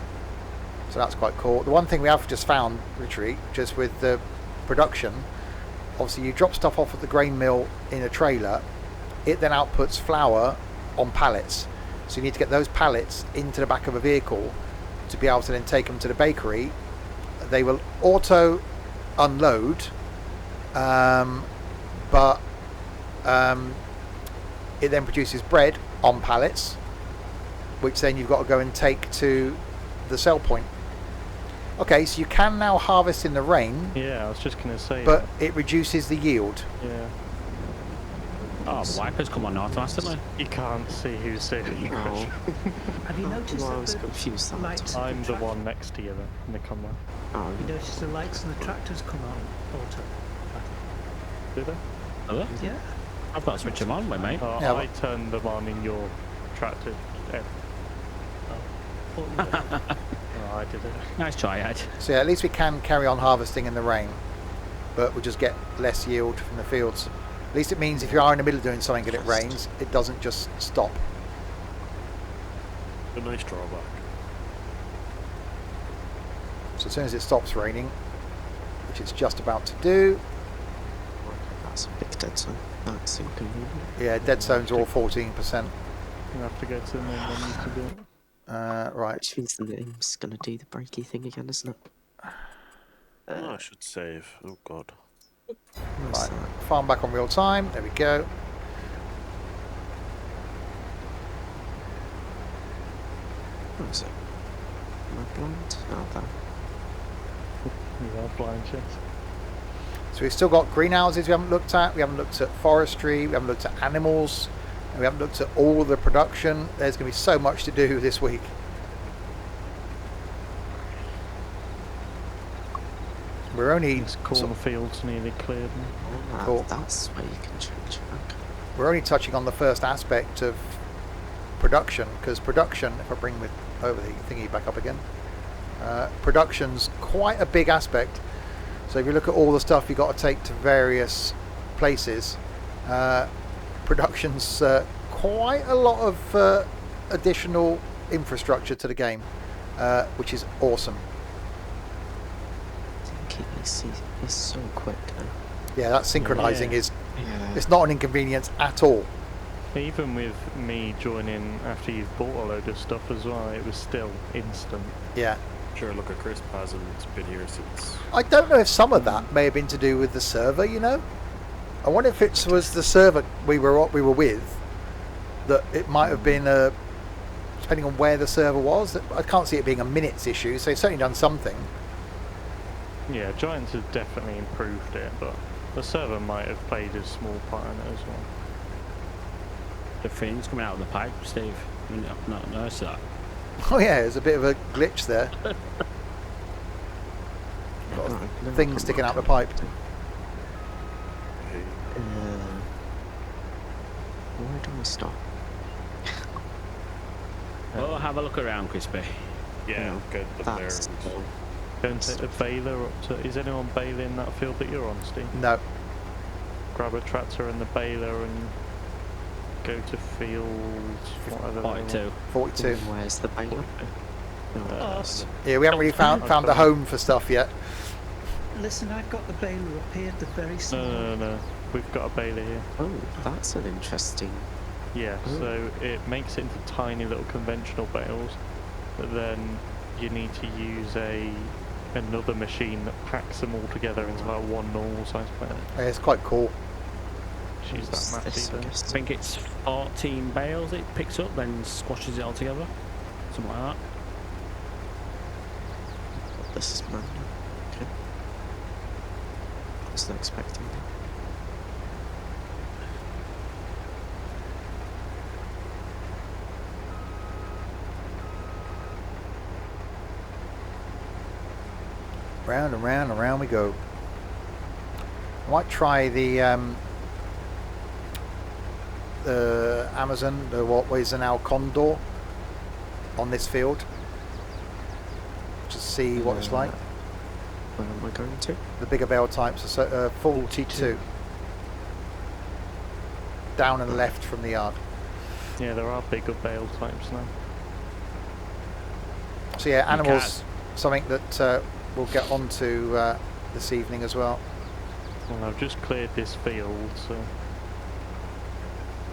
So that's quite cool. The one thing we have just found, literally, just with the production, obviously you drop stuff off at the grain mill in a trailer, it then outputs flour on pallets. So you need to get those pallets into the back of a vehicle to be able to then take them to the bakery. They will auto unload, but it then produces bread on pallets, which then you've got to go and take to the sell point. Okay, so you can now harvest in the rain. Yeah, I was just going to say but that. It reduces the yield. Yeah. Oh, the wipers come on automatically. You can't see who's doing it. Oh. Have you noticed I that was the confused. lights of I'm the tractor- one next to you then, in the camera. Oh, You noticed the lights of the tractors come on auto. Do they? Are they? Yeah. I've got to switch them on, mate. Oh, Yeah, I turned them on in your tractor. Thought you were- Oh, I did it. Nice try, Ed. So yeah, at least we can carry on harvesting in the rain, but we'll just get less yield from the fields. At least it means if you are in the middle of doing something and it rains, it doesn't just stop. A nice drawback. So as soon as it stops raining, which it's just about to do, That's a big dead zone. That's inconvenient. yeah, dead zones are all 14%. You have to go to the main menu to do it. Right. Which means the name's gonna do the breaky thing again, isn't it? Oh, I should save. Oh god. What's Right. that? Farm back on real time. There we go. What is it? Am I blind? Oh, there. You are blind, yes. So we've still got greenhouses we haven't looked at. We haven't looked at forestry. We haven't looked at animals. And we haven't looked at all the production. There's going to be so much to do this week. We're only This cornfield's nearly cleared now. Ah, Cool. that's where you can change it. Okay. we're only touching on the first aspect of production, because production, if I bring over the thingy back up again, production's quite a big aspect. So if you look at all the stuff you've got to take to various places, production's quite a lot of additional infrastructure to the game, which is awesome. Thinking is so quick now. Yeah, that synchronizing is Yeah. it's not an inconvenience at all. Even with me joining after you've bought a load of stuff as well, it was still instant. Yeah. Sure, look at Chris hasn't been here since. I don't know if some of that may have been to do with the server, you know. I wonder if it was the server we were with, that it might have been depending on where the server was. I can't see it being a minutes issue, so it's certainly done something. Yeah, Giants has definitely improved it, but the server might have played a small part in it as well. The thing's coming out of the pipe, Steve. I've not noticed that. Oh yeah, there's a bit of a glitch there. Got a thing sticking out the pipe. Where do I stop? Oh, have a look around, Crispy. Yeah, good. The That's bear. Go and take the baler up to... Is anyone baling that field that you're on, Steve? No. Grab a tractor and the baler and go to field... whatever. 42. 42. Where's the baler? Yeah, we haven't really found a home for stuff yet. Listen, I've got the baler up here, the very small. No. We've got a baler here. Oh, that's an interesting... Yeah, so it makes it into tiny little conventional bales, but then you need to use another machine that packs them all together into like one normal size bale. Yeah, it's quite cool. She's that This, I massive. guess. I think it's 14 bales it picks up, then squashes it all together. Something like that. This is manual. Okay. Wasn't expecting that. Round and round and round we go. I might try the Amazon, what is now Condor, on this field. Just see what it's like. Where am I going to? The bigger bale types are 42. Down and left from the yard. Yeah, there are bigger bale types now. So yeah, animals, something that we'll get onto this evening as well. Well, I've just cleared this field, so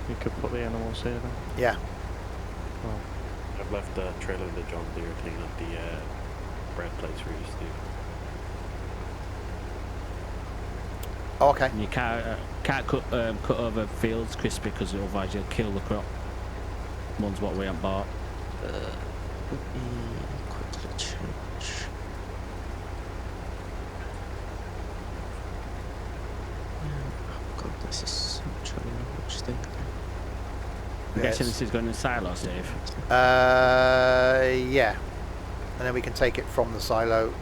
you could put the animals here then. Yeah. Well, I've left the trailer of the John Deere clean up the bread plates for you, Steve. Oh, okay. And you can't cut over fields, Crispy, because otherwise you'll kill the crop. One's what we haven't bought. Let me quickly change. Oh god, this is such a large thing. I'm Yes. guessing this is going in silo, Steve. Yeah. And then we can take it from the silo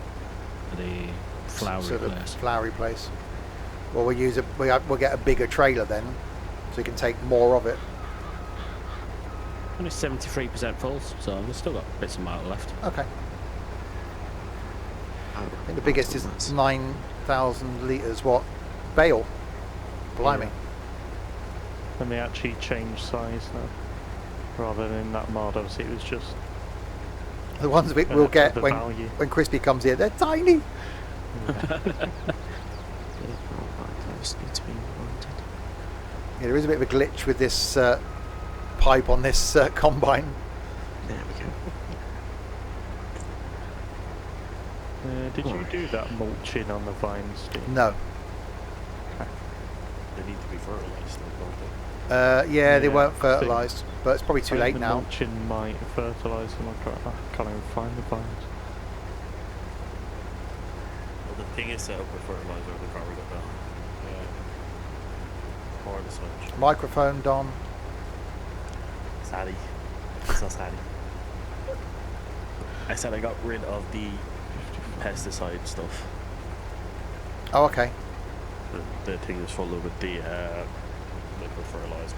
For the flowery to the place. flowery place. Well, we'll get a bigger trailer then, so we can take more of it. Only 73% full, so we've still got bits of mile left. Okay. Oh, I think the biggest is that's 9,000 litres. What? Bale. Blimey. And they actually changed size now. Rather than in that mod, obviously it was just The ones we'll get the when value. Crispy comes here, they're tiny. Yeah, those need to be reminded. Yeah, there is a bit of a glitch with this pipe on this combine. There we go. Did you do that mulching on the vines, Steve? No. They need to be fertilised, don't they? Yeah, they Yeah, weren't I fertilised, but it's probably too late the now. mulching might fertilise them. I can't even find the vines. Well, the thing is set up with fertilizer, they've probably got that. Or the switch. Microphone, Don. Saddy. It's not Saddy. I said I got rid of the pesticide stuff. Oh, okay. The thing is full of the liquid fertilizer,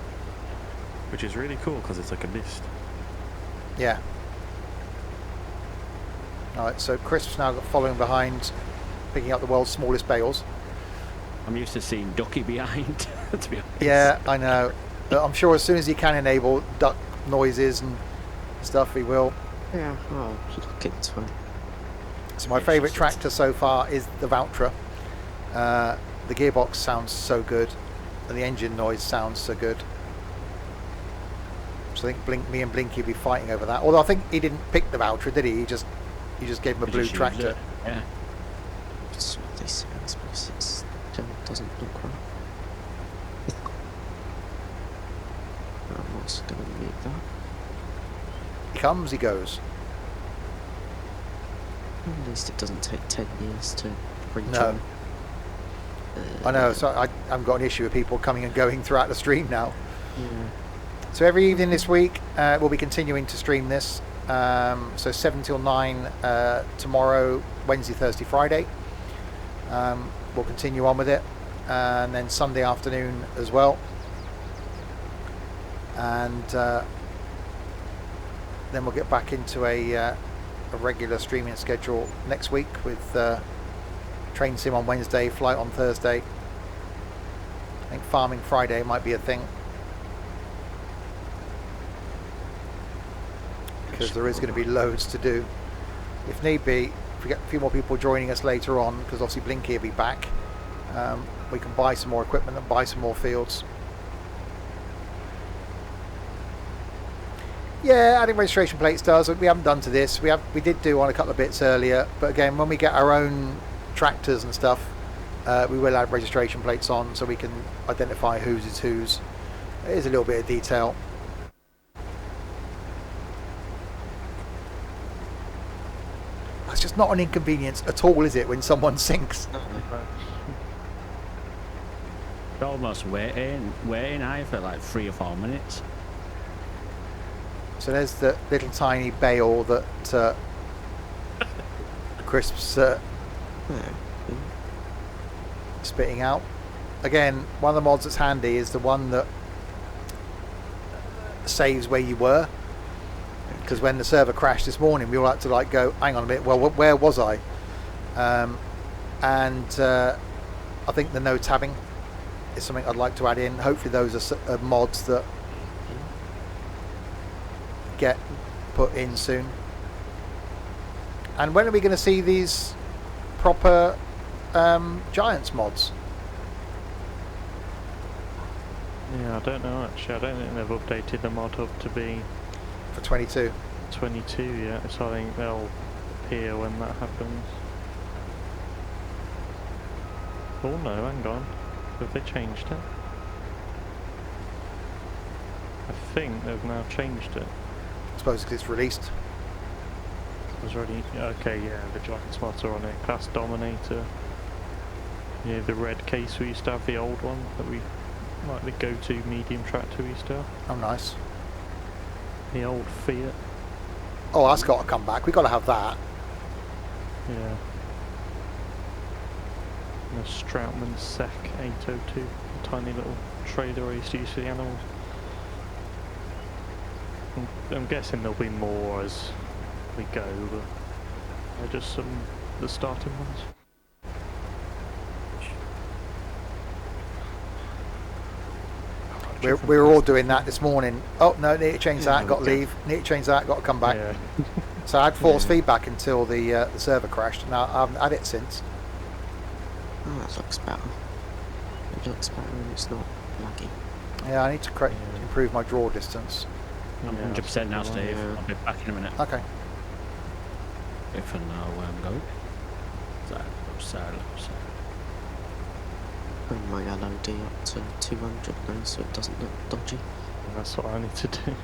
which is really cool because it's like a mist. Yeah. Alright, so Crisp's now following behind, picking up the world's smallest bales. I'm used to seeing Ducky behind, to be honest. Yeah, I know. But I'm sure as soon as he can enable duck noises and stuff, he will. Yeah, I'll look into it. So my favourite tractor so far is the Valtra. The gearbox sounds so good, and the engine noise sounds so good. So I think me and Blinky will be fighting over that. Although I think he didn't pick the Valtra, did he? He just gave him a We blue just used tractor. it, Yeah. It's what they say, I suppose it doesn't look right. I'm also going to mute that. He comes, he goes. At least it doesn't take 10 years to rejoin. No. I know, so I haven't got an issue with people coming and going throughout the stream now. Yeah. So every evening this week, we'll be continuing to stream this. So 7 till 9 tomorrow, Wednesday, Thursday, Friday. We'll continue on with it. And then Sunday afternoon as well. And then we'll get back into a regular streaming schedule next week with Train Sim on Wednesday, Flight on Thursday. I think Farming Friday might be a thing. Because there is going to be loads to do. If need be, if we get a few more people joining us later on, because obviously Blinky will be back, we can buy some more equipment and buy some more fields. Yeah, adding registration plates does. We haven't done to this. We did do on a couple of bits earlier, but again, when we get our own tractors and stuff, we will add registration plates on so we can identify whose is whose. It is a little bit of detail. That's just not an inconvenience at all, is it, when someone sinks? You're almost waiting I for like 3 or 4 minutes. So there's the little tiny bale that Crisp's spitting out. Again, one of the mods that's handy is the one that saves where you were. Because when the server crashed this morning, we all had to like go, hang on a minute, well, where was I? And I think the no tabbing is something I'd like to add in. Hopefully those are mods that get put in soon. And when are we going to see these proper Giants mods? Yeah, I don't know actually. I don't think they've updated the mod hub to be For 22. 22 yet, so I think they'll appear when that happens. Oh no, hang on. Have they changed it? I think they've now changed it. I suppose because it's released. It was already... Okay, yeah, the Giants mods are on it. Class Dominator. Yeah, the red case we used to have, the old one, that we... like the go-to medium tractor we used to have. Oh, nice. The old Fiat. Oh, that's got to come back. We've got to have that. Yeah. And a Strautmann Sec 802. A tiny little trailer I used to use for the animals. I'm guessing there'll be more as we go, but they're just the starting ones. We were all doing that this morning. Oh no, need to change that. Got to okay. leave. Need to change that. Got to come back. Yeah. So I had force feedback until the server crashed. Now I haven't had it since. Oh, that looks better. It looks better and it's not laggy. Yeah, I need to improve my draw distance. I'm 100% now, Steve. Yeah. I'll be back in a minute. Okay. If I know where I'm going. So. Bring my LOD up to 200 now so it doesn't look dodgy. That's what I need to do.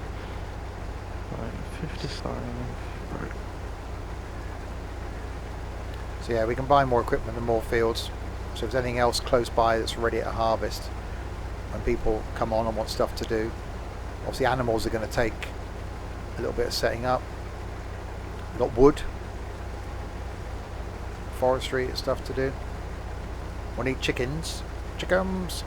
Right, 55. Right. So yeah, we can buy more equipment and more fields. So if there's anything else close by that's ready to harvest, when people come on and want stuff to do, obviously animals are going to take a little bit of setting up. We've got wood, forestry and stuff to do. We need chickens. Chickens.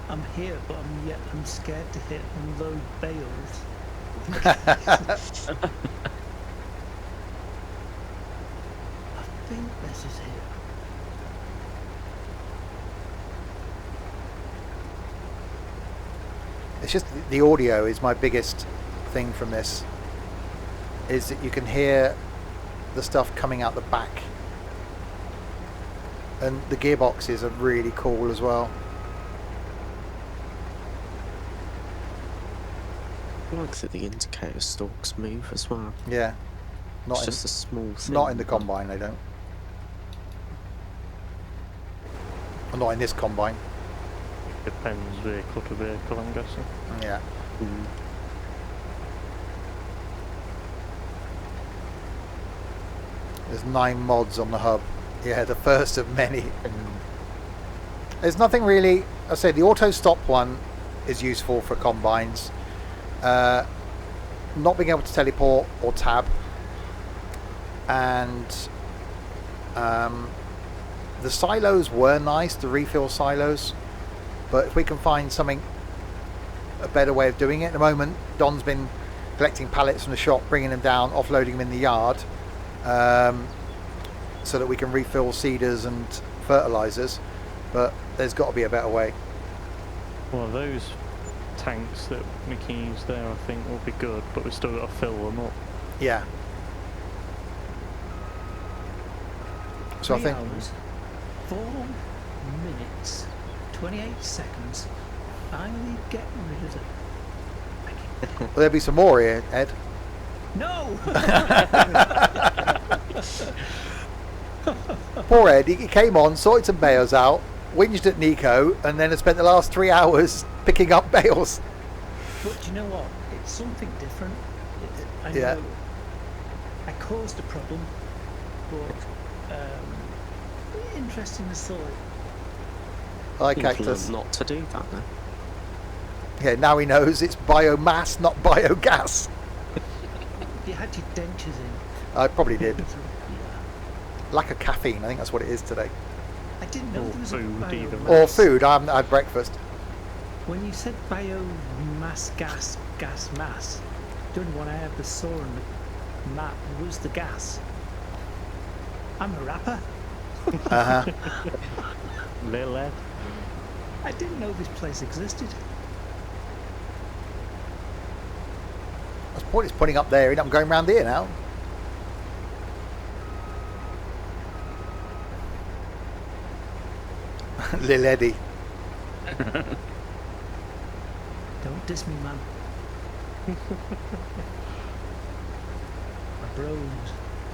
I'm here, but I'm scared to hit unload bales. I think this is it. It's just the audio is my biggest thing from this, is that you can hear the stuff coming out the back, and the gearboxes are really cool as well. I like that the indicator stalks move as well. Yeah, It's not just a small thing. not in the but combine they don't. Well, not in this combine. Depends vehicle to vehicle, I'm guessing. Yeah. Mm. There's 9 mods on the hub. Yeah, the first of many. There's nothing really. I say the auto stop one is useful for combines. Not being able to teleport or tab, and the silos were nice, the refill silos, but if we can find a better way of doing it. At the moment, Don's been collecting pallets from the shop, bringing them down, offloading them in the yard, so that we can refill seeders and fertilizers, but there's got to be a better way. Well, those tanks that we can use there, I think, will be good, but we've still got to fill them up. Yeah. So I 3 think hours, 4 minutes, 28 seconds. Finally get rid of it. well, there'll be some more here, Ed. No! Poor Ed, he came on, sorted some bales out, whinged at Nico, and then has spent the last 3 hours picking up bales. But you know what? It's something different. I know Yeah. I caused a problem, but interesting as thought. Like You've learned cactus. not to do that now. Yeah, now he knows it's biomass, not biogas. You had your dentures in. I probably did. Yeah. Lack of caffeine, I think that's what it is today. I didn't know Or there was food, a either. biomass. Or food, I haven't had breakfast. When you said biomass, gas, mass, the only one I ever saw on the map was the gas. I'm a rapper. Uh-huh. Little Ed. I didn't know this place existed. That's point is pointing up there, and I'm going round here now. Lil Eddie. Don't diss me, man. My bros.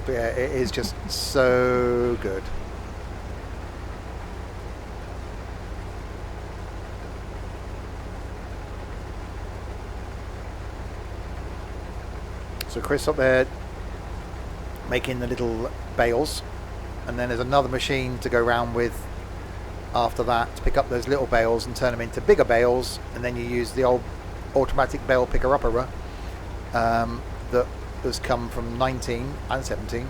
But yeah, it is just so good. So Chris up there making the little bales, and then there's another machine to go round with after that to pick up those little bales and turn them into bigger bales, and then you use the old automatic bale picker upper that has come from 19 and 17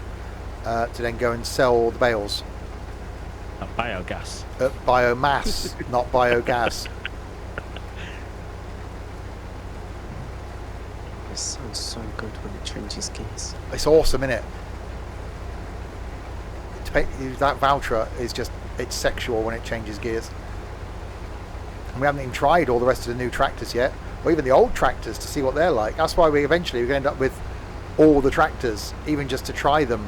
to then go and sell the bales. Biogas. Biomass, not biogas. There's so sounds so good when it changes gears. It's awesome, isn't it? That Valtra is just, it's sexual when it changes gears. And we haven't even tried all the rest of the new tractors yet, or even the old tractors, to see what they're like. That's why we're going to end up with all the tractors, even just to try them.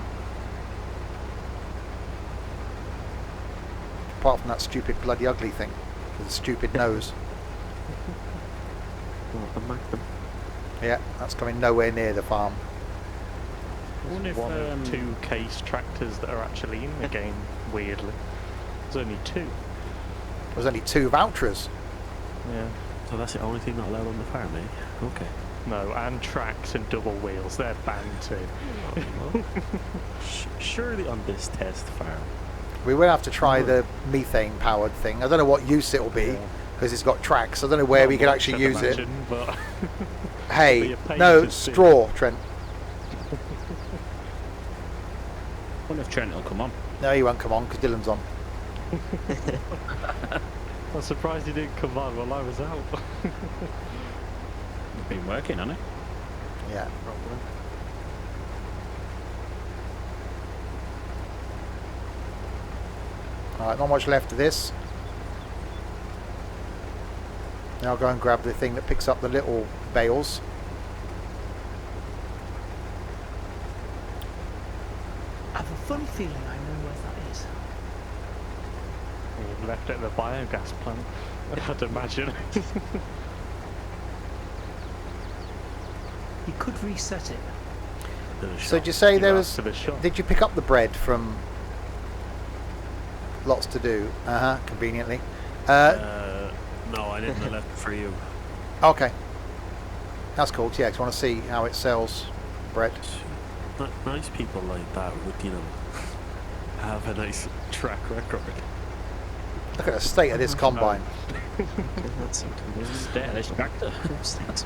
Apart from that stupid bloody ugly thing with the stupid nose. What, the Magnum? Yeah, that's coming nowhere near the farm. I wonder if, One of 2 case tractors that are actually in the game, weirdly. There's only 2. There's only 2 Valtras. Yeah. So that's the only thing not allowed on the farm, eh? Okay. No, and tracks and double wheels, they're banned too. Surely on this test farm. We will have to try the methane powered thing. I don't know what use it will be, because it's got tracks. I don't know where Not we can much, actually I'd use imagine, it. But Hey, It'll be a pain no, to see. straw, Trent. I wonder if Trent will come on. No, he won't come on, because Dylan's on. I'm surprised he didn't come on while I was out. He's been working on it. Yeah. Probably. Alright, not much left of this. Now I'll go and grab the thing that picks up the little bales. I have a funny feeling I know where that is. He left it at the biogas plant, I'd imagine. You could reset it. So did you say there You was... asked for the shot. Did you pick up the bread from Lots to Do? Conveniently. No, I didn't. I left it for you. Okay. That's cool. Yeah, 'cause I want to see how it sells bread. Nice people like that would, you know, have a nice track record. Look at the state of this combine. Okay, that's inconvenient. State of this tractor. Of course, thanks.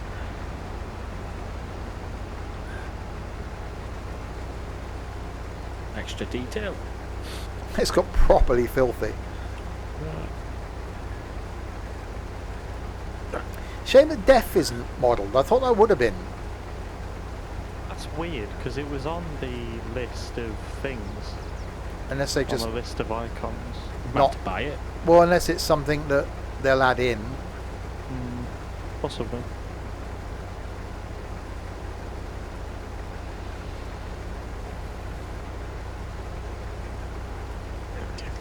Extra detail. It's got properly filthy. Shame that Def isn't modelled. I thought that would have been. That's weird, because it was on the list of things, Unless they on just the list of icons. not... To buy it. Well, unless it's something that they'll add in. Possibly. Okay.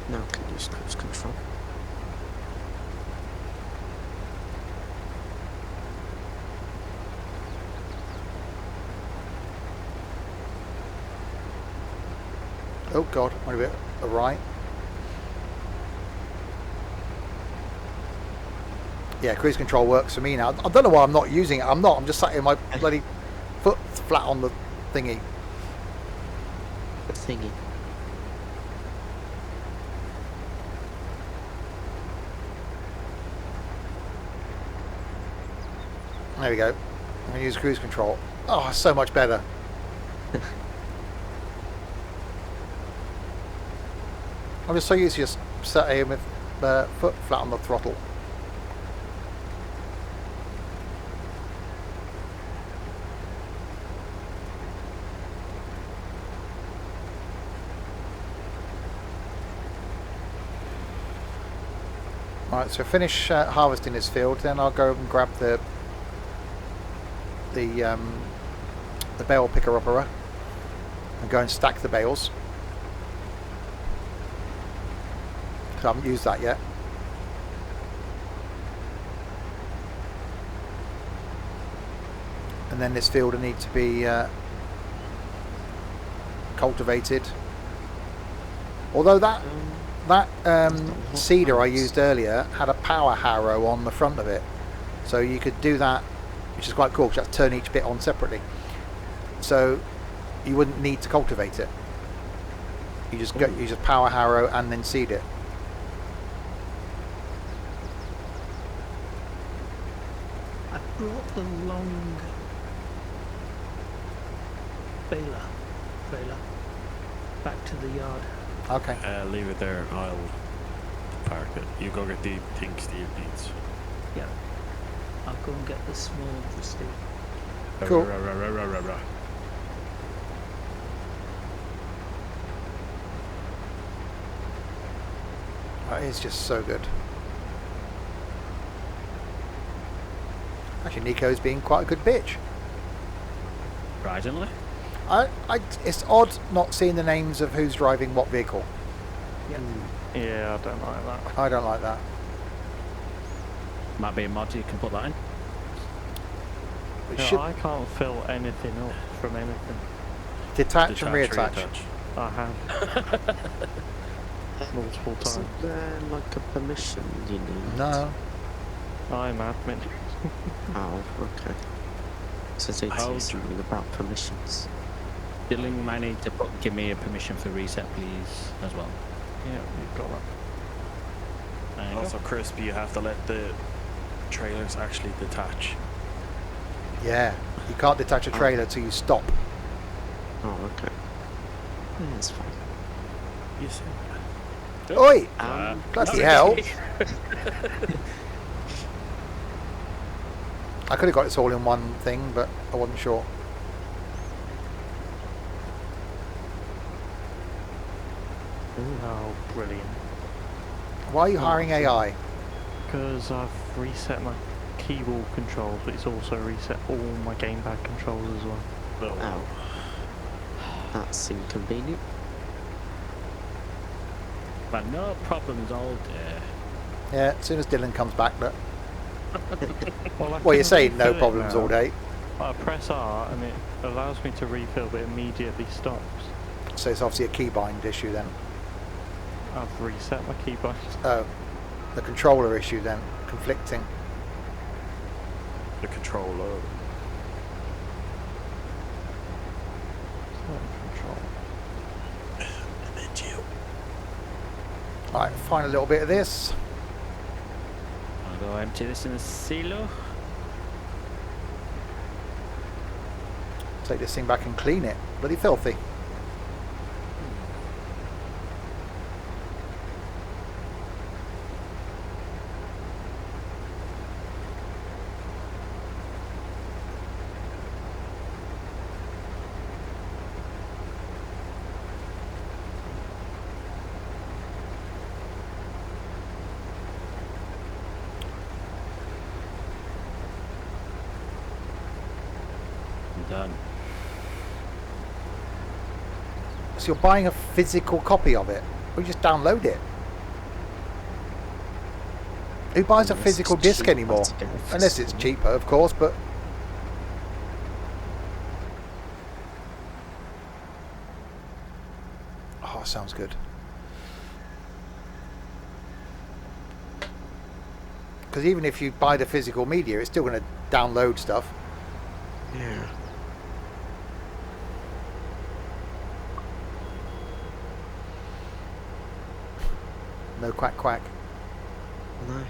Now I can use cruise control. Oh god, wait a bit. Right. Yeah, cruise control works for me now. I don't know why I'm not using it. I'm not. I'm just sat in my bloody foot flat on the thingy. The thingy. There we go. I'm going to use cruise control. Oh, so much better. I'm just so used to just sat here with foot flat on the throttle. Alright, so finish harvesting this field, then I'll go and grab the bale picker upper and go and stack the bales. I haven't used that yet. And then this field will need to be cultivated. Although that seeder I used earlier had a power harrow on the front of it, so you could do that, which is quite cool because you have to turn each bit on separately. So you wouldn't need to cultivate it. You just go, you just power harrow and then seed it. I brought the long baler back to the yard. Okay. Leave it there. I'll park it. You go get the things Steve needs. Yeah. I'll go and get the small for Steve. Cool. That is just so good. Actually, Nico's being quite a good bitch. Surprisingly. It's odd not seeing the names of who's driving what vehicle. Yeah, I don't like that. I don't like that. Might be a mod, you can put that in. It No, should I can't fill anything up from anything. detach and reattach. I have. Multiple times. Isn't there like a permission you need? No. I'm admin. Oh, okay. So they Oh, say something about permissions. Dylan, you might need to give me a permission for reset, please, as well. Yeah, you've got that. There you Also, Crispy, you have to let the trailers actually detach. Yeah. You can't detach a trailer till you stop. Oh, okay. Yeah, that's fine. You see? Oi! Um, Bloody hell! I could have got this all in one thing, but I wasn't sure. Oh, brilliant. Why are you hiring AI? Because I've reset my keyboard controls, but it's also reset all my gamepad controls as well. Oh. That's inconvenient. But no problems all day. Yeah, as soon as Dylan comes back, look. Well, Well, you're saying no problems all day, I press R and it allows me to refill, but immediately stops. so it's obviously a keybind issue then. I've reset my keybind. Oh, the controller issue then, conflicting. The controller. Control. And then you. Right, find a little bit of this. I'll go empty this in the silo. Take this thing back and clean it. Bloody filthy. I'm done. So you're buying a physical copy of it, or you just download it? Who buys a Unless physical it's disc cheaper anymore? to get a Unless it's physical. cheaper, of course, but... Oh, sounds good. Because even if you buy the physical media, it's still going to download stuff. Yeah. No quack quack. No.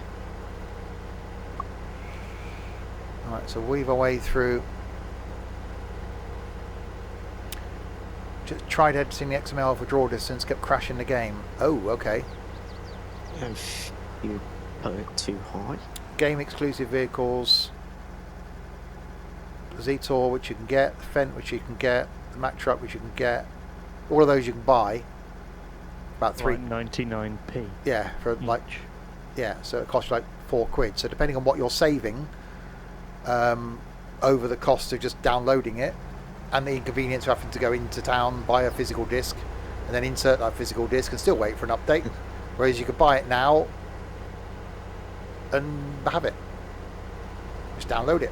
Alright, so weave our way through. Just tried editing the XML for draw distance, kept crashing the game. Oh, okay. If you put it too high. Game exclusive vehicles. The Z-Tour, which you can get. The Fent, which you can get. The Mack Truck, which you can get. All of those you can buy. About three. Like 99p. Yeah, for like. Yeah, so it costs you like £4. So depending on what you're saving, over the cost of just downloading it, and the inconvenience of having to go into town, buy a physical disc, and then insert that physical disc and still wait for an update. Whereas you could buy it now and have it. Just download it.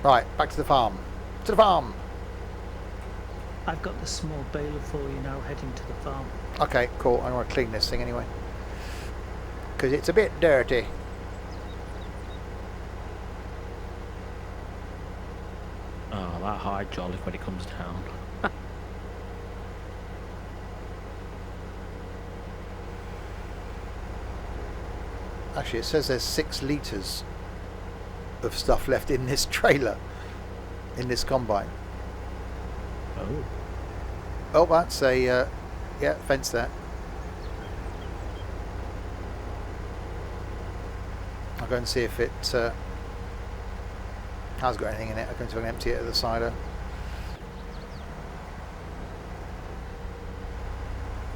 Right, back to the farm. To the farm! I've got the small baler for you now, heading to the farm. Okay, cool. I want to clean this thing anyway. Because it's a bit dirty. Oh, that hydraulic when it comes down. Actually, it says there's 6 litres of stuff left in this trailer, in this combine. Oh. Oh, that's a, yeah, fence there. I'll go and see if it Hasn't got anything in it. I'm going to empty it at the cider.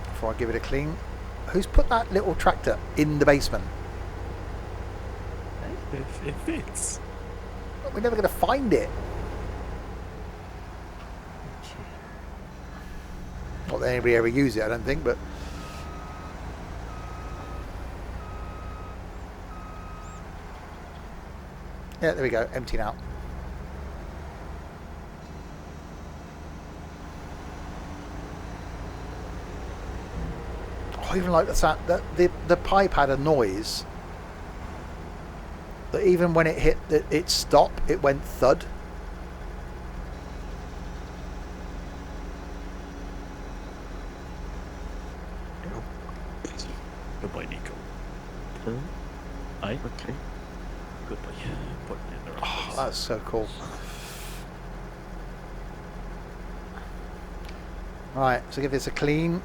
Before I give it a clean. Who's put that little tractor in the basement? It fits. We're never going to find it. Not that anybody ever used it, I don't think, but... Yeah, there we go. Empty now. I even like the sound that the pipe had a noise that even when it hit its stop, it went thud. Goodbye, Nico. Aye. Okay. Goodbye. Put it in the right Oh, place. that's so cool. Right, so give this a clean,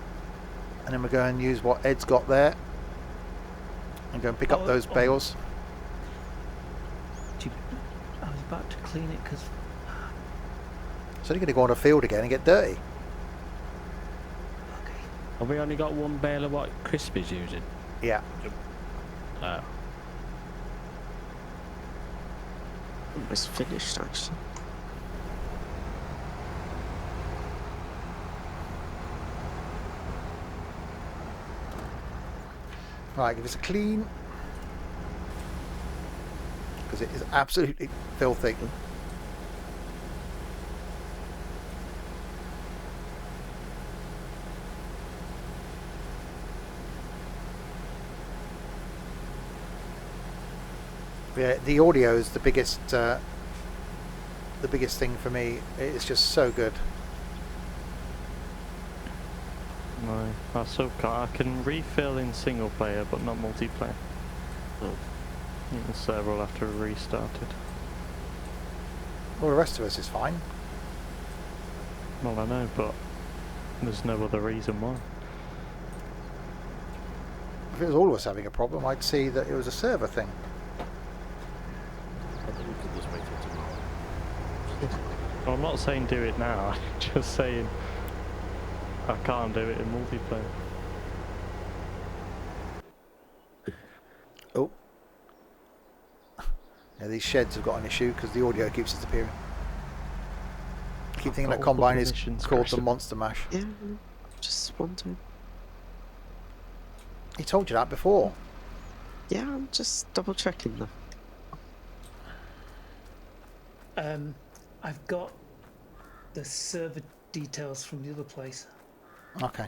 and then we'll go and use what Ed's got there, and go and pick up those bales. I was about to clean it because So you're going to go on a field again and get dirty. Have we only got one bale of what Crispy's using? Yeah. Oh. Almost finished, actually. Right, give us a clean. Because it is absolutely filthy. Yeah, the audio is the biggest thing for me. It's just so good. No, I still can't. I can refill in single player, but not multiplayer. Oh. The server will have to be restarted. All the rest of us is fine. Well, I know, but there's no other reason why. If it was all of us having a problem, I'd see that it was a server thing. I think we could just wait till tomorrow. Well, I'm not saying do it now, I'm just saying I can't do it in multiplayer. Oh. Yeah, these sheds have got an issue because the audio keeps disappearing. I keep thinking that got all the combine is permissions called the crashing. Monster Mash. Yeah, just wondering. He told you that before. Yeah, I'm just double checking though. I've got the server details from the other place. Okay.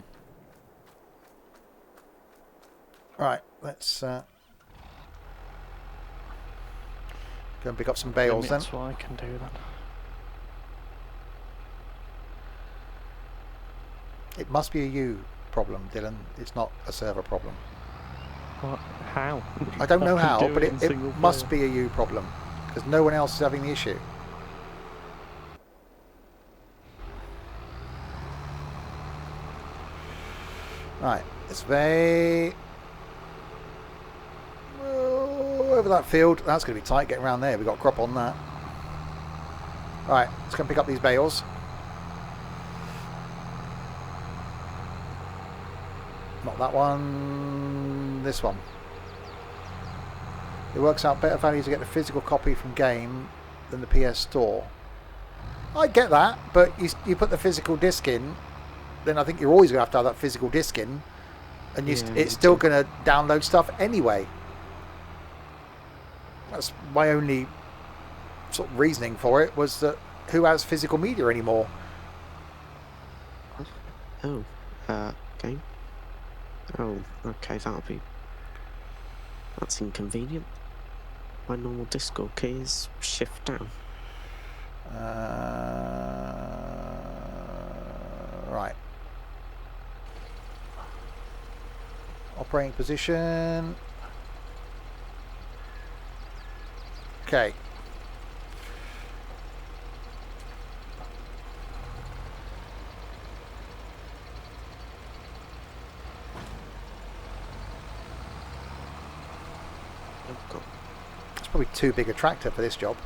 Right, let's go and pick up some bales then. That's what I can do then. It must be a you problem, Dylan. It's not a server problem. What? How? I don't know can how, do but in it single must player. be a you problem because no one else is having the issue. Right, it's very over that field. That's going to be tight getting around there. We've got crop on that. Right, let's go and pick up these bales. Not that one. This one. It works out better value to get the physical copy from game than the PS Store. I get that, but you put the physical disc in, then I think you're always going to have that physical disc in, and it's still going to download stuff anyway. That's my only sort of reasoning for it, was that who has physical media anymore? Oh, game. Oh, okay, that's inconvenient. My normal Discord key is shift down. Right. Operating position. Okay. It's probably too big a tractor for this job.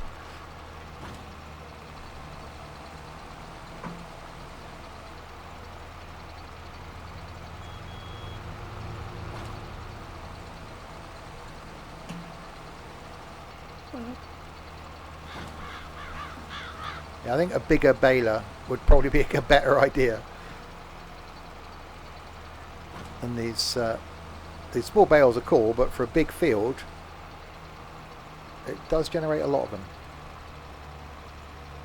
Yeah, I think a bigger baler would probably be a better idea than these. These small bales are cool, but for a big field, it does generate a lot of them.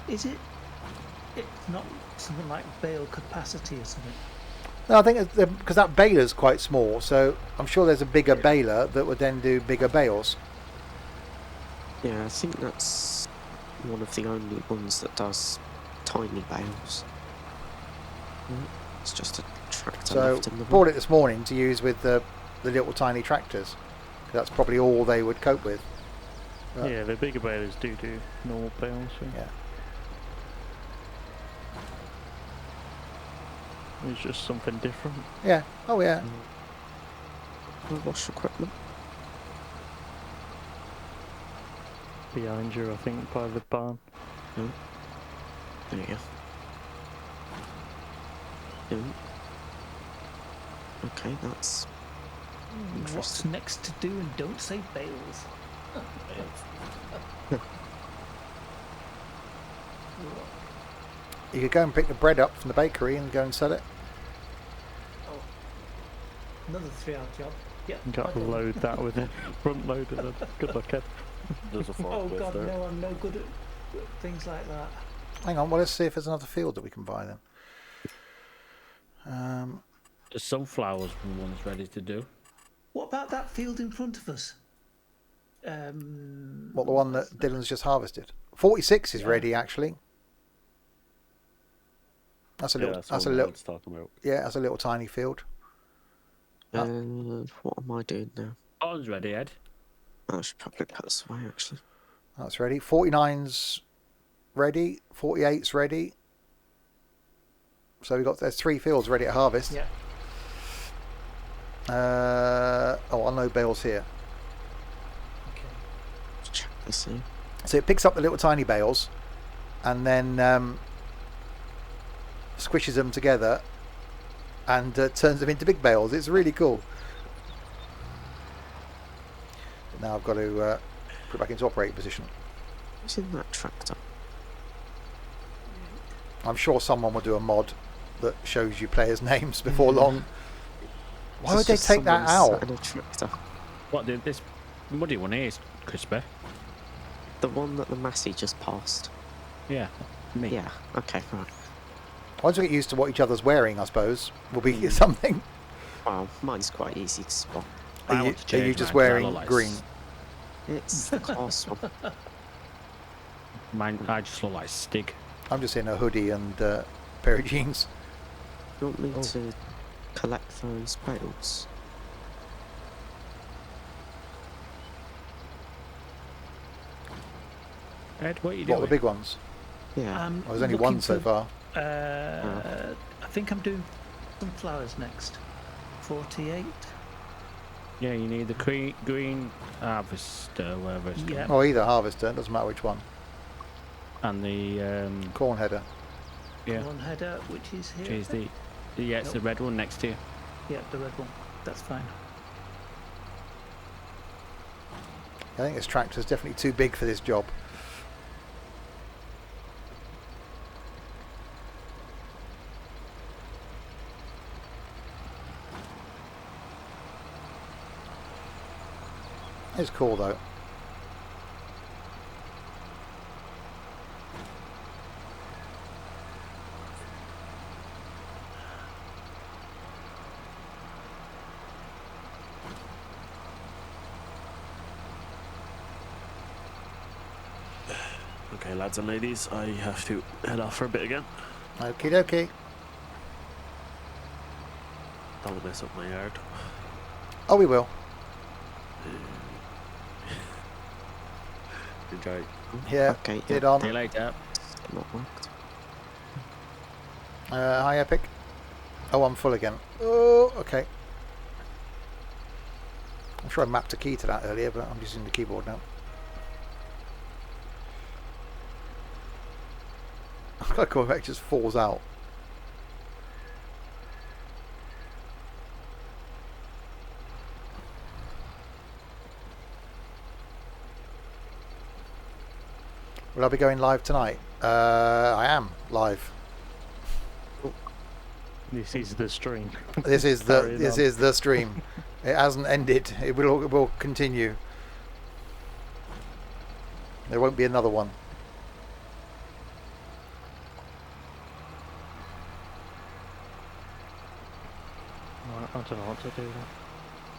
Is it? It's not something like bale capacity or something. No, I think because that baler's quite small, so I'm sure there's a bigger baler that would then do bigger bales. Yeah, I think that's one of the only ones that does tiny bales. It's just a tractor So left in the bought it this morning to use with the little tiny tractors. That's probably all they would cope with. But Yeah, the bigger balers do normal bales. yeah. It's just something different. Yeah. Oh yeah. wash equipment. Behind you, I think, by the barn. There you go. Okay, that's What's interesting. next to do, and don't say bales. You could go and pick the bread up from the bakery and go and sell it. Oh, another 3-hour job. Yeah. Got to load that with it. Front loaded it. Good luck, Ed. There's a Oh forklift god, there. no, I'm no good at things like that. Hang on, well let's see if there's another field that we can buy then. The sunflowers one's ready to do. What about that field in front of us? What, the one that Dylan's just harvested? 46 is ready actually. That's a little. Yeah, That's a what little. Ed's talking about. Yeah, that's a little tiny field. What am I doing now? Owen's ready, Ed. I should probably put this away, actually. That's ready. 49's ready. 48's ready. So there's 3 fields ready to harvest. Yeah. No bales here. Okay. Let's check this in. So it picks up the little tiny bales, and then squishes them together, and turns them into big bales. It's really cool. Now I've got to put it back into operating position. Who's in that tractor? I'm sure someone will do a mod that shows you players' names before long. Why would It's they just take that someone out? sat in a tractor. What did this muddy one here is crispy? The one that the Massey just passed. Yeah, me. Yeah, okay, right. Once we get used to what each other's wearing, I suppose, will be something. Well, mine's quite easy to spot. I Are you, want to are you change just mine 'cause I wearing look like green? It's the class one. Mine, I just look like Stig. I'm just in a hoodie and a pair of jeans. You want me to collect those bales? Ed, what are you What doing? are the big ones? Yeah. Well, there's only one so far. I think I'm doing sunflowers next. 48. Yeah, you need the green harvester, whatever it's Yeah. Oh, either harvester, doesn't matter which one. called. And the Corn header. yeah, One header, which is here. which is it's the red one next to you. Yeah, the red one. That's fine. I think this tractor's definitely too big for this job. It's cool though. Okay, lads and ladies, I have to head off for a bit again. Okie dokie. Don't mess up my yard. Oh, we will. Enjoy. Yeah, Okay, get yeah. on. See you later. Not worked. Hi, Epic. Oh, I'm full again. Oh, okay. I'm sure I mapped a key to that earlier, but I'm using the keyboard now. That Corvette just falls out. Will I be going live tonight? I am live. This is the stream. This is Carry it on. is the stream. It hasn't ended. It will continue. There won't be another one. I don't know what to do.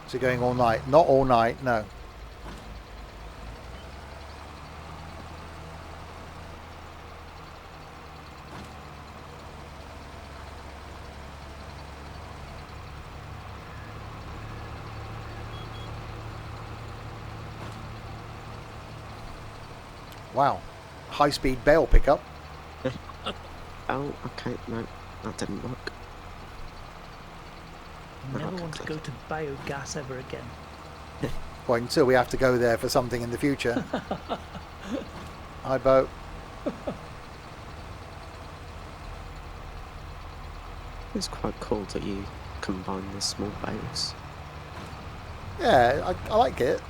Is it going all night? Not all night, no. Wow. High-speed bale pickup. Oh, okay, no, that didn't work. Never want to go to biogas ever again. Well, until we have to go there for something in the future. Hi, Bo. It's quite cool that you combine the small bales. Yeah, I like it.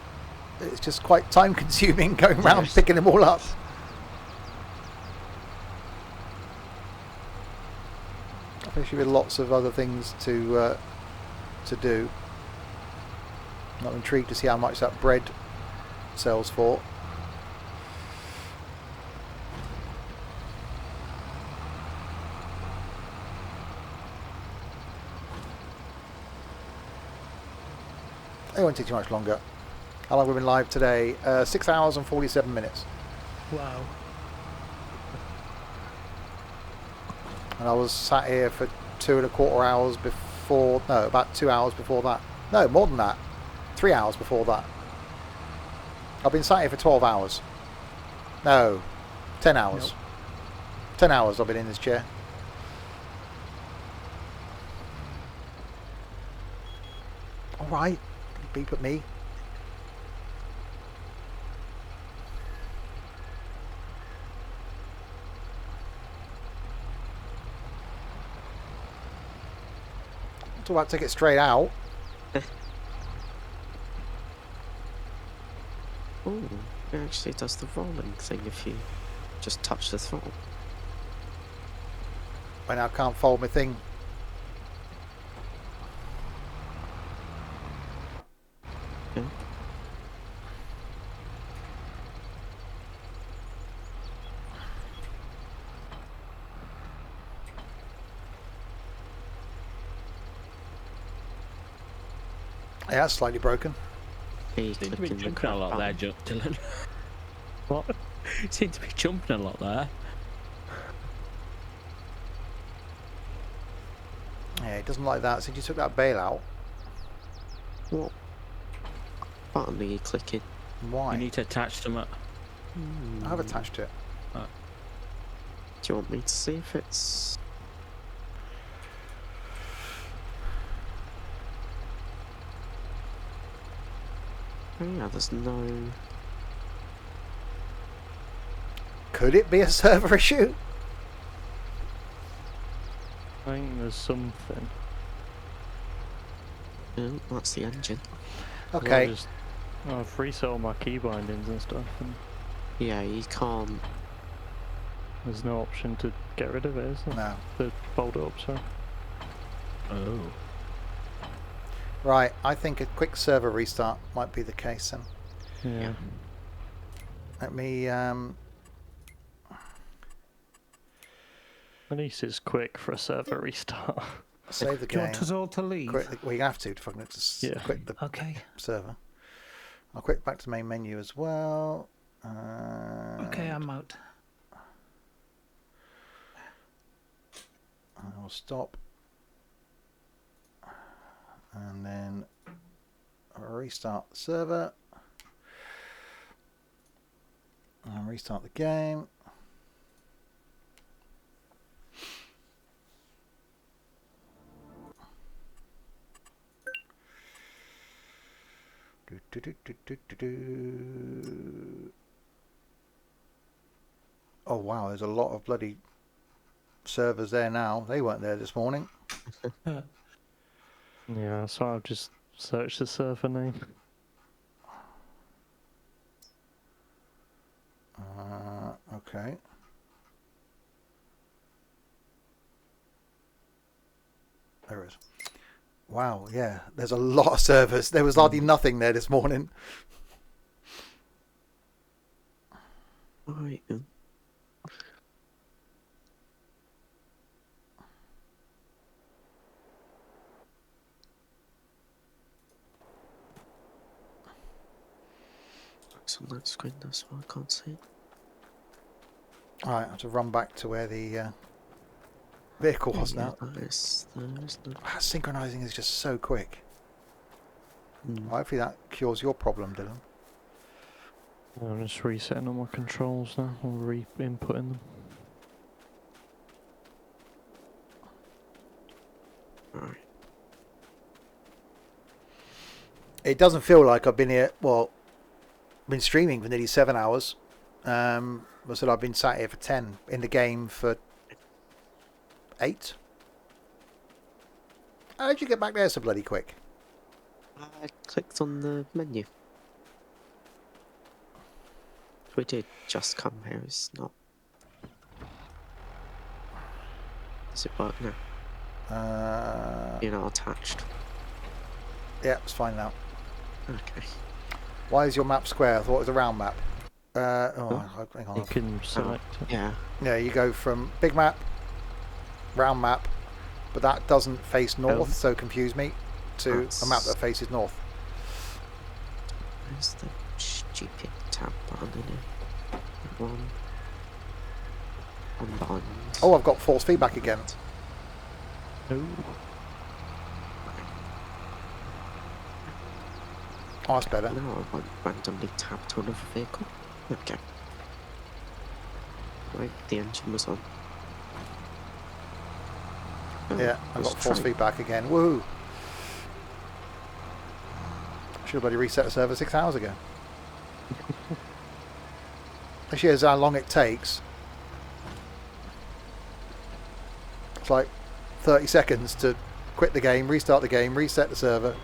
It's just quite time consuming going around Yes. picking them all up. Especially with lots of other things to do. I'm intrigued to see how much that bread sells for. It won't take too much longer. How long have we been live today? 6 hours and 47 minutes. Wow. And I was sat here for 2.25 hours before, no, about 2 hours before that. No, more than that. 3 hours before that. I've been sat here for 12 hours. No, 10 hours. Nope. 10 hours I've been in this chair. Alright, beep at me. Talk about take it straight out. Oh, it actually does the rolling thing if you just touch the throttle. When I can't fold my thing. Yeah. Yeah, that's slightly broken. You Seem to click be in the jumping a correct lot there, button. Dylan. What? Seem to be jumping a lot there. Yeah, it doesn't like that since you took that bail out. What button are you clicking? Why? You need to attach them up. I have attached it. Do you want me to see if it's... Oh yeah, there's no... Could it be a server issue? I think there's something. Oh, that's the engine. Okay. I've reset all my key bindings and stuff, and Yeah, you can't... there's no option to get rid of it, is there? No. To fold it up, sorry. Oh. Right, I think a quick server restart might be the case then. Yeah. Let me At least it's quick for a server restart. save the Do you game. want us all to leave? Quit, well, you have to fucking just Yeah. quit the Okay. server. I'll quit back to main menu as well. Okay, I'm out. I'll stop. And then I'll restart the server. And restart the game. Oh wow, there's a lot of bloody servers there now. They weren't there this morning. Yeah, so I've just searched the server name. Okay. There is. Wow, yeah. There's a lot of servers. There was hardly nothing there this morning. Right then. It's on that screen, that's why I can't see it. Alright, I have to run back to where the vehicle was now. That is there, isn't it? Synchronizing is just so quick. Mm. Well, hopefully that cures your problem, Dylan. I'm just resetting all my controls now, or re-inputting them. Right. It doesn't feel like I've been here, well, been streaming for nearly 7 hours. I said I've been sat here for 10, in the game for 8. How did you get back there so bloody quick? I clicked on the menu. We did just come here, it's not. Does it work now? You're not attached. Yeah, it's fine now. Okay. Why is your map square? I thought it was a round map. Hang on. You can select it. Yeah. Yeah, you go from big map, round map, but that doesn't face north, so confuse me, to a map that faces north. Where's the stupid tab button in it? That one. Unbind. Oh, I've got false feedback again. Oh, Oh, that's better. No, I won't randomly tab to another vehicle. Okay. Right, the engine was on. Oh, Yeah, I've was got false train. feedback again. Woohoo! Should have bloody reset the server 6 hours ago. This is how long it takes. It's like 30 seconds to quit the game, restart the game, reset the server.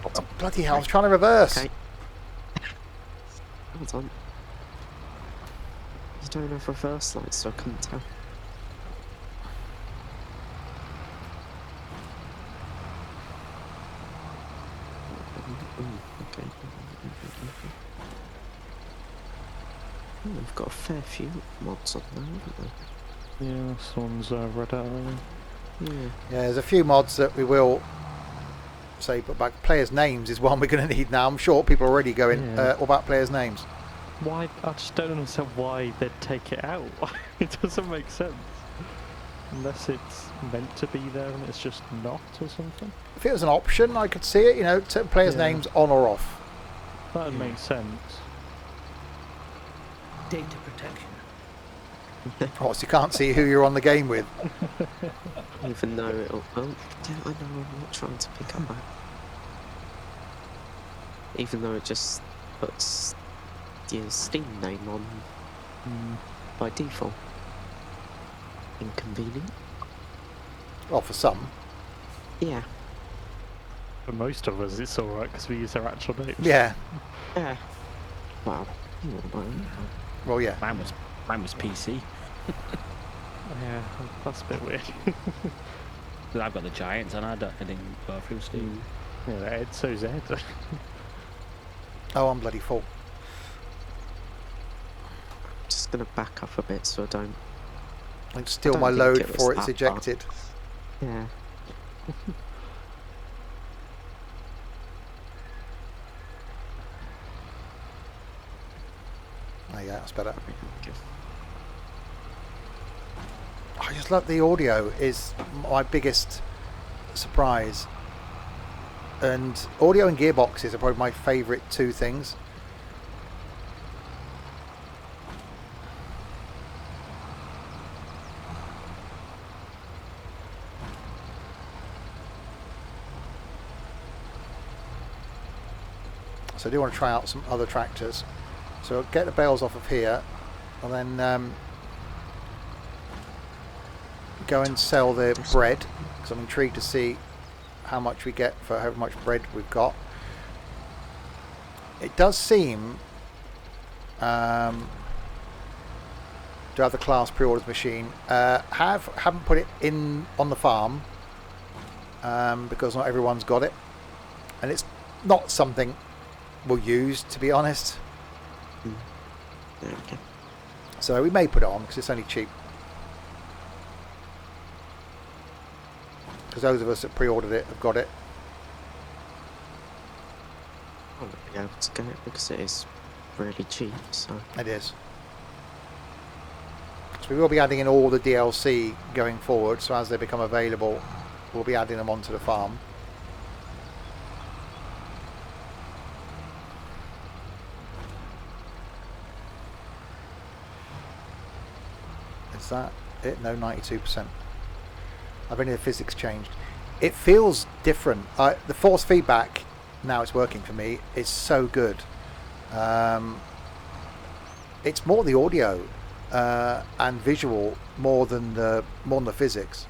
Oh, bloody hell, I was trying to reverse. Okay. Hold on. You don't have reverse lights, so I couldn't tell. Okay. Oh, we've got a fair few mods on there, haven't we? yeah, this one's read out there. Yeah. Yeah, there's a few mods that we will say put back. Players' names is one we're going to need now. I'm sure people are already going, Yeah. what about players' names? Why? I just don't understand why they'd take it out. It doesn't make sense. Unless it's meant to be there and it's just not or something. If it was an option, I could see it, you know, certain players' Yeah. names on or off. That would make sense. Data protection. Oh, so you can't see who you're on the game with. Even though it'll. Oh, yeah, I know, I'm not trying to pick up that. Even though it just puts your Steam name on by default. Inconvenient. Well, for some. Yeah. For most of us, it's alright because we use our actual names. Yeah. Yeah. Wow. You know, Well, yeah. Mine was PC. Yeah, that's a bit weird. 'Cause I've got the Giants and I didn't go through Steam. Yeah, Ed, so's Ed. Oh, I'm bloody full. just gonna back up a bit so I don't. Like steal don't my think load it was before it's that ejected. Yeah. Oh, yeah, that's better. Okay. I just love the audio is my biggest surprise. And audio and gearboxes are probably my favourite two things. So I do want to try out some other tractors. So I'll get the bales off of here and then go and sell the bread, because I'm intrigued to see how much we get for how much bread we've got. It does seem Do have the class pre-orders machine. Haven't put it in on the farm because not everyone's got it, and it's not something we'll use, to be honest. Okay. So we may put it on because it's only cheap. Because those of us that pre-ordered it have got it. I won't be able to get it because it is really cheap, so... It is. So we will be adding in all the DLC going forward, so as they become available, we'll be adding them onto the farm. Is that it? No, 92%. I've only the physics changed. It feels different. The force feedback, now it's working for me, is so good. It's more the audio and visual more than the physics.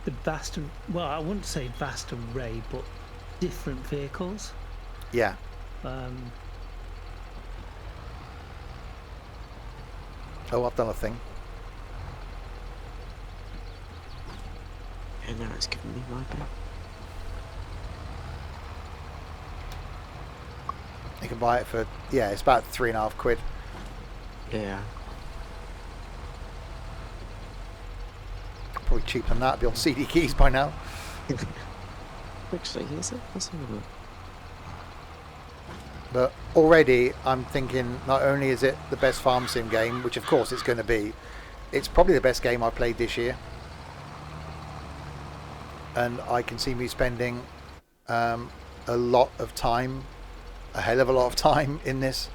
The vast, well, I wouldn't say vast array, but different vehicles. Yeah. Oh, I've done a thing. And now it's giving me my bill. You can buy it for, yeah, it's about £3.50. Yeah. Probably cheaper than that. It'll be on CD keys by now. Actually, is it? Let's have a look. But already I'm thinking not only is it the best farm sim game, which of course it's going to be, it's probably the best game I played this year. And I can see me spending a lot of time, a hell of a lot of time in this.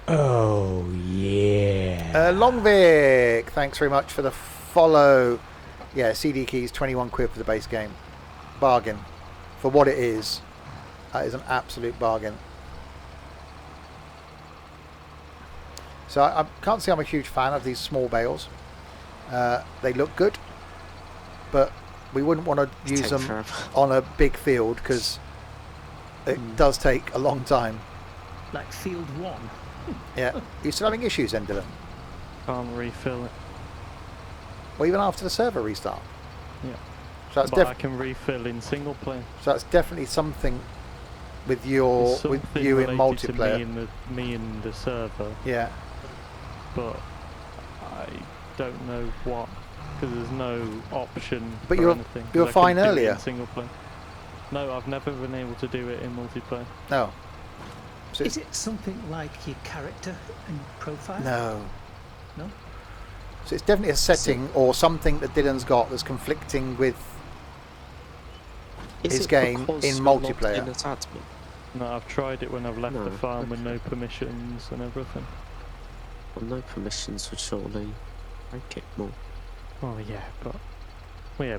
Oh, yeah. Longvic, thanks very much for the follow. Yeah, CD keys, 21 quid for the base game. Bargain. For what it is, that is an absolute bargain. So I can't say I'm a huge fan of these small bales. They look good, but we wouldn't want to use them on a big field because it does take a long time. Like field 1. Yeah. You're still having issues, then, Dylan? Can't refill it. Well, even after the server restart. Yeah. So that's But I can refill in single player. So that's definitely something with It's you something in related multiplayer. To me and the server, Yeah. but I don't know what, because there's no option But for you were- anything. you were 'cause I fine couldn't do it earlier. in single player. No, I've never been able to do it in multiplayer. No. So Is it something like your character and profile? no. No? So it's definitely a setting or something that Dylan's got that's conflicting with Is his it game because in you're logged multiplayer. in as admin? No, I've tried it when I've left No, the farm with no okay. permissions and everything. Well, no permissions would surely make it more. Oh yeah, but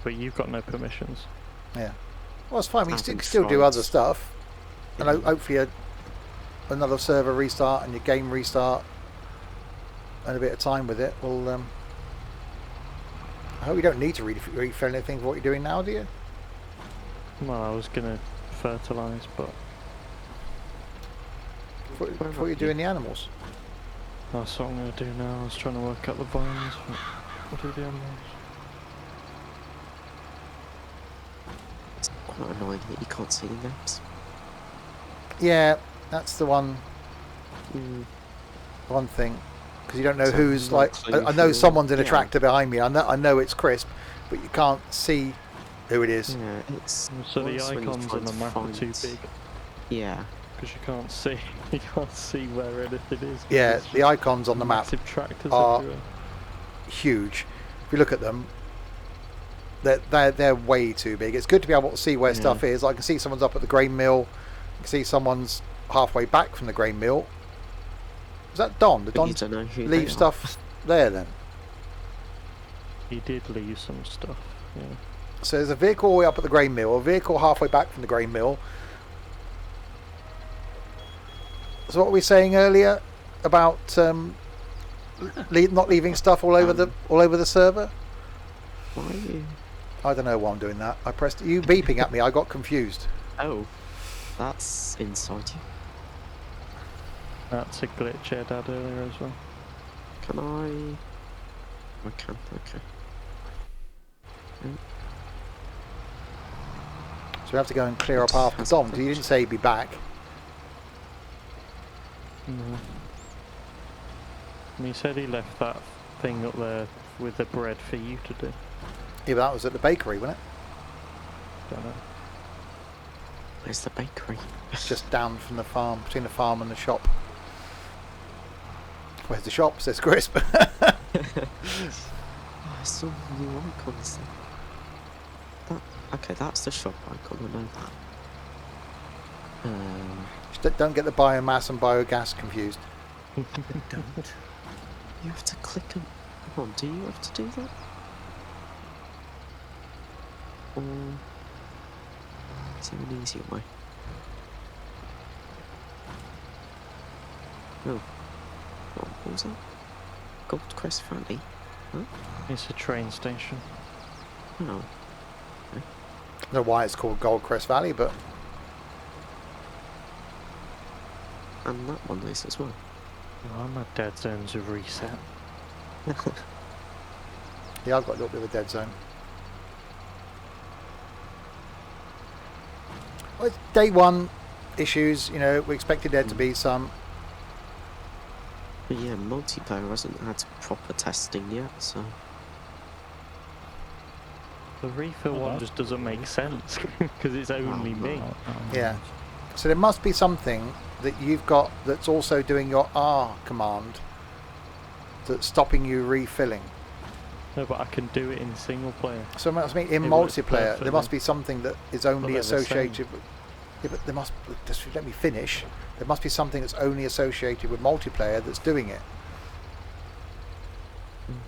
but you've got no permissions. Yeah. Well, it's fine. We Having can still do tried. other stuff. And Yeah. hopefully another server restart and your game restart and a bit of time with it will... I hope you don't need to refill anything for what you're doing now, do you? Well, I was gonna fertilise, but For you're doing the animals. that's what I'm gonna do now. I was trying to work out the volumes. What do the animals? It's quite annoying that you can't see the names. Yeah, that's the one thing. Because you don't know So who's no like... clue I know who- someone's in a yeah. tractor behind me. I know it's Crisp, but you can't see who it is. Yeah, it's... So the worse when you icons try on the to map are too find- big Yeah. because you can't see. You can't see where anything is. 'cause Yeah, it's the just icons on the map massive tractors are everywhere. huge. If you look at them, they're way too big. It's good to be able to see where stuff is. I can see someone's up at the grain mill. I can see someone's halfway back from the grain mill. Is that Don? Did But Don you don't know who they leave are. stuff there then? He did leave some stuff. Yeah. So there's a vehicle all the way up at the grain mill, a vehicle halfway back from the grain mill. So what were we saying earlier about not leaving stuff all over the server? Why are you... I don't know why I'm doing that. I pressed you beeping at me. I got confused. Oh, that's inside you. That's a glitch Ed had earlier as well. Can I? I can. Okay. So we have to go and clear It up after has Dom. put- You didn't say he'd be back. No. And he said he left that thing up there with the bread for you to do. Yeah, but that was at the bakery, wasn't Don't know. Where's the bakery? it? Just down from the farm, between the farm and the shop. Where's the shop? Says Crisp. Oh, I saw the new icons there. Okay, that's the shop icon, I know that. Just don't get the biomass and biogas confused. Don't. You have to click on... Hold on, do you have to do that? Or... Is there an easier way? No. What was that? Goldcrest Valley? Huh? It's a train station. Oh. I don't know why it's called Goldcrest Valley, but And that one is as well. Oh, my dead zones have reset. yeah, I've got a little bit of a dead zone. Well, it's day one issues, you know, we expected there to be some. But yeah, multiplayer hasn't had proper testing yet, so... The refill one just doesn't make sense because it's only me. Yeah. So there must be something that you've got that's also doing your R command that's stopping you refilling. No, but I can do it in single player. So it must mean in It works multiplayer there perfectly. must be something that is only they're the same. associated with. Yeah, but there must. Just let me finish. There must be something that's only associated with multiplayer that's doing it.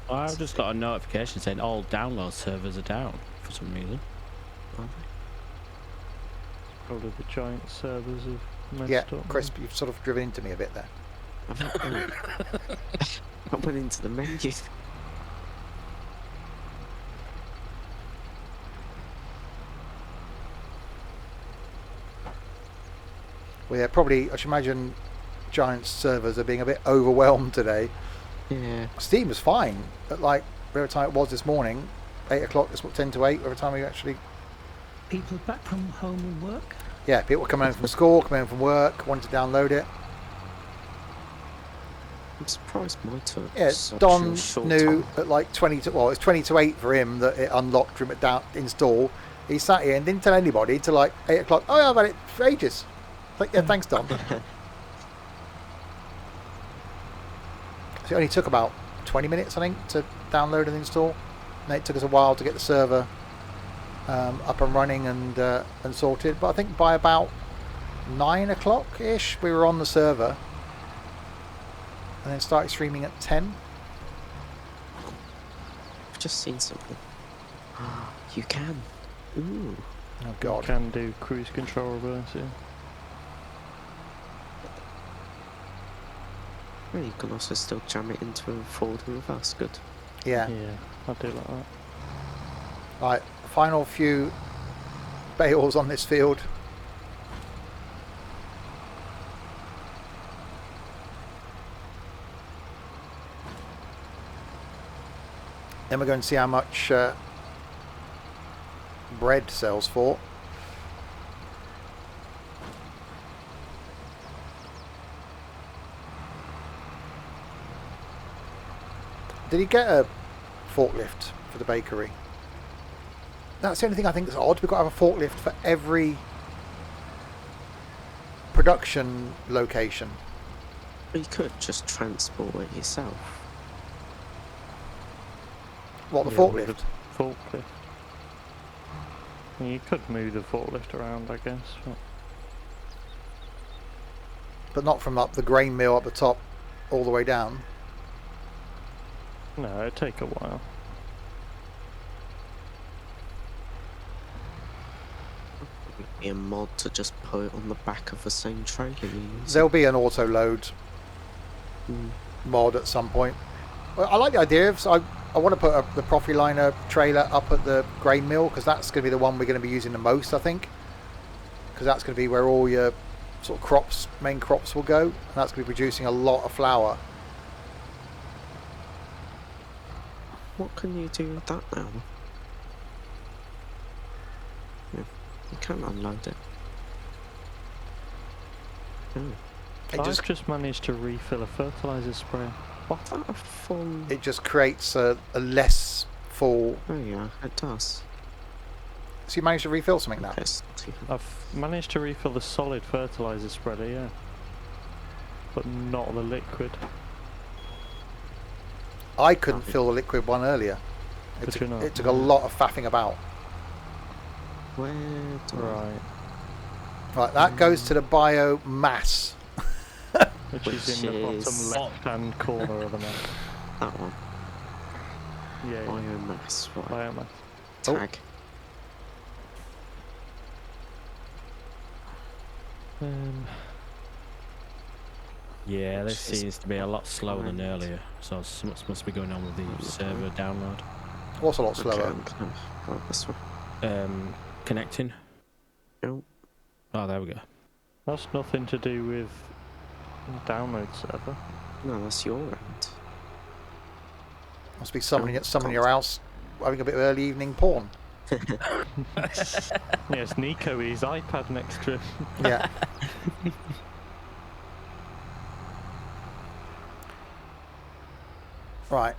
I've just got a notification saying all download servers are down for some reason. Probably the giant servers have messed Yeah, up. Crisp, you've sort of driven into me a bit there. I went into the menu. Well, yeah, probably. I should imagine giant servers are being a bit overwhelmed today. Yeah. Steam was fine at like whatever time it was this morning, 8 o'clock. It's what 10 to 8. Whatever time we actually. People back from home and work? Yeah, people were coming home from school, coming home from work, wanted to download it. I'm surprised my took Yeah, such Don a short knew time. at like 20 to, well, it's 20 to 8 for him that it unlocked for him to install. He sat here and didn't tell anybody till like 8 o'clock. Oh yeah, I've had it for ages. Like, yeah, thanks, Don. So it only took about 20 minutes, I think, to download and install. And it took us a while to get the server up and running and sorted. But I think by about 9 o'clock-ish, we were on the server. And then started streaming at 10. I've just seen something. You can. Ooh. Oh, God. Can do cruise control reverse, yeah. Well, you can also still jam it into a forward and reverse. Good. Yeah. Yeah, I do like that. Right, final few bales on this field. Then we're going to see how much bread sells for. Did he get a forklift for the bakery? That's the only thing I think is odd. We've got to have a forklift for every production location. But you could just transport it yourself. What, the Yeah, with forklift? a forklift. You could move the forklift around, I guess. But not from up the grain mill up the top all the way down. No, it'd take a while. Be a mod to just put it on the back of the same trailer you use. There'll be an auto load mod at some point. Well, I like the idea of, so I want to put the Profiliner trailer up at the grain mill because that's going to be the one we're going to be using the most, I think. Because that's going to be where all your sort of main crops will go, and that's going to be producing a lot of flour. What can you do with that now? Yeah, you can't unload it. Oh. I've just managed to refill a fertilizer sprayer. What's that a full... It just creates a less full... Oh yeah, it does. So you managed to refill something now? Okay, it's not even... I've managed to refill the solid fertilizer spreader, yeah. But not the liquid. I couldn't fill the liquid one earlier. Could you not? It took a lot of faffing about. Where do Right. Right, that goes to the biomass. Which is in the bottom is- left-hand corner of the map. that one? Yeah, yeah. Biomass, right. Biomass. Tag. Yeah, this Which is- seems to be a lot slower than earlier, so something must be going on with the server download. What's a lot Okay, slower? I'm gonna go this way. Connecting. No. Oh, there we go. That's nothing to do with download server. No, that's your end. Must be someone in your house having a bit of early evening porn. Yes, Nico with his iPad next to him. Yeah. Right.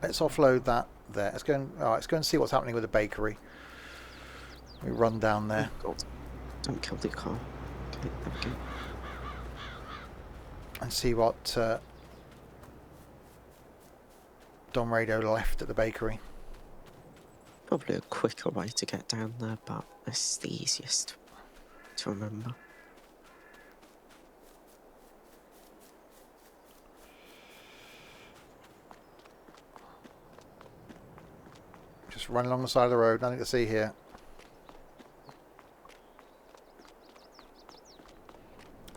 Let's offload that there. Let's go and see what's happening with the bakery. We run down there. Oh, God. Don't kill the car. Okay, there we go. And see what Don Radio left at the bakery. Probably a quicker way to get down there, but it's the easiest to remember. Just run along the side of the road. Nothing to see here.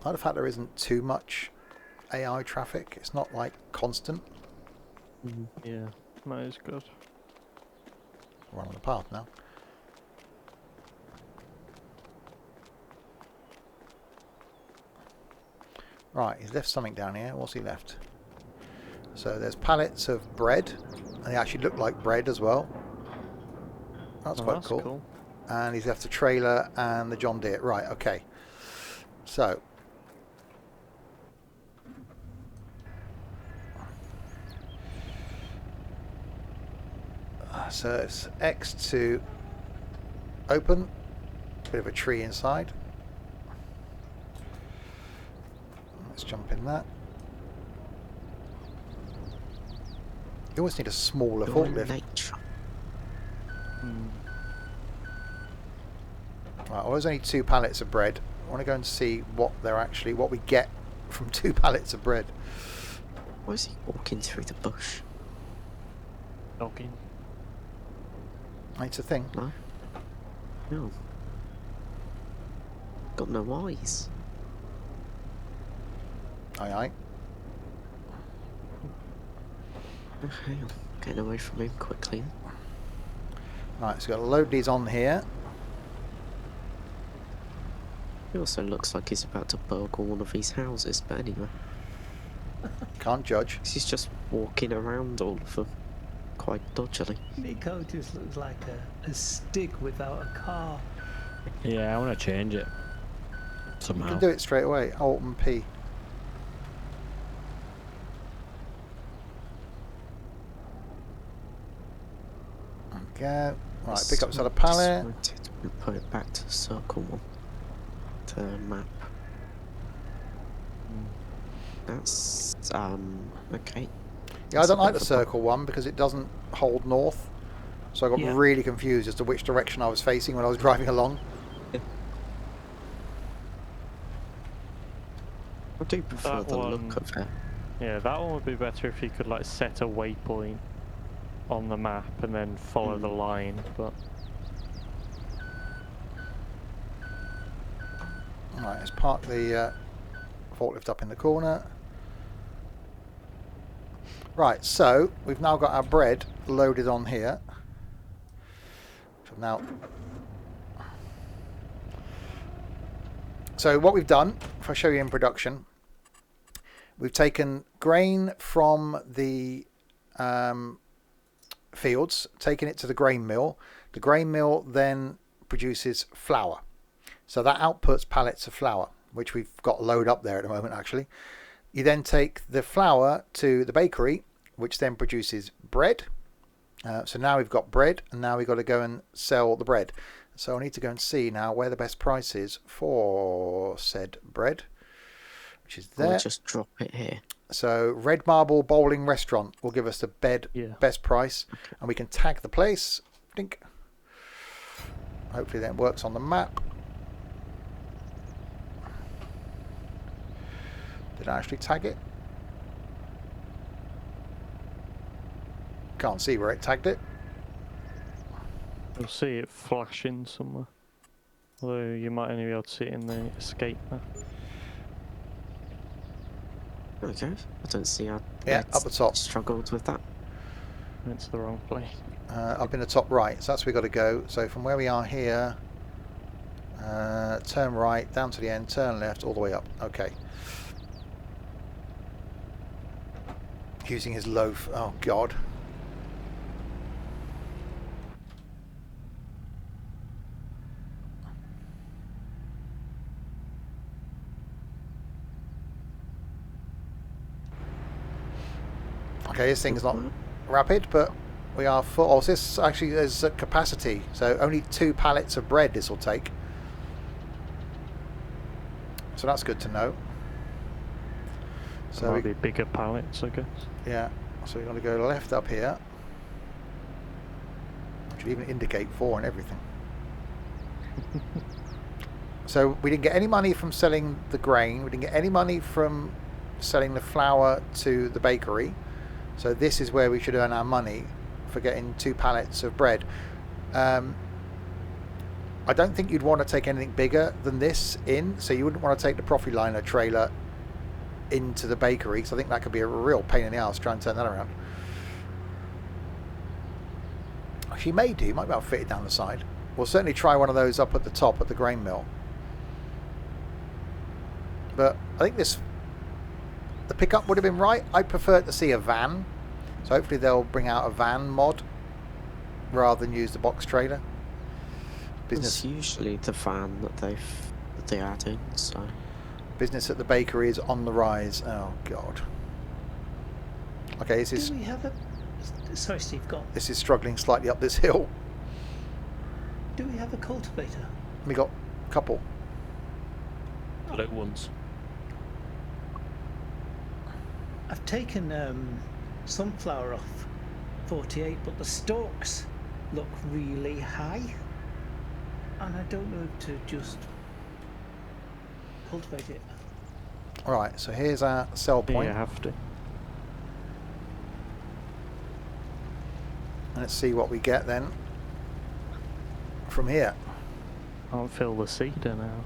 I like the fact there isn't too much AI traffic. It's not like constant. Yeah, that is good. We're on the path now. Right, he's left something down here. What's he left? So there's pallets of bread, and they actually look like bread as well. That's quite cool. And he's left the trailer and the John Deere. Right, okay. So it's X to open. Bit of a tree inside. Let's jump in that. You always need a smaller Your forklift. nature. Right, well, there's only 2 pallets of bread. I want to go and see what we get from 2 pallets of bread. Why is he walking through the bush? Dogging. It's a thing. No? No. Got no eyes. Aye, aye. Okay, I'm getting away from him quickly. Right, so we've got to load these on here. He also looks like he's about to burgle one of these houses, but anyway. Can't judge. He's just walking around all of them, quite dodgily. Nico just looks like a stick without a car. Yeah, I want to change it You somehow. can do it straight away. Alt and P. Okay. Right, pick up side of pallet. And put it back to the circle one. To the map. That's okay. Yeah, I That's don't a like bit the of a circle one because it doesn't hold north. So I got Yeah. really confused as to which direction I was facing when I was driving along. I do prefer That the one- look of it. Yeah, that one would be better if you could like set a waypoint on the map and then follow the line, but Right, let's park the forklift up in the corner. Right, so we've now got our bread loaded on here. So what we've done, if I show you in production, we've taken grain from the fields, taking it to the grain mill. The grain mill then produces flour. So that outputs pallets of flour, which we've got a load up there at the moment actually. You then take the flour to the bakery, which then produces bread. So now we've got bread, and now we've got to go and sell the bread. So I need to go and see now where the best price is for said bread, which is there. I'll just drop it here. So Red Marble Bowling Restaurant will give us the Yeah. best price, and we can tag the place. Dink. Hopefully that works on the map. Did I actually tag it? Can't see where it tagged it. You'll see it flashing somewhere. Although you might only be able to see it in the escape map. Okay. I don't see how Yeah, Red's up the top. struggled with that. It's the wrong place. Up in the top right. So that's where we've got to go. So from where we are here, turn right, down to the end, turn left, all the way up. Okay. Using his loaf. Oh, God. Okay, this thing's not rapid, but we are full. Oh, this actually is at capacity, so only 2 pallets of bread this will take. So that's good to know. So So might we, be bigger pallets, I guess. yeah, so we're going to go left up here. I should even indicate 4 and everything. So we didn't get any money from selling the grain. We didn't get any money from selling the flour to the bakery. So this is where we should earn our money for getting 2 pallets of bread. I don't think you'd want to take anything bigger than this in. So you wouldn't want to take the Profiliner trailer into the bakery, because I think that could be a real pain in the ass trying to turn that around. Actually, you may do. You might be able to fit it down the side. We'll certainly try one of those up at the top at the grain mill. But I think the pickup would have been right. I prefer to see a van, so hopefully they'll bring out a van mod rather than use the box trailer. It's usually the van that they add in, so... Business at the bakery is on the rise. Oh, God. Okay, this is... Do we have a... Sorry, Steve, go on. This is struggling slightly up this hill. Do we have a cultivator? We got a couple. Little ones. I've taken sunflower off 48, but the stalks look really high. And I don't know if to just cultivate it. Alright, so here's our sell point. You have to. Let's see what we get then from here. Can't fill the seeder now.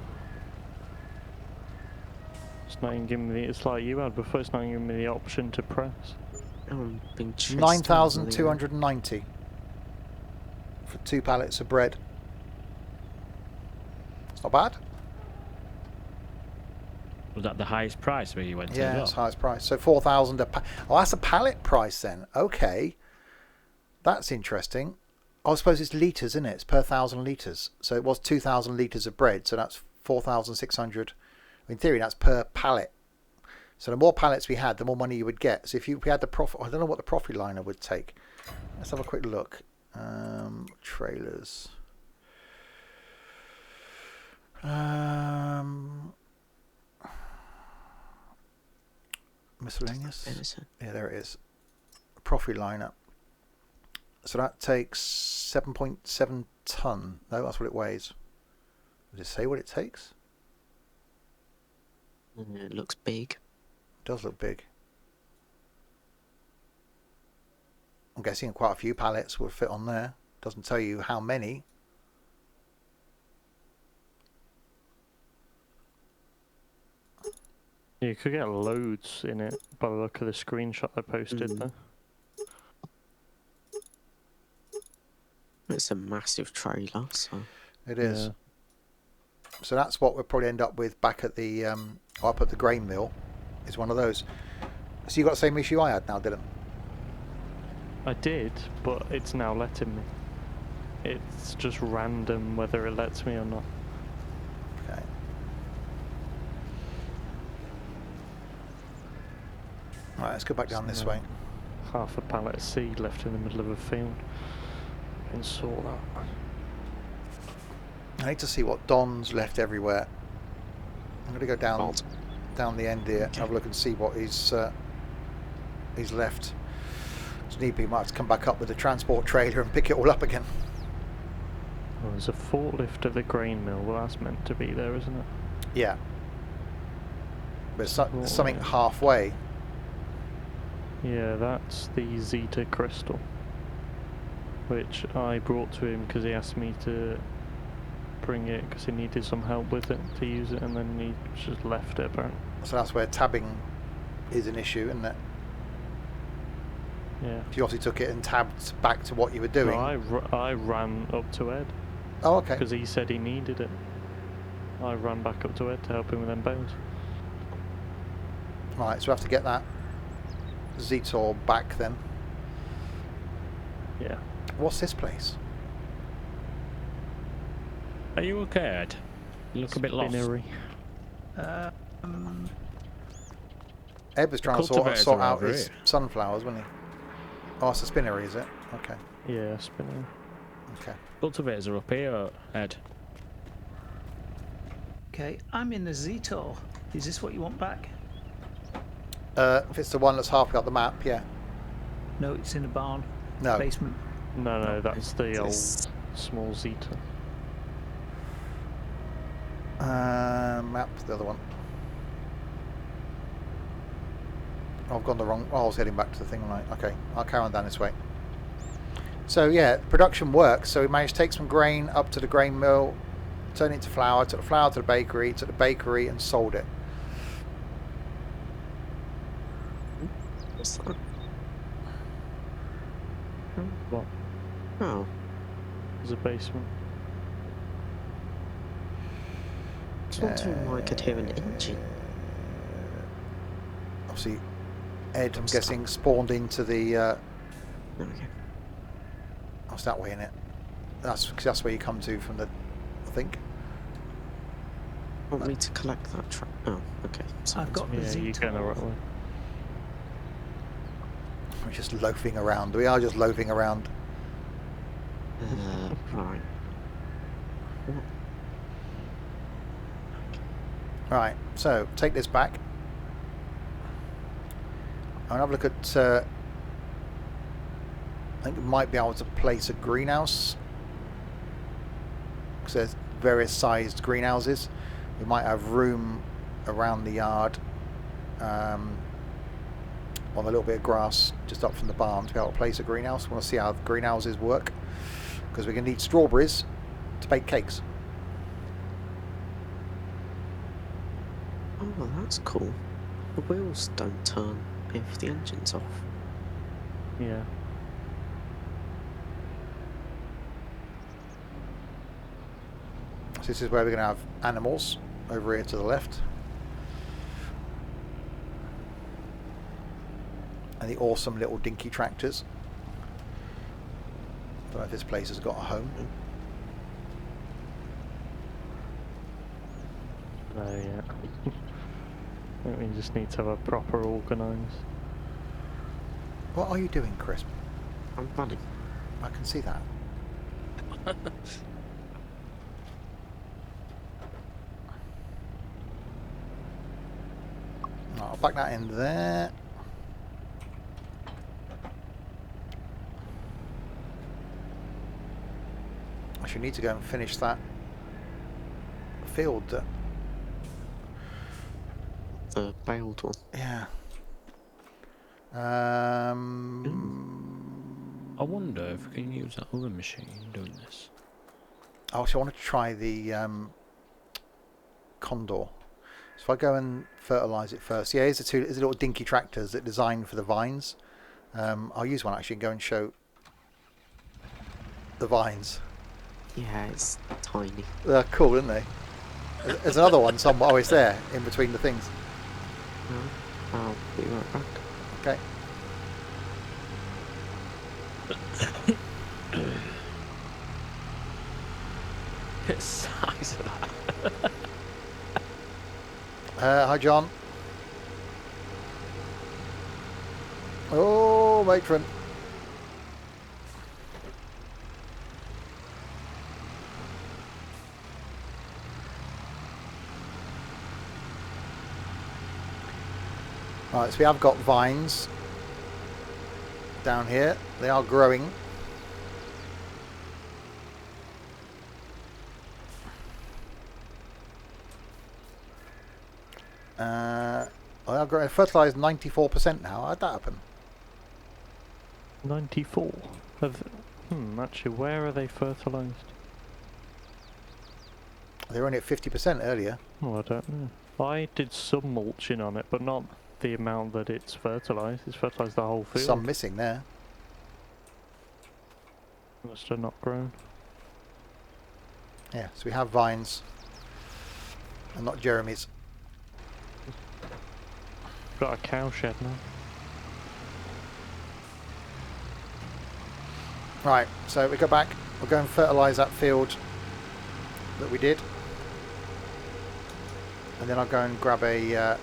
It's not even giving me. It's like you had before. It's not even giving me the option to press. Oh, I'm being chased 9,290 for 2 pallets of bread. It's not bad. Was that the highest price where you went to? Yeah, as well? it's highest price. So 4,000 a oh, that's a pallet price then. Okay. That's interesting. I suppose it's litres, isn't it? It's per 1,000 litres. So it was 2,000 litres of bread. So that's 4,600. In theory, that's per pallet. So the more pallets we had, the more money you would get. So if we had the profit, I don't know what the Profiliner would take. Let's have a quick look. Trailers. Miscellaneous. Yeah, there it is. Profiliner. So that takes 7.7 ton. No, that's what it weighs. Does it say what it takes? It looks big. It does look big. I'm guessing quite a few pallets will fit on there. Doesn't tell you how many. You could get loads in it by the look of the screenshot I posted there. It's a massive trailer, so... It is. Yeah. So that's what we'll probably end up with back at the up at the grain mill. Is one of those. So you got the same issue I had now, Dylan? I did, but it's now letting me. It's just random whether it lets me or not. Okay. Right, let's go back down this way. Half a pallet of seed left in the middle of a field. And sort that. I need to see what Don's left everywhere. I'm going to go down the end here, have a look and see what he's left. Just need be might have to come back up with a transport trailer and pick it all up again. Well, there's a forklift at the grain mill. Well, that's meant to be there, isn't it? Yeah. But it's something halfway. Yeah, that's the Zeta crystal, which I brought to him because he asked me to bring it because he needed some help with it to use it, and then he just left it apparently. So that's where tabbing is an issue, isn't it? Yeah. You obviously took it and tabbed back to what you were doing. No, I ran up to Ed Oh, okay. because he said he needed it. I ran back up to Ed to help him with them bales. Right, so we have to get that Zetor back then. Yeah. What's this place? Are you okay, Ed? You look a bit lost. Spinnery. Ed was trying to cultivators sort are out over his here. sunflowers, wasn't he? Oh, it's a spinnery, is it? Okay. Yeah, spinnery. Okay. Cultivators are up here, Ed. Okay, I'm in the Zetor. Is this what you want back? If it's the one that's halfway up the map, yeah. No, it's in a barn. No. Basement. No, that's the old This- small Zeta. Map's the other one. Oh, I've gone the wrong. Oh, I was heading back to the thing, right? Okay, I'll carry on down this way. So yeah, production works. So we managed to take some grain up to the grain mill, turn it into flour, took the flour to the bakery and sold it. What's that? What? Oh, There's a basement. it's not too I could hear an engine. Obviously, Ed, I'm guessing, spawned into the. Okay. Oh, it's that way in it. That's where you come to from the. I think. Want me to collect that truck? Oh, okay. So I've got the Yeah, you're going the right Zetor. way. We're just loafing around. We are just loafing around. Right. Right, so take this back. I'll have a look at. I think we might be able to place a greenhouse because there's various sized greenhouses. We might have room around the yard on a little bit of grass just up from the barn to be able to place a greenhouse. We want to see how the greenhouses work because we're going to need strawberries to bake cakes. Oh, well, that's cool. The wheels don't turn if the engine's off. Yeah. So this is where we're going to have animals over here to the left. And the awesome little dinky tractors. Don't know if this place has got a home. No, yeah. I think we just need to have a proper organised. What are you doing, Chris? I'm running. I can see that. I'll back that in there. I should need to go and finish that field. The baled one. Yeah. I wonder if we can use that other machine doing this. Oh, so I want to try the Condor. So if I go and fertilise it first. Yeah, here's the little dinky tractors that are designed for the vines. I'll use one actually and go and show the vines. Yeah, it's tiny. They're cool, aren't they? There's another one somewhere. Oh, it's there in between the things. No, I'll be right back. Okay. The size of that. Hi, John. Oh, matron. Right, so we have got vines down here. They are growing. They are growing. Fertilised 94% now. How'd that happen? 94. Actually, where are they fertilised? They were only at 50% earlier. Oh, I don't know. I did some mulching on it, but not the amount that it's fertilised. It's fertilised the whole field. Some missing there. Must have not grown. Yeah, so we have vines. And not Jeremy's. Got a cow shed now. Right, so we go back. We'll go and fertilise that field that we did. And then I'll go and grab a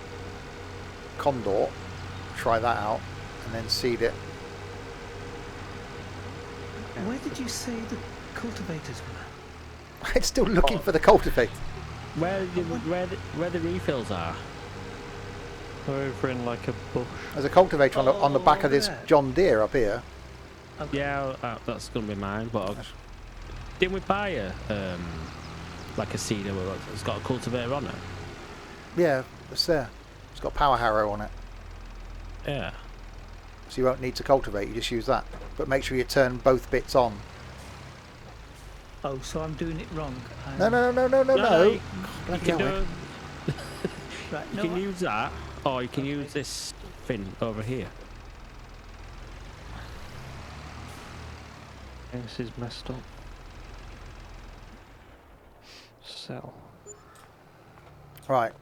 condor, try that out, and then seed it. Where did you say the cultivators were? It's still looking for the cultivator. Where the refills are. They're over in like a bush. There's a cultivator on the back of this there. John Deere up here. Okay. Yeah, that's gonna be mine. But didn't we buy a like a seeder that's got a cultivator on it? Yeah, it's there. It's got a power harrow on it. Yeah. So you won't need to cultivate, you just use that. But make sure you turn both bits on. Oh, so I'm doing it wrong. No. You Bloody can hell, do. Right, You can use that, or you can use this thing over here. This is messed up. Sell. Right.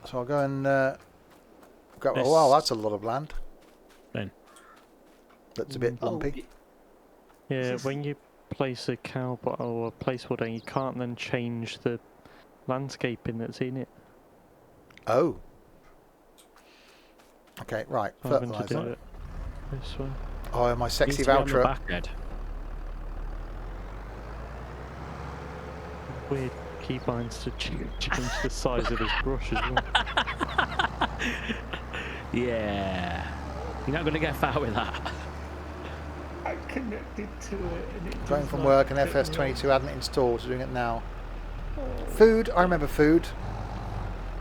So I'll go and go. This- Oh wow, that's a lot of land. Then. That's a bit lumpy. Yeah, this- when you place a cow or a placeholder, you can't then change the landscaping that's in it. Oh. Okay, right. Having to do Fertiliser. it this way. Oh, my sexy Needs to be on the voucher. back end. Weird keybinds to change the size of his brush as well. Yeah. You're not gonna get far with that. I connected to it and it Going just, from like, work and took me FS22 hadn't installed, so doing it now. Food, I remember food.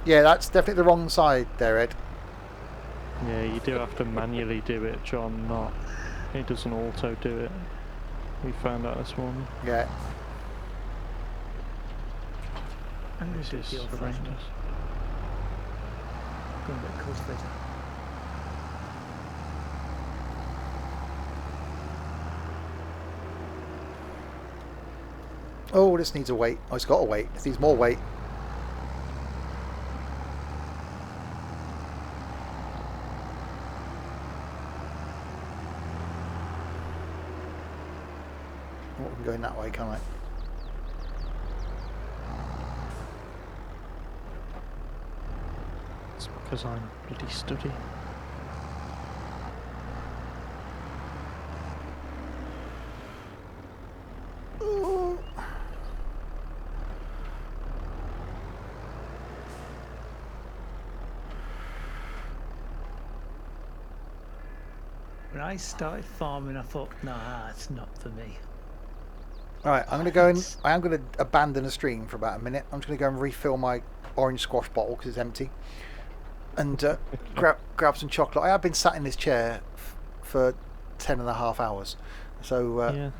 Yeah, that's definitely the wrong side there, Ed. Yeah, you do have to manually do it, John, not... It doesn't auto do it. We found out this morning. Yeah. I'm going This to do is the old-fashioned. horrendous. Go and get a cultivator. Oh, this needs a weight. Oh, it's got a weight. This needs more weight. Oh, I'm going that way, can't I? It's because I'm bloody study. When I started farming, I thought, nah, it's not for me. Right, I'm going to go and I am going to abandon the stream for about a minute. I'm just going to go and refill my orange squash bottle because it's empty, and grab some chocolate. I have been sat in this chair for 10.5 hours, so Yeah.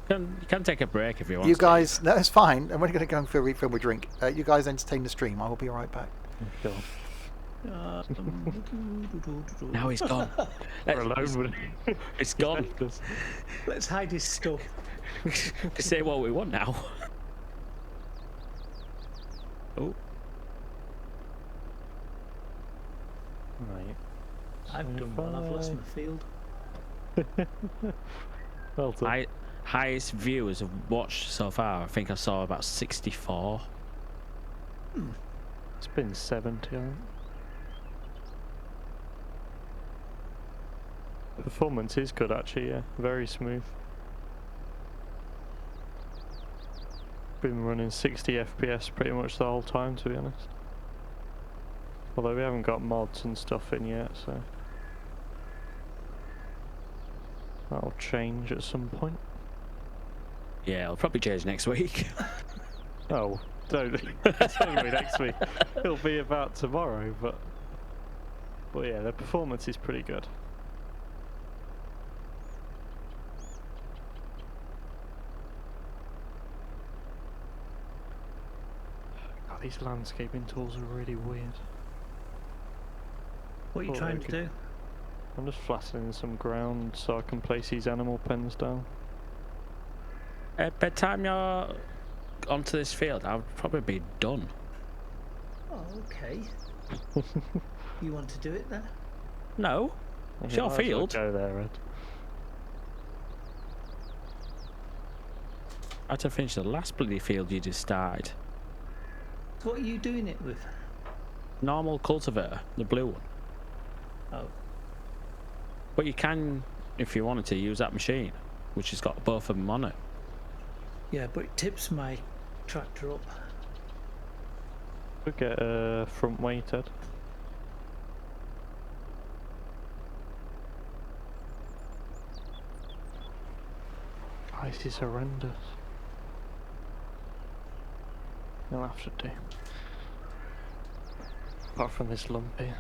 You can take a break if you want. you guys, no, it's fine. I'm only going to go and refill my drink. You guys entertain the stream. I will be right back. Sure. Now he's gone. We're alone with it. It's gone. Let's hide his stuff. We can say what we want now. Oh, Right. I've done well, I've lost my field. Well done. Highest viewers have watched so far. I think I saw about 64. It's been 70, I think. Performance is good actually, yeah. Very smooth. Been running 60 FPS pretty much the whole time, to be honest. Although we haven't got mods and stuff in yet, so that'll change at some point. Yeah, it'll probably change next week. Oh, don't. It's only next week. It'll be about tomorrow, but yeah, the performance is pretty good. God, these landscaping tools are really weird. What are you Oh, trying to okay. do? I'm just flattening some ground so I can place these animal pens down. By the time you're onto this field, I'll probably be done. Oh, okay. You want to do it then? No, it's Yeah, your might as well field. Go there, Ed. I had to finish the last bloody field you just started. So what are you doing it with? Normal cultivator, the blue one. Oh, But you can, if you wanted to, use that machine, which has got both of them on it. yeah, but it tips my tractor up. We'll get a front weight, Ed. Oh, this is horrendous. You'll have to do. Apart from this lump here.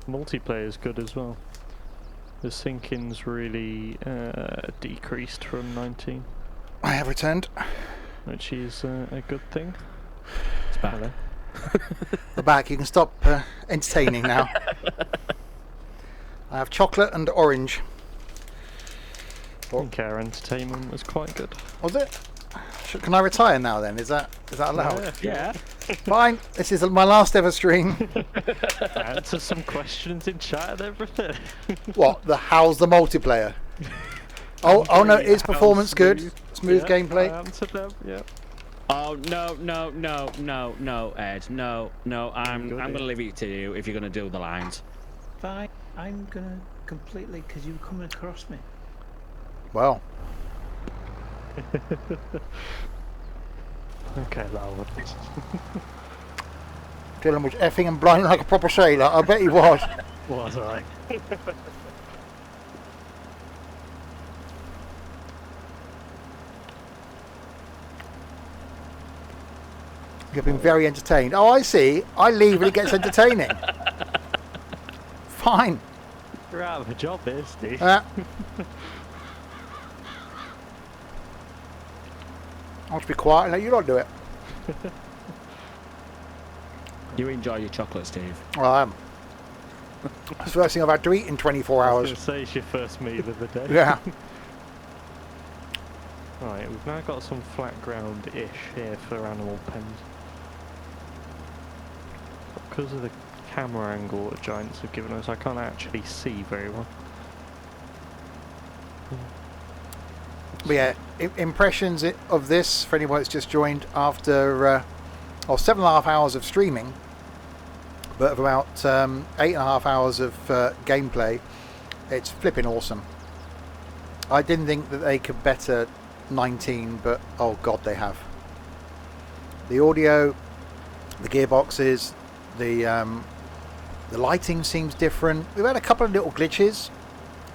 Multiplayer is good as well. The sinking's really decreased from 19, I have returned. which is a good thing. It's back. Hello. We're back. You can stop entertaining now. I have chocolate and orange. I think our entertainment was quite good. Was it? Can I retire now then? Is that allowed? Yeah. Fine. This is my last ever stream. Answer some questions in chat and everything. What? How's the multiplayer? Oh no, is performance good? Smooth Yeah, gameplay? I answered them, yeah. Oh no, Ed, no. I'm Good, gonna leave it to you if you're gonna do the lines. Fine, I'm gonna completely, because you were coming across me. Well, Okay, that'll work. Dylan was effing and blinding like a proper sailor. I bet he was. Was I? You've been very entertained. Oh, I see. I leave and it gets entertaining. Fine. You're out of a job here, Steve. I'll just be quiet and let you lot do it. You enjoy your chocolate, Steve. Well, I am. It's the first thing I've had to eat in 24 I was hours. going to say it's your first meal of the day. Yeah. Right, we've now got some flat ground-ish here for animal pens. Because of the camera angle that Giants have given us, I can't actually see very well. But yeah, impressions of this, for anyone that's just joined, after 7.5 hours of streaming, but of about 8.5 hours of gameplay, it's flipping awesome. I didn't think that they could better 19, but oh god, they have. The audio, the gearboxes, the lighting seems different. We've had a couple of little glitches.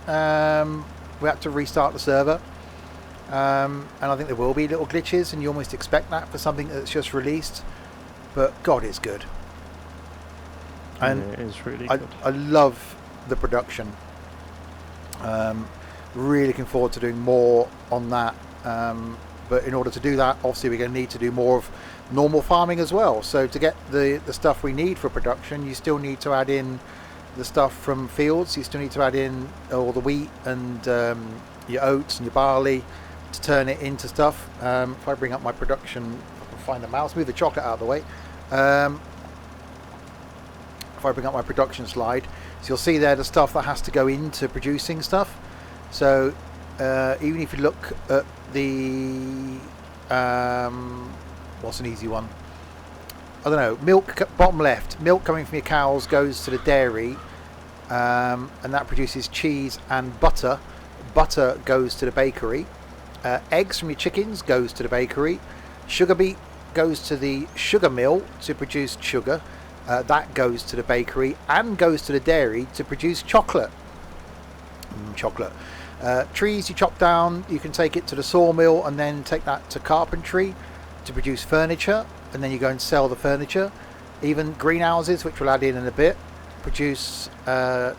We had to restart the server. And I think there will be little glitches, and you almost expect that for something that's just released. But God, it's good. And yeah, it is really good. I love the production. Really looking forward to doing more on that. But in order to do that, obviously we're going to need to do more of normal farming as well. So to get the stuff we need for production, you still need to add in the stuff from fields. You still need to add in all the wheat and your oats and your barley to turn it into stuff. If I bring up my production, I can find the mouse, move the chocolate out of the way. If I bring up my production slide, So you'll see there the stuff that has to go into producing stuff. So even if you look at the what's an easy one? I don't know. Milk, bottom left. Milk coming from your cows goes to the dairy, and that produces cheese and butter. Butter goes to the bakery. Eggs from your chickens goes to the bakery. Sugar beet goes to the sugar mill to produce sugar. That goes to the bakery and goes to the dairy to produce chocolate. Chocolate. Trees you chop down, you can take it to the sawmill and then take that to carpentry to produce furniture, and then you go and sell the furniture. Even greenhouses, which we'll add in a bit, produce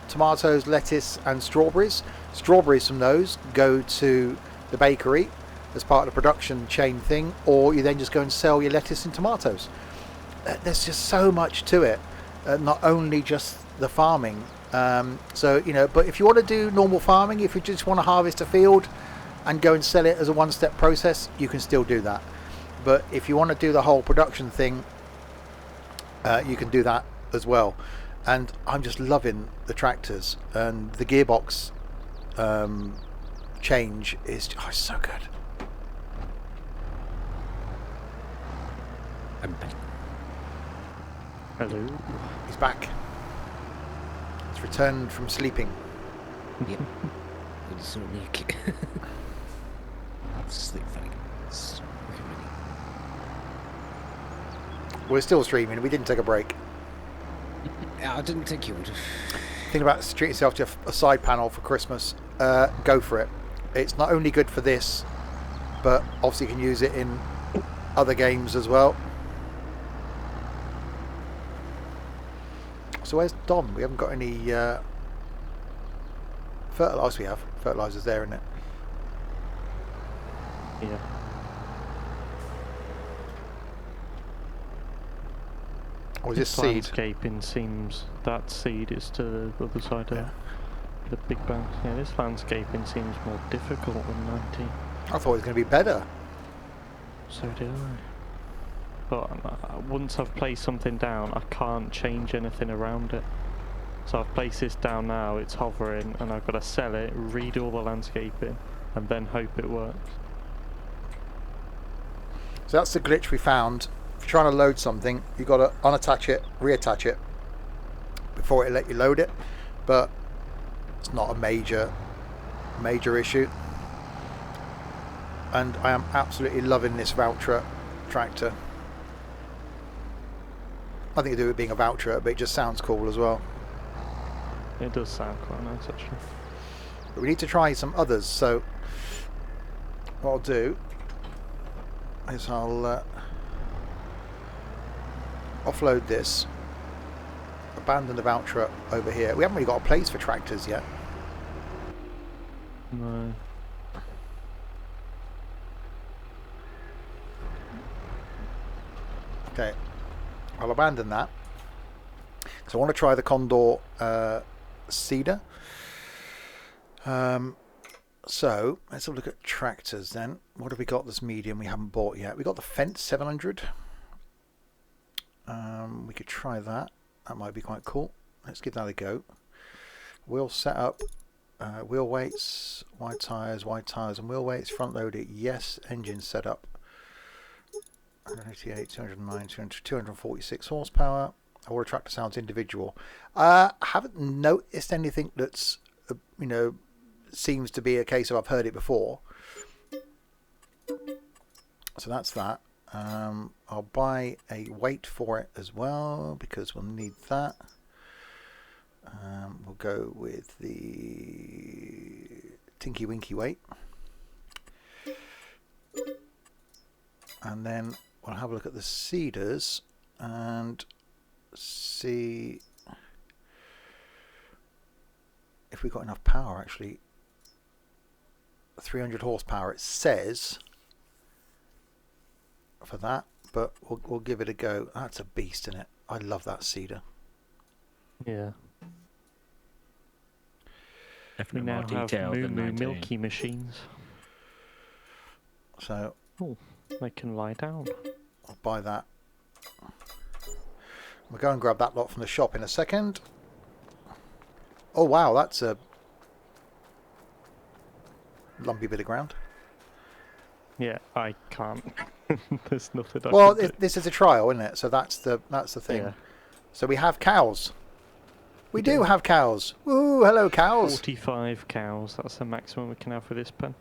tomatoes, lettuce and strawberries. Strawberries from those go to the bakery as part of the production chain thing, or you then just go and sell your lettuce and tomatoes. There's just so much to it, not only just the farming. So, you know, but if you want to do normal farming, if you just want to harvest a field and go and sell it as a one-step process, you can still do that. But if you want to do the whole production thing, you can do that as well. And I'm just loving the tractors, and the gearbox change is so good. I'm back. Hello. He's back. He's returned from sleeping. Yep. It's so weak. Sleep funny. It's recommending. We're still streaming. We didn't take a break. I didn't think you would. Think about treat yourself to a side panel for Christmas. Go for it. It's not only good for this, but obviously you can use it in other games as well. So where's Dom? We haven't got any fertilizer. We have fertilizers there, isn't it? Yeah. Or is this seed? Landscaping seems that seed is to the other side of the big bank. Yeah, this landscaping seems more difficult than 19. I thought it was going to be better. So did I. But once I've placed something down, I can't change anything around it. So I've placed this down now, it's hovering, and I've got to sell it, redo all the landscaping, and then hope it works. So that's the glitch we found. If you're trying to load something, you've got to unattach it, reattach it before it let you load it. But it's not a major issue. And I am absolutely loving this Valtra tractor. I think to do with being a Valtra, but it just sounds cool as well. It does sound quite nice actually. But we need to try some others, so what I'll do is I'll offload this, abandon the Valtra over here. We haven't really got a place for tractors yet. No. Okay, I'll abandon that. So I want to try the Condor Cedar. So let's have a look at tractors then. What have we got that's medium we haven't bought yet? We got the Fence 700. We could try that. That might be quite cool. Let's give that a go. Wheel setup, wheel weights, wide tyres and wheel weights. Front loaded, yes. Engine setup. 188, 209, 246 horsepower. All the tractor sounds individual. I haven't noticed anything that's, you know, seems to be a case of I've heard it before. So that's that. I'll buy a weight for it as well because we'll need that. We'll go with the Tinky Winky weight. And then we'll have a look at the Cedars and see if we've got enough power actually. 300 horsepower it says for that, but we'll give it a go. That's a beast, isn't it? I love that Cedar. Yeah. Definitely We now more have detailed than moo 19. milky machines. So They can lie down. I'll buy that. We'll go and grab that lot from the shop in a second. Oh wow, that's a lumpy bit of ground. Yeah, I can't. There's nothing I Well, can do. this is a trial, isn't it? So that's the thing. Yeah. So we have cows. We do do. have cows. Ooh, hello cows. 45 cows, that's the maximum we can have for this pen.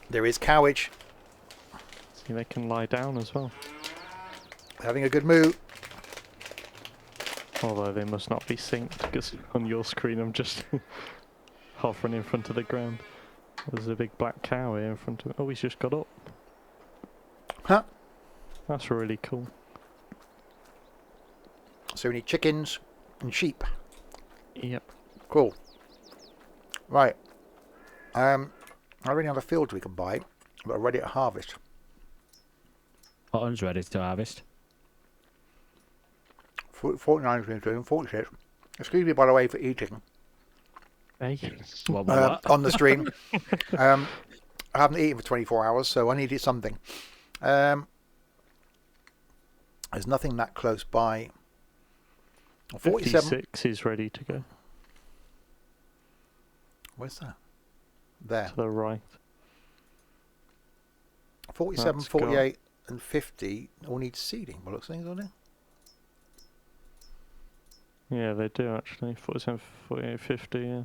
There is cowage. See, they can lie down as well. Having a good moo. Although they must not be synced, because on your screen I'm just hovering in front of the ground. There's a big black cow here in front of me. Oh, he's just got up. Huh? That's really cool. So we need chickens and sheep. Yep. Cool. Right. I already have a field we can buy, but I'm ready to harvest. Cotton's ready to harvest. 49 between 2 and 46. Excuse me, by the way, for eating Hey. What? on the stream. I haven't eaten for 24 hours, so I needed something. There's nothing that close by. 47. 56 is ready to go. Where's that? There. To the right. 47, That's 48, and 50 all need seeding. Well, looks things on it. Yeah, they do actually. 47, 48, 50, yeah.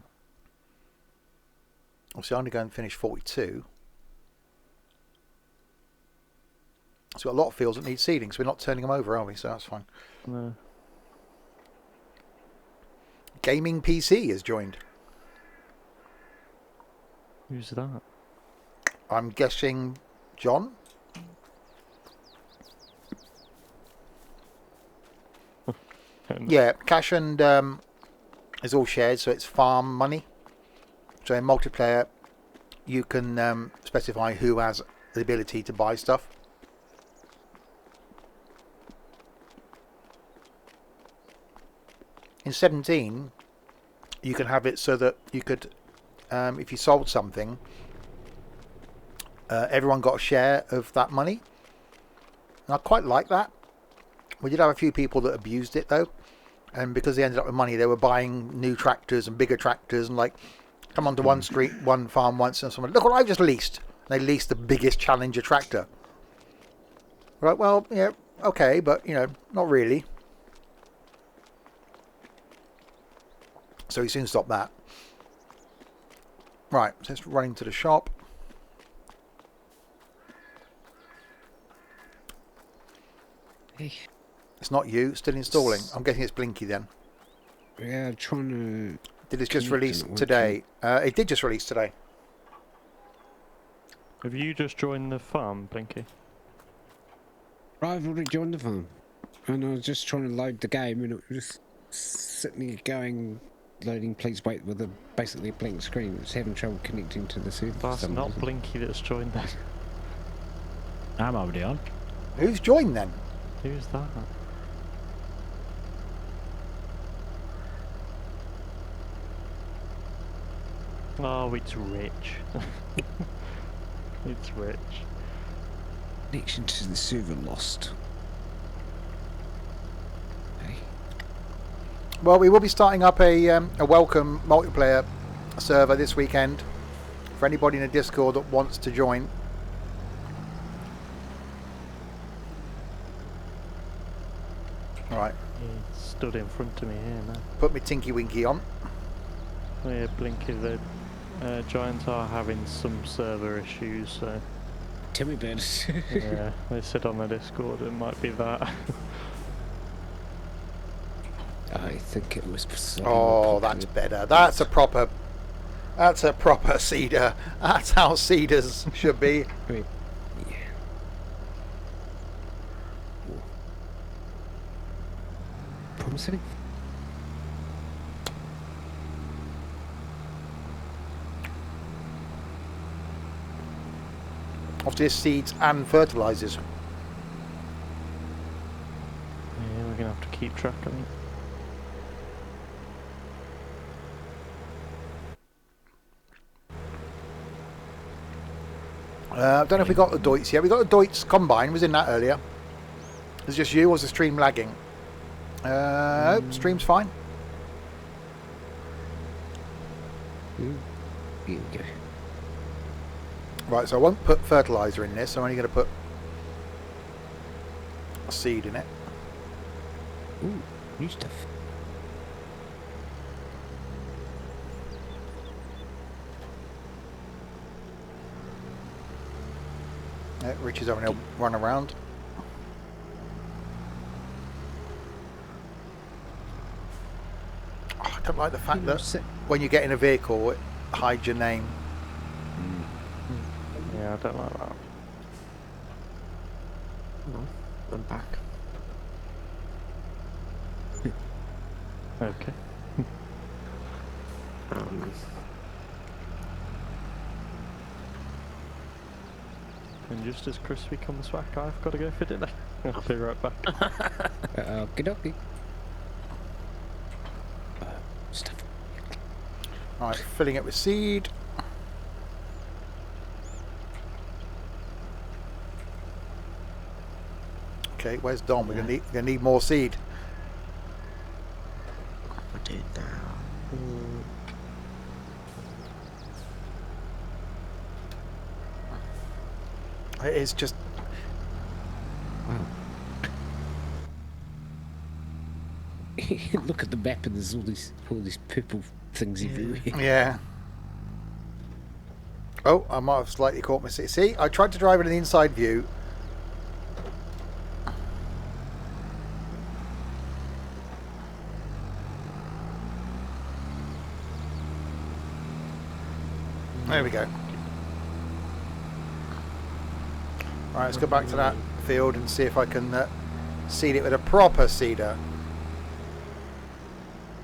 Obviously, I'm only going to finish 42. So we've got a lot of fields that need seeding, so we're not turning them over, are we? So that's fine. No. Gaming PC has joined. Who's that? I'm guessing John? Yeah, cash and is all shared, so it's farm money. So in multiplayer, you can specify who has the ability to buy stuff. In 17, you can have it so that you could, if you sold something, everyone got a share of that money. And I quite like that. We did have a few people that abused it though, and because they ended up with money, they were buying new tractors and bigger tractors, and like, come onto one street, one farm once, and someone, look what I just leased. They leased the biggest Challenger tractor. Right, well, yeah, okay, but you know, not really. So he soon stopped that. Right, so it's running to the shop. Hey. It's not you, still installing. I'm guessing it's Blinky then. Yeah, trying to... Did it just Connect release and it today? It did just release today. Have you just joined the farm, Blinky? I've already joined the farm. And I was just trying to load the game, and it was just sitting there going, loading, please wait, with basically a blank screen. It's having trouble connecting to the server. for That's some not reason. Blinky that's joined then. I'm already on. Who's joined then? Who's that? Oh, it's Rich. It's Rich. Connection to the server lost. Hey. Well, we will be starting up a welcome multiplayer server this weekend for anybody in the Discord that wants to join. All right, He stood in front of me here now. put me Tinky Winky on. Oh yeah, Blinky, the Giants are having some server issues, so Tell me about it. yeah, they said on the Discord it might be that. I think it was... Oh, that's better. That's a proper cedar. That's how cedars should be. Wait. Yeah. Promising? Obviously, it's seeds and fertilizers. Yeah, we're gonna have to keep track, I think. I don't know if we got the Deutz yet. We got the Deutz combine. Was in that earlier. It's just you, or was the stream lagging? Stream's fine. Here we go. Right, so I won't put fertilizer in this. I'm only going to put a seed in it. Ooh, new stuff. Rich is having a run around. Oh, I don't like the fact that when you get in a vehicle, it hides your name. Yeah, I don't like that. No, I'm back. Okay. And just as Crispy comes back, I've got to go for dinner. I'll be right back. Okie stuff. Right, filling it with seed. Okay, where's Dom? We're gonna need more seed. I do now. It is just. Wow. Look at the map and there's all these purple things everywhere. Yeah. Oh, I might have slightly caught my seat. See, I tried to drive it in the inside view. There we go. Alright, let's go back to that field and see if I can seed it with a proper seeder.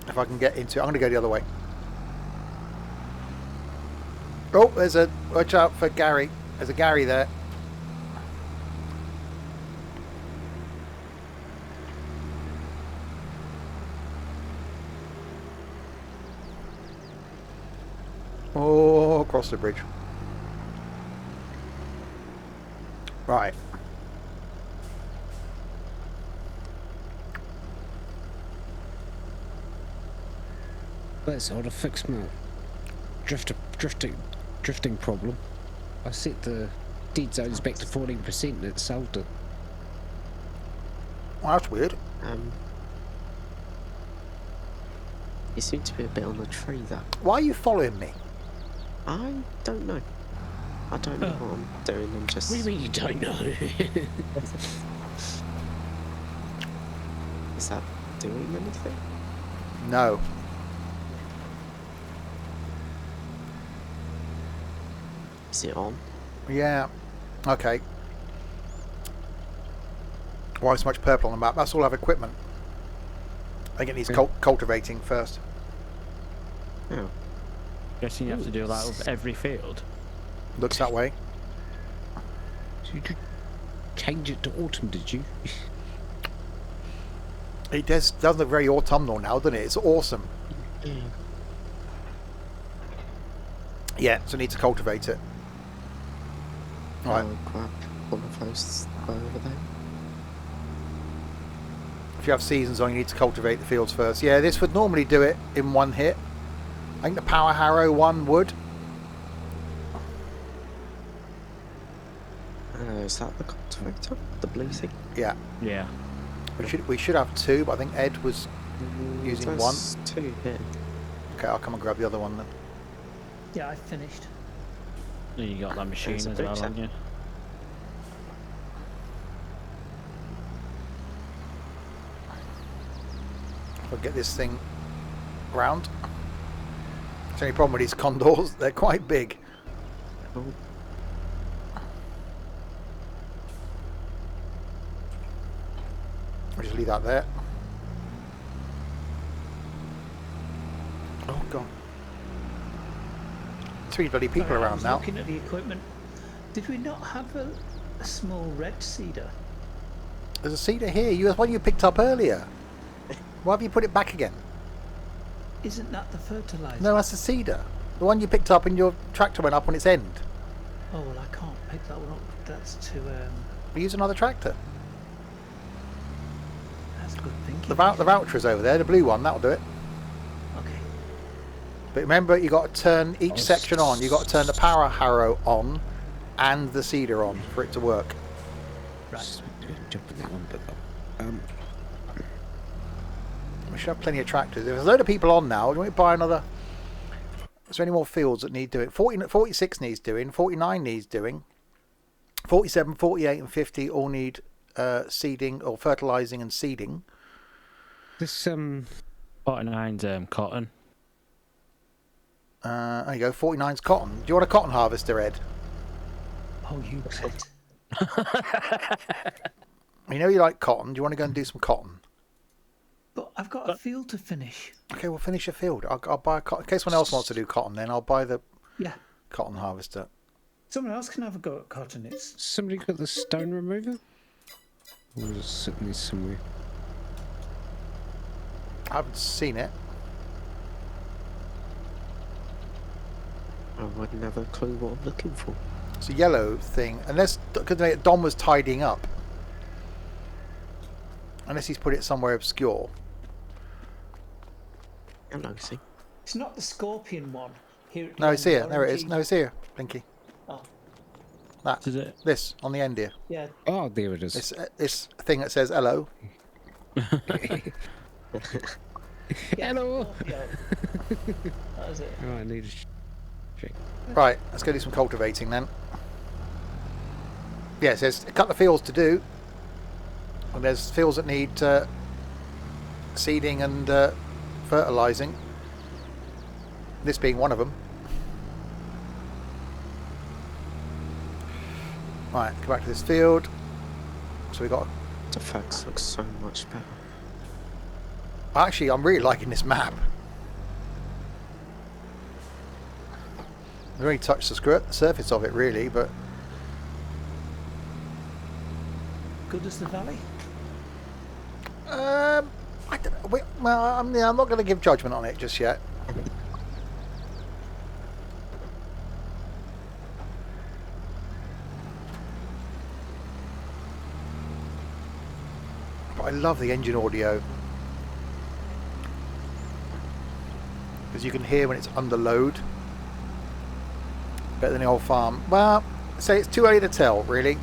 If I can get into it. I'm going to go the other way. Oh, watch out for Gary. There's a Gary there. Oh, across the bridge. Right. That's how to fix my drifting problem. I set the dead zones back to 14% and it solved it. Well, that's weird. You seem to be a bit on the tree though. Why are you following me? I don't know. I don't know what I'm doing. I'm just. What do you mean you don't know? Is that doing anything? No. Is it on? Yeah. Okay. Why so much purple on the map? That's all I have equipment. I think it needs cultivating first. Oh. Guessing you have to do that with every field. Looks that way. So you could change it to autumn, did you? It does look very autumnal now, doesn't it? It's awesome. Yeah. Yeah, so I need to cultivate it. Right. I'll grab one of those over there. If you have seasons on, you need to cultivate the fields first. Yeah, this would normally do it in one hit. I think the Power Harrow one would. Is that the cultivator? The blue thing? Yeah. Yeah. We should have two, but I think Ed was using one. There's two here. Okay, I'll come and grab the other one then. Yeah, I finished. And you got that machine There's a as well, big haven't you? I'll get this thing round. The only problem with these condors, they're quite big. Oh. I'll just leave that there. Oh god. Three bloody people Sorry, I around was now. looking at the equipment. Did we not have a small red cedar? There's a seeder here. That's one you picked up earlier. Why have you put it back again? Isn't that the fertilizer? No, that's a cedar. The one you picked up and your tractor went up on its end. Oh, well, I can't pick that one up. That's too, We use another tractor. that's good. Thank you. The voucher's over there, the blue one. That'll do it. Okay. But remember, you got to turn each section on. You got to turn the power harrow on and the seeder on for it to work. Right. Jumping that one, but We should have plenty of tractors. There's a load of people on now. Do you want to buy another? Is there any more fields that need doing? 46 needs doing. 49 needs doing. 47, 48, and 50 all need seeding or fertilizing and seeding. this 49's cotton. There you go. 49's cotton. Do you want a cotton harvester, Ed? Oh, you bet. You know you like cotton. Do you want to go and do some cotton? But I've got a field to finish. Okay, we'll finish your field. I'll buy a cotton. In case someone else wants to do cotton, then I'll buy the Yeah. cotton harvester. Someone else can have a go at cotton. It's somebody got the stone remover? Or is it sitting there somewhere? I haven't seen it. I wouldn't have a clue what I'm looking for. It's a yellow thing. Unless because Don was tidying up. Unless he's put it somewhere obscure. Hello, see. it's not the scorpion one. Here. No, it's here. There it is. No, it's here, Blinky. Oh. That. Is it? This on the end here. Yeah. Oh, there it is. This thing that says hello. Hello. Yeah. That was it. Oh, I need a check. Right, let's go do some cultivating then. Yeah, it says a couple of fields to do. And there's fields that need seeding and fertilizing. This being one of them. Right, go back to this field. So we got. The facts look so much better. Actually, I'm really liking this map. I've only touched the surface of it, really, but Good as the valley. I don't, well, I'm not going to give judgment on it just yet. But I love the engine audio because you can hear when it's under load. Better than the old farm. Well, say it's too early to tell, really.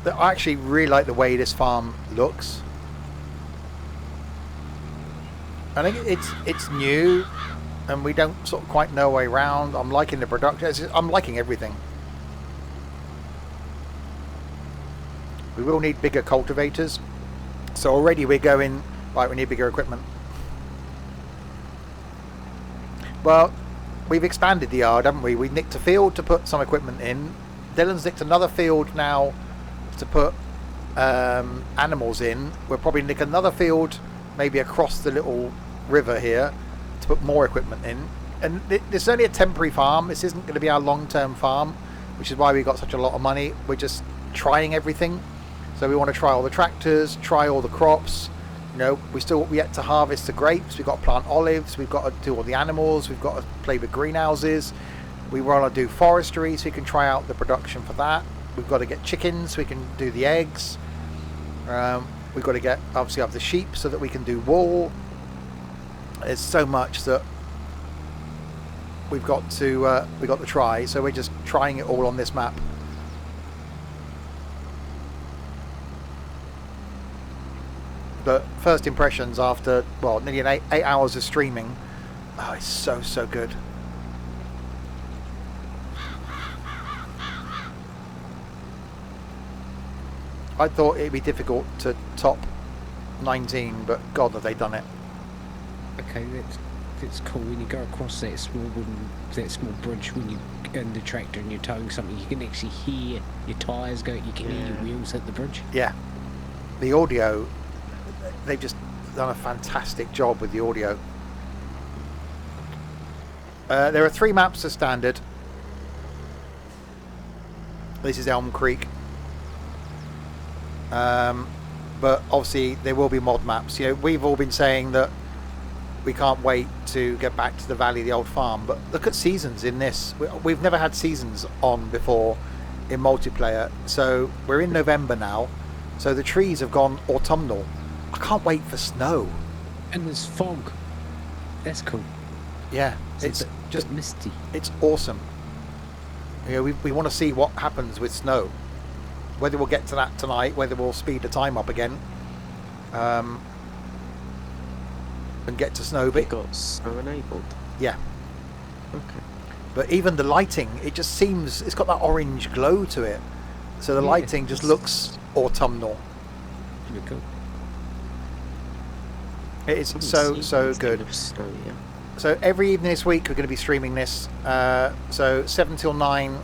But I actually really like the way this farm looks. I think it's new, and we don't sort of quite know our way around. I'm liking the production. I'm liking everything. We will need bigger cultivators. So already we're going, right, we need bigger equipment. Well, we've expanded the yard, haven't we? We nicked a field to put some equipment in. Dylan's nicked another field now to put animals in. We'll probably nick another field maybe across the little river here to put more equipment in. And this is only a temporary farm. This isn't going to be our long-term farm, which is why we got such a lot of money. We're just trying everything. So we want to try all the tractors, try all the crops. You know, we yet to harvest the grapes. We've got to plant olives. We've got to do all the animals. We've got to play with greenhouses. We want to do forestry, so we can try out the production for that. We've got to get chickens, so we can do the eggs. We've got to get, obviously, have the sheep so that we can do wool. There's so much that we've got to try. So we're just trying it all on this map. But first impressions after, well, nearly 8 hours of streaming, oh, it's so good. I thought it'd be difficult to top 19, but God, have they done it. Okay, that's cool. When you go across that small bridge, when you in the tractor and you're towing something, you can actually hear your tyres go. You can hear your wheels hit the bridge. Yeah, the audio. They've just done a fantastic job with the audio. There are 3 maps as standard. This is Elmcreek. But obviously there will be mod maps. You know, we've all been saying that we can't wait to get back to the Valley of the Old Farm. But look at seasons in this. We've never had seasons on before in multiplayer. So we're in November now. So the trees have gone autumnal. I can't wait for snow. And there's fog. That's cool. Yeah, It's it's a bit just, misty. it's awesome. You know, we want to see what happens with snow. Whether we'll get to that tonight, whether we'll speed the time up again, and get to snow It bit. got snow enabled. Yeah, Okay. but even the lighting, it just seems it's got that orange glow to it. So the Yeah, lighting just it's- looks autumnal. Pretty cool. It is Haven't so seen so anything good. of snow yet. So every evening this week we're going to be streaming this. So 7 till 9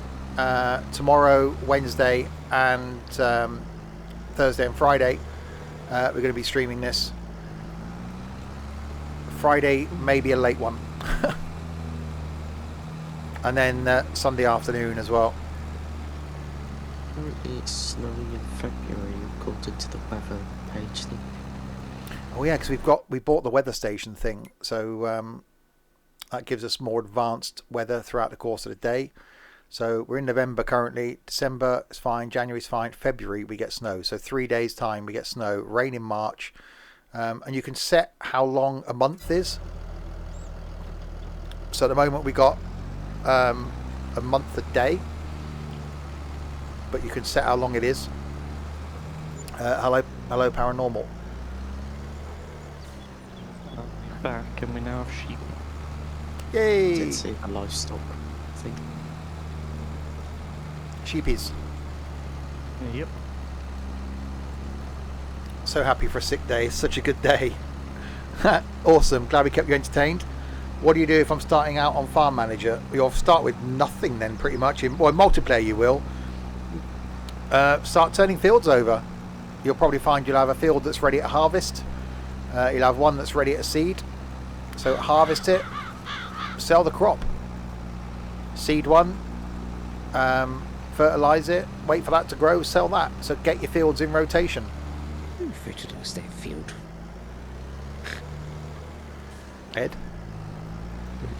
tomorrow, Wednesday, and Thursday and Friday. We're going to be streaming this. Friday maybe a late one, and then Sunday afternoon as well. Apparently it's snowing in February according to the weather page thing. Oh yeah, because we bought the weather station thing, so that gives us more advanced weather throughout the course of the day. So we're in November currently. December is fine. January's fine. February we get snow. So 3 days time we get snow. Rain in March, and you can set how long a month is. So at the moment we got a month a day, but you can set how long it is. Hello paranormal. Back, and we now have sheep. Yay! Did see the livestock thing. Sheepies. Yep. So happy for a sick day. It's such a good day. Awesome. Glad we kept you entertained. What do you do if I'm starting out on Farm Manager? You'll start with nothing then, pretty much. In multiplayer you will. Start turning fields over. You'll probably find you'll have a field that's ready to harvest. You'll have one that's ready to seed. So harvest it. Sell the crop. Seed one. Fertilize it. Wait for that to grow. Sell that. So get your fields in rotation. Who fertilised that field? Ed?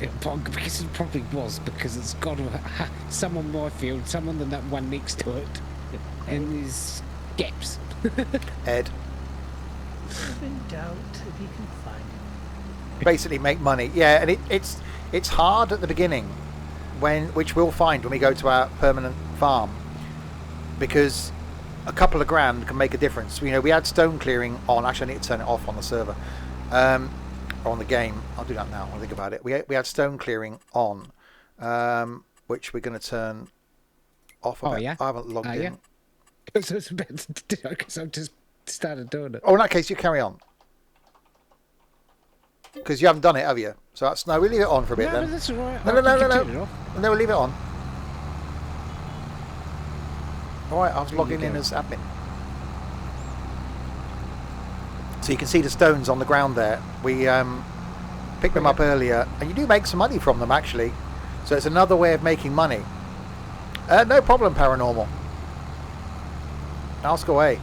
Because it probably was, because it's got some on my field, some on that one next to it, and there's gaps. Ed? If in doubt, if you can find it. Basically make money. Yeah, and it's hard at the beginning, which we'll find when we go to our permanent farm, because a couple of grand can make a difference. You know, we had stone clearing on. Actually, I need to turn it off on the server, or on the game. I'll do that now. I'll think about it. We had stone clearing on, which we're going to turn off. Oh, yeah? I haven't logged in. Yeah. Because I've just started doing it. Oh, in that case, you carry on. Because you haven't done it, have you? So that's no. We leave it on for a bit No, then. that's all right. No, I no, can no, turn it no. off. No, we'll leave it on. All right, I was There you logging in go. as admin. So you can see the stones on the ground there. We picked them up earlier, and you do make some money from them actually. So it's another way of making money. No problem, paranormal. Ask away.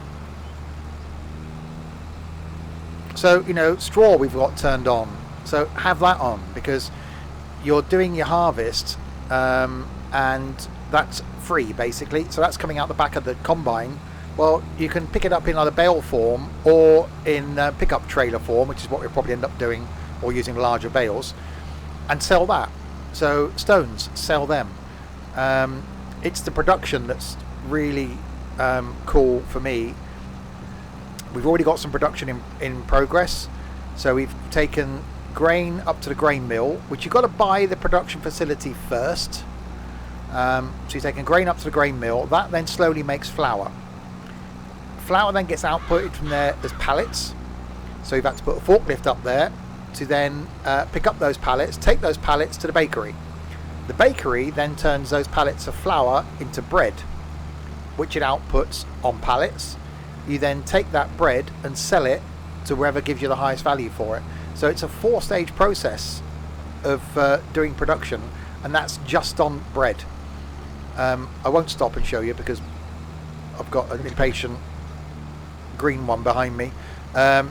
So, you know, straw we've got turned on. So have that on, because you're doing your harvest, and that's free basically. So that's coming out the back of the combine. Well, you can pick it up in either bale form or in pickup trailer form, which is what we'll probably end up doing, or using larger bales, and sell that. So stones, sell them. It's the production that's really cool for me. We've already got some production in progress. So we've taken grain up to the grain mill, which you've got to buy the production facility first. So you're taking grain up to the grain mill. That then slowly makes flour. Flour then gets outputted from there as pallets. So you've had to put a forklift up there to then pick up those pallets, take those pallets to the bakery. The bakery then turns those pallets of flour into bread, which it outputs on pallets. You then take that bread and sell it to wherever gives you the highest value for it. So it's a 4-stage process of doing production, and that's just on bread. I won't stop and show you because I've got an impatient green one behind me. But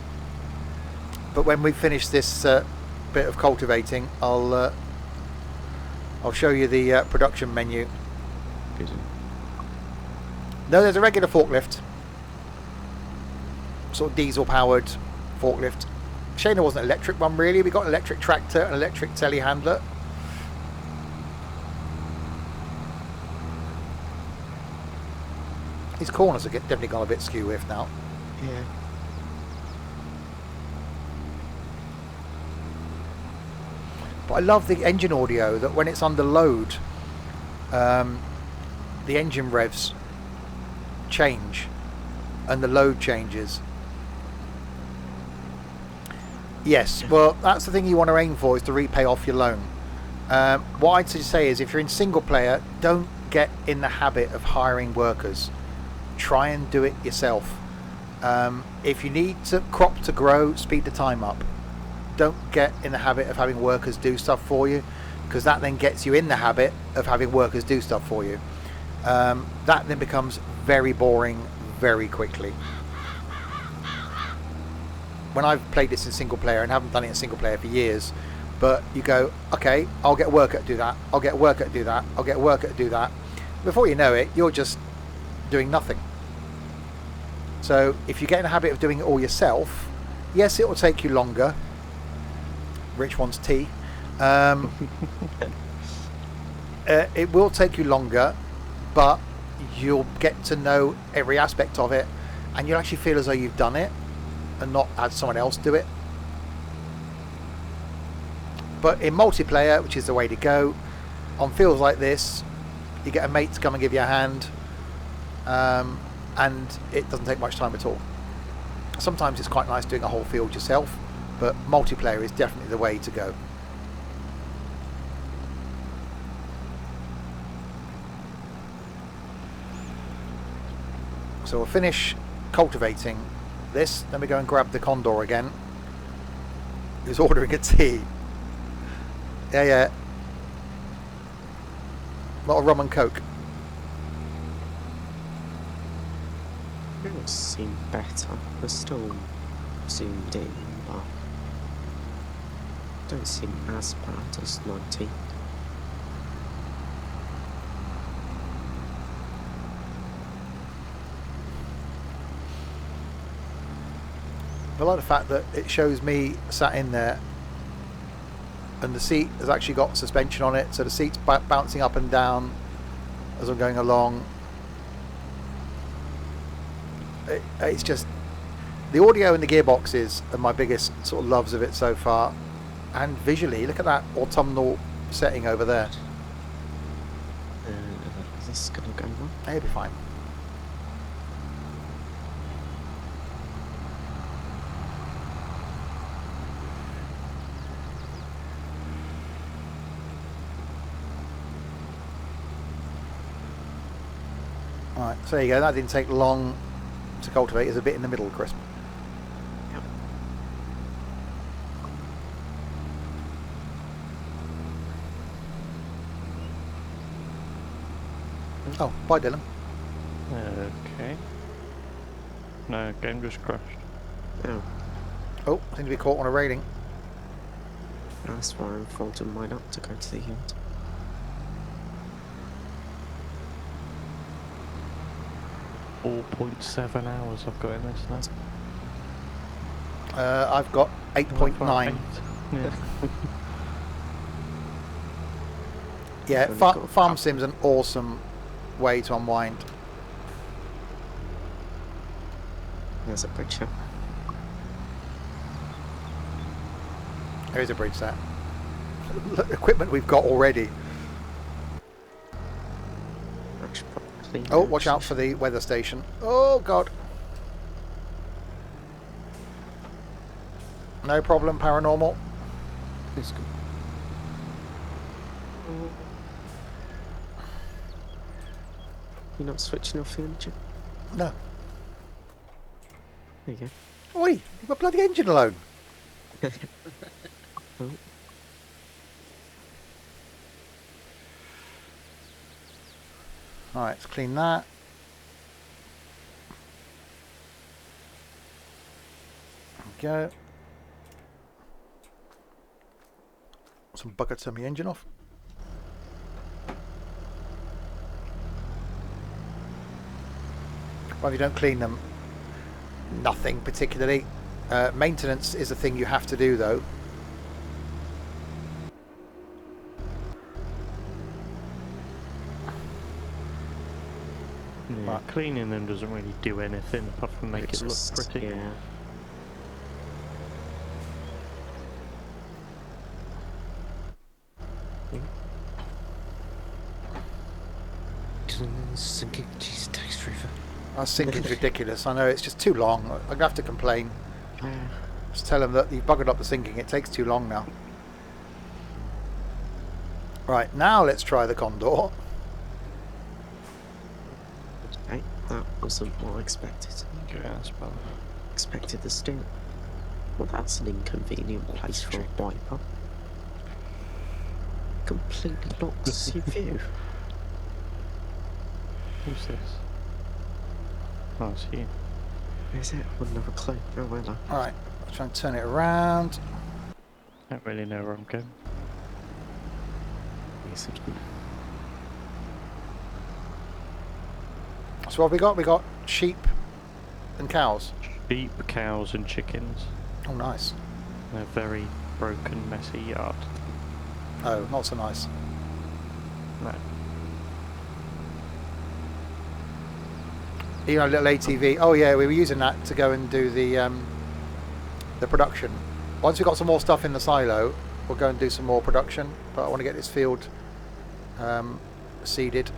when we finish this bit of cultivating, I'll show you the production menu. No, there's a regular forklift. sort of diesel powered forklift. Shame there wasn't an electric one really. We got an electric tractor, an electric telehandler. These corners are definitely gone a bit skew with now. Yeah. But I love the engine audio that when it's under load, the engine revs change and the load changes. Yes, well, that's the thing you want to aim for, is to repay off your loan. What I'd say is, if you're in single player, don't get in the habit of hiring workers. Try and do it yourself. If you need to crop to grow, speed the time up. Don't get in the habit of having workers do stuff for you, because that then gets you in the habit of having workers do stuff for you. That then becomes very boring very quickly. When I've played this in single player, and haven't done it in single player for years, but you go, okay, I'll get a worker to do that, I'll get a worker to do that, I'll get a worker to do that. Before you know it, you're just doing nothing. So if you get in the habit of doing it all yourself, yes, it will take you longer. Rich wants tea. It will take you longer, but you'll get to know every aspect of it, and you'll actually feel as though you've done it and not had someone else do it. But in multiplayer, which is the way to go, on fields like this, you get a mate to come and give you a hand, and it doesn't take much time at all. Sometimes it's quite nice doing a whole field yourself, but multiplayer is definitely the way to go. So we'll finish cultivating this, then we go and grab the condor again, who's ordering a tea. Yeah. Not a rum and coke. It will seem better. We're still zoomed in, but don't seem as bad as 19. I like the fact that it shows me sat in there, and the seat has actually got suspension on it, so the seat's bouncing up and down as I'm going along. It's just, the audio and the gearboxes are my biggest sort of loves of it so far, and visually, look at that autumnal setting over there. Is this gonna go well? It'll be fine. Alright, so there you go. That didn't take long to cultivate. It's a bit in the middle, crisp. Yep. Oh, bye, Dylan. Okay. No, game just crashed. Oh, Oh, seem to be caught on a railing. that's why I'm folding mine up to go to the yard. All 4.7 hours I've got in this now. I've got 8.9. Yeah. Yeah, Only got Farm up. Sim's an awesome way to unwind. There's a bridge here. There is a bridge there. Look, equipment we've got already. I should probably clean Oh, it, watch out for the weather station. Oh, God. No problem, paranormal. That's good. You're not switching off the engine? No. There you Oi, leave my bloody engine alone. go. Oh, Alright, let's clean that. There we go. Some buckets on the engine off. Well, if you don't clean them, Nothing particularly. Maintenance is a thing you have to do though. Yeah, Right. cleaning them doesn't really do anything apart from make it look Just- pretty. Yeah. Sinking. Jeez, it takes forever. Our sinking's ridiculous. I know, it's just too long. I'm going to have to complain. Just tell them that you've buggered up the sinking. It takes too long now. Right, now let's try the Condor. Okay, that wasn't what I expected. Gas ball. Expected the steering. Well, that's an inconvenient place for a wiper. Completely blocks your view. Who's this? Oh, it's you. Is it? Wouldn't have a clue. Oh, well, Alright, I'll try and turn it around. Don't really know where I'm going. yes, it would. So what have we got? We got sheep and cows. Sheep, cows, and chickens. Oh, nice. In a very broken, messy yard. Oh, not so nice. No. You know, a little ATV. Oh yeah, we were using that to go and do the production. Once we've got some more stuff in the silo, we'll go and do some more production. But I want to get this field seeded.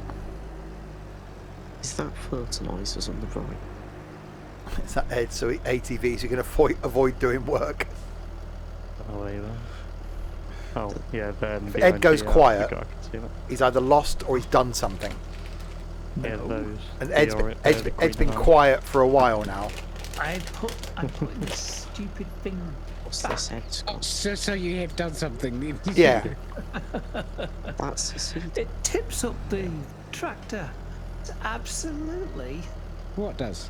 Is that fertilisers on the right? Is that Ed? So ATVs, you can avoid doing work. Oh, there. Oh, yeah, then. If Ed goes quiet, I can see that. he's either lost or he's done something. Yeah, those. And the Ed's been green quiet for a while now. I'm putting this stupid thing What's back. this head, Scott? So you have done something then. Yeah. That's a seed. It tips up the tractor. It's absolutely. What does?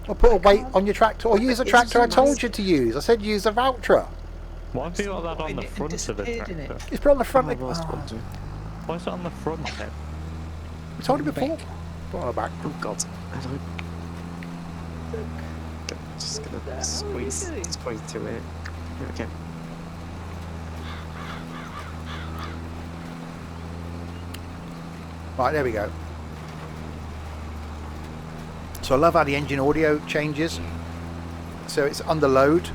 Or put a weight on your tractor, or use a It's tractor I nice. told you to use. I said use a Valtra. Why have you got that on And the it front of the disappeared in it. tractor? It's put on the front. I was Oh, wondering. Why is it on the front then? I told you before. Put it on the back. Oh God, I don't. Just gonna squeeze to it. Okay. Right, there we go. So I love how the engine audio changes. So it's under load.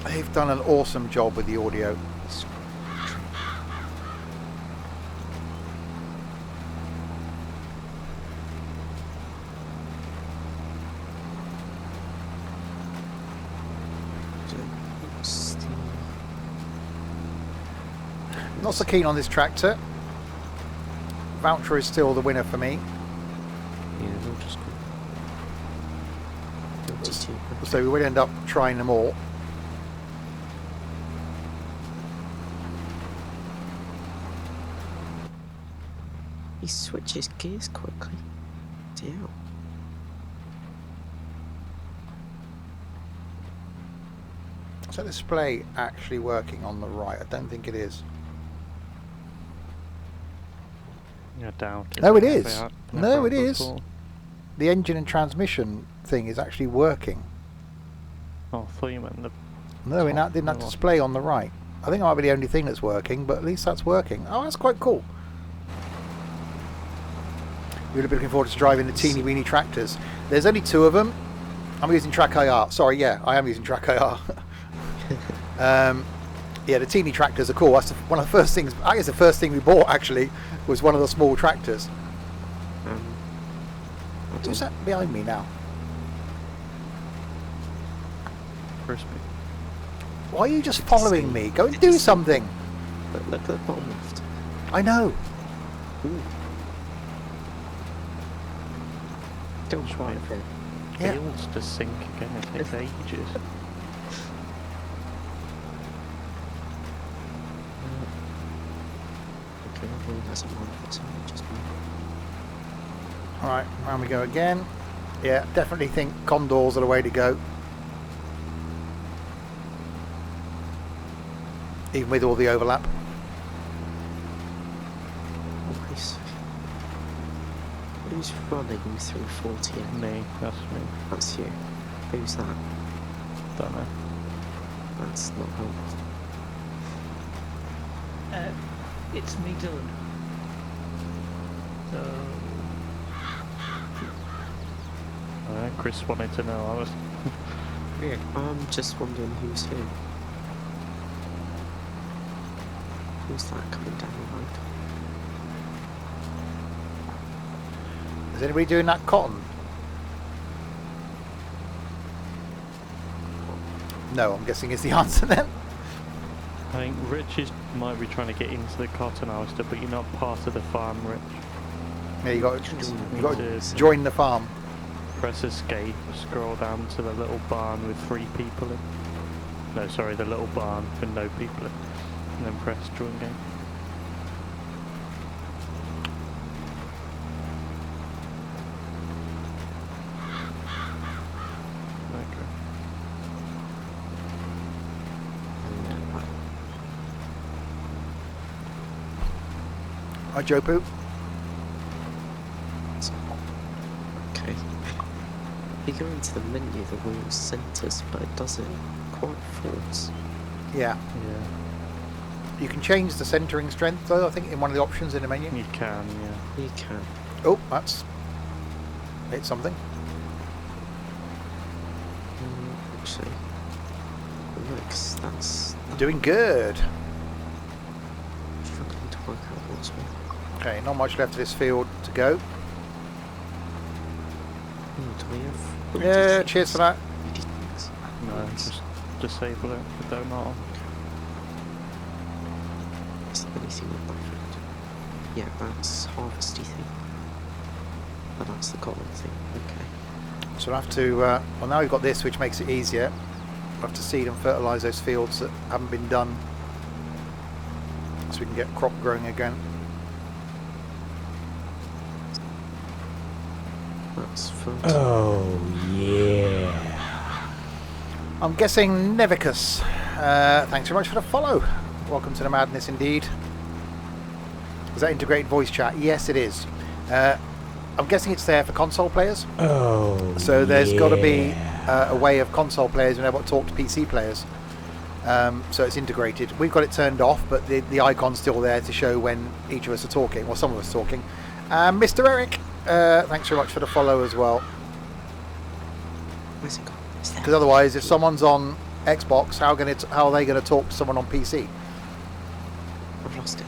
They've done an awesome job with the audio. Not so keen on this tractor. Valtra is still the winner for me. Yeah, we'll just go. 22. So we will end up trying them all. He switches gears quickly. Dear. Is that display actually working on the right? I don't think it is. I doubt it. No, it Never is. had- No, never it had is. before. The engine and transmission thing is actually working. Oh, I thought you meant the. No, it Top didn't have one. display on the right. I think it might be the only thing that's working, but at least that's working. Oh, that's quite cool. Really looking forward to driving the teeny weeny tractors. There's only two of them. I'm using Track IR. Sorry, yeah, I am using Track IR. Yeah, the teeny tractors are cool. That's one of the first things. I guess the first thing we bought actually was one of the small tractors. Who's that behind me now? Crispy. Why are you just following me? Go and do something. Look at the bottom left. I know. Don't try it. Yeah. Fields to sink again. It takes ages. Okay, well, that's a one for some just Alright, round we go again. Yeah, definitely think Condors are the way to go. Even with all the overlap. nice. Who's running through 40? Me, that's me. That's you. Who's that? Don't know. That's not helpful. It's me, Dylan. So, Chris wanted to know. I was. Yeah. I'm just wondering who's who. Who's that coming down the road? Is anybody doing that cotton? No, I'm guessing is the answer then. I think might be trying to get into the cotton harvester, but you're not part of the farm, Rich. Yeah, you got to to join the farm. press escape, scroll down to the little barn with 3 people in. No, sorry, the little barn with no people in. And then press join game. Okay. Hi, Joe Poop. Okay. You go into the menu, the wheel centres, but it does it quite forwards. Yeah. Yeah, You can change the centering strength, though, I think, in one of the options in the menu. you can, yeah. You can. Oh, that's... hit something. Actually, looks that's Doing good. struggling to work out what's what. Okay, not much left of this field to go. Do we have? Yeah, cheers for that. No, just disable it with that not on. Is there anything with that? Yeah, that's harvesty thing. Oh, that's the cotton thing. Okay. So we'll have to... well, now we've got this, which makes it easier. We'll have to seed and fertilise those fields that haven't been done, so we can get crop growing again. That's for. Oh, yeah. I'm guessing Nevicus. Thanks very much for the follow. Welcome to the madness indeed. Is that integrated voice chat? Yes, it is. I'm guessing it's there for console players. Oh, So there's got to be a way of console players being able to talk to PC players. So it's integrated. We've got it turned off, but the icon's still there to show when each of us are talking, or some of us are talking. Mr. Eric, thanks very much for the follow as well. Where's it gone? It's there. Because otherwise, if someone's on Xbox, how are they going to talk to someone on PC? I've lost it.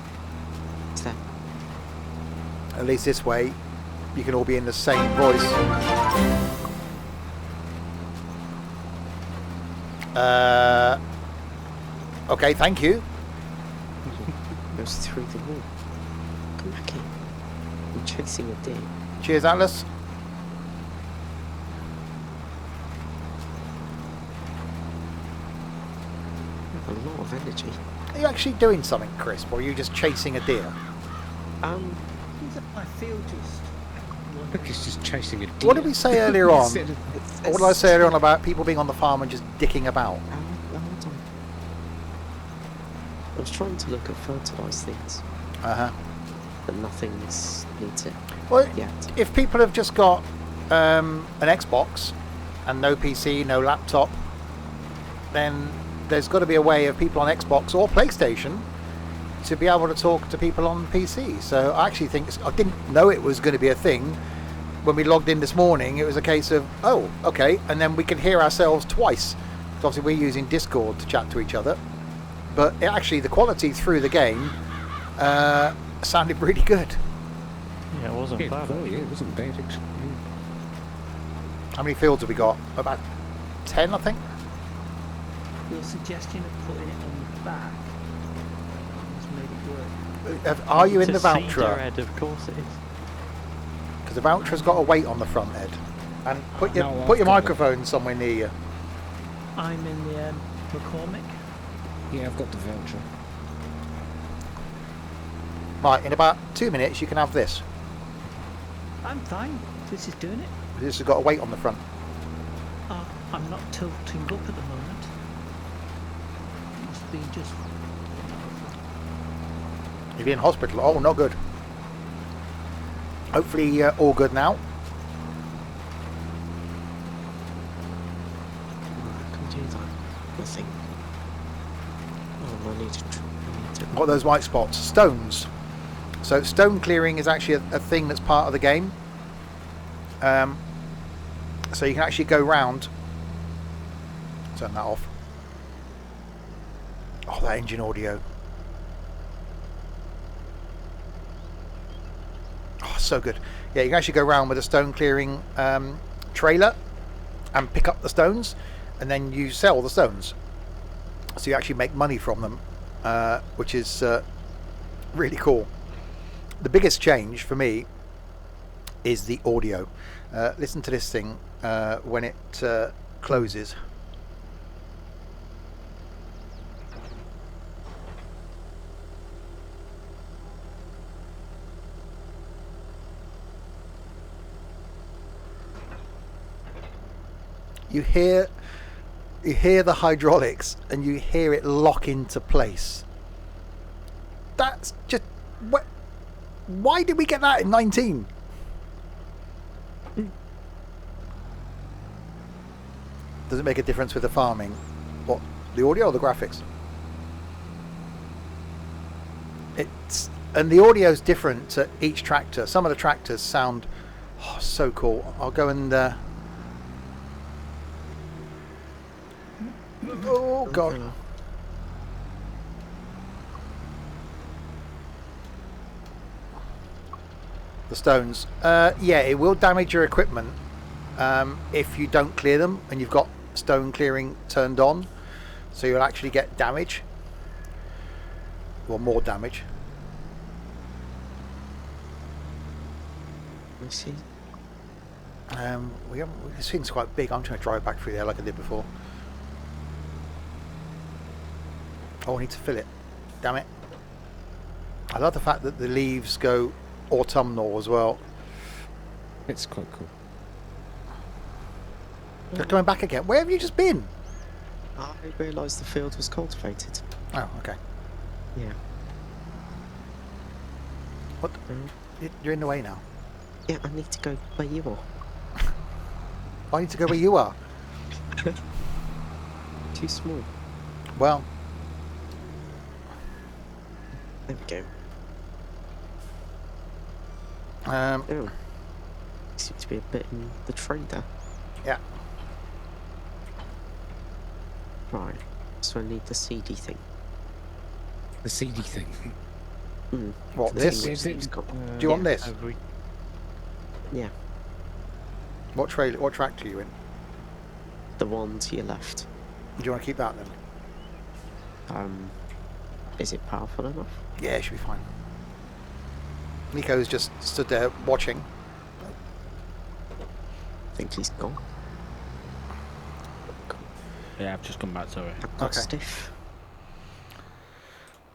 It's there. At least this way, you can all be in the same voice. Okay, thank you. Goes through the wall. Come back in. I'm chasing a deer. Cheers, Atlas. A lot of energy. Are you actually doing something, Crisp, or are you just chasing a deer? he's at my field just. Look, he's just chasing a deer. What did we say earlier on? Instead of- What did I say earlier on about people being on the farm and just dicking about? Hold on. I was trying to look at fertilised things, Uh-huh. but nothing's needs it Well, yet. if people have just got an Xbox and no PC, no laptop, then there's got to be a way of people on Xbox or PlayStation to be able to talk to people on PC. So I actually think I didn't know it was going to be a thing. When we logged in this morning, it was a case of, oh, okay, and then we can hear ourselves twice. So obviously we're using Discord to chat to each other, but actually the quality through the game sounded really good. Yeah, it wasn't Yeah, bad. oh, yeah, it wasn't bad, actually. How many fields have we got? About 10, I think. Your suggestion of putting it on the back has made it work. Are you in the It's a cedar Valtra? head, of course it is. Because the Valtra's got a weight on the front head. And put your No, I've put your got microphone somewhere near you. I'm in the McCormick. Yeah, I've got the voucher. Right, in about 2 minutes you can have this. I'm fine. This is doing it. This has got a weight on the front. I'm not tilting up at the moment. Must be just. You'll be in hospital. Oh, not good. Hopefully all good now. I can do that. Nothing. Oh, I need to. What are those white spots? Stones. So stone clearing is actually a thing that's part of the game. So you can actually go round. Turn that off. Oh, that engine audio. Oh, so good. Yeah, you can actually go around with a stone clearing trailer and pick up the stones, and then you sell the stones. So you actually make money from them, which is really cool. The biggest change for me is the audio. Listen to this thing when it closes. You hear the hydraulics and you hear it lock into place. That's just why did we get that in 19? Does it make a difference with the farming? What, the audio or the graphics? And the audio is different to each tractor. Some of the tractors sound so cool. I'll go and oh god. The stones. Yeah, it will damage your equipment if you don't clear them and you've got stone clearing turned on. So you'll actually get damage. Well, more damage. I see. This thing's quite big. I'm trying to drive back through there like I did before. Oh, I need to fill it. Damn it. I love the fact that the leaves go autumnal as well. It's quite cool. They're coming back again. Where have you just been? I realised the field was cultivated. Oh, okay. Yeah. What? You're in the way now. Yeah, I need to go where you are. I need to go where you are. Too small. Well, there we go. um, Seems to be a bit in the tree there. yeah. Right. So I need the CD thing. The CD thing. What, The this? thing Is it- which got- Do you want this? Yeah. What trailer? What tractor are you in? The one to your left. Do you want to keep that then? Is it powerful enough? Yeah, it should be fine. Nico's just stood there watching. I think he's gone. Yeah, I've just come back, sorry. I've got Okay. stiff.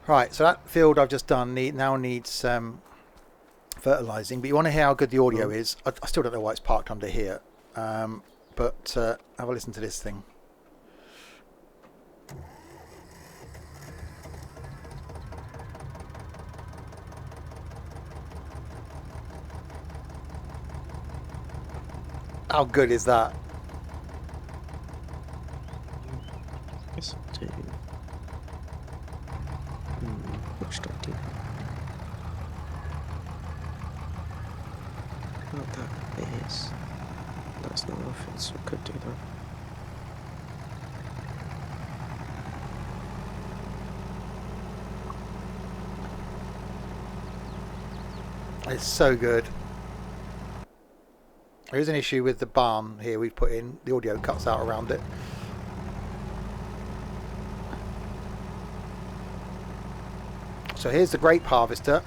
Right, so that field I've just done now needs fertilising, but you want to hear how good the audio is. I still don't know why it's parked under here, but have a listen to this thing. How good is that? Guess I'll do. What should I do? Well, that is. That's not off it, so I could do that. It's so good. There is an issue with the barn here we've put in. The audio cuts out around it. So here's the grape harvester.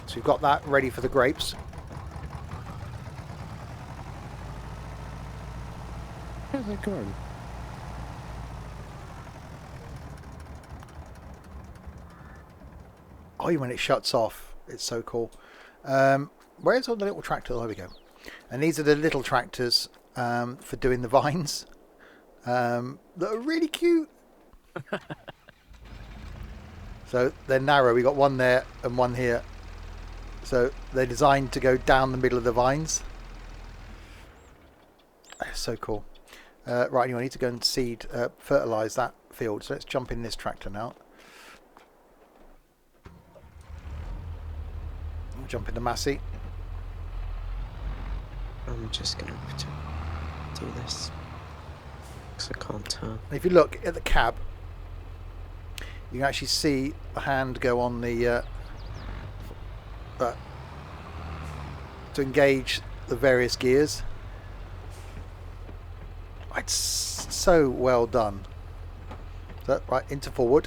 So we've got that ready for the grapes. How's that going? Oh, when it shuts off, it's so cool. Where's all the little tractor? There we go. And these are the little tractors for doing the vines that are really cute. So they're narrow. We got one there and one here. So they're designed to go down the middle of the vines. That's so cool. Right, anyway, I need to go and fertilise that field. So let's jump in this tractor now. We'll jump into Massey. I'm just going to do this. Because I can't turn. If you look at the cab, you can actually see a hand go on the to engage the various gears. It's so well done. So, right, into forward.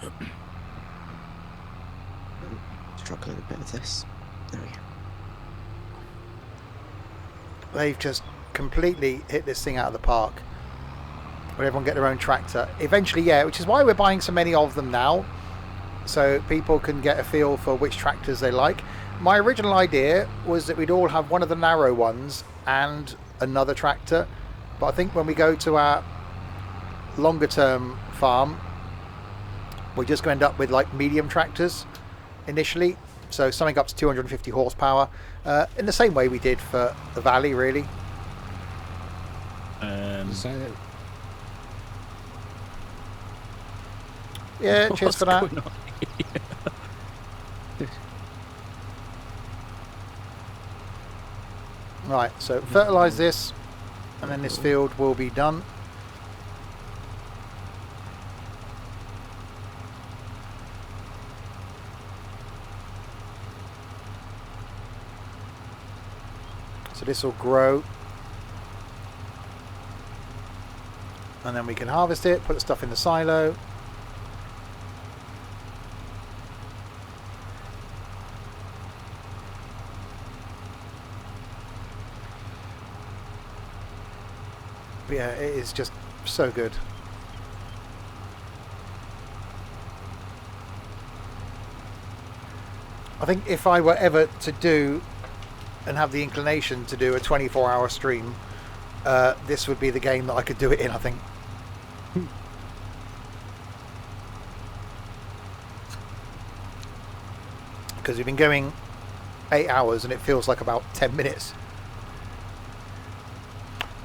I'm struggling a bit with this. There we go. They've just completely hit this thing out of the park. Where everyone get their own tractor. Eventually, yeah, which is why we're buying so many of them now. So people can get a feel for which tractors they like. My original idea was that we'd all have one of the narrow ones and another tractor. But I think when we go to our longer term farm, we're just going to end up with like medium tractors initially. So something up to 250 horsepower. In the same way we did for the Valley, really. Yeah, cheers for that. Right, so fertilise this, and then this field will be done. So this will grow. And then we can harvest it, put the stuff in the silo. But yeah, it is just so good. I think if I were ever to do and have the inclination to do a 24-hour stream, this would be the game that I could do it in, I think. Because we've been going 8 hours and it feels like about 10 minutes.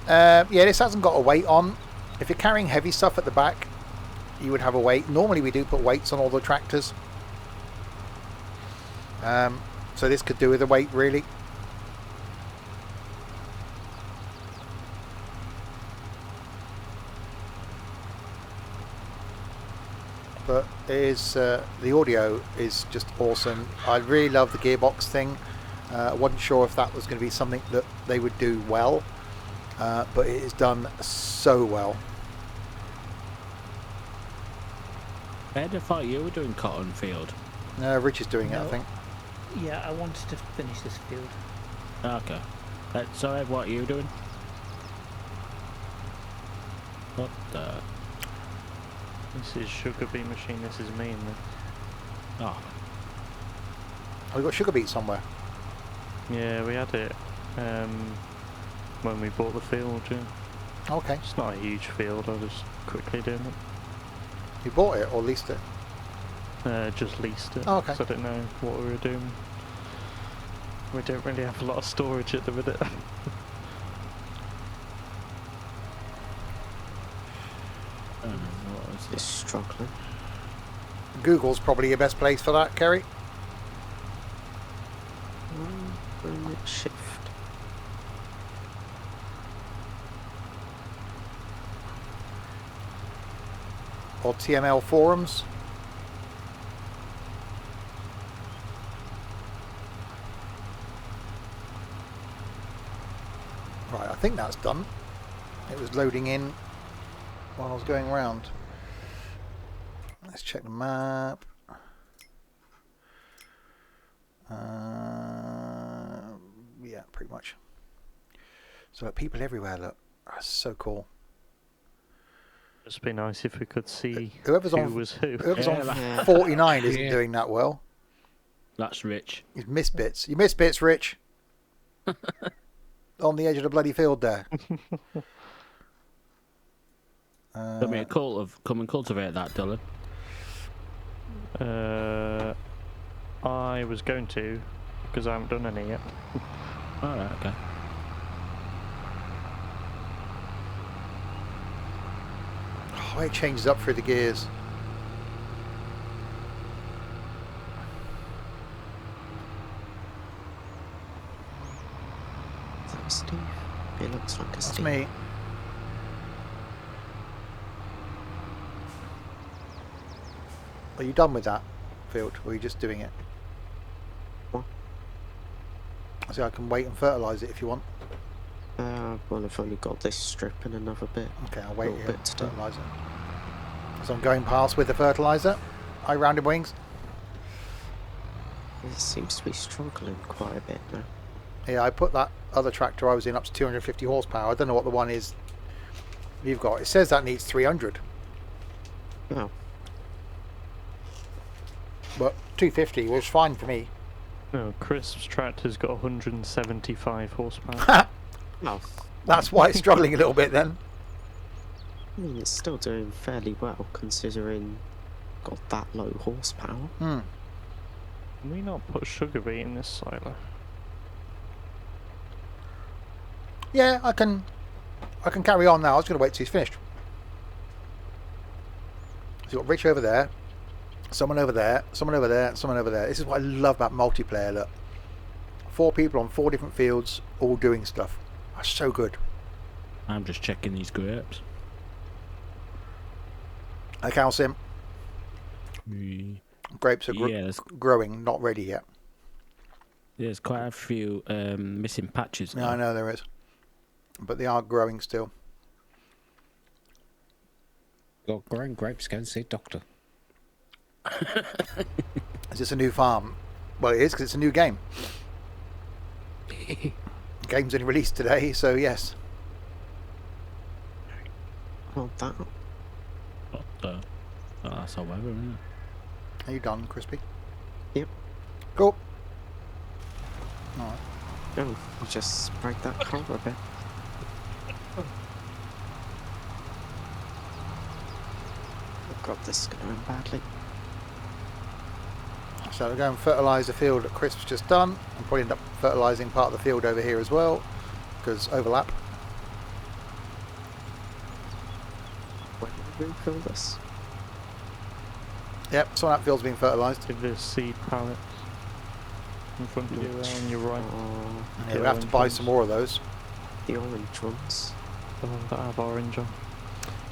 Yeah, this hasn't got a weight on. If you're carrying heavy stuff at the back, you would have a weight. Normally we do put weights on all the tractors. So this could do with a weight, really. But it is, the audio is just awesome. I really love the gearbox thing. I wasn't sure if that was going to be something that they would do well. But it is done so well. Ed, I thought you were doing cotton field. No, Rich is doing it, I think. Yeah, I wanted to finish this field. Okay. So Ed, what are you doing? What the? This is sugar beet machine, this is me and this. Oh. Oh, we got sugar beet somewhere. Yeah, we had it when we bought the field, yeah. Okay. It's not a huge field, I was quickly doing it. You bought it or leased it? Just leased it. Oh, okay. So I didn't know what we were doing. We don't really have a lot of storage at the minute. What was It's struggling. Google's probably your best place for that, Kerry. Bring it shift. Or TML forums. Right, I think that's done. It was loading in while I was going around. Let's check the map. Yeah, pretty much. So people everywhere, look. That's so cool. It'd be nice if we could see Whoever's who on, was who. Whoever's Yeah, on 49 isn't Yeah. doing that well. That's Rich. You've missed bits. You missed bits, Rich. On the edge of the bloody field there. Let me come and cultivate that, Dylan. I was going to, because I haven't done any yet. Alright, okay. Oh, it changes up through the gears. Is that Steve? It looks like a That's Steve. me. Are you done with that field, or are you just doing it? What? I see I can wait and fertilise it if you want. Well, I've only got this strip and another bit. Okay, I'll wait Little here bit and to do. fertilise it. So I'm going past with the fertiliser. Hi, Rounded Wings. It seems to be struggling quite a bit now. Yeah, I put that other tractor I was in up to 250 horsepower. I don't know what the one is you've got. It says that needs 300. Oh, But 250 was fine for me. No, Crisp's tractor's got 175 horsepower. oh. That's why it's struggling a little bit then. I mean, it's still doing fairly well considering got that low horsepower. Can we not put sugar beet in this silo? Yeah, I can carry on now. I was going to wait till he's finished. So you've got Rich over there, someone over there, someone over there, someone over there. This is what I love about multiplayer. Look, 4 people on 4 different fields, all doing stuff. That's so good. I'm just checking these grapes. Hey, Calcium. Grapes are Yeah, growing, not ready yet. there's quite a few missing patches Yeah, now. I know there is. But they are growing still. Got growing grapes, go and see a doctor. Is this a new farm? Well, it is because it's a new game. Game's only released today, so yes. Well, that. What the? Oh, that's all weather, isn't Are you done, Crispy? Yep. Cool. Alright. Oh, you just sprayed that car a bit. Oh god, this is going to end badly. So we'll go and fertilise the field that Crisp's just done. I'll probably end up fertilising part of the field over here as well, because overlap. When do we refill this? Yep, some of that field's being fertilised. Give this seed pallets in front of you there on your right. Oh, Yeah, we'll have to buy some more of those. the orange ones. The ones that have orange on.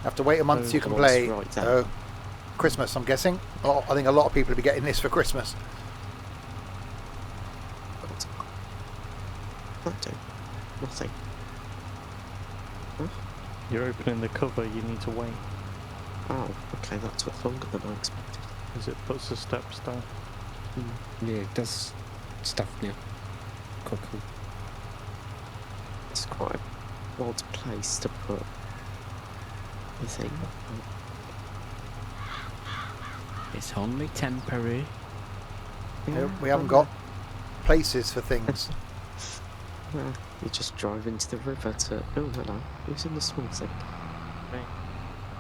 Have to wait a month so you Those can ones play right there. Christmas, I'm guessing. Oh, I think a lot of people will be getting this for Christmas. God. That do nothing. You're opening the cover, you need to wait, Oh, okay, that took longer than I expected. as it puts the steps down. Yeah, it does stuff now. Quickly. It's quite an odd place to put the thing. It's only temporary. We haven't got places for things. You just drive into the river to. Oh, hello. Who's in the small thing?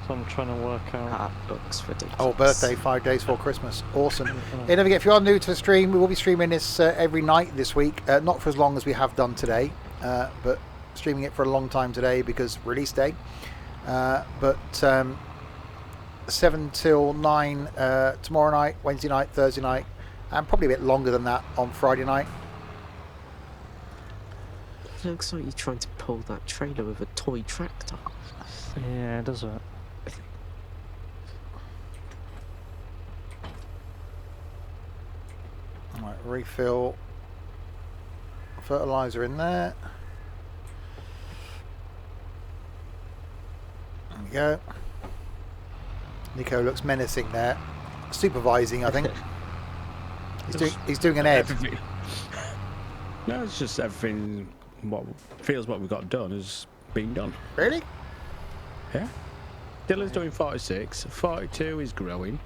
So I'm trying to work out. That looks ridiculous. Oh, birthday 5 days before Christmas. Awesome. Hey, don't forget, if you are new to the stream, we will be streaming this every night this week. Not for as long as we have done today, but streaming it for a long time today because release day. But 7 till 9 tomorrow night, Wednesday night, Thursday night, and probably a bit longer than that on Friday night. It looks like you're trying to pull that trailer with a toy tractor. Yeah, does it? Right, refill fertilizer in there. There we go. Nico looks menacing there, supervising. I think he's doing an Ed. Everything. No, it's just everything. What feels what we've got done has been done. Really? Yeah. Dylan's doing 46. 42 is growing.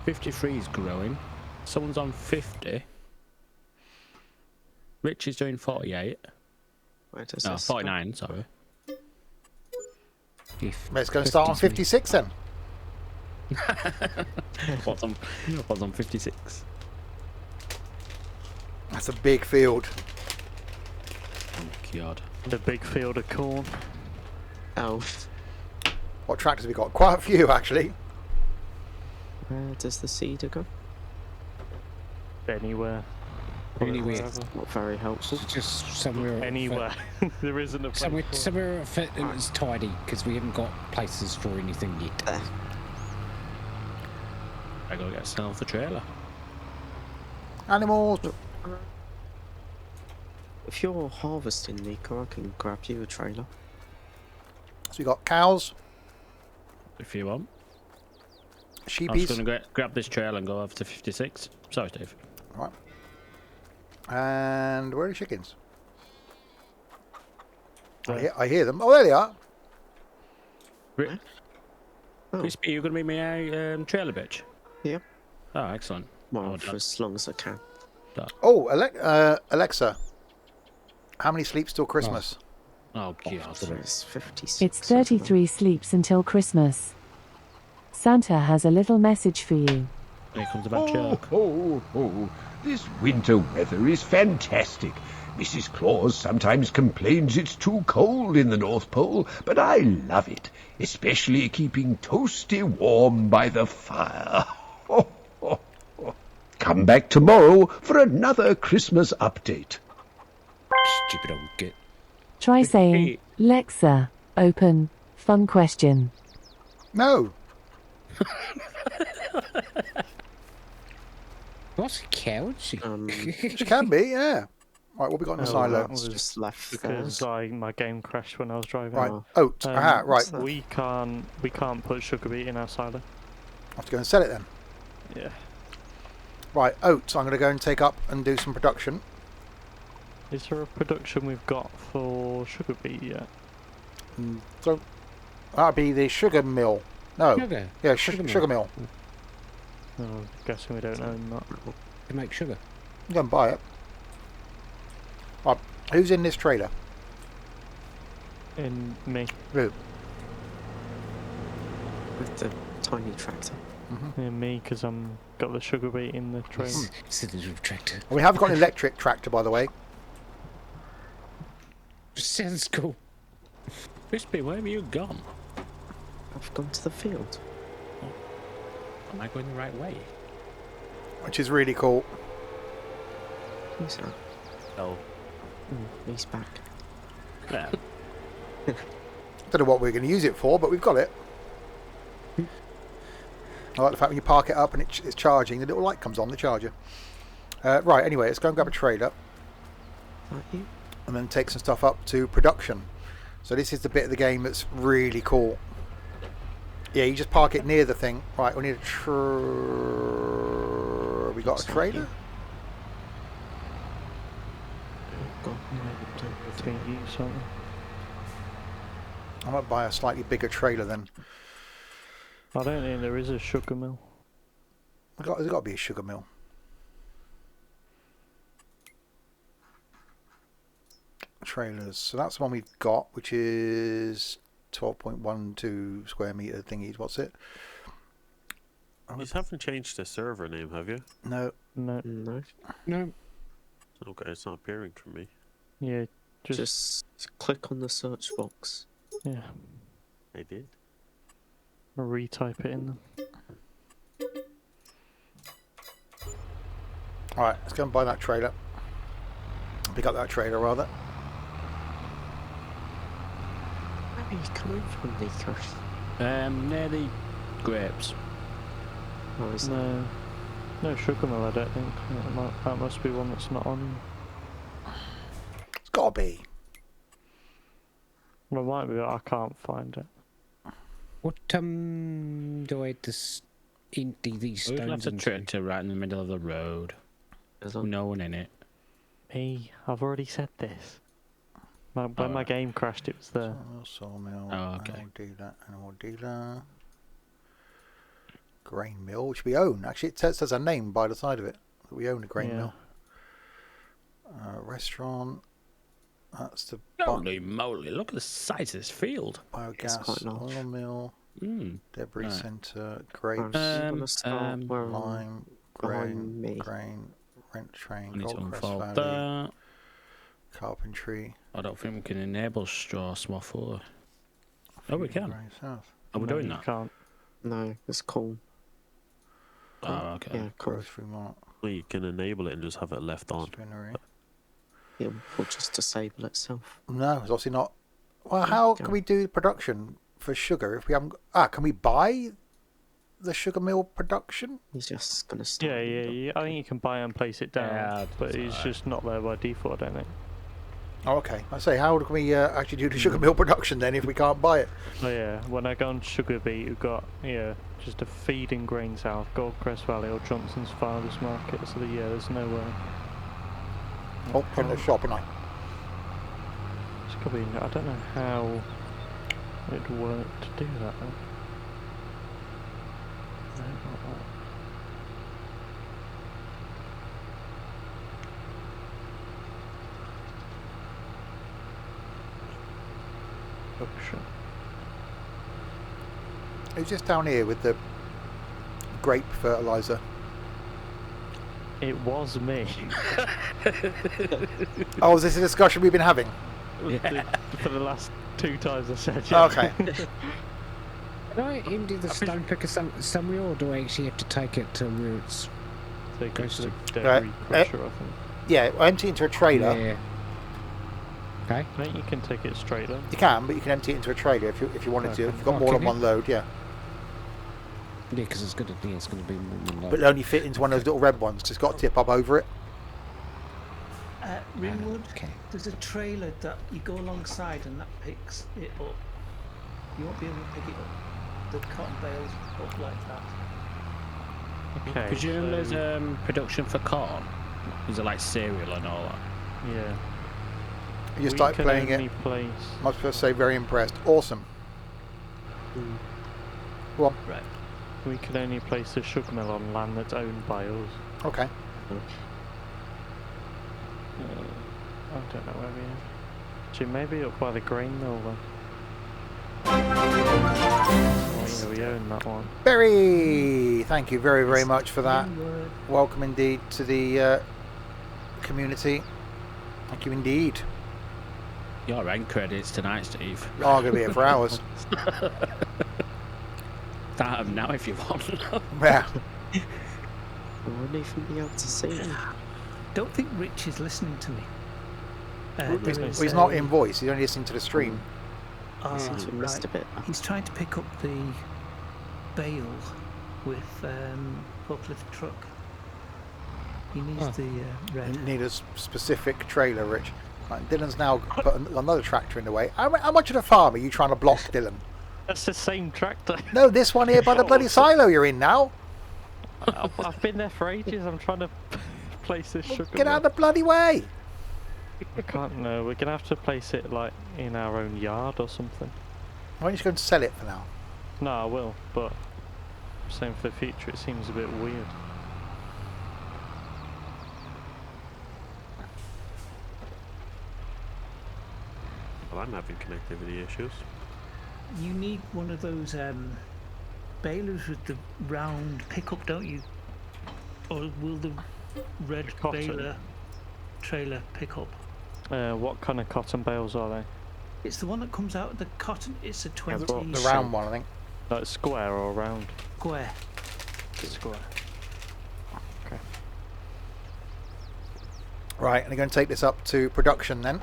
53 is growing. Someone's on 50. Rich is doing 48. Where does No, this 49, sorry. Let's go and start on 56 then. What's on 56? That's a big field. Oh god. The big field of corn. Oh, What tractors have we got? Quite a few, actually. where does the seeder go? Anywhere. Anywhere. Wherever. Not very helpful. Just somewhere. Anywhere. There isn't a place. Somewhere it fit and it's tidy because we haven't got places for anything yet. There. I gotta get myself a trailer. Animals. If you're harvesting, Nico, I can grab you a trailer. So we got cows, If you want. I'm just sheepies. gonna grab this trailer and go over to 56. Sorry, Steve. Right. And where are the chickens? I hear them. Oh, there they are. Oh. Crispy, you gonna be my trailer bitch? Yeah. Oh, excellent. Well, Oh, for as long as I can. Oh, Alexa. How many sleeps till Christmas? Oh god. It's 56. It's 33 sleeps until Christmas. Santa has a little message for you. Here comes a bad joke. This winter weather is fantastic. Mrs. Claus sometimes complains it's too cold in the North Pole, but I love it, especially keeping toasty warm by the fire. Come back tomorrow for another Christmas update. Stupid old git. Try saying, Lexa, open, fun question. No. What's a cow? Which can be, yeah. Right, what we got in the Oh, silo? that was Just left because my game crashed when I was driving. Right, Oh. oat. Aha, right. We can't put sugar beet in our silo. I'll have to go and sell it then. Yeah. Right, oats. I'm going to go and take up and do some production. Is there a production we've got for sugar beet yet? So that'd be the sugar mill. No. Sugar. Yeah, Sugar sugar mill. mill. No, I'm guessing we don't own that. To make sugar. You can buy it. Right, who's in this trailer? In me. Who? with the tiny tractor. In me, because I'm got the sugar beet in the trailer. It's a little tractor. We have got an electric tractor, by the way. Sounds cool. Crispy, where have you gone? I've gone to the field. Am I going the right way? Which is really cool. Who's that? Oh, He's back. Yeah. Don't know what we're going to use it for, but we've got it. I like the fact when you park it up and it's charging, the little light comes on, the charger. Right, anyway, let's go and grab a trailer Aren't you? and then take some stuff up to production. So this is the bit of the game that's really cool. Yeah, you just park it near the thing. Right, we need a we got a trailer? God, Between you, something. I might buy a slightly bigger trailer then. I don't think there is a sugar mill. There's got to be a sugar mill. Trailers. So that's the one we've got, which is 12.12 square meter thingies. What's it? you haven't changed the server name, have you? No. No. No. No. Okay, it's not appearing for me. Yeah, Just click on the search box. yeah. I did. I'll retype it in them. Alright, let's go and buy that trailer. Pick up that trailer, rather. Where are you coming from, Nico? Near the grapes. Oh, is that? No sugar mill, I don't think. That must be one that's not on. It's got to be. Well, it might be, but I can't find it. What do I just empty these We've stones left a into? tractor right in the middle of the road. Is that- No one in it. Me, I've already said this. When my Alright. game crashed, it was there. Sawmill, Oh, okay. animal dealer. Grain mill, which we own. Actually, it says a name by the side of it. We own a grain Yeah. mill. Restaurant. That's the Holy moly, look at the size of this field. biogas, quite large. oil mill, debris Right. centre, grapes, I'm gonna start where I'm lime, behind me. grain, rent train, I need to Goldcrest unfold Valley, that. carpentry. I don't think we can enable straw small fuller. Oh, we can. Grey South. Are we No, doing you that? can't. No, it's cool. Oh, okay. Yeah, cool. Grocery mart, Well, you can enable it and just have it left on. spinnery. It will just disable itself. No, it's obviously not. Well, how can we do production for sugar if we haven't? Can we buy the sugar mill production? He's just gonna start. Yeah. I think you can buy and place it down, Yeah, but it's just not there by default, I don't think. Oh, okay. I say, how can we actually do the sugar mill production then if we can't buy it? Oh yeah, when I go on Sugar Beet, we've got just a feed in Grain South, Goldcrest Valley or Johnson's Farmers Market. So there's no way. Oh, in the shop, and I. It's gotta be. I don't know how it'd work to do that though. No, not that. Option. Who's just down here with the grape fertilizer? It was me. Oh, is this a discussion we've been having? For the last 2 times I said yeah. Okay. Can I empty the stone picker somewhere, or do I actually have to take it to where it's... Take it to the Right. dairy crusher, I think. Yeah, empty it into a trailer. Yeah. Okay. I think you can take it straight then. You can, but you can empty it into a trailer if you wanted to. If you've got more can than you? one load, yeah. Yeah, because it's gonna be more than But it'll only fit into one of those little red ones. 'Cause it's got to tip up over it. Ringwood, Okay. there's a trailer that you go alongside and that picks it up. You won't be able to pick it up. The cotton bales up like that. Okay. Presume so- there's production for corn. Is it like cereal and all that? Yeah. You start can playing only it. Place... Must first say, very impressed. Awesome. Go on. Right. We can only place a sugar mill on land that's owned by us. Okay. I don't know where we are. Actually, maybe up by the grain mill then. Oh, yeah, we own that one. Barry, thank you very, very much for that. Ringwood. Welcome indeed to the community. Thank you indeed. Your end credits tonight, Steve. Oh, I'm going to be here for hours. Start them now if you want. Yeah. I wouldn't even be able to see him. Don't think Rich is listening to me. He's, there is he's not a- in voice. He's only listening to the stream. Ah, Seems to have missed a right. bit. He's trying to pick up the bale with forklift truck. He needs the You red. need a specific trailer, Rich. Right, Dylan's now put another tractor in the way. How much of the farm are you trying to block, Dylan? That's the same tractor. No, this one here by the bloody silo you're in now. I've been there for ages. I'm trying to place this sugar Get mill. out of the bloody way. I can't. No, we're gonna have to place it like in our own yard or something. Why don't you just go and sell it for now? No, I will, but same for the future. It seems a bit weird. Well, I'm having connectivity issues. You need one of those balers with the round pickup, don't you? Or will the red Cotton. baler trailer pick up? What kind of cotton bales are they? It's the one that comes out of the cotton. It's a 20 The round one, I think. Like square or round? square. Square. Okay. Right, and you're going to take this up to production then.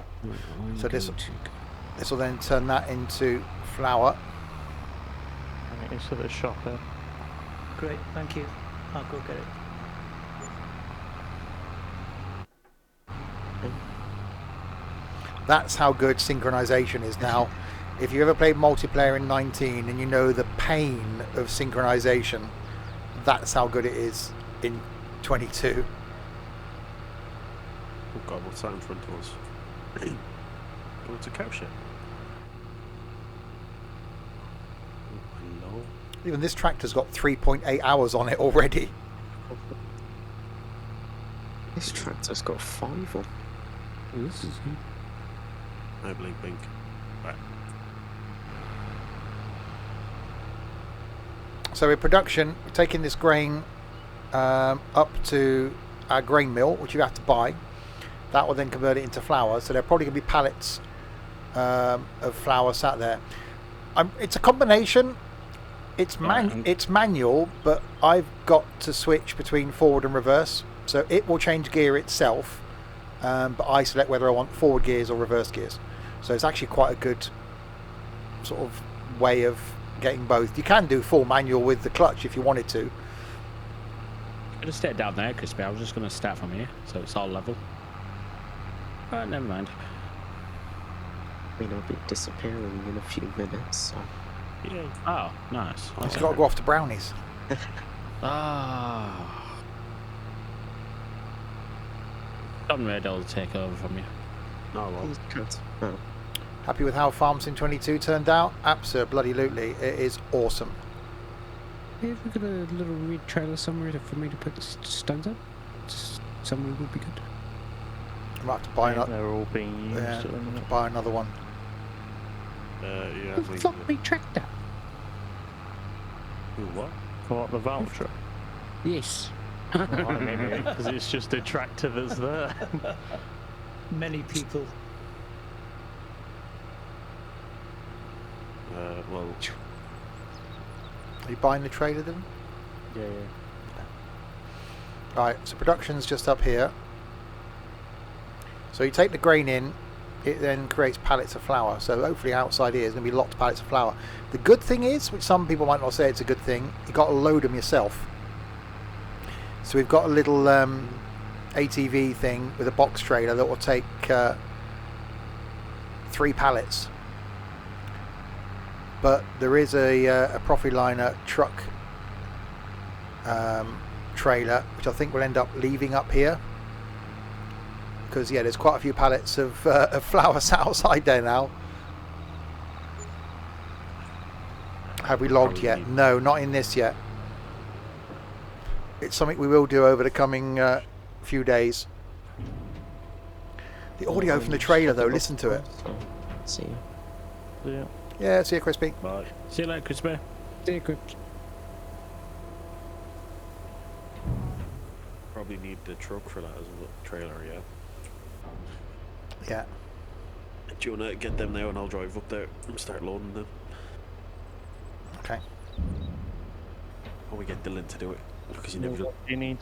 So this will then turn that into flour. Right, it's at the shop there. Great, thank you. I'll go get it. That's how good synchronization is now. If you ever played multiplayer in 19 and you know the pain of synchronization, that's how good it is in 22. Oh god, what's that in front of us? Oh, it's a cow shed. Oh, hello. Even this tractor's got 3.8 hours on it already. This tractor's got 5 on. This is I blink, blink. Right. So in production, we're taking this grain up to our grain mill, which you have to buy. That will then convert it into flour. So there are probably going to be pallets of flour sat there. It's a combination. It's manual, but I've got to switch between forward and reverse. So it will change gear itself, but I select whether I want forward gears or reverse gears. So it's actually quite a good sort of way of getting both. You can do full manual with the clutch if you wanted to. I'm going to stay down there, Crispy. I was just going to start from here, so it's all level. But never mind. I mean, I'll be disappearing in a few minutes, so... Yeah. Oh, nice. It's got to go off to brownies. Ah. Done ready to take over from you. Oh, well. Oh. Happy with how Farm Sim 22 turned out? Absolutely. It is awesome. Have we got a little red trailer somewhere for me to put the stones up? Somewhere would be good. I might have to buy another. They're all being used at the minute. Buy another one. Yeah. Flop me tractor. Ooh, what? What, the voucher? Yes. Because it's just a tractor that's there. Many people. Well. Are you buying the trailer then? Yeah. Right, so production's just up here. So you take the grain in, it then creates pallets of flour. So hopefully outside here is going to be lots of pallets of flour. The good thing is, which some people might not say it's a good thing, you got to load them yourself. So we've got a little ATV thing with a box trailer that will take 3 pallets. But there is a Profiliner truck trailer, which I think will end up leaving up here. Because, yeah, there's quite a few pallets of flour sat outside there now. Have we logged yet? No, not in this yet. It's something we will do over the coming few days. The audio from the trailer, though, listen to it. See you. Yeah. Yeah, see you, Crispy. Bye. See you later, Crispy. See you, Crispy. Probably need the truck for that as a trailer, yeah. Yeah. Do you want to get them now and I'll drive up there and start loading them? Okay. Or we get Dylan to do it, because you never do. You need.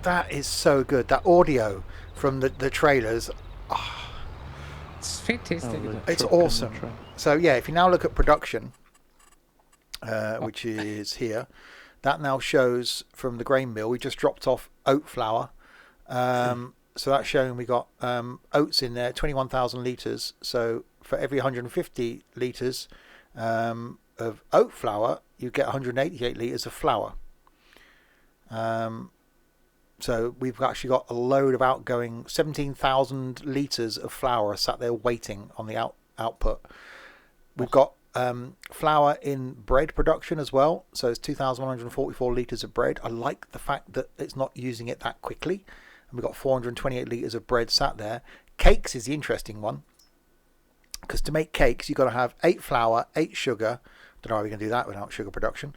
That is so good. That audio from the trailers. It's fantastic. It's awesome. So yeah, if you now look at production, which is here, that now shows from the grain mill. We just dropped off oat flour. So that's showing we got oats in there, 21,000 litres. So for every 150 litres of oat flour, you get 188 litres of flour. So we've actually got a load of outgoing 17,000 litres of flour sat there waiting on the output. We've got flour in bread production as well. So it's 2,144 litres of bread. I like the fact that it's not using it that quickly. And we've got 428 litres of bread sat there. Cakes is the interesting one. Because to make cakes, you've got to have 8 flour, 8 sugar. Don't know how we can do that without sugar production.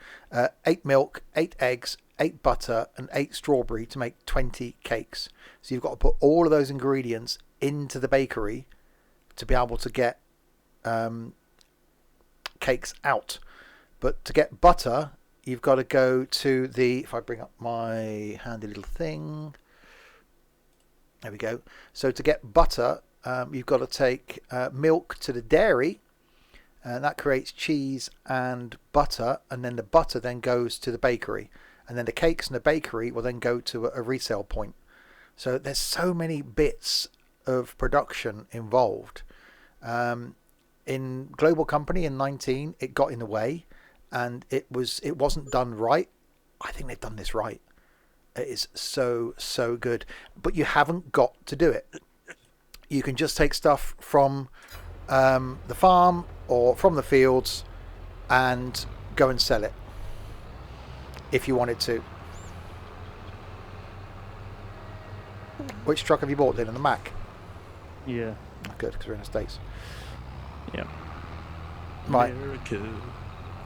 8 milk, 8 eggs, 8 butter, and 8 strawberry to make 20 cakes. So you've got to put all of those ingredients into the bakery to be able to get cakes out. But to get butter, you've got to go to the... If I bring up my handy little thing... There we go. So to get butter, you've got to take milk to the dairy, and that creates cheese and butter, and then the butter then goes to the bakery, and then the cakes in the bakery will then go to a resale point. So there's so many bits of production involved. In Global Company in 19, it got in the way, and it wasn't done right. I think they've done this right. It is so good, but you haven't got to do it. You can just take stuff from the farm or from the fields and go and sell it if you wanted to. Which truck have you bought then? On the Mac? Yeah. Good, because we're in the States. Yep. Right. America.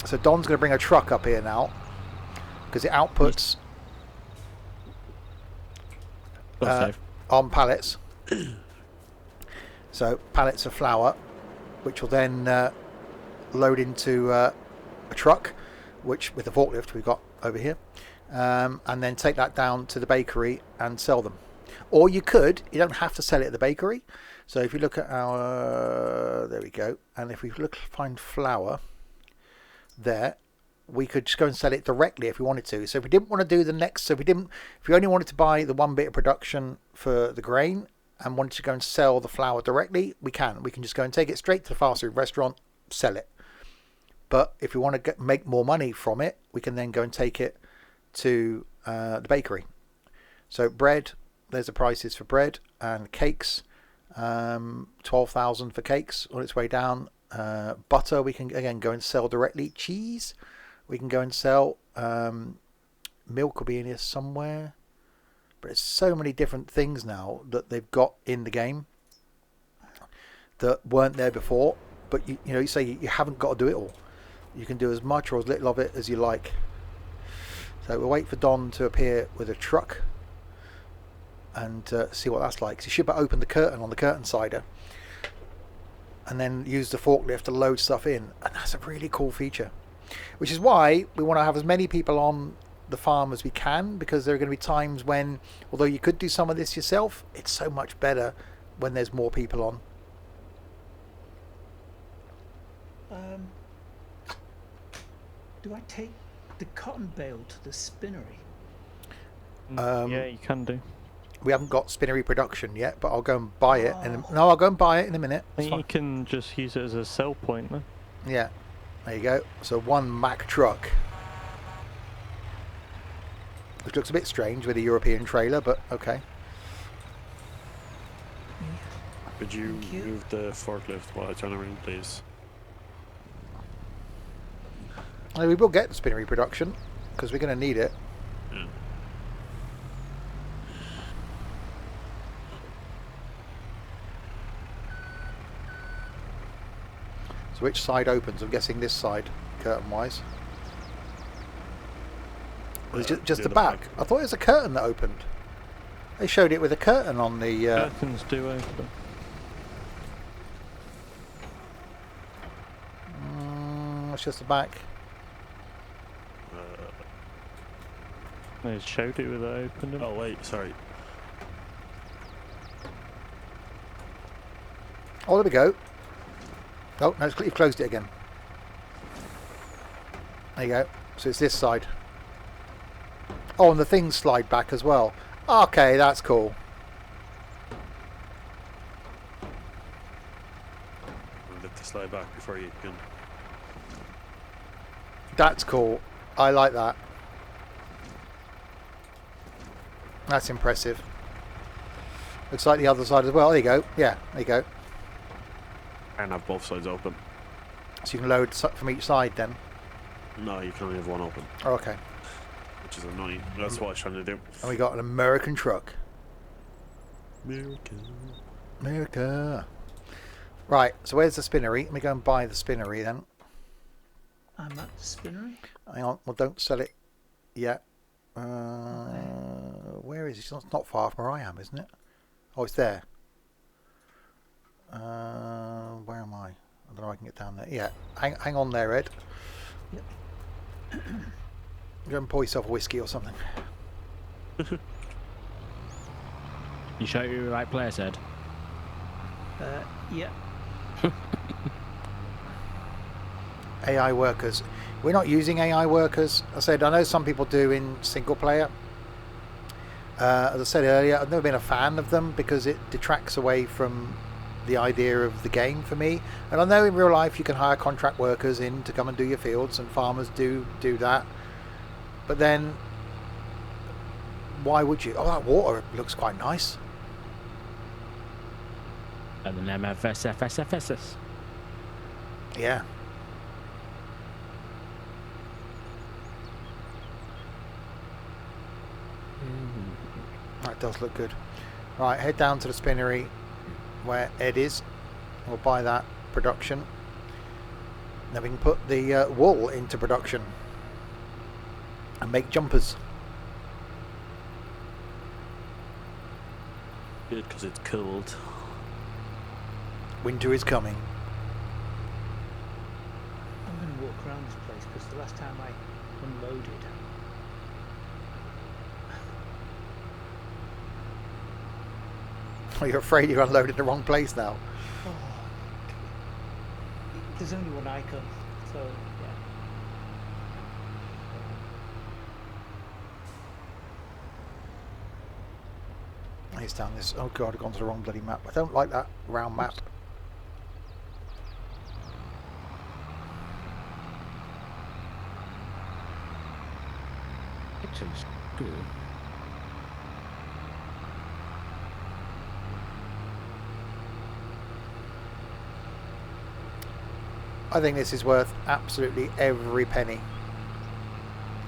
So Don's going to bring a truck up here now, because it outputs on pallets. So pallets of flour, which will then load into a truck, which with the forklift we've got over here, and then take that down to the bakery and sell them. Or you don't have to sell it at the bakery. So if you look at there we go, and if we find flour there, we could just go and sell it directly if we wanted to. So if we didn't want to do if we only wanted to buy the one bit of production for the grain and wanted to go and sell the flour directly, we can just go and take it straight to the fast food restaurant, sell it. But if we want to make more money from it, we can then go and take it to the bakery. So bread, there's the prices for bread and cakes. 12,000 for cakes on its way down. Butter, we can again go and sell directly. Cheese, we can go and sell. Milk will be in here somewhere. But it's so many different things now that they've got in the game that weren't there before. But you say you haven't got to do it all. You can do as much or as little of it as you like. So we'll wait for Don to appear with a truck and see what that's like. So you should open the curtain on the curtain sider and then use the forklift to load stuff in. And that's a really cool feature. Which is why we want to have as many people on the farm as we can, because there are going to be times when, although you could do some of this yourself, it's so much better when there's more people on. Do I take the cotton bale to the spinnery? Yeah, you can do. We haven't got spinnery production yet, but I'll go and buy it. I'll go and buy it in a minute. I think you can just use it as a sell point, then. Yeah, there you go. So one Mack truck, which looks a bit strange with a European trailer, but okay. Could you move the forklift while I turn around, please? We will get the spinnery production because we're going to need it. Yeah. So which side opens? I'm guessing this side, curtain-wise. It's just the back. I thought it was a curtain that opened. They showed it with a curtain on the... Curtains do open. It's just the back. They showed it with it open. Oh wait, sorry. Oh, there we go. Oh, no, you've closed it again. There you go. So it's this side. Oh, and the things slide back as well. Okay, that's cool. I'll let the slide back before you can. That's cool. I like that. That's impressive. Looks like the other side as well. There you go. Yeah, there you go. And have both sides open. So you can load from each side then? No, you can only have one open. Oh, okay. Which is annoying. That's what I was trying to do. And we got an American truck. America. America. Right, so where's the spinnery? Let me go and buy the spinnery then. I'm at the spinnery. Hang on, well don't sell it yet. Where is it? It's not far from where I am, isn't it? Oh, it's there. Where am I? I don't know if I can get down there. Yeah, hang on there, Ed. Yep. Go and pour yourself a whiskey or something. You sure you're in the right place, Ed? Yeah. AI workers. We're not using AI workers. I said I know some people do in single player. As I said earlier, I've never been a fan of them because it detracts away from the idea of the game for me. And I know in real life you can hire contract workers in to come and do your fields, and farmers do that. But then, why would you? Oh, that water looks quite nice. And then MFSFSFSS. Yeah. That does look good. Right, head down to the spinnery. where Ed is. We'll buy that production. Then we can put the wool into production and make jumpers. Good, because it's cold. Winter is coming. I'm going to walk around this place because the last time I unloaded, Are you afraid you unloaded the wrong place now? there's only one icon, so yeah. He's down this. Oh god, I've gone to the wrong bloody map. I don't like that round map. It looks good. I think this is worth absolutely every penny.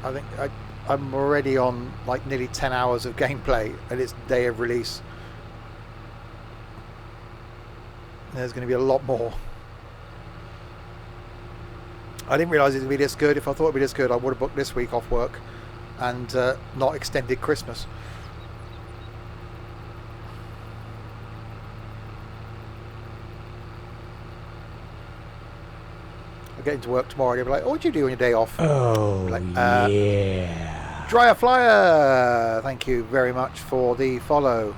I think I'm already on like nearly 10 hours of gameplay and it's day of release. There's going to be a lot more. I didn't realise it would be this good. If I thought it would be this good, I would have booked this week off work and not extended Christmas. I'll get into work tomorrow and they'll be like, oh, what do you do on your day off? Oh, like, yeah. Dryer Flyer, thank you very much for the follow.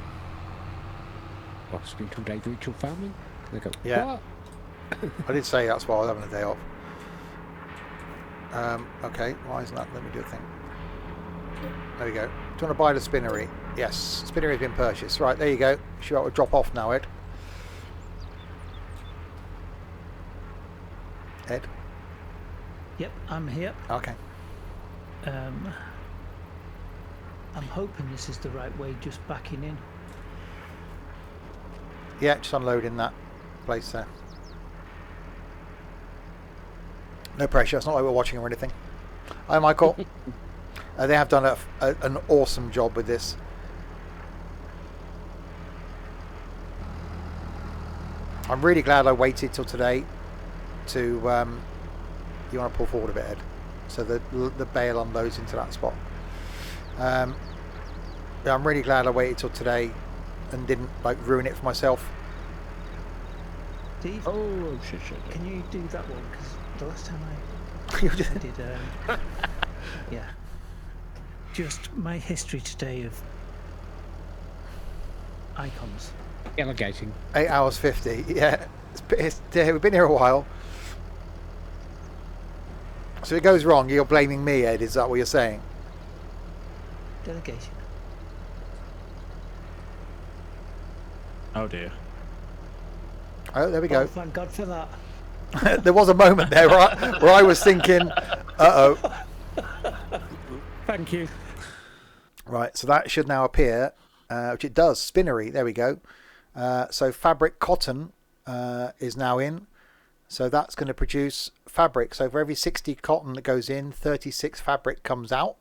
What's been called agricultural farming? They go, Yeah. what? I did say that's why I was having a day off. Okay, why isn't that? Let me do a thing. There we go. Do you want to buy the spinnery? Yes, spinnery has been purchased. Right, there you go. Should be able to drop off now, Ed. Ed? Yep, I'm here. Okay. I'm hoping this is the right way, just backing in. Yeah, just unloading that place there. No pressure. It's not like we're watching or anything. Hi, Michael. They have done an awesome job with this. I'm really glad I waited till today to... you want to pull forward a bit, Ed? So the bale unloads into that spot. Yeah, I'm really glad I waited till today and didn't like ruin it for myself. Steve? Oh, shit. Can you do that one? Because the last time I did, yeah. Just my history today of icons. Delegating. 8 hours 50. Yeah, we've been here a while. So if it goes wrong, you're blaming me, Ed. Is that what you're saying? Delegation. Oh dear. Oh, there we Oh, go. thank God for that. There was a moment there where I was thinking, uh-oh. Thank you. Right, so that should now appear, which it does. Spinnery, there we go. So fabric cotton is now in. So that's going to produce fabric. So for every 60 cotton that goes in, 36 fabric comes out.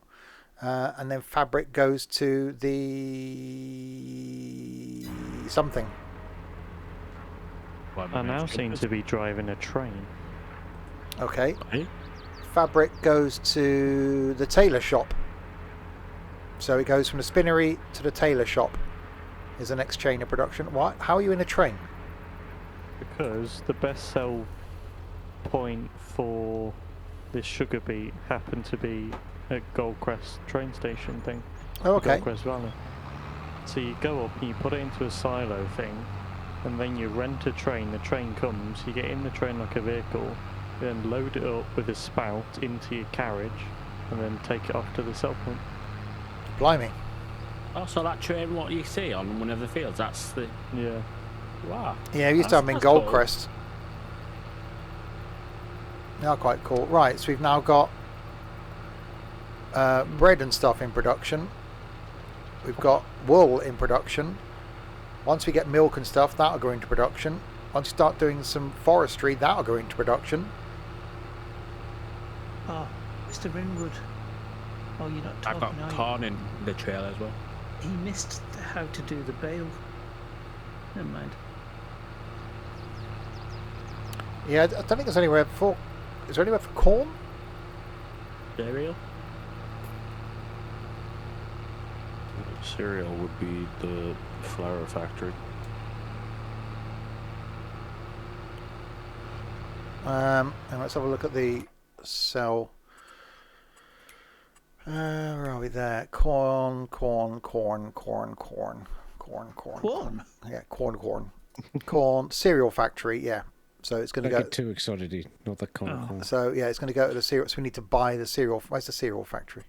And then fabric goes to the something. I now seem to be driving a train. Okay. Hey? Fabric goes to the tailor shop. So it goes from the spinnery to the tailor shop. Is the next chain of production. What? How are you in a train? Because the best sell point for this sugar beet happened to be at Goldcrest train station thing. Oh, okay. Goldcrest Valley. So you go up and you put it into a silo thing, and then you rent a train. The train comes, you get in the train like a vehicle, then load it up with a spout into your carriage, and then take it off to the sell point. Blimey. Oh, so that train, what you see on one of the fields, that's the... Yeah. Wow. Yeah, we used to have them in That's cool. Goldcrest. Now quite cool. Right, so we've now got bread and stuff in production. We've got wool in production. Once we get milk and stuff, that'll go into production. Once we start doing some forestry, that'll go into production. Oh, Mr. Ringwood. Oh, you're not I've talking, got are corn in the trailer as well. you? He missed how to do the bale. Never mind. Yeah, I don't think there's anywhere for... Is there anywhere for corn? Cereal? Cereal would be the flour factory. And let's have a look at the cell. Where are we there? Corn. Yeah, corn. Corn. Cereal factory, yeah. So it's going to Don't go... get too excited, not the corn. So, yeah, it's going to go to the cereal. So we need to buy the cereal. Where's the cereal factory?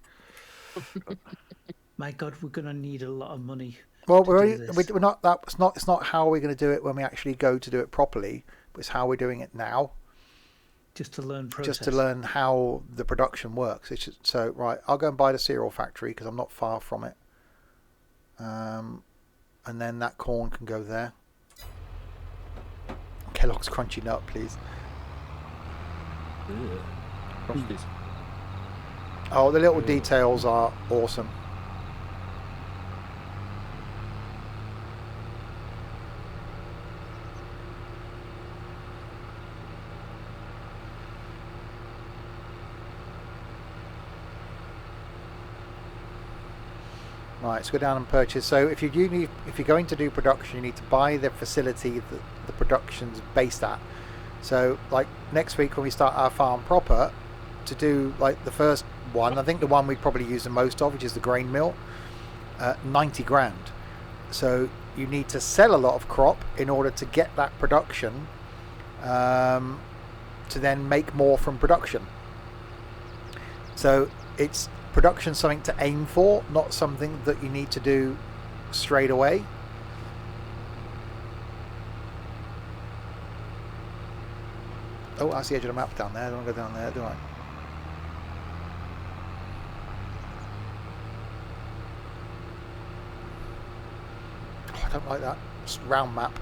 My God, we're going to need a lot of money. Well, to do this. we're not. It's not how we're going to do it when we actually go to do it properly. But it's how we're doing it now. Just to learn process. Just to learn how the production works. It's just, so right, I'll go and buy the cereal factory because I'm not far from it. And then that corn can go there. Kellogg's Crunchy Nut, please. Frosties. Oh, the little details are awesome. Right, let's go down and purchase. So if you're going to do production, you need to buy the facility that the production's based at. So like next week when we start our farm proper, to do like the first one, I think the one we'd probably use the most of, which is the grain mill, 90 grand. So you need to sell a lot of crop in order to get that production, to then make more from production. So it's production something to aim for, not something that you need to do straight away. Oh, that's the edge of the map down there. I don't want to go down there, do I? Oh, I don't like that round map.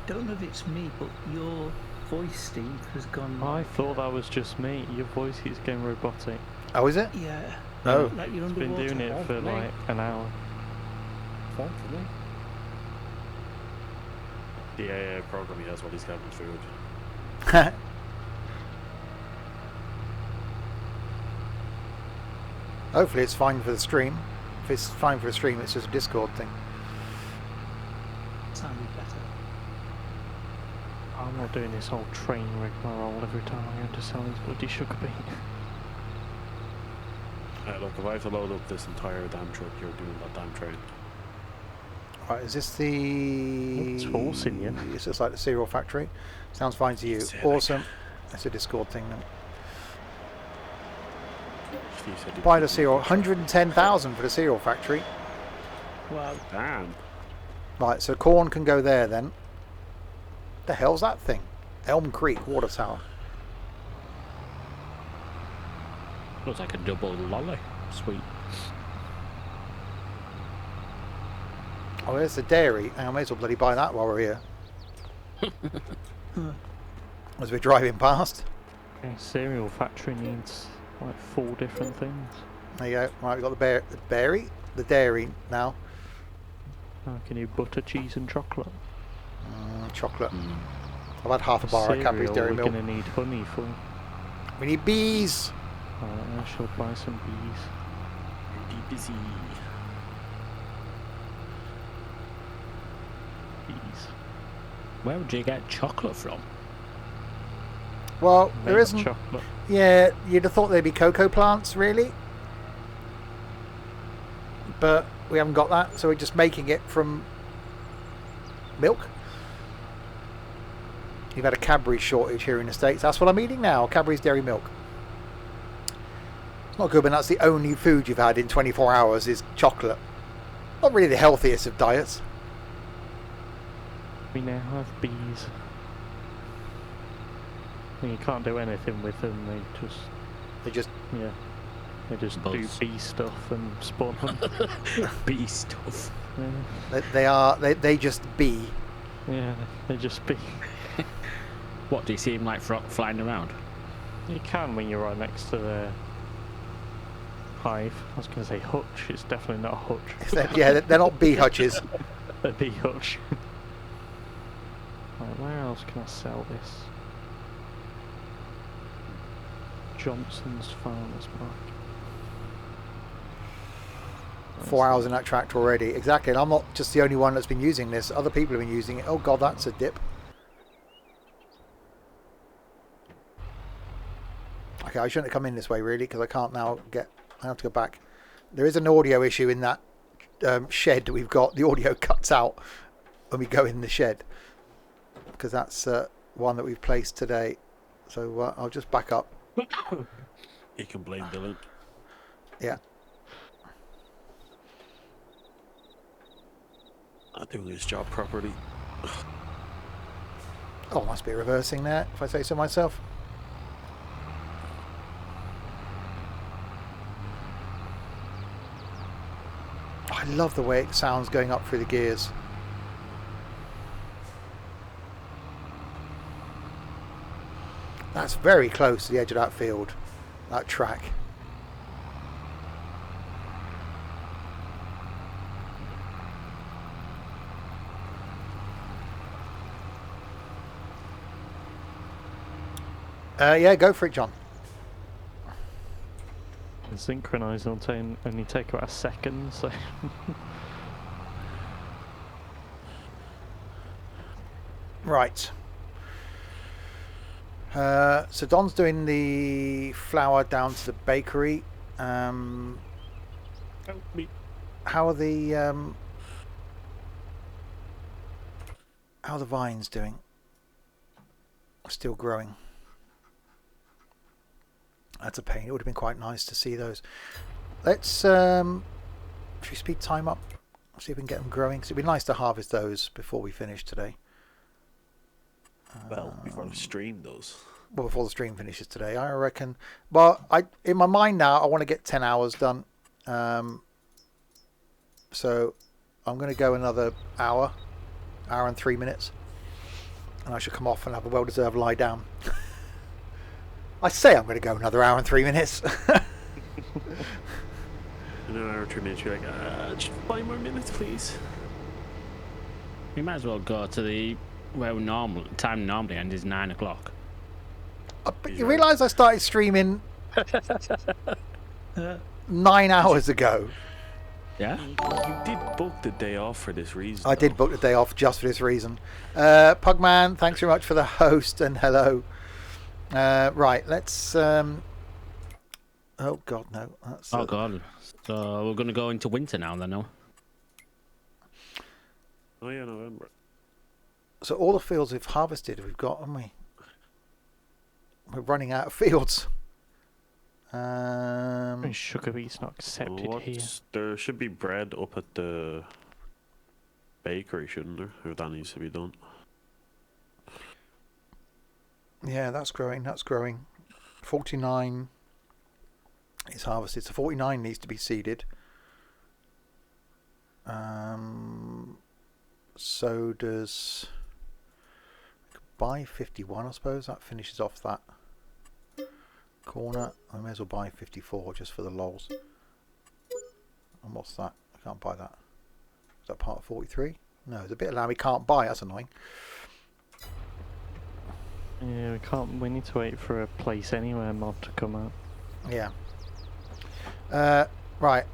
Don't know if it's me, but your voice, Steve, has gone. I thought that was just me. Your voice keeps going robotic. Oh, is it? Yeah. Oh. Like you're It's been underwater. doing it for like an hour. Fine for me. The AI program he has while he's having food. Hopefully it's fine for the stream. If it's fine for the stream, it's just a Discord thing. Sounded better. I'm not doing this whole train rigmarole every time I go to sell these bloody sugar beet. Look, if I have to load up this entire damn truck, you're doing that damn train. Right, is this the... It's forcing you. It's just like the cereal factory. Sounds fine to you. Awesome. That's a Discord thing then. Buy the cereal. 110,000 for the cereal factory. Wow. Damn. Right, so corn can go there then. The hell's that thing? Elmcreek water tower. Looks like a double lolly. Sweet. Oh, there's the dairy. I may as well bloody buy that while we're here. As we're driving past. Yeah, cereal factory needs like 4 different things. There you go. Right, we've got the dairy now. Can you butter, cheese and chocolate? Chocolate. I've had half a bar of Cadbury's Dairy we're Milk. going to need honey for. We need bees. I shall buy some bees. Busy. Bees. Where would you get chocolate from? Well, Made there of isn't. chocolate. Yeah, you'd have thought there'd be cocoa plants, really. But we haven't got that, so we're just making it from milk. You've had a Cadbury shortage here in the States. That's what I'm eating now, Cadbury's Dairy Milk. It's not good when that's the only food you've had in 24 hours is chocolate. Not really the healthiest of diets. We now have bees. And you can't do anything with them, They just they just Buzz. do bee stuff and spawn them. Bee stuff. Yeah. they just be. Yeah, they just bee. What, do you see him like flying around? You can when you're right next to the hive. I was going to say hutch, it's definitely not a hutch. Yeah, they're not bee hutches. A bee hutch. Right, Where else can I sell this? Johnson's Farmers Market. 4 hours in that tractor already. Exactly. And I'm not just the only one that's been using this. Other people have been using it. Oh god, that's a dip. Okay, I shouldn't have come in this way really, because I can't now get... I have to go back. There is an audio issue in that shed that we've got. The audio cuts out when we go in the shed, because that's one that we've placed today. So I'll just back up. You can blame Dylan. Yeah. Not doing his job properly. Oh, must be reversing there, if I say so myself. I love the way it sounds going up through the gears. That's very close to the edge of that field, that track. Yeah, go for it, John. Synchronise will only take about a second, so... Right. So Don's doing the flour down to the bakery. Help me. How are the vines doing? Still growing. That's a pain. It would have been quite nice to see those. Let's should we speed time up? See if we can get them growing. 'Cause it'd be nice to harvest those before we finish today. Well, before the stream does. Well, before the stream finishes today, I reckon. But in my mind now, I want to get 10 hours done. So I'm going to go another hour and 3 minutes, and I should come off and have a well-deserved lie down. I say I'm going to go another hour and 3 minutes. In an hour or 2 minutes, you're like, just 5 more minutes, please. We might as well go to the where time normally ends is 9 o'clock. But you realise I started streaming 9 hours ago. Yeah? You did book the day off for this reason. I did book the day off just for this reason. Pugman, thanks very much for the host, and hello. Right, let's... oh, God, no. That's, Oh, God. So we're going to go into winter now, then, no? Oh, yeah, November. So all the fields we've harvested, we've got, haven't we? We're running out of fields. Sugar beet's not accepted here. There should be bread up at the bakery, shouldn't there? If that needs to be done. Yeah, that's growing, 49 is harvested, so 49 needs to be seeded. So does... buy 51, I suppose. That finishes off that corner. I may as well buy 54 just for the lols. And what's that? I can't buy that. Is that part of 43? No, there's a bit of land we can't buy. That's annoying. Yeah, we can't. We need to wait for a place anywhere mod to come out. Yeah. Right.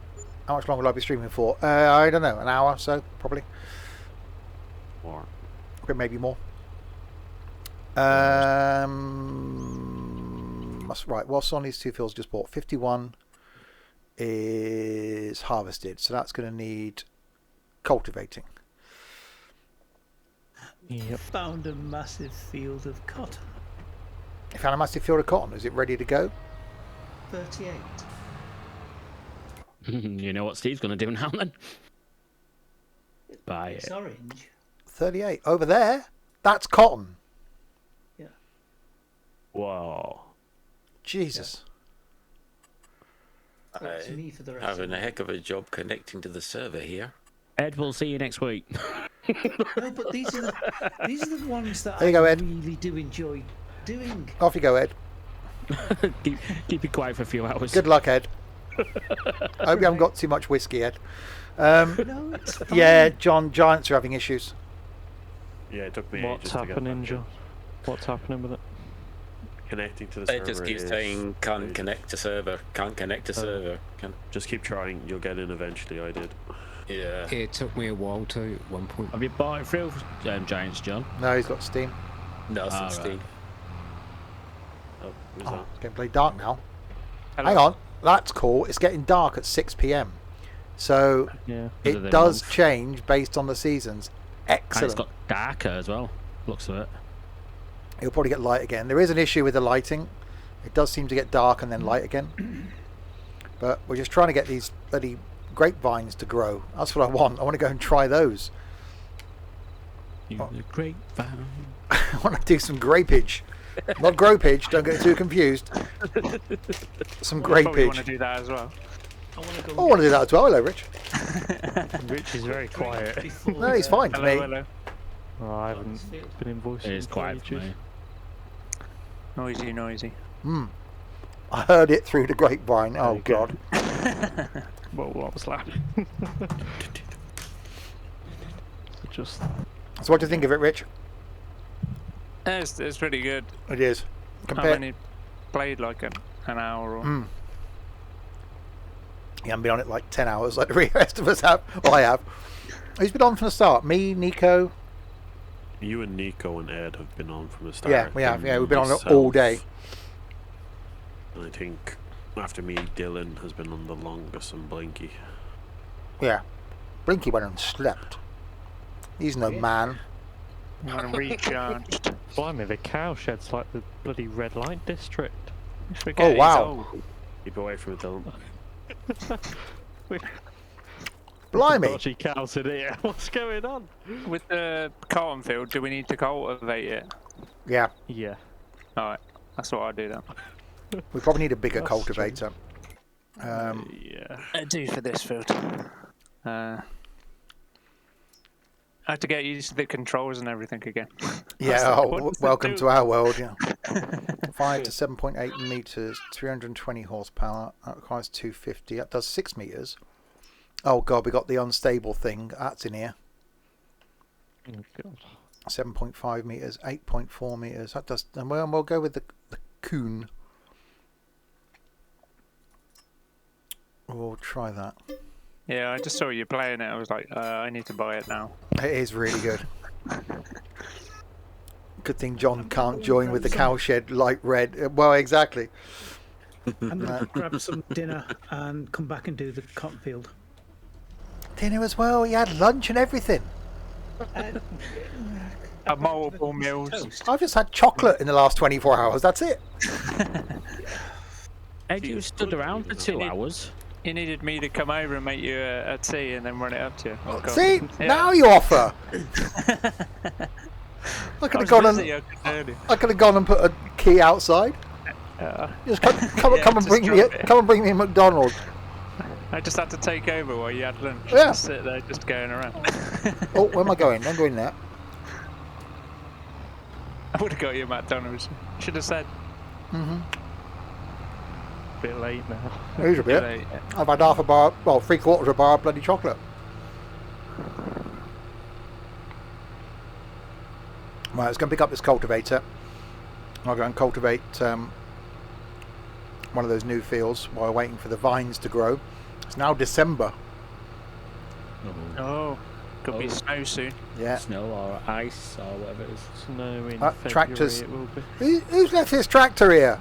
How much longer will I be streaming for? I don't know. An hour or so, probably. More. Maybe more. Right, what's on these two fields just bought? 51 is harvested, so that's going to need cultivating. Yep. Found a massive field of cotton. You found a massive field of cotton. Is it ready to go? 38. You know what Steve's going to do now, then? Buy It's it. orange. 38. Over there? That's cotton. Yeah. Wow. Jesus. That's me for the rest Having of a heck of a job connecting to the server here. Ed, we'll see you next week. No, but these are the ones that There I you go, Ed. really do enjoy doing. Off you go, Ed. keep it quiet for a few hours. Good luck, Ed. I hope you haven't got too much whiskey, Ed. No, it's fine. Yeah, John, Giants are having issues. Yeah, it took me What's ages to get happening, back John? What's happening with it? Connecting to the It server. just keeps is saying can't ages. connect to server, can't connect to server. Just keep trying, you'll get in eventually. I did. Yeah. It took me a while to at one point. Have you bought it through Giants, John? No, he's got Steam. No, Ah, since right. Steam. Oh, who's Oh, that? it's getting bloody dark now. Hello. Hang on, that's cool. It's getting dark at 6 p.m. So Yeah. Other it than does month. change based on the seasons. And it's Excellent. got darker as well. Looks of it. It'll probably get light again. There is an issue with the lighting. It does seem to get dark and then light again. But we're just trying to get these bloody grapevines to grow. That's what I want. I want to go and try those. You're the grapevine. I want to do some grapage. Not gropage, don't get too confused. Some Probably want to grapage. do that as well. I want to go. I want to do that as well. Hello, Rich. Rich is very quiet. No, he's fine to Hello, me. hello. Oh, I haven't been in voice. It is quiet for me. Noisy, noisy. I heard it through the grapevine. Oh, you go. God. Well, what was that? Just So what do you think of it, Rich? It's pretty good. It is. I've Compared... only played like an hour or. You haven't been on it like 10 hours like the rest of us have. Well, I have. Who's been on from the start? Me, Nico? You and Nico and Ed have been on from the start. Yeah, we have. and Yeah, we've been on it all day. And I think after me, Dylan has been on the longest, and Blinky. Yeah. Blinky went and slept. He's no man. I'm recharged. blimey, the cow shed's like the bloody red light district. You forget he's wow. old. Keep away from it, Dylan. Blimey. Dodgy cows in here. What's going on? With the cotton field, do we need to cultivate it? Yeah. Yeah. Alright, that's what I do then. We probably need a bigger That's cultivator. Yeah. I do for this field. I have to get used to the controls and everything again. Yeah, What does it welcome do? to our world, yeah. 5 to 7.8 metres, 320 horsepower. That requires 250. That does 6 metres. Oh, God, we got the unstable thing. That's in here. Oh, God. 7.5 metres, 8.4 metres. That does... And we'll go with the coon. We'll try that. Yeah, I just saw you playing it. I was like, I need to buy it now. It is really good. Good thing John can't join with the cowshed light red. Well, exactly. I'm going to grab some dinner and come back and do the cotton field. Dinner as well. He had lunch and everything. Multiple meals. I've just had chocolate in the last 24 hours. That's it. Ed, you stood around for 2 hours. You needed me to come over and make you a tea and then run it up to you. Oh, God. See, Yeah. now you offer. I could have gone busy, and I I could have gone and put a key outside. Just come Yeah, and bring just me drop it. come and bring me a McDonald's. I just had to take over while you had lunch. Yeah. Just sit there, just going around. Oh, where am I going? Don't go in there. I would have got you a McDonald's. Should have said. Bit late now. Here's a bit. Late. I've had half a bar, well, 3/4 of a bar of bloody chocolate. Right, let's go and pick up this cultivator. I'll go and cultivate one of those new fields while waiting for the vines to grow. It's now December. Oh, could be Oh. snow soon. Yeah. Snow or ice or whatever it is. Snow in February tractors. it will be. Who's left his tractor here?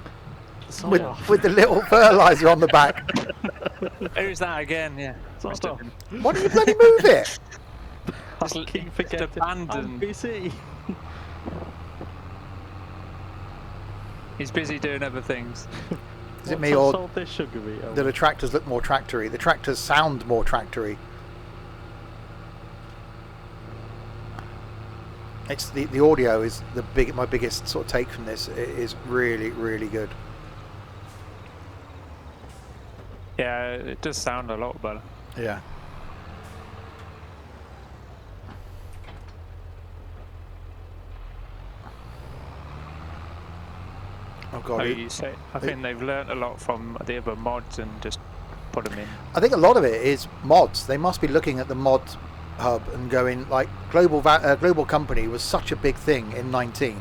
Sod off. With the little fertilizer on the back. Who's that again? Yeah. Sod off. Why don't you bloody move it? I keep forgetting. I'm abandoned. busy. He's busy doing other things. Is it Once me I've or sold this sugar beet, do the tractors look more tractory? The tractors sound more tractory. It's the audio is my biggest sort of take from this. It is really, really good. Yeah, it does sound a lot better. Yeah. Oh God! Like you say, I think they've learnt a lot from the other mods and just put them in. I think a lot of it is mods. They must be looking at the mod hub and going like global company was such a big thing in 19.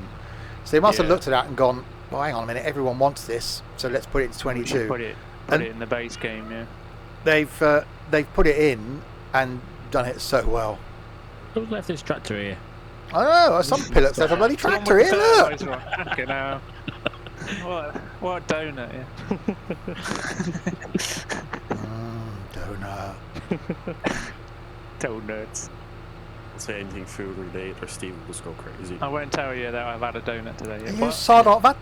So they must have looked at that and gone, well, hang on a minute, everyone wants this, so let's put it into 22. Put it in the base game, yeah. They've put it in and done it so well. Who's left this tractor here? I don't know, some pillocks there's a bloody tractor here, look! Fucking hell. What a donut, yeah. Donut. Donuts. Say anything food related or Steve will just go crazy. I won't tell you that I've had a donut today. Yeah. You sod off, I've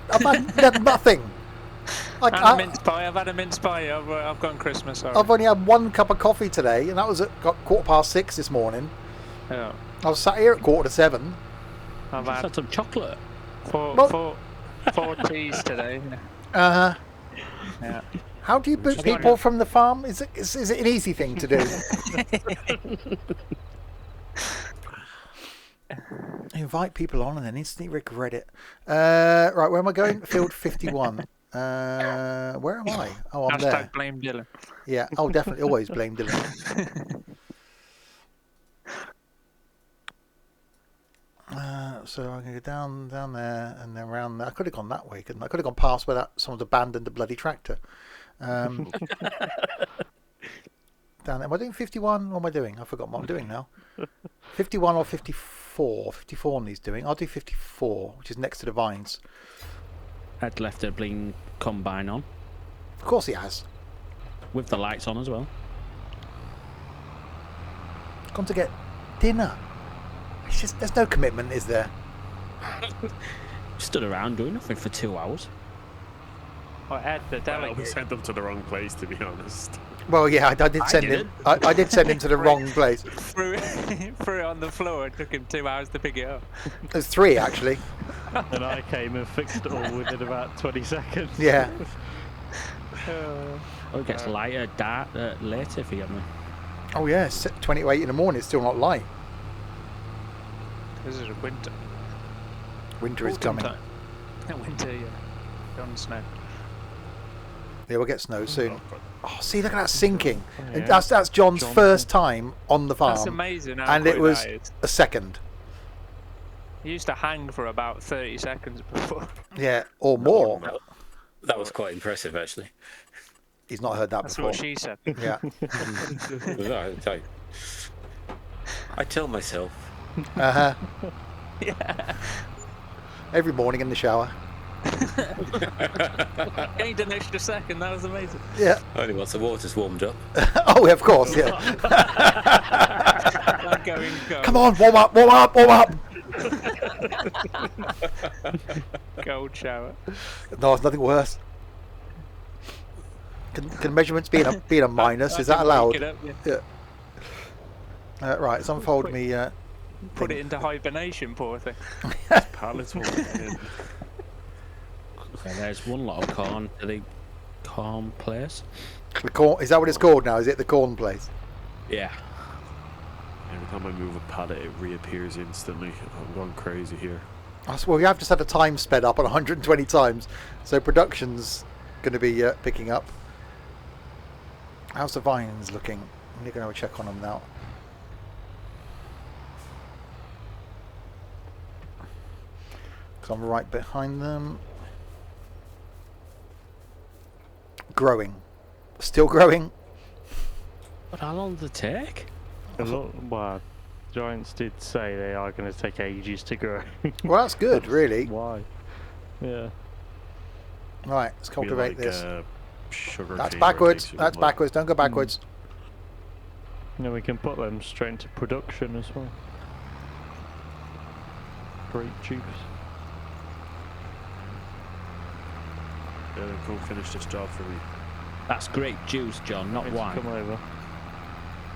had nothing. I've had a mince pie. I've had a mince pie. I've gone Christmas. Sorry. I've only had one cup of coffee today, and that was at 6:15 this morning. Yeah. I was sat here at 6:45. I've had some chocolate. Four teas today. Uh huh. Yeah. How do you boot people from the farm? Is it an easy thing to do? Invite people on and then instantly regret it. Right, where am I going? Field 51. Where am I? Oh, I'm there. Blame Dylan. Yeah. Oh, definitely. Always blame Dylan. So I'm going to go down there and then around there. I could have gone that way, couldn't I? I could have gone past where someone's abandoned the bloody tractor. Down there. Am I doing 51? What am I doing? I forgot what I'm doing now. 51 or 54? 54 on these doing. I'll do 54, which is next to the vines. Ed left a bling combine on. Of course he has. With the lights on as well. Gone to get dinner. It's just, there's no commitment, is there? Stood around doing nothing for 2 hours. Or Ed, the delegate. We sent them to the wrong place, to be honest. Well, yeah, I did send him. I did send him to the wrong place. Threw it on the floor. It took him 2 hours to pick it up. There's 3 actually. And I came and fixed it all within about 20 seconds. Yeah. It gets lighter, later if you get me. Oh yeah, 20 to 8 in the morning. It's still not light. This is winter. Winter is coming. Winter, yeah. Don't snow. Yeah, we'll get snow soon. Oh, see, look at that sinking. Yeah. That's John's first time on the farm. That's amazing. And it was a second. He used to hang for about 30 seconds before. Yeah, or more. Well, that was quite impressive, actually. He's not heard that before. That's what she said. Yeah. I tell myself. Uh-huh. Yeah. Every morning in the shower. Gained an extra second. That was amazing. Yeah. Only once the water's warmed up. Oh, of course, yeah. I'm going gold. Come on, warm up. Gold shower. No, it's nothing worse. Can measurements be in a minus? Is that allowed? Up, yeah. Right, let's unfold me. Put it into hibernation, poor thing. Pallets will Yeah, there's one lot of corn to the corn place. The corn, is that what it's called now? Is it the corn place? Yeah. Every time I move a pallet, it reappears instantly. I'm going crazy here. Well, we have just had the time sped up on 120 times, so production's going to be picking up. How's the vines looking? I'm going to have a check on them now. Because I'm right behind them. Growing. Still growing. But how long does it take? Well, giants did say they are going to take ages to grow. Well, that's good, really. Why? Yeah. Right, let's cultivate this. That's cane backwards. rotation, That's like- backwards. Don't go backwards. No, we can put them straight into production as well. Great juice. Come finish this job for me. That's grape juice, John, not It's wine. Come over.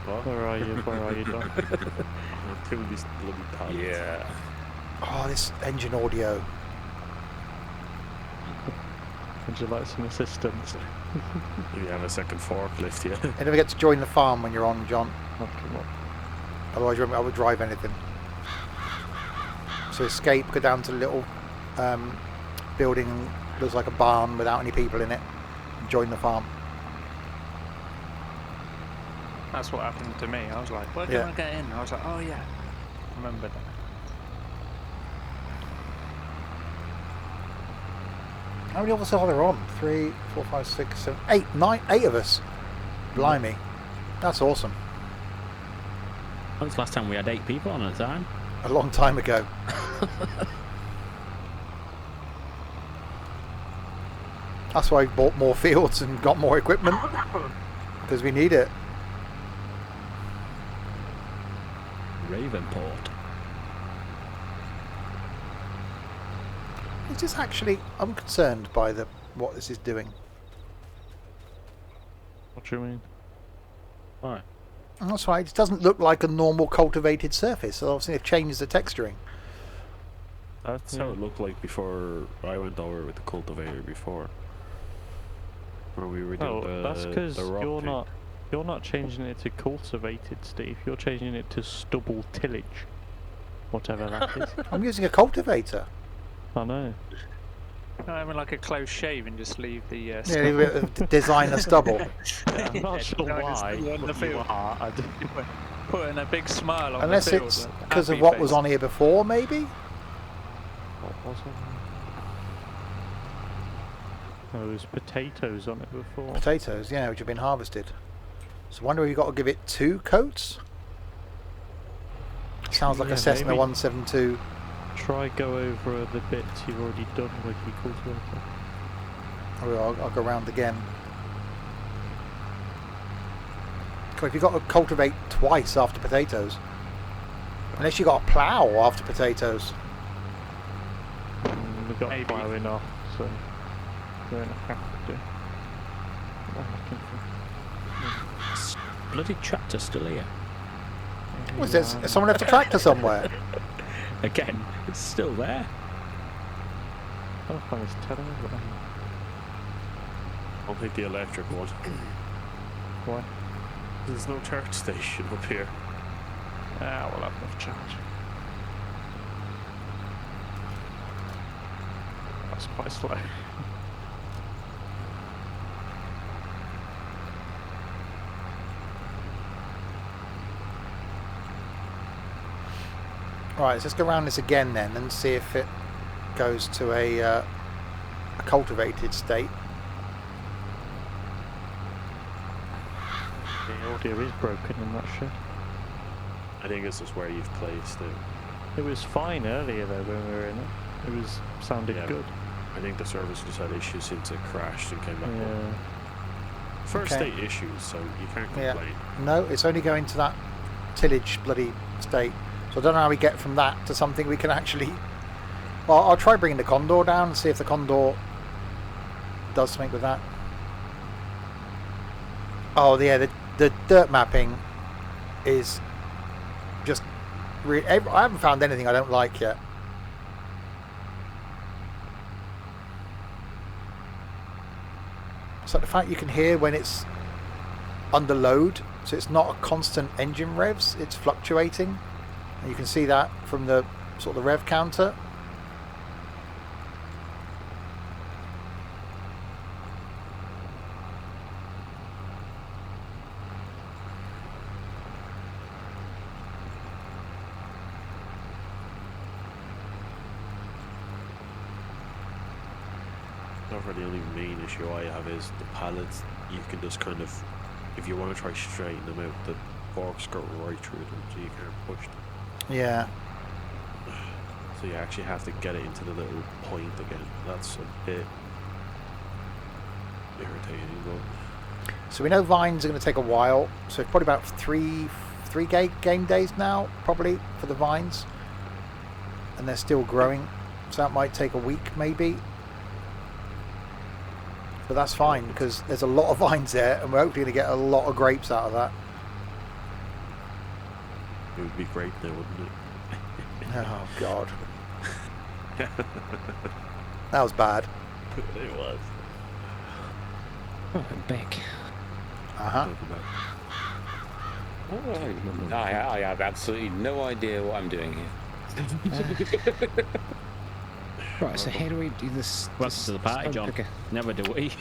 What? Where are you? Where are you, Don? I'm killing these bloody pallets. Yeah. Oh, this engine audio. Would you like some assistance? If you have a second forklift, yeah. You never get to join the farm when you're on, John. Oh, come on. Otherwise, you won't be able to drive anything. So escape, go down to the little building, looks like a barn without any people in it, and join the farm. That's what happened to me. I was like, where can I get in? I was like, oh yeah, remember that. How many of us are there on? 3, 4, 5, 6, 7, 8, 9, 8 of us. Blimey. That's awesome. When's the last time we had 8 people on at a time? A long time ago. That's why we bought more fields and got more equipment. Because we need it. Ravenport. Is this actually... I'm concerned by what this is doing. What do you mean? Alright. That's right, it doesn't look like a normal cultivated surface. So obviously they've changed the texturing. That's how it looked like before I went over with the cultivator before. Where we were doing that's because you're not changing it to cultivated, Steve. You're changing it to stubble tillage. Whatever that is. I'm using a cultivator. I know. I mean, like a close shave and just leave the designer stubble. Yeah, I'm not sure why. Putting a big smile on Unless the field. it's because of what was on here before, maybe? What was on there? Oh, there was potatoes on it before. Potatoes, yeah, which have been harvested. So I wonder if you've got to give it 2 coats? Sounds like a Cessna 172. Try go over the bits you've already done with your cultivator. I'll go round again. If you've got to cultivate twice after potatoes. Unless you've got to plough after potatoes. We've got ploughing off, so we don't have to. Bloody tractor still here. Was there someone left a tractor somewhere? Again, it's still there. I don't find this Tele. I'll take the electric one. Why? There's no charge station up here. Ah, we'll have enough charge. That's quite slow. Right, so let's go around this again then and see if it goes to a cultivated state. The audio is broken in that shed. I think this is where you've placed it. It was fine earlier though when we were in it. It was sounded good. I think the service just had issues since it crashed and came back Yeah. up. First state issues, so you can't complain. No, it's only going to that tillage bloody state. So I don't know how we get from that to something we can actually... Well, I'll try bringing the condor down and see if the condor does something with that. Oh, yeah, the dirt mapping is just... I haven't found anything I don't like yet. So the fact you can hear when it's under load, so it's not a constant engine revs, it's fluctuating. And you can see that from the sort of the rev counter. However, the only main issue I have is the pallets. You can just kind of, if you want to try straighten them out, the forks go right through them, so you can't push them. Yeah. So you actually have to get it into the little point again. That's a bit irritating, but... So we know vines are going to take a while. So it's probably about three game days now, probably, for the vines. And they're still growing. So that might take a week, maybe. But that's fine, because there's a lot of vines there, and we're hopefully going to get a lot of grapes out of that. It would be great though, wouldn't it? Oh, God. That was bad. It was. Oh, I'm back. Uh-huh. I have absolutely no idea what I'm doing here. Right, so how do we do this? Welcome to the party, John. Okay. Never do we.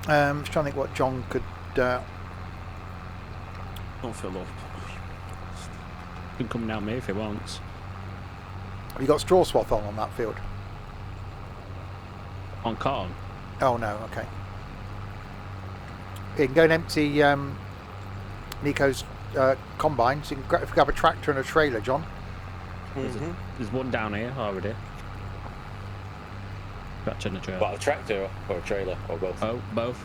Just trying to think what John could. Don't fill up. He can come down me if he wants. Have you got straw swath on that field? On corn? Oh no, okay. You can go and empty Nico's combine. So you can grab a tractor and a trailer, John. There's one down here already. Tractor and a trailer. What, a tractor or a trailer or both? Oh, both.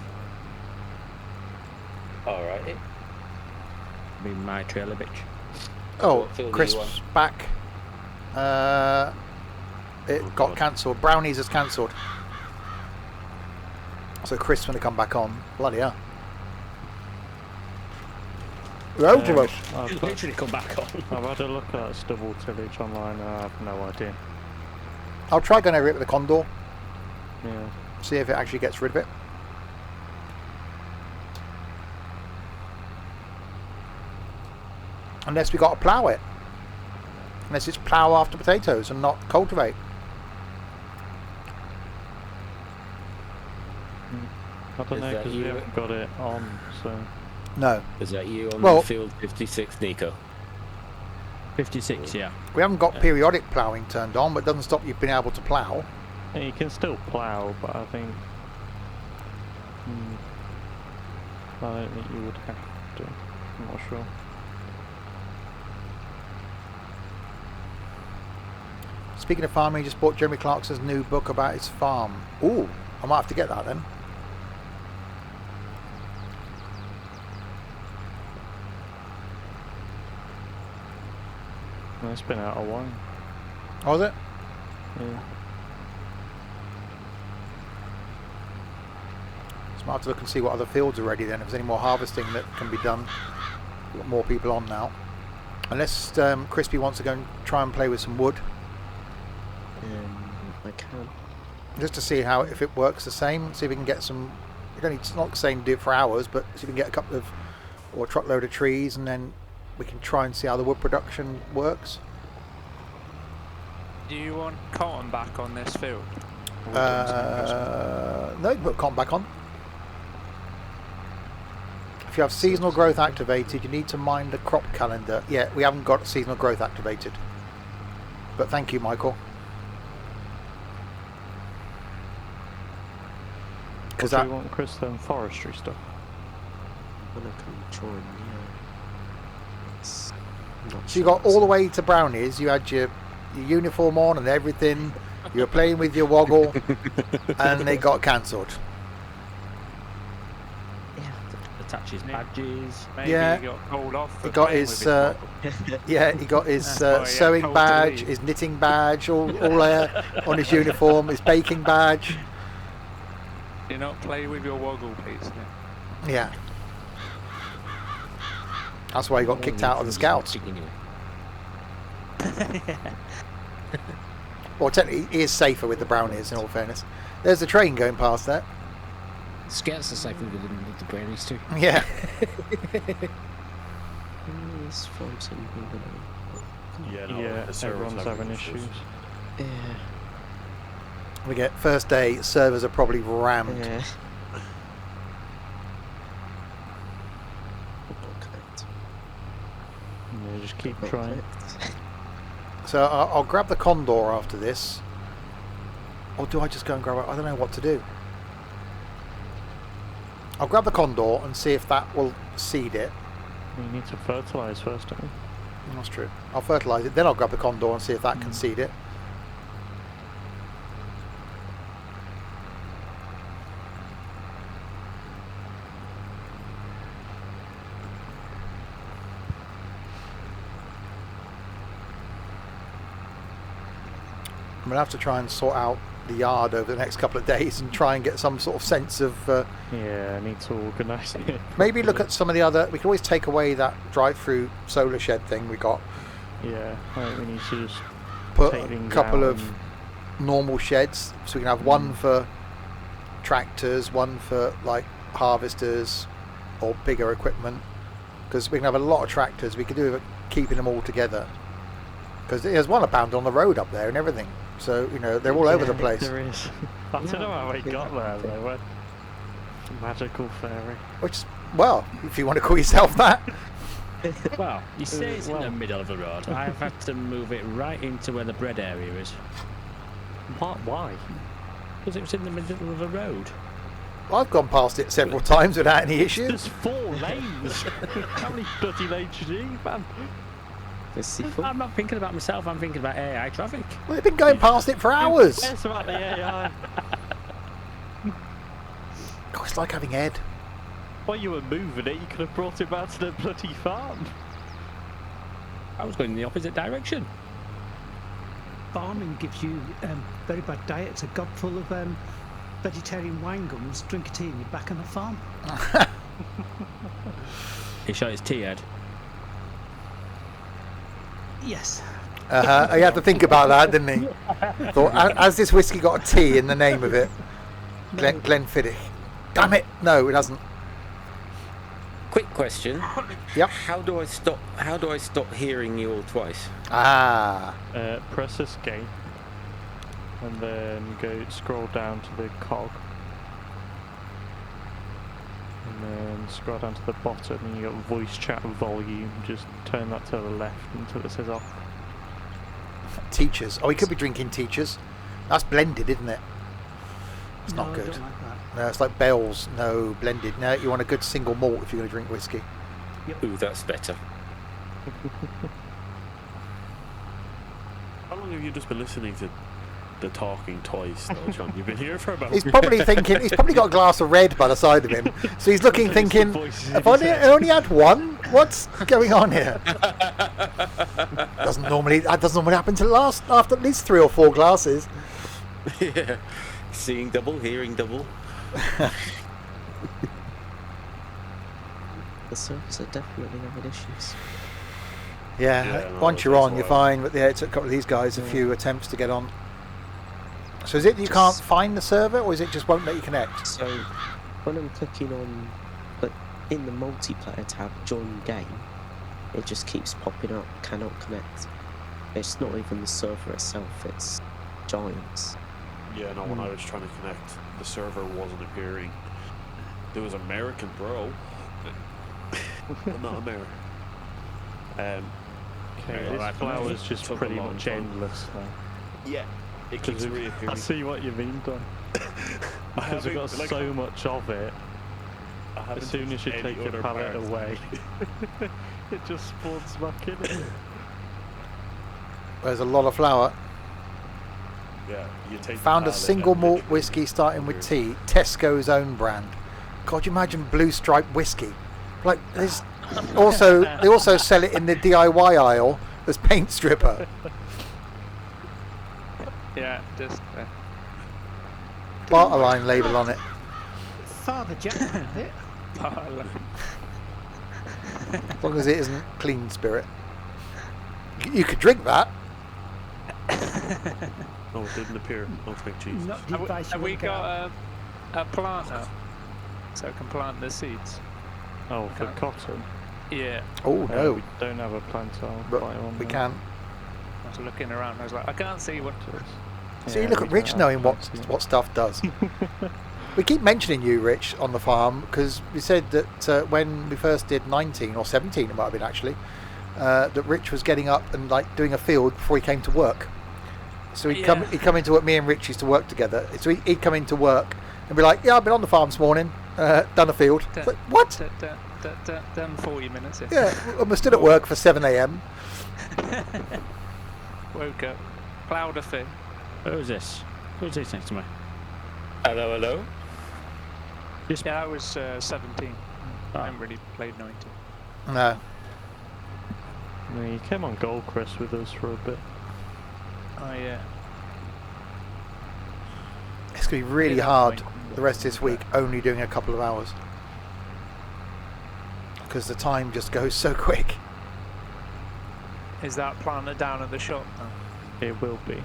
Alright. Be my trailer, bitch. Oh, What field do you Crisp's want? back. It got cancelled. Brownies has cancelled. So Chris going to come back on. Bloody hell. We're over us. I've Literally come back on. I've had a look at that stubble tillage online and I have no idea. I'll try going over it with the Condor. Yeah. See if it actually gets rid of it. Unless we got to plough it. Unless it's plough after potatoes and not cultivate. I don't know because we haven't got it on, so... No. Is that you on Well- field 56, Nico? 56, yeah. We haven't got periodic ploughing turned on, but it doesn't stop you being able to plough. Yeah, you can still plough, but I think... I don't think you would have to. I'm not sure. Speaking of farming, he just bought Jeremy Clarkson's new book about his farm. Ooh, I might have to get that then. Well, it's been out a while. Oh, is it? Yeah. So might have to look and see what other fields are ready then, if there's any more harvesting that can be done. We've got more people on now. Unless Crispy wants to go and try and play with some wood. I can. Just to see how, if it works the same, see if we can get some, it's not saying to do it for hours, but see if we can get a couple of, or a truckload of trees, and then we can try and see how the wood production works. Do you want cotton back on this field? No, you can put cotton back on. If you have seasonal growth activated, you need to mind the crop calendar. Yeah, we haven't got seasonal growth activated. But thank you, Michael. What do you want, Chris, then? Forestry stuff? When I can join, yeah. It's not So you got all the way to Brownies, you had your uniform on and everything, you were playing with your woggle, and they got cancelled. Attach his badges. Maybe Yeah. he got called off. He for got playing his, with wobble. yeah, he got his That's why he had sewing told to badge, leave. his knitting badge, all there on his uniform, his baking badge. Do not play with your woggle, please. Yeah. That's why he got kicked out of the Scouts. Well, technically, he is safer with the Brownies, in all fairness. There's the train going past there. Scouts are safer with the Brownies too. Yeah. Let's find something. Yeah, no, Yeah, the server's everyone's having issues. Yeah. We get first day, servers are probably rammed. Yeah. Yeah, just keep trying. So I'll grab the Condor after this. Or do I just go and grab it? I don't know what to do. I'll grab the Condor and see if that will seed it. You need to fertilise first, don't you? That's true. I'll fertilise it, then I'll grab the Condor and see if that can seed it. I'm going to have to try and sort out the yard over the next couple of days and try and get some sort of sense of... Yeah, I need to organise it. maybe look at some of the other... We can always take away that drive-through solar shed thing we got. Yeah, I think we need to just Put take a things couple out of normal sheds, so we can have one for tractors, one for like harvesters or bigger equipment, because we can have a lot of tractors. We could do with keeping them all together, because there's one abandoned on the road up there and everything, so you know they're all over the place. There is. I don't know how we got there though. Magical fairy. Which, well, if you want to call yourself that. Well, you say it's in the middle of the road. I've had to move it right into where the bread area is. What? Why? Because it was in the middle of the road. I've gone past it several times without any issues. There's 4 lanes. How many bloody lanes do you need, man? I'm not thinking about myself, I'm thinking about AI traffic. Well, they've been going past it for hours. Yes, about the AI. God, it's like having Ed. While you were moving it, you could have brought it back to the bloody farm. I was going in the opposite direction. Farming gives you very bad diet. It's a gob full of vegetarian wine gums. Drink a tea and you're back on the farm. He shot his tea, Ed. Yes. He had to think about that, didn't he? Thought, has this whiskey got a T in the name of it? Glenfiddich. Damn it! No, it hasn't. Quick question. Yep. How do I stop hearing you all twice? Press escape, and then scroll down to the cog, and then scroll down to the bottom, and you got voice chat volume. Just turn that to the left until it says off. Teachers. Oh, he could be drinking teachers. That's blended, isn't it? It's not good. I don't like that. No, it's like Bell's. No, blended. No, you want a good single malt if you're going to drink whiskey. Yep. Ooh, that's better. How long have you just been listening to the talking twice, though, John? You've been here for about... He's probably thinking, he's probably got a glass of red by the side of him. So he's looking, thinking, have I only had one? What's going on here? That doesn't normally happen to after at least 3 or 4 glasses. Yeah. Seeing double, hearing double. The servers are definitely having issues. Yeah, once you're on, you're fine. But yeah, it took a couple of these guys a few attempts to get on. So is it you can't find the server, or is it just won't let you connect? So when I'm clicking on, like in the multiplayer tab, join game, it just keeps popping up, cannot connect. It's not even the server itself, it's giants. Yeah, no, when I was trying to connect, the server wasn't appearing. There was American Bro, but not American. Okay, this flower's just pretty much endless now. Yeah, it keeps reappearing. I see what you mean, Don. Because we've got so much of it. As soon as you take the pallet away, it just spawns back in it. There's a lot of flour. Yeah, you take Found a single malt whiskey starting with T, Tesco's own brand. God, you imagine Blue Stripe whiskey. Like there's also they also sell it in the DIY aisle as paint stripper. Yeah, just Barter line label on it. Father Jack, it. As long as it isn't clean spirit. You could drink that. Oh, it didn't appear. Oh, thank Jesus. Have we got a planter? So I can plant the seeds. Oh, for cotton? Yeah. Oh, no. We don't have a planter. But we can. I was looking around, I was like, I can't see what it is. See, look at Rich knowing what stuff does. We keep mentioning you, Rich, on the farm, because we said that when we first did 19, or 17 it might have been actually, that Rich was getting up and like doing a field before he came to work. So he'd come into work. Me and Rich used to work together. So he'd come into work and be like, "Yeah, I've been on the farm this morning, done a field." Like, what? Done 40 minutes. Yeah, and we're still at work for 7 a.m. Woke up, cloud a thing. Who's this? Who's this next to me? Hello, hello. Yeah, I was 17. I haven't really played 19. No. No, you came on Goldcrest with us for a bit. Oh yeah. It's going to be really hard the rest of this week only doing a couple of hours. Because the time just goes so quick. Is that planter down at the shop now? It will be.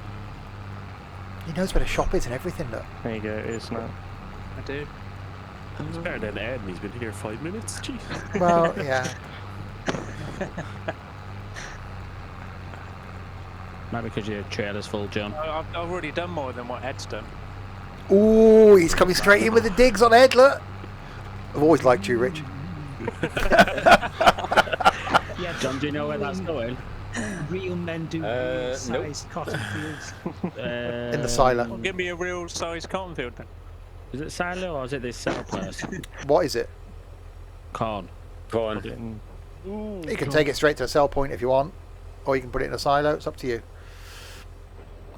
He knows where the shop is and everything, look. There you go, it is now. I do. It's better than Ed, and he's been here 5 minutes. Jeez. Well, yeah. Maybe because your trailer's full, John. I've already done more than what Ed's done. Ooh, he's coming straight in with the digs on Ed, look. I've always liked you, Rich. Yeah, John, do you know where that's going? real men do real-sized cotton fields. In the silo. Well, give me a real sized cotton field then. Is it silo or is it this cell place? What is it? Corn. Corn. You can take it straight to a sell point if you want, or you can put it in a silo. It's up to you.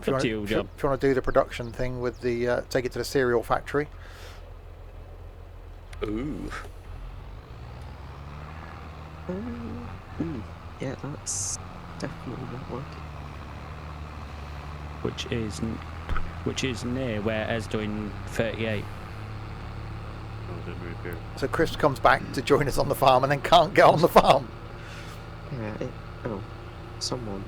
If Up to you, if John. if you want to do the production thing with the take it to the cereal factory. Ooh. Yeah, that's definitely not working. Which is near where Es doing 38. So Chris comes back to join us on the farm and then can't get on the farm. Yeah, someone.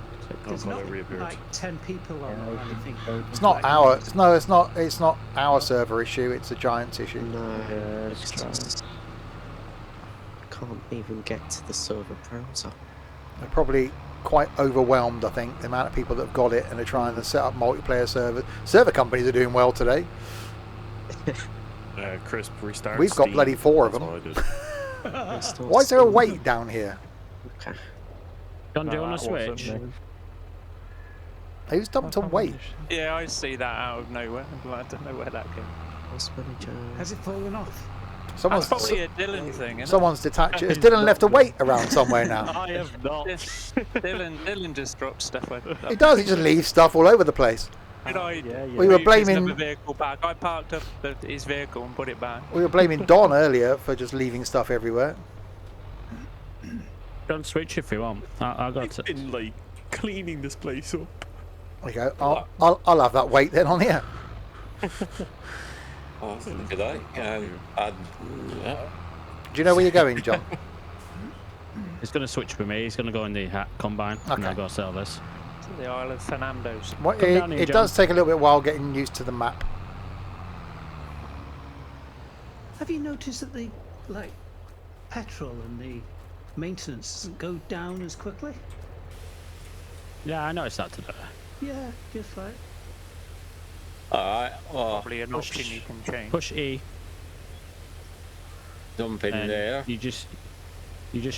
There's not like 10 people on or anything. It's not our. No, it's not. It's not our server issue. It's a Giants issue. No, it's just can't even get to the server browser. They're probably quite overwhelmed. I think the amount of people that have got it and are trying to set up multiplayer servers. Server companies are doing well today. Crisp restart. We've got Steam. bloody 4 of That's them. all I did. Why is there a weight down here? Okay. John, do you want to switch? Who's dumped a weight? Yeah, I see that out of nowhere. I don't know where that came. Has it fallen off? Someone's, That's probably a Dylan thing, isn't someone's detached. Has Dylan left a weight around somewhere now? I have not. Dylan just drops stuff. He does. He just leaves stuff all over the place. Did I? We were move his blaming. other vehicle back. I parked up his vehicle and put it back. We were blaming Don earlier for just leaving stuff everywhere. Don't switch if you want. I got it. Been like cleaning this place up. There you go. I'll have that weight then on here. Oh, look at that. Do you know where you're going, John? He's going to switch with me. He's going to go in the combine and I'll go sell this. To the Isle of Fernando's. What, it does take a little bit while getting used to the map. Have you noticed that the petrol and the maintenance doesn't go down as quickly? Yeah, I noticed that today. Yeah, just like. Alright, Probably an option you can change. Push E. Dump in there. You just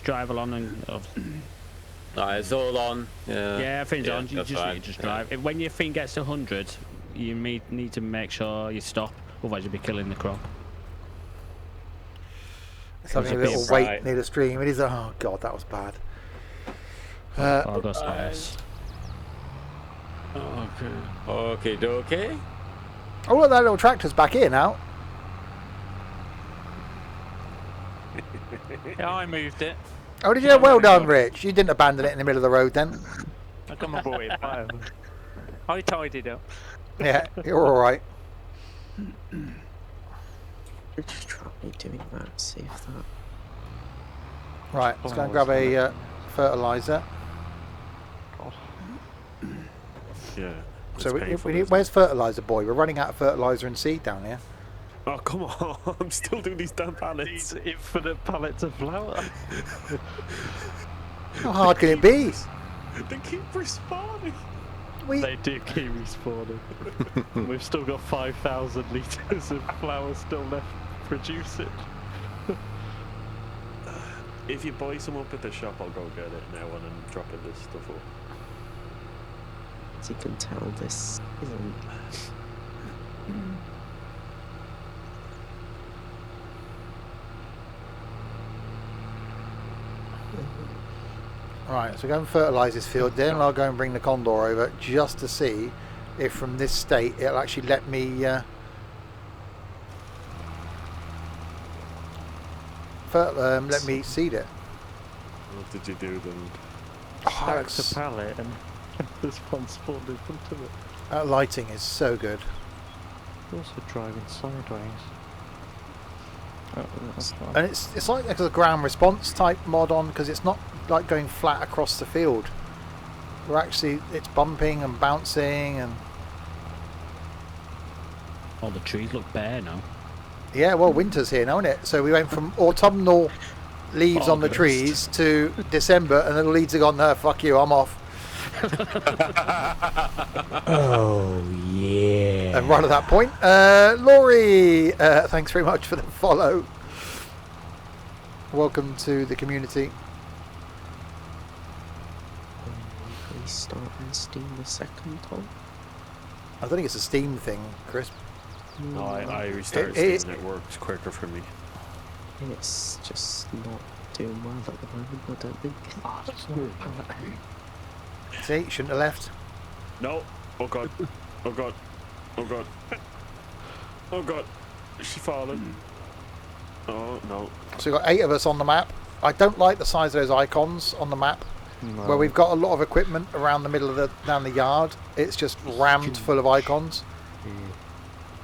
drive along and. Alright, it's all on. Yeah, everything's on. You that's just fine. need to just drive. When your thing gets to 100, you need to make sure you stop. Otherwise, you'll be killing the crop. It's having a little weight near the stream. It is. Oh god, that was bad. I'll go space. Okay. Oh look, that little tractor's back here now. Yeah, I moved it. Oh, did you? Well done, Rich. You didn't abandon it in the middle of the road then. I come and brought it back. I tidied up. Yeah, you're all right. Just try doing that. See if that. Right, let's go and grab a fertilizer. Yeah. So where's fertilizer, boy? We're running out of fertilizer and seed down here. Oh come on! I'm still doing these damn pallets. These infinite pallets of flour. How hard can it be? They keep respawning. They do keep respawning. We've still got 5,000 litres of flour still left to produce it. If you buy some up at the shop, I'll go get it now and then drop this stuff up. As you can tell, this isn't. Right, so go and fertilise this field. Then I'll go and bring the Condor over just to see if from this state it'll actually let me let me seed it. What did you do then? Stack the pallet and this one spawned in front of it. That lighting is so good. Also driving sideways. Oh, that's fine. And it's like there's a ground response type mod on, because it's not like going flat across the field. We're actually, it's bumping and bouncing and. All the trees look bare now. Yeah, well, winter's here now, isn't it? So we went from autumnal leaves on the trees to December, and then the leaves are gone. No, fuck you, I'm off. Oh yeah. And right at that point, Laurie, thanks very much for the follow. Welcome to the community. Restarting Steam the second time. I don't think it's a Steam thing, Chris. No, I restarted Steam and it works quicker for me. It's just not doing well at the moment, I don't think. Oh, that's good. See, you shouldn't have left. No. Oh god. Oh god. Oh god. Oh god. She's fallen. Oh no. So we've got 8 of us on the map. I don't like the size of those icons on the map. No. Where we've got a lot of equipment around the middle of down the yard. It's just rammed full of icons.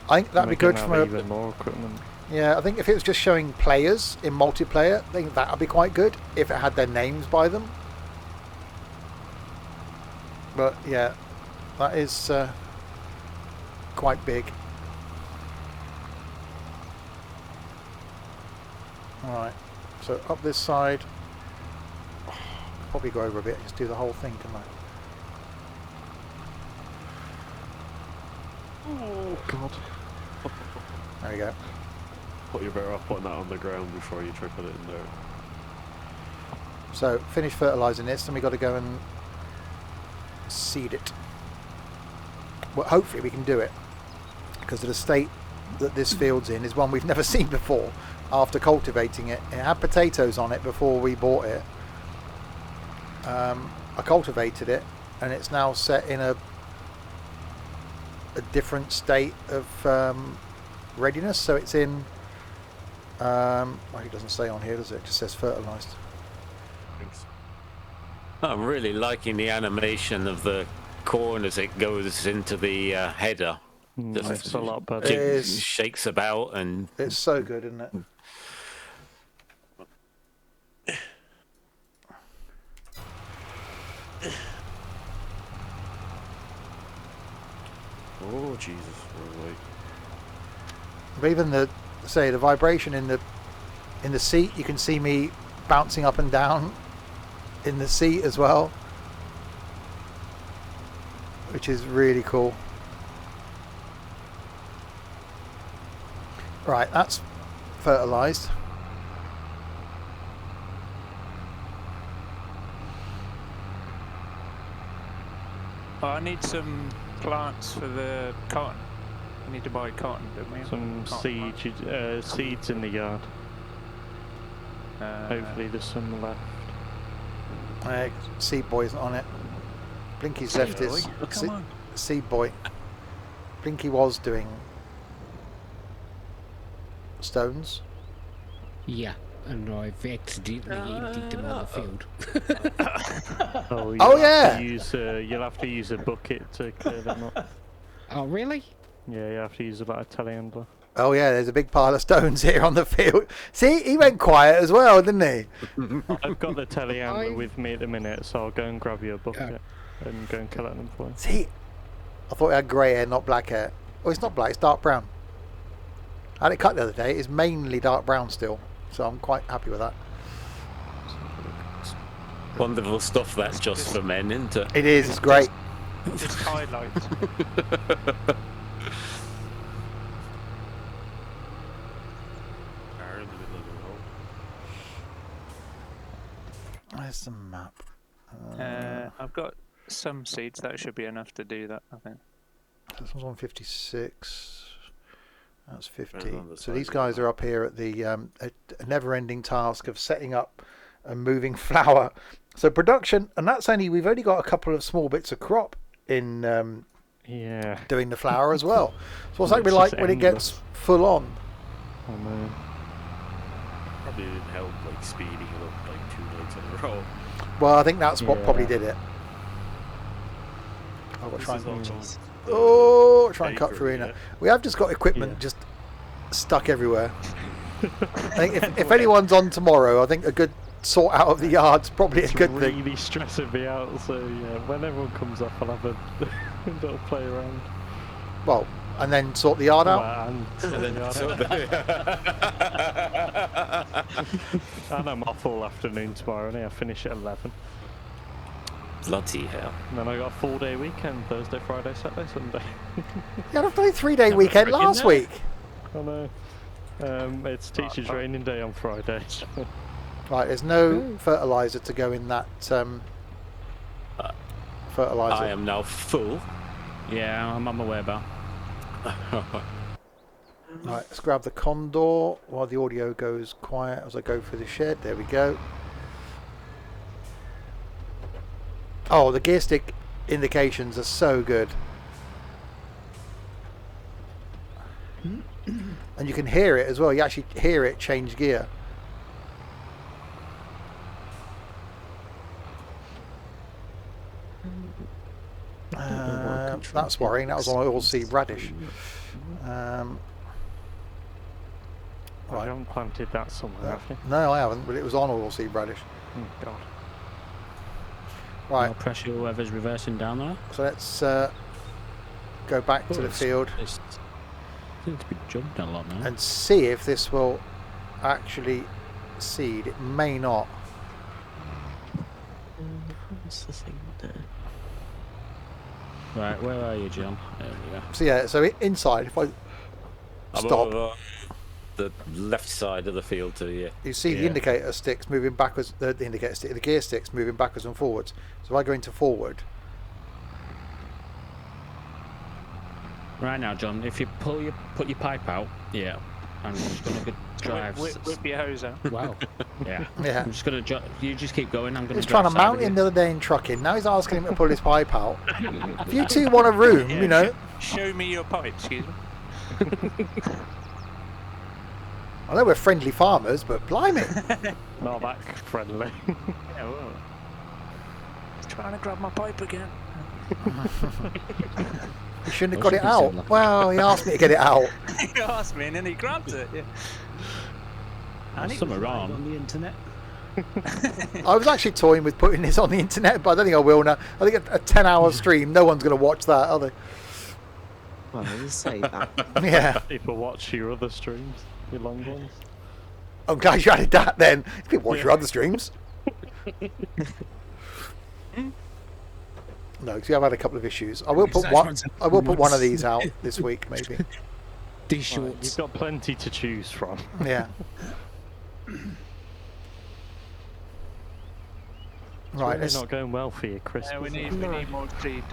I think that'd be good from even more equipment. Yeah, I think if it was just showing players in multiplayer, I think that would be quite good if it had their names by them. But yeah, that is quite big. Alright, so up this side. Probably go over a bit and just do the whole thing, can I? Oh god. There we go. But you're better off putting that on the ground before you try to put it in there. So finish fertilising this, then we got to go and seed it. Well, hopefully we can do it, because the state that this field's in is one we've never seen before. After cultivating it, it had potatoes on it before we bought it. I cultivated it, and it's now set in a different state of readiness. So it's in. Well, it doesn't say on here, does it? It just says fertilised. Thanks. I'm really liking the animation of the corn as it goes into the header. It's a lot better. It shakes about and. It's so good, isn't it? Oh Jesus! Wait. But even the vibration in the seat, you can see me bouncing up and down in the seat as well, which is really cool. Right, that's fertilised. Oh, I need some plants for the cotton. We need to buy cotton, don't we? Some seeds in the yard. Hopefully there's some left. Seed boy isn't on it. Blinky's left his seed boy. Blinky was doing stones. Yeah, and I've accidentally emptied them on the field. Yeah. You'll have to use a bucket to clear them up. Oh, really? Yeah, you have to use a telehandler. Oh yeah, there's a big pile of stones here on the field. See, he went quiet as well, didn't he? I've got the telehandler with me at the minute, so I'll go and grab you a bucket and go and collect them for you. See, I thought he had grey hair, not black hair. Oh, it's not black, it's dark brown. I had it cut the other day. It's mainly dark brown still, so I'm quite happy with that. Wonderful stuff. That's just for men, isn't it? It is. It's great. Just highlights. Where's the map? I've got some seeds. That should be enough to do that, I think. This one's on 56. That's 50. So these guys are up here at the a never-ending task of setting up and moving flour. So production, and that's we've only got a couple of small bits of crop in doing the flour as well. So what's that be like when it gets full on? Oh man. Probably didn't help speeding it up 2 nights in a row. Well, I think that's what probably did it. I've got to try and cut through here. We have just got equipment just stuck everywhere. I think if anyone's on tomorrow, I think a good sort out of the yard's probably a good thing. It's really stressing me out, so yeah, when everyone comes up, I'll have a little play around. Well, and then sort the yard out. And I'm off all afternoon tomorrow, and I finish at 11. Bloody hell. And then I got a 4-day weekend, Thursday, Friday, Saturday, Sunday. You had a 3-day weekend last week. I know. It's teacher training day on Friday. Right, there's no fertilizer to go in that fertilizer. I am now full. Yeah, I'm on my way back. Right, let's grab the condor while the audio goes quiet as I go through the shed. There we go. Oh, the gear stick indications are so good. And you can hear it as well. You actually hear it change gear. That's worrying. That was on oilseed radish. I Right. haven't planted that somewhere, have you? No, I haven't, but it was on oilseed radish. Oh, God. Right, No pressure, whoever's reversing down there. so let's go back to the field It seems to be jumping a lot now. and see if this will actually seed. It may not. What's the thing there? Right, where are you, John? There we go. So yeah, so inside, if I I'm stop, over the left side of the field to you. you see the indicator sticks moving backwards. The indicator stick, the gear sticks moving backwards and forwards. So if I go into forward, Right now, John, if you put your pipe out, yeah, I'm just gonna go drive. Whip your hose out. Wow. Yeah. yeah. I'm just gonna. You just keep going. I'm He gonna. was trying to drive side mount with him you. the other day in trucking. Now he's asking him to pull his pipe out. If you two want a room, Yeah, you know. Show me your pipe, excuse me. I know we're friendly farmers, but blimey. Not that friendly. Yeah, well. He's trying to grab my pipe again. You shouldn't have Well, got it should be out. similar. Well, he asked me to get it out. He asked me and then he grabbed it. Yeah. There's something wrong. on the internet. I was actually toying with putting this on the internet, but I don't think I will now. I think a 10-hour stream, no one's going to watch that, are they? Well, you say that. Yeah. People watch your other streams, your long ones. I'm glad you added that then. People watch your other streams. No, because I've had a couple of issues. I will put one. I will put one of these out this week, maybe. These Right, shorts. you've got plenty to choose from. Yeah. Right. It's not going well for you, Chris. Yeah, we is it? need more seed.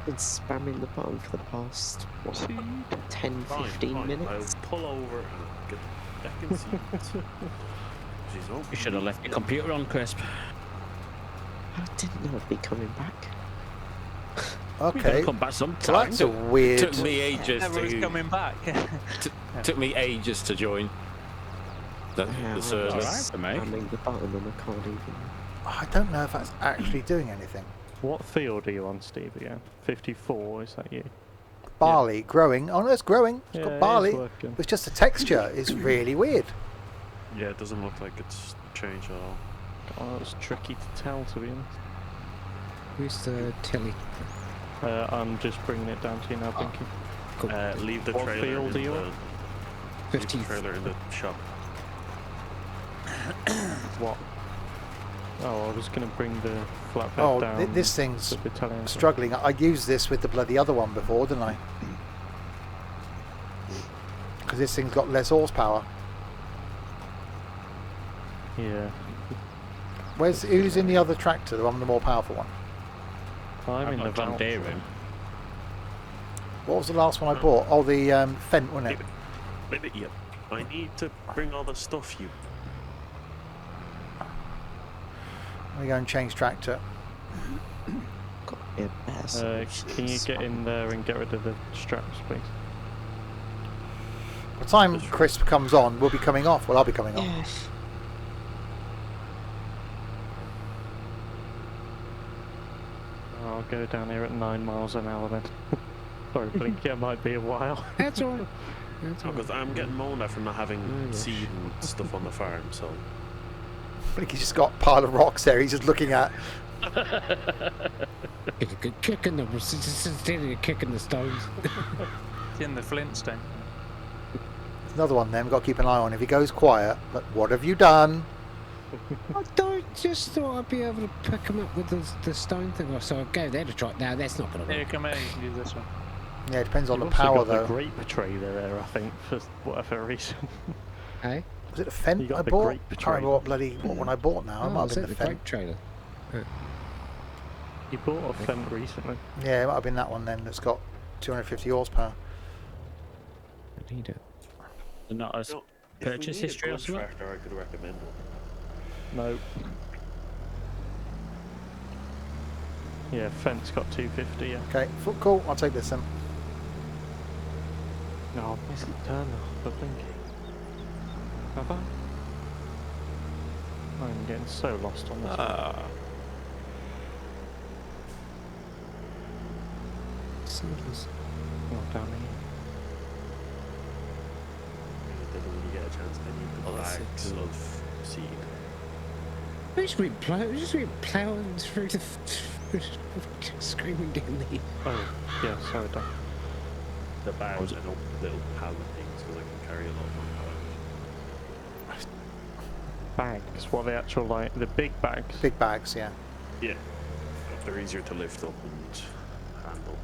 Been spamming the button for the past, what, Seed. 10, Fine, 15 fine. minutes? I'll pull over and get back in seat. She's open. You should have left your computer on, Crisp. I didn't know I'd be coming back. Okay. Come back So sometime. that's a weird. Took me ages Everyone's to coming back. took me ages to join the Yeah, I'm server. alright just for me. spamming the button and I can't even... I don't know if that's actually doing anything. What field are you on, Steve, again? 54, is that you? Barley growing. Oh no, it's growing. It's Yeah, got it is barley. working. It's just the texture is really weird. Yeah, it doesn't look like it's changed at all. Oh, it's tricky to tell, to be honest. Where's the Tele? I'm just bringing it down to you now, Pinky. Cool. Leave the What trailer field in are you the, on? leave the 50. trailer in the shop. What? Oh, I was going to bring the flatbed Oh, down. this thing's to the Tele. struggling. I used this with the bloody other one before, didn't I? Because this thing's got less horsepower. Yeah. Who's in the other tractor? The one with the more powerful one. I'm in the got John Valve. Deere in. What was the last one I bought? Oh, the Fent, wasn't it? Wait, yep. I need to bring all the stuff you. Let me go and change tractor. Got to be a better solution Can you than get spamming. in there and get rid of the straps, please? By the time Crisp comes on, we'll be coming off. Well, I'll be coming off. Yes. I'll go down here at 9 miles an hour then. Sorry, Blinky, it might be a while. That's all right. That's all right. Because I'm getting moaned at from not having seed and stuff on the farm, so. I think he's just got a pile of rocks there. He's just looking at. Kicking them, steady kicking the stones. It's in the Flintstone. Another one then. We've got to keep an eye on. If he goes quiet, like, what have you done? I don't just thought I'd be able to pick them up with the stone thing. So I'll go there to try it. No, that's not going to Here, work. come here, you can use this one. Yeah, it depends on You've the also power got though. the grape trailer there, I think, for whatever reason. Hey? Was it a Fendt You got I the bought? grape I can't remember trailer. what one I bought now. It might have is been it the the Fendt. grape trailer? You bought a Fendt recently. Yeah, it might have been that one then. It's got 250 horsepower. I need it. Not a purchase history or something? Tractor, I could recommend it. No. Yeah, Fendt's got 250, yeah. Okay, cool. I'll take this then. No, I missed the turn off, I think. Have I? I'm getting so lost on this one. Seedless. Oh, down here. Then when you get a chance, then you put bags of seed. We're just been plowing through the screaming down the... Oh, yeah, sorry, Dad. The bags are little pallet things because I can carry a lot more pallets. Bags, what are the actual, like, the big bags? Big bags, yeah. Yeah. They're easier to lift up and handle.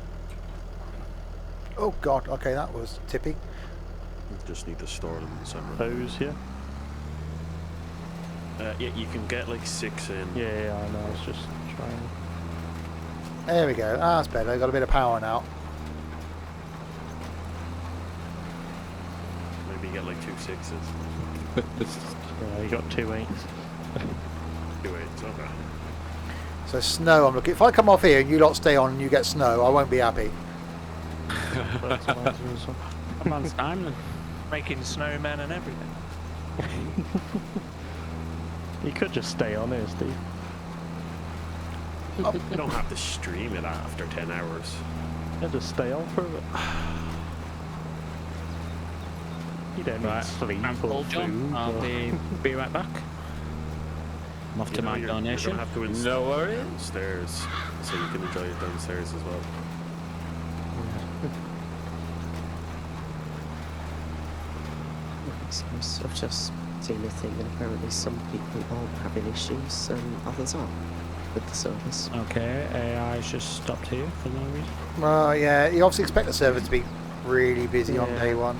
Oh god, okay, that was tippy. You just need to store them separately. Those, yeah? Yeah, you can get like 6 in. Yeah, I know, I was just trying. There we go. Ah, that's better. Got a bit of power now. Maybe you get like 2 6s. Yeah, you got 2 8s. 2 8s, okay. So snow, I'm looking. If I come off here and you lot stay on and you get snow, I won't be happy. A month's time then. Making snowmen and everything. You could just stay on here, Steve. You don't have to stream it after 10 hours. Yeah, just stay on for a bit. You don't need sleep I'm or Paul John. food. I'll be right back. I'm off to my You're donation. gonna have to No worries. downstairs, so you can enjoy it downstairs as well. So I've just seen a thing, and apparently some people aren't having issues and others are with the service. Okay, AI's just stopped here for no reason. Well, yeah, you obviously expect the server to be really busy on day one.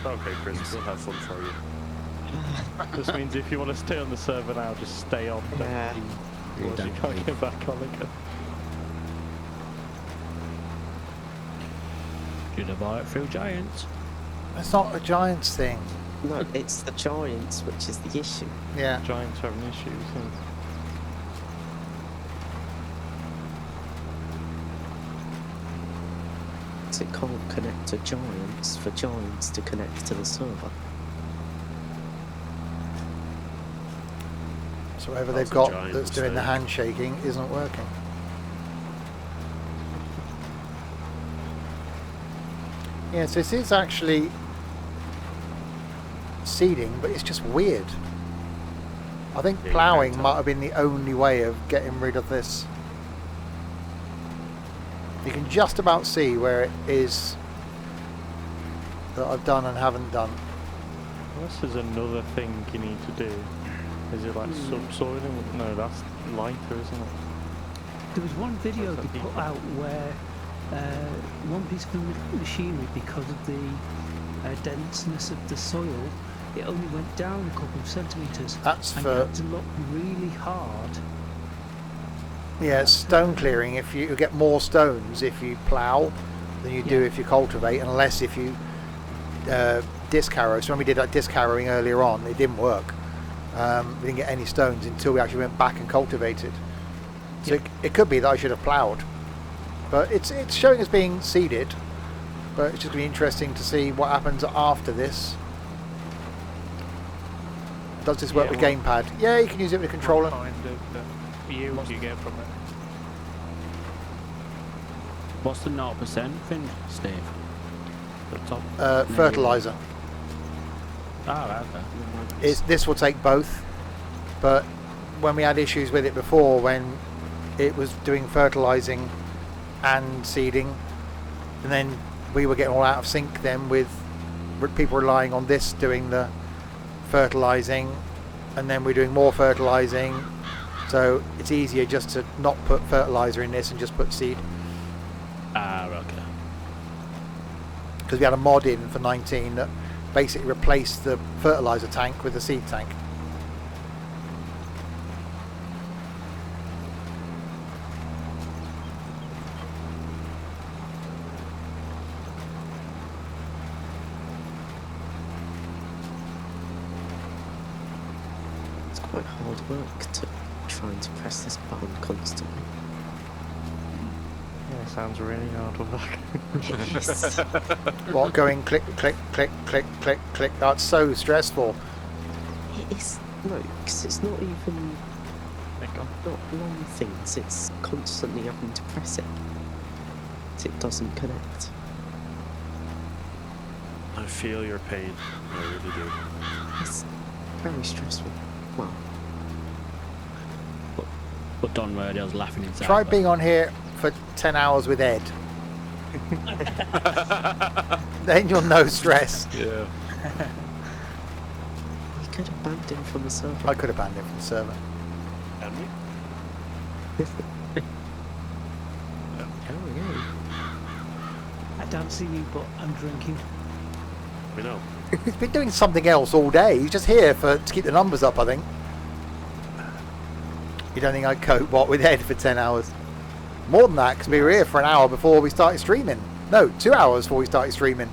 Okay, Chris, we'll have fun for you. This means if you want to stay on the server now, just stay on. Yeah. Or you can't get back on again. Did I buy it through Giants? It's not a Giants thing. No, it's the Giants which is the issue. Yeah. Giants having issues. Yeah. So it can't connect to Giants for Giants to connect to the server. So whatever That's they've a got giant that's doing the mistake. handshaking isn't working. Yeah, so this is actually seeding, but it's just weird. I think Yeah, you ploughing can't might tell. have been the only way of getting rid of this. You can just about see where it is that I've done and haven't done. This is another thing you need to do. Is it like subsoiling? No, that's lighter, isn't it? There was one video What's that they put people? out where one piece of machinery, because of the denseness of the soil, it only went down a couple of centimetres. That's and you for had to look really hard. yeah, it's stone clearing. If you get more stones if you plough than you do if you cultivate, unless if you disc harrow. So when we did that disc harrowing earlier on, it didn't work. We didn't get any stones until we actually went back and cultivated. So it could be that I should have ploughed, but it's showing as being seeded. But it's just going to be interesting to see what happens after this. Does this work with gamepad? Yeah, you can use it with a controller. What kind of yield you get from it? What's the 0% thing, Steve? The top. Fertilizer. Ah, okay. This will take both, but when we had issues with it before, when it was doing fertilizing and seeding, and then we were getting all out of sync then with people relying on this doing the fertilizing, and then we're doing more fertilizing, so it's easier just to not put fertilizer in this and just put seed. Ah, okay. because we had a mod in for 19 that basically replaced the fertilizer tank with the seed tank. It's quite hard work to trying to press this button constantly. Yeah, sounds really hard work. It is. What, going click, click, click, click, click, click. That's so stressful. It is. No, because it's not even. Not long things, it's constantly having to press it. It doesn't connect. I feel your pain. I really do. It's very stressful. Wow. But Don Radio's laughing inside. Try being on here for 10 hours with Ed. Then you'll know stress. Yeah. We could have banned him from the server. I could have banned him from the server. Can we? Oh, yeah. I don't see you, but I'm drinking. We know. He's been doing something else all day. He's just here to keep the numbers up, I think. You don't think I'd cope, what, with Ed for 10 hours? More than that, because we were here for an hour before we started streaming. No, 2 hours before we started streaming.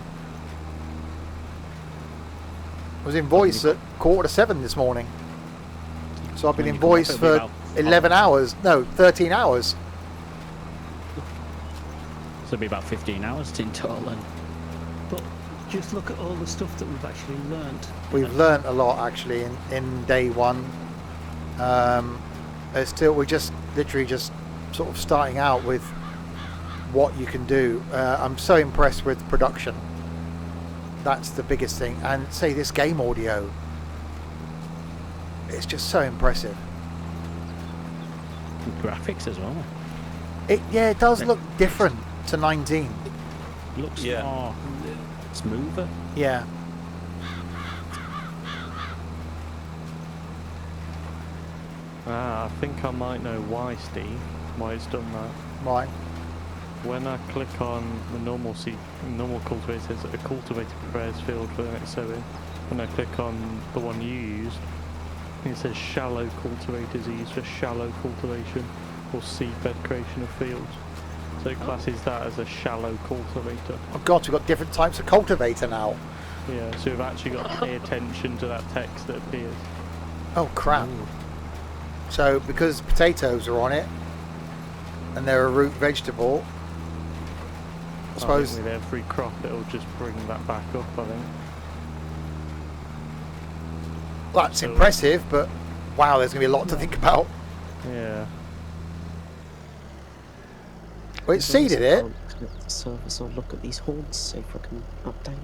I was in voice at 6:45 this morning. So I've been in voice for 11 hours. No, 13 hours. So it'll be about 15 hours in total then. But just look at all the stuff that we've actually learnt. We've learnt a lot, actually, in day one. We're just literally just sort of starting out with what you can do. I'm so impressed with production. That's the biggest thing. And say this game audio, it's just so impressive. And graphics as well. It does look different to 19. Looks more smoother. Yeah. I think I might know why, Steve. Why it's done that. Why? When I click on the normal cultivator, it says a cultivator prepares field for the next sowing. When I click on the one you used, it says shallow cultivators are used for shallow cultivation or seedbed creation of fields. So it classes that as a shallow cultivator. Oh God, we've got different types of cultivator now. Yeah, so we've actually got to pay attention to that text that appears. Oh crap. Ooh. So because potatoes are on it, and they're a root vegetable, I suppose with every crop it'll just bring that back up, I think. That's impressive, but wow, there's going to be a lot to think about. Yeah. Well, it seeded it. The servers, I'll look at these horns, see if I can update.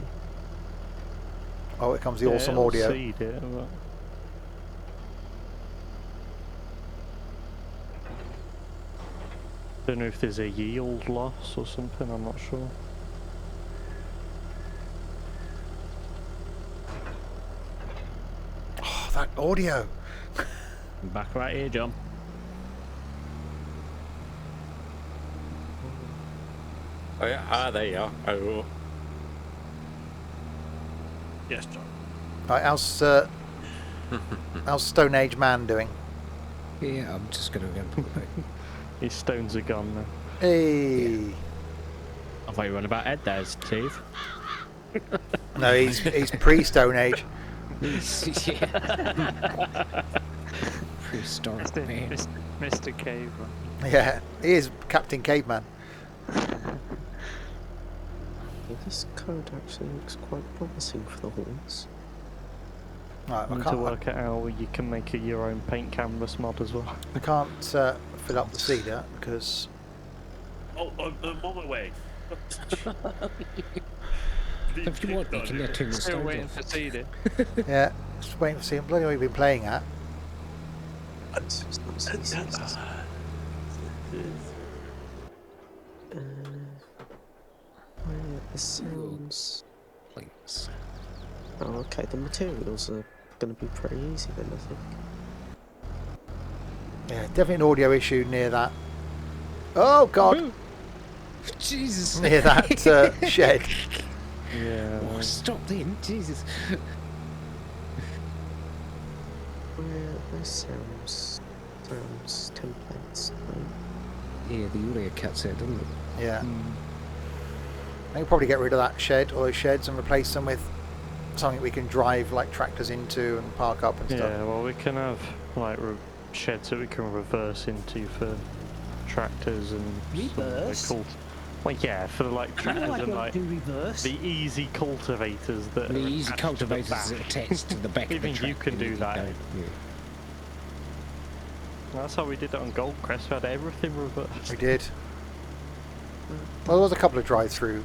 Oh, here comes the awesome audio. Seed it, but... Don't know if there's a yield loss or something, I'm not sure. Oh, that audio. I'm back right here, John. Oh yeah, there you are. Oh. Yes, John. Right, how's Stone Age Man doing? Yeah, I'm just gonna go. His stones are gone now. Hey. Yeah. I thought you were on about Ed there, Steve. No, he's pre-Stone Age. Prehistoric man. Mr. Caveman. Yeah, he is Captain Caveman. Yeah, this code actually looks quite promising for the horns. Right, I need to work it out. You can make your own paint canvas mod as well. I can't fill up the seeder because... Oh, I'm on my way. If you want, you can let him Still waiting for seeding. Yeah, just waiting to see what bloody hell you've been playing at. The sounds. Oh, okay. The materials are going to be pretty easy then, I think. Yeah, definitely an audio issue near that. Oh God! Jesus! Near that shed. Yeah. Oh, stop then, Jesus. Where's Sam's templates? Yeah, the audio cuts out, doesn't it? Yeah. I could probably get rid of that shed, or those sheds, and replace them with something we can drive like tractors into and park up and stuff. Yeah, well, we can have like sheds that we can reverse into for tractors and Reverse? Well, yeah, for like tractors and like reverse. the easy cultivators that The are easy attached cultivators to the are back. attached to the back of the Even you tractor. can do that. Yeah. That's how we did it on Goldcrest. We had everything reversed. We did. Well, there was a couple of drive-through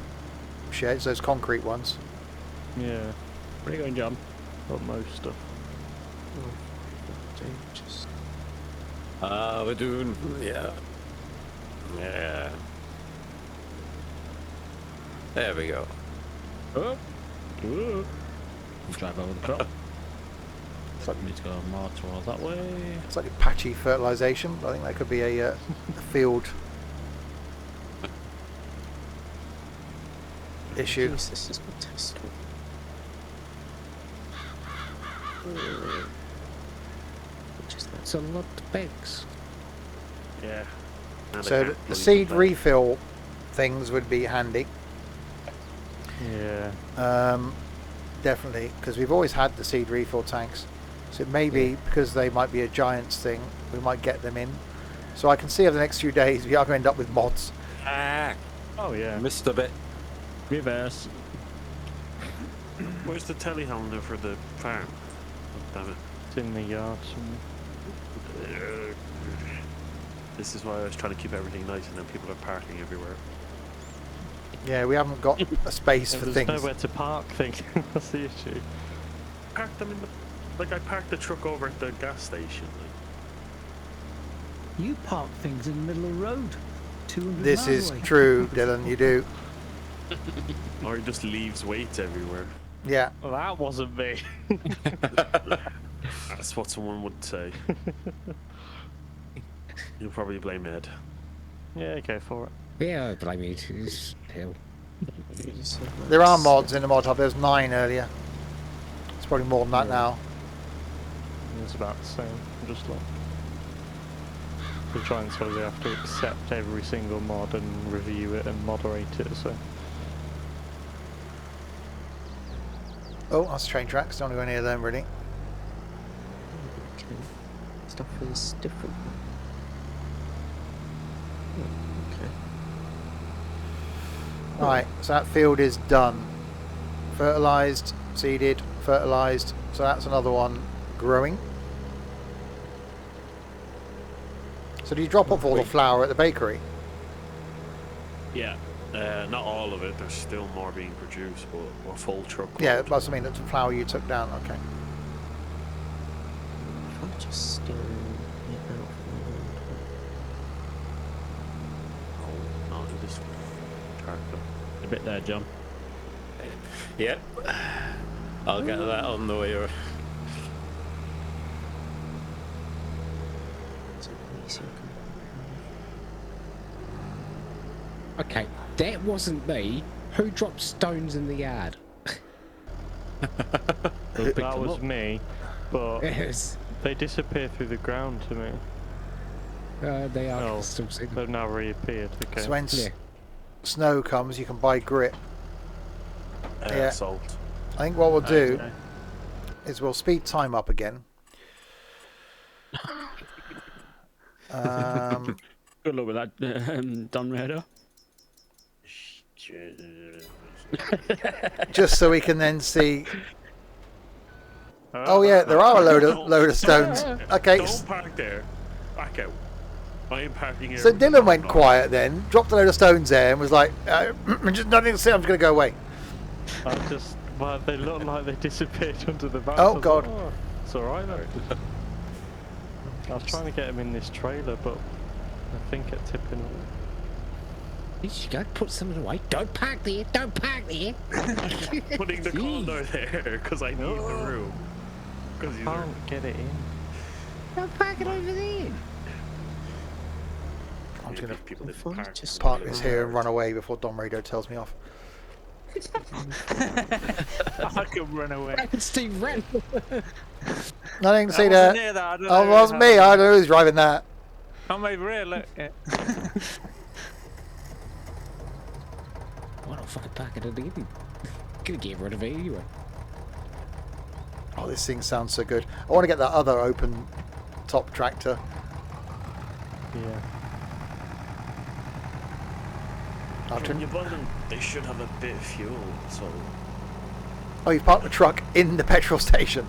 sheds, those concrete ones. Yeah, Where are you going, John? but most stuff. We're doing, yeah. Yeah. There we go. Oh. Oh. Drive over the crop. We need to go more towards that way. Slightly patchy fertilisation. I think that could be a field issue. Jeez, this is fantastic. It's a lot of bags. Yeah. And So I the can't believe seed that. refill things would be handy. Yeah. Definitely, because we've always had the seed refill tanks. So it may be because they might be a Giants thing, we might get them in. So I can see over the next few days we are going to end up with mods. Ah, Oh yeah. missed a bit. Reverse. Where's the telehandler for the farm? Oh, damn it. It's in the yard somewhere. This is why I was trying to keep everything nice, and then people are parking everywhere. Yeah, we haven't got a space for There's things. nowhere to park things. That's the issue. Park them in the... Like, I parked the truck over at the gas station. Like. You park things in the middle of the road. 200 This miles is away. true, Dylan, you do. Or he just leaves weights everywhere. Yeah. Well, that wasn't me. That's what someone would say. You'll probably blame Ed. Yeah, go for it. Yeah, I blame you. It's hell. There are mods in the mod hub. There was 9 earlier. It's probably more than that now. It's about the same. Just like the Giants obviously have to accept every single mod and review it and moderate it. So Oh, that's train tracks. Don't want to go near them, really. Okay. Stuff is different. Okay. Right, so that field is done. Fertilised, seeded, fertilised. So that's another one growing. So do you drop off all the flour at the bakery? Yeah. Not all of it. There's still more being produced, but we're full truck. Yeah, load. that's what I mean. That's the flour you took down. Okay. If I just steer it out Oh, not in this tractor. A bit there, John. Yep. I'll get that on the way. Okay, that wasn't me. Who dropped stones in the yard? that was me, but Yes. they disappear through the ground to me. They are Oh, still sitting. they've now reappeared. Okay. So when Yeah. snow comes, you can buy grit. Yeah. Salt. I think what we'll do Okay. is we'll speed time up again. Good luck with that, Don Raider. Just so we can then see. Oh yeah, there are a load of stones. Okay, Don't park there. Back out. I am parking here. so Dylan went quiet then, dropped a load of stones there, and was like, "Just nothing to say. I'm just going to go away." Well, they look like they disappeared under the van. Oh, God. It's alright then. I was trying to get him in this trailer, but I think it's tipping. You should go put something away. Don't park there. Don't park there. Putting the condo there because I need the room. Because I can't get it in. Don't park it over there. I'm just going people If I didn't park. just to park this here and run away before Dom Radio tells me off. I could run away. Steve ran. Nothing to see wasn't there. near that, I don't Oh, it know wasn't me. I don't know who's driving that. I'm over here, look. Yeah. What a fucking packet of Deere. Gonna get rid of it anyway. Oh, this thing sounds so good. I want to get that other open top tractor. Yeah. I'll When turn. you buy them, they should have a bit of fuel, so... Oh, you've parked the truck in the petrol station.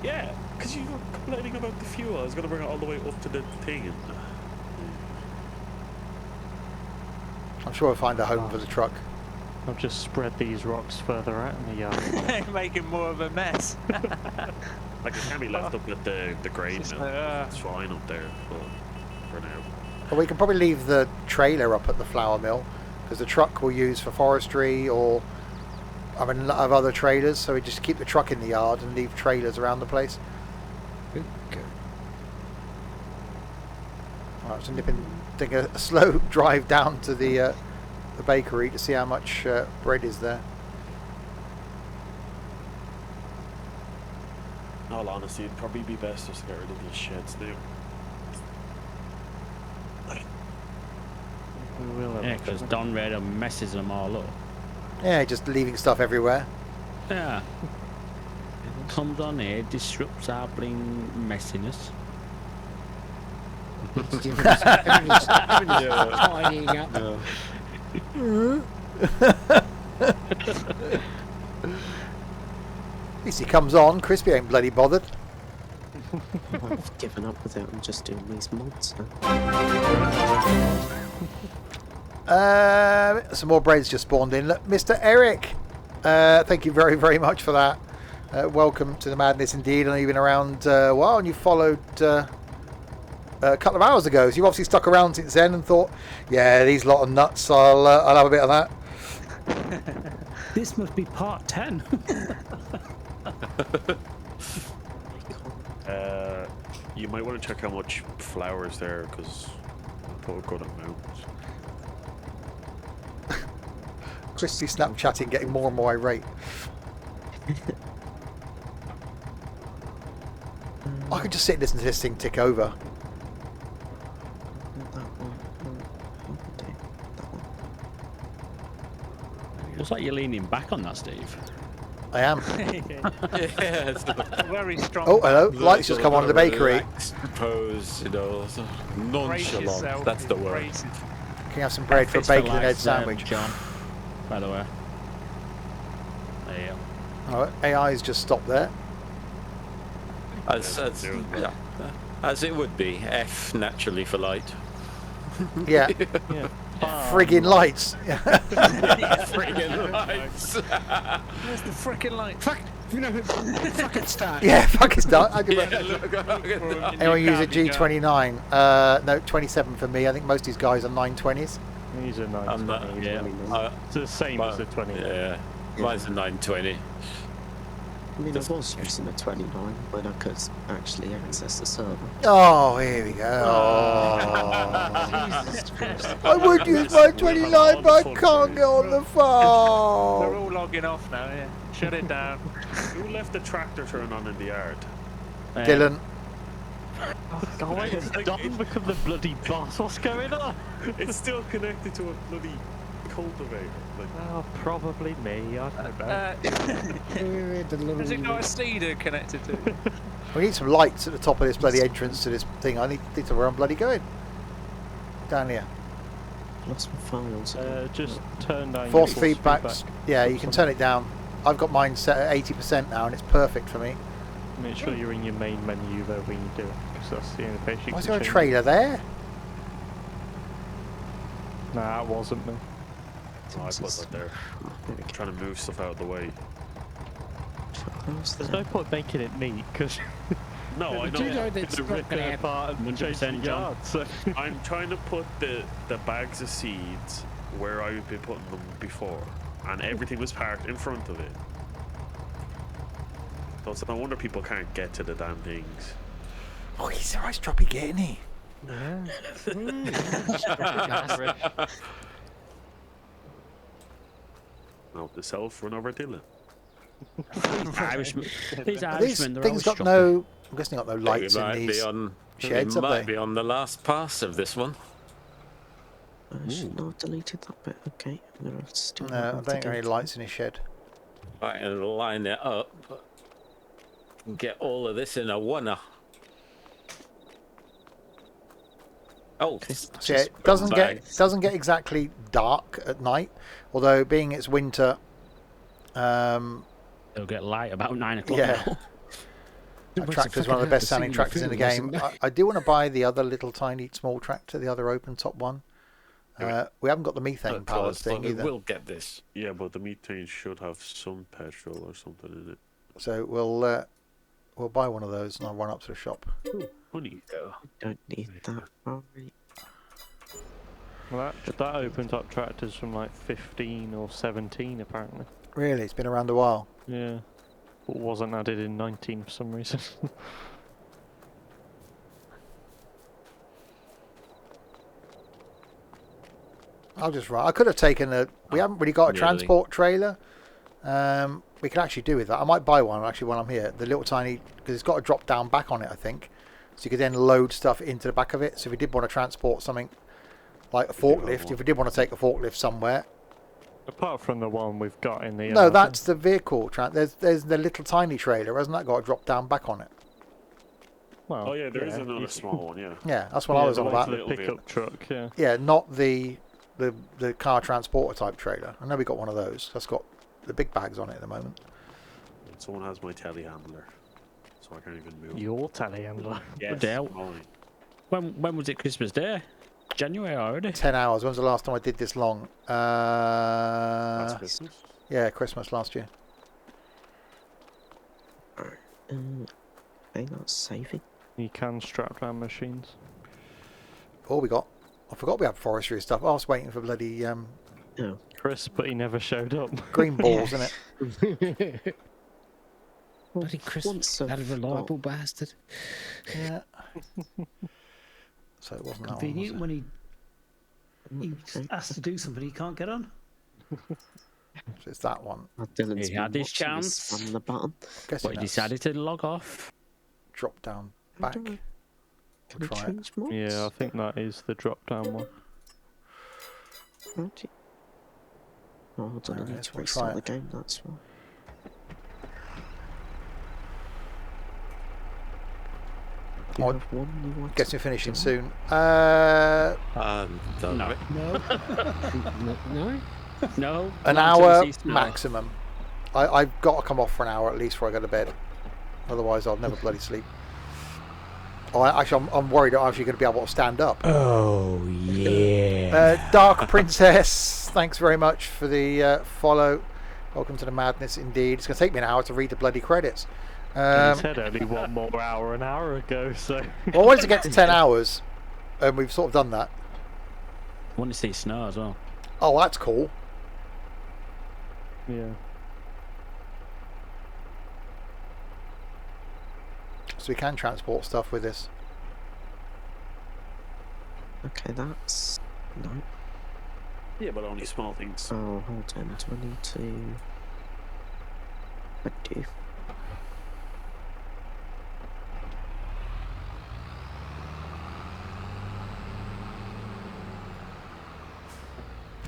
Yeah, because you were complaining about the fuel. I was going to bring it all the way up to the thing. And, I'm sure I'll find a home for the truck. I'll just spread these rocks further out in the yard. Making more of a mess. like, it can be left up at the grain Just, mill. It's fine up there for now. But we can probably leave the trailer up at the flour mill, because the truck we'll use for forestry or I mean, of other trailers. So we just keep the truck in the yard and leave trailers around the place. Okay. Alright, so take a slow drive down to the bakery to see how much bread is there. In all honesty, it'd probably be best just to get rid of these sheds now. We will Yeah, because eventually. Don Raider messes them all up. Yeah, just leaving stuff everywhere. Yeah. Comes on here, disrupts our bling messiness. Everybody's tidying up. At least he comes on. Crispy ain't bloody bothered. I've given up with it. I'm just doing these mods now. Some more bread's just spawned in. Look, Mr. Eric, thank you very, very much for that. Welcome to the madness indeed. I know you've been around a while and you followed a couple of hours ago. So you've obviously stuck around since then and thought, yeah, these lot of nuts, I'll have a bit of that. This must be part 10. You might want to check how much flour is there, because I put a good amount. Crispy Snapchatting, getting more and more irate. I could just sit and listen to this thing tick over. Looks like you're leaning back on that, Steve. I am. Yeah, Very strong. Oh, hello. Lights just come on in the bakery. Pose, you know, nonchalant. yourself, That's the word. brace it. Can you have some bread for a bacon and egg sandwich? John, by the way. There you go. Alright, AI's just stopped there. As it would be. F naturally for light. Yeah. Yeah. Friggin' lights. Friggin' lights. Where's the frickin' light? Fuck, you know, fucking start. Yeah, fuck it's done. Look at Anyone use a G29? No, 27 for me. I think most of these guys are 920s. These are nice. I'm not, It's the same as the 20. Yeah, mine's a 920. I mean, I was using a 29 when I could actually access the server. Oh, here we go. Oh. I would use my 29, but I can't get on the They're phone. all logging off now, yeah. Shut it down. Who left the tractor turn on in the yard? Dylan. Oh, wait, it's done become the bloody boss. What's going on? It's still connected to a bloody cultivator. Like, Oh, probably me. I don't know. Has it got a seeder connected to it? We need some lights at the top of this bloody entrance to this thing. I need to know where I'm bloody going. Down here. Lost my files. Just turn down Force your feedbacks. Yeah, you can turn it down. I've got mine set at 80% now and it's perfect for me. Make sure you're in your main menu though when you do it, because that's the only place you Why is can there a change trailer there? it. Nah, that wasn't me. oh, I put that there. I'm trying to move stuff out of the way. There's no point making it neat, because No, I Do you know. know that it's it's not ripping going it to apart and 100% changing John. yards. So. I'm trying to put the bags of seeds where I've been putting them before, and everything was parked in front of it. So it's no wonder people can't get to the damn things. Oh, he's a nice droppy getting he? Note to self, run over Tele. Irishmen, these These Irishmen, they're things always got no. I'm guessing got no We lights in might be these on. sheds, We have might they? be on the last pass of this one. I should not have deleted that bit. Okay, I'm gonna still No, I have don't to think there are any delete lights in his shed. Right, and line it up. Get all of this in a one-er. Oh, So yeah, it doesn't get exactly dark at night, although being it's winter. It'll get light about 9 o'clock. Yeah. Now. That tractor's one of the best sounding tractors in the game. I do want to buy the other little tiny small tractor, the other open top one. We haven't got the methane powered thing either. We'll get this. Yeah, but the methane should have some petrol or something in it. So we'll buy one of those and I'll run up to the shop. Ooh, honey. Don't need that. Right. Well, that opened up tractors from like 15 or 17 apparently. Really, it's been around a while. Yeah. But wasn't added in 19 for some reason. I'll just run. I could have taken a. We haven't really got a transport trailer. We could actually do with that. I might buy one actually when I'm here. The little tiny, because it's got a drop down back on it, I think. So you could then load stuff into the back of it. So if we did want to transport something like a forklift, if we did want to take a forklift somewhere. Apart from the one we've got in the. No, that's the vehicle. There's the little tiny trailer. Hasn't that got a drop down back on it? Well, oh yeah, there is another small one. Yeah. Yeah, that's what I was on about. The pickup truck. Yeah. Yeah, not the car transporter type trailer. I know we got one of those. That's got the big bags on it at the moment. Someone has my telehandler, so I can't even move. Your telehandler. Yes. When was it Christmas Day? January already? 10 hours. When's the last time I did this long? Last Christmas? Yeah, Christmas last year. Hang on, saving. You can strap down machines. Oh, I forgot we had forestry stuff. I was waiting for bloody No. Chris, but he never showed up. green balls, isn't it? Bloody Chris, that a reliable bastard. Yeah. So it wasn't convenient that one, when he asked to do something he can't get on. So it's that one. He had his chance. On the button. But he decided to log off. Drop down back. We'll try it. Yeah, I think that is the drop down one. Oh, hold on, I need to restart the game, that's why. Guess we're finishing soon. No. No. An hour maximum. I've got to come off for an hour at least before I go to bed. Otherwise, I'll never bloody sleep. Oh, actually, I'm worried I'm actually going to be able to stand up. Oh, yeah. Dark Princess, thanks very much for the follow. Welcome to the madness indeed. It's going to take me an hour to read the bloody credits. He said only one more hour an hour ago, so... Well, I wanted to get to 10 hours, and we've sort of done that. I want to see snow as well. Oh, that's cool. Yeah. So we can transport stuff with this. Okay, that's... No. Yeah, but only small things. Oh, hold on. Do I need to... I do.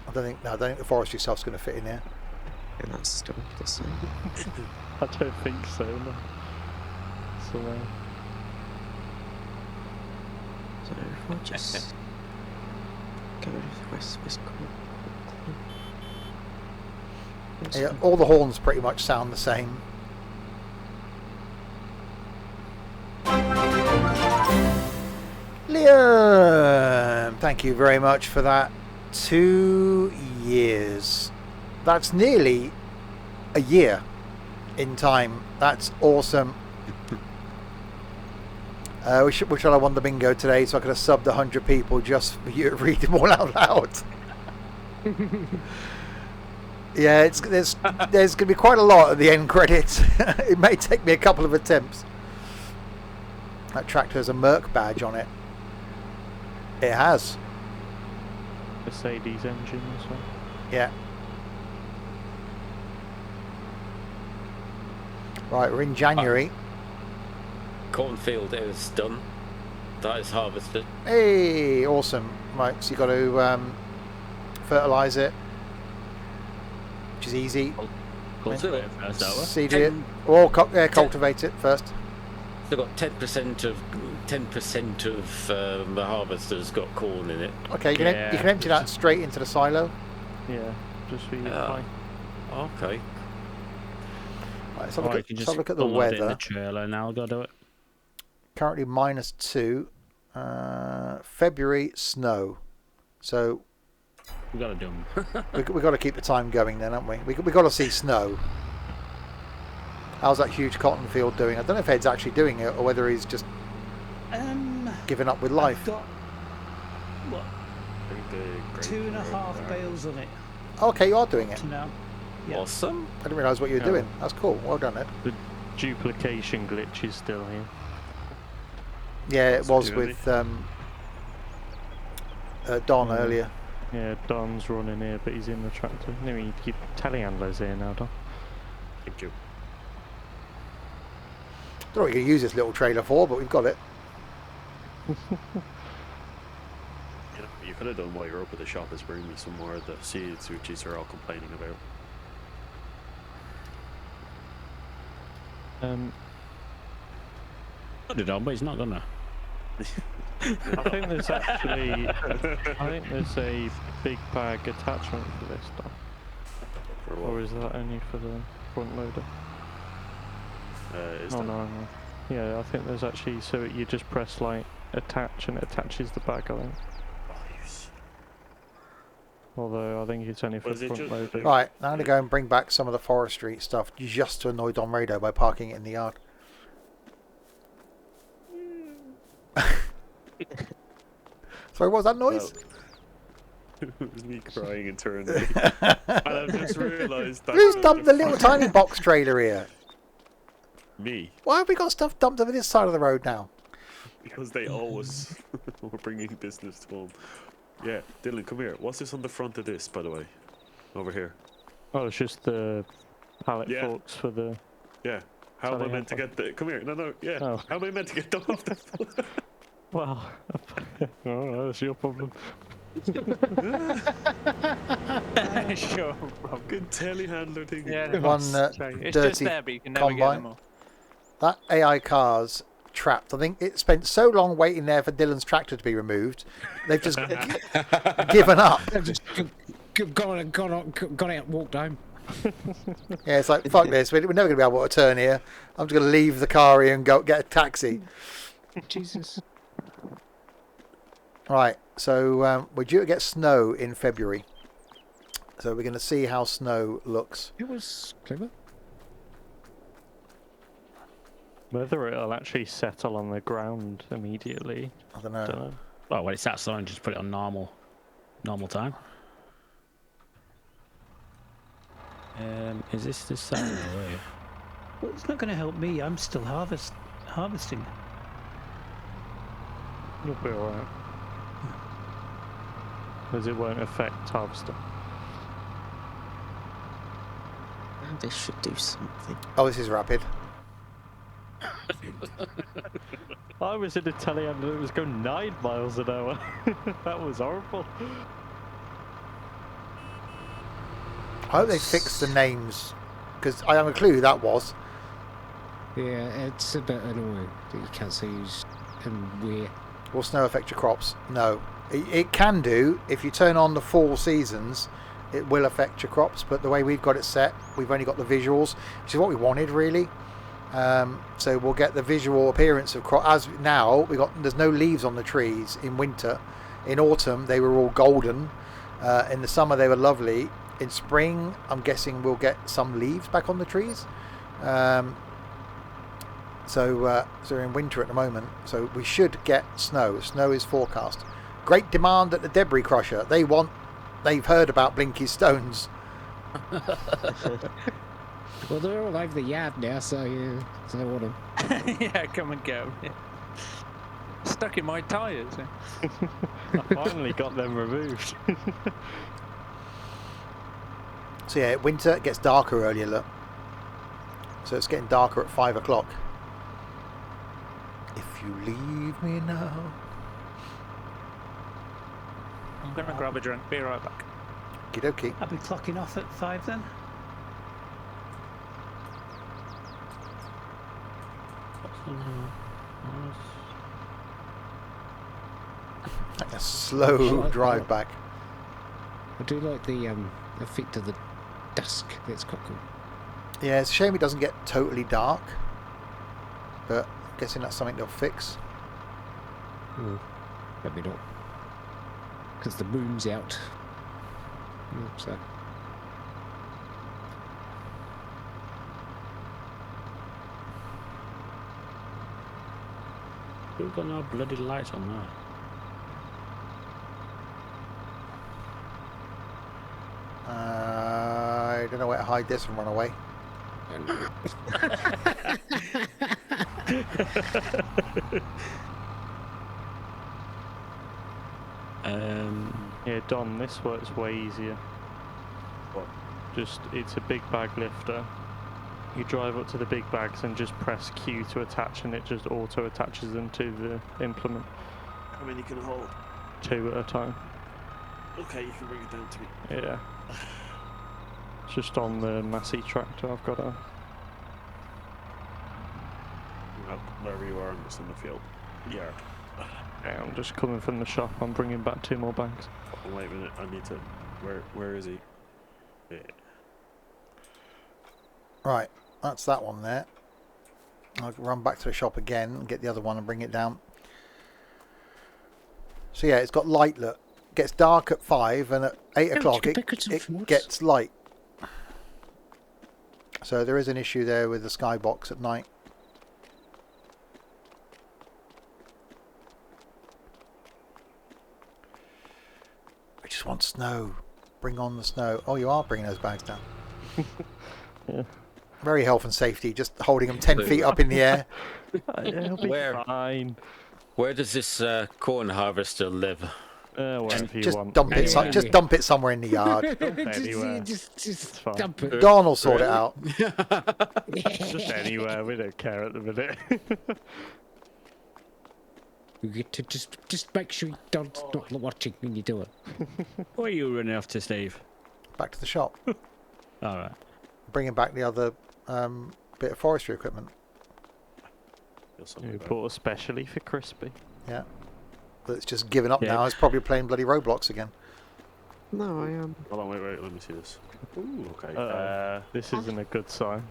I don't think the forestry stuff's going to fit in here. And that's still the same. I don't think so, no. So, so if I just go to the rest of this Yeah, all the horns pretty much sound the same. Liam, thank you very much for that. 2 years. That's nearly a year in time. That's awesome. Wish I won the bingo today so I could have subbed 100 people just for you to read them all out loud. Yeah, there's going to be quite a lot at the end credits. It may take me a couple of attempts. That tractor has a Merc badge on it. It has. Mercedes engine as well. Yeah. Right, we're in January. Cornfield is done. That is harvested. Hey, awesome. Right, so you got to fertilise it, which is easy. Cultivate it first, hour. Seed it, or cultivate it first. They've got 10% of the harvester's got corn in it. Okay, you can empty that straight into the silo. Yeah, just for you. Fine. Okay. Right, let's have a look at the weather. In the trailer now, I'll go do it. Currently -2. February snow. So we got to do them. we got to keep the time going then, haven't we? We got to see snow. How's that huge cotton field doing? I don't know if Ed's actually doing it or whether he's just giving up with life. I've got, what, 2.5 bales on it. Okay, you are doing it. Now. Yep. Awesome. I didn't realise what you were doing. That's cool. Well done, Ed. The duplication glitch is still here. Yeah, it was with Don earlier. Yeah, Don's running here, but he's in the tractor. No, your telehandler's here now, Don. Thank you. Don't know what you're going to use this little trailer for, but we've got it. You could have done while you're up at the shop is bring me some more of the seeds which you are all complaining about. Put it on, but he's not gonna. I think there's actually, there's a big bag attachment for this stuff. Or is that only for the front loader? No. Yeah, I think there's actually, so you just press like attach and it attaches the bag, I think. Although I think it's only for the front loader. Right, now I'm going to go and bring back some of the forestry stuff just to annoy Don Rado by parking it in the yard. Sorry, what was that noise? It was me crying internally. And I've just realised that. Who's dumped the little tiny box trailer here? Me. Why have we got stuff dumped over this side of the road now? Because they always were bringing business to home. Yeah, Dylan, come here. What's this on the front of this, by the way? Over here. Oh, it's just the pallet forks for the... Yeah. How am I meant to get the... Come here. No. Yeah. Oh. How am I meant to get them off the... Well, oh, that's your problem. Sure. Good telehandler thing. Yeah, One it's dirty just there, but you can never get them off. That AI car's trapped. I think it spent so long waiting there for Dylan's tractor to be removed. They've just given up. They've just got out, walked home. Yeah, it's like, fuck this. We're never going to be able to turn here. I'm just going to leave the car here and go get a taxi. Jesus. Right, so we're due to get snow in February. So we're going to see how snow looks. It was clever. Whether it'll actually settle on the ground immediately, I don't know. Well, when it's that sun, just put it on normal time. Is this the Saturday? Well, it's not going to help me. I'm still harvesting. You'll be alright. Because it won't affect harvester. This should do something. Oh, this is rapid. I was in a telehandler that was going 9 miles an hour. That was horrible. I hope they fixed the names, because I have a clue who that was. Yeah, it's a bit annoying that you can't see who's and where. Will snow affect your crops? No. It can do. If you turn on the fall seasons, it will affect your crops, but the way we've got it set, we've only got the visuals, which is what we wanted, really. So we'll get the visual appearance of crop. As now, there's no leaves on the trees in winter. In autumn, they were all golden. In the summer, they were lovely. In spring, I'm guessing we'll get some leaves back on the trees. So we're in winter at the moment. So we should get snow. Snow is forecast. Great demand at the debris crusher. They've heard about Blinky's stones. Well, they're all over the yard now, so yeah, so they want them. Yeah, come and go. Stuck in my tyres. I finally got them removed. So yeah, winter, it gets darker earlier, look. So it's getting darker at 5 o'clock. If you leave me now. I'm gonna grab a drink. Be right back. Okie dokie. I'll be clocking off at 5 then. A slow drive back. I do like the effect of the dusk. That's quite cool. Yeah, it's a shame it doesn't get totally dark. But I'm guessing that's something they'll fix. Maybe not. Because the moon's out. So. We've got no bloody lights on there. I don't know where to hide this and run away. Yeah, Don, this works way easier. What? Just, it's a big bag lifter. You drive up to the big bags and just press Q to attach, and it just auto attaches them to the implement. How many can I hold? 2 at a time. Okay, you can bring it down to me. Yeah. It's just on the Massey tractor I've got a... Wherever you are, I'm just in the field. Yeah. Yeah, I'm just coming from the shop. I'm bringing back 2 more bags. Oh, wait a minute, I need to... Where is he? Yeah. Right, that's that one there. I'll run back to the shop again and get the other one and bring it down. So yeah, it's got light look. It gets dark at 5 and at 8 o'clock it gets light. So there is an issue there with the skybox at night. I just want snow. Bring on the snow. Oh, you are bringing those bags down. Yeah. Very health and safety, just holding them 10 feet up in the air. It'll be fine. Where does this corn harvester live? Wherever you just want. dump it. Just dump it somewhere in the yard. Anywhere. Just dump it. Dawn will sort it out. Just anywhere. We don't care at the minute. You get to just make sure you don't not watching when you do it. Where are you running off to, Steve? Back to the shop. All right. Bringing back the other bit of forestry equipment. You bought especially for Crispy. Yeah. But it's just given up now. It's probably playing bloody Roblox again. No, I am. Hold on, wait, let me see this. Ooh, okay. This isn't a good sign.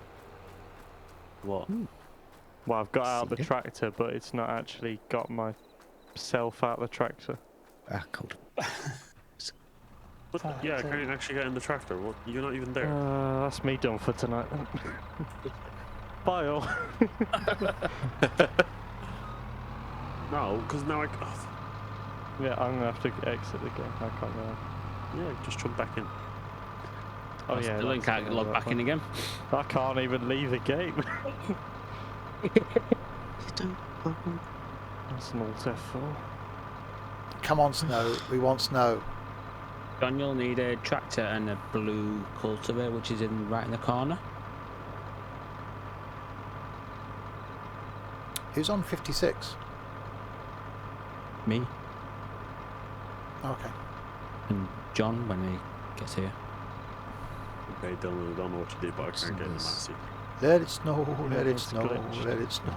What? Well, I've got out the tractor, but it's not actually got myself out the tractor. Ah, cool. Yeah, I can't actually get in the tractor. What? You're not even there. That's me done for tonight. Bye all. No, because now I... Yeah, I'm going to have to exit the game. I can't Yeah, just jump back in. Oh yeah, Still can't log back in again. I can't even leave the game. That's an Alt F4. Come on, Snow. We want snow. John, you'll need a tractor and a blue cultivator, which is right in the corner. Who's on 56? Me Okay. and John when he gets here. Okay, Dylan, I don't know what you did, but I can't get in the Massey. Let it snow, let it snow, let it snow.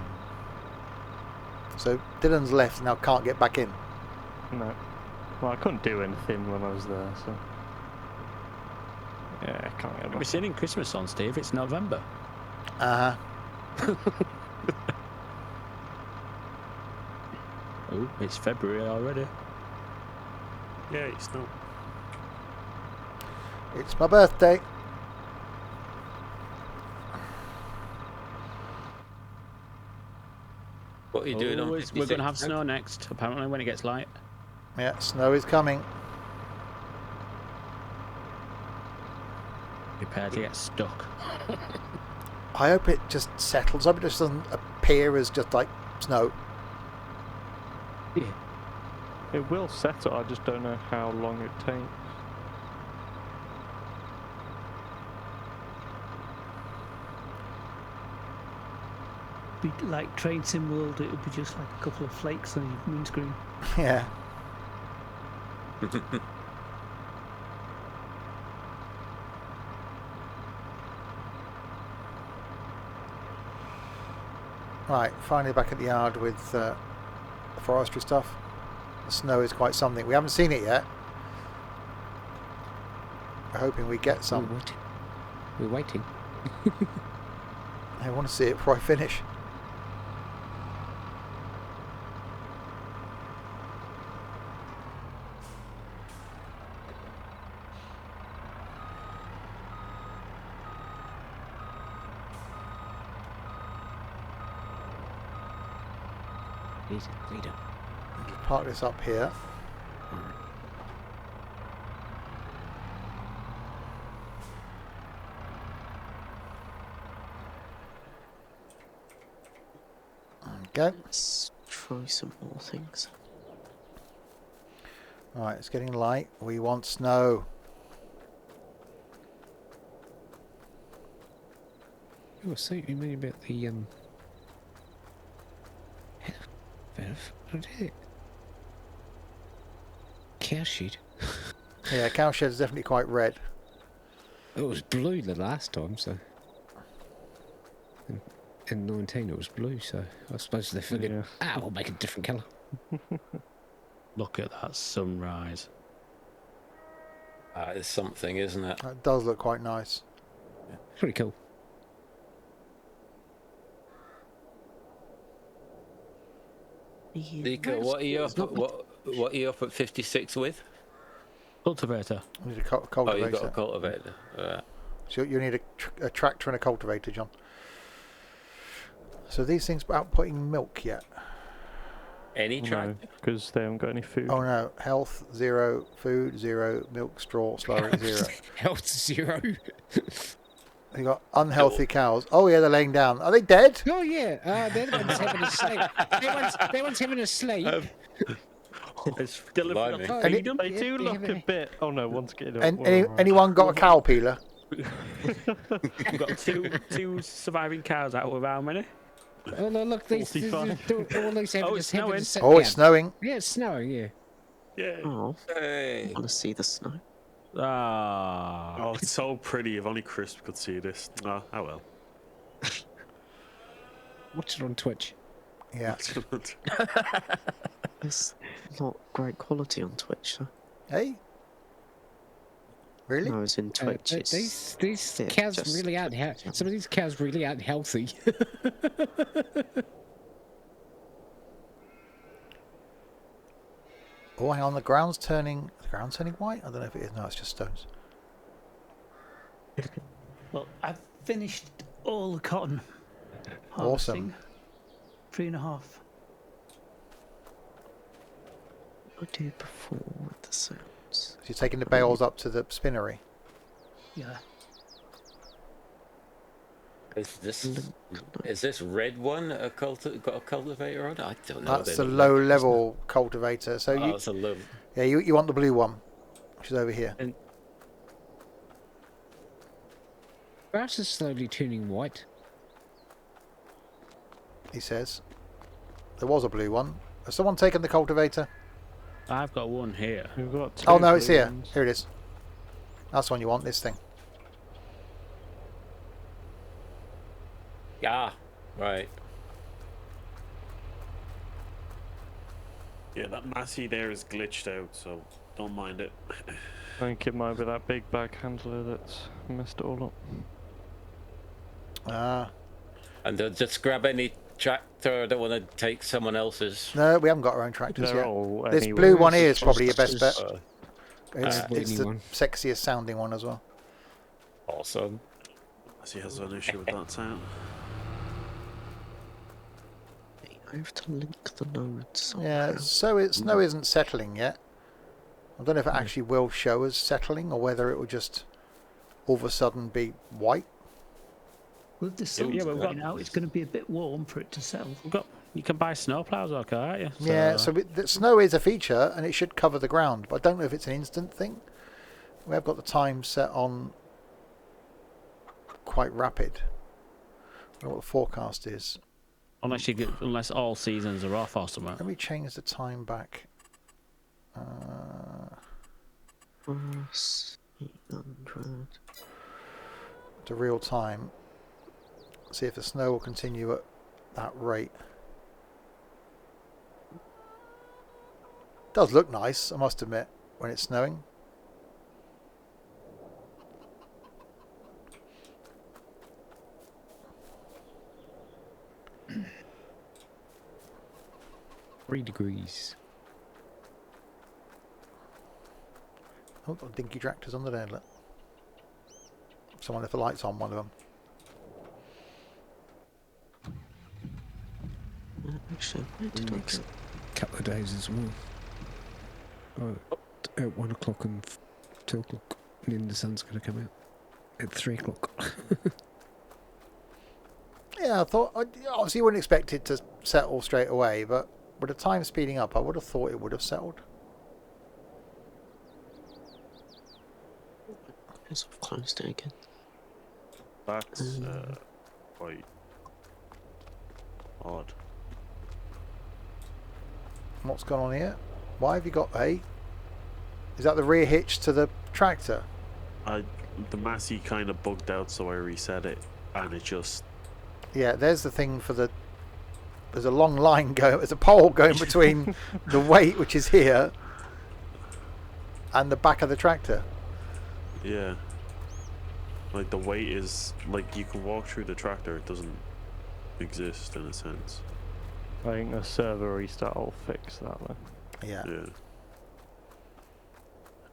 So Dylan's left now, can't get back in. No. Well, I couldn't do anything when I was there, so... Yeah, I can't get back. We're singing Christmas on, Steve. It's November. Uh-huh. Oh, it's February already. Yeah, it's not. It's my birthday. What are you doing on We're 56? going to have snow next, apparently, when it gets light. Yeah, snow is coming. Prepare to get stuck. I hope it just settles. I hope it just doesn't appear as just like snow. Yeah. It will settle, I just don't know how long it takes. be like Train Sim World. It would be just like a couple of flakes on your moon screen. Yeah. Right, finally back at the yard with the forestry stuff. The snow is quite something. We haven't seen it yet. We're hoping we get some. We're waiting. I want to see it before I finish. Leader. Just park this up here. Okay. Let's try some more things. Right, it's getting light. We want snow. Oh, so you mean about the what is it? Cow shed. Yeah, cowshed is definitely quite red. It was blue the last time, so. In 19 it was blue, so I suppose they figured, we'll make a different colour. Look at that sunrise. That is something, isn't it? That does look quite nice. Pretty cool. Nico, what are you up at, what are you up at 56 with? Cultivator. You need a cultivator. Oh, you've got a cultivator. Right. So you need a tractor and a cultivator, John. So these things outputting milk yet? Any tractor? Because they haven't got any food. Oh no, health 0, food 0, milk, straw, slurry 0. Health 0. You got unhealthy cows. Oh yeah, they're laying down. Are they dead? Oh yeah, they're the ones having a sleep. They're ones having a sleep. It's still They do look a bit. Oh no, one's getting up. Anyone got a cow peeler? We've got two surviving cows out of how many? Oh no, look, these all these having it's snowing. It's snowing. Yeah, it's snowing. Yeah. Yeah. Oh, Hey. I want to see the snow. Ah. Oh, it's so pretty. If only Crisp could see this. Oh well. Watch it on Twitch. Yeah. It's not great quality on Twitch, though. Hey. Really? No, it's in Twitch. These cows really aren't. Some of these cows really aren't healthy. Oh, hang on. The ground's turning white. I don't know if it is. No, it's just stones. Well, I've finished all the cotton Awesome. harvesting. 3.5. What do I do before with the sounds? So you're taking the bales up to the spinnery. Yeah. Is this red one got a cultivator on it? I don't know. That's the low level cultivator. So you, it's a low. yeah, you want the blue one, which is over here. And grass is slowly turning white. He says. There was a blue one. Has someone taken the cultivator? I've got one here. We've got Oh no, it's here. ones. Here it is. That's the one you want. This thing. Yeah, right. Yeah, that Massey there is glitched out, so don't mind it. I think it might be that big bag handler that's messed it all up. Ah. And just grab any tractor. I don't want to take someone else's. No, we haven't got our own tractors They're yet. all This anyway. blue one here is probably your best bet. Uh, It's the sexiest sounding one as well. Awesome. Massey has an issue with that sound. I have to link the nodes somehow. Yeah, so snow isn't settling yet. I don't know if it actually will show as settling or whether it will just all of a sudden be white. With the sun going out, it's going to be a bit warm for it to settle. You can buy snowplows, okay, aren't you? Yeah, so the snow is a feature and it should cover the ground, but I don't know if it's an instant thing. We have got the time set on quite rapid. I don't know what the forecast is. unless all seasons are off or something. Let me change the time back. 800. To real time. See if the snow will continue at that rate. Does look nice, I must admit, when it's snowing. Three degrees. Oh, got dinky tractors on the there, look. Someone left the lights on one of them. Actually, where did I go? Couple of days as well. At 1 o'clock and 2 o'clock, and then the sun's going to come out at 3 o'clock. Yeah, I thought, obviously you wouldn't expect it to settle straight away, but with the time speeding up, I would have thought it would have settled. I guess I've closed it again. That's quite odd. What's gone on here? Why have you got a? Is that the rear hitch to the tractor? The Massey kind of bugged out, so I reset it, and it just... Yeah, there's the thing for the... There's a long line going... There's a pole going between the weight, which is here, and the back of the tractor. Yeah. Like, the weight is... Like, you can walk through the tractor, it doesn't exist, in a sense. I think the server restart will fix that then. Yeah.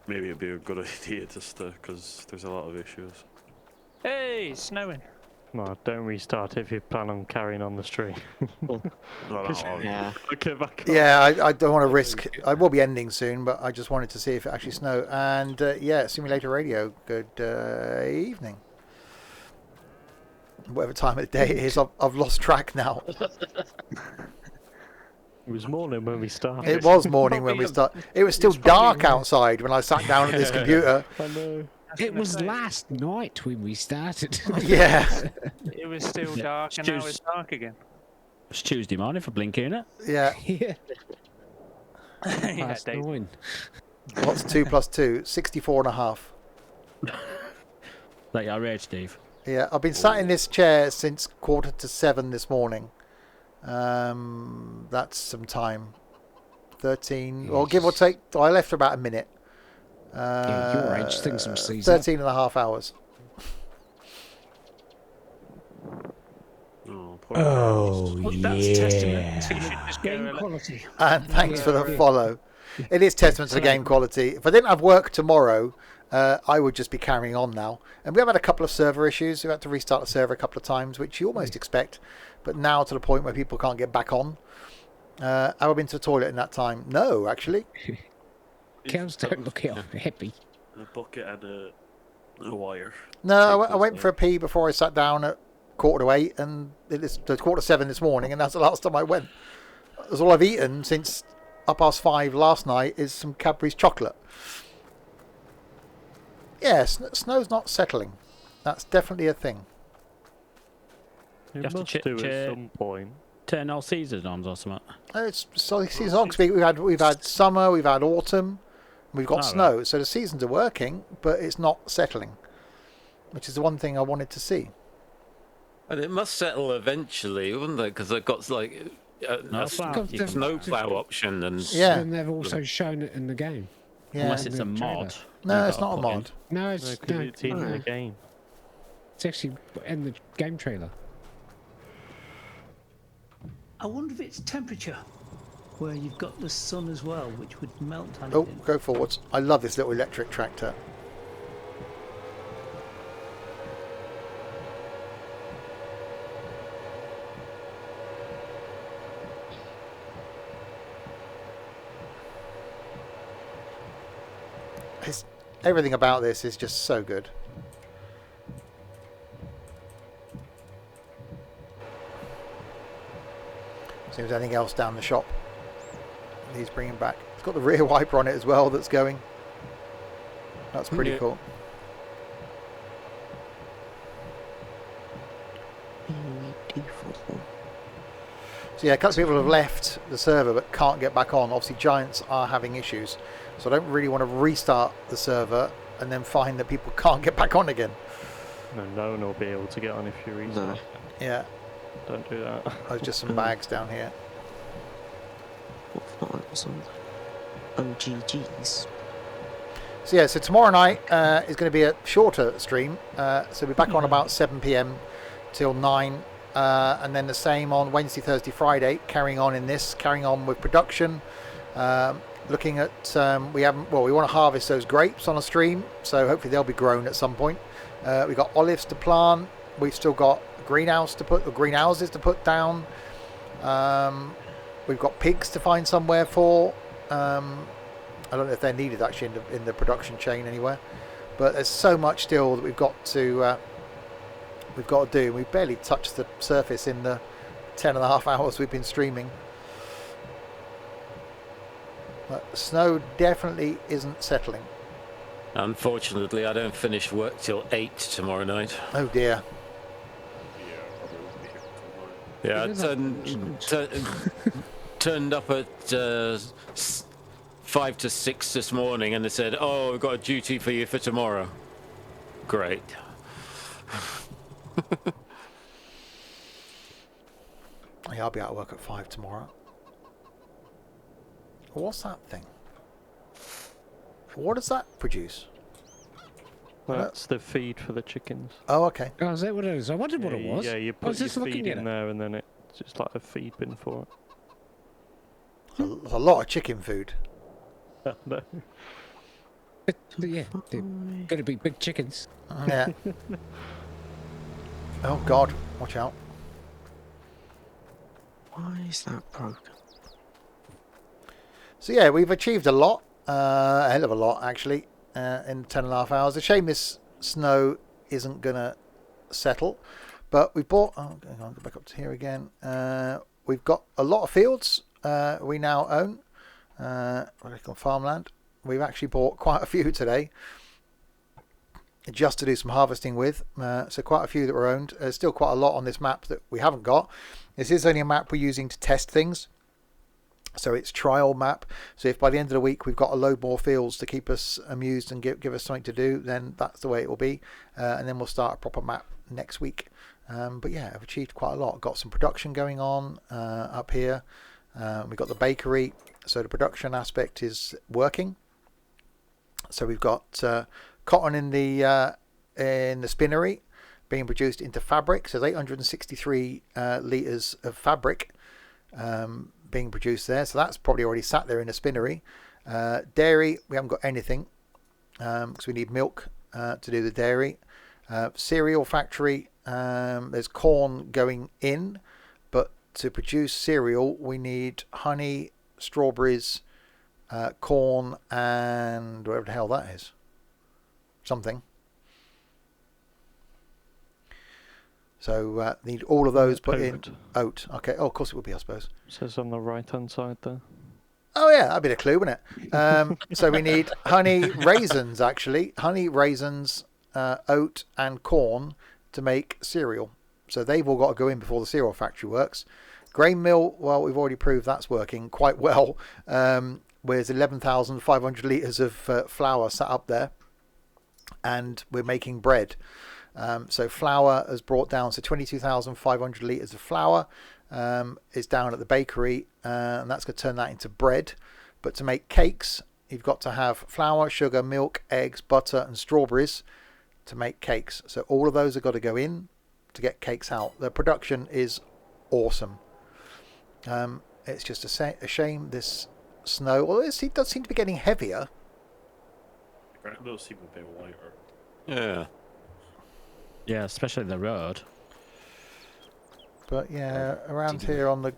Maybe it'd be a good idea just because there's a lot of issues. Hey, it's snowing. No, don't restart if you plan on carrying on the stream. Yeah. Okay, back Yeah, I don't want to risk... I will be ending soon, but I just wanted to see if it actually snowed. And, yeah, Simulator Radio, good evening. Whatever time of the day it is, I've lost track now. It was morning when we started. It was morning when we started. It was still dark outside when I sat down at this computer. I know. It was last night when we started. Yeah. It was still dark, and now it's dark again. It's Tuesday morning for Blinky, isn't it? Yeah. Yeah. Yeah, Past Dave. 9. What's 2 plus 2? 64 and a half. Like your age, Steve. Yeah, I've been sat in this chair since 6:45 this morning. That's some time. 13, or give or take. I left for about a minute. Yeah, your age, things will seize 13 and a half hours. Oh, That's testament to should just go game ele- quality. And thanks for the follow. It is testament to the game quality. If I didn't have work tomorrow, I would just be carrying on now. And we have had a couple of server issues. We've had to restart the server a couple of times, which you almost expect. But now to the point where people can't get back on. Have I been to the toilet in that time? No, actually. Cows don't look happy. A bucket and a wire. No, I went for a pee before I sat down at 7:45, and it's 7:15 this morning, and that's the last time I went. That's all I've eaten since 5:30 last night is some Cadbury's chocolate. Yeah, snow's not settling. That's definitely a thing. You have to must do at some point. Turn all seasons on or something. It's so seasons. We've had summer, we've had autumn, we've got snow. So the seasons are working, but it's not settling, which is the one thing I wanted to see. And it must settle eventually, wouldn't it? Because they've got like a snowplow option, and Yeah. And they've also shown it in the game. Yeah. Unless it's a The mod. trailer. No, you've it's got not to a put in. mod. No, it's, Because no, it's in the game. it's actually in the game trailer. I wonder if it's temperature, where you've got the sun as well, which would melt anything. Oh, go forwards. I love this little electric tractor. Everything about this is just so good. See if there's anything else down the shop he's bringing back. It's got the rear wiper on it as well that's going. That's pretty cool. So yeah, a couple of people have left the server but can't get back on. Obviously, Giants are having issues, so I don't really want to restart the server and then find that people can't get back on again. No one will be able to get on if you restart. Yeah. Don't do that. There's just some bags down here. What thought it was on OGGs? So yeah, so tomorrow night is going to be a shorter stream. So we'll be back on about 7 p.m. till 9. And then the same on Wednesday, Thursday, Friday, carrying on with production. Looking at, we want to harvest those grapes on a stream, so hopefully they'll be grown at some point. We've got olives to plant. We've still got greenhouses to put down. We've got pigs to find somewhere for. I don't know if they're needed actually in the production chain anywhere, but there's so much still that we've got to do. We've barely touched the surface in the 10.5 hours we've been streaming. But snow definitely isn't settling. Unfortunately, I don't finish work till 8 tomorrow night. Oh dear. Yeah, I turned up at 5 to 6 this morning, and they said, "Oh, we've got a duty for you for tomorrow." Great. Yeah, I'll be out of work at 5 tomorrow. What's that thing? What does that produce? That's the feed for the chickens. Oh, okay. Oh, is that what it is? I wondered what it was. Yeah, you I was put just your looking feed at in it. there, and then it's just like a feed bin for it. There's a lot of chicken food. No. But yeah, they're going to be big chickens. Yeah. Oh God, watch out. Why is that broken? So yeah, we've achieved a lot, a hell of a lot actually, in 10.5 hours. A shame this snow isn't gonna settle, but we bought. Oh, hang on, go back up to here again. We've got a lot of fields we now own. On farmland. We've actually bought quite a few today, just to do some harvesting with. So quite a few that were owned. There's still quite a lot on this map that we haven't got. This is only a map we're using to test things. So it's trial map. So if by the end of the week we've got a load more fields to keep us amused and give us something to do, then that's the way it will be. And then we'll start a proper map next week. But yeah, I've achieved quite a lot. Got some production going on up here. We've got the bakery. So the production aspect is working. So we've got cotton in the spinnery being produced into fabric. So there's 863 litres of fabric being produced there. So that's probably already sat there in the spinnery. Dairy, we haven't got anything because we need milk to do the dairy. Cereal factory, there's corn going in, but to produce cereal we need honey, strawberries, corn, and whatever the hell that is. Something. So need all of those put in. Oat. Okay. Oh, of course it would be, I suppose. It says on the right-hand side there. Oh yeah, that'd be a clue, wouldn't it? So we need honey, raisins actually. Honey, raisins, oat and corn to make cereal. So they've all got to go in before the cereal factory works. Grain mill, well, we've already proved that's working quite well. There's 11,500 litres of flour sat up there. And we're making bread. So flour has brought down, so 22,500 litres of flour is down at the bakery. And that's going to turn that into bread. But to make cakes, you've got to have flour, sugar, milk, eggs, butter and strawberries to make cakes. So all of those have got to go in to get cakes out. The production is awesome. It's just a shame this snow, although it does seem to be getting heavier. The ground does seem a bit lighter. Yeah. Yeah, especially the road. But yeah, around here on the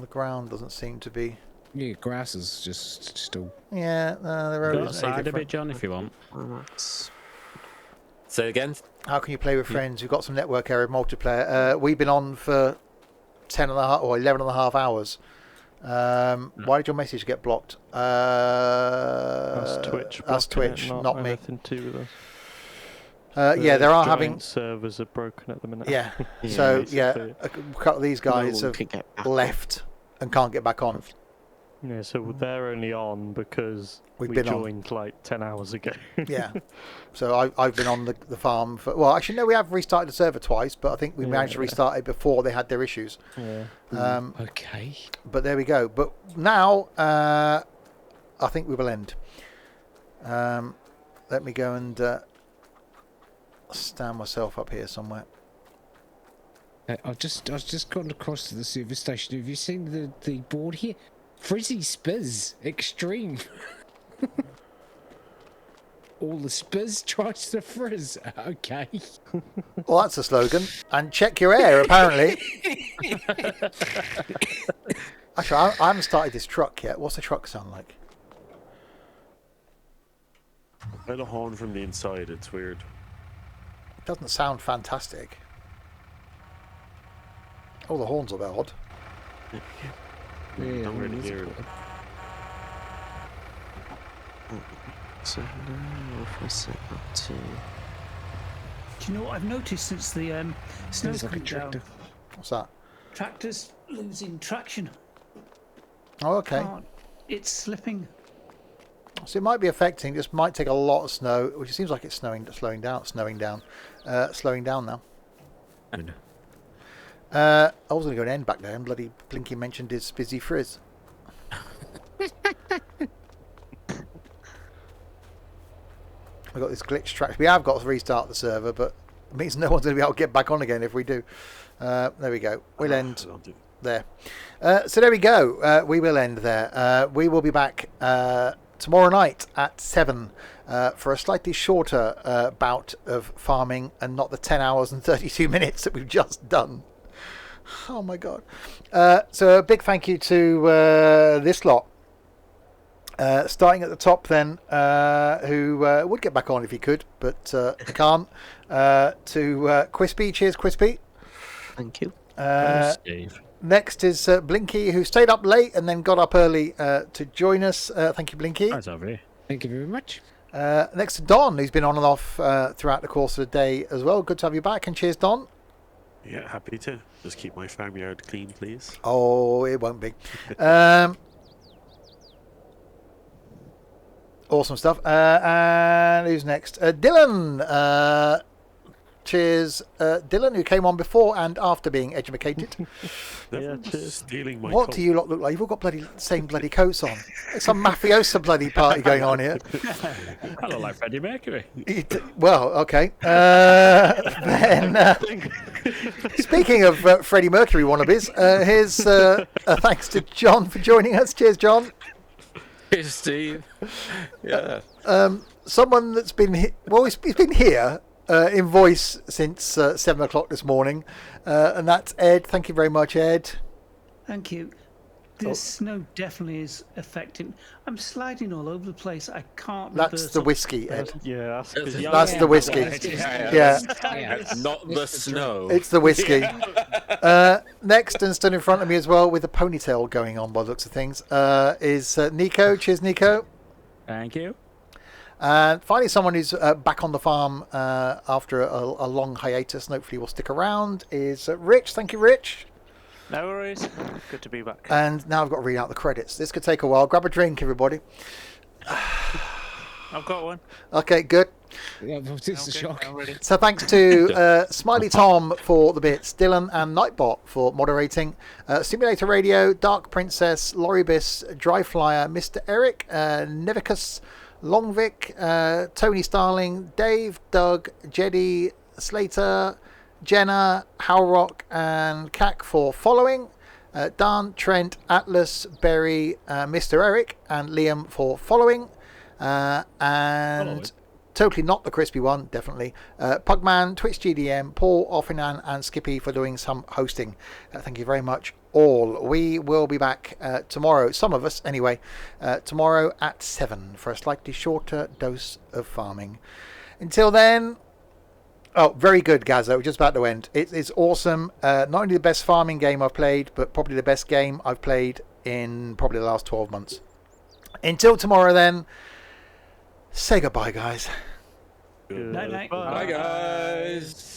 ground doesn't seem to be. Yeah, grass is just still. Yeah, the road Go is outside a bit, John, if you want. Say again? How can you play with friends? We've got some network error multiplayer. We've been on for 10.5 or 11.5 hours. Why did your message get blocked? That's Twitch. That's Twitch, not me. Anything to do with Yeah, there are giant having servers are broken at the minute. Yeah. So yeah, basically. a couple of these guys one have can get back left and can't get back on. Yeah, so they're only on because We've we been on. joined like 10 hours ago. Yeah. So I've been on the farm for, well, actually no, we have restarted the server twice, but I think we managed to restart it before they had their issues. Yeah. Okay. But there we go. But now I think we will end. Let me go and stand myself up here somewhere. I've just gone across to the service station. Have you seen the board here? Frizzy Spizz Extreme. All the Spizz tries to frizz. Okay. Well, that's a slogan. And check your air, apparently. Actually, I haven't started this truck yet. What's the truck sound like? I heard a horn from the inside. It's weird. It doesn't sound fantastic. Oh, the horns are a bit odd. I don't really hear it. So now if we set up to... Do you know what I've noticed since the snow's like a come down? tractor. What's that? Tractor's losing traction. Oh, okay. It's slipping. So it might be affecting. This might take a lot of snow, which it seems like it's slowing down now. I was going to go and end back there, and bloody Blinky mentioned his Fizzy Frizz. We've got this glitch track. We have got to restart the server, but it means no one's going to be able to get back on again if we do. There we go. We'll end there. So there we go. We will end there. We will be back tomorrow night at 7 for a slightly shorter bout of farming, and not the 10 hours and 32 minutes that we've just done. Oh my god. So a big thank you to this lot. Starting at the top then, who would get back on if he could, but can't. To Quispy. Cheers, Quispy. Thank you. Steve. Next is Blinky, who stayed up late and then got up early to join us. Thank you, Blinky. That's over. Thank you very much. Next to Don, who's been on and off throughout the course of the day as well. Good to have you back, and cheers, Don. Yeah, happy to. Just keep my farmyard clean, please. Oh, it won't be. Awesome stuff. And who's next? Dylan. Cheers, Dylan, who came on before and after being educated. Stealing my What coat. do you lot look like? You've all got same bloody coats on. It's some mafiosa bloody party going on here. I look like Freddie Mercury. Well, okay. Then, speaking of Freddie Mercury wannabes, here's thanks to John for joining us. Cheers, John. Here's Steve. Yeah. Someone that's been he's been here in voice since 7 o'clock this morning, and that's Ed. Thank you very much, Ed. Thank you. The snow definitely is affecting. I'm sliding all over the place. I can't. That's the whiskey, Ed. Yeah, that's the whiskey. Yeah. Not the snow. It's the whiskey. Next, and stood in front of me as well with a ponytail going on by the looks of things, is Nico. Cheers, Nico. Thank you. And finally, someone who's back on the farm after a long hiatus, and hopefully will stick around, is Rich. Thank you, Rich. No worries. Good to be back. And now I've got to read out the credits. This could take a while. Grab a drink, everybody. I've got one. Okay, good. Yeah, it's a shock. So thanks to Smiley Tom for the bits, Dylan and Nightbot for moderating, Simulator Radio, Dark Princess, Loribus, Dry Flyer, Mr. Eric, Nevicus, Longvic, Tony Starling, Dave, Doug, Jedi, Slater, Jenna, Howrock, and Cac for following. Dan, Trent, Atlas, Berry, Mr. Eric, and Liam for following. And totally not the crispy one, definitely. Pugman, Twitch GDM, Paul, Offinan, and Skippy for doing some hosting. Thank you very much, all. We will be back tomorrow, some of us anyway, tomorrow at 7 for a slightly shorter dose of farming. Until then, oh, very good, Gazzo. We're just about to end. It's awesome. Not only the best farming game I've played, but probably the best game I've played in probably the last 12 months. Until tomorrow then, say goodbye, guys. Night night. Bye, guys.